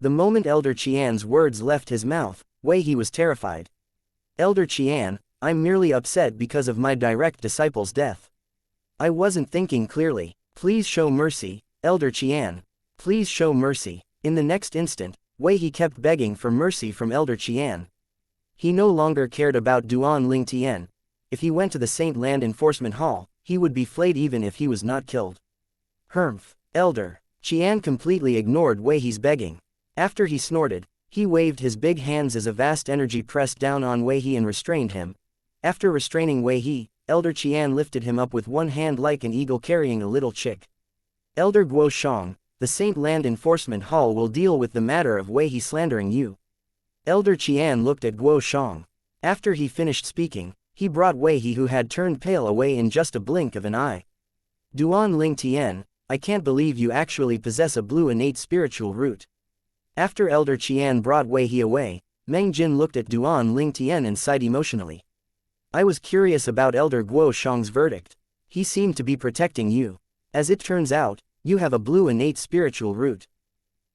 The moment Elder Qian's words left his mouth, Wei He was terrified. Elder Qian, I'm merely upset because of my direct disciple's death. I wasn't thinking clearly. Please show mercy, Elder Qian. Please show mercy. In the next instant, Wei He kept begging for mercy from Elder Qian. He no longer cared about Duan Ling Tian. If he went to the Saint Land Enforcement Hall, he would be flayed even if he was not killed. Humph, Elder. Qian completely ignored Wei He's begging. After he snorted, he waved his big hands as a vast energy pressed down on Wei He and restrained him. After restraining Wei He, Elder Qian lifted him up with one hand like an eagle carrying a little chick. Elder Guo Shang, the Saint Land Enforcement Hall will deal with the matter of Wei He slandering you. Elder Qian looked at Guo Shang. After he finished speaking, he brought Wei He, who had turned pale, away in just a blink of an eye. Duan Ling Tian, I can't believe you actually possess a blue innate spiritual root. After Elder Qian brought Wei He away, Meng Jin looked at Duan Ling Tian and sighed emotionally. I was curious about Elder Guo Shang's verdict. He seemed to be protecting you. As it turns out, you have a blue innate spiritual root.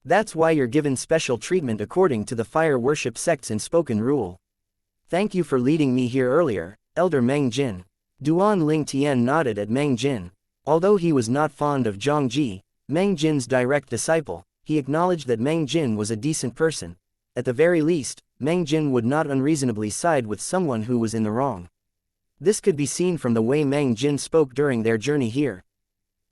That's why you're given special treatment according to the fire worship sects in spoken rule. Thank you for leading me here earlier, Elder Meng Jin. Duan Ling Tian nodded at Meng Jin. Although he was not fond of Zhang Ji, Meng Jin's direct disciple, he acknowledged that Meng Jin was a decent person. At the very least, Meng Jin would not unreasonably side with someone who was in the wrong. This could be seen from the way Meng Jin spoke during their journey here.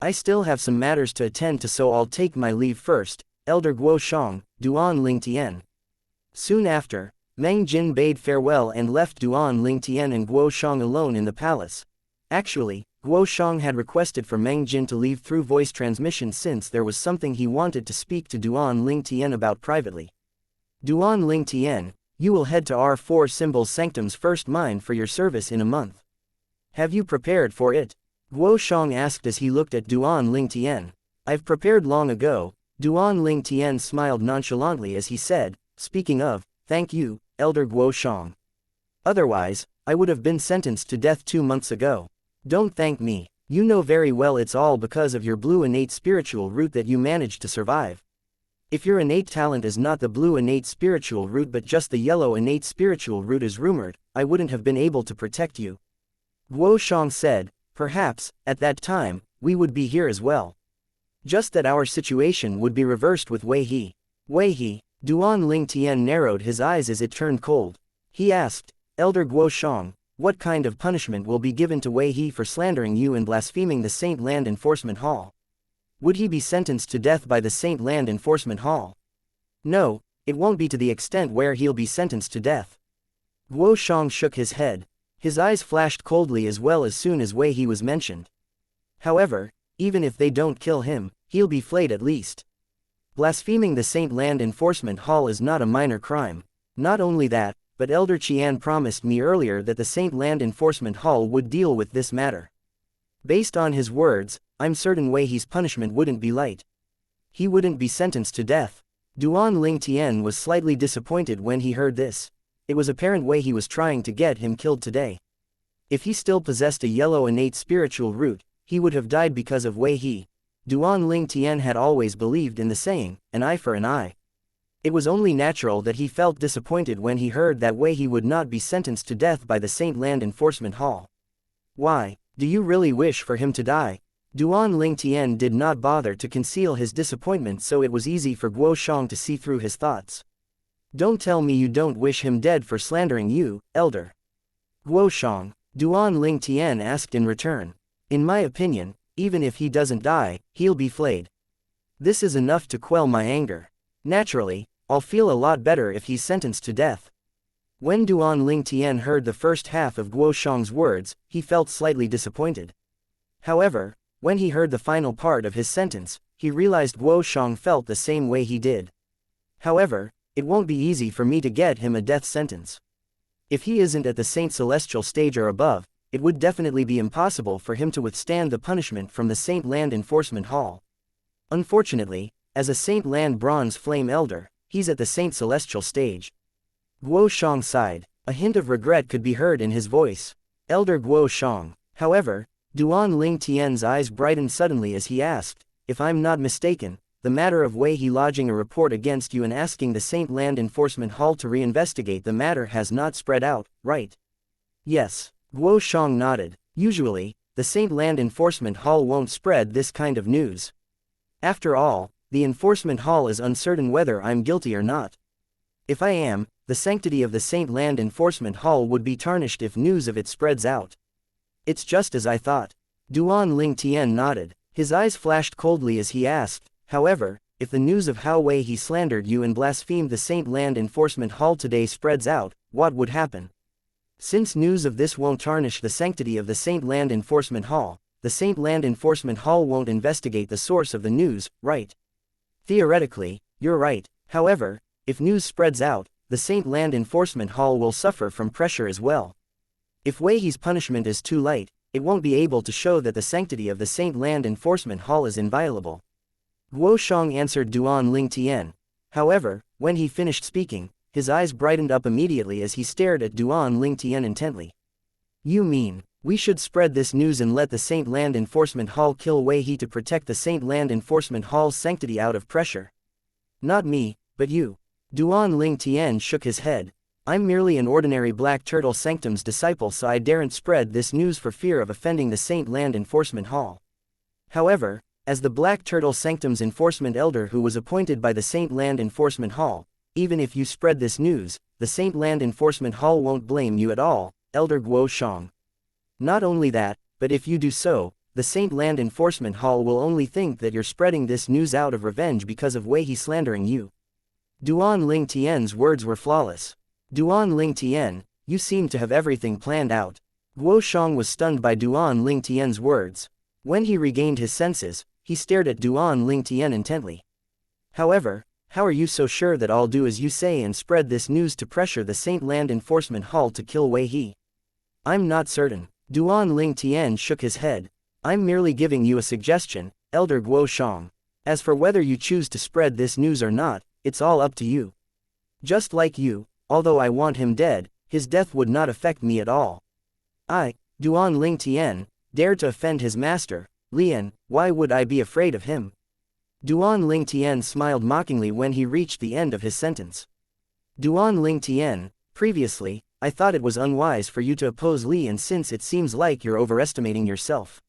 I still have some matters to attend to, so I'll take my leave first, Elder Guo Shang, Duan Ling Tian. Soon after, Meng Jin bade farewell and left Duan Ling Tian and Guo Shang alone in the palace. Actually, Guo Shang had requested for Meng Jin to leave through voice transmission since there was something he wanted to speak to Duan Ling Tian about privately. Duan Ling Tian, you will head to R4 Symbols Sanctum's first mine for your service in a month. Have you prepared for it? Guo Shang asked as he looked at Duan Ling Tian. I've prepared long ago. Duan Ling Tian smiled nonchalantly as he said, speaking of, thank you, Elder Guo Shang. Otherwise, I would have been sentenced to death 2 months ago. Don't thank me. You know very well it's all because of your blue innate spiritual root that you managed to survive. If your innate talent is not the blue innate spiritual root but just the yellow innate spiritual root as rumored, I wouldn't have been able to protect you. Guo Shang said, perhaps, at that time, we would be here as well. Just that our situation would be reversed with Wei He. Wei He, Duan Ling Tian narrowed his eyes as it turned cold. He asked, Elder Guo Shang, what kind of punishment will be given to Wei He for slandering you and blaspheming the Saint Land Enforcement Hall? Would he be sentenced to death by the Saint Land Enforcement Hall? No, it won't be to the extent where he'll be sentenced to death. Guo Shang shook his head. His eyes flashed coldly as well as soon as Wei He was mentioned. However, even if they don't kill him, he'll be flayed at least. Blaspheming the Saint Land Enforcement Hall is not a minor crime. Not only that, but Elder Qian promised me earlier that the Saint Land Enforcement Hall would deal with this matter. Based on his words, I'm certain Wei He's punishment wouldn't be light. He wouldn't be sentenced to death. Duan Ling Tian was slightly disappointed when he heard this. It was apparent Wei He was trying to get him killed today. If he still possessed a yellow innate spiritual root, he would have died because of Wei He. Duan Ling Tian had always believed in the saying, an eye for an eye. It was only natural that he felt disappointed when he heard that Wei He would not be sentenced to death by the Saint Land Enforcement Hall. Why, do you really wish for him to die? Duan Ling Tian did not bother to conceal his disappointment, so it was easy for Guo Shang to see through his thoughts. Don't tell me you don't wish him dead for slandering you, Elder Guo Shang, Duan Ling Tian asked in return. In my opinion, even if he doesn't die, he'll be flayed. This is enough to quell my anger. Naturally, I'll feel a lot better if he's sentenced to death. When Duan Ling Tian heard the first half of Guo Shang's words, he felt slightly disappointed. However, when he heard the final part of his sentence, he realized Guo Shang felt the same way he did. However, it won't be easy for me to get him a death sentence. If he isn't at the Saint Celestial stage or above, it would definitely be impossible for him to withstand the punishment from the Saint Land Enforcement Hall. Unfortunately, as a Saint Land Bronze Flame Elder, he's at the Saint Celestial stage. Guo Shang sighed. A hint of regret could be heard in his voice. Elder Guo Shang. However, Duan Ling Tian's eyes brightened suddenly as he asked, if I'm not mistaken, the matter of Wei He lodging a report against you and asking the Saint Land Enforcement Hall to reinvestigate the matter has not spread out, right? Yes. Guo Shang nodded. Usually, the Saint Land Enforcement Hall won't spread this kind of news. After all, the Enforcement Hall is uncertain whether I'm guilty or not. If I am, the sanctity of the Saint Land Enforcement Hall would be tarnished if news of it spreads out. It's just as I thought. Duan Ling Tian nodded. His eyes flashed coldly as he asked, however, if the news of how Wei He slandered you and blasphemed the Saint Land Enforcement Hall today spreads out, what would happen? Since news of this won't tarnish the sanctity of the Saint Land Enforcement Hall, the Saint Land Enforcement Hall won't investigate the source of the news, right? Theoretically, you're right. However, if news spreads out, the Saint Land Enforcement Hall will suffer from pressure as well. If Wei He's punishment is too light, it won't be able to show that the sanctity of the Saint Land Enforcement Hall is inviolable. Guo Shang answered Duan Ling Tian. However, when he finished speaking, his eyes brightened up immediately as he stared at Duan Ling Tian intently. You mean, we should spread this news and let the Saint Land Enforcement Hall kill Wei He to protect the Saint Land Enforcement Hall's sanctity out of pressure? Not me, but you. Duan Ling Tian shook his head. I'm merely an ordinary Black Turtle Sanctum's disciple, so I daren't spread this news for fear of offending the Saint Land Enforcement Hall. However, as the Black Turtle Sanctum's enforcement elder who was appointed by the Saint Land Enforcement Hall, even if you spread this news, the Saint Land Enforcement Hall won't blame you at all, Elder Guo Shang. Not only that, but if you do so, the Saint Land Enforcement Hall will only think that you're spreading this news out of revenge because of Wei He slandering you. Duan Ling Tian's words were flawless. Duan Ling Tian, you seem to have everything planned out. Guo Shang was stunned by Duan Ling Tian's words. When he regained his senses, he stared at Duan Ling Tian intently. However, how are you so sure that I'll do as you say and spread this news to pressure the Saint Land Enforcement Hall to kill Wei He? I'm not certain. Duan Ling Tian shook his head. I'm merely giving you a suggestion, Elder Guo Shang. As for whether you choose to spread this news or not, it's all up to you. Just like you, although I want him dead, his death would not affect me at all. I, Duan Ling Tian, dare to offend his master, Lian, why would I be afraid of him? Duan Ling Tian smiled mockingly when he reached the end of his sentence. Duan Ling Tian, previously, I thought it was unwise for you to oppose Lian since it seems like you're overestimating yourself.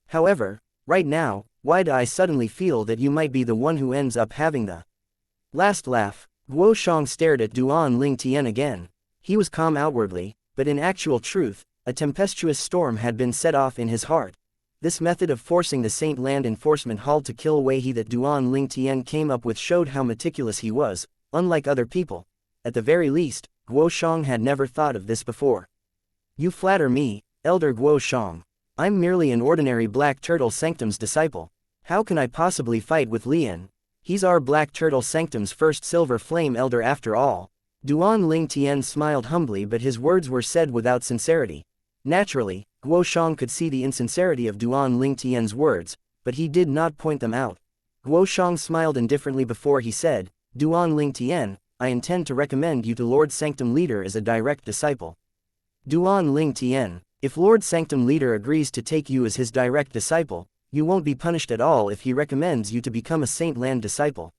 However, right now, why do I suddenly feel that you might be the one who ends up having the last laugh? Guo Shang stared at Duan Ling Tian again. He was calm outwardly, but in actual truth, a tempestuous storm had been set off in his heart. This method of forcing the Saint Land Enforcement Hall to kill Wei He that Duan Ling Tian came up with showed how meticulous he was, unlike other people. At the very least, Guo Shang had never thought of this before. You flatter me, Elder Guo Shang. I'm merely an ordinary Black Turtle Sanctum's disciple. How can I possibly fight with Lian? He's our Black Turtle Sanctum's first Silver Flame Elder after all. Duan Ling Tian smiled humbly, but his words were said without sincerity. Naturally, Guo Shang could see the insincerity of Duan Ling Tian's words, but he did not point them out. Guo Shang smiled indifferently before he said, Duan Ling Tian, I intend to recommend you to Lord Sanctum Leader as a direct disciple. Duan Ling Tian, if Lord Sanctum Leader agrees to take you as his direct disciple, you won't be punished at all if he recommends you to become a Saint Land disciple.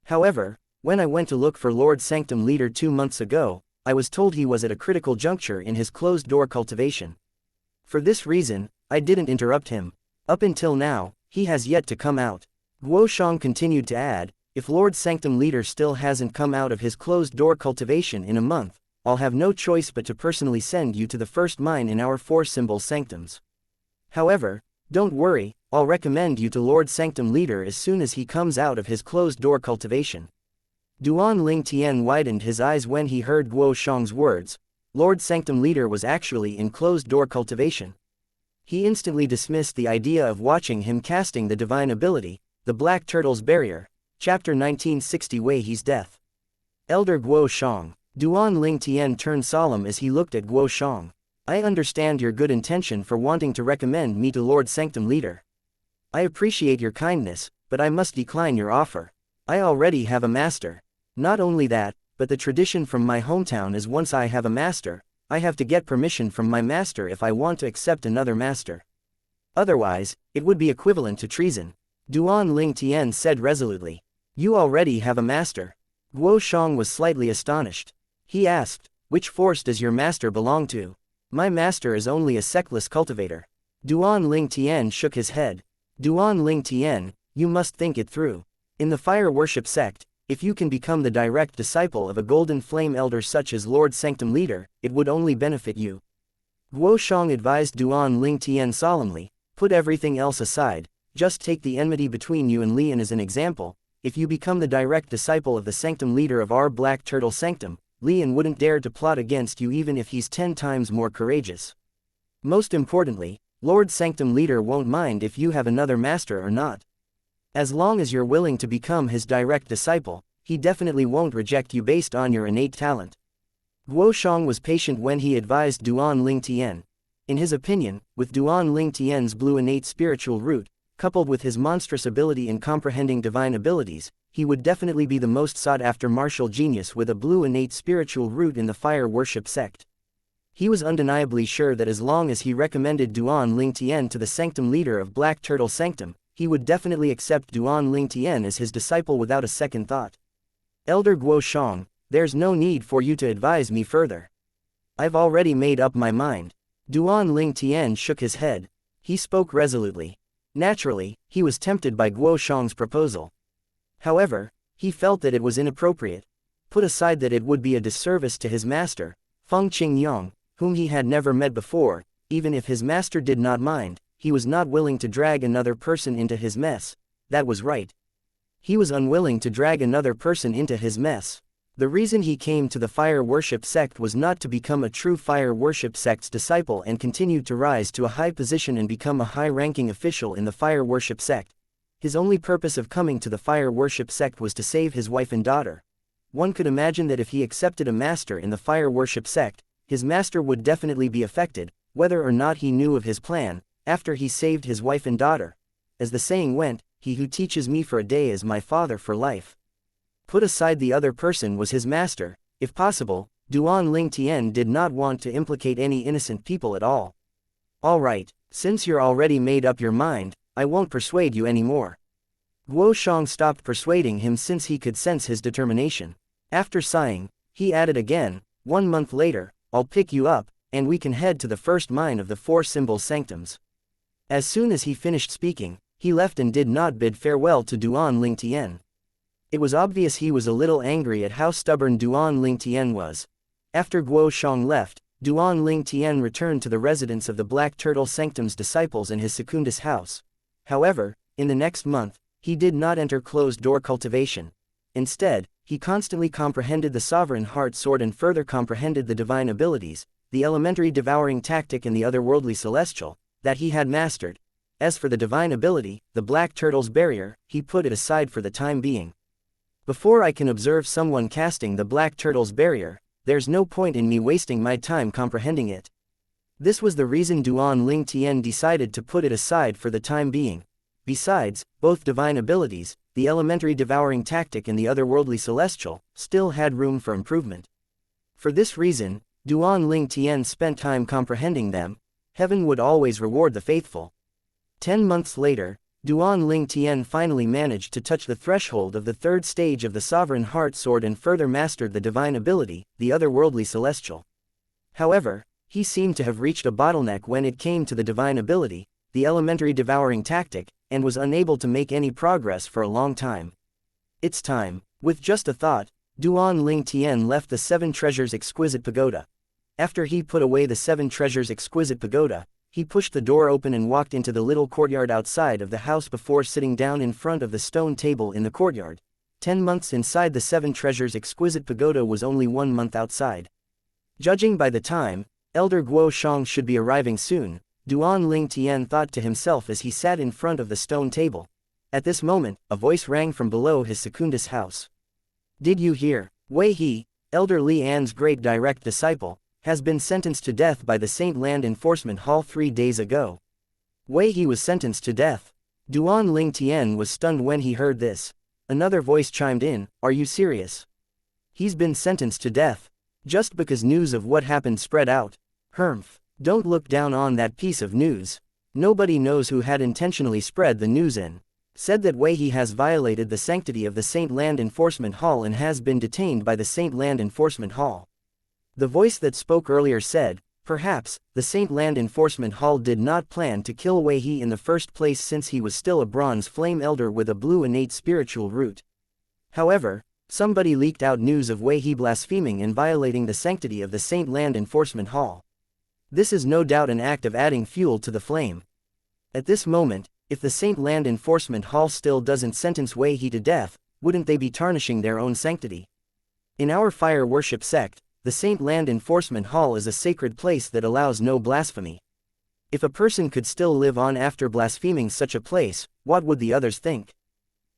However, when I went to look for Lord Sanctum Leader 2 months ago, I was told he was at a critical juncture in his closed-door cultivation. For this reason, I didn't interrupt him. Up until now, he has yet to come out. Guo Shang continued to add, if Lord Sanctum Leader still hasn't come out of his closed-door cultivation in a month, I'll have no choice but to personally send you to the first mine in our 4 symbol sanctums. However, don't worry, I'll recommend you to Lord Sanctum Leader as soon as he comes out of his closed-door cultivation. Duan Ling Tian widened his eyes when he heard Guo Shang's words. Lord Sanctum Leader was actually in closed-door cultivation. He instantly dismissed the idea of watching him casting the divine ability, the Black Turtle's Barrier, Chapter 1960 Wei He's Death. Elder Guo Shang. Duan Ling Tian turned solemn as he looked at Guo Shang. I understand your good intention for wanting to recommend me to Lord Sanctum Leader. I appreciate your kindness, but I must decline your offer. I already have a master. Not only that, but the tradition from my hometown is once I have a master, I have to get permission from my master if I want to accept another master. Otherwise, it would be equivalent to treason. Duan Ling Tian said resolutely. You already have a master. Guo Shang was slightly astonished. He asked, which force does your master belong to? My master is only a sectless cultivator. Duan Ling Tian shook his head. Duan Ling Tian, you must think it through. In the fire worship sect, if you can become the direct disciple of a golden flame elder such as Lord Sanctum Leader, it would only benefit you. Guo Shang advised Duan Ling Tian solemnly, put everything else aside, just take the enmity between you and Lian as an example. If you become the direct disciple of the Sanctum Leader of our Black Turtle Sanctum, Lian wouldn't dare to plot against you even if he's 10 times more courageous. Most importantly, Lord Sanctum Leader won't mind if you have another master or not. As long as you're willing to become his direct disciple, he definitely won't reject you based on your innate talent. Guo Shang was patient when he advised Duan Ling Tian. In his opinion, with Duan Ling Tian's blue innate spiritual root, coupled with his monstrous ability in comprehending divine abilities, he would definitely be the most sought-after martial genius with a blue innate spiritual root in the fire worship sect. He was undeniably sure that as long as he recommended Duan Ling Tian to the Sanctum Leader of Black Turtle Sanctum, he would definitely accept Duan Ling Tian as his disciple without a second thought. Elder Guo Shang, there's no need for you to advise me further. I've already made up my mind. Duan Ling Tian shook his head. He spoke resolutely. Naturally, he was tempted by Guo Shang's proposal. However, he felt that it was inappropriate. Put aside that it would be a disservice to his master, Feng Qingyang, whom he had never met before, even if his master did not mind, he was not willing to drag another person into his mess. That was right. He was unwilling to drag another person into his mess. The reason he came to the fire worship sect was not to become a true fire worship sect's disciple and continue to rise to a high position and become a high-ranking official in the fire worship sect. His only purpose of coming to the fire worship sect was to save his wife and daughter. One could imagine that if he accepted a master in the fire worship sect, his master would definitely be affected, whether or not he knew of his plan, after he saved his wife and daughter. As the saying went, he who teaches me for a day is my father for life. Put aside the other person was his master. If possible, Duan Ling Tian did not want to implicate any innocent people at all. All right, since you're already made up your mind, I won't persuade you anymore. Guo Shang stopped persuading him since he could sense his determination. After sighing, he added again, 1 month later, I'll pick you up, and we can head to the first mine of the 4 symbol sanctums. As soon as he finished speaking, he left and did not bid farewell to Duan Ling Tian. It was obvious he was a little angry at how stubborn Duan Ling Tian was. After Guo Shang left, Duan Ling Tian returned to the residence of the Black Turtle Sanctum's disciples in his Secundus house. However, in the next month, he did not enter closed-door cultivation. Instead, he constantly comprehended the Sovereign Heart Sword and further comprehended the divine abilities, the elementary devouring tactic and the otherworldly celestial, that he had mastered. As for the divine ability, the Black Turtle's barrier, he put it aside for the time being. Before I can observe someone casting the Black Turtle's barrier, there's no point in me wasting my time comprehending it. This was the reason Duan Ling Tian decided to put it aside for the time being. Besides, both divine abilities, the elementary devouring tactic and the otherworldly celestial, still had room for improvement. For this reason, Duan Ling Tian spent time comprehending them. Heaven would always reward the faithful. 10 months later, Duan Ling Tian finally managed to touch the threshold of the 3rd stage of the Sovereign Heart Sword and further mastered the divine ability, the otherworldly celestial. However, he seemed to have reached a bottleneck when it came to the divine ability, the elementary devouring tactic, and was unable to make any progress for a long time. It's time. With just a thought, Duan Ling Tian left the 7 Treasures Exquisite Pagoda. After he put away the 7 Treasures Exquisite Pagoda, he pushed the door open and walked into the little courtyard outside of the house before sitting down in front of the stone table in the courtyard. 10 months inside the 7 Treasures Exquisite Pagoda was only 1 month outside. Judging by the time, Elder Guo Shang should be arriving soon, Duan Ling Tian thought to himself as he sat in front of the stone table. At this moment, a voice rang from below his Secundus house. Did you hear? Wei He, Elder Li An's great direct disciple, has been sentenced to death by the Saint Land Enforcement Hall 3 days ago. Wei He was sentenced to death. Duan Ling Tian was stunned when he heard this. Another voice chimed in, "Are you serious? He's been sentenced to death. Just because news of what happened spread out. Humph, don't look down on that piece of news. Nobody knows who had intentionally spread the news in. Said that Wei He has violated the sanctity of the Saint Land Enforcement Hall and has been detained by the Saint Land Enforcement Hall." The voice that spoke earlier said, "Perhaps, the Saint Land Enforcement Hall did not plan to kill Wei He in the first place since he was still a bronze flame elder with a blue innate spiritual root. However, somebody leaked out news of Wei He blaspheming and violating the sanctity of the Saint Land Enforcement Hall. This is no doubt an act of adding fuel to the flame. At this moment, if the Saint Land Enforcement Hall still doesn't sentence Wei He to death, wouldn't they be tarnishing their own sanctity? In our fire worship sect, the Saint Land Enforcement Hall is a sacred place that allows no blasphemy. If a person could still live on after blaspheming such a place, what would the others think?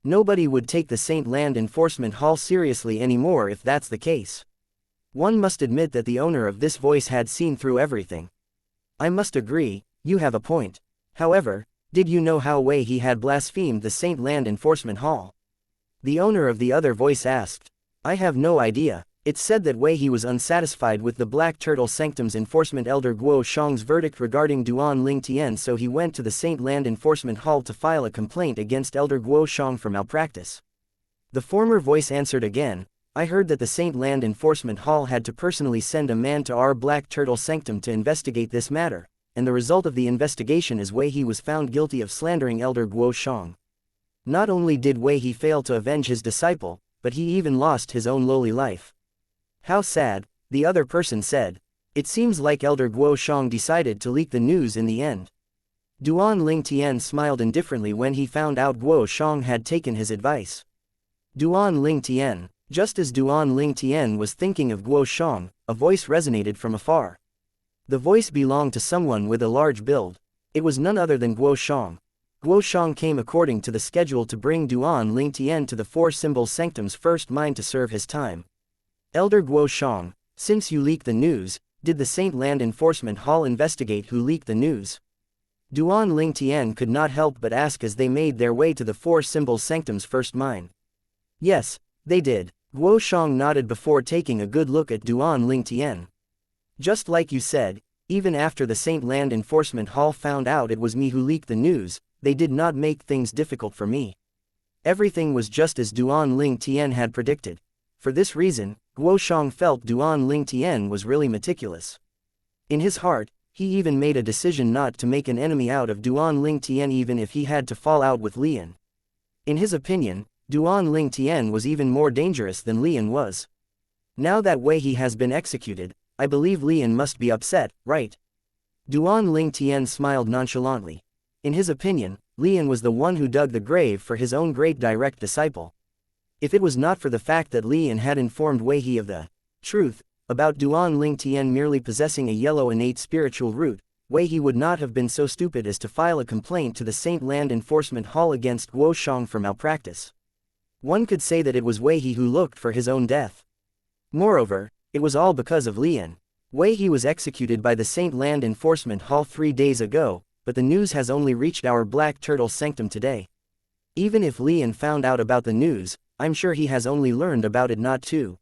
Nobody would take the Saint Land Enforcement Hall seriously anymore if that's the case. One must admit that the owner of this voice had seen through everything. I must agree, you have a point. However, did you know how Wei He had blasphemed the Saint Land Enforcement Hall? The owner of the other voice asked. I have no idea. It's said that Wei He was unsatisfied with the Black Turtle Sanctum's enforcement elder Guo Shang's verdict regarding Duan Ling Tian, so he went to the Saint Land Enforcement Hall to file a complaint against Elder Guo Shang for malpractice. The former voice answered again, I heard that the Saint Land Enforcement Hall had to personally send a man to our Black Turtle Sanctum to investigate this matter, and the result of the investigation is Wei He was found guilty of slandering Elder Guo Shang. Not only did Wei He fail to avenge his disciple, but he even lost his own lowly life. How sad, the other person said. It seems like Elder Guo Shang decided to leak the news in the end. Duan Ling Tian smiled indifferently when he found out Guo Shang had taken his advice. Duan Ling Tian. Just as Duan Ling Tian was thinking of Guo Shang, a voice resonated from afar. The voice belonged to someone with a large build. It was none other than Guo Shang. Guo Shang came according to the schedule to bring Duan Ling Tian to the Four Symbol Sanctum's first mine to serve his time. Elder Guo Shang, since you leaked the news, did the Saint Land Enforcement Hall investigate who leaked the news? Duan Ling Tian could not help but ask as they made their way to the Four Symbol Sanctum's first mine. Yes, they did. Guo Shang nodded before taking a good look at Duan Ling Tian. Just like you said, even after the Saint Land Enforcement Hall found out it was me who leaked the news, they did not make things difficult for me. Everything was just as Duan Ling Tian had predicted. For this reason, Guo Shang felt Duan Ling Tian was really meticulous. In his heart, he even made a decision not to make an enemy out of Duan Ling Tian even if he had to fall out with Lian. In his opinion, Duan Ling Tian was even more dangerous than Lian was. Now that Wei He has been executed, I believe Lian must be upset, right? Duan Ling Tian smiled nonchalantly. In his opinion, Lian was the one who dug the grave for his own great direct disciple. If it was not for the fact that Lian had informed Wei He of the truth about Duan Ling Tian merely possessing a yellow innate spiritual root, Wei He would not have been so stupid as to file a complaint to the Saint Land Enforcement Hall against Guo Shang for malpractice. One could say that it was Wei He who looked for his own death. Moreover, it was all because of Lian. Wei He was executed by the Saint Land Enforcement Hall 3 days ago, but the news has only reached our Black Turtle Sanctum today. Even if Lian found out about the news, I'm sure he has only learned about it not too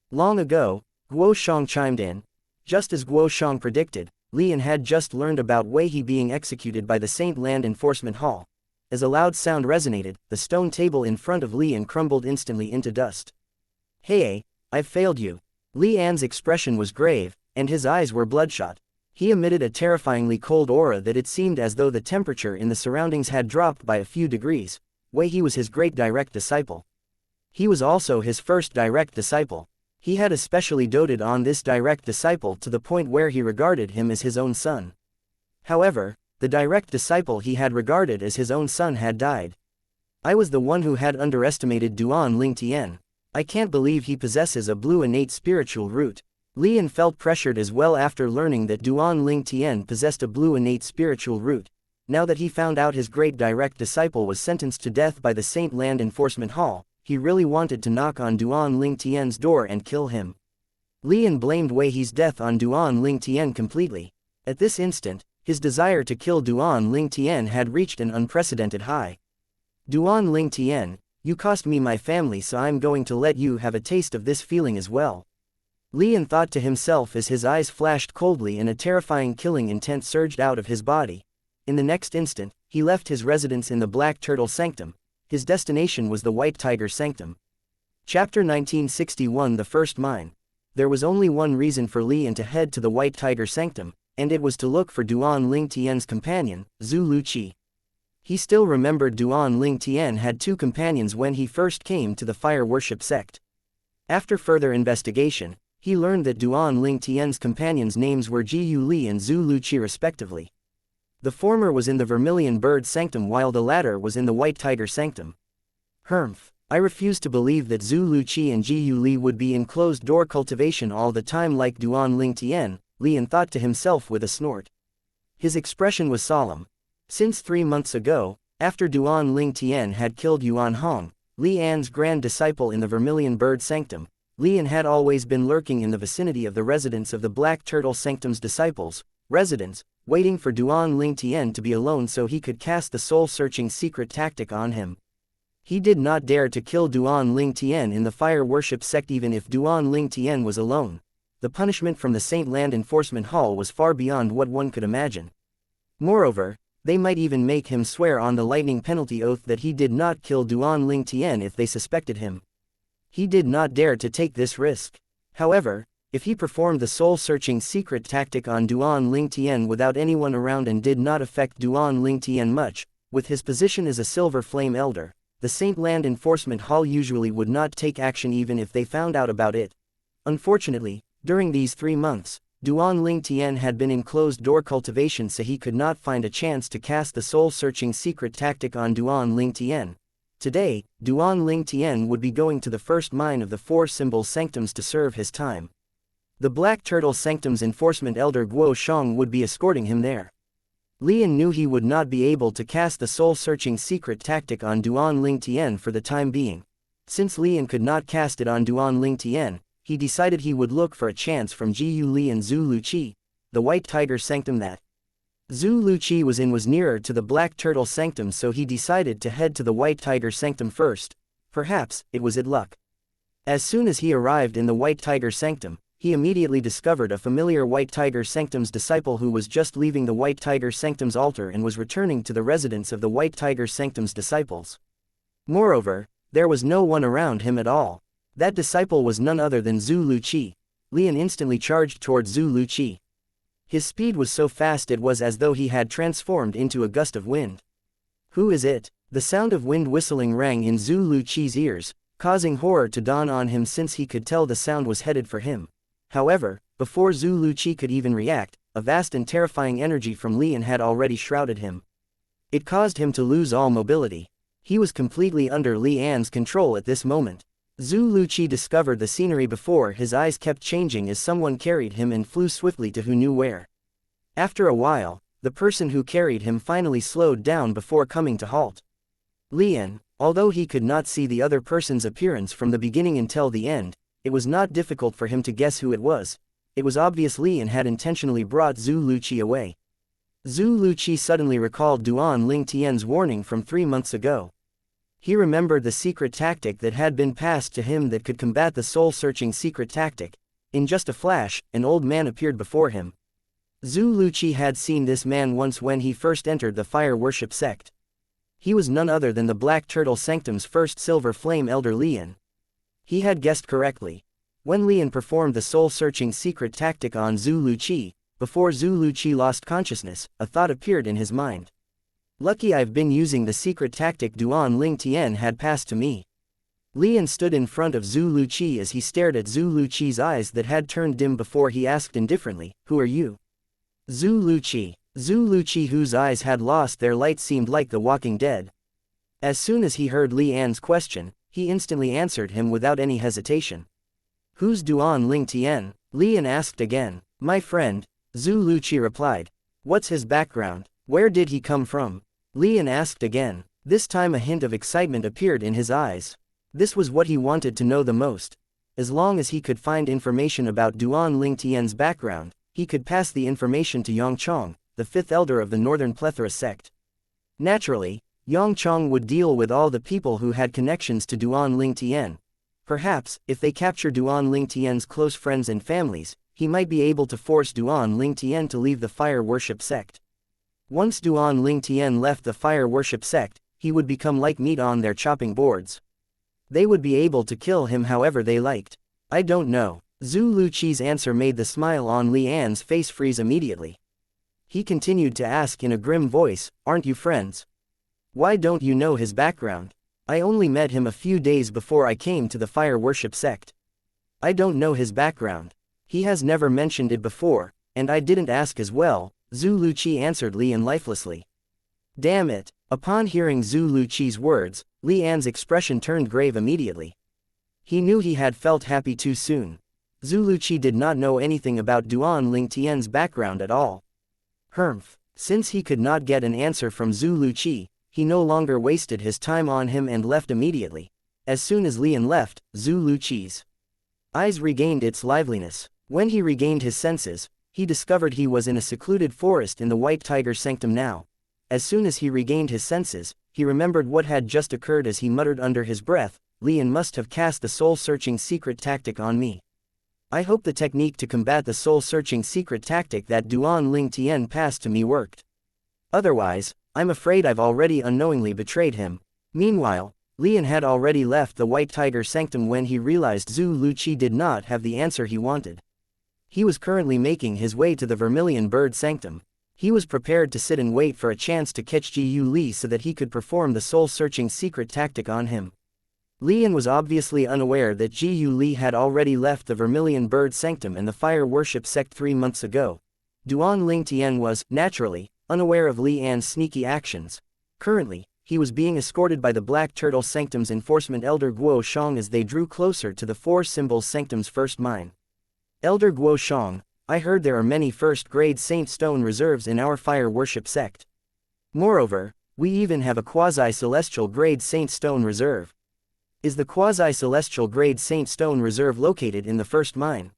long ago. Guo Shang chimed in. Just as Guo Shang predicted, Lian had just learned about Wei He being executed by the Saint Land Enforcement Hall. As a loud sound resonated, the stone table in front of Lian crumbled instantly into dust. Hey, I've failed you. Lian's expression was grave, and his eyes were bloodshot. He emitted a terrifyingly cold aura that it seemed as though the temperature in the surroundings had dropped by a few degrees. Wei He was his great direct disciple. He was also his first direct disciple. He had especially doted on this direct disciple to the point where he regarded him as his own son. However, the direct disciple he had regarded as his own son had died. I was the one who had underestimated Duan Ling Tian. I can't believe he possesses a blue innate spiritual root. Lian felt pressured as well after learning that Duan Ling Tian possessed a blue innate spiritual root. Now that he found out his great direct disciple was sentenced to death by the Saint Land Enforcement Hall, he really wanted to knock on Duan Lingtian's door and kill him. Lian blamed Wei He's death on Duan Lingtian completely. At this instant, his desire to kill Duan Lingtian had reached an unprecedented high. Duan Lingtian, you cost me my family, so I'm going to let you have a taste of this feeling as well. Lian thought to himself as his eyes flashed coldly and a terrifying killing intent surged out of his body. In the next instant, he left his residence in the Black Turtle Sanctum. His destination was the White Tiger Sanctum. Chapter 1961 The First Mine. There was only one reason for Lian to head to the White Tiger Sanctum, and it was to look for Duan Lingtian's companion, Zhu Luqi. He still remembered Duan Lingtian had two companions when he first came to the fire worship sect. After further investigation, he learned that Duan Lingtian's companions' names were Ji Yu Li and Zhu Luqi respectively. The former was in the Vermilion Bird Sanctum while the latter was in the White Tiger Sanctum. Humph, I refuse to believe that Zhu Luqi and Ji Yu Li would be in closed-door cultivation all the time like Duan Lingtian, Lian thought to himself with a snort. His expression was solemn. Since 3 months ago, after Duan Lingtian had killed Yuan Hong, Lian's grand disciple in the Vermilion Bird Sanctum, Lian had always been lurking in the vicinity of the residence of the Black Turtle Sanctum's disciples, residents, waiting for Duan Lingtian to be alone so he could cast the soul-searching secret tactic on him. He did not dare to kill Duan Lingtian in the fire worship sect even if Duan Lingtian was alone. The punishment from the Saint Land Enforcement Hall was far beyond what one could imagine. Moreover, they might even make him swear on the lightning penalty oath that he did not kill Duan Lingtian if they suspected him. He did not dare to take this risk. However, if he performed the soul-searching secret tactic on Duan Lingtian without anyone around and did not affect Duan Lingtian much, with his position as a Silver Flame Elder, the Saint Land Enforcement Hall usually would not take action even if they found out about it. Unfortunately, during these 3 months, Duan Lingtian had been in closed-door cultivation so he could not find a chance to cast the soul-searching secret tactic on Duan Lingtian. Today, Duan Lingtian would be going to the first mine of the 4 symbol sanctums to serve his time. The Black Turtle Sanctum's enforcement elder Guo Shang would be escorting him there. Lian knew he would not be able to cast the soul-searching secret tactic on Duan Lingtian for the time being. Since Lian could not cast it on Duan Lingtian, he decided he would look for a chance from Ji Yu Li and Zhu Luqi, the White Tiger Sanctum that Zhu Luqi was nearer to the Black Turtle Sanctum, so he decided to head to the White Tiger Sanctum first. Perhaps it was it luck. As soon as he arrived in the White Tiger Sanctum, he immediately discovered a familiar White Tiger Sanctum's disciple who was just leaving the White Tiger Sanctum's altar and was returning to the residence of the White Tiger Sanctum's disciples. Moreover, there was no one around him at all. That disciple was none other than Zhu Luqi. Lian instantly charged towards Zhu Luqi. His speed was so fast it was as though he had transformed into a gust of wind. Who is it? The sound of wind whistling rang in Zhu Luqi's ears, causing horror to dawn on him since he could tell the sound was headed for him. However, before Zhu Luqi could even react, a vast and terrifying energy from Lian had already shrouded him. It caused him to lose all mobility. He was completely under Lian's control at this moment. Zhu Luqi discovered the scenery before his eyes kept changing as someone carried him and flew swiftly to who knew where. After a while, the person who carried him finally slowed down before coming to halt. Lian, although he could not see the other person's appearance from the beginning until the end, it was not difficult for him to guess who it was. It was obvious Lian had intentionally brought Zhu Luqi away. Zhu Luqi suddenly recalled Duan Lingtian's warning from 3 months ago. He remembered the secret tactic that had been passed to him that could combat the soul-searching secret tactic. In just a flash, an old man appeared before him. Zhu Luqi had seen this man once when he first entered the fire worship sect. He was none other than the Black Turtle Sanctum's first Silver Flame Elder Lian. He had guessed correctly. When Lian performed the soul-searching secret tactic on Zhu Luqi, before Zhu Luqi lost consciousness, a thought appeared in his mind. Lucky I've been using the secret tactic Duan Lingtian had passed to me. Lian stood in front of Zhu Luqi as he stared at Zhu Luqi's eyes that had turned dim before he asked indifferently, "Who are you?" Zhu Luqi, whose eyes had lost their light, seemed like the walking dead. As soon as he heard Lian's question, he instantly answered him without any hesitation. "Who's Duan Lingtian?" Lian asked again. "My friend," Zhu Luqi replied. "What's his background? Where did he come from?" Lian asked again. This time a hint of excitement appeared in his eyes. This was what he wanted to know the most. As long as he could find information about Duan Lingtian's background, he could pass the information to Yangchong, the fifth elder of the Northern Plethora sect. Naturally, Yangchong would deal with all the people who had connections to Duan Lingtian. Perhaps, if they capture Duan Lingtian's close friends and families, he might be able to force Duan Lingtian to leave the fire worship sect. Once Duan Lingtian left the fire worship sect, he would become like meat on their chopping boards. They would be able to kill him however they liked. I don't know. Zhu Luqi's answer made the smile on Li An's face freeze immediately. He continued to ask in a grim voice, "Aren't you friends? Why don't you know his background? I only met him a few days before I came to the fire worship sect. I don't know his background. He has never mentioned it before, and I didn't ask as well," Zhu Luqi answered Li An lifelessly. Damn it. Upon hearing Zhu Luqi's words, Li An's expression turned grave immediately. He knew he had felt happy too soon. Zhu Luqi did not know anything about Duan Lingtian's background at all. Humph. Since he could not get an answer from Zhu Luqi, he no longer wasted his time on him and left immediately. As soon as Li An left, Zhu Luqi's eyes regained its liveliness. When he regained his senses, he discovered he was in a secluded forest in the White Tiger Sanctum now. As soon as he regained his senses, he remembered what had just occurred as he muttered under his breath, "Li An must have cast the soul-searching secret tactic on me. I hope the technique to combat the soul-searching secret tactic that Duan Lingtian passed to me worked. Otherwise, I'm afraid I've already unknowingly betrayed him." Meanwhile, Li An had already left the White Tiger Sanctum when he realized Zhu Luqi did not have the answer he wanted. He was currently making his way to the Vermilion Bird Sanctum. He was prepared to sit and wait for a chance to catch Ji Yu Li so that he could perform the soul-searching secret tactic on him. Li An was obviously unaware that Ji Yu Li had already left the Vermilion Bird Sanctum and the Fire Worship sect 3 months ago. Duan Lingtian was, naturally, unaware of Li An's sneaky actions. Currently, he was being escorted by the Black Turtle Sanctum's enforcement Elder Guo Shang as they drew closer to the Four Symbols Sanctum's first mine. "Elder Guo Shang, I heard there are many first-grade Saint Stone reserves in our Fire Worship sect. Moreover, we even have a quasi-celestial grade Saint Stone reserve. Is the quasi-celestial grade Saint Stone reserve located in the first mine?"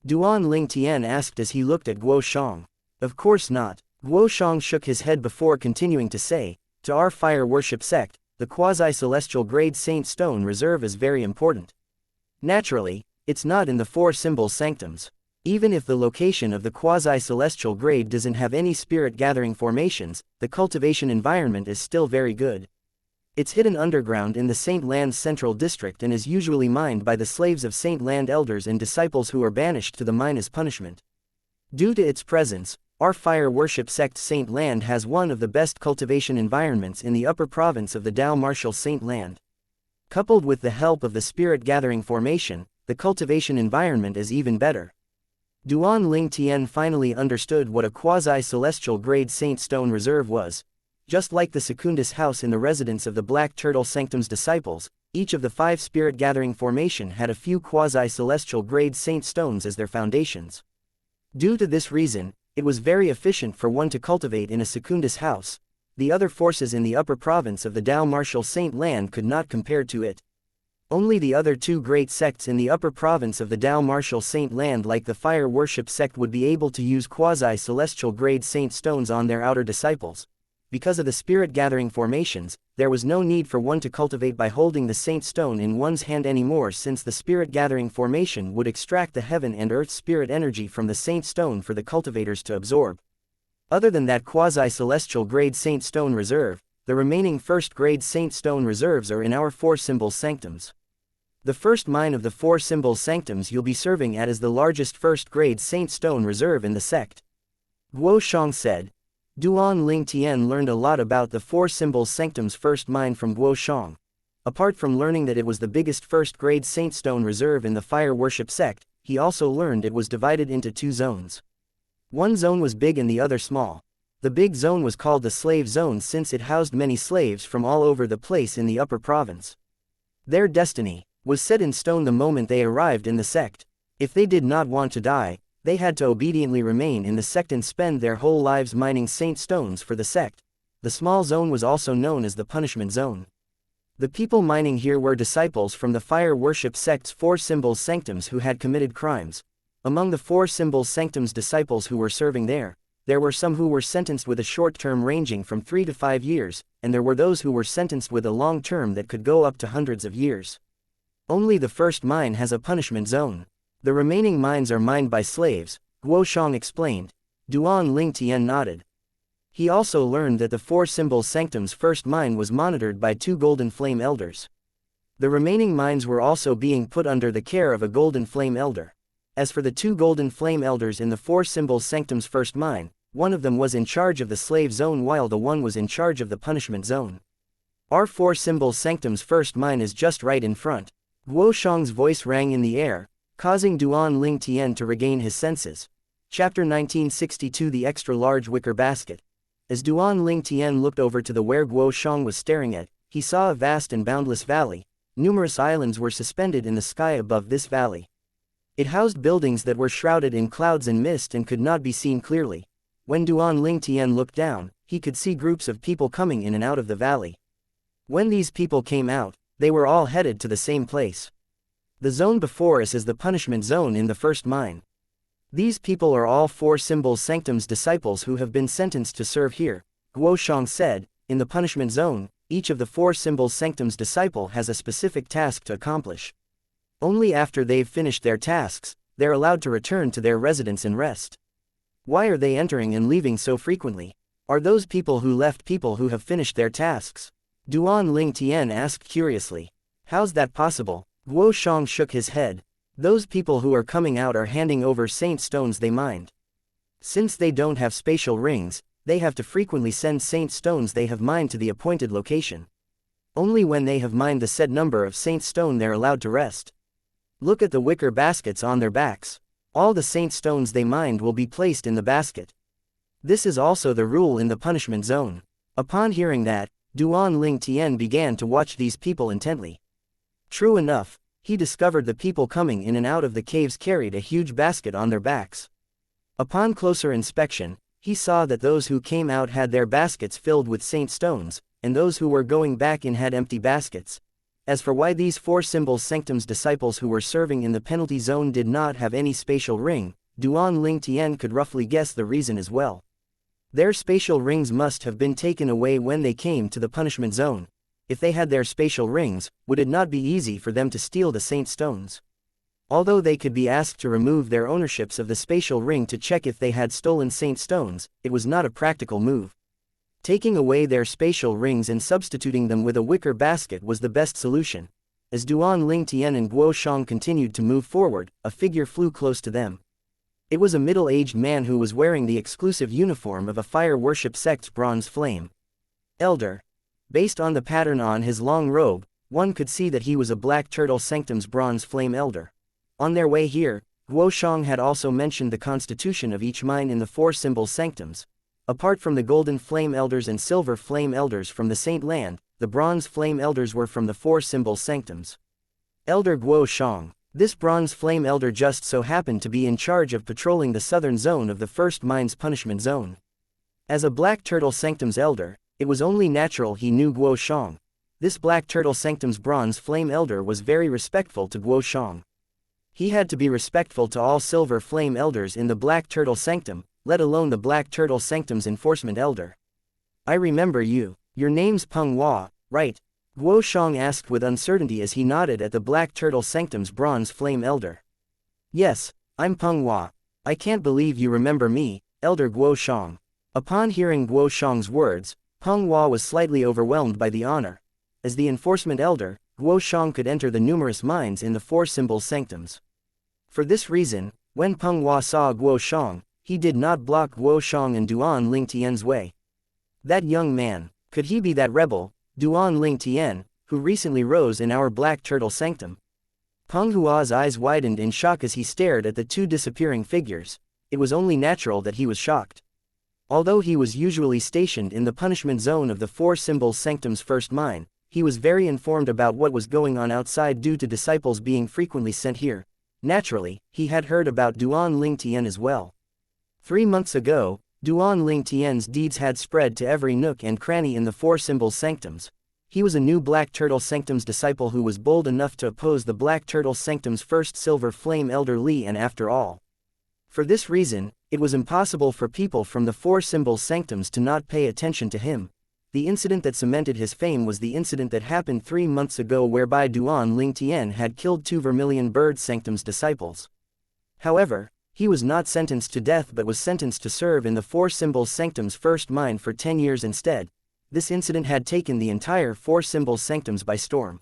Duan Lingtian asked as he looked at Guo Shang. "Of course not." Guo Shang shook his head before continuing to say, "To our Fire Worship sect, the quasi-celestial grade Saint Stone reserve is very important. Naturally, it's not in the Four Symbols Sanctums. Even if the location of the quasi-celestial grade doesn't have any spirit-gathering formations, the cultivation environment is still very good. It's hidden underground in the Saint Land's central district and is usually mined by the slaves of Saint Land elders and disciples who are banished to the mine as punishment. Due to its presence, our Fire Worship sect Saint Land has one of the best cultivation environments in the upper province of the Dao Martial Saint Land. Coupled with the help of the spirit-gathering formation, the cultivation environment is even better." Duan Lingtian finally understood what a quasi-celestial grade Saint Stone reserve was. Just like the Secundus house in the residence of the Black Turtle Sanctum's disciples, each of the 5 spirit-gathering formation had a few quasi-celestial grade Saint Stones as their foundations. Due to this reason, it was very efficient for one to cultivate in a Secundus house. The other forces in the upper province of the Dao Martial Saint Land could not compare to it. Only the other 2 great sects in the upper province of the Dao Martial Saint Land like the Fire Worship sect would be able to use quasi-celestial grade Saint Stones on their outer disciples. Because of the spirit-gathering formations, there was no need for one to cultivate by holding the Saint Stone in one's hand anymore since the spirit-gathering formation would extract the heaven and earth spirit energy from the Saint Stone for the cultivators to absorb. Other than that quasi-celestial grade Saint Stone reserve, the remaining first-grade Saint Stone reserves are in our Four Symbols Sanctums. The first mine of the Four Symbols Sanctums you'll be serving at is the largest first-grade Saint Stone reserve in the sect," Guo Shang said. Duan Lingtian learned a lot about the Four Symbols Sanctum's first mine from Guo Shang. Apart from learning that it was the biggest first-grade Saint Stone reserve in the Fire Worship sect, he also learned it was divided into 2 zones. One zone was big and the other small. The big zone was called the Slave Zone since it housed many slaves from all over the place in the upper province. Their destiny was set in stone the moment they arrived in the sect. If they did not want to die, they had to obediently remain in the sect and spend their whole lives mining Saint Stones for the sect. The small zone was also known as the Punishment Zone. The people mining here were disciples from the fire worship sect's four symbols sanctums who had committed crimes. Among the four symbols sanctums disciples who were serving there were some who were sentenced with a short term ranging from 3 to 5 years, and there were those who were sentenced with a long term that could go up to hundreds of years. Only the first mine has a punishment zone. The remaining mines are mined by slaves, Guoshang explained. Duan Lingtian nodded. He also learned that the four symbols sanctum's first mine was monitored by 2 golden flame elders. The remaining mines were also being put under the care of a golden flame elder. As for the 2 golden flame elders in the four symbols sanctum's first mine, one of them was in charge of the slave zone while the one was in charge of the punishment zone. Our four symbols sanctum's first mine is just right in front. Guoshang's voice rang in the air, causing Duan Lingtian to regain his senses. Chapter 1962 The Extra-Large Wicker Basket. As Duan Lingtian looked over to the where Guoshang was staring at, he saw a vast and boundless valley. Numerous islands were suspended in the sky above this valley. It housed buildings that were shrouded in clouds and mist and could not be seen clearly. When Duan Lingtian looked down, he could see groups of people coming in and out of the valley. When these people came out, they were all headed to the same place. The zone before us is the punishment zone in the first mine. These people are all four symbols sanctum's disciples who have been sentenced to serve here, Guoshang said. In the punishment zone, each of the four symbols sanctum's disciple has a specific task to accomplish. Only after they've finished their tasks, they're allowed to return to their residence and rest. Why are they entering and leaving so frequently? Are those people who left people who have finished their tasks? Duan Lingtian asked curiously. How's that possible? Guoshang shook his head. Those people who are coming out are handing over saint stones they mined. Since they don't have spatial rings, they have to frequently send saint stones they have mined to the appointed location. Only when they have mined the said number of saint stone they're allowed to rest. Look at the wicker baskets on their backs. All the saint stones they mined will be placed in the basket. This is also the rule in the punishment zone. Upon hearing that, Duan Lingtian began to watch these people intently. True enough, he discovered the people coming in and out of the caves carried a huge basket on their backs. Upon closer inspection, he saw that those who came out had their baskets filled with saint stones, and those who were going back in had empty baskets. As for why these four symbols sanctum's disciples who were serving in the penalty zone did not have any spatial ring, Duan Lingtian could roughly guess the reason as well. Their spatial rings must have been taken away when they came to the punishment zone. If they had their spatial rings, would it not be easy for them to steal the saint stones? Although they could be asked to remove their ownerships of the spatial ring to check if they had stolen saint stones, it was not a practical move. Taking away their spatial rings and substituting them with a wicker basket was the best solution. As Duan Lingtian and Guoshang continued to move forward, a figure flew close to them. It was a middle-aged man who was wearing the exclusive uniform of a fire worship sect's bronze flame elder. Based on the pattern on his long robe, one could see that he was a Black Turtle Sanctum's bronze flame elder. On their way here, Guoshang had also mentioned the constitution of each mine in the four symbol sanctums. Apart from the golden flame elders and silver flame elders from the Saint Land, the bronze flame elders were from the four symbol sanctums. Elder Guoshang. This bronze flame elder just so happened to be in charge of patrolling the southern zone of the first mine's punishment zone. As a Black Turtle Sanctum's elder, it was only natural he knew Guoshang. This Black Turtle Sanctum's bronze flame elder was very respectful to Guoshang. He had to be respectful to all silver flame elders in the Black Turtle Sanctum, let alone the Black Turtle Sanctum's enforcement elder. I remember you. Your name's Peng Hua, right? Guoshang asked with uncertainty as he nodded at the Black Turtle Sanctum's bronze flame elder. Yes, I'm Peng Hua. I can't believe you remember me, Elder Guoshang. Upon hearing Guoshang's words, Peng Hua was slightly overwhelmed by the honor. As the enforcement elder, Guoshang could enter the numerous mines in the four symbol sanctums. For this reason, when Peng Hua saw Guoshang, he did not block Guoshang and Duan Lingtian's way. That young man, could he be that rebel, Duan Lingtian, who recently rose in our Black Turtle Sanctum? Peng Hua's eyes widened in shock as he stared at the two disappearing figures. It was only natural that he was shocked. Although he was usually stationed in the punishment zone of the four symbol sanctum's first mine, he was very informed about what was going on outside due to disciples being frequently sent here. Naturally, he had heard about Duan Lingtian as well. 3 months ago, Duan Lingtian's deeds had spread to every nook and cranny in the four symbol sanctums. He was a new Black Turtle Sanctum's disciple who was bold enough to oppose the Black Turtle Sanctum's first Silver Flame Elder Li, and after all. For this reason, it was impossible for people from the four symbol sanctums to not pay attention to him. The incident that cemented his fame was the incident that happened 3 months ago whereby Duan Lingtian had killed 2 Vermilion Bird Sanctum's disciples. However, he was not sentenced to death but was sentenced to serve in the four symbol sanctum's first mine for 10 years instead. This incident had taken the entire four symbol sanctums by storm.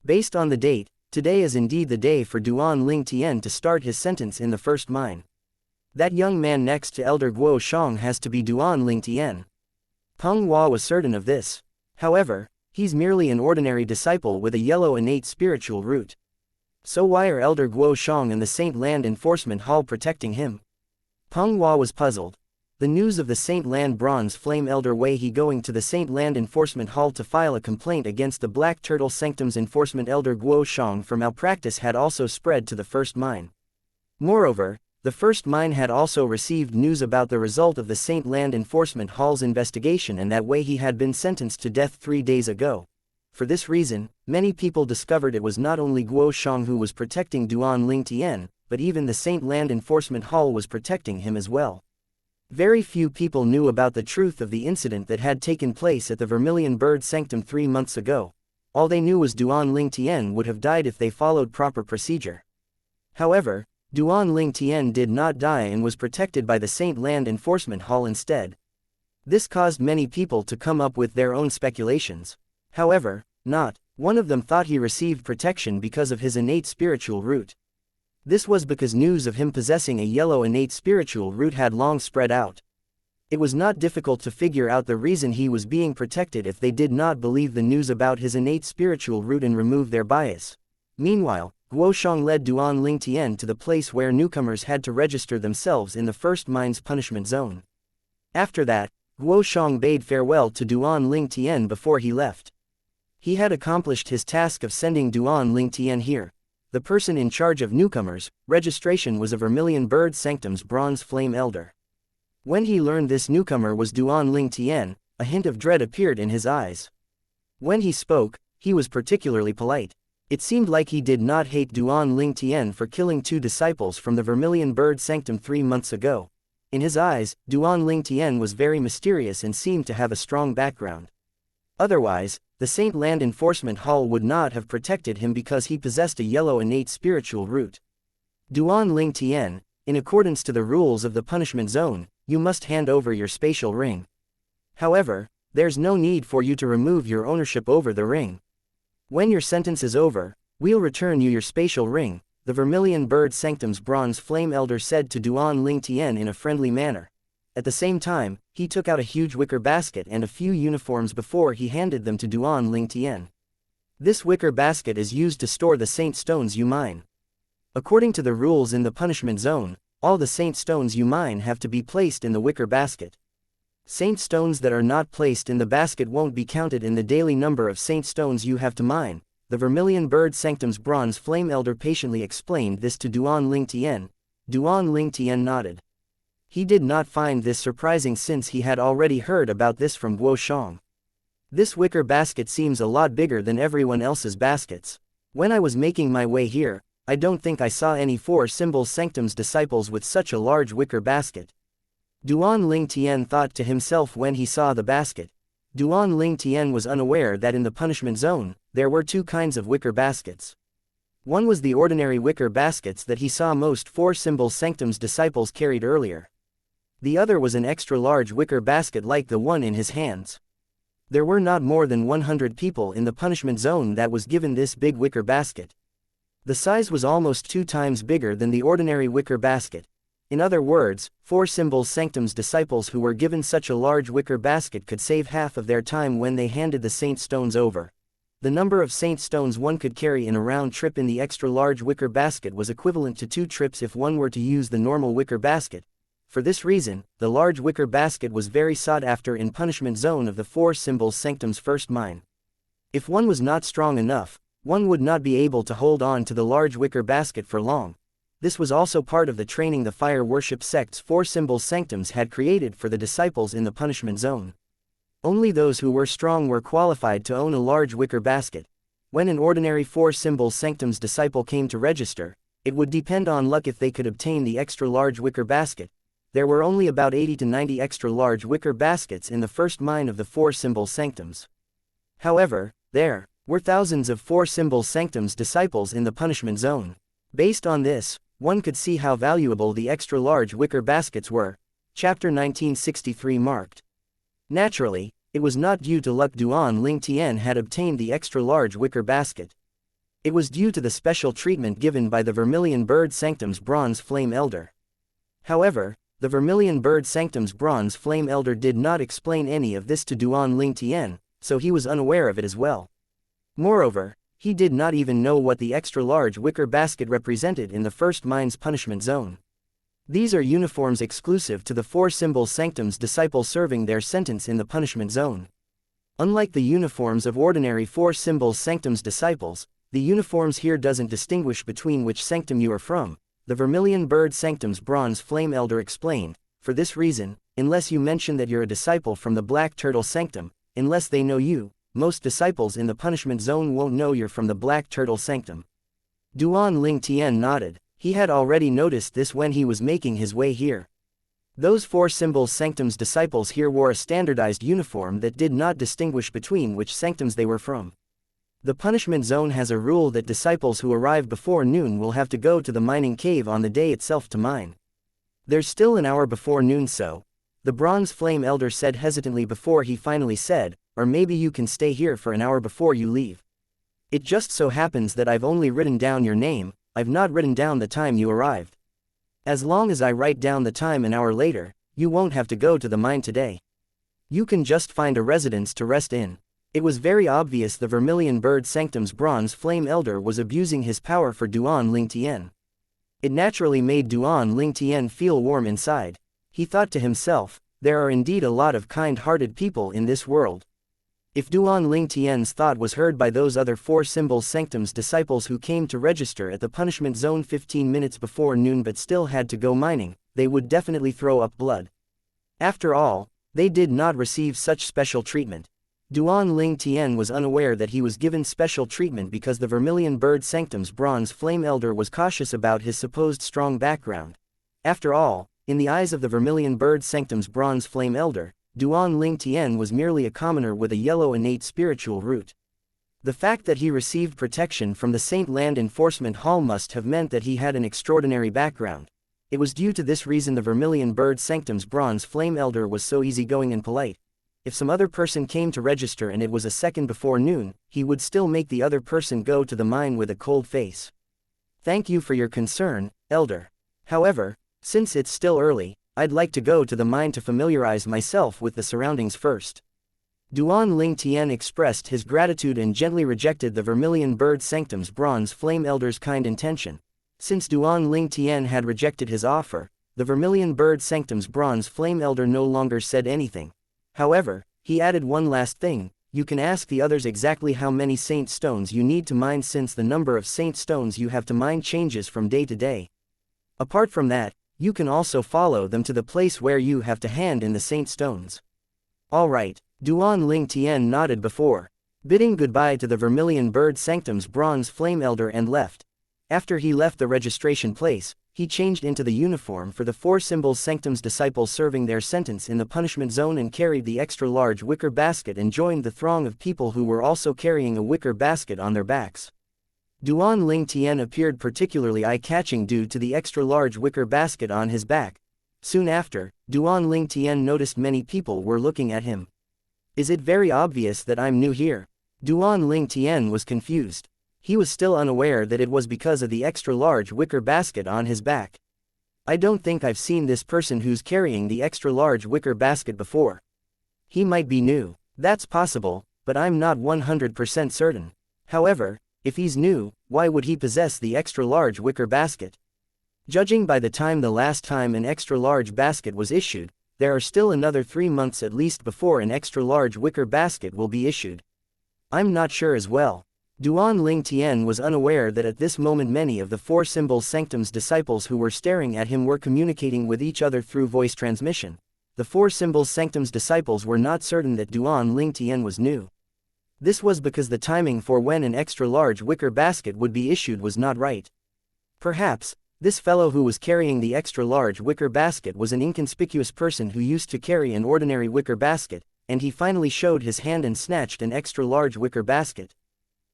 Based on the date, today is indeed the day for Duan Lingtian to start his sentence in the first mine. That young man next to Elder Guo Shang has to be Duan Lingtian. Peng Hua was certain of this. However, he's merely an ordinary disciple with a yellow innate spiritual root. So why are Elder Guo Shang and the Saint Land Enforcement Hall protecting him? Peng Hua was puzzled. The news of the Saint Land Bronze Flame Elder Wei He going to the Saint Land Enforcement Hall to file a complaint against the Black Turtle Sanctum's Enforcement Elder Guo Shang for malpractice had also spread to the first mine. Moreover, the first mine had also received news about the result of the Saint Land Enforcement Hall's investigation and that Wei He had been sentenced to death 3 days ago. For this reason, many people discovered it was not only Guo Shang who was protecting Duan Lingtian, but even the Saint Land Enforcement Hall was protecting him as well. Very few people knew about the truth of the incident that had taken place at the Vermilion Bird Sanctum 3 months ago. All they knew was Duan Lingtian would have died if they followed proper procedure. However, Duan Lingtian did not die and was protected by the Saint Land Enforcement Hall instead. This caused many people to come up with their own speculations. However, not one of them thought he received protection because of his innate spiritual root. This was because news of him possessing a yellow innate spiritual root had long spread out. It was not difficult to figure out the reason he was being protected if they did not believe the news about his innate spiritual root and remove their bias. Meanwhile, Guo Shang led Duan Lingtian to the place where newcomers had to register themselves in the first mine's punishment zone. After that, Guo Shang bade farewell to Duan Lingtian before he left. He had accomplished his task of sending Duan Lingtian here. The person in charge of newcomers' registration was a Vermilion Bird Sanctum's Bronze Flame Elder. When he learned this newcomer was Duan Lingtian, a hint of dread appeared in his eyes. When he spoke, he was particularly polite. It seemed like he did not hate Duan Lingtian for killing 2 disciples from the Vermilion Bird Sanctum 3 months ago. In his eyes, Duan Lingtian was very mysterious and seemed to have a strong background. Otherwise, the Saint Land Enforcement Hall would not have protected him because he possessed a yellow innate spiritual root. Duan Lingtian, in accordance to the rules of the punishment zone, you must hand over your spatial ring. However, there's no need for you to remove your ownership over the ring. When your sentence is over, we'll return you your spatial ring, the Vermilion Bird Sanctum's Bronze Flame Elder said to Duan Lingtian in a friendly manner. At the same time, he took out a huge wicker basket and a few uniforms before he handed them to Duan Lingtian. This wicker basket is used to store the saint stones you mine. According to the rules in the punishment zone, all the saint stones you mine have to be placed in the wicker basket. Saint stones that are not placed in the basket won't be counted in the daily number of saint stones you have to mine. The Vermilion Bird Sanctum's Bronze Flame Elder patiently explained this to Duan Lingtian. Duan Lingtian nodded. He did not find this surprising since he had already heard about this from Guo Shang. This wicker basket seems a lot bigger than everyone else's baskets. When I was making my way here, I don't think I saw any four symbol sanctum's disciples with such a large wicker basket. Duan Lingtian thought to himself when he saw the basket. Duan Lingtian was unaware that in the punishment zone, there were 2 kinds of wicker baskets. One was the ordinary wicker baskets that he saw most four symbol sanctum's disciples carried earlier. The other was an extra large wicker basket like the one in his hands. There were not more than 100 people in the punishment zone that was given this big wicker basket. The size was almost 2 times bigger than the ordinary wicker basket. In other words, 4 symbol sanctum's disciples who were given such a large wicker basket could save half of their time when they handed the saint stones over. The number of saint stones one could carry in a round trip in the extra large wicker basket was equivalent to 2 trips if one were to use the normal wicker basket. For this reason, the large wicker basket was very sought after in punishment zone of the 4 symbol sanctum's first mine. If one was not strong enough, one would not be able to hold on to the large wicker basket for long. This was also part of the training the fire worship sect's 4 symbol sanctums had created for the disciples in the punishment zone. Only those who were strong were qualified to own a large wicker basket. When an ordinary 4-symbol sanctum's disciple came to register, it would depend on luck if they could obtain the extra-large wicker basket. There were only about 80 to 90 extra-large wicker baskets in the first mine of the 4-symbol sanctums. However, there were thousands of 4-symbol sanctums disciples in the punishment zone. Based on this, one could see how valuable the extra-large wicker baskets were. Chapter 1963 marked. Naturally, it was not due to luck Duan Ling Tian had obtained the extra-large wicker basket. It was due to the special treatment given by the Vermilion Bird Sanctum's Bronze Flame Elder. However, the Vermilion Bird Sanctum's Bronze Flame Elder did not explain any of this to Duan Ling Tian, so he was unaware of it as well. Moreover, he did not even know what the extra-large wicker basket represented in the first mine's punishment zone. These are uniforms exclusive to the 4-symbol sanctum's disciple serving their sentence in the punishment zone. Unlike the uniforms of ordinary 4-symbol sanctum's disciples, the uniforms here doesn't distinguish between which sanctum you are from, the Vermilion Bird Sanctum's Bronze Flame Elder explained. For this reason, unless you mention that you're a disciple from the Black Turtle Sanctum, unless they know you, most disciples in the punishment zone won't know you're from the Black Turtle Sanctum. Duan Ling Tian nodded. He had already noticed this when he was making his way here. Those 4-symbol sanctum's disciples here wore a standardized uniform that did not distinguish between which sanctums they were from. The punishment zone has a rule that disciples who arrive before noon will have to go to the mining cave on the day itself to mine. There's still an hour before noon, so the Bronze Flame Elder said hesitantly before he finally said, or maybe you can stay here for an hour before you leave. It just so happens that I've only written down your name, I've not written down the time you arrived. As long as I write down the time an hour later, you won't have to go to the mine today. You can just find a residence to rest in. It was very obvious the Vermilion Bird Sanctum's Bronze Flame Elder was abusing his power for Duan Ling Tian. It naturally made Duan Ling Tian feel warm inside. He thought to himself, there are indeed a lot of kind-hearted people in this world. If Duan Ling Tian's thought was heard by those other 4-symbol sanctum's disciples who came to register at the punishment zone 15 minutes before noon but still had to go mining, they would definitely throw up blood. After all, they did not receive such special treatment. Duan Ling Tian was unaware that he was given special treatment because the Vermilion Bird Sanctum's Bronze Flame Elder was cautious about his supposed strong background. After all, in the eyes of the Vermilion Bird Sanctum's Bronze Flame Elder, Duan Ling Tian was merely a commoner with a yellow innate spiritual root. The fact that he received protection from the Saint Land Enforcement Hall must have meant that he had an extraordinary background. It was due to this reason the Vermilion Bird Sanctum's Bronze Flame Elder was so easygoing and polite. If some other person came to register and it was a second before noon, he would still make the other person go to the mine with a cold face. Thank you for your concern, Elder. However, since it's still early, I'd like to go to the mine to familiarize myself with the surroundings first. Duan Ling Tian expressed his gratitude and gently rejected the Vermilion Bird Sanctum's Bronze Flame Elder's kind intention. Since Duan Ling Tian had rejected his offer, the Vermilion Bird Sanctum's Bronze Flame Elder no longer said anything. However, he added one last thing: you can ask the others exactly how many saint stones you need to mine since the number of saint stones you have to mine changes from day to day. Apart from that, you can also follow them to the place where you have to hand in the saint stones. Alright, Duan Ling Tian nodded before bidding goodbye to the Vermilion Bird Sanctum's Bronze Flame Elder and left. After he left the registration place, he changed into the uniform for the 4-symbol sanctum's disciples serving their sentence in the punishment zone and carried the extra-large wicker basket and joined the throng of people who were also carrying a wicker basket on their backs. Duan Ling Tian appeared particularly eye-catching due to the extra-large wicker basket on his back. Soon after, Duan Ling Tian noticed many people were looking at him. Is it very obvious that I'm new here? Duan Ling Tian was confused. He was still unaware that it was because of the extra-large wicker basket on his back. I don't think I've seen this person who's carrying the extra-large wicker basket before. He might be new. That's possible, but I'm not 100% certain. However, if he's new, why would he possess the extra-large wicker basket? Judging by the time the last time an extra-large basket was issued, there are still another 3 months at least before an extra-large wicker basket will be issued. I'm not sure as well. Duan Ling Tian was unaware that at this moment many of the 4-symbol sanctum's disciples who were staring at him were communicating with each other through voice transmission. the four symbols sanctum's disciples were not certain that Duan Ling Tian was new. This was because the timing for when an extra-large wicker basket would be issued was not right. Perhaps, this fellow who was carrying the extra-large wicker basket was an inconspicuous person who used to carry an ordinary wicker basket, and he finally showed his hand and snatched an extra-large wicker basket.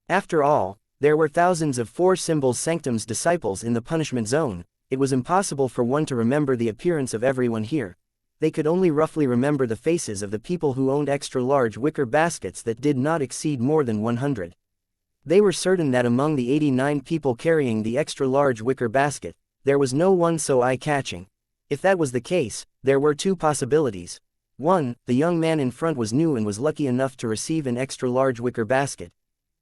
After all, there were thousands of four symbols sanctum's disciples in the punishment zone. It was impossible for one to remember the appearance of everyone here. They could only roughly remember the faces of the people who owned extra-large wicker baskets that did not exceed more than 100. They were certain that among the 89 people carrying the extra-large wicker basket, there was no one so eye-catching. If that was the case, there were two possibilities. 1. The young man in front was new and was lucky enough to receive an extra-large wicker basket.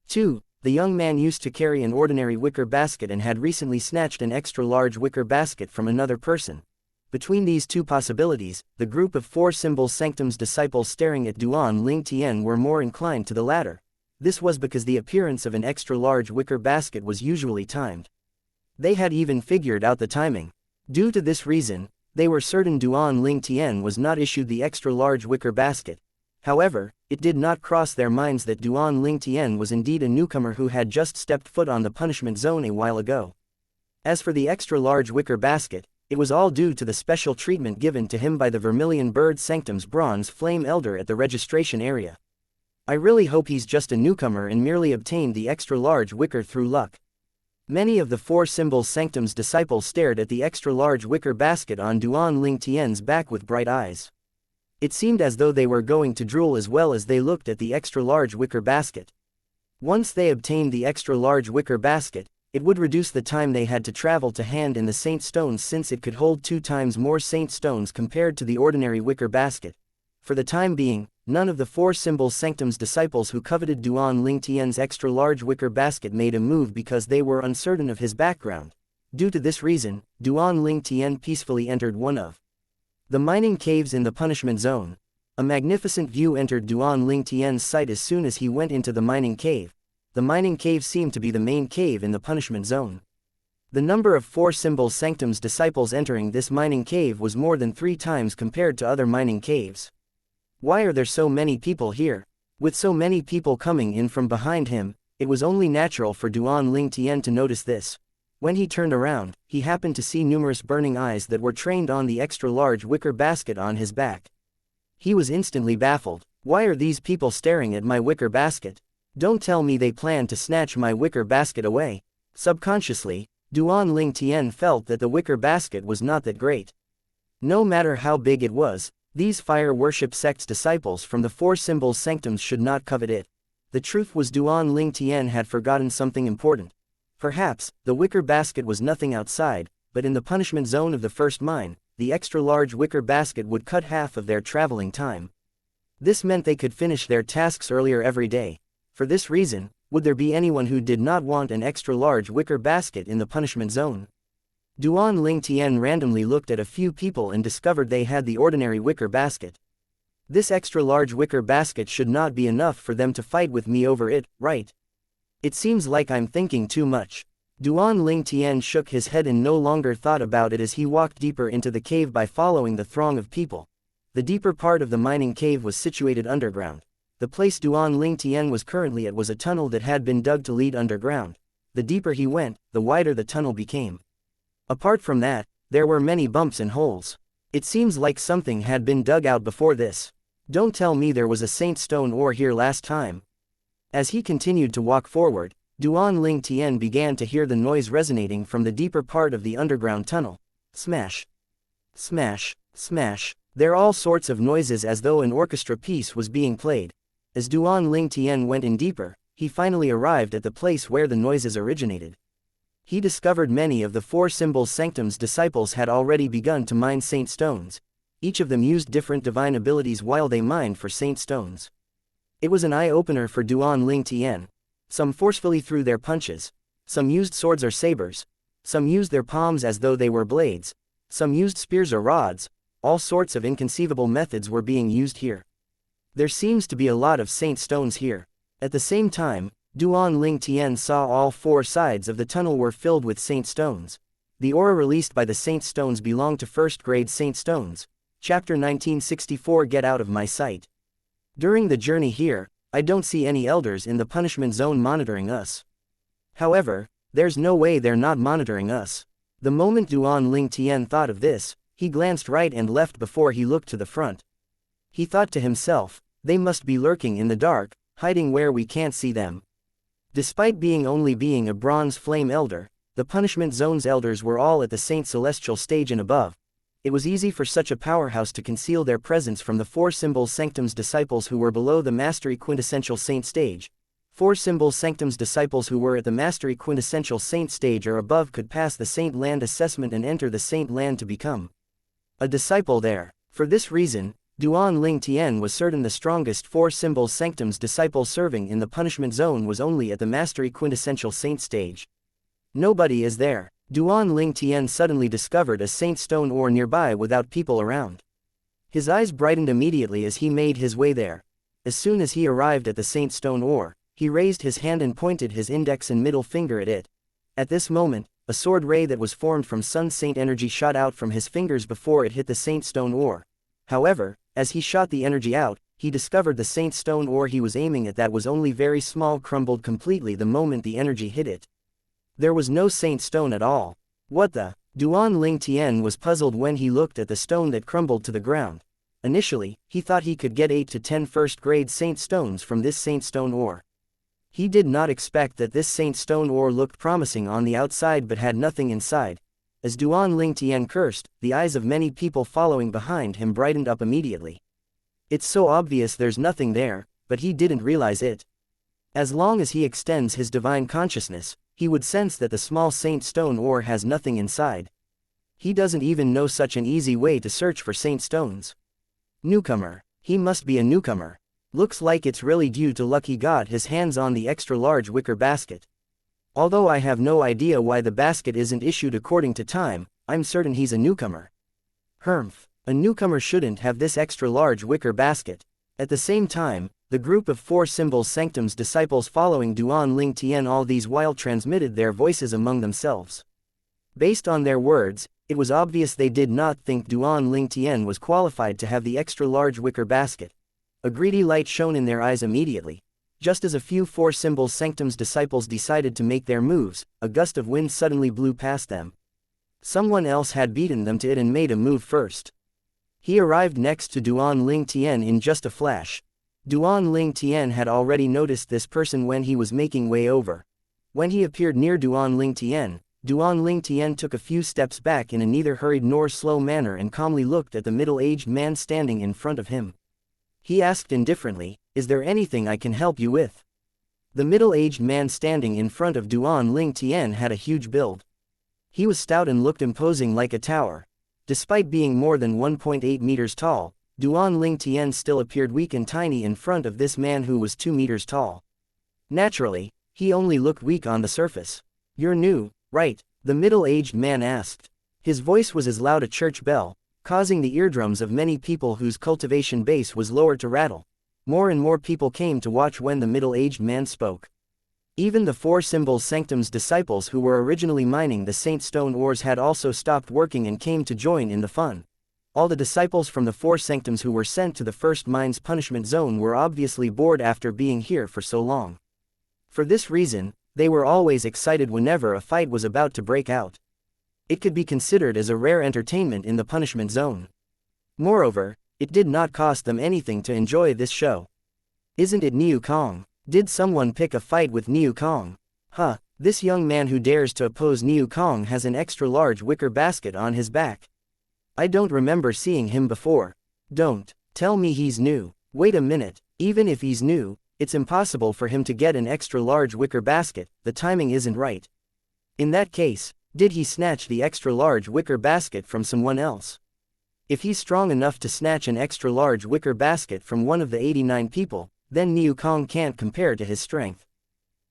2. The young man used to carry an ordinary wicker basket and had recently snatched an extra-large wicker basket from another person. Between these two possibilities, the group of four symbols sanctum's disciples staring at Duan Ling Tian were more inclined to the latter. This was because the appearance of an extra-large wicker basket was usually timed. They had even figured out the timing. Due to this reason, they were certain Duan Ling Tian was not issued the extra-large wicker basket. However, it did not cross their minds that Duan Ling Tian was indeed a newcomer who had just stepped foot on the punishment zone a while ago. As for the extra-large wicker basket, it was all due to the special treatment given to him by the Vermilion Bird Sanctum's Bronze Flame Elder at the registration area. I really hope he's just a newcomer and merely obtained the extra-large wicker through luck. Many of the four symbols sanctum's disciples stared at the extra-large wicker basket on Duan Ling Tian's back with bright eyes. It seemed as though they were going to drool as well as they looked at the extra-large wicker basket. Once they obtained the extra-large wicker basket, it would reduce the time they had to travel to hand in the saint stones since it could hold 2 times more saint stones compared to the ordinary wicker basket. For the time being, none of the four symbols sanctum's disciples who coveted Duan Ling Tian's extra-large wicker basket made a move because they were uncertain of his background. Due to this reason, Duan Ling Tian peacefully entered one of the mining caves in the punishment zone. A magnificent view entered Duan Ling Tian's sight as soon as he went into the mining cave. The mining cave seemed to be the main cave in the punishment zone. The number of four symbols sanctum's disciples entering this mining cave was more than 3 times compared to other mining caves. Why are there so many people here? With so many people coming in from behind him, it was only natural for Duan Ling Tian to notice this. When he turned around, he happened to see numerous burning eyes that were trained on the extra-large wicker basket on his back. He was instantly baffled. Why are these people staring at my wicker basket? Don't tell me they plan to snatch my wicker basket away. Subconsciously, Duan Ling Tian felt that the wicker basket was not that great. No matter how big it was, these fire worship sects disciples from the four symbols sanctums should not covet it. The truth was Duan Ling Tian had forgotten something important. Perhaps, the wicker basket was nothing outside, but in the punishment zone of the first mine, the extra-large wicker basket would cut half of their traveling time. This meant they could finish their tasks earlier every day. For this reason, would there be anyone who did not want an extra-large wicker basket in the punishment zone? Duan Ling Tian randomly looked at a few people and discovered they had the ordinary wicker basket. This extra-large wicker basket should not be enough for them to fight with me over it, right? It seems like I'm thinking too much. Duan Ling Tian shook his head and no longer thought about it as he walked deeper into the cave by following the throng of people. The deeper part of the mining cave was situated underground. The place Duan Ling Tian was currently at was a tunnel that had been dug to lead underground. The deeper he went, the wider the tunnel became. Apart from that, there were many bumps and holes. It seems like something had been dug out before this. Don't tell me there was a saint stone ore here last time. As he continued to walk forward, Duan Ling Tian began to hear the noise resonating from the deeper part of the underground tunnel. Smash. Smash. Smash. There are all sorts of noises as though an orchestra piece was being played. As Duan Ling Tian went in deeper, he finally arrived at the place where the noises originated. He discovered many of the four symbols sanctum's disciples had already begun to mine saint stones. Each of them used different divine abilities while they mined for saint stones. It was an eye-opener for Duan Ling Tian. Some forcefully threw their punches. Some used swords or sabers. Some used their palms as though they were blades. Some used spears or rods. All sorts of inconceivable methods were being used here. There seems to be a lot of saint stones here. At the same time, Duan Ling Tian saw all 4 sides of the tunnel were filled with saint stones. The aura released by the saint stones belonged to first-grade saint stones. Chapter 1964 Get out of my sight. During the journey here, I don't see any elders in the punishment zone monitoring us. However, there's no way they're not monitoring us. The moment Duan Ling Tian thought of this, he glanced right and left before he looked to the front. He thought to himself, they must be lurking in the dark, hiding where we can't see them. Despite being a bronze flame elder, the punishment zone's elders were all at the Saint Celestial stage and above. It was easy for such a powerhouse to conceal their presence from the four symbols sanctum's disciples who were below the mastery quintessential saint stage. Four symbols sanctum's disciples who were at the mastery quintessential saint stage or above could pass the saint land assessment and enter the saint land to become a disciple there. For this reason, Duan Ling Tian was certain the strongest four symbols sanctum's disciple serving in the punishment zone was only at the mastery quintessential saint stage. Nobody is there. Duan Ling Tian suddenly discovered a saint stone ore nearby without people around. His eyes brightened immediately as he made his way there. As soon as he arrived at the saint stone ore, he raised his hand and pointed his index and middle finger at it. At this moment, a sword ray that was formed from sun saint energy shot out from his fingers before it hit the saint stone ore. However, as he shot the energy out, he discovered the saint stone ore he was aiming at that was only very small crumbled completely the moment the energy hit it. There was no saint stone at all. What the? Duan Ling Tian was puzzled when he looked at the stone that crumbled to the ground. Initially, he thought he could get 8 to 10 first-grade saint stones from this saint stone ore. He did not expect that this saint stone ore looked promising on the outside but had nothing inside. As Duan Ling Tian cursed, the eyes of many people following behind him brightened up immediately. It's so obvious there's nothing there, but he didn't realize it. As long as he extends his divine consciousness, he would sense that the small saint stone ore has nothing inside. He doesn't even know such an easy way to search for saint stones. Newcomer. He must be a newcomer. Looks like it's really due to luck he got his hands on the extra large wicker basket. Although I have no idea why the basket isn't issued according to time, I'm certain he's a newcomer. Humph. A newcomer shouldn't have this extra large wicker basket. At the same time, the group of four symbols sanctum's disciples following Duan Ling Tian all these while transmitted their voices among themselves. Based on their words, it was obvious they did not think Duan Ling Tian was qualified to have the extra large wicker basket. A greedy light shone in their eyes immediately. Just as a few four symbols sanctum's disciples decided to make their moves, a gust of wind suddenly blew past them. Someone else had beaten them to it and made a move first. He arrived next to Duan Ling Tian in just a flash. Duan Ling Tian had already noticed this person when he was making way over. When he appeared near Duan Ling Tian took a few steps back in a neither hurried nor slow manner and calmly looked at the middle-aged man standing in front of him. He asked indifferently, "Is there anything I can help you with?" The middle-aged man standing in front of Duan Ling Tian had a huge build. He was stout and looked imposing like a tower. Despite being more than 1.8 meters tall, Duan Ling Tian still appeared weak and tiny in front of this man who was 2 meters tall. Naturally, he only looked weak on the surface. "You're new, right?" the middle-aged man asked. His voice was as loud as a church bell, causing the eardrums of many people whose cultivation base was lowered to rattle. More and more people came to watch when the middle-aged man spoke. Even the four symbols sanctum's disciples who were originally mining the saint stone ores had also stopped working and came to join in the fun. All the disciples from the four sanctums who were sent to the first mine's punishment zone were obviously bored after being here for so long. For this reason, they were always excited whenever a fight was about to break out. It could be considered as a rare entertainment in the punishment zone. Moreover, it did not cost them anything to enjoy this show. "Isn't it Niu Kong? Did someone pick a fight with Niu Kong? Huh, this young man who dares to oppose Niu Kong has an extra large wicker basket on his back. I don't remember seeing him before. Don't tell me he's new. Wait a minute, even if he's new, it's impossible for him to get an extra large wicker basket, the timing isn't right. In that case, did he snatch the extra large wicker basket from someone else? If he's strong enough to snatch an extra large wicker basket from one of the 89 people, then Niu Kong can't compare to his strength.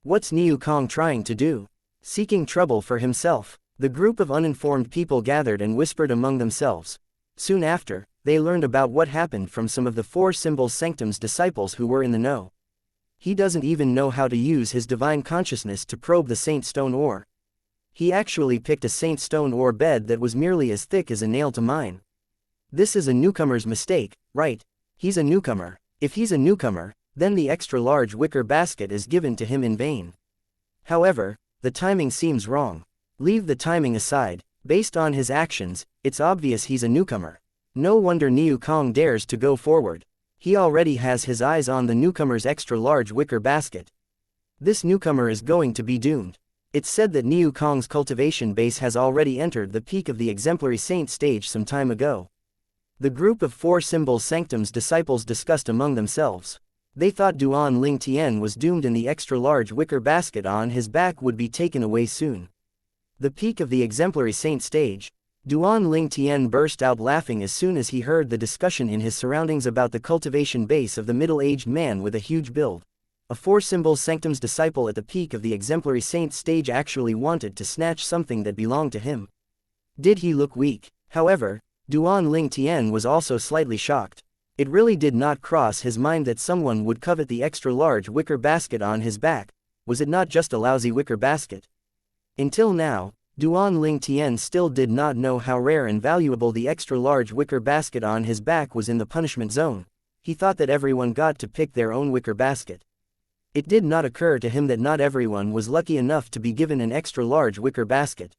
What's Niu Kong trying to do? Seeking trouble for himself?" The group of uninformed people gathered and whispered among themselves. Soon after, they learned about what happened from some of the four symbols sanctum's disciples who were in the know. He doesn't even know how to use his divine consciousness to probe the saint stone ore. He actually picked a saint stone ore bed that was merely as thick as a nail to mine. This is a newcomer's mistake, right? He's a newcomer. If he's a newcomer, then the extra-large wicker basket is given to him in vain. However, the timing seems wrong. Leave the timing aside. Based on his actions, it's obvious he's a newcomer. No wonder Niu Kong dares to go forward. He already has his eyes on the newcomer's extra-large wicker basket. This newcomer is going to be doomed. It's said that Niu Kong's cultivation base has already entered the peak of the exemplary saint stage some time ago. The group of 4 symbol sanctum's disciples discussed among themselves. They thought Duan Ling Tian was doomed and the extra-large wicker basket on his back would be taken away soon. The peak of the exemplary saint stage. Duan Ling Tian burst out laughing as soon as he heard the discussion in his surroundings about the cultivation base of the middle-aged man with a huge build. A 4 symbol sanctum's disciple at the peak of the exemplary saint stage actually wanted to snatch something that belonged to him. Did he look weak? However, Duan Ling Tian was also slightly shocked. It really did not cross his mind that someone would covet the extra-large wicker basket on his back. Was it not just a lousy wicker basket? Until now, Duan Ling Tian still did not know how rare and valuable the extra-large wicker basket on his back was in the punishment zone. He thought that everyone got to pick their own wicker basket. It did not occur to him that not everyone was lucky enough to be given an extra-large wicker basket.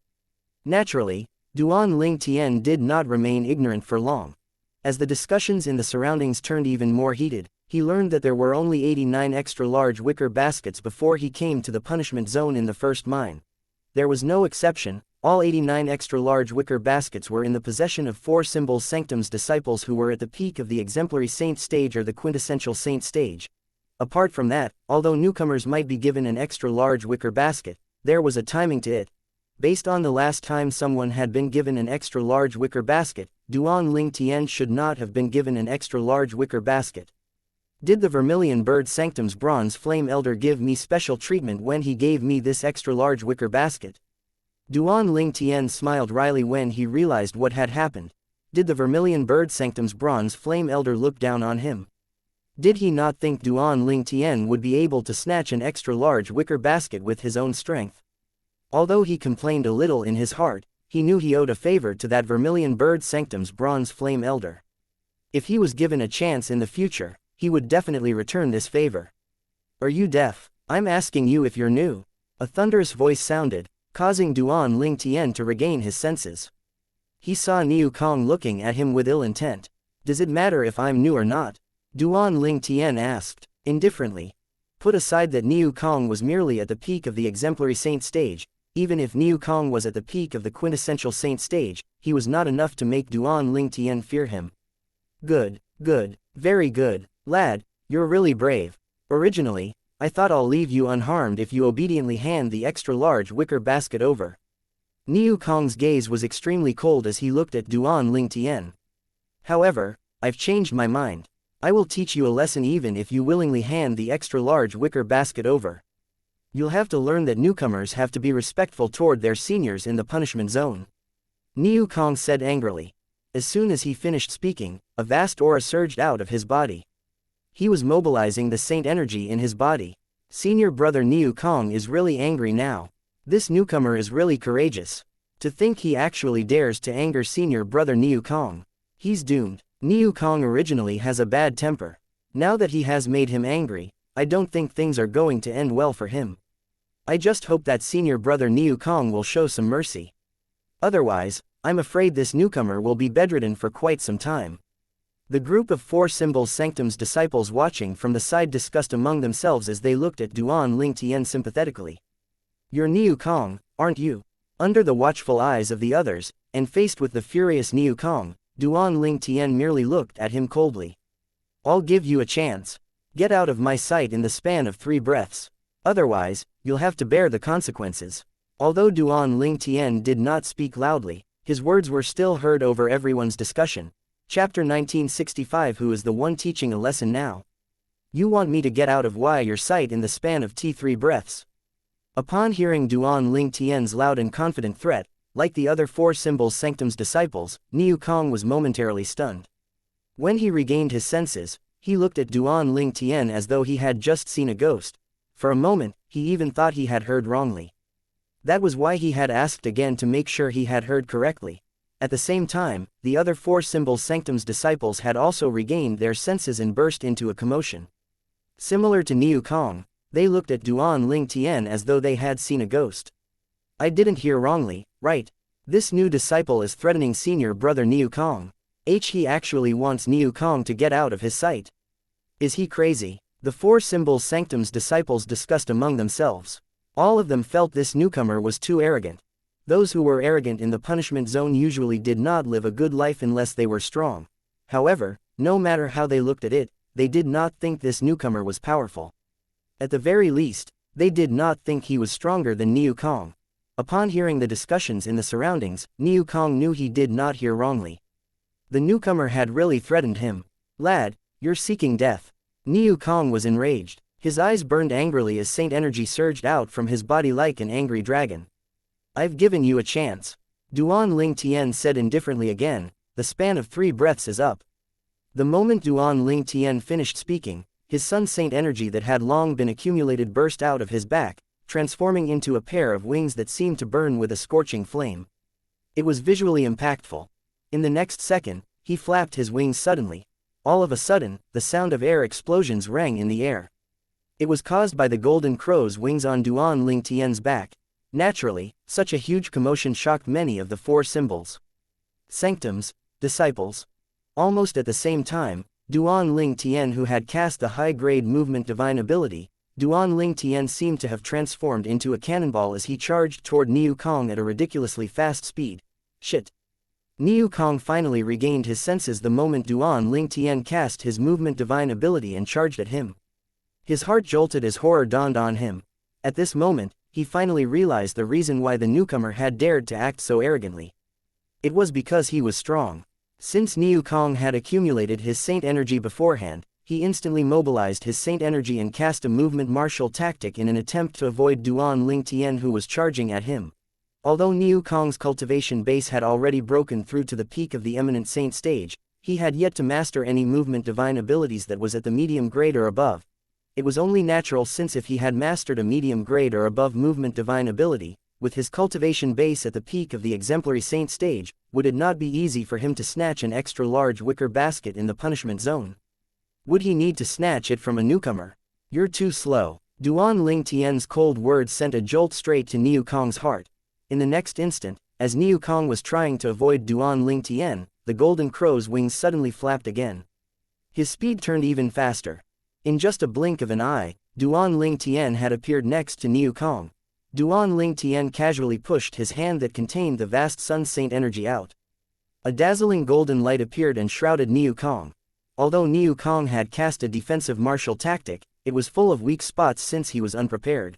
Naturally, Duan Ling Tian did not remain ignorant for long. As the discussions in the surroundings turned even more heated, he learned that there were only 89 extra-large wicker baskets before he came to the punishment zone in the first mine. There was no exception. All 89 extra-large wicker baskets were in the possession of 4 symbol sanctum's disciples who were at the peak of the exemplary saint stage or the quintessential saint stage. Apart from that, although newcomers might be given an extra-large wicker basket, there was a timing to it. Based on the last time someone had been given an extra-large wicker basket, Duan Ling Tian should not have been given an extra-large wicker basket. Did the Vermilion Bird Sanctum's Bronze Flame Elder give me special treatment when he gave me this extra-large wicker basket? Duan Ling Tian smiled wryly when he realized what had happened. Did the Vermilion Bird Sanctum's Bronze Flame Elder look down on him? Did he not think Duan Ling Tian would be able to snatch an extra-large wicker basket with his own strength? Although he complained a little in his heart, he knew he owed a favor to that Vermilion Bird Sanctum's Bronze Flame Elder. If he was given a chance in the future, he would definitely return this favor. Are you deaf? I'm asking you if you're new. A thunderous voice sounded, causing Duan Ling Tian to regain his senses. He saw Niu Kong looking at him with ill intent. Does it matter if I'm new or not? Duan Ling Tian asked, indifferently. Put aside that Niu Kong was merely at the peak of the exemplary saint stage. Even if Niu Kong was at the peak of the quintessential saint stage, he was not enough to make Duan Ling Tian fear him. Good, good, very good, lad, you're really brave. Originally, I thought I'll leave you unharmed if you obediently hand the extra-large wicker basket over. Niu Kong's gaze was extremely cold as he looked at Duan Ling Tian. However, I've changed my mind. I will teach you a lesson even if you willingly hand the extra-large wicker basket over. You'll have to learn that newcomers have to be respectful toward their seniors in the punishment zone. Niu Kong said angrily. As soon as he finished speaking, a vast aura surged out of his body. He was mobilizing the saint energy in his body. Senior brother Niu Kong is really angry now. This newcomer is really courageous. To think he actually dares to anger senior brother Niu Kong. He's doomed. Niu Kong originally has a bad temper. Now that he has made him angry, I don't think things are going to end well for him. I just hope that senior brother Niu Kong will show some mercy. Otherwise, I'm afraid this newcomer will be bedridden for quite some time. The group of 4 symbol sanctum's disciples watching from the side discussed among themselves as they looked at Duan Ling Tian sympathetically. You're Niu Kong, aren't you? Under the watchful eyes of the others, and faced with the furious Niu Kong, Duan Ling Tian merely looked at him coldly. I'll give you a chance. Get out of my sight in the span of 3 breaths. Otherwise, you'll have to bear the consequences. Although Duan Ling Tian did not speak loudly, his words were still heard over everyone's discussion. Chapter 1965. Who is the one teaching a lesson now? You want me to get out of your sight in the span of 3 breaths? Upon hearing Duan Ling Tian's loud and confident threat, like the other 4 symbol sanctum's disciples, Niu Kong was momentarily stunned. When he regained his senses, he looked at Duan Ling Tian as though he had just seen a ghost. For a moment, he even thought he had heard wrongly. That was why he had asked again to make sure he had heard correctly. At the same time, the other four symbol sanctum's disciples had also regained their senses and burst into a commotion. Similar to Niu Kong, they looked at Duan Ling Tian as though they had seen a ghost. I didn't hear wrongly, right? This new disciple is threatening senior brother Niu Kong. He actually wants Niu Kong to get out of his sight. Is he crazy? The four symbol sanctum's disciples discussed among themselves. All of them felt this newcomer was too arrogant. Those who were arrogant in the punishment zone usually did not live a good life unless they were strong. However, no matter how they looked at it, they did not think this newcomer was powerful. At the very least, they did not think he was stronger than Niu Kong. Upon hearing the discussions in the surroundings, Niu Kong knew he did not hear wrongly. The newcomer had really threatened him. Lad, you're seeking death. Niu Kong was enraged. His eyes burned angrily as Saint energy surged out from his body like an angry dragon. I've given you a chance. Duan Ling Tian said indifferently again, the span of 3 breaths is up. The moment Duan Ling Tian finished speaking, his sun Saint energy that had long been accumulated burst out of his back, transforming into a pair of wings that seemed to burn with a scorching flame. It was visually impactful. In the next second, he flapped his wings suddenly. All of a sudden, the sound of air explosions rang in the air. It was caused by the golden crow's wings on Duan Ling Tian's back. Naturally, such a huge commotion shocked many of the four symbols sanctum's disciples. Almost at the same time, Duan Ling Tian, who had cast the high-grade movement divine ability, Duan Ling Tian seemed to have transformed into a cannonball as he charged toward Niu Kong at a ridiculously fast speed. Shit. Niu Kong finally regained his senses the moment Duan Ling Tian cast his movement divine ability and charged at him. His heart jolted as horror dawned on him. At this moment, he finally realized the reason why the newcomer had dared to act so arrogantly. It was because he was strong. Since Niu Kong had accumulated his Saint energy beforehand, he instantly mobilized his Saint energy and cast a movement martial tactic in an attempt to avoid Duan Ling Tian, who was charging at him. Although Niu Kong's cultivation base had already broken through to the peak of the eminent Saint stage, he had yet to master any movement divine abilities that was at the medium grade or above. It was only natural, since if he had mastered a medium grade or above movement divine ability, with his cultivation base at the peak of the exemplary Saint stage, would it not be easy for him to snatch an extra large wicker basket in the punishment zone? Would he need to snatch it from a newcomer? You're too slow. Duan Ling Tian's cold words sent a jolt straight to Niu Kong's heart. In the next instant, as Niu Kong was trying to avoid Duan Ling Tian, the golden crow's wings suddenly flapped again. His speed turned even faster. In just a blink of an eye, Duan Ling Tian had appeared next to Niu Kong. Duan Ling Tian casually pushed his hand that contained the vast Sun Saint energy out. A dazzling golden light appeared and shrouded Niu Kong. Although Niu Kong had cast a defensive martial tactic, it was full of weak spots since he was unprepared.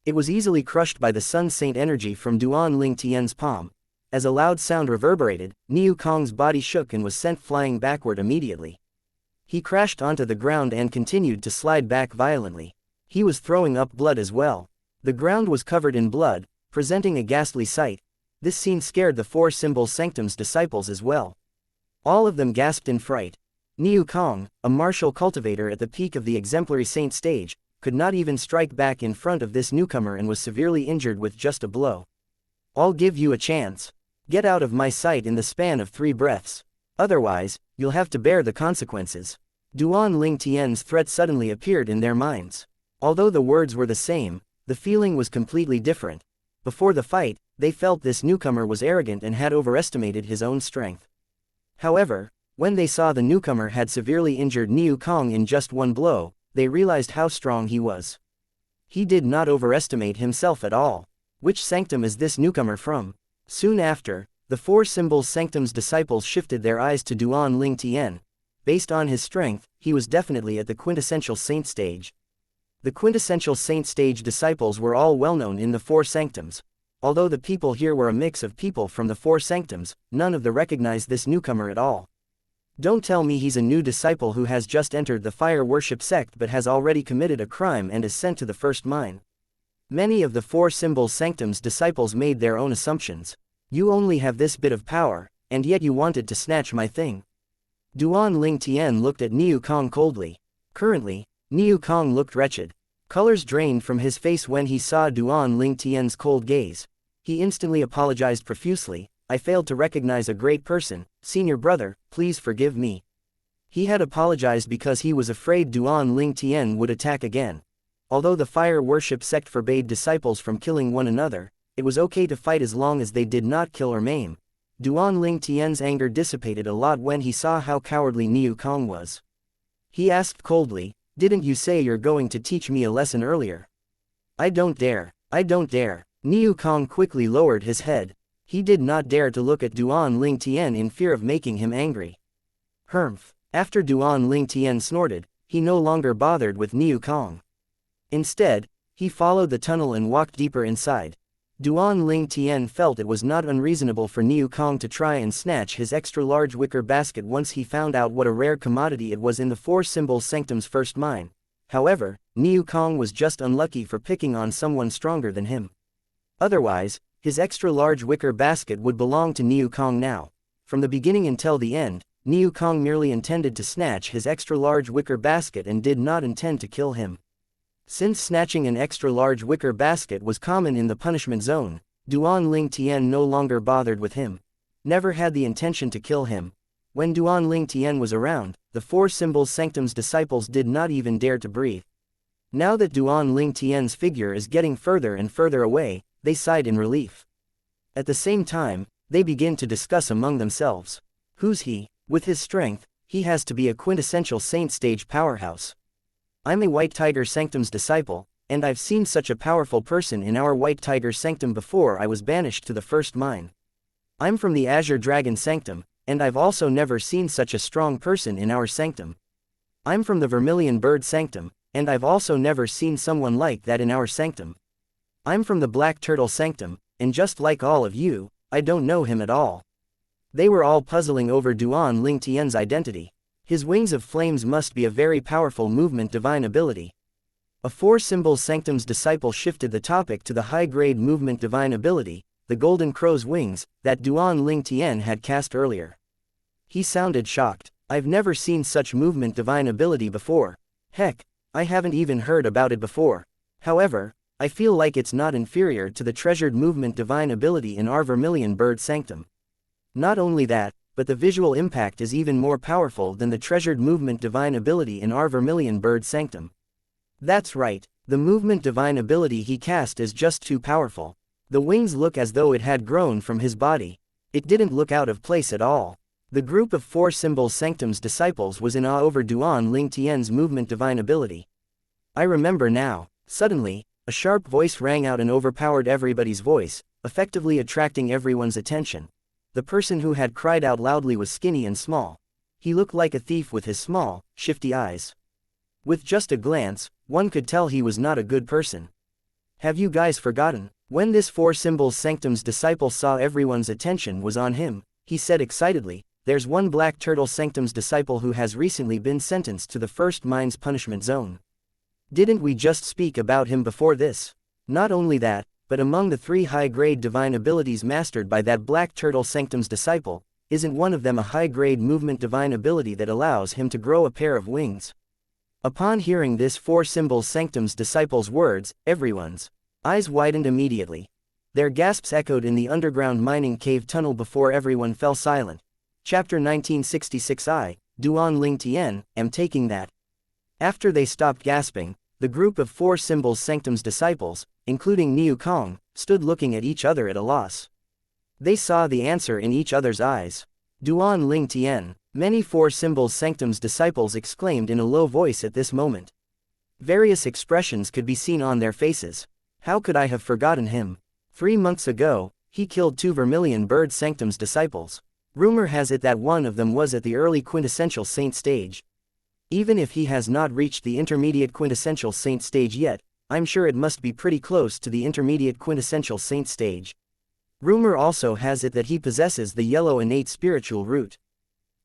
It was easily crushed by the Sun Saint energy from Duan Ling Tian's palm. As a loud sound reverberated, Niu Kong's body shook and was sent flying backward immediately. He crashed onto the ground and continued to slide back violently. He was throwing up blood as well. The ground was covered in blood, presenting a ghastly sight. This scene scared the four symbol sanctum's disciples as well. All of them gasped in fright. Niu Kong, a martial cultivator at the peak of the exemplary Saint stage, could not even strike back in front of this newcomer and was severely injured with just a blow. I'll give you a chance. Get out of my sight in the span of 3 breaths. Otherwise, you'll have to bear the consequences. Duan Ling Tian's threat suddenly appeared in their minds. Although the words were the same, the feeling was completely different. Before the fight, they felt this newcomer was arrogant and had overestimated his own strength. However, when they saw the newcomer had severely injured Niu Kong in just 1 blow, they realized how strong he was. He did not overestimate himself at all. Which sanctum is this newcomer from? Soon after, the four symbol sanctum's disciples shifted their eyes to Duan Ling Tian. Based on his strength, he was definitely at the quintessential Saint stage. The quintessential Saint stage disciples were all well known in the four sanctums. Although the people here were a mix of people from the four sanctums, none of them recognized this newcomer at all. Don't tell me he's a new disciple who has just entered the fire worship sect but has already committed a crime and is sent to the first mine. Many of the four symbol sanctums disciples made their own assumptions. You only have this bit of power, and yet you wanted to snatch my thing. Duan Ling Tian looked at Niu Kong coldly. Currently, Niu Kong looked wretched. Colors drained from his face when he saw Duan Ling Tian's cold gaze. He instantly apologized profusely. I failed to recognize a great person, senior brother, please forgive me. He had apologized because he was afraid Duan Ling Tian would attack again. Although the fire worship sect forbade disciples from killing one another, it was okay to fight as long as they did not kill or maim. Duan Ling Tian's anger dissipated a lot when he saw how cowardly Niu Kong was. He asked coldly, "Didn't you say you're going to teach me a lesson earlier?" "I don't dare, I don't dare." Niu Kong quickly lowered his head. He did not dare to look at Duan Ling Tian in fear of making him angry. Humph. After Duan Ling Tian snorted, he no longer bothered with Niu Kong. Instead, he followed the tunnel and walked deeper inside. Duan Ling Tian felt it was not unreasonable for Niu Kong to try and snatch his extra-large wicker basket once he found out what a rare commodity it was in the Four Symbols Sanctum's first mine. However, Niu Kong was just unlucky for picking on someone stronger than him. Otherwise, his extra-large wicker basket would belong to Niu Kong now. From the beginning until the end, Niu Kong merely intended to snatch his extra-large wicker basket and did not intend to kill him. Since snatching an extra-large wicker basket was common in the punishment zone, Duan Ling Tian no longer bothered with him. Never had the intention to kill him. When Duan Ling Tian was around, the Four Symbols Sanctum's disciples did not even dare to breathe. Now that Duan Ling Tian's figure is getting further and further away, they sighed in relief. At the same time, they begin to discuss among themselves. Who's he? With his strength, he has to be a quintessential saint stage powerhouse. I'm a White Tiger Sanctum's disciple, and I've seen such a powerful person in our White Tiger Sanctum before I was banished to the first mine. I'm from the Azure Dragon Sanctum, and I've also never seen such a strong person in our sanctum. I'm from the Vermilion Bird Sanctum, and I've also never seen someone like that in our sanctum. I'm from the Black Turtle Sanctum, and just like all of you, I don't know him at all. They were all puzzling over Duan Ling Tian's identity. His wings of flames must be a very powerful movement divine ability. A Four Symbols Sanctum's disciple shifted the topic to the high-grade movement divine ability, the Golden Crow's wings, that Duan Ling Tian had cast earlier. He sounded shocked. I've never seen such movement divine ability before. Heck, I haven't even heard about it before. However, I feel like it's not inferior to the treasured movement divine ability in our Vermilion Bird Sanctum. Not only that, but the visual impact is even more powerful than the treasured movement divine ability in our Vermilion Bird Sanctum. That's right, the movement divine ability he cast is just too powerful. The wings look as though it had grown from his body. It didn't look out of place at all. The group of Four Symbols Sanctum's disciples was in awe over Duan Ling Tian's movement divine ability. I remember now. Suddenly, a sharp voice rang out and overpowered everybody's voice, effectively attracting everyone's attention. The person who had cried out loudly was skinny and small. He looked like a thief with his small, shifty eyes. With just a glance, one could tell he was not a good person. Have you guys forgotten? When this Four Symbols Sanctum's disciple saw everyone's attention was on him, he said excitedly, "There's one Black Turtle Sanctum's disciple who has recently been sentenced to the first mine's punishment zone. Didn't we just speak about him before this? Not only that, but among the 3 high-grade divine abilities mastered by that Black Turtle Sanctum's disciple, isn't one of them a high-grade movement divine ability that allows him to grow a pair of wings?" Upon hearing this Four Symbols Sanctum's disciple's words, everyone's eyes widened immediately. Their gasps echoed in the underground mining cave tunnel before everyone fell silent. Chapter 1966 I, Duan Ling Tian, am taking that. After they stopped gasping, the group of Four Symbols Sanctum's disciples, including Niu Kong, stood looking at each other at a loss. They saw the answer in each other's eyes. Duan Ling Tian, many Four Symbols Sanctum's disciples exclaimed in a low voice at this moment. Various expressions could be seen on their faces. How could I have forgotten him? 3 months ago, he killed 2 Vermilion Bird Sanctum's disciples. Rumor has it that one of them was at the early quintessential saint stage. Even if he has not reached the intermediate quintessential saint stage yet, I'm sure it must be pretty close to the intermediate quintessential saint stage. Rumor also has it that he possesses the yellow innate spiritual root.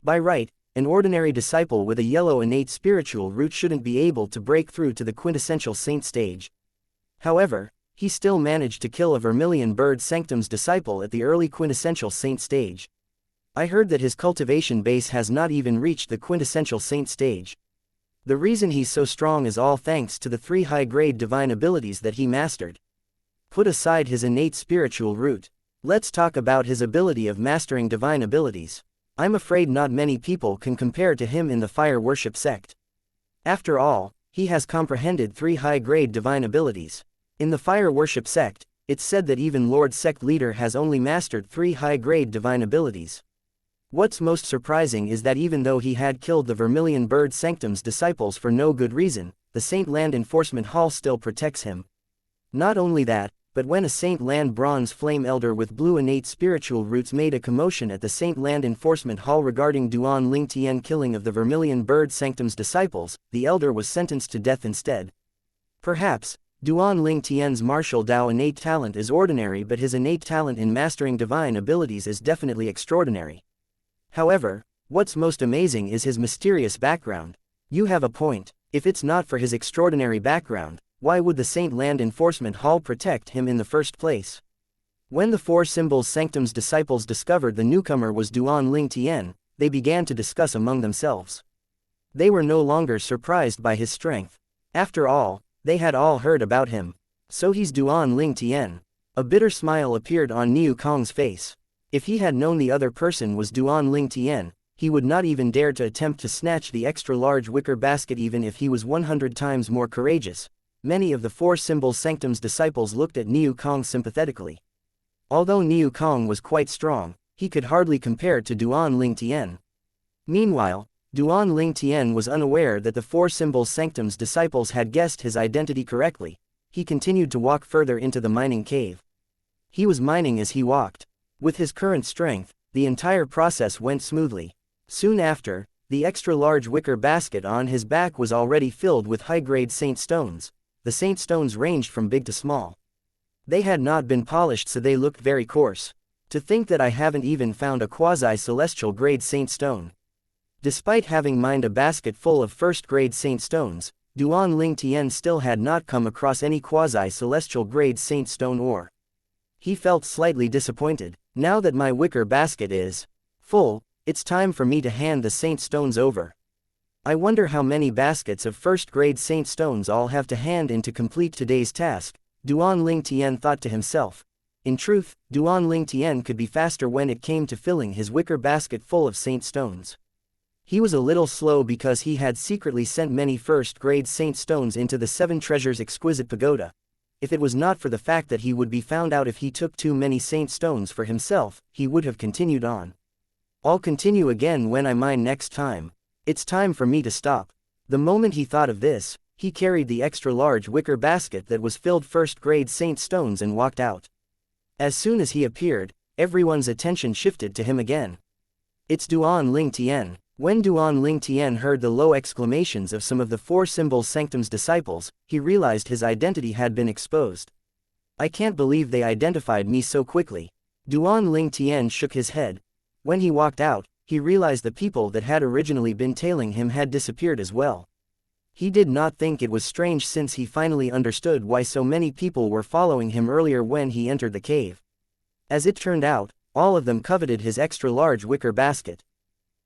By right, an ordinary disciple with a yellow innate spiritual root shouldn't be able to break through to the quintessential saint stage. However, he still managed to kill a Vermilion Bird Sanctum's disciple at the early quintessential saint stage. I heard that his cultivation base has not even reached the quintessential saint stage. The reason he's so strong is all thanks to the 3 high-grade divine abilities that he mastered. Put aside his innate spiritual root. Let's talk about his ability of mastering divine abilities. I'm afraid not many people can compare to him in the fire worship sect. After all, he has comprehended 3 high-grade divine abilities. In the fire worship sect, it's said that even Lord sect leader has only mastered 3 high-grade divine abilities. What's most surprising is that even though he had killed the Vermilion Bird Sanctum's disciples for no good reason, the Saint Land Enforcement Hall still protects him. Not only that, but when a Saint Land Bronze Flame Elder with blue innate spiritual roots made a commotion at the Saint Land Enforcement Hall regarding Duan Ling Tian killing of the Vermilion Bird Sanctum's disciples, the elder was sentenced to death instead. Perhaps, Duan Ling Tian's martial Dao innate talent is ordinary, but his innate talent in mastering divine abilities is definitely extraordinary. However, what's most amazing is his mysterious background. You have a point. If it's not for his extraordinary background, why would the Saint Land Enforcement Hall protect him in the first place? When the 4 Symbols Sanctum's disciples discovered the newcomer was Duan Ling Tian, they began to discuss among themselves. They were no longer surprised by his strength. After all, they had all heard about him. So he's Duan Ling Tian. A bitter smile appeared on Niu Kong's face. If he had known the other person was Duan Ling Tian, he would not even dare to attempt to snatch the extra-large wicker basket even if he was 100 times more courageous. Many of the 4 Symbols Sanctum's disciples looked at Niu Kong sympathetically. Although Niu Kong was quite strong, he could hardly compare to Duan Ling Tian. Meanwhile, Duan Ling Tian was unaware that the 4 Symbols Sanctum's disciples had guessed his identity correctly. He continued to walk further into the mining cave. He was mining as he walked. With his current strength, the entire process went smoothly. Soon after, the extra-large wicker basket on his back was already filled with high-grade saint stones. The saint stones ranged from big to small. They had not been polished, so they looked very coarse. To think that I haven't even found a quasi-celestial grade saint stone. Despite having mined a basket full of first-grade saint stones, Duan Ling Tian still had not come across any quasi-celestial grade saint stone ore. He felt slightly disappointed. Now that my wicker basket is full, it's time for me to hand the saint stones over. I wonder how many baskets of first-grade saint stones I'll have to hand in to complete today's task, Duan Ling Tian thought to himself. In truth, Duan Ling Tian could be faster when it came to filling his wicker basket full of saint stones. He was a little slow because he had secretly sent many first-grade saint stones into the 7 Treasures Exquisite Pagoda. If it was not for the fact that he would be found out if he took too many saint stones for himself, he would have continued on. I'll continue again when I mine next time. It's time for me to stop. The moment he thought of this, he carried the extra-large wicker basket that was filled first-grade saint stones and walked out. As soon as he appeared, everyone's attention shifted to him again. It's Duan Ling Tian. When Duan Ling Tian heard the low exclamations of some of the 4 Symbols Sanctum's disciples, he realized his identity had been exposed. I can't believe they identified me so quickly. Duan Ling Tian shook his head. When he walked out, he realized the people that had originally been tailing him had disappeared as well. He did not think it was strange since he finally understood why so many people were following him earlier when he entered the cave. As it turned out, all of them coveted his extra-large wicker basket.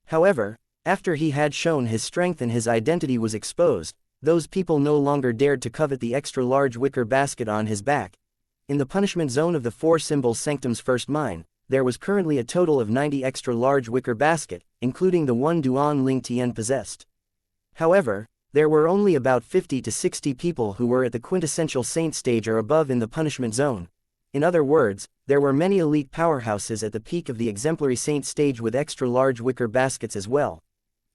However, after he had shown his strength and his identity was exposed, those people no longer dared to covet the extra-large wicker basket on his back. In the punishment zone of the 4 Symbols Sanctum's first mine, there was currently a total of 90 extra-large wicker basket, including the one Duan Ling Tian possessed. However, there were only about 50 to 60 people who were at the quintessential saint stage or above in the punishment zone. In other words, there were many elite powerhouses at the peak of the exemplary saint stage with extra-large wicker baskets as well.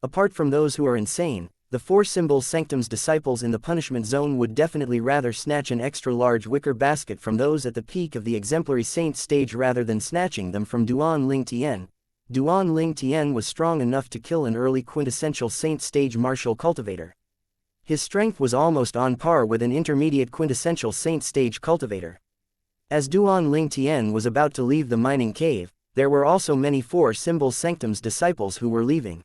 Apart from those who are insane, the 4 Symbols Sanctum's disciples in the punishment zone would definitely rather snatch an extra-large wicker basket from those at the peak of the exemplary saint stage rather than snatching them from Duan Ling Tian. Duan Ling Tian was strong enough to kill an early quintessential saint stage martial cultivator. His strength was almost on par with an intermediate quintessential saint stage cultivator. As Duan Ling Tian was about to leave the mining cave, there were also many 4 Symbols Sanctum's disciples who were leaving.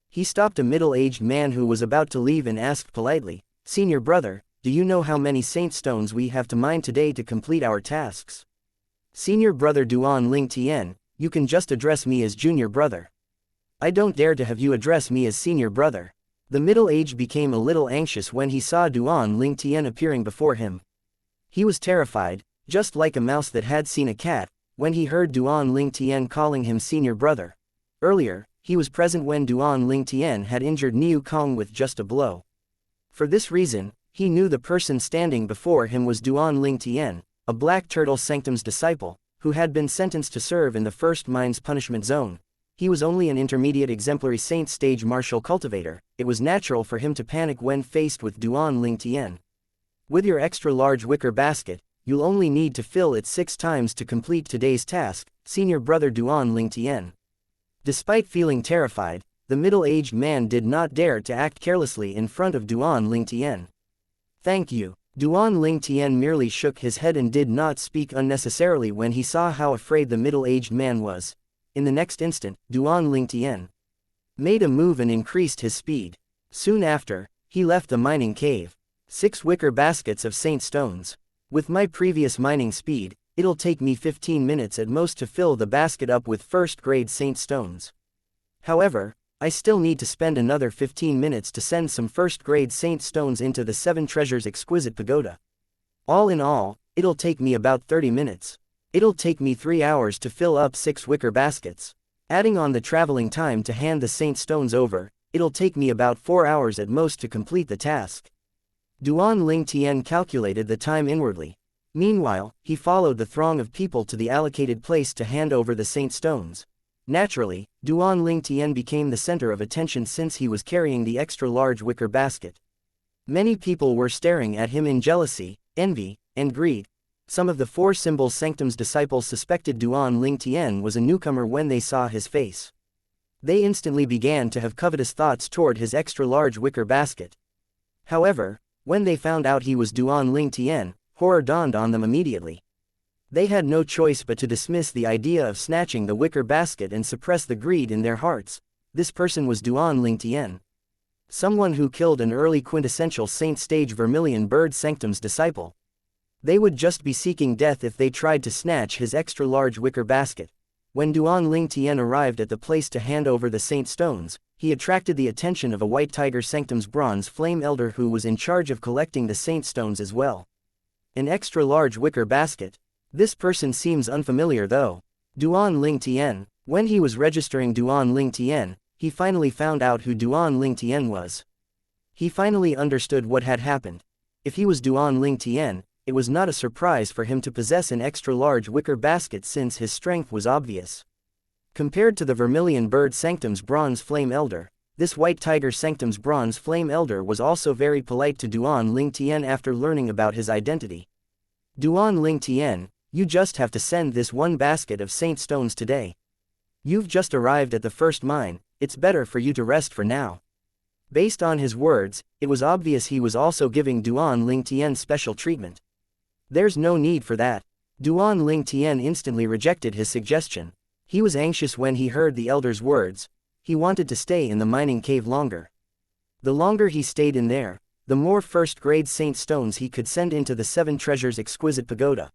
He stopped a middle-aged man who was about to leave and asked politely, "Senior brother, do you know how many saint stones we have to mine today to complete our tasks?" "Senior brother Duan Ling Tian, you can just address me as junior brother. I don't dare to have you address me as senior brother." The middle-aged became a little anxious when he saw Duan Ling Tian appearing before him. He was terrified, just like a mouse that had seen a cat. when he heard Duan Ling Tian calling him senior brother. Earlier, he was present when Duan Ling Tian had injured Niu Kong with just a blow. For this reason, he knew the person standing before him was Duan Ling Tian, a Black Turtle Sanctum's disciple, who had been sentenced to serve in the First Mine's punishment zone. He was only an intermediate exemplary saint stage martial cultivator. It was natural for him to panic when faced with Duan Ling Tian. With your extra-large wicker basket, you'll only need to fill it 6 times to complete today's task, senior brother Duan Ling Tian. Despite feeling terrified, the middle-aged man did not dare to act carelessly in front of Duan Ling Tian. Thank you. Duan Ling Tian merely shook his head and did not speak unnecessarily when he saw how afraid the middle-aged man was. In the next instant, Duan Ling Tian made a move and increased his speed. Soon after, he left the mining cave. 6 wicker baskets of saint stones. With my previous mining speed, it'll take me 15 minutes at most to fill the basket up with first-grade saint stones. However, I still need to spend another 15 minutes to send some first-grade saint stones into the 7 Treasures Exquisite Pagoda. All in all, it'll take me about 30 minutes. It'll take me 3 hours to fill up 6 wicker baskets. Adding on the traveling time to hand the saint stones over, it'll take me about 4 hours at most to complete the task. Duan Ling Tian calculated the time inwardly. Meanwhile, he followed the throng of people to the allocated place to hand over the saint stones. Naturally, Duan Ling Tian became the center of attention since he was carrying the extra-large wicker basket. Many people were staring at him in jealousy, envy, and greed. Some of the 4 Symbol Sanctum's disciples suspected Duan Ling Tian was a newcomer when they saw his face. They instantly began to have covetous thoughts toward his extra-large wicker basket. However, when they found out he was Duan Ling Tian, horror dawned on them immediately. They had no choice but to dismiss the idea of snatching the wicker basket and suppress the greed in their hearts. This person was Duan Ling Tian, someone who killed an early quintessential saint stage Vermilion Bird Sanctum's disciple. They would just be seeking death if they tried to snatch his extra-large wicker basket. When Duan Ling Tian arrived at the place to hand over the saint stones, he attracted the attention of a White Tiger Sanctum's bronze flame elder who was in charge of collecting the saint stones as well. An extra-large wicker basket? This person seems unfamiliar though. Duan Ling Tian. When he was registering Duan Ling Tian, he finally found out who Duan Ling Tian was. He finally understood what had happened. If he was Duan Ling Tian, it was not a surprise for him to possess an extra-large wicker basket since his strength was obvious. Compared to the Vermilion Bird Sanctum's bronze flame elder, this White Tiger Sanctum's bronze flame elder was also very polite to Duan Ling Tian after learning about his identity. Duan Ling Tian, you just have to send this 1 basket of saint stones today. You've just arrived at the first mine, it's better for you to rest for now. Based on his words, it was obvious he was also giving Duan Ling Tian special treatment. There's no need for that. Duan Ling Tian instantly rejected his suggestion. He was anxious when he heard the elder's words. He wanted to stay in the mining cave longer. The longer he stayed in there, the more first-grade saint stones he could send into the 7 Treasures Exquisite Pagoda.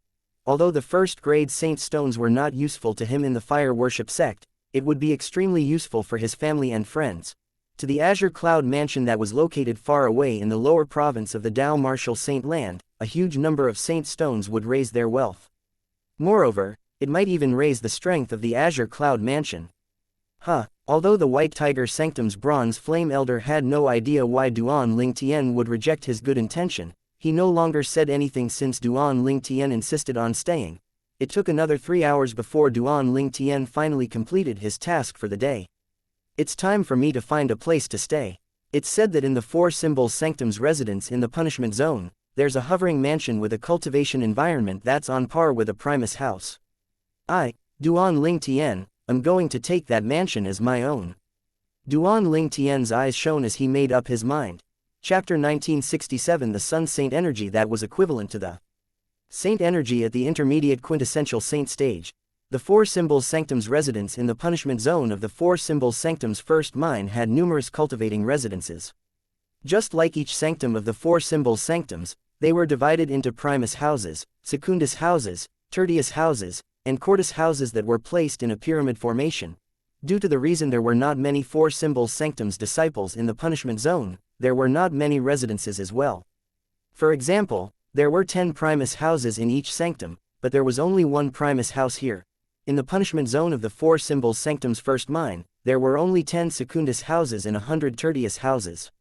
Although the first-grade saint stones were not useful to him in the fire worship sect, it would be extremely useful for his family and friends. To the Azure Cloud Mansion that was located far away in the lower province of the Dao Martial Saint Land, a huge number of saint stones would raise their wealth. Moreover, it might even raise the strength of the Azure Cloud Mansion. Although the White Tiger Sanctum's bronze flame elder had no idea why Duan Ling Tian would reject his good intention, he no longer said anything since Duan Ling Tian insisted on staying. It took another 3 hours before Duan Ling Tian finally completed his task for the day. It's time for me to find a place to stay. It's said that in the 4 Symbol Sanctum's residence in the punishment zone, there's a hovering mansion with a cultivation environment that's on par with a Primus house. I, Duan Ling Tian, am going to take that mansion as my own. Duan Ling Tian's eyes shone as he made up his mind. Chapter 1967 The Sun Saint Energy that was equivalent to the Saint Energy at the intermediate quintessential Saint stage. The 4 Symbol Sanctum's residence in the punishment zone of the 4 Symbol Sanctum's first mine had numerous cultivating residences. Just like each sanctum of the 4 Symbol Sanctums, they were divided into Primus houses, Secundus houses, Tertius houses, and Quartus houses that were placed in a pyramid formation. Due to the reason there were not many 4 Symbol Sanctum's disciples in the punishment zone, there were not many residences as well. For example, there were 10 Primus houses in each sanctum, but there was only 1 Primus house here. In the punishment zone of the 4 symbols sanctum's first mine, there were only 10 secundus houses and 100 tertius houses.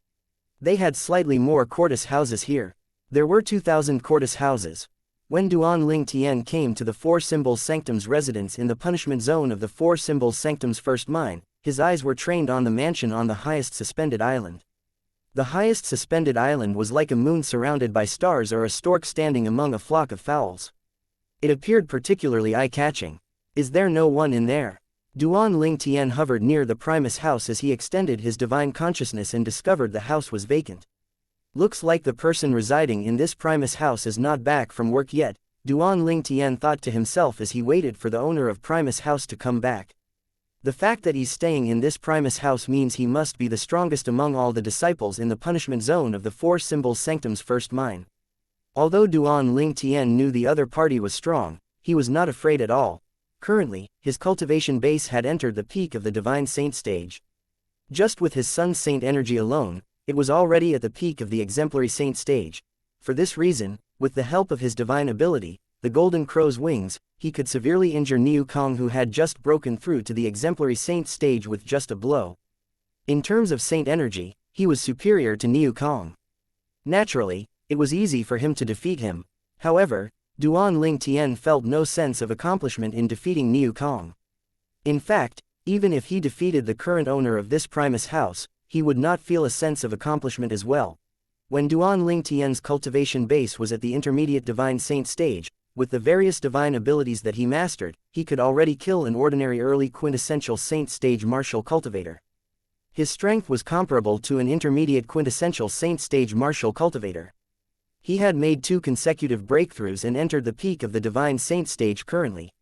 They had slightly more quartus houses here. There were 2,000 quartus houses. When Duan Ling Tian came to the 4 symbols sanctum's residence in the punishment zone of the 4 symbols sanctum's first mine, his eyes were trained on the mansion on the highest suspended island. The highest suspended island was like a moon surrounded by stars or a stork standing among a flock of fowls. It appeared particularly eye-catching. Is there no one in there? Duan Ling Tian hovered near the Primus house as he extended his divine consciousness and discovered the house was vacant. Looks like the person residing in this Primus house is not back from work yet, Duan Ling Tian thought to himself as he waited for the owner of Primus house to come back. The fact that he's staying in this Primus house means he must be the strongest among all the disciples in the punishment zone of the 4 symbols sanctum's first mine. Although Duan Ling Tian knew the other party was strong, he was not afraid at all. Currently, his cultivation base had entered the peak of the divine saint stage. Just with his sun's saint energy alone, it was already at the peak of the exemplary saint stage. For this reason, with the help of his divine ability, the golden crow's wings, he could severely injure Niu Kong, who had just broken through to the exemplary saint stage with just a blow. In terms of saint energy, he was superior to Niu Kong. Naturally, it was easy for him to defeat him. However, Duan Ling Tian felt no sense of accomplishment in defeating Niu Kong. In fact, even if he defeated the current owner of this Primus house, he would not feel a sense of accomplishment as well. When Duan Ling Tian's cultivation base was at the intermediate divine saint stage, with the various divine abilities that he mastered, he could already kill an ordinary early quintessential saint stage martial cultivator. His strength was comparable to an intermediate quintessential saint stage martial cultivator. He had made 2 consecutive breakthroughs and entered the peak of the divine saint stage currently.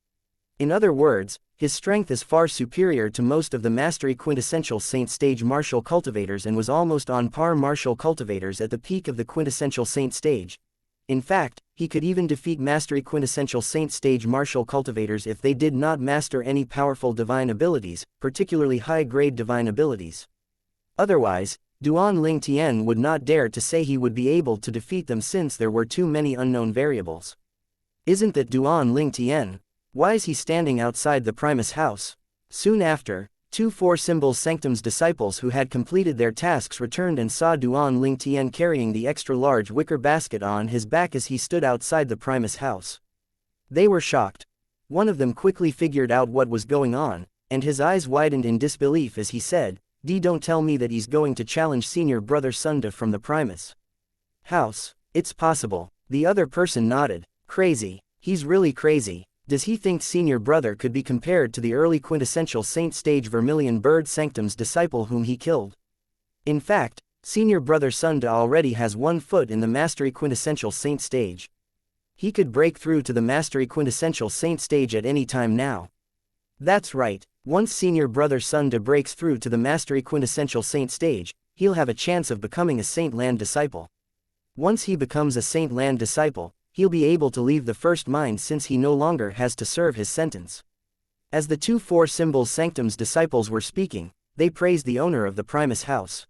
In other words, his strength is far superior to most of the mastery quintessential saint stage martial cultivators and was almost on par martial cultivators at the peak of the quintessential saint stage. In fact, he could even defeat mastery quintessential saint stage martial cultivators if they did not master any powerful divine abilities, particularly high-grade divine abilities. Otherwise, Duan Ling Tian would not dare to say he would be able to defeat them since there were too many unknown variables. Isn't that Duan Ling Tian? Why is he standing outside the Primus house? Soon after, 2 4 symbols sanctum's disciples who had completed their tasks returned and saw Duan Ling Tian carrying the extra-large wicker basket on his back as he stood outside the Primus house. They were shocked. One of them quickly figured out what was going on, and his eyes widened in disbelief as he said, Don't tell me that he's going to challenge senior brother Sunda from the Primus house. It's possible. The other person nodded. Crazy. He's really crazy. Does he think senior brother could be compared to the early quintessential saint stage vermilion bird sanctum's disciple whom he killed? In fact, senior brother Sunda already has 1 foot in the mastery quintessential saint stage. He could break through to the mastery quintessential saint stage at any time now. That's right. Once senior brother Sunda breaks through to the mastery quintessential saint stage, he'll have a chance of becoming a saint land disciple. Once he becomes a saint land disciple, he'll be able to leave the first mine since he no longer has to serve his sentence. As the 2 4 symbols sanctum's disciples were speaking, they praised the owner of the Primus house.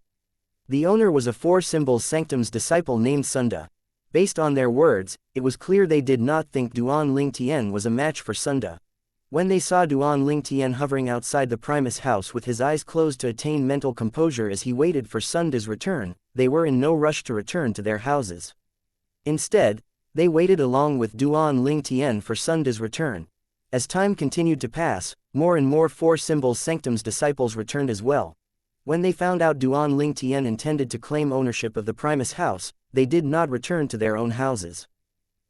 The owner was a 4 symbols sanctum's disciple named Sunda. Based on their words, it was clear they did not think Duan Ling Tian was a match for Sunda. When they saw Duan Ling Tian hovering outside the Primus house with his eyes closed to attain mental composure as he waited for Sunda's return, they were in no rush to return to their houses. Instead, they waited along with Duan Ling Tian for Sunda's return. As time continued to pass, more and more 4 symbols sanctum's disciples returned as well. When they found out Duan Ling Tian intended to claim ownership of the Primus house, they did not return to their own houses.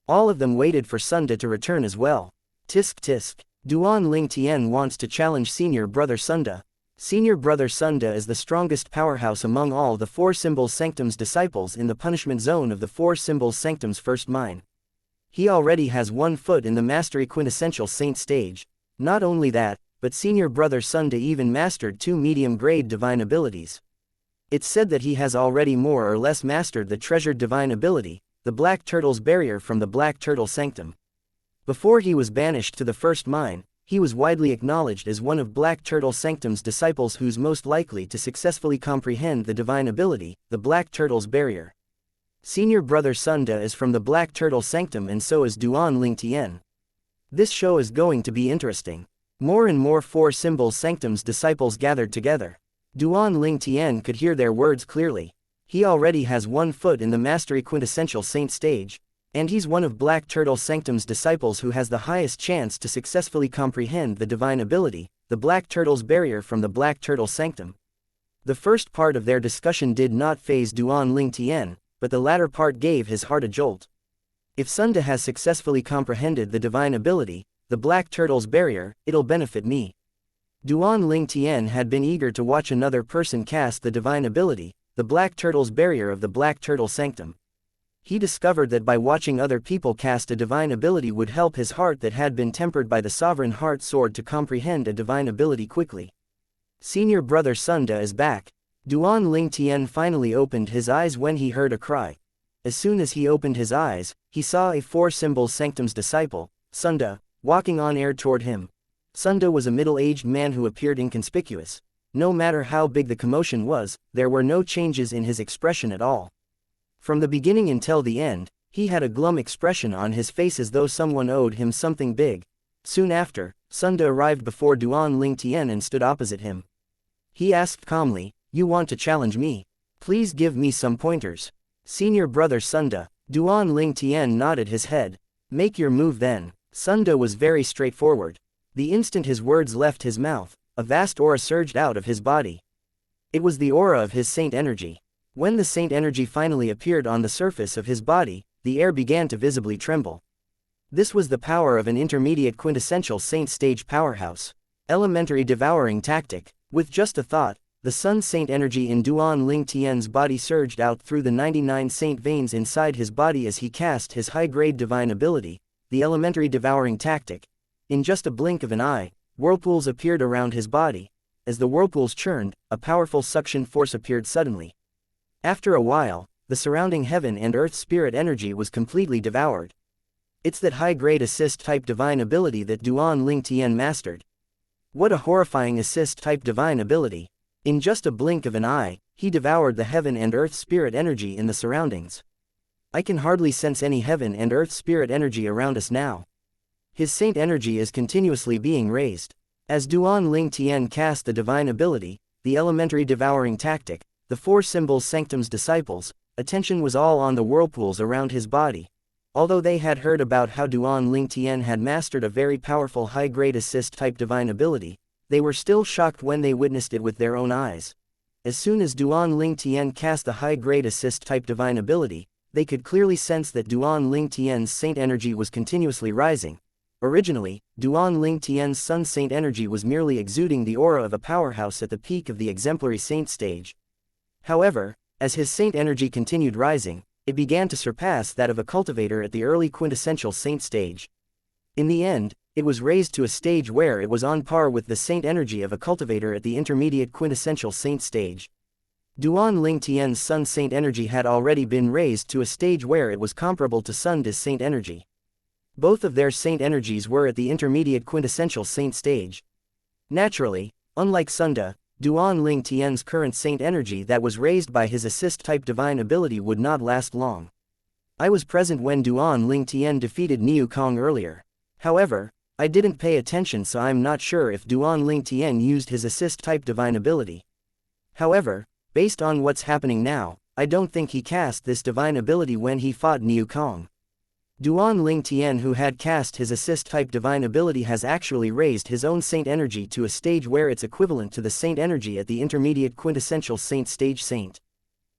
All of them waited for Sunda to return as well. Tisk tisk. Duan Ling Tian wants to challenge senior brother Sunda. Senior brother Sunda is the strongest powerhouse among all the 4 symbols sanctum's disciples in the punishment zone of the 4 symbols sanctum's first mine. He already has 1 foot in the mastery quintessential saint stage. Not only that, but senior brother Sunda even mastered 2 medium-grade divine abilities. It's said that he has already more or less mastered the treasured divine ability, the Black Turtle's barrier from the Black Turtle Sanctum. Before he was banished to the first mine, he was widely acknowledged as one of Black Turtle Sanctum's disciples who's most likely to successfully comprehend the divine ability, the Black Turtle's barrier. Senior brother Sunda is from the Black Turtle Sanctum and so is Duan Ling Tian. This show is going to be interesting. More and more four-symbol sanctum's disciples gathered together. Duan Ling Tian could hear their words clearly. He already has 1 foot in the mastery quintessential saint stage, and he's one of Black Turtle Sanctum's disciples who has the highest chance to successfully comprehend the divine ability, the Black Turtle's barrier from the Black Turtle Sanctum. The first part of their discussion did not faze Duan Ling Tian, but the latter part gave his heart a jolt. If Sunda has successfully comprehended the divine ability, the Black Turtle's barrier, it'll benefit me. Duan Ling Tian had been eager to watch another person cast the divine ability, the Black Turtle's barrier of the Black Turtle Sanctum. He discovered that by watching other people cast a divine ability would help his heart that had been tempered by the Sovereign Heart Sword to comprehend a divine ability quickly. Senior brother Sunda is back. Duan Ling Tian finally opened his eyes when he heard a cry. As soon as he opened his eyes, he saw a four-symbol sanctum's disciple, Sunda, walking on air toward him. Sunda was a middle-aged man who appeared inconspicuous. No matter how big the commotion was, there were no changes in his expression at all. From the beginning until the end, he had a glum expression on his face as though someone owed him something big. Soon after, Sunda arrived before Duan Ling Tian and stood opposite him. He asked calmly, "You want to challenge me? Please give me some pointers." Senior brother Sunda. Duan Ling Tian nodded his head. "Make your move then." Sunda was very straightforward. The instant his words left his mouth, a vast aura surged out of his body. It was the aura of his saint energy. When the saint energy finally appeared on the surface of his body, the air began to visibly tremble. This was the power of an intermediate quintessential saint stage powerhouse. Elementary devouring tactic. With just a thought, the sun saint energy in Duan Ling Tian's body surged out through the 99 saint veins inside his body as he cast his high-grade divine ability, the elementary devouring tactic. In just a blink of an eye, whirlpools appeared around his body. As the whirlpools churned, a powerful suction force appeared suddenly. After a while, the surrounding heaven and earth spirit energy was completely devoured. It's that high-grade assist-type divine ability that Duan Ling Tian mastered. What a horrifying assist-type divine ability. In just a blink of an eye, he devoured the heaven and earth spirit energy in the surroundings. I can hardly sense any heaven and earth spirit energy around us now. His saint energy is continuously being raised. As Duan Ling Tian cast the divine ability, the elementary devouring tactic, the four-symbol sanctum's disciples, attention was all on the whirlpools around his body. Although they had heard about how Duan Ling Tian had mastered a very powerful high-grade assist-type divine ability, they were still shocked when they witnessed it with their own eyes. As soon as Duan Ling Tian cast the high-grade assist-type divine ability, they could clearly sense that Duan Ling Tian's saint energy was continuously rising. Originally, Duan Ling Tian's sun saint energy was merely exuding the aura of a powerhouse at the peak of the exemplary saint stage. However, as his saint energy continued rising, it began to surpass that of a cultivator at the early quintessential saint stage. In the end, it was raised to a stage where it was on par with the saint energy of a cultivator at the intermediate quintessential saint stage. Duan Ling Tian's sun saint energy had already been raised to a stage where it was comparable to Sunda's saint energy. Both of their saint energies were at the intermediate quintessential saint stage. Naturally, unlike Sunda, Duan Ling Tian's current saint energy that was raised by his assist-type divine ability would not last long. I was present when Duan Ling Tian defeated Niu Kong earlier. However, I didn't pay attention, so I'm not sure if Duan Ling Tian used his assist-type divine ability. However, based on what's happening now, I don't think he cast this divine ability when he fought Niu Kong. Duan Ling Tian, who had cast his assist-type divine ability, has actually raised his own saint energy to a stage where it's equivalent to the saint energy at the intermediate quintessential saint stage saint.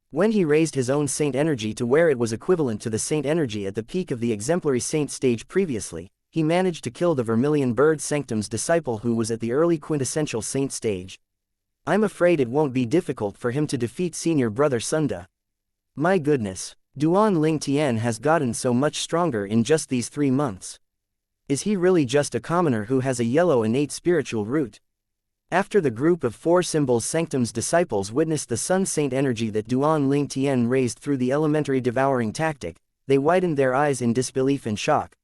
When he raised his own saint energy to where it was equivalent to the saint energy at the peak of the exemplary saint stage previously, he managed to kill the Vermilion Bird Sanctum's disciple who was at the early quintessential saint stage. I'm afraid it won't be difficult for him to defeat senior brother Sunda. My goodness. Duan Ling Tian has gotten so much stronger in just these 3 months. Is he really just a commoner who has a yellow innate spiritual root? After the group of four-symbol sanctum's disciples witnessed the sun saint energy that Duan Ling Tian raised through the elementary devouring tactic, they widened their eyes in disbelief and shock.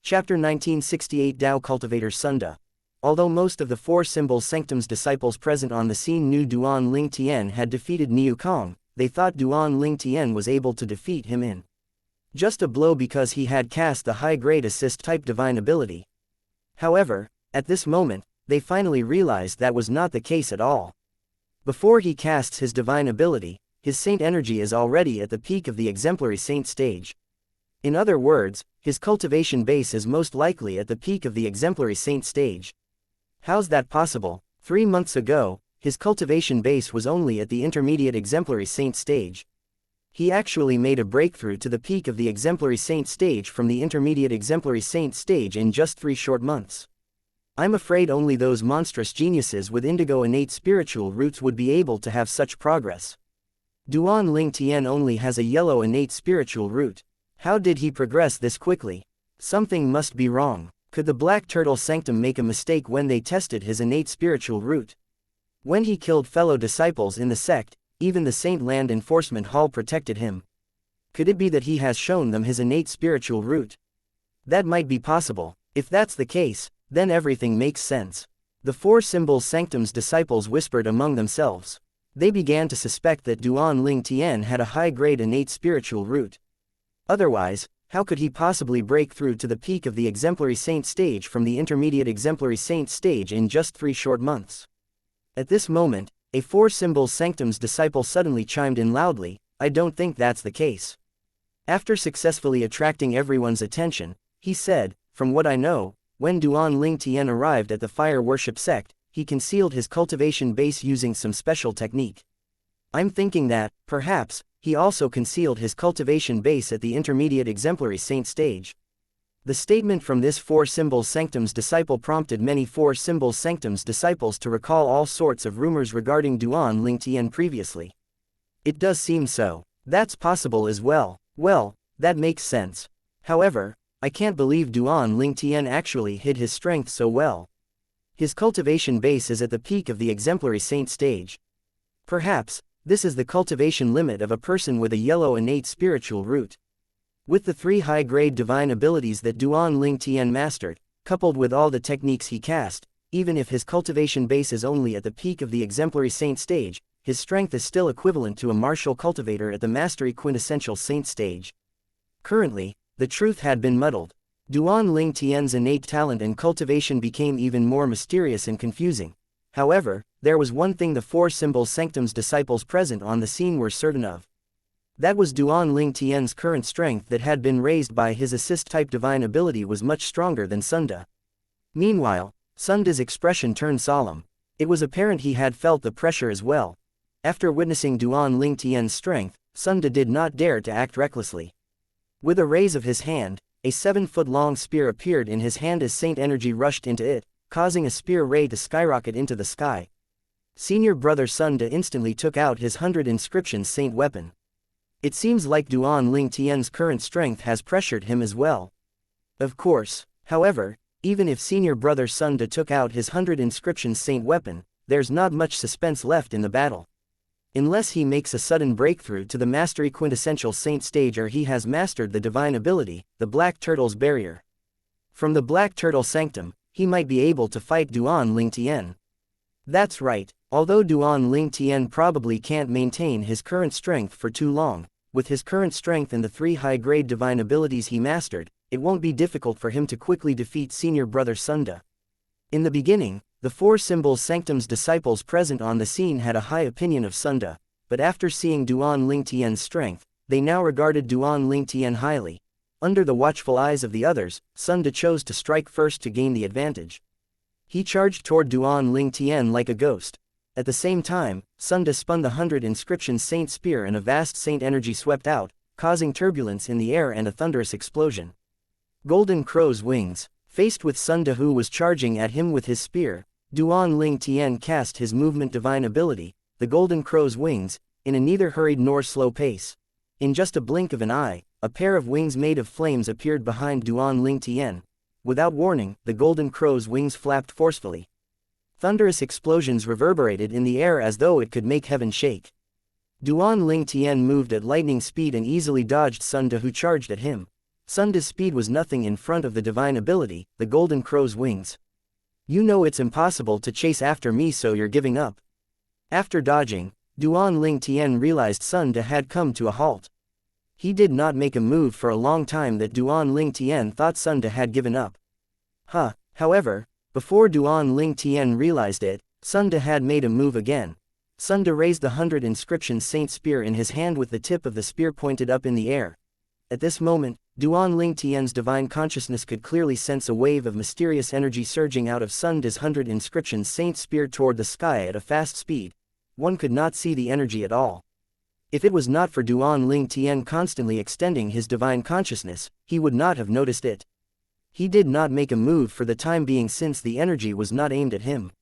Chapter 1968 Dao Cultivator Sunda. Although most of the four-symbol sanctum's disciples present on the scene knew Duan Ling Tian had defeated Niu Kong, they thought Duan Ling Tian was able to defeat him in just a blow because he had cast the high-grade assist-type divine ability. However, at this moment, they finally realized that was not the case at all. Before he casts his divine ability, his saint energy is already at the peak of the exemplary saint stage. In other words, his cultivation base is most likely at the peak of the exemplary saint stage. How's that possible? 3 months ago, his cultivation base was only at the intermediate exemplary saint stage. He actually made a breakthrough to the peak of the exemplary saint stage from the intermediate exemplary saint stage in just 3 short months. I'm afraid only those monstrous geniuses with indigo innate spiritual roots would be able to have such progress. Duan Ling Tian only has a yellow innate spiritual root. How did he progress this quickly? Something must be wrong. Could the Black Turtle Sanctum make a mistake when they tested his innate spiritual root? When he killed fellow disciples in the sect, even the Saint Land Enforcement Hall protected him. Could it be that he has shown them his innate spiritual root? That might be possible. If that's the case, then everything makes sense. The 4 Symbol Sanctum's disciples whispered among themselves. They began to suspect that Duan Ling Tian had a high-grade innate spiritual root. Otherwise, how could he possibly break through to the peak of the exemplary saint stage from the intermediate exemplary saint stage in just 3 short months? At this moment, a 4 Symbol Sanctum's disciple suddenly chimed in loudly, "I don't think that's the case." After successfully attracting everyone's attention, he said, "From what I know, when Duan Ling Tian arrived at the fire worship sect, he concealed his cultivation base using some special technique. I'm thinking that, perhaps, he also concealed his cultivation base at the intermediate exemplary saint stage." The statement from this 4 Symbol Sanctum's disciple prompted many 4 Symbol Sanctum's disciples to recall all sorts of rumors regarding Duan Ling Tian previously. It does seem so. That's possible as well. Well, that makes sense. However, I can't believe Duan Ling Tian actually hid his strength so well. His cultivation base is at the peak of the exemplary saint stage. Perhaps, this is the cultivation limit of a person with a yellow innate spiritual root. With the 3 high-grade divine abilities that Duan Ling Tian mastered, coupled with all the techniques he cast, even if his cultivation base is only at the peak of the exemplary saint stage, his strength is still equivalent to a martial cultivator at the mastery quintessential saint stage. Currently, the truth had been muddled. Duan Ling Tian's innate talent and cultivation became even more mysterious and confusing. However, there was one thing the 4 Symbol Sanctum's disciples present on the scene were certain of. That was Duan Ling Tian's current strength that had been raised by his assist-type divine ability was much stronger than Sunda. Meanwhile, Sunda's expression turned solemn. It was apparent he had felt the pressure as well. After witnessing Duan Ling Tian's strength, Sunda did not dare to act recklessly. With a raise of his hand, a 7-foot-long spear appeared in his hand as saint energy rushed into it, causing a spear ray to skyrocket into the sky. Senior brother Sunda instantly took out his 100 inscriptions saint weapon. It seems like Duan Ling Tian's current strength has pressured him as well. Of course, however, even if senior brother Sunda took out his 100 inscriptions saint weapon, there's not much suspense left in the battle. Unless he makes a sudden breakthrough to the mastery quintessential saint stage or he has mastered the divine ability, the Black Turtle's barrier. From the Black Turtle Sanctum, he might be able to fight Duan Ling Tian. That's right, although Duan Ling Tian probably can't maintain his current strength for too long, with his current strength and the 3 high-grade divine abilities he mastered, it won't be difficult for him to quickly defeat senior brother Sunda. In the beginning, the 4 Symbol Sanctum's disciples present on the scene had a high opinion of Sunda, but after seeing Duan Ling Tian's strength, they now regarded Duan Ling Tian highly. Under the watchful eyes of the others, Sunda chose to strike first to gain the advantage. He charged toward Duan Ling Tian like a ghost. At the same time, Sunda spun the 100 inscription saint spear and a vast saint energy swept out, causing turbulence in the air and a thunderous explosion. Golden Crow's wings. Faced with Sunda who was charging at him with his spear, Duan Ling Tian cast his movement divine ability, the Golden Crow's wings, in a neither hurried nor slow pace. In just a blink of an eye, a pair of wings made of flames appeared behind Duan Ling Tian. Without warning, the Golden Crow's wings flapped forcefully. Thunderous explosions reverberated in the air as though it could make heaven shake. Duan Ling Tian moved at lightning speed and easily dodged Sunda who charged at him. Sunda's speed was nothing in front of the divine ability, the Golden Crow's wings. You know it's impossible to chase after me, so you're giving up. After dodging, Duan Ling Tian realized Sunda had come to a halt. He did not make a move for a long time that Duan Ling Tian thought Sunda had given up. However, Before Duan Ling Tian realized it, Sun De had made a move again. Sun De raised the 100 inscription saint spear in his hand with the tip of the spear pointed up in the air. At this moment, Duan Ling Tian's divine consciousness could clearly sense a wave of mysterious energy surging out of Sun De's 100 inscription saint spear toward the sky at a fast speed. One could not see the energy at all. If it was not for Duan Ling Tian constantly extending his divine consciousness, he would not have noticed it. He did not make a move for the time being since the energy was not aimed at him.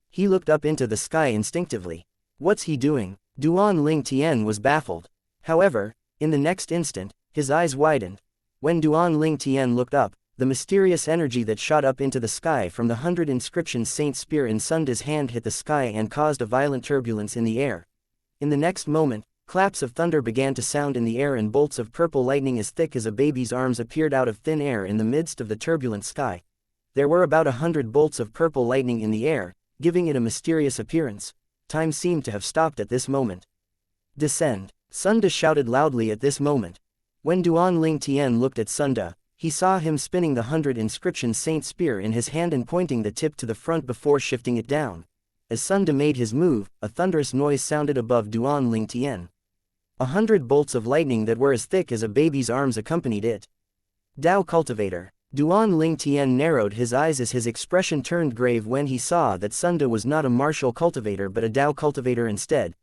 He looked up into the sky instinctively. What's he doing? Duan Ling Tian was baffled. However, in the next instant, his eyes widened. When Duan Ling Tian looked up, the mysterious energy that shot up into the sky from the 100 inscription saint spear in Sun De's hand hit the sky and caused a violent turbulence in the air. In the next moment, claps of thunder began to sound in the air and bolts of purple lightning as thick as a baby's arms appeared out of thin air in the midst of the turbulent sky. There were about 100 bolts of purple lightning in the air, giving it a mysterious appearance. Time seemed to have stopped at this moment. Descend! Sun De shouted loudly at this moment. When Duan Ling Tian looked at Sun De, he saw him spinning the 100 inscription saint spear in his hand and pointing the tip to the front before shifting it down. As Sun De made his move, a thunderous noise sounded above Duan Ling Tian. 100 bolts of lightning that were as thick as a baby's arms accompanied it. Dao Cultivator. Duan Ling Tian narrowed his eyes as his expression turned grave when he saw that Sun De was not a martial cultivator but a Dao cultivator instead.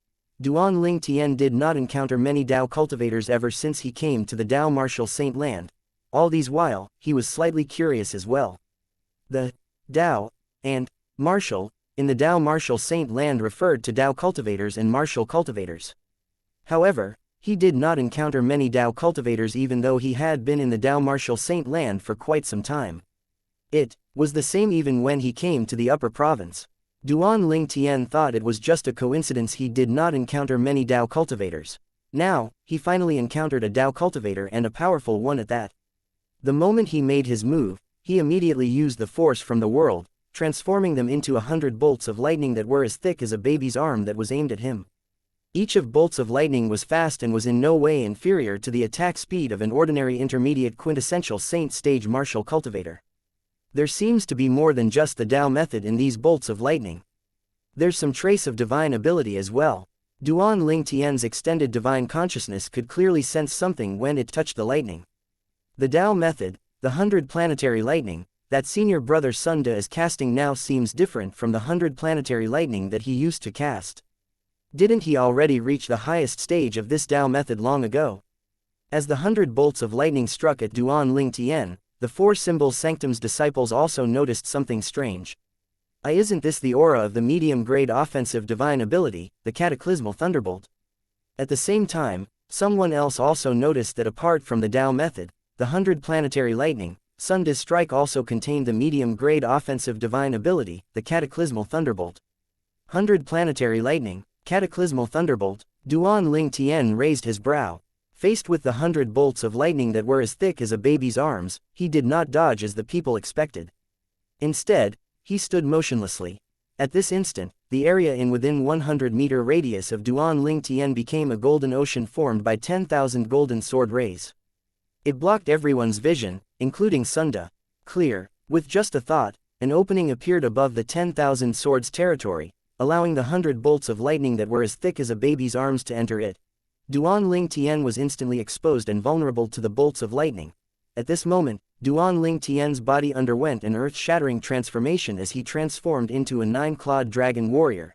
Duan Ling Tian did not encounter many Dao cultivators ever since he came to the Dao martial saint land. All these while, he was slightly curious as well. The Dao and martial in the Dao martial saint land referred to Dao cultivators and martial cultivators. However, he did not encounter many Dao cultivators even though he had been in the Dao martial saint land for quite some time. It was the same even when he came to the upper province. Duan Ling Tian thought it was just a coincidence he did not encounter many Dao cultivators. Now, he finally encountered a Dao cultivator and a powerful one at that. The moment he made his move, he immediately used the force from the world, transforming them into 100 bolts of lightning that were as thick as a baby's arm that was aimed at him. Each of bolts of lightning was fast and was in no way inferior to the attack speed of an ordinary intermediate quintessential saint stage martial cultivator. There seems to be more than just the Dao method in these bolts of lightning. There's some trace of divine ability as well. Duan Ling Tian's extended divine consciousness could clearly sense something when it touched the lightning. The Dao method, the 100 planetary lightning, that senior brother Sun De is casting now seems different from the 100 planetary lightning that he used to cast. Didn't he already reach the highest stage of this Dao method long ago? As the 100 bolts of lightning struck at Duan Ling Tian, the four symbol sanctum's disciples also noticed something strange. Isn't this the aura of the medium-grade offensive divine ability, the cataclysmal thunderbolt? At the same time, someone else also noticed that apart from the Dao method, the 100 planetary lightning, Sun De's strike also contained the medium-grade offensive divine ability, the cataclysmal thunderbolt. 100 planetary lightning, cataclysmal thunderbolt. Duan Ling Tian raised his brow. Faced with the 100 bolts of lightning that were as thick as a baby's arms, he did not dodge as the people expected. Instead, he stood motionlessly. At this instant, the area in within 100-meter radius of Duan Ling Tian became a golden ocean formed by 10,000 golden sword rays. It blocked everyone's vision, including Sun De. Clear, with just a thought, an opening appeared above the 10,000 swords territory, allowing the 100 bolts of lightning that were as thick as a baby's arms to enter it. Duan Ling Tian was instantly exposed and vulnerable to the bolts of lightning. At this moment, Duan Ling Tian's body underwent an earth-shattering transformation as he transformed into a 9-clawed dragon warrior.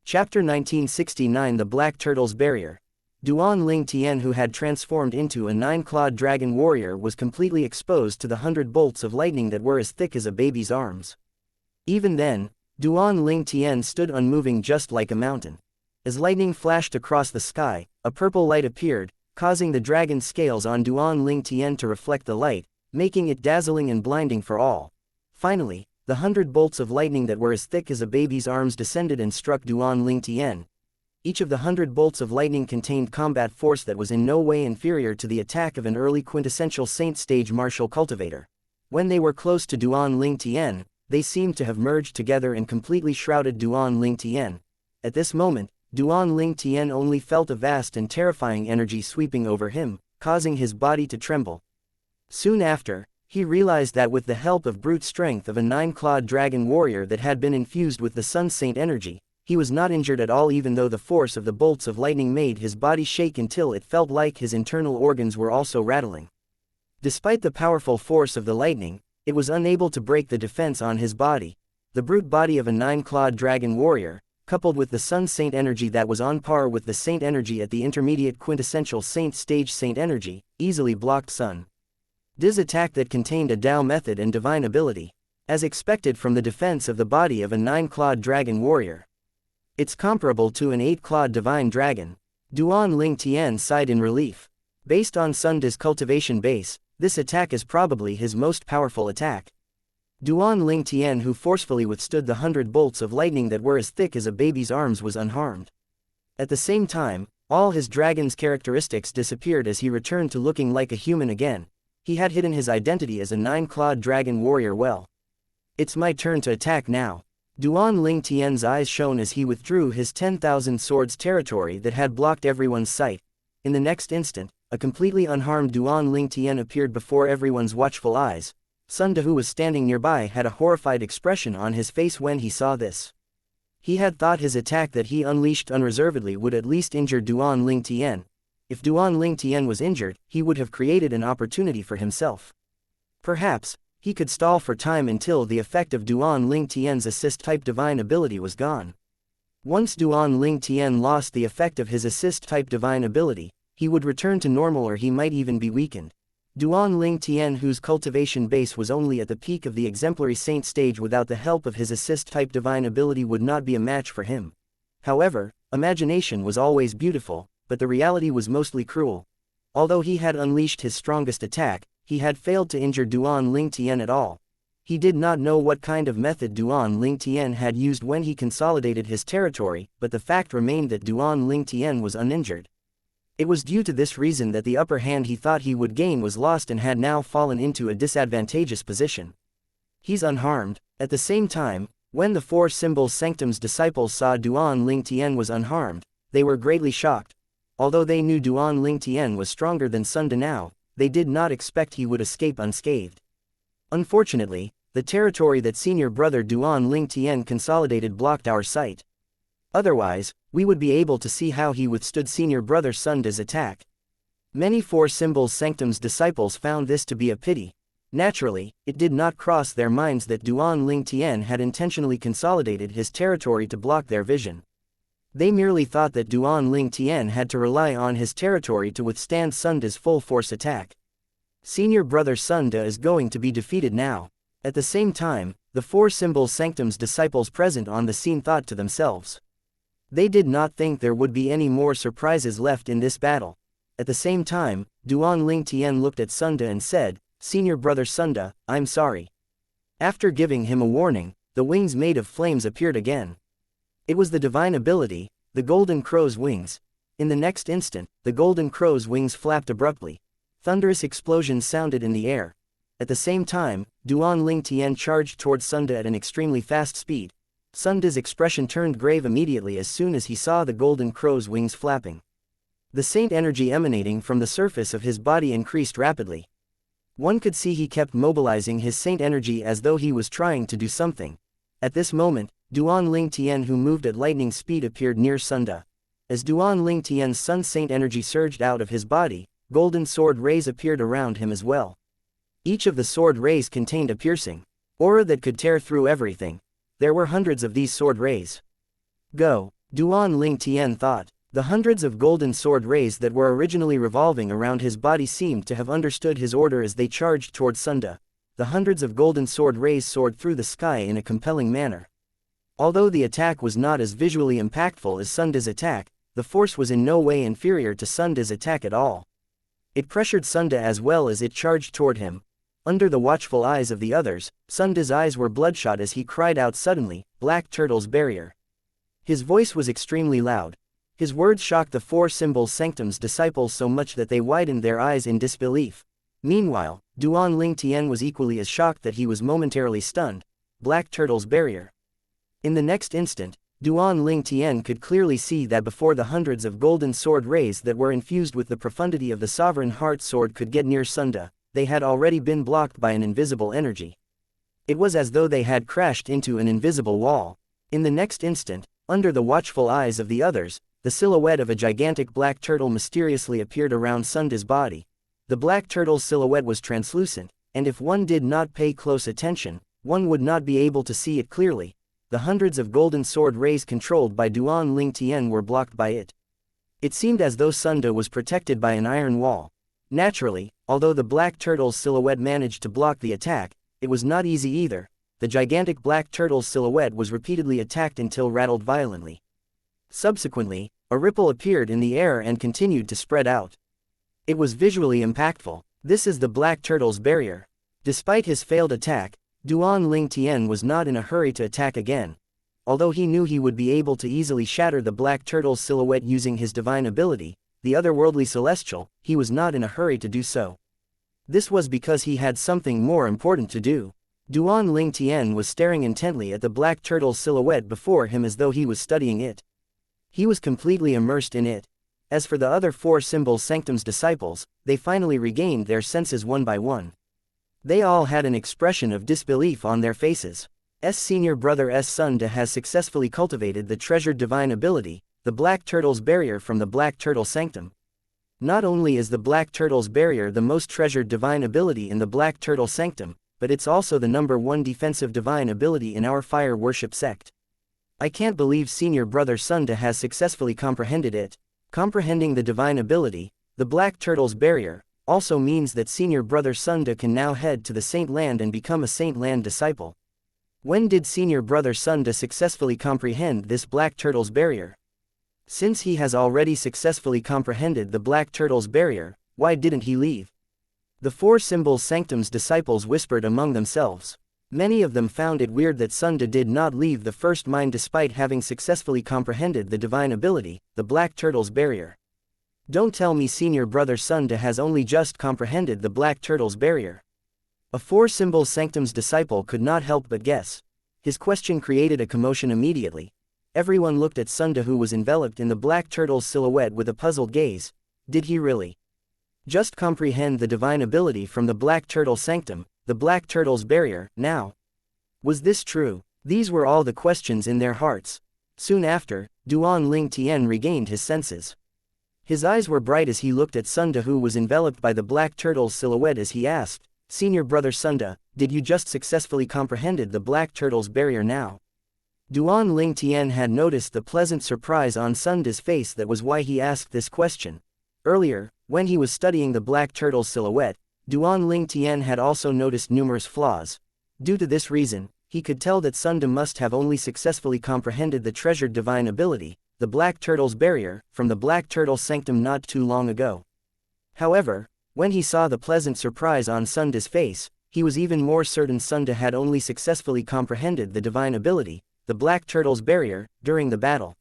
Chapter 1969 The Black Turtle's Barrier. Duan Ling Tian, who had transformed into a 9-clawed dragon warrior, was completely exposed to the 100 bolts of lightning that were as thick as a baby's arms. Even then, Duan Ling Tian stood unmoving just like a mountain. As lightning flashed across the sky, a purple light appeared, causing the dragon scales on Duan Ling Tian to reflect the light, making it dazzling and blinding for all. Finally, the 100 bolts of lightning that were as thick as a baby's arms descended and struck Duan Ling Tian. Each of the 100 bolts of lightning contained combat force that was in no way inferior to the attack of an early quintessential saint stage martial cultivator. When they were close to Duan Ling Tian, they seemed to have merged together and completely shrouded Duan Ling Tian. At this moment, Duan Ling Tian only felt a vast and terrifying energy sweeping over him, causing his body to tremble. Soon after, He realized that with the help of brute strength of a 9-clawed dragon warrior that had been infused with the Sun Saint energy, he was not injured at all, even though the force of the bolts of lightning made his body shake until it felt like his internal organs were also rattling. Despite the powerful force of the lightning, it was unable to break the defense on his body. The brute body of a 9-clawed dragon warrior, coupled with the Sun Saint energy that was on par with the Saint energy at the intermediate quintessential Saint stage Saint energy, easily blocked Sun De's attack that contained a Dao method and divine ability, as expected from the defense of the body of a 9-clawed dragon warrior. It's comparable to an 8-clawed divine dragon. Duan Ling Tian sighed in relief. Based on Sun De's cultivation base, this attack is probably his most powerful attack. Duan Ling Tian, who forcefully withstood the 100 bolts of lightning that were as thick as a baby's arms, was unharmed. At the same time, all his dragon's characteristics disappeared as he returned to looking like a human again. He had hidden his identity as a 9-clawed dragon warrior well. It's my turn to attack now. Duan Ling Tian's eyes shone as he withdrew his 10,000 swords territory that had blocked everyone's sight. In the next instant, a completely unharmed Duan Ling Tian appeared before everyone's watchful eyes. Sun De, who was standing nearby, had a horrified expression on his face when he saw this. He had thought his attack that he unleashed unreservedly would at least injure Duan Ling Tian. If Duan Ling Tian was injured, he would have created an opportunity for himself. Perhaps he could stall for time until the effect of Duan Ling Tian's assist-type divine ability was gone. Once Duan Ling Tian lost the effect of his assist-type divine ability, he would return to normal, or he might even be weakened. Duan Ling Tian, whose cultivation base was only at the peak of the exemplary saint stage, without the help of his assist-type divine ability would not be a match for him. However, imagination was always beautiful, but the reality was mostly cruel. Although he had unleashed his strongest attack, he had failed to injure Duan Ling Tian at all. He did not know what kind of method Duan Ling Tian had used when he consolidated his territory, but the fact remained that Duan Ling Tian was uninjured. It was due to this reason that the upper hand he thought he would gain was lost and had now fallen into a disadvantageous position. He's unharmed. At the same time, when the 4 Symbols Sanctum's disciples saw Duan Ling Tian was unharmed, they were greatly shocked. Although they knew Duan Ling Tian was stronger than Sun De now, they did not expect he would escape unscathed. Unfortunately, the territory that senior brother Duan Ling Tian consolidated blocked our sight. Otherwise, we would be able to see how he withstood senior brother Sun De's attack. Many 4 Symbols Sanctum's disciples found this to be a pity. Naturally, it did not cross their minds that Duan Ling Tian had intentionally consolidated his territory to block their vision. They merely thought that Duan Ling Tian had to rely on his territory to withstand Sun De's full-force attack. Senior brother Sun De is going to be defeated now. At the same time, the 4 Symbols Sanctum's disciples present on the scene thought to themselves. They did not think there would be any more surprises left in this battle. At the same time, Duan Ling Tian looked at Sun De and said, "Senior brother Sun De, I'm sorry." After giving him a warning, the wings made of flames appeared again. It was the divine ability, the Golden Crow's wings. In the next instant, the Golden Crow's wings flapped abruptly. Thunderous explosions sounded in the air. At the same time, Duan Ling Tian charged towards Sun De at an extremely fast speed. Sun De's expression turned grave immediately as soon as he saw the Golden Crow's wings flapping. The saint energy emanating from the surface of his body increased rapidly. One could see he kept mobilizing his saint energy as though he was trying to do something. At this moment, Duan Ling Tian, who moved at lightning speed, appeared near Sun De. As Duan Ling Tian's Sun Saint energy surged out of his body, golden sword rays appeared around him as well. Each of the sword rays contained a piercing aura that could tear through everything. There were hundreds of these sword rays. Go, Duan Ling Tian thought. The hundreds of golden sword rays that were originally revolving around his body seemed to have understood his order as they charged towards Sun De. The hundreds of golden sword rays soared through the sky in a compelling manner. Although the attack was not as visually impactful as Sun De's attack, the force was in no way inferior to Sun De's attack at all. It pressured Sun De as well as it charged toward him. Under the watchful eyes of the others, Sun De's eyes were bloodshot as he cried out suddenly, "Black Turtle's barrier." His voice was extremely loud. His words shocked the 4 Symbols Sanctum's disciples so much that they widened their eyes in disbelief. Meanwhile, Duan Ling Tian was equally as shocked that he was momentarily stunned. Black Turtle's barrier. In the next instant, Duan Ling Tian could clearly see that before the hundreds of golden sword rays that were infused with the profundity of the Sovereign Heart Sword could get near Sun De, they had already been blocked by an invisible energy. It was as though they had crashed into an invisible wall. In the next instant, under the watchful eyes of the others, the silhouette of a gigantic black turtle mysteriously appeared around Sunda's body. The black turtle's silhouette was translucent, and if one did not pay close attention, one would not be able to see it clearly. The hundreds of golden sword rays controlled by Duan Ling Tian were blocked by it. It seemed as though Sunda was protected by an iron wall. Naturally, although the black turtle's silhouette managed to block the attack, it was not easy either. The gigantic black turtle's silhouette was repeatedly attacked until rattled violently. Subsequently, a ripple appeared in the air and continued to spread out. It was visually impactful. This is the black turtle's barrier. Despite his failed attack, Duan Ling Tian was not in a hurry to attack again. Although he knew he would be able to easily shatter the black turtle's silhouette using his divine ability, the otherworldly celestial, he was not in a hurry to do so. This was because he had something more important to do. Duan Ling Tian was staring intently at the black turtle's silhouette before him as though he was studying it. He was completely immersed in it. As for the other four Symbol Sanctum's disciples, they finally regained their senses one by one. They all had an expression of disbelief on their faces. Senior brother Sunda has successfully cultivated the treasured divine ability, the Black Turtle's Barrier from the Black Turtle Sanctum. Not only is the Black Turtle's Barrier the most treasured divine ability in the Black Turtle Sanctum, but it's also the #1 defensive divine ability in our fire worship sect. I can't believe senior brother Sunda has successfully comprehended it. Comprehending the divine ability, the Black Turtle's Barrier, also means that senior brother Sunda can now head to the Saint Land and become a Saint Land disciple. When did senior brother Sunda successfully comprehend this Black Turtle's Barrier? Since he has already successfully comprehended the Black Turtle's Barrier, why didn't he leave? The four Symbol Sanctum's disciples whispered among themselves. Many of them found it weird that Sunda did not leave the first mine despite having successfully comprehended the divine ability, the Black Turtle's Barrier. Don't tell me senior brother Sunda has only just comprehended the Black Turtle's Barrier. A four Symbol Sanctum's disciple could not help but guess. His question created a commotion immediately. Everyone looked at Sunda, who was enveloped in the Black Turtle's silhouette, with a puzzled gaze. Did he really just comprehend the divine ability from the Black Turtle Sanctum, the Black Turtle's Barrier, now? Was this true? These were all the questions in their hearts. Soon after, Duan Ling Tian regained his senses. His eyes were bright as he looked at Sunda, who was enveloped by the Black Turtle's silhouette, as he asked, "Senior brother Sunda, did you just successfully comprehended the Black Turtle's Barrier now?" Duan Ling Tian had noticed the pleasant surprise on Sunda's face. That was why he asked this question. Earlier, when he was studying the Black Turtle's silhouette, Duan Ling Tian had also noticed numerous flaws. Due to this reason, he could tell that Sunda must have only successfully comprehended the treasured divine ability, the Black Turtle's Barrier, from the Black Turtle Sanctum not too long ago. However, when he saw the pleasant surprise on Sunda's face, he was even more certain Sunda had only successfully comprehended the divine ability, the Black Turtle's Barrier, during the battle.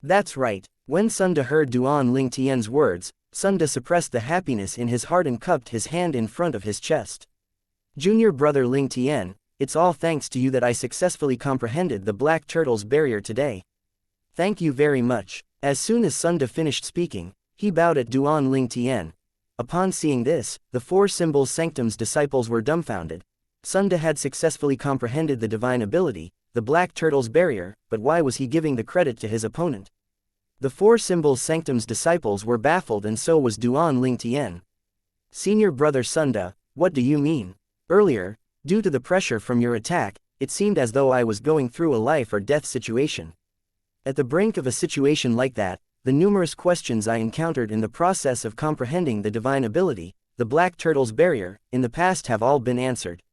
That's right. When Sunda heard Duan Ling Tian's words, Sunda suppressed the happiness in his heart and cupped his hand in front of his chest. Junior brother Ling Tian, it's all thanks to you that I successfully comprehended the Black Turtle's Barrier today. Thank you very much. As soon as Sunda finished speaking, he bowed at Duan Ling Tian. Upon seeing this, the four Symbol Sanctum's disciples were dumbfounded. Sunda had successfully comprehended the divine ability, the Black Turtle's Barrier, but why was he giving the credit to his opponent? The four Symbol Sanctum's disciples were baffled, and so was Duan Ling Tian. Senior brother Sunda, what do you mean? Earlier, due to the pressure from your attack, it seemed as though I was going through a life or death situation. At the brink of a situation like that, the numerous questions I encountered in the process of comprehending the divine ability, the Black Turtle's Barrier, in the past have all been answered.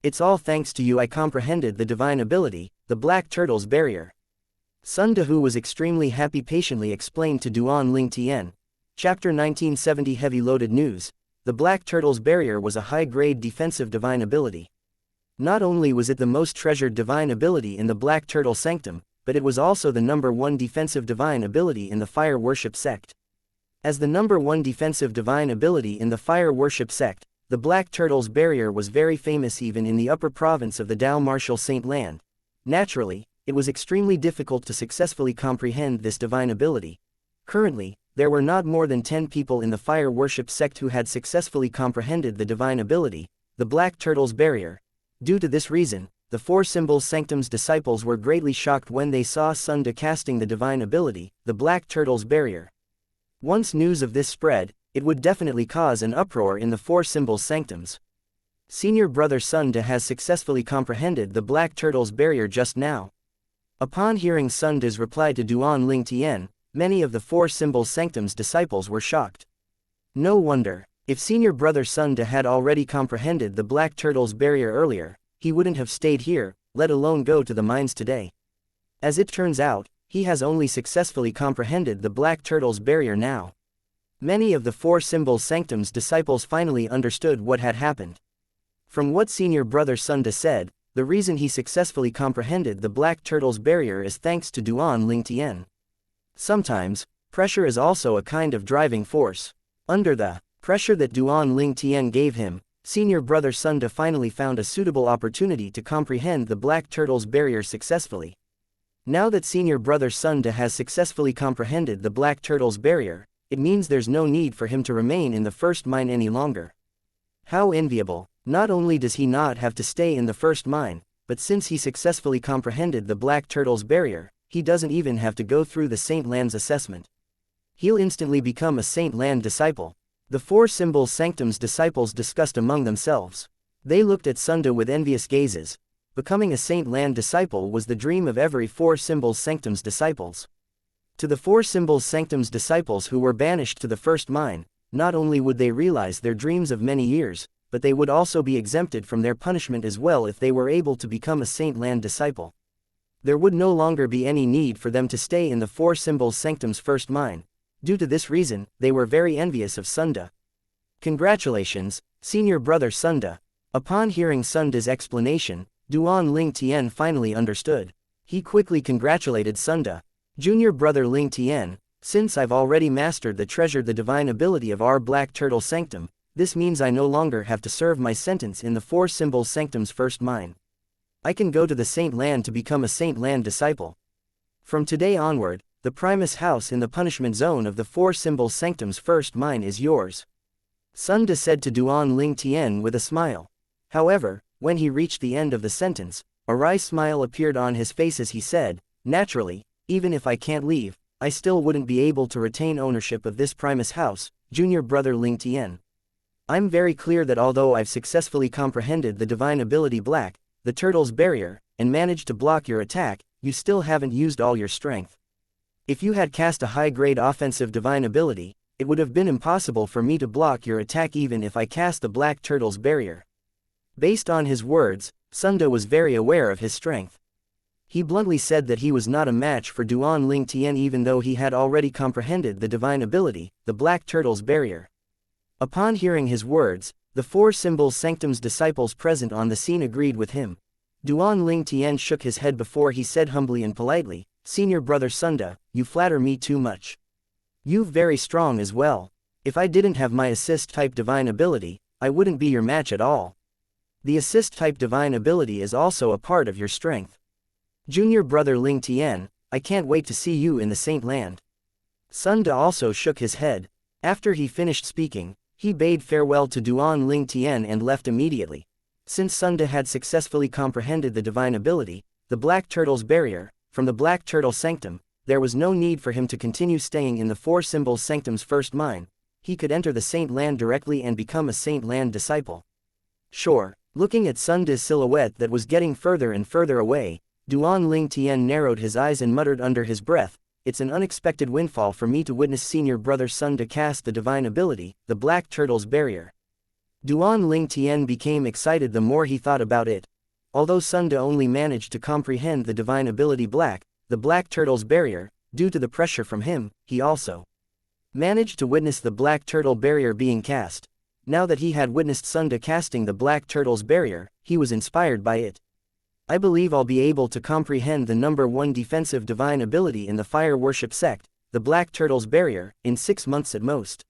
It's all thanks to you I comprehended the divine ability, the Black Turtle's Barrier. Sunda, who was extremely happy, patiently explained to Duan Ling Tian. Chapter 1970 Heavy Loaded News. The Black Turtle's Barrier was a high-grade defensive divine ability. Not only was it the most treasured divine ability in the Black Turtle Sanctum, but it was also the #1 defensive divine ability in the Fire Worship Sect. As the #1 defensive divine ability in the Fire Worship Sect, the Black Turtle's Barrier was very famous even in the upper province of the Dao Martial Saint Land. Naturally, it was extremely difficult to successfully comprehend this divine ability. Currently, there were not more than 10 people in the fire worship sect who had successfully comprehended the divine ability, the Black Turtle's barrier. Due to this reason, the Four Symbols Sanctum's disciples were greatly shocked when they saw Sunda casting the divine ability, the Black Turtle's barrier. Once news of this spread, it would definitely cause an uproar in the Four Symbols Sanctums. Senior brother Sunda has successfully comprehended the Black Turtle's barrier just now. Upon hearing Sunda's reply to Duan Ling Tian, many of the Four Symbols Sanctum's disciples were shocked. No wonder, if senior brother Sunda had already comprehended the Black Turtle's barrier earlier, he wouldn't have stayed here, let alone go to the mines today. As it turns out, he has only successfully comprehended the Black Turtle's barrier now. Many of the Four Symbols Sanctum's disciples finally understood what had happened. From what senior brother Sunda said, the reason he successfully comprehended the Black Turtle's barrier is thanks to Duan Ling Tian. Sometimes, pressure is also a kind of driving force. Under the pressure that Duan Ling Tian gave him, senior brother Sunda finally found a suitable opportunity to comprehend the Black Turtle's barrier successfully. Now that senior brother Sunda has successfully comprehended the Black Turtle's barrier, it means there's no need for him to remain in the first mine any longer. How enviable! Not only does he not have to stay in the first mine, but since he successfully comprehended the Black Turtle's barrier, he doesn't even have to go through the Saint Land's assessment. He'll instantly become a Saint Land disciple. The Four Symbols Sanctum's disciples discussed among themselves. They looked at Sunda with envious gazes. Becoming a Saint Land disciple was the dream of every Four Symbols Sanctum's disciples. To the Four Symbols Sanctum's disciples who were banished to the first mine, not only would they realize their dreams of many years, but they would also be exempted from their punishment as well if they were able to become a Saint Land disciple. There would no longer be any need for them to stay in the Four Symbols Sanctum's first mine. Due to this reason, they were very envious of Sunda. Congratulations, senior brother Sunda. Upon hearing Sunda's explanation, Duan Ling Tian finally understood. He quickly congratulated Sunda. Junior brother Ling Tian, since I've already mastered the divine ability of our Black Turtle Sanctum, this means I no longer have to serve my sentence in the Four Symbols Sanctum's first mine. I can go to the Saint Land to become a Saint Land disciple. From today onward, the Primus house in the punishment zone of the Four Symbols Sanctum's first mine is yours. Sunda said to Duan Ling Tian with a smile. However, when he reached the end of the sentence, a wry smile appeared on his face as he said, naturally, even if I can't leave, I still wouldn't be able to retain ownership of this Primus house, junior brother Ling Tian. I'm very clear that although I've successfully comprehended the divine ability Black, the Turtle's barrier, and managed to block your attack, you still haven't used all your strength. If you had cast a high-grade offensive divine ability, it would have been impossible for me to block your attack even if I cast the Black Turtle's barrier. Based on his words, Sunda was very aware of his strength. He bluntly said that he was not a match for Duan Ling Tian even though he had already comprehended the divine ability, the Black Turtle's barrier. Upon hearing his words, the Four Symbols Sanctum's disciples present on the scene agreed with him. Duan Ling Tian shook his head before he said humbly and politely, "Senior brother Sunda, you flatter me too much. You're very strong as well. If I didn't have my assist-type divine ability, I wouldn't be your match at all. The assist-type divine ability is also a part of your strength. Junior brother Ling Tian, I can't wait to see you in the Saint Land." Sunda also shook his head. After he finished speaking, he bade farewell to Duan Ling Tian and left immediately. Since Sunda had successfully comprehended the divine ability, the Black Turtle's barrier, from the Black Turtle Sanctum, there was no need for him to continue staying in the Four Symbols Sanctum's first mine. He could enter the Saint Land directly and become a Saint Land disciple. Sure, looking at Sunda's silhouette that was getting further and further away, Duan Ling Tian narrowed his eyes and muttered under his breath, "It's an unexpected windfall for me to witness senior brother Sunda cast the divine ability, the Black Turtle's barrier." Duan Ling Tian became excited the more he thought about it. Although Sunda only managed to comprehend the divine ability Black, the Black Turtle's barrier, due to the pressure from him, he also managed to witness the Black Turtle barrier being cast. Now that he had witnessed Sunda casting the Black Turtle's barrier, he was inspired by it. "I believe I'll be able to comprehend the number one defensive divine ability in the fire worship sect, the Black Turtle's barrier, in 6 months at most."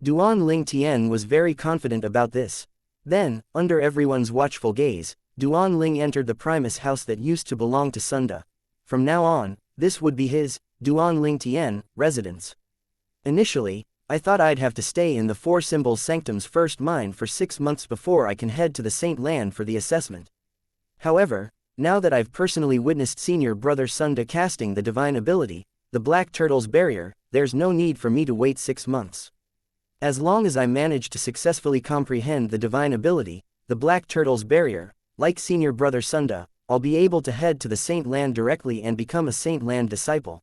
Duan Ling Tian was very confident about this. Then, under everyone's watchful gaze, Duan Ling entered the Primus house that used to belong to Sunda. From now on, this would be his, Duan Ling Tian, residence. Initially, I thought I'd have to stay in the Four Symbols Sanctum's first mine for 6 months before I can head to the Saint Land for the assessment. However, now that I've personally witnessed Senior Brother Sunda casting the divine ability, the Black Turtle's Barrier, there's no need for me to wait 6 months. As long as I manage to successfully comprehend the divine ability, the Black Turtle's Barrier, like Senior Brother Sunda, I'll be able to head to the Saint Land directly and become a Saint Land disciple.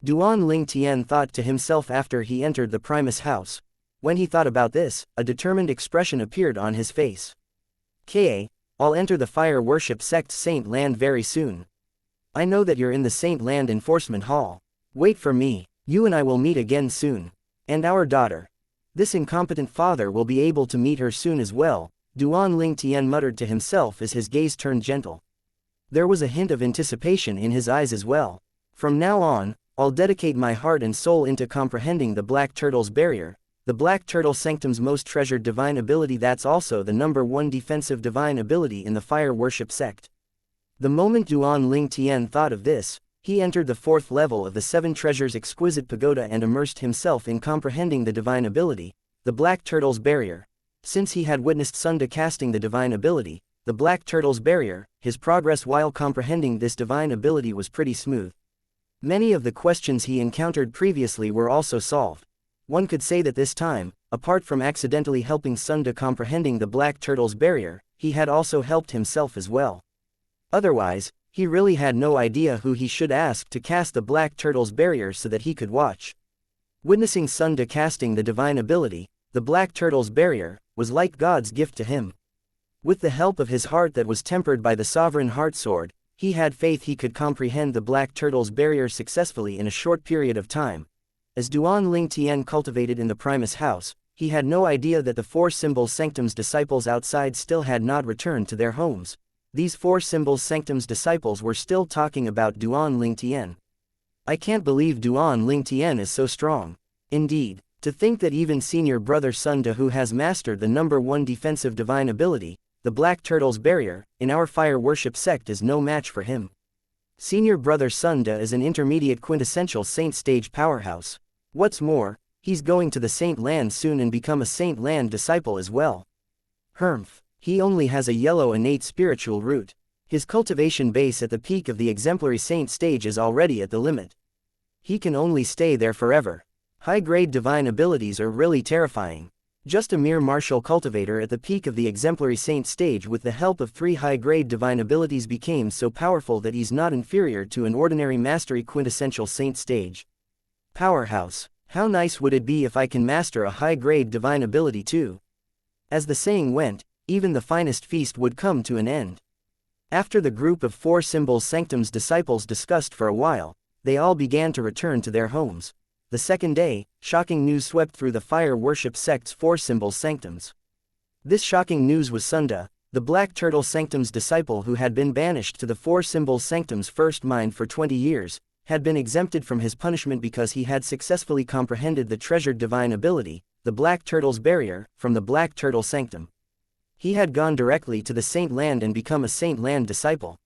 Duan Ling Tian thought to himself after he entered the Primus house. When he thought about this, a determined expression appeared on his face. "Ka, I'll enter the Fire Worship Sect's Saint Land very soon. I know that you're in the Saint Land Enforcement Hall. Wait for me, you and I will meet again soon. And our daughter. This incompetent father will be able to meet her soon as well," Duan Ling Tian muttered to himself as his gaze turned gentle. There was a hint of anticipation in his eyes as well. From now on, I'll dedicate my heart and soul into comprehending the Black Turtle's Barrier, the Black Turtle Sanctum's most treasured divine ability that's also the #1 defensive divine ability in the Fire Worship Sect. The moment Duan Ling Tian thought of this, he entered the 4th level of the 7 Treasures Exquisite Pagoda and immersed himself in comprehending the divine ability, the Black Turtle's Barrier. Since he had witnessed Sunda casting the divine ability, the Black Turtle's Barrier, his progress while comprehending this divine ability was pretty smooth. Many of the questions he encountered previously were also solved. One could say that this time, apart from accidentally helping Sunda comprehending the Black Turtle's Barrier, he had also helped himself as well. Otherwise, he really had no idea who he should ask to cast the Black Turtle's Barrier so that he could watch. Witnessing Sunda casting the divine ability, the Black Turtle's Barrier, was like God's gift to him. With the help of his heart that was tempered by the Sovereign Heart Sword, he had faith he could comprehend the Black Turtle's Barrier successfully in a short period of time. As Duan Ling Tian cultivated in the Primus house, he had no idea that the Four Symbols Sanctum's disciples outside still had not returned to their homes. These Four Symbols Sanctum's disciples were still talking about Duan Ling Tian. "I can't believe Duan Ling Tian is so strong. Indeed, to think that even Senior Brother Sunda, who has mastered the #1 defensive divine ability, the Black Turtle's Barrier, in our Fire Worship Sect is no match for him. Senior Brother Sunda is an intermediate quintessential Saint stage powerhouse. What's more, he's going to the Saint Land soon and become a Saint Land disciple as well. Humph, he only has a yellow innate spiritual root. His cultivation base at the peak of the exemplary Saint stage is already at the limit. He can only stay there forever. High-grade divine abilities are really terrifying. Just a mere martial cultivator at the peak of the exemplary Saint stage with the help of 3 high-grade divine abilities became so powerful that he's not inferior to an ordinary mastery quintessential Saint stage. Powerhouse. How nice would it be if I can master a high-grade divine ability too? As the saying went, even the finest feast would come to an end. After the group of Four Symbols Sanctum's disciples discussed for a while, they all began to return to their homes. The second day, shocking news swept through the Fire Worship Sect's Four Symbols Sanctums. This shocking news was Sunda, the Black Turtle Sanctum's disciple who had been banished to the Four Symbols Sanctum's first mine for 20 years, had been exempted from his punishment because he had successfully comprehended the treasured divine ability, the Black Turtle's Barrier, from the Black Turtle Sanctum. He had gone directly to the Saint Land and become a Saint Land disciple.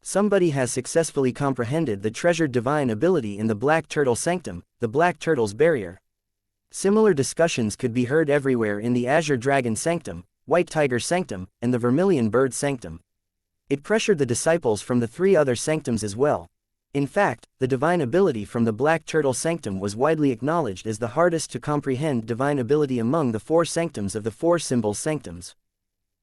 Somebody has successfully comprehended the treasured divine ability in the Black Turtle Sanctum, the Black Turtle's Barrier. Similar discussions could be heard everywhere in the Azure Dragon Sanctum, White Tiger Sanctum, and the Vermilion Bird Sanctum. It pressured the disciples from the 3 other sanctums as well. In fact, the divine ability from the Black Turtle Sanctum was widely acknowledged as the hardest to comprehend divine ability among the 4 sanctums of the Four Symbols Sanctums.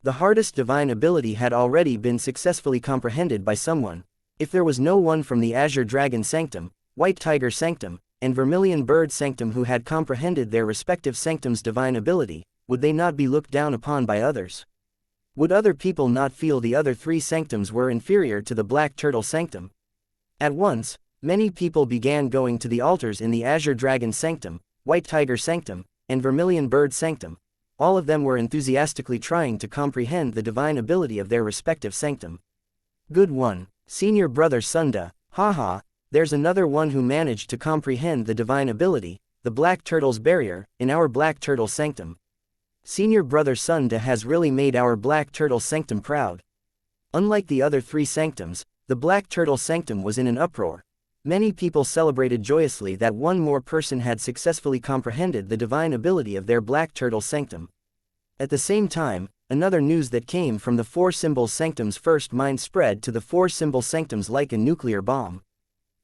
The hardest divine ability had already been successfully comprehended by someone. If there was no one from the Azure Dragon Sanctum, White Tiger Sanctum, and Vermilion Bird Sanctum who had comprehended their respective sanctums' divine ability, would they not be looked down upon by others? Would other people not feel the other 3 sanctums were inferior to the Black Turtle Sanctum? At once, many people began going to the altars in the Azure Dragon Sanctum, White Tiger Sanctum, and Vermilion Bird Sanctum. All of them were enthusiastically trying to comprehend the divine ability of their respective sanctum. Good one, Senior Brother Sunda, haha, there's another one who managed to comprehend the divine ability, the Black Turtle's Barrier, in our Black Turtle Sanctum. Senior Brother Sunda has really made our Black Turtle Sanctum proud. Unlike the other 3 sanctums, the Black Turtle Sanctum was in an uproar. Many people celebrated joyously that one more person had successfully comprehended the divine ability of their black turtle sanctum. At the same time, another news that came from the four-symbol sanctum's first mind spread to the four-symbol sanctums like a nuclear bomb.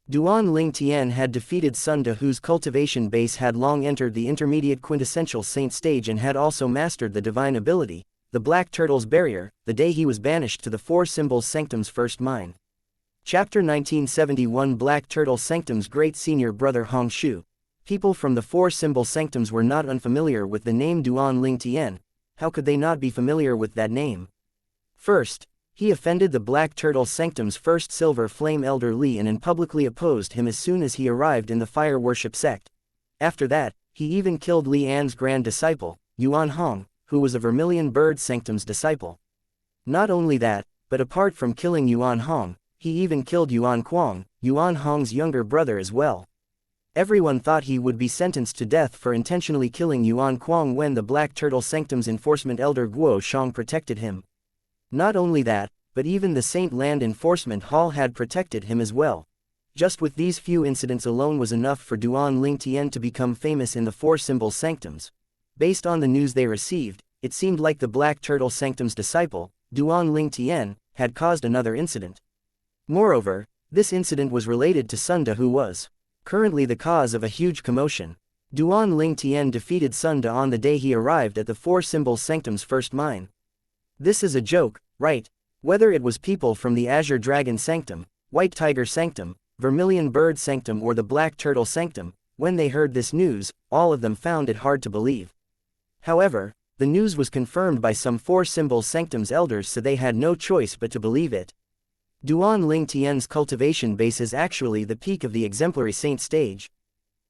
Duan Ling Tian had defeated Sunda, whose cultivation base had long entered the intermediate quintessential saint stage and had also mastered the divine ability, the Black Turtle's barrier, the day he was banished to the four-symbol sanctum's first mine. Chapter 1971 Black Turtle Sanctum's great senior brother Hong Shu. People from the four-symbol sanctums were not unfamiliar with the name Duan Ling Tian. How could they not be familiar with that name? First, he offended the Black Turtle Sanctum's first Silver Flame Elder Lian and publicly opposed him as soon as he arrived in the Fire Worship sect. After that, he even killed Li An's grand disciple, Yuan Hong, who was a Vermilion Bird Sanctum's disciple. Not only that, but apart from killing Yuan Hong, he even killed Yuan Kuang, Yuan Hong's younger brother as well. Everyone thought he would be sentenced to death for intentionally killing Yuan Kuang when the Black Turtle Sanctum's enforcement elder Guo Shang protected him. Not only that, but even the Saint Land Enforcement Hall had protected him as well. Just with these few incidents alone was enough for Duan Ling Tian to become famous in the four-symbol sanctums. Based on the news they received, it seemed like the Black Turtle Sanctum's disciple, Duan Ling Tian, had caused another incident. Moreover, this incident was related to Sunda, who was currently the cause of a huge commotion. Duan Ling Tian defeated Sunda on the day he arrived at the four-symbol sanctum's first mine. This is a joke, right? Whether it was people from the Azure Dragon Sanctum, White Tiger Sanctum, Vermilion Bird Sanctum or the Black Turtle Sanctum, when they heard this news, all of them found it hard to believe. However, the news was confirmed by some four-symbol sanctum's elders, so they had no choice but to believe it. Duan Ling Tian's cultivation base is actually the peak of the exemplary saint stage.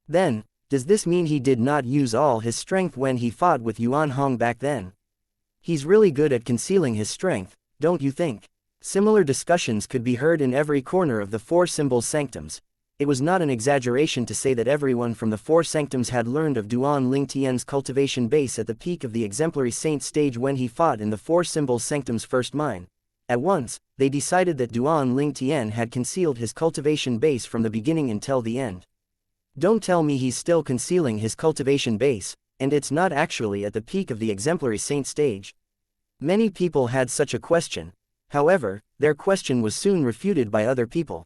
Then, does this mean he did not use all his strength when he fought with Yuan Hong back then? He's really good at concealing his strength, don't you think? Similar discussions could be heard in every corner of the four-symbol sanctums. It was not an exaggeration to say that everyone from the four sanctums had learned of Duan Ling Tian's cultivation base at the peak of the exemplary saint stage when he fought in the four-symbol sanctum's first mine. At once, they decided that Duan Ling Tian had concealed his cultivation base from the beginning until the end. Don't tell me he's still concealing his cultivation base, and it's not actually at the peak of the exemplary saint stage. Many people had such a question. However, their question was soon refuted by other people.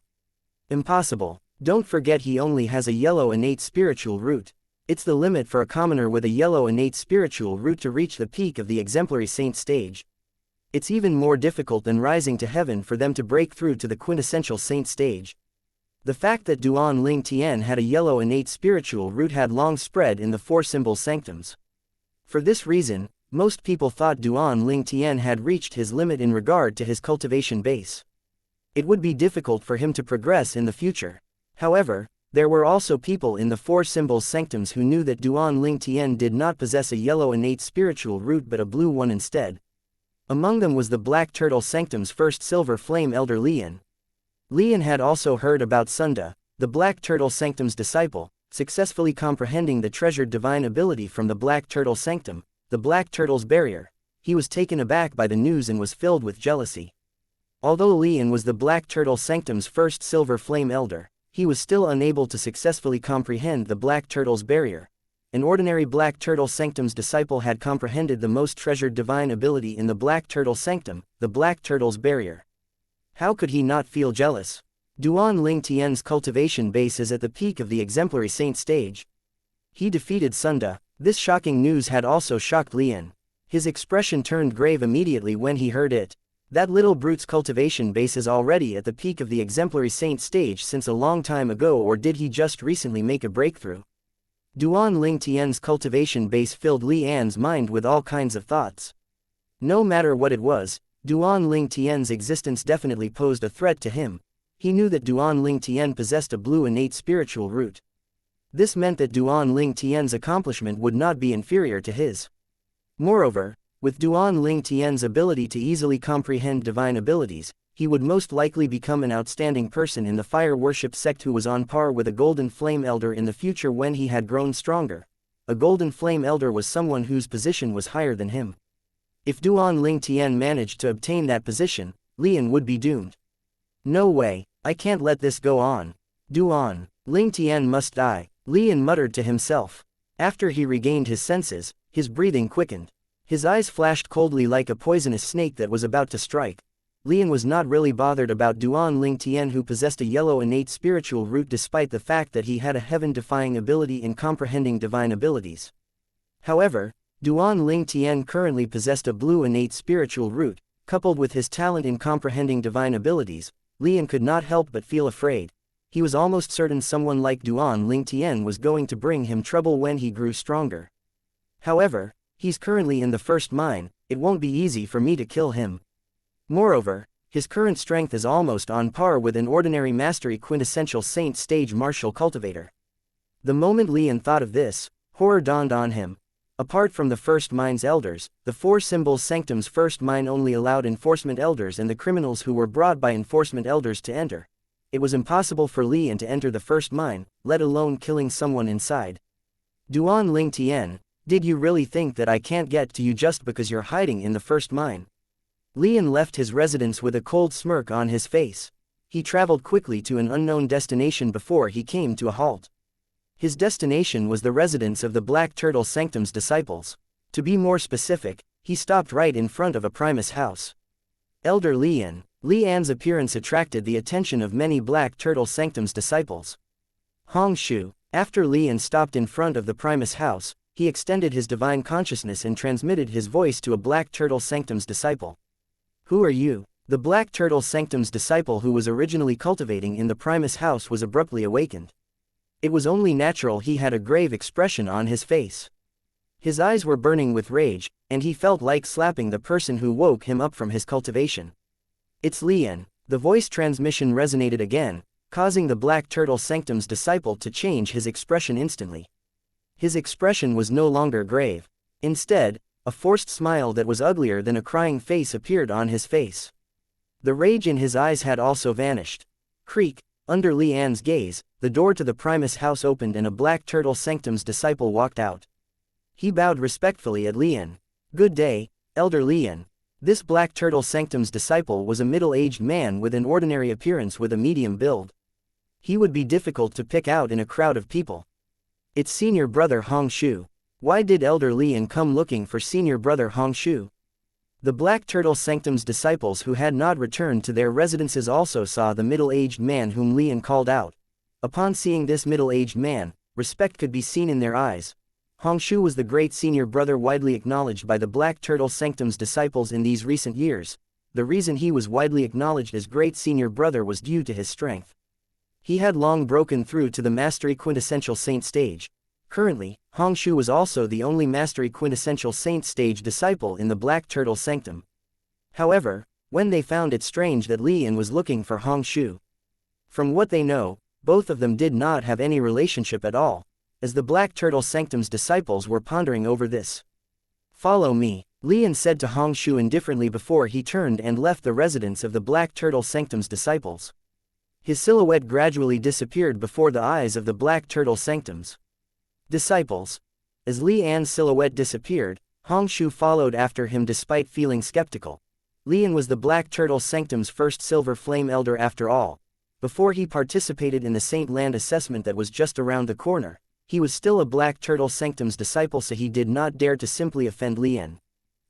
Impossible. Don't forget he only has a yellow innate spiritual root. It's the limit for a commoner with a yellow innate spiritual root to reach the peak of the exemplary saint stage. It's even more difficult than rising to heaven for them to break through to the quintessential saint stage. The fact that Duan Ling Tian had a yellow innate spiritual root had long spread in the four-symbol sanctums. For this reason, most people thought Duan Ling Tian had reached his limit in regard to his cultivation base. It would be difficult for him to progress in the future. However, there were also people in the four-symbol sanctums who knew that Duan Ling Tian did not possess a yellow innate spiritual root but a blue one instead. Among them was the Black Turtle Sanctum's first Silver Flame Elder Lian. Lian had also heard about Sunda, the Black Turtle Sanctum's disciple, successfully comprehending the treasured divine ability from the Black Turtle Sanctum, the Black Turtle's barrier. He was taken aback by the news and was filled with jealousy. Although Lian was the Black Turtle Sanctum's first Silver Flame Elder, he was still unable to successfully comprehend the Black Turtle's barrier. An ordinary Black Turtle Sanctum's disciple had comprehended the most treasured divine ability in the Black Turtle Sanctum, the Black Turtle's barrier. How could he not feel jealous? Duan Ling Tian's cultivation base is at the peak of the exemplary saint stage. He defeated Sunda. This shocking news had also shocked Lian. His expression turned grave immediately when he heard it. That little brute's cultivation base is already at the peak of the exemplary saint stage since a long time ago, or did he just recently make a breakthrough? Duan Ling Tian's cultivation base filled Li An's mind with all kinds of thoughts. No matter what it was, Duan Ling Tian's existence definitely posed a threat to him. He knew that Duan Ling Tian possessed a blue innate spiritual root. This meant that Duan Ling Tian's accomplishment would not be inferior to his. Moreover, with Duan Ling Tian's ability to easily comprehend divine abilities, he would most likely become an outstanding person in the fire worship sect who was on par with a golden flame elder in the future when he had grown stronger. A golden flame elder was someone whose position was higher than him. If Duan Ling Tian managed to obtain that position, Lian would be doomed. No way, I can't let this go on. Duan, Ling Tian must die, Lian muttered to himself. After he regained his senses, his breathing quickened. His eyes flashed coldly like a poisonous snake that was about to strike. Lian was not really bothered about Duan Ling Tian, who possessed a yellow innate spiritual root despite the fact that he had a heaven-defying ability in comprehending divine abilities. However, Duan Ling Tian currently possessed a blue innate spiritual root. Coupled with his talent in comprehending divine abilities, Lian could not help but feel afraid. He was almost certain someone like Duan Ling Tian was going to bring him trouble when he grew stronger. However, he's currently in the first mine, it won't be easy for me to kill him. Moreover, his current strength is almost on par with an ordinary mastery quintessential saint stage martial cultivator. The moment Lian thought of this, horror dawned on him. Apart from the first mine's elders, the four symbols sanctum's first mine only allowed enforcement elders and the criminals who were brought by enforcement elders to enter. It was impossible for Lian to enter the first mine, let alone killing someone inside. Duan Ling Tian, did you really think that I can't get to you just because you're hiding in the first mine? Lian left his residence with a cold smirk on his face. He traveled quickly to an unknown destination before he came to a halt. His destination was the residence of the Black Turtle Sanctum's disciples. To be more specific, he stopped right in front of a Primus house. Elder Lian. Lian's appearance attracted the attention of many Black Turtle Sanctum's disciples. Hong Shu. After Lian stopped in front of the Primus house, he extended his divine consciousness and transmitted his voice to a Black Turtle Sanctum's disciple. Who are you? The Black Turtle Sanctum's disciple who was originally cultivating in the Primus house was abruptly awakened. It was only natural he had a grave expression on his face. His eyes were burning with rage, and he felt like slapping the person who woke him up from his cultivation. It's Lian. The voice transmission resonated again, causing the Black Turtle Sanctum's disciple to change his expression instantly. His expression was no longer grave. Instead, a forced smile that was uglier than a crying face appeared on his face. The rage in his eyes had also vanished. Creak. Under Lian's gaze, the door to the Primus house opened and a Black Turtle Sanctum's disciple walked out. He bowed respectfully at Lian. Good day, Elder Lian. This Black Turtle Sanctum's disciple was a middle-aged man with an ordinary appearance with a medium build. He would be difficult to pick out in a crowd of people. It's senior brother Hong Shu. Why did Elder Lian come looking for senior brother Hong Shu? The Black Turtle Sanctum's disciples who had not returned to their residences also saw the middle-aged man whom Lian called out. Upon seeing this middle-aged man, respect could be seen in their eyes. Hong Shu was the great senior brother widely acknowledged by the Black Turtle Sanctum's disciples in these recent years. The reason he was widely acknowledged as great senior brother was due to his strength. He had long broken through to the Mastery Quintessential Saint stage. Currently, Hong Shu was also the only Mastery Quintessential Saint stage disciple in the Black Turtle Sanctum. However, when they found it strange that Lian was looking for Hong Shu. From what they know, both of them did not have any relationship at all, as the Black Turtle Sanctum's disciples were pondering over this. Follow me, Lian said to Hong Shu indifferently before he turned and left the residence of the Black Turtle Sanctum's disciples. His silhouette gradually disappeared before the eyes of the Black Turtle Sanctum's disciples. As Lian's silhouette disappeared, Hong Shu followed after him despite feeling skeptical. Lian was the Black Turtle Sanctum's first Silver Flame Elder after all. Before he participated in the Saint Land assessment that was just around the corner, he was still a Black Turtle Sanctum's disciple, so he did not dare to simply offend Lian.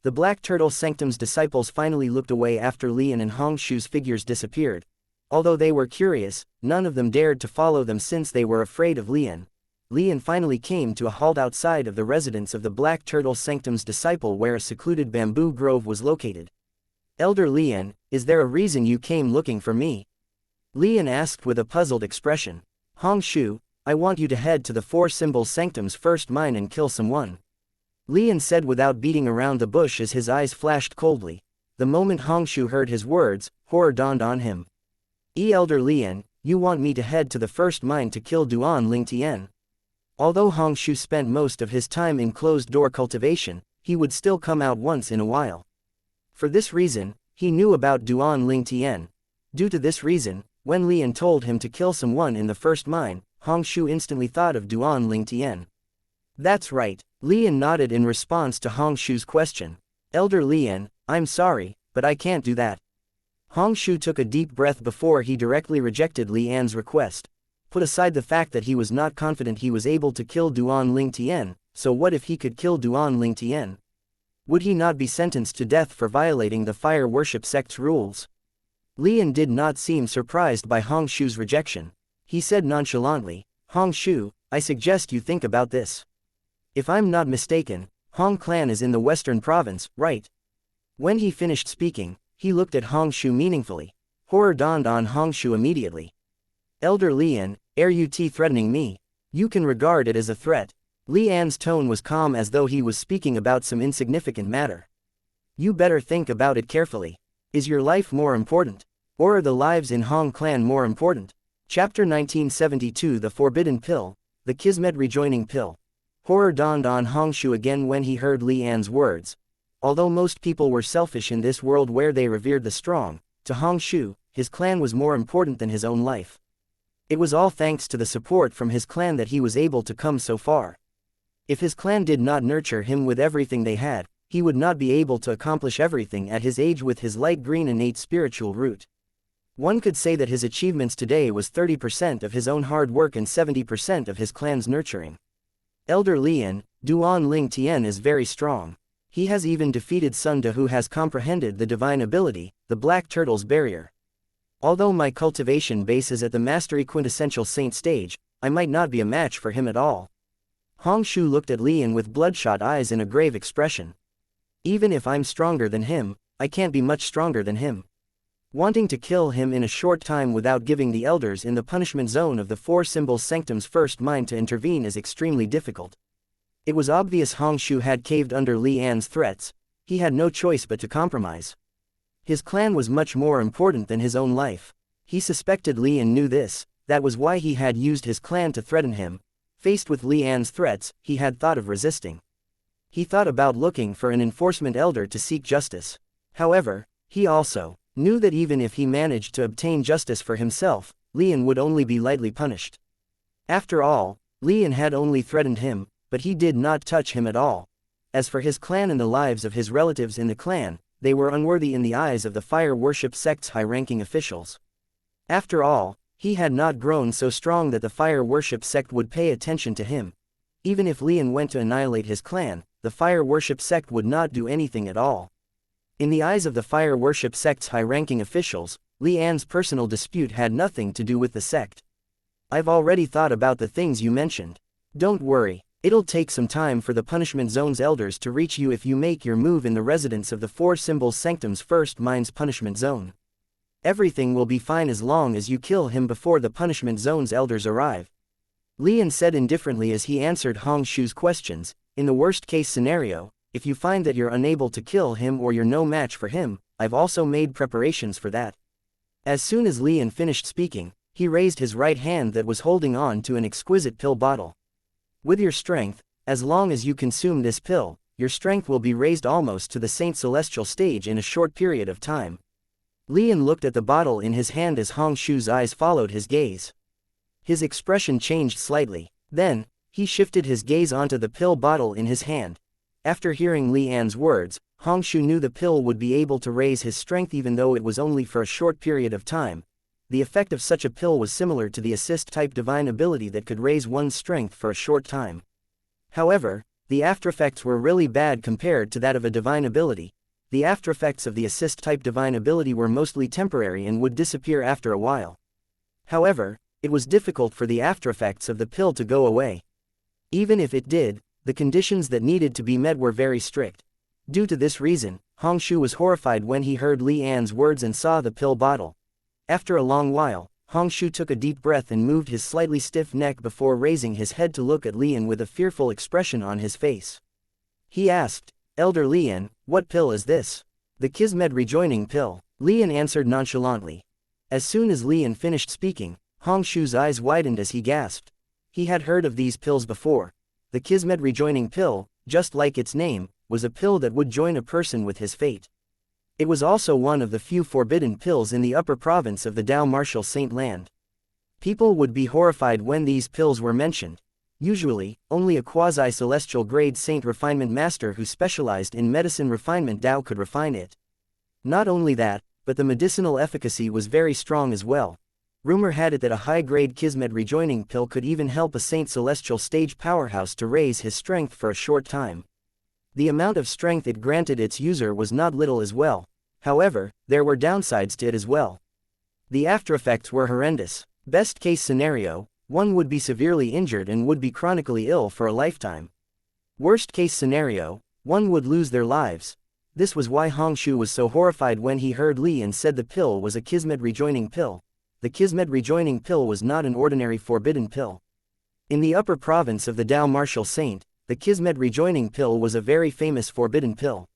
The Black Turtle Sanctum's disciples finally looked away after Lian and Hong Shu's figures disappeared. Although they were curious, none of them dared to follow them since they were afraid of Lian. Lian finally came to a halt outside of the residence of the Black Turtle Sanctum's disciple where a secluded bamboo grove was located. Elder Lian, is there a reason you came looking for me? Lian asked with a puzzled expression. Hong Shu, I want you to head to the Four Symbols Sanctum's first mine and kill someone. Lian said without beating around the bush as his eyes flashed coldly. The moment Hong Shu heard his words, horror dawned on him. Elder Lian, you want me to head to the first mine to kill Duan Ling Tian? Although Hong Shu spent most of his time in closed-door cultivation, he would still come out once in a while. For this reason, he knew about Duan Ling Tian. Due to this reason, when Lian told him to kill someone in the first mine, Hong Shu instantly thought of Duan Ling Tian. That's right, Lian nodded in response to Hong Shu's question. Elder Lian, I'm sorry, but I can't do that. Hong Shu took a deep breath before he directly rejected Lian's request. Put aside the fact that he was not confident he was able to kill Duan Ling Tian, so what if he could kill Duan Ling Tian? Would he not be sentenced to death for violating the fire worship sect's rules? Lian did not seem surprised by Hong Shu's rejection. He said nonchalantly, Hong Shu, I suggest you think about this. If I'm not mistaken, Hong clan is in the western province, right? When he finished speaking, he looked at Hong Shu meaningfully. Horror dawned on Hong Shu immediately. Elder Lian, are you threatening me? You can regard it as a threat. Lian's tone was calm as though he was speaking about some insignificant matter. You better think about it carefully. Is your life more important? Or are the lives in Hong clan more important? Chapter 1972 The Forbidden Pill, the Kismet Rejoining Pill. Horror dawned on Hong Shu again when he heard Lian's words. Although most people were selfish in this world where they revered the strong, to Hong Shu, his clan was more important than his own life. It was all thanks to the support from his clan that he was able to come so far. If his clan did not nurture him with everything they had, he would not be able to accomplish everything at his age with his light green innate spiritual root. One could say that his achievements today was 30% of his own hard work and 70% of his clan's nurturing. Elder Lian, Duan Ling Tian is very strong. He has even defeated Sun Da, who has comprehended the divine ability, the Black Turtle's barrier. Although my cultivation base is at the mastery quintessential saint stage, I might not be a match for him at all. Hong Shu looked at Lian with bloodshot eyes in a grave expression. Even if I'm stronger than him, I can't be much stronger than him. Wanting to kill him in a short time without giving the elders in the punishment zone of the Four Symbols Sanctum's first mind to intervene is extremely difficult. It was obvious Hong Shu had caved under Lian's threats. He had no choice but to compromise. His clan was much more important than his own life. He suspected Lian knew this, that was why he had used his clan to threaten him. Faced with Lian's threats, he had thought of resisting. He thought about looking for an enforcement elder to seek justice. However, he also knew that even if he managed to obtain justice for himself, Lian would only be lightly punished. After all, Lian had only threatened him, but he did not touch him at all. As for his clan and the lives of his relatives in the clan, they were unworthy in the eyes of the fire worship sect's high-ranking officials. After all, he had not grown so strong that the fire worship sect would pay attention to him. Even if Lian went to annihilate his clan, the fire worship sect would not do anything at all. In the eyes of the fire worship sect's high-ranking officials, Lian's personal dispute had nothing to do with the sect. I've already thought about the things you mentioned. Don't worry, it'll take some time for the punishment zone's elders to reach you if you make your move in the residence of the Four Symbols Sanctum's first mind's punishment zone. Everything will be fine as long as you kill him before the punishment zone's elders arrive. Lian said indifferently as he answered Hong Shu's questions. In the worst-case scenario, if you find that you're unable to kill him or you're no match for him, I've also made preparations for that. As soon as Lian finished speaking, he raised his right hand that was holding on to an exquisite pill bottle. With your strength, as long as you consume this pill, your strength will be raised almost to the Saint Celestial stage in a short period of time. Lian looked at the bottle in his hand as Hong Shu's eyes followed his gaze. His expression changed slightly. Then, he shifted his gaze onto the pill bottle in his hand. After hearing Lian's words, Hong Shu knew the pill would be able to raise his strength even though it was only for a short period of time. The effect of such a pill was similar to the assist-type divine ability that could raise one's strength for a short time. However, the aftereffects were really bad compared to that of a divine ability. The aftereffects of the assist-type divine ability were mostly temporary and would disappear after a while. However, it was difficult for the aftereffects of the pill to go away. Even if it did, the conditions that needed to be met were very strict. Due to this reason, Hong Shu was horrified when he heard Lian's words and saw the pill bottle. After a long while, Hong Shu took a deep breath and moved his slightly stiff neck before raising his head to look at Lian with a fearful expression on his face. He asked, Elder Lian, what pill is this? The Kismet Rejoining Pill, Lian answered nonchalantly. As soon as Lian finished speaking, Hong Shu's eyes widened as he gasped. He had heard of these pills before. The Kismet Rejoining Pill, just like its name, was a pill that would join a person with his fate. It was also one of the few forbidden pills in the upper province of the Dao Martial Saint Land. People would be horrified when these pills were mentioned. Usually, only a quasi-celestial grade saint refinement master who specialized in medicine refinement Dao could refine it. Not only that, but the medicinal efficacy was very strong as well. Rumor had it that a high-grade Kismet rejoining pill could even help a Saint Celestial stage powerhouse to raise his strength for a short time. The amount of strength it granted its user was not little as well. However, there were downsides to it as well. The aftereffects were horrendous. Best case scenario, one would be severely injured and would be chronically ill for a lifetime. Worst case scenario, one would lose their lives. This was why Hongshu was so horrified when he heard Li Yan said the pill was a Kismet rejoining pill. The Kismet rejoining pill was not an ordinary forbidden pill. In the upper province of the Tao Martial Saint, the Kismet rejoining pill was a very famous forbidden pill.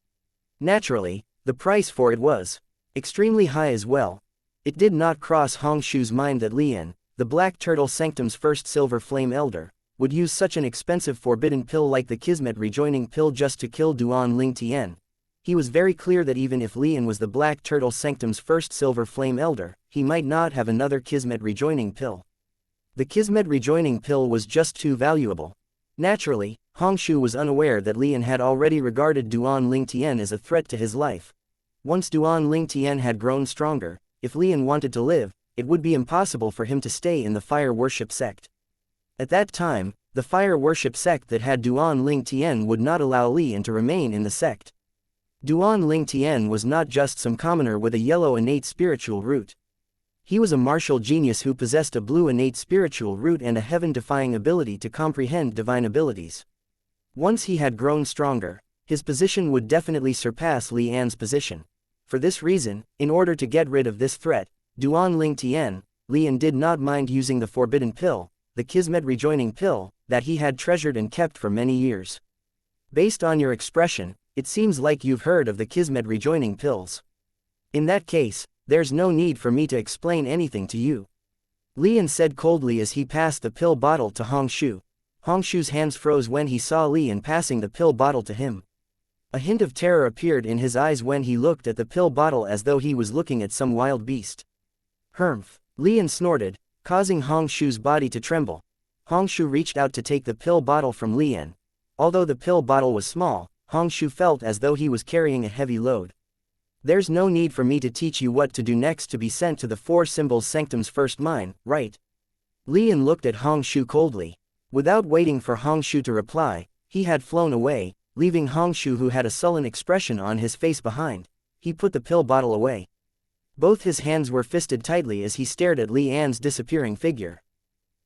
Naturally, the price for it was extremely high as well. It did not cross Hongshu's mind that Li Yan, the Black Turtle Sanctum's first Silver Flame Elder, would use such an expensive forbidden pill like the Kismet rejoining pill just to kill Duan Ling Tian. He was very clear that even if Li Yan was the Black Turtle Sanctum's first Silver Flame Elder, he might not have another Kismet rejoining pill. The Kismet rejoining pill was just too valuable. Naturally, Hongshu was unaware that Li Yan had already regarded Duan Ling Tian as a threat to his life. Once Duan Ling Tian had grown stronger, if Li Yan wanted to live, it would be impossible for him to stay in the fire worship sect. At that time, the fire worship sect that had Duan Ling Tian would not allow Li Yan to remain in the sect. Duan Ling Tian was not just some commoner with a yellow innate spiritual root. He was a martial genius who possessed a blue innate spiritual root and a heaven-defying ability to comprehend divine abilities. Once he had grown stronger, his position would definitely surpass Li Yan's position. For this reason, in order to get rid of this threat, Duan Ling Tian, Li Yan did not mind using the forbidden pill, the Kismet rejoining pill, that he had treasured and kept for many years. Based on your expression, it seems like you've heard of the Kismet rejoining pills. In that case, there's no need for me to explain anything to you. Li Yan said coldly as he passed the pill bottle to Hongshu. Hongshu's hands froze when he saw Li Yan passing the pill bottle to him. A hint of terror appeared in his eyes when he looked at the pill bottle as though he was looking at some wild beast. Humph! Li Yan snorted, causing Hongshu's body to tremble. Hongshu reached out to take the pill bottle from Li Yan. Although the pill bottle was small, Hongshu felt as though he was carrying a heavy load. There's no need for me to teach you what to do next to be sent to the Four Symbols Sanctum's first mine, right? Li Yan looked at Hongshu coldly. Without waiting for Hongshu to reply, he had flown away, leaving Hongshu who had a sullen expression on his face behind. He put the pill bottle away. Both his hands were fisted tightly as he stared at Li Yan's disappearing figure.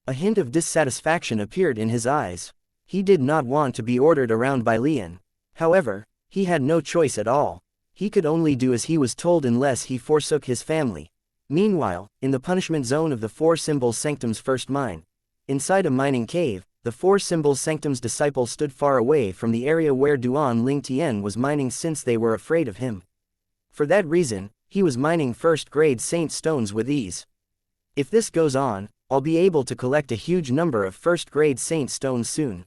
A hint of dissatisfaction appeared in his eyes. He did not want to be ordered around by Li Yan. However, he had no choice at all. He could only do as he was told unless he forsook his family. Meanwhile, in the punishment zone of the Four Symbols Sanctum's first mine, inside a mining cave, the Four Symbols Sanctum's disciples stood far away from the area where Duan Ling Tian was mining since they were afraid of him. For that reason, he was mining first-grade saint stones with ease. If this goes on, I'll be able to collect a huge number of first-grade saint stones soon.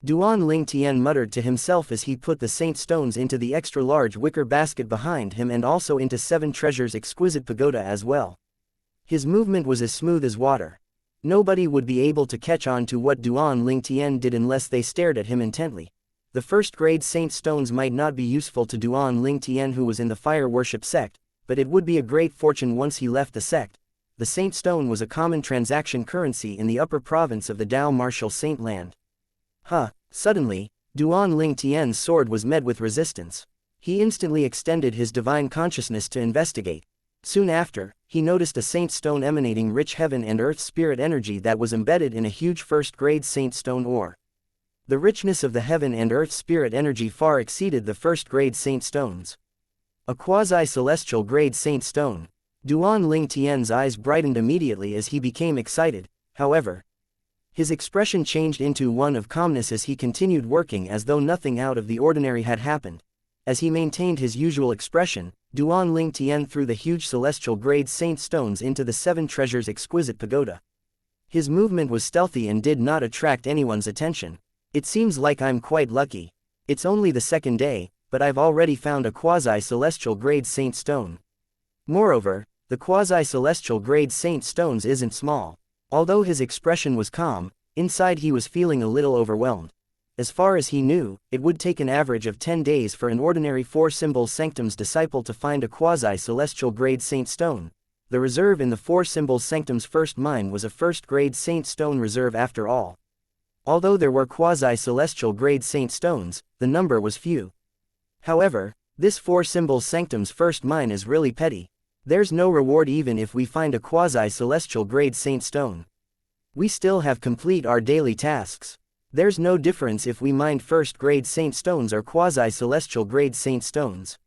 Duan Ling Tian muttered to himself as he put the saint stones into the extra-large wicker basket behind him and also into 7 treasures exquisite pagoda as well. His movement was as smooth as water. Nobody would be able to catch on to what Duan Ling Tian did unless they stared at him intently. The first-grade saint stones might not be useful to Duan Ling Tian who was in the fire worship sect, but it would be a great fortune once he left the sect. The saint stone was a common transaction currency in the upper province of the Tao Martial Saint land. Suddenly, Duan Ling Tian's sword was met with resistance. He instantly extended his divine consciousness to investigate. Soon after, he noticed a saint stone emanating rich heaven and earth spirit energy that was embedded in a huge first-grade saint stone ore. The richness of the heaven and earth spirit energy far exceeded the first-grade saint stones. A quasi-celestial grade saint stone. Duan Ling Tian's eyes brightened immediately as he became excited. However, his expression changed into one of calmness as he continued working as though nothing out of the ordinary had happened. As he maintained his usual expression, Duan Ling Tian threw the huge celestial grade saint stones into the 7 treasures exquisite pagoda. His movement was stealthy and did not attract anyone's attention. It seems like I'm quite lucky. It's only the second day, but I've already found a quasi-celestial grade saint stone. Moreover, the quasi-celestial grade saint stones isn't small. Although his expression was calm, inside he was feeling a little overwhelmed. As far as he knew, it would take an average of 10 days for an ordinary Four Symbols Sanctum's disciple to find a quasi-celestial grade saint stone. the reserve in the four symbols sanctum's first mine was a first-grade saint stone reserve after all. Although there were quasi-celestial grade saint stones, the number was few. However, this four symbols sanctum's first mine is really petty. There's no reward even if we find a quasi-celestial grade saint stone. We still have complete our daily tasks. There's no difference if we mine first-grade saint stones or quasi-celestial grade saint stones.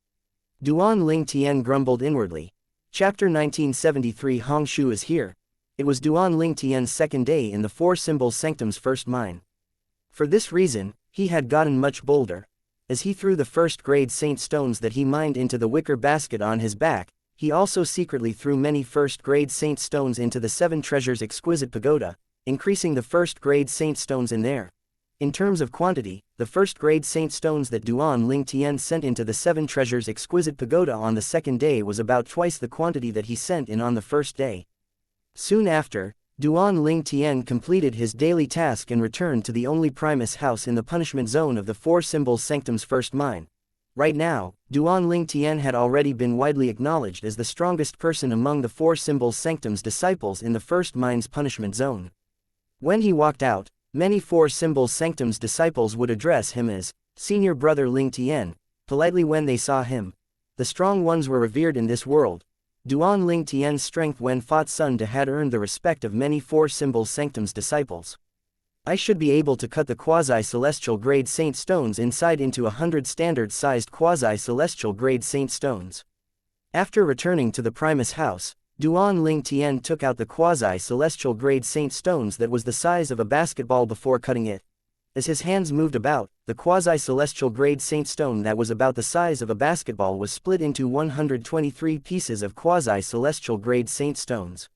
Duan Ling Tian grumbled inwardly. Chapter 1973 Hong Shu is here. It was Duan Ling Tian's second day in the four symbols sanctum's first mine. For this reason, he had gotten much bolder. As he threw the first-grade saint stones that he mined into the wicker basket on his back, he also secretly threw many first-grade saint stones into the seven treasures exquisite pagoda, increasing the first-grade saint stones in there. In terms of quantity, the first-grade saint stones that Duan Ling Tian sent into the seven treasures exquisite pagoda on the second day was about twice the quantity that he sent in on the first day. Soon after, Duan Ling Tian completed his daily task and returned to the only Primus house in the punishment zone of the four symbols sanctum's first mine. Right now, Duan Ling Tian had already been widely acknowledged as the strongest person among the four symbols sanctum's disciples in the first mine's punishment zone. When he walked out, many four symbols sanctum's disciples would address him as Senior Brother Ling Tian, politely when they saw him. The strong ones were revered in this world. Duan Ling Tian's strength when fought Sun Da had earned the respect of many four symbols sanctum's disciples. I should be able to cut the quasi-celestial grade saint stones inside into 100 standard-sized quasi-celestial grade saint stones. After returning to the Primus house, Duan Ling Tian took out the quasi-celestial grade saint stones that was the size of a basketball before cutting it. As his hands moved about, the quasi-celestial grade saint stone that was about the size of a basketball was split into 123 pieces of quasi-celestial grade saint stones.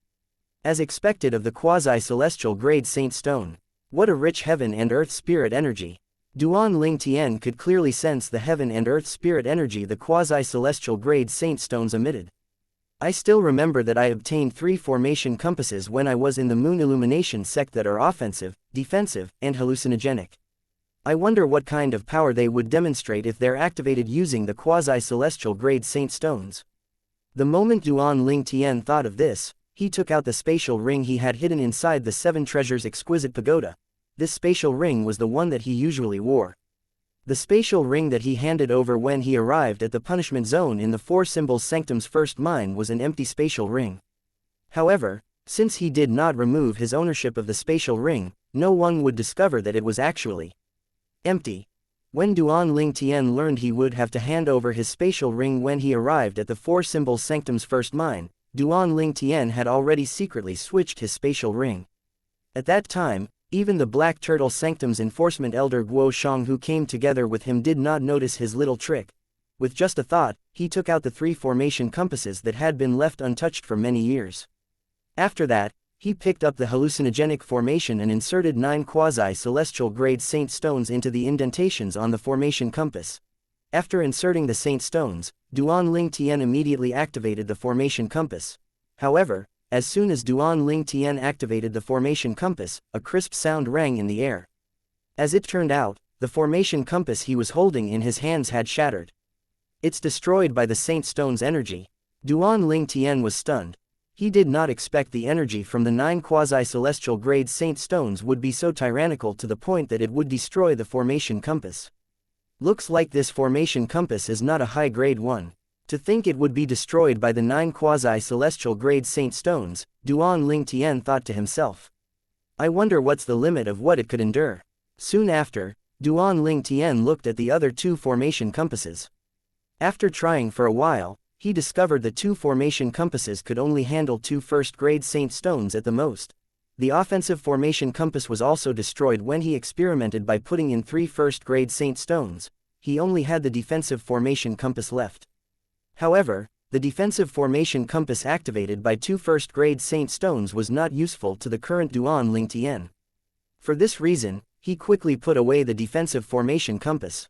As expected of the quasi-celestial grade saint stone. What a rich heaven and earth spirit energy. Duan Ling Tian could clearly sense the heaven and earth spirit energy the quasi-celestial grade saint stones emitted. I still remember that I obtained 3 formation compasses when I was in the Moon Illumination sect that are offensive, defensive, and hallucinogenic. I wonder what kind of power they would demonstrate if they're activated using the quasi-celestial grade saint stones. The moment Duan Ling Tian thought of this, he took out the spatial ring he had hidden inside the seven treasures exquisite pagoda. This spatial ring was the one that he usually wore. The spatial ring that he handed over when he arrived at the punishment zone in the four symbols sanctum's first mine was an empty spatial ring. However, since he did not remove his ownership of the spatial ring, no one would discover that it was actually empty. When Duan Ling Tian learned he would have to hand over his spatial ring when he arrived at the four symbols sanctum's first mine, Duan Ling Tian had already secretly switched his spatial ring. At that time, even the Black Turtle Sanctum's enforcement elder Guo Shang who came together with him did not notice his little trick. With just a thought, he took out the 3 formation compasses that had been left untouched for many years. After that, he picked up the hallucinogenic formation and inserted 9 quasi-celestial grade saint stones into the indentations on the formation compass. After inserting the saint stones, Duan Ling Tian immediately activated the formation compass. However, as soon as Duan Ling Tian activated the formation compass, a crisp sound rang in the air. As it turned out, the formation compass he was holding in his hands had shattered. It's destroyed by the saint stone's energy. Duan Ling Tian was stunned. He did not expect the energy from the 9 quasi-celestial grade saint stones would be so tyrannical to the point that it would destroy the formation compass. Looks like this formation compass is not a high-grade one. To think it would be destroyed by the 9 quasi-celestial grade saint stones, Duan Ling Tian thought to himself. I wonder what's the limit of what it could endure. Soon after, Duan Ling Tian looked at the other 2 formation compasses. After trying for a while, he discovered the 2 formation compasses could only handle 2 first-grade saint stones at the most. The offensive formation compass was also destroyed when he experimented by putting in 3 first-grade saint stones. He only had the defensive formation compass left. However, the defensive formation compass activated by 2 first-grade saint stones was not useful to the current Duan Ling Tian. For this reason, he quickly put away the defensive formation compass.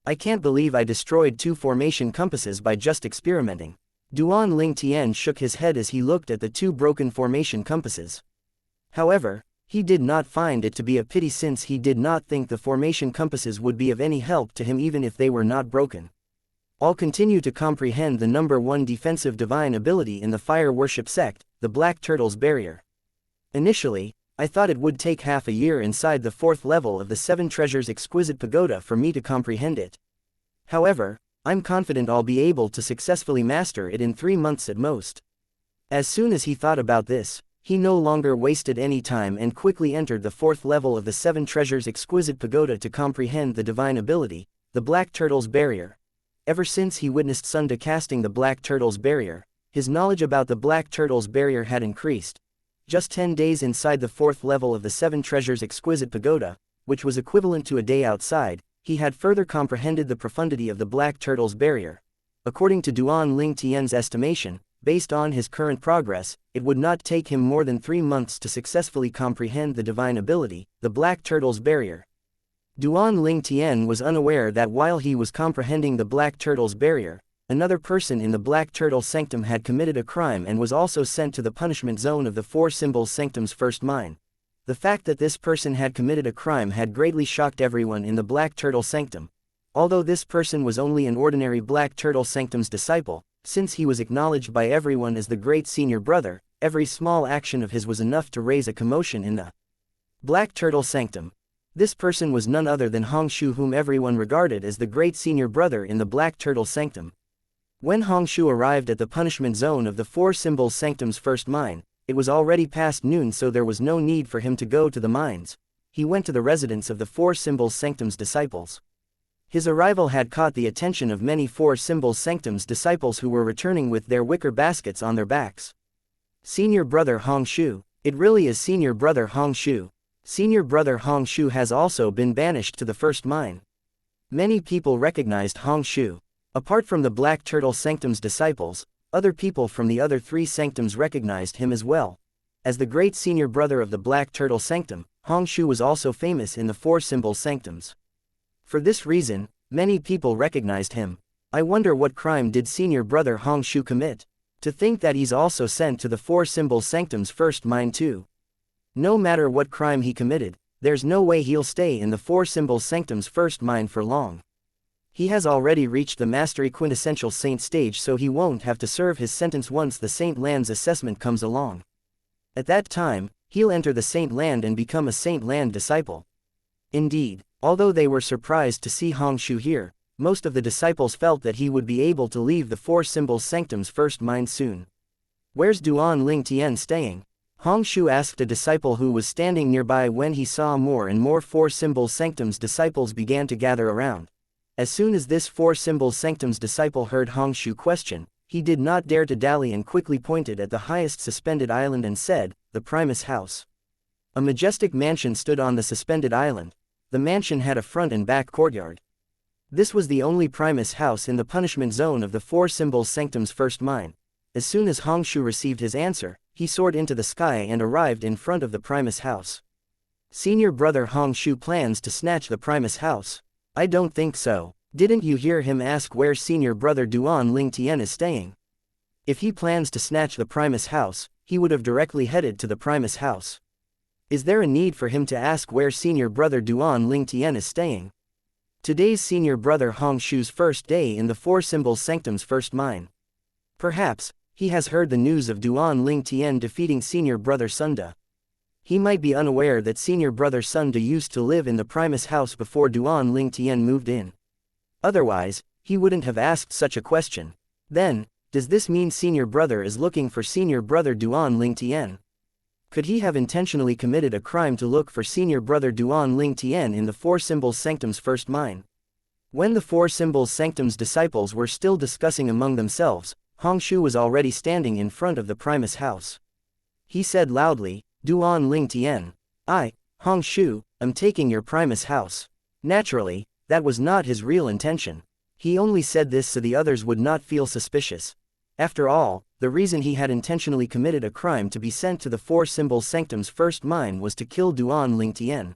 I can't believe I destroyed 2 formation compasses by just experimenting. Duan Ling Tian shook his head as he looked at the 2 broken formation compasses. However, he did not find it to be a pity since he did not think the formation compasses would be of any help to him even if they were not broken. All continue to comprehend the number 1 defensive divine ability in the fire worship sect, the Black Turtle's Barrier. Initially, I thought it would take half a year inside the 4th level of the 7 Treasures Exquisite Pagoda for me to comprehend it. However, I'm confident I'll be able to successfully master it in 3 months at most. As soon as he thought about this, he no longer wasted any time and quickly entered the 4th level of the 7 Treasures Exquisite Pagoda to comprehend the divine ability, the Black Turtle's Barrier. Ever since he witnessed Sunda casting the Black Turtle's Barrier, his knowledge about the Black Turtle's Barrier had increased. Just 10 days inside the 4th level of the 7 Treasures Exquisite Pagoda, which was equivalent to a day outside, he had further comprehended the profundity of the Black Turtle's Barrier. According to Duan Ling Tian's estimation, based on his current progress, it would not take him more than 3 months to successfully comprehend the divine ability, the Black Turtle's Barrier. Duan Ling Tian was unaware that while he was comprehending the Black Turtle's Barrier, another person in the Black Turtle Sanctum had committed a crime and was also sent to the punishment zone of the 4 Symbols Sanctum's first mine. The fact that this person had committed a crime had greatly shocked everyone in the Black Turtle Sanctum. Although this person was only an ordinary Black Turtle Sanctum's disciple, since he was acknowledged by everyone as the great senior brother, every small action of his was enough to raise a commotion in the Black Turtle Sanctum. This person was none other than Hongshu, whom everyone regarded as the great senior brother in the Black Turtle Sanctum. When Hongshu arrived at the punishment zone of the 4 Symbols Sanctum's first mine, it was already past noon, so there was no need for him to go to the mines. He went to the residence of the 4 Symbols Sanctum's disciples. His arrival had caught the attention of many 4 Symbols Sanctum's disciples who were returning with their wicker baskets on their backs. Senior Brother Hongshu. It really is Senior Brother Hongshu. Senior Brother Hongshu has also been banished to the first mine. Many people recognized Hongshu. Apart from the Black Turtle Sanctum's disciples, other people from the other 3 sanctums recognized him as well. As the great senior brother of the Black Turtle Sanctum, Hongshu was also famous in the 4 Symbols Sanctums. For this reason, many people recognized him. I wonder what crime did Senior Brother Hongshu commit? To think that he's also sent to the 4 Symbols Sanctum's first mine too. No matter what crime he committed, there's no way he'll stay in the 4 Symbols Sanctum's first mine for long. He has already reached the Mastery Quintessential Saint stage, so he won't have to serve his sentence once the Saint Land's assessment comes along. At that time, he'll enter the Saint Land and become a Saint Land disciple. Indeed, although they were surprised to see Hongshu here, most of the disciples felt that he would be able to leave the 4 Symbols Sanctum's first mine soon. Where's Duan Ling Tian staying? Hongshu asked a disciple who was standing nearby when he saw more and more 4 Symbols Sanctum's disciples began to gather around. As soon as this 4 Symbols Sanctum's disciple heard Hongshu question, he did not dare to dally and quickly pointed at the highest suspended island and said, "The Primus House." A majestic mansion stood on the suspended island. The mansion had a front and back courtyard. This was the only Primus house in the punishment zone of the 4 Symbols Sanctum's first mine. As soon as Hongshu received his answer, he soared into the sky and arrived in front of the Primus house. Senior Brother Hongshu plans to snatch the Primus house. I don't think so. Didn't you hear him ask where Senior Brother Duan Ling Tian is staying? If he plans to snatch the Primus house, he would have directly headed to the Primus house. Is there a need for him to ask where Senior Brother Duan Ling Tian is staying? Today's Senior Brother Hongshu's first day in the 4 Symbols Sanctum's first mine. Perhaps he has heard the news of Duan Ling Tian defeating Senior Brother Sunda. He might be unaware that Senior Brother Sunda used to live in the Primus house before Duan Ling Tian moved in. Otherwise, he wouldn't have asked such a question. Then, does this mean Senior Brother is looking for Senior Brother Duan Ling Tian? Could he have intentionally committed a crime to look for Senior Brother Duan Ling Tian in the 4 Symbols Sanctum's first mine? When the 4 Symbols Sanctum's disciples were still discussing among themselves, Hongshu was already standing in front of the Primus house. He said loudly, "Duan Ling Tian. I, Hongshu, am taking your Primus house." Naturally, that was not his real intention. He only said this so the others would not feel suspicious. After all, the reason he had intentionally committed a crime to be sent to the 4 Symbols Sanctum's first mine was to kill Duan Ling Tian.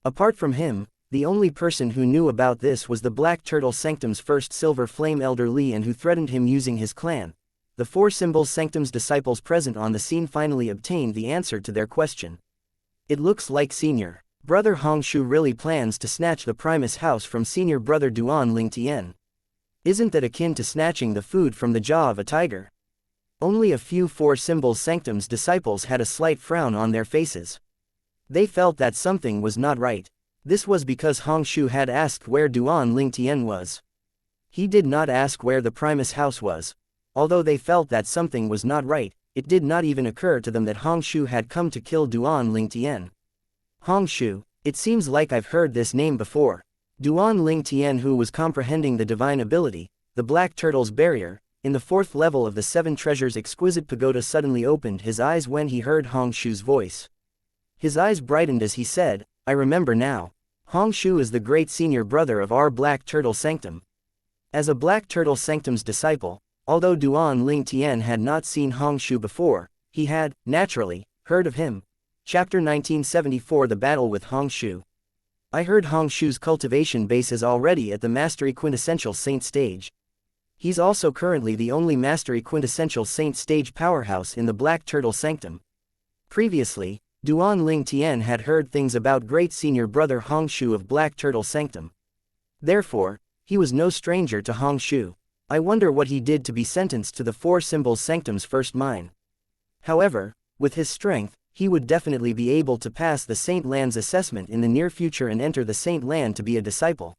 Apart from him, the only person who knew about this was the Black Turtle Sanctum's first Silver Flame Elder Li, and who threatened him using his clan. The 4 Symbols Sanctum's disciples present on the scene finally obtained the answer to their question. It looks like Senior Brother Hongshu really plans to snatch the Primus house from Senior Brother Duan Ling Tian. Isn't that akin to snatching the food from the jaw of a tiger? Only a few Four Symbols Sanctum's disciples had a slight frown on their faces. They felt that something was not right. This was because Hong Shu had asked where Duan Ling Tian was. He did not ask where the Primus house was. Although they felt that something was not right, it did not even occur to them that Hong Shu had come to kill Duan Ling Tian. Hong Shu, it seems like I've heard this name before. Duan Ling Tian, who was comprehending the divine ability, the Black Turtle's barrier, in the 4th level of the 7 Treasures Exquisite Pagoda, suddenly opened his eyes when he heard Hong Shu's voice. His eyes brightened as he said, I remember now. Hong Shu is the great senior brother of our Black Turtle Sanctum. As a Black Turtle Sanctum's disciple, although Duan Ling Tian had not seen Hong Shu before, he had, naturally, heard of him. Chapter 1974, The Battle with Hong Shu. I heard Hong Shu's cultivation base is already at the Mastery Quintessential Saint stage. He's also currently the only Mastery Quintessential Saint stage powerhouse in the Black Turtle Sanctum. Previously, Duan Ling Tian had heard things about great senior brother Hong Shu of Black Turtle Sanctum. Therefore, he was no stranger to Hong Shu. I wonder what he did to be sentenced to the Four Symbols Sanctum's first mine. However, with his strength, he would definitely be able to pass the Saint Land's assessment in the near future and enter the Saint Land to be a disciple.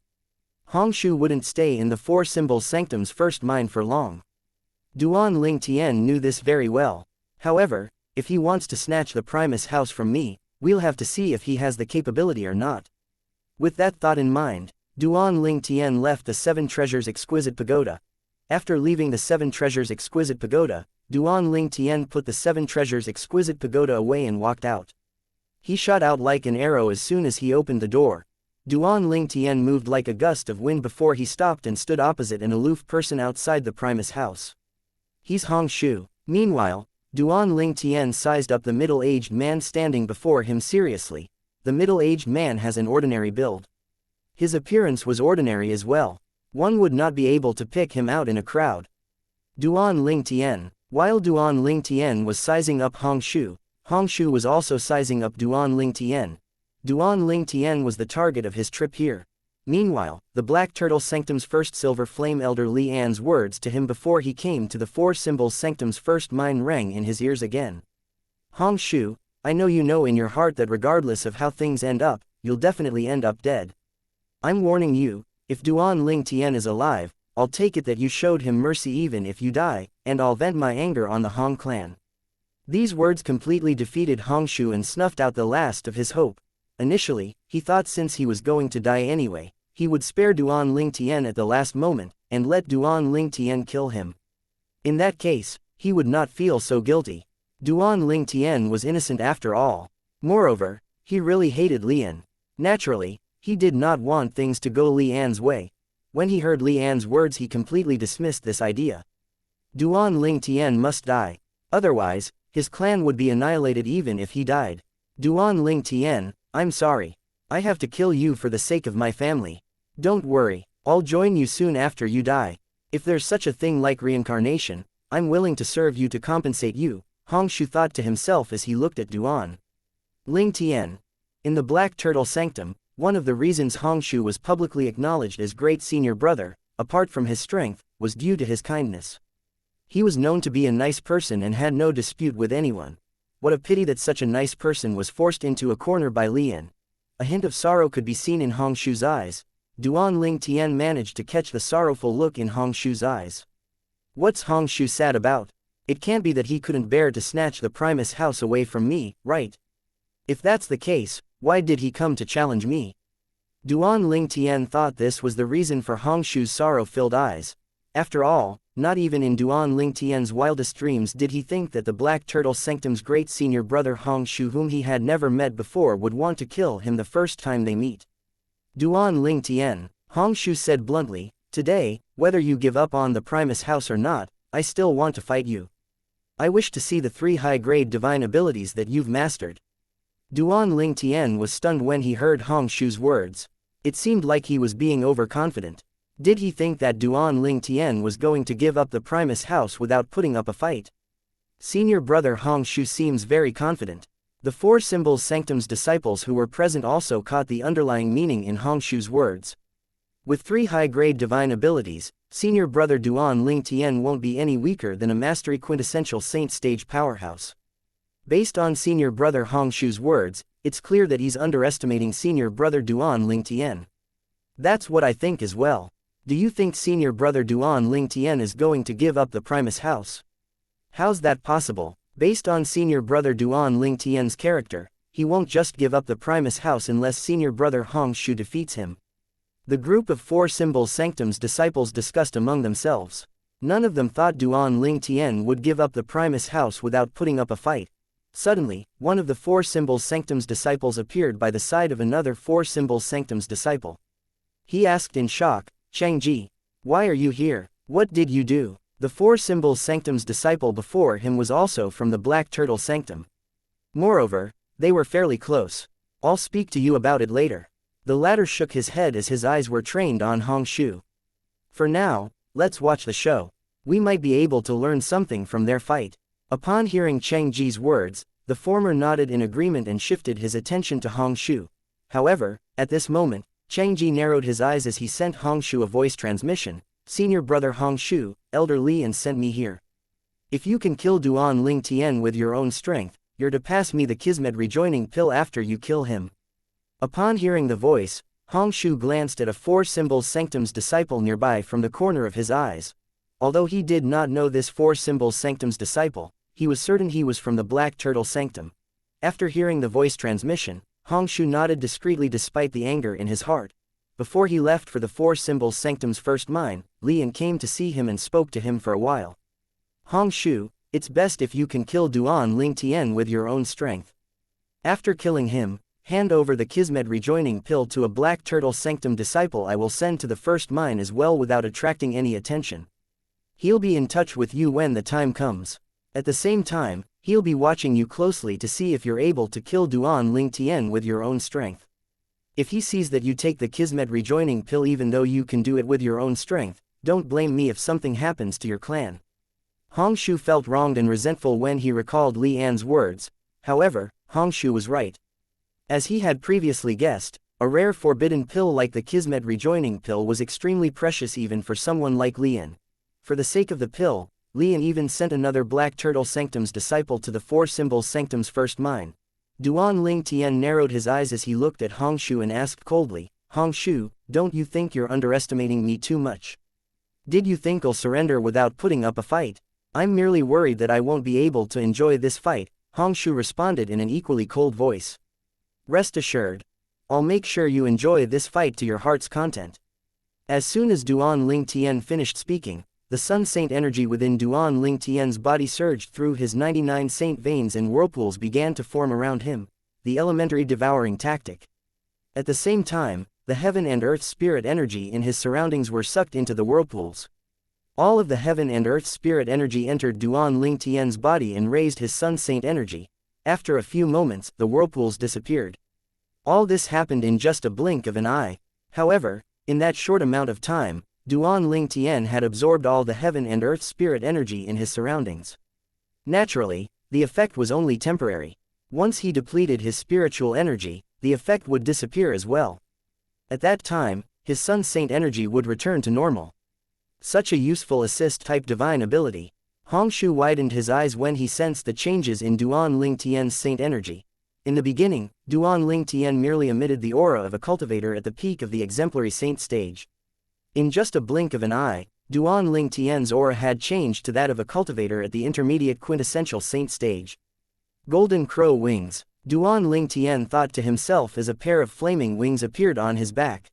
Hong Shu wouldn't stay in the Four Symbols Sanctum's first mine for long. Duan Ling Tian knew this very well. However, if he wants to snatch the Primus house from me, we'll have to see if he has the capability or not. With that thought in mind, Duan Ling Tian left the 7 Treasures Exquisite Pagoda. After leaving the 7 Treasures Exquisite Pagoda, Duan Ling Tian put the 7 Treasures Exquisite Pagoda away and walked out. He shot out like an arrow as soon as he opened the door. Duan Ling Tian moved like a gust of wind before he stopped and stood opposite an aloof person outside the Primus house. He's Hong Shu. Meanwhile, Duan Ling Tian sized up the middle-aged man standing before him seriously. The middle-aged man has an ordinary build. His appearance was ordinary as well. One would not be able to pick him out in a crowd. Duan Ling Tian. While Duan Ling Tian was sizing up Hong Shu was also sizing up Duan Ling Tian. Duan Ling Tian was the target of his trip here. Meanwhile, the Black Turtle Sanctum's first Silver Flame Elder Li An's words to him before he came to the Four Symbols Sanctum's first mine rang in his ears again. Hong Shu, I know you know in your heart that regardless of how things end up, you'll definitely end up dead. I'm warning you, if Duan Ling Tian is alive, I'll take it that you showed him mercy even if you die, and I'll vent my anger on the Hong clan. These words completely defeated Hong Shu and snuffed out the last of his hope. Initially, he thought since he was going to die anyway, he would spare Duan Ling Tian at the last moment, and let Duan Ling Tian kill him. In that case, he would not feel so guilty. Duan Ling Tian was innocent after all. Moreover, he really hated Li An. Naturally, he did not want things to go Li An's way. When he heard Li An's words, he completely dismissed this idea. Duan Ling Tian must die. Otherwise, his clan would be annihilated even if he died. Duan Ling Tian, I'm sorry. I have to kill you for the sake of my family. Don't worry, I'll join you soon after you die. If there's such a thing like reincarnation, I'm willing to serve you to compensate you, Hong Shu thought to himself as he looked at Duan Ling Tian. In the Black Turtle Sanctum, one of the reasons Hong Shu was publicly acknowledged as great senior brother, apart from his strength, was due to his kindness. He was known to be a nice person and had no dispute with anyone. What a pity that such a nice person was forced into a corner by Li An. A hint of sorrow could be seen in Hong Shu's eyes. Duan Ling Tian managed to catch the sorrowful look in Hong Shu's eyes. What's Hong Shu sad about? It can't be that he couldn't bear to snatch the Primus house away from me, right? If that's the case, why did he come to challenge me? Duan Ling Tian thought this was the reason for Hong Shu's sorrow-filled eyes. After all, not even in Duan Ling Tian's wildest dreams did he think that the Black Turtle Sanctum's great senior brother Hong Shu, whom he had never met before, would want to kill him the first time they meet. Duan Ling Tian, Hong Shu said bluntly, today, whether you give up on the Primus house or not, I still want to fight you. I wish to see the 3 high-grade divine abilities that you've mastered. Duan Ling Tian was stunned when he heard Hong Shu's words. It seemed like he was being overconfident. Did he think that Duan Ling Tian was going to give up the Primus house without putting up a fight? Senior brother Hong Shu seems very confident. The Four Symbols Sanctum's disciples who were present also caught the underlying meaning in Hong Shu's words. With 3 high-grade divine abilities, Senior brother Duan Ling Tian won't be any weaker than a mastery quintessential saint stage powerhouse. Based on senior brother Hong Shu's words, it's clear that he's underestimating senior brother Duan Ling Tian. That's what I think as well. Do you think senior brother Duan Ling Tian is going to give up the Primus house? How's that possible? Based on senior brother Duan Ling Tian's character, he won't just give up the Primus house unless senior brother Hong Shu defeats him. The group of 4 Symbols Sanctum's disciples discussed among themselves. None of them thought Duan Ling Tian would give up the Primus house without putting up a fight. Suddenly, one of the 4 Symbols Sanctum's disciples appeared by the side of another 4 Symbols Sanctum's disciple. He asked in shock, "Changji, why are you here? What did you do?" The 4 Symbols Sanctum's disciple before him was also from the Black Turtle Sanctum. Moreover, they were fairly close. "I'll speak to you about it later." The latter shook his head as his eyes were trained on Hong Shu. "For now, let's watch the show. We might be able to learn something from their fight." Upon hearing Chang Ji's words, the former nodded in agreement and shifted his attention to Hong Shu. However, at this moment, Chang Ji narrowed his eyes as he sent Hong Shu a voice transmission. "Senior brother Hong Shu, Elder Lian sent me here. If you can kill Duan Ling Tian with your own strength, you're to pass me the Kismet rejoining pill after you kill him." Upon hearing the voice, Hong Shu glanced at a 4 Symbols Sanctum's disciple nearby from the corner of his eyes. Although he did not know this 4 Symbols Sanctum's disciple, he was certain he was from the Black Turtle Sanctum. After hearing the voice transmission, Hong Shu nodded discreetly despite the anger in his heart. Before he left for the 4 Symbols Sanctum's first mine, Lian came to see him and spoke to him for a while. "Hong Shu, it's best if you can kill Duan Ling Tian with your own strength. After killing him, hand over the Kismet rejoining pill to a Black Turtle Sanctum disciple I will send to the first mine as well without attracting any attention. He'll be in touch with you when the time comes. At the same time, he'll be watching you closely to see if you're able to kill Duan Ling Tian with your own strength. If he sees that you take the Kismet rejoining pill even though you can do it with your own strength, don't blame me if something happens to your clan." Hong Shu felt wronged and resentful when he recalled Li An's words. However, Hong Shu was right. As he had previously guessed, a rare forbidden pill like the Kismet rejoining pill was extremely precious even for someone like Lian. For the sake of the pill, Lian even sent another Black Turtle Sanctum's disciple to the 4 Symbols Sanctum's first mine. Duan Ling Tian narrowed his eyes as he looked at Hong Shu and asked coldly, "Hong Shu, don't you think you're underestimating me too much? Did you think I'll surrender without putting up a fight? I'm merely worried that I won't be able to enjoy this fight," Hong Shu responded in an equally cold voice. "Rest assured. I'll make sure you enjoy this fight to your heart's content." As soon as Duan Ling Tian finished speaking, the Sun Saint energy within Duan Ling Tian's body surged through his 99 saint veins and whirlpools began to form around him, the elementary devouring tactic. At the same time, the heaven and earth spirit energy in his surroundings were sucked into the whirlpools. All of the heaven and earth spirit energy entered Duan Ling Tian's body and raised his Sun Saint energy. After a few moments, the whirlpools disappeared. All this happened in just a blink of an eye. However, in that short amount of time, Duan Ling Tian had absorbed all the heaven and earth spirit energy in his surroundings. Naturally, the effect was only temporary. Once he depleted his spiritual energy, the effect would disappear as well. At that time, his Sun Saint energy would return to normal. Such a useful assist-type divine ability. Hong Shu widened his eyes when he sensed the changes in Duan Ling Tian's saint energy. In the beginning, Duan Ling Tian merely emitted the aura of a cultivator at the peak of the exemplary saint stage. In just a blink of an eye, Duan Ling Tian's aura had changed to that of a cultivator at the intermediate quintessential saint stage. Golden crow wings. Duan Ling Tian thought to himself as a pair of flaming wings appeared on his back.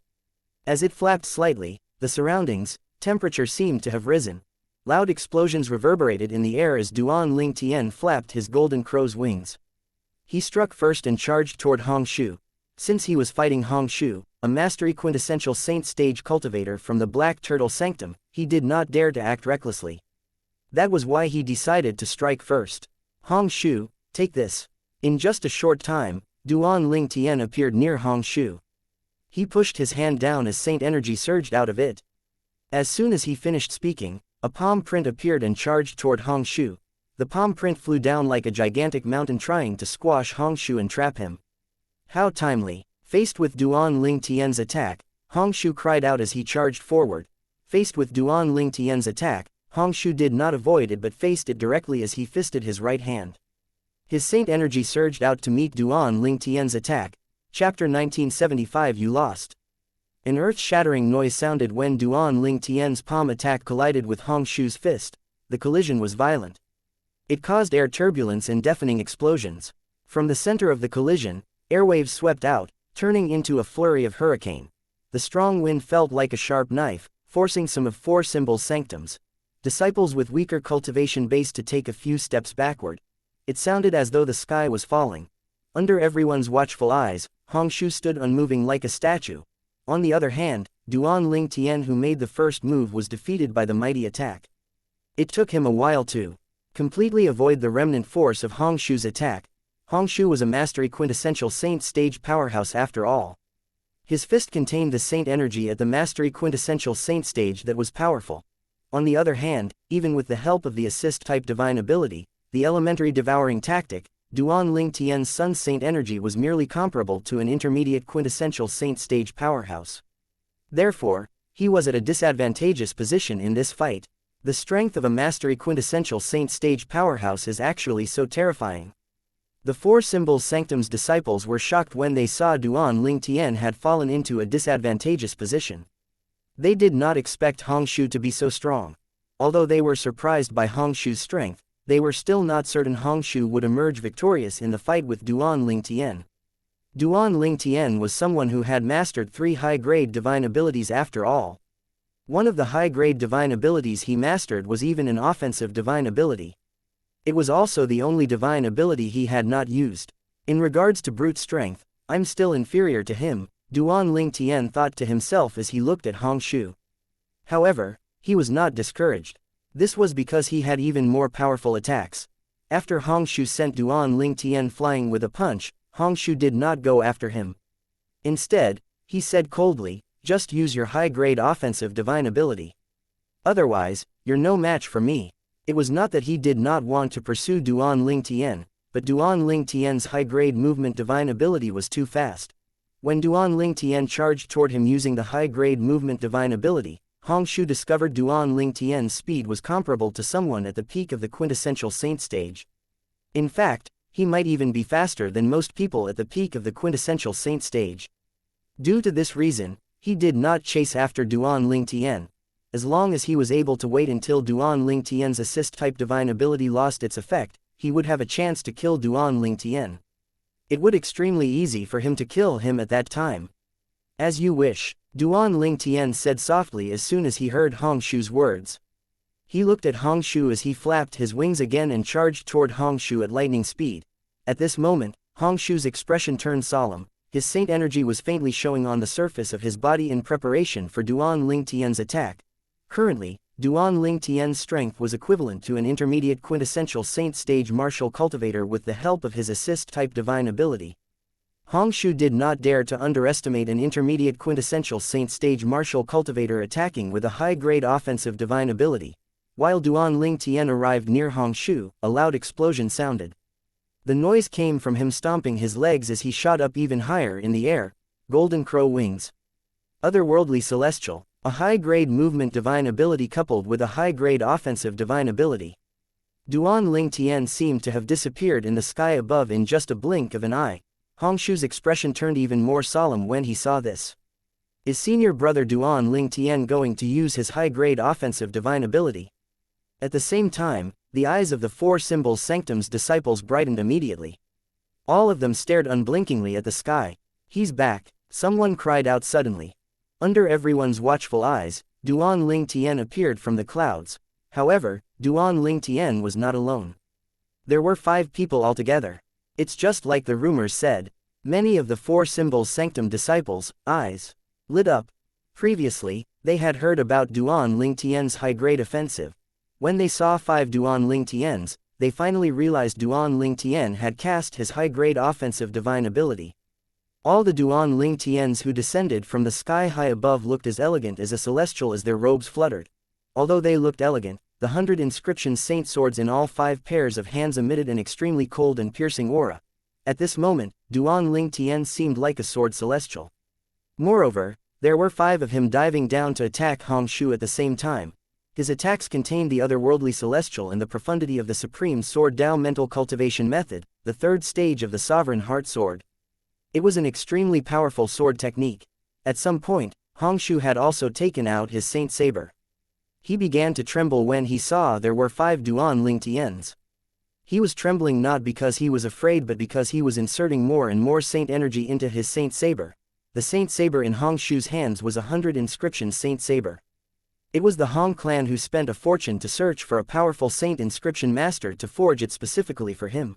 As it flapped slightly, the surroundings, temperature seemed to have risen. Loud explosions reverberated in the air as Duan Ling Tian flapped his golden crow's wings. He struck first and charged toward Hong Shu. Since he was fighting Hong Shu, a mastery quintessential saint stage cultivator from the Black Turtle Sanctum, he did not dare to act recklessly. That was why he decided to strike first. "Hong Shu, take this." In just a short time, Duan Ling Tian appeared near Hong Shu. He pushed his hand down as saint energy surged out of it. As soon as he finished speaking, a palm print appeared and charged toward Hong Shu. The palm print flew down like a gigantic mountain trying to squash Hong Shu and trap him. How timely! Faced with Duan Ling Tian's attack, Hong Shu cried out as he charged forward. Faced with Duan Ling Tian's attack, Hongshu did not avoid it but faced it directly as he fisted his right hand. His saint energy surged out to meet Duan Ling Tian's attack. Chapter 1975. You lost. An earth-shattering noise sounded when Duan Ling Tian's palm attack collided with Hongshu's fist. The collision was violent. It caused air turbulence and deafening explosions. From the center of the collision, airwaves swept out, turning into a flurry of hurricane. The strong wind felt like a sharp knife, forcing some of Four Symbols' sanctums, disciples with weaker cultivation base, to take a few steps backward. It sounded as though the sky was falling. Under everyone's watchful eyes, Hongshu stood unmoving like a statue. On the other hand, Duan Ling Tian, who made the first move, was defeated by the mighty attack. It took him a while to completely avoid the remnant force of Hongshu's attack. Hongshu was a mastery quintessential saint stage powerhouse after all. His fist contained the saint energy at the mastery quintessential saint stage that was powerful. On the other hand, even with the help of the assist-type divine ability, the elementary devouring tactic, Duan Ling Tian's Sun Saint energy was merely comparable to an intermediate quintessential saint stage powerhouse. Therefore, he was at a disadvantageous position in this fight. The strength of a mastery quintessential saint stage powerhouse is actually so terrifying. The Four Symbols Sanctum's disciples were shocked when they saw Duan Ling Tian had fallen into a disadvantageous position. They did not expect Hongshu to be so strong. Although they were surprised by Hongshu's strength, they were still not certain Hongshu would emerge victorious in the fight with Duan Ling Tian. Duan Ling Tian was someone who had mastered 3 high-grade divine abilities after all. One of the high-grade divine abilities he mastered was even an offensive divine ability. It was also the only divine ability he had not used. In regards to brute strength, I'm still inferior to him, Duan Ling Tian thought to himself as he looked at Hongshu. However, he was not discouraged. This was because he had even more powerful attacks. After Hongshu sent Duan Ling Tian flying with a punch, Hongshu did not go after him. Instead, he said coldly, "Just use your high-grade offensive divine ability. Otherwise, you're no match for me." It was not that he did not want to pursue Duan Ling Tian, but Duan Ling Tian's high-grade movement divine ability was too fast. When Duan Ling Tian charged toward him using the high-grade movement divine ability, Hongshu discovered Duan Ling Tian's speed was comparable to someone at the peak of the quintessential saint stage. In fact, he might even be faster than most people at the peak of the quintessential saint stage. Due to this reason, he did not chase after Duan Ling Tian. As long as he was able to wait until Duan Ling Tian's assist-type divine ability lost its effect, he would have a chance to kill Duan Ling Tian. It would be extremely easy for him to kill him at that time. "As you wish," Duan Ling Tian said softly as soon as he heard Hongshu's words. He looked at Hongshu as he flapped his wings again and charged toward Hongshu at lightning speed. At this moment, Hongshu's expression turned solemn. His saint energy was faintly showing on the surface of his body in preparation for Duan Ling Tian's attack. Currently, Duan Ling Tian's strength was equivalent to an intermediate quintessential saint stage martial cultivator with the help of his assist-type divine ability. Hongshu did not dare to underestimate an intermediate quintessential saint stage martial cultivator attacking with a high-grade offensive divine ability. While Duan Ling Tian arrived near Hongshu, a loud explosion sounded. The noise came from him stomping his legs as he shot up even higher in the air. Golden crow wings. Otherworldly celestial. A high-grade movement divine ability coupled with a high-grade offensive divine ability. Duan Ling Tian seemed to have disappeared in the sky above in just a blink of an eye. Hongshu's expression turned even more solemn when he saw this. Is senior brother Duan Ling Tian going to use his high-grade offensive divine ability? At the same time, the eyes of the Four Symbols Sanctum's disciples brightened immediately. All of them stared unblinkingly at the sky. "He's back," someone cried out suddenly. Under everyone's watchful eyes, Duan Ling Tian appeared from the clouds. However, Duan Ling Tian was not alone. There were 5 people altogether. It's just like the rumors said. Many of the Four Symbols Sanctum disciples' eyes lit up. Previously, they had heard about Duan Ling Tian's high-grade offensive. When they saw 5 Duan Ling Tians, they finally realized Duan Ling Tian had cast his high-grade offensive divine ability. All the Duan Ling Tians who descended from the sky high above looked as elegant as a celestial as their robes fluttered. Although they looked elegant, the 100 inscription saint swords in all 5 pairs of hands emitted an extremely cold and piercing aura. At this moment, Duan Ling Tian seemed like a sword celestial. Moreover, There were 5 of him diving down to attack Hong Shu at the same time. His attacks contained the otherworldly celestial and the profundity of the supreme sword Dao mental cultivation method, the third stage of the sovereign heart sword. It was an extremely powerful sword technique. At some point, Hong Shu had also taken out his saint saber. He began to tremble when he saw there were 5 Duan-Ling Tians. He was trembling not because he was afraid but because he was inserting more and more saint energy into his saint saber. The saint saber in Hong Shu's hands was 100 inscription saint saber. It was the Hong clan who spent a fortune to search for a powerful saint inscription master to forge it specifically for him.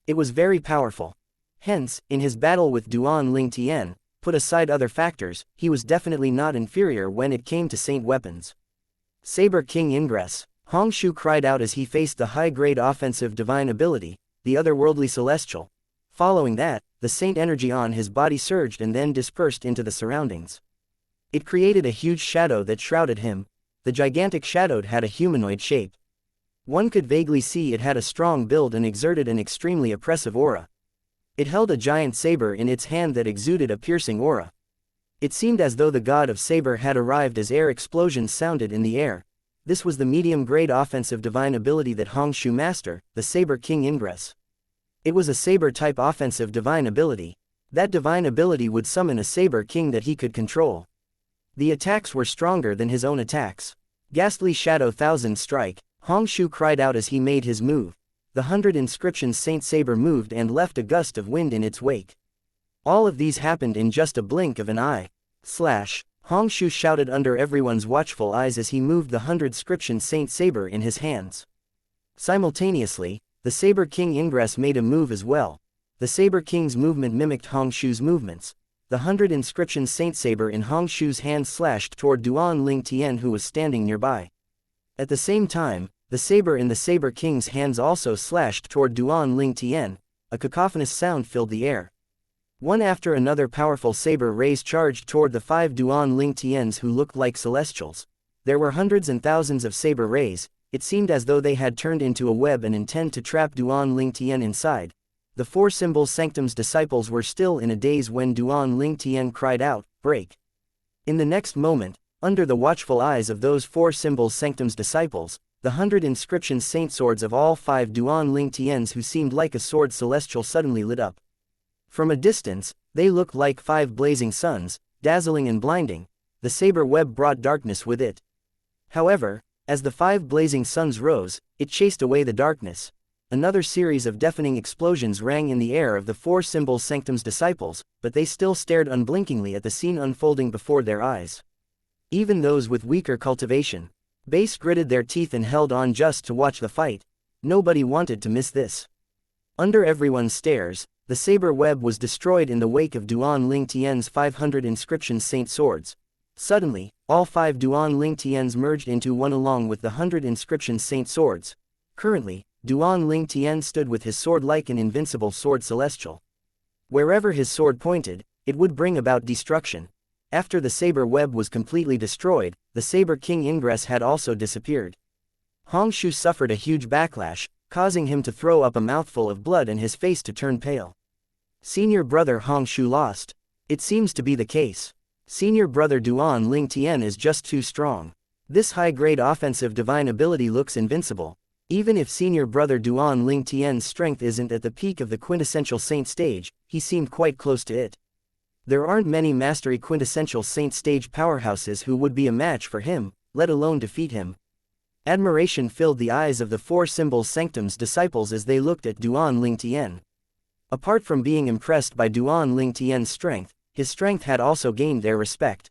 It was very powerful. Hence, in his battle with Duan-Ling Tian, put aside other factors, he was definitely not inferior when it came to saint weapons. Saber King Ingress. Hong Shu cried out as he faced the high-grade offensive divine ability, the otherworldly celestial. Following that, the saint energy on his body surged and then dispersed into the surroundings. It created a huge shadow that shrouded him. The gigantic shadow had a humanoid shape. One could vaguely see it had a strong build and exerted an extremely oppressive aura. It held a giant saber in its hand that exuded a piercing aura. It seemed as though the god of saber had arrived as air explosions sounded in the air. This was the medium-grade offensive divine ability that Hong Shu mastered, the Saber King Ingress. It was a saber-type offensive divine ability. That divine ability would summon a Saber King that he could control. The attacks were stronger than his own attacks. Ghastly Shadow Thousand Strike, Hong Shu cried out as he made his move. The 100 inscriptions Saint Saber moved and left a gust of wind in its wake. All of these happened in just a blink of an eye. Slash, Hong Shu shouted under everyone's watchful eyes as he moved the 100 inscription Saint Saber in his hands. Simultaneously, the Saber King Ingress made a move as well. The Saber King's movement mimicked Hong Shu's movements. The 100 inscription Saint Saber in Hong Shu's hand slashed toward Duan-Ling Tian who was standing nearby. At the same time, the saber in the Saber King's hands also slashed toward Duan-Ling Tian. A cacophonous sound filled the air. One after another powerful saber rays charged toward the 5 Duan-Ling Tians who looked like celestials. There were hundreds and thousands of saber rays. It seemed as though they had turned into a web and intend to trap Duan-Ling Tian inside. The 4 Symbols Sanctum's disciples were still in a daze when Duan-Ling Tian cried out, "Break!" In the next moment, under the watchful eyes of those 4 Symbols Sanctum's disciples, the 100 inscription saint swords of all 5 Duan-Ling Tians who seemed like a sword celestial suddenly lit up. From a distance, they looked like 5 blazing suns, dazzling and blinding. The saber web brought darkness with it. However, as the 5 blazing suns rose, it chased away the darkness. Another series of deafening explosions rang in the air of the 4 Symbols Sanctum's disciples, but they still stared unblinkingly at the scene unfolding before their eyes. Even those with weaker cultivation base gritted their teeth and held on just to watch the fight. Nobody wanted to miss this. Under everyone's stares, the saber web was destroyed in the wake of Duan-Ling Tian's 500 inscription saint swords. Suddenly, all 5 Duan-Ling Tians merged into one along with the 100 inscription saint swords. Currently, Duan-Ling Tian stood with his sword like an invincible sword celestial. Wherever his sword pointed, it would bring about destruction. After the saber web was completely destroyed, the Saber King Ingress had also disappeared. Hong Shu suffered a huge backlash, causing him to throw up a mouthful of blood and his face to turn pale. Senior brother Hong Shu lost. It seems to be the case. Senior brother Duan-Ling Tian is just too strong. This high-grade offensive divine ability looks invincible. Even if senior brother Duan-Ling Tian's strength isn't at the peak of the quintessential saint stage, he seemed quite close to it. There aren't many mastery quintessential saint stage powerhouses who would be a match for him, let alone defeat him. Admiration filled the eyes of the 4 Symbols Sanctum's disciples as they looked at Duan-Ling Tian. Apart from being impressed by Duan-Ling Tian's strength, his strength had also gained their respect.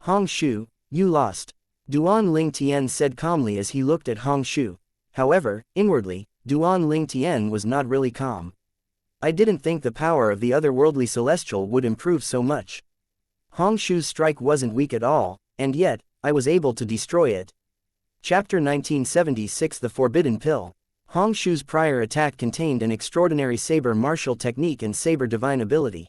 Hong Shu, you lost. Duan-Ling Tian said calmly as he looked at Hong Shu. However, inwardly, Duan-Ling Tian was not really calm. I didn't think the power of the otherworldly celestial would improve so much. Hong Shu's strike wasn't weak at all, and yet, I was able to destroy it. Chapter 1976 The Forbidden Pill. Hong Shu's prior attack contained an extraordinary saber martial technique and saber divine ability.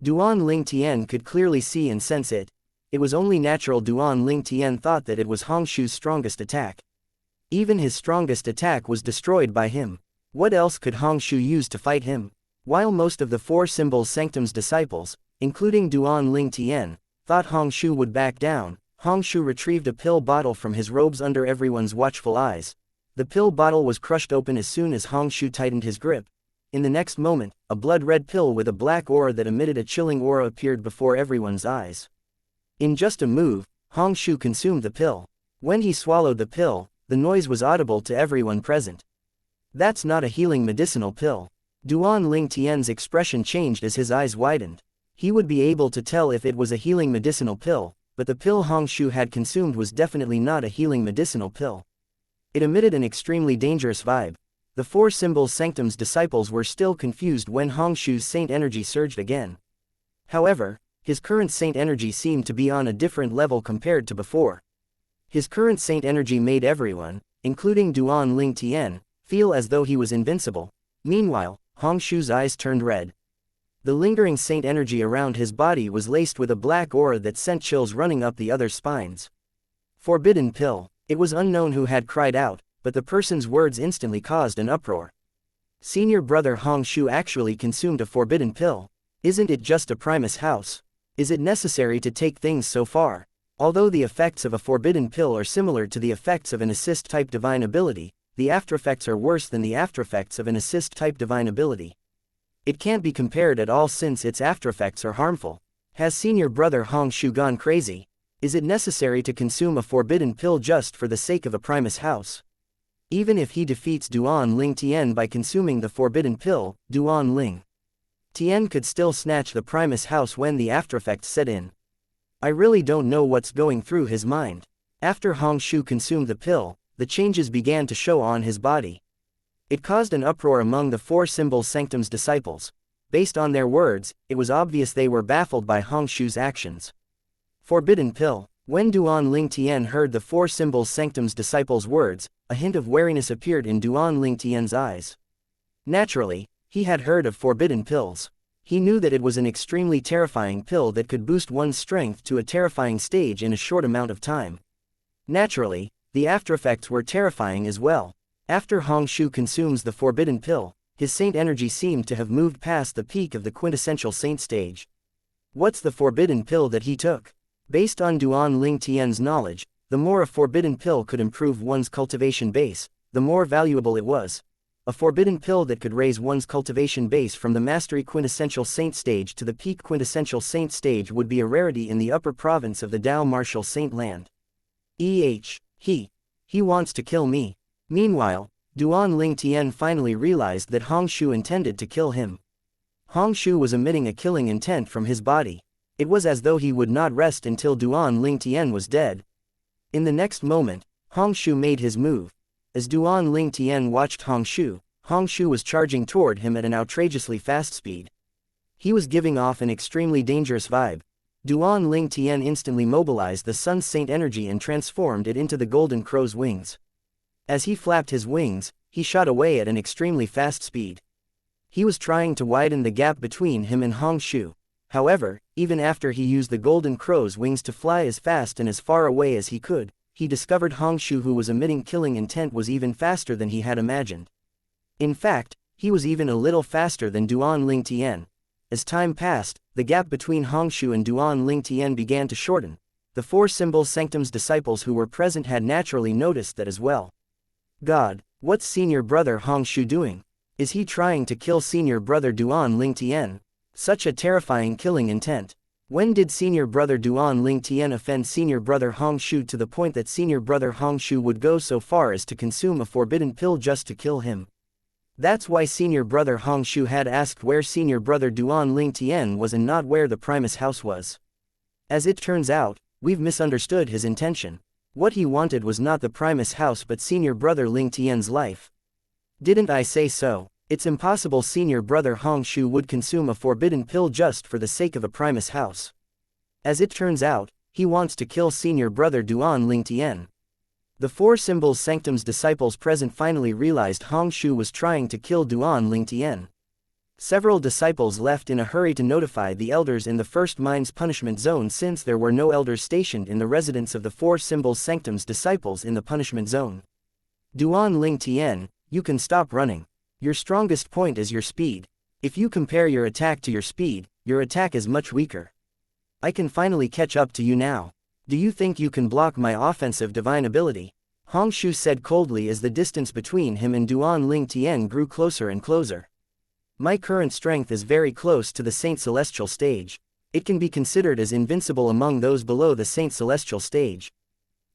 Duan-Ling Tian could clearly see and sense it. It was only natural Duan-Ling Tian thought that it was Hong Shu's strongest attack. Even his strongest attack was destroyed by him. What else could Hong Shu use to fight him? While most of the 4 Symbols Sanctum's disciples, including Duan-Ling Tian, thought Hongshu would back down. Hongshu retrieved a pill bottle from his robes under everyone's watchful eyes. The pill bottle was crushed open as soon as Hongshu tightened his grip. In the next moment, a blood-red pill with a black aura that emitted a chilling aura appeared before everyone's eyes. In just a move, Hongshu consumed the pill. When he swallowed the pill, the noise was audible to everyone present. That's not a healing medicinal pill. Duan Ling Tian's expression changed as his eyes widened. He would be able to tell if it was a healing medicinal pill, but the pill Hongshu had consumed was definitely not a healing medicinal pill. It emitted an extremely dangerous vibe. The four symbols sanctum's disciples were still confused when Hongshu's saint energy surged again. However, his current saint energy seemed to be on a different level compared to before. His current saint energy made everyone, including Duan Ling Tian, feel as though he was invincible. Meanwhile, Hongshu's eyes turned red. The lingering saint energy around his body was laced with a black aura that sent chills running up the other spines. Forbidden pill. It was unknown who had cried out, but the person's words instantly caused an uproar. Senior brother Hongshu actually consumed a forbidden pill. Isn't it just a Primus house? Is it necessary to take things so far? Although the effects of a forbidden pill are similar to the effects of an assist-type divine ability, the aftereffects are worse than the aftereffects of an assist-type divine ability. It can't be compared at all since its aftereffects are harmful. Has senior brother Hongshu gone crazy? Is it necessary to consume a forbidden pill just for the sake of a Primus house? Even if he defeats Duan Ling Tian by consuming the forbidden pill, Duan Ling Tian could still snatch the Primus house when the aftereffects set in. I really don't know what's going through his mind. After Hongshu consumed the pill, the changes began to show on his body. It caused an uproar among the four symbols sanctum's disciples. Based on their words, it was obvious they were baffled by Hongshu's actions. Forbidden pill. When Duan Ling Tian heard the four symbols sanctum's disciples' words, a hint of wariness appeared in Duan Ling Tian's eyes. Naturally, he had heard of forbidden pills. He knew that it was an extremely terrifying pill that could boost one's strength to a terrifying stage in a short amount of time. Naturally, the aftereffects were terrifying as well. After Hongshu consumes the forbidden pill, his saint energy seemed to have moved past the peak of the quintessential saint stage. What's the forbidden pill that he took? Based on Duan Ling Tian's knowledge, the more a forbidden pill could improve one's cultivation base, the more valuable it was. A forbidden pill that could raise one's cultivation base from the mastery quintessential saint stage to the peak quintessential saint stage would be a rarity in the upper province of the Dao Martial Saint Land. He wants to kill me. Meanwhile, Duan Ling Tian finally realized that Hongshu intended to kill him. Hongshu was emitting a killing intent from his body. It was as though he would not rest until Duan Ling Tian was dead. In the next moment, Hongshu made his move. As Duan Ling Tian watched Hongshu, Hongshu was charging toward him at an outrageously fast speed. He was giving off an extremely dangerous vibe. Duan Ling Tian instantly mobilized the Sun's Saint energy and transformed it into the Golden Crow's wings. As he flapped his wings, he shot away at an extremely fast speed. He was trying to widen the gap between him and Hongshu. However, even after he used the Golden Crow's wings to fly as fast and as far away as he could, he discovered Hongshu, who was emitting killing intent, was even faster than he had imagined. In fact, he was even a little faster than Duan Ling Tian. As time passed, the gap between Hongshu and Duan Ling Tian began to shorten. The four symbols sanctum's disciples who were present had naturally noticed that as well. God, what's senior brother Hongshu doing? Is he trying to kill senior brother Duan Ling Tian? Such a terrifying killing intent. When did senior brother Duan Ling Tian offend senior brother Hongshu to the point that senior brother Hongshu would go so far as to consume a forbidden pill just to kill him? That's why senior brother Hongshu had asked where senior brother Duan Ling Tian was and not where the Primus house was. As it turns out, we've misunderstood his intention. What he wanted was not the Primus house but senior brother Ling Tian's life. Didn't I say so? It's impossible senior brother Hongshu would consume a forbidden pill just for the sake of a Primus house. As it turns out, he wants to kill senior brother Duan Ling Tian. The four symbols sanctum's disciples present finally realized Hongshu was trying to kill Duan Ling Tian. Several disciples left in a hurry to notify the elders in the first mine's punishment zone since there were no elders stationed in the residence of the four symbols sanctum's disciples in the punishment zone. Duan Ling Tian, you can stop running. Your strongest point is your speed. If you compare your attack to your speed, your attack is much weaker. I can finally catch up to you now. Do you think you can block my offensive divine ability? Hong Shu said coldly as the distance between him and Duan Ling Tian grew closer and closer. My current strength is very close to the Saint Celestial stage. It can be considered as invincible among those below the Saint Celestial stage.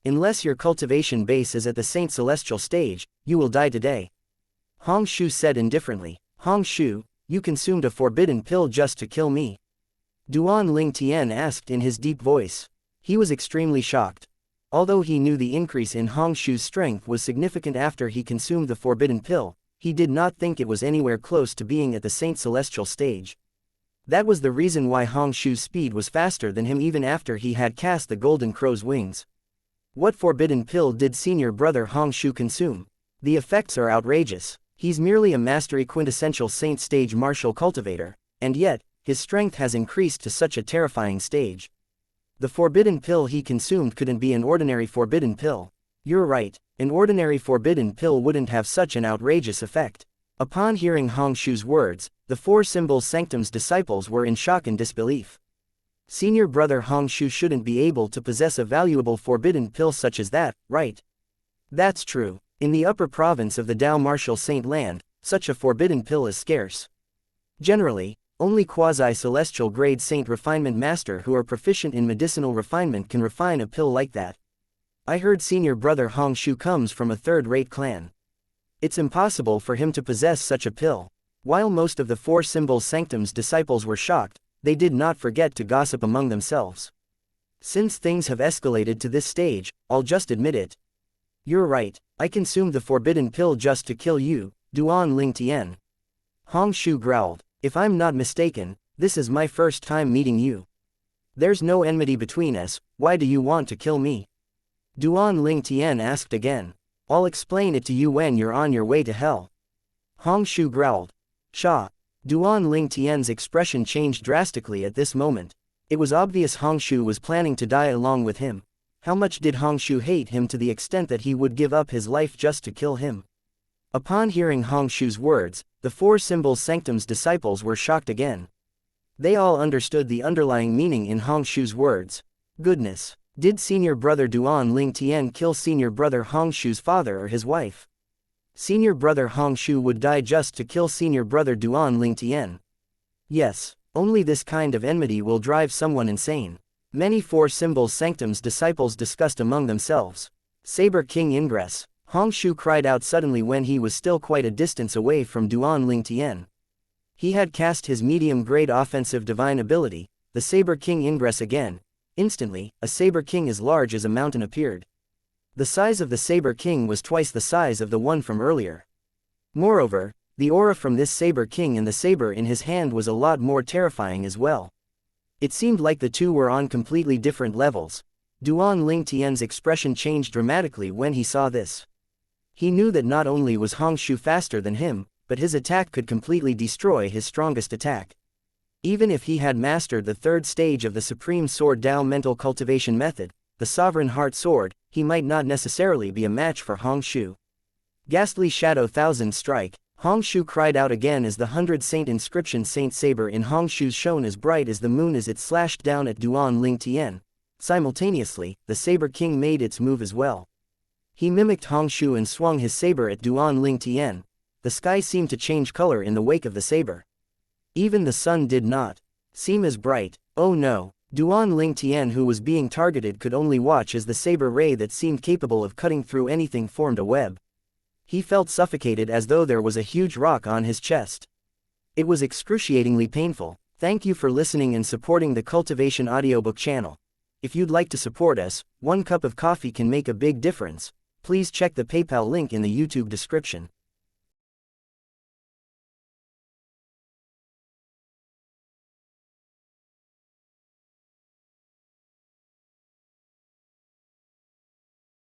Unless your cultivation base is at the Saint Celestial stage, you will die today. Hong Shu said indifferently. Hong Shu, you consumed a forbidden pill just to kill me? Duan Ling Tian asked in his deep voice. He was extremely shocked. Although he knew the increase in Hong Shu's strength was significant after he consumed the forbidden pill, he did not think it was anywhere close to being at the Saint Celestial stage. That was the reason why Hong Shu's speed was faster than him even after he had cast the Golden Crow's wings. What forbidden pill did senior brother Hong Shu consume? The effects are outrageous. He's merely a mastery quintessential Saint stage martial cultivator, and yet, his strength has increased to such a terrifying stage. The forbidden pill he consumed couldn't be an ordinary forbidden pill. You're right, an ordinary forbidden pill wouldn't have such an outrageous effect. Upon hearing Hong Shu's words, the four symbols sanctum's disciples were in shock and disbelief. Senior brother Hong Shu shouldn't be able to possess a valuable forbidden pill such as that, right? That's true. In the upper province of the Dao Martial Saint Land, such a forbidden pill is scarce. Generally, only quasi-celestial grade Saint Refinement Master who are proficient in medicinal refinement can refine a pill like that. I heard senior brother Hong Shu comes from a third-rate clan. It's impossible for him to possess such a pill. While most of the four symbols sanctum's disciples were shocked, they did not forget to gossip among themselves. Since things have escalated to this stage, I'll just admit it. You're right, I consumed the forbidden pill just to kill you, Duan Ling Tian. Hong Shu growled. If I'm not mistaken, this is my first time meeting you. There's no enmity between us, why do you want to kill me? Duan Ling Tian asked again. I'll explain it to you when you're on your way to hell. Hong Shu growled. Sha. Duan Ling Tian's expression changed drastically at this moment. It was obvious Hong Shu was planning to die along with him. How much did Hong Shu hate him to the extent that he would give up his life just to kill him? Upon hearing Hong Shu's words, the four symbols sanctum's disciples were shocked again. They all understood the underlying meaning in Hong Shu's words. Goodness! Did senior brother Duan Ling Tian kill senior brother Hong Shu's father or his wife? Senior brother Hong Shu would die just to kill senior brother Duan Ling Tian. Yes, only this kind of enmity will drive someone insane. Many four symbols sanctum's disciples discussed among themselves. Saber King Ingress. Hong Shu cried out suddenly when he was still quite a distance away from Duan Ling Tian. He had cast his medium-grade offensive divine ability, the Saber King Ingress again. Instantly, a Saber King as large as a mountain appeared. The size of the Saber King was twice the size of the one from earlier. Moreover, the aura from this Saber King and the saber in his hand was a lot more terrifying as well. It seemed like the two were on completely different levels. Duan Ling Tian's expression changed dramatically when he saw this. He knew that not only was Hong Shu faster than him, but his attack could completely destroy his strongest attack. Even if he had mastered the third stage of the Supreme Sword Dao mental cultivation method, the Sovereign Heart Sword, he might not necessarily be a match for Hong Shu. Ghastly Shadow Thousand Strike. Hong Shu cried out again as the 100 Saint inscription Saint Saber in Hong Shu's shone as bright as the moon as it slashed down at Duan Ling Tian. Simultaneously, the Saber King made its move as well. He mimicked Hong Shu and swung his saber at Duan Ling Tian. The sky seemed to change color in the wake of the saber. Even the sun did not seem as bright. Oh no! Duan Ling Tian, who was being targeted, could only watch as the saber ray that seemed capable of cutting through anything formed a web. He felt suffocated as though there was a huge rock on his chest. It was excruciatingly painful. Thank you for listening and supporting the Cultivation audiobook channel. If you'd like to support us, 1 cup of coffee can make a big difference. Please check the PayPal link in the YouTube description.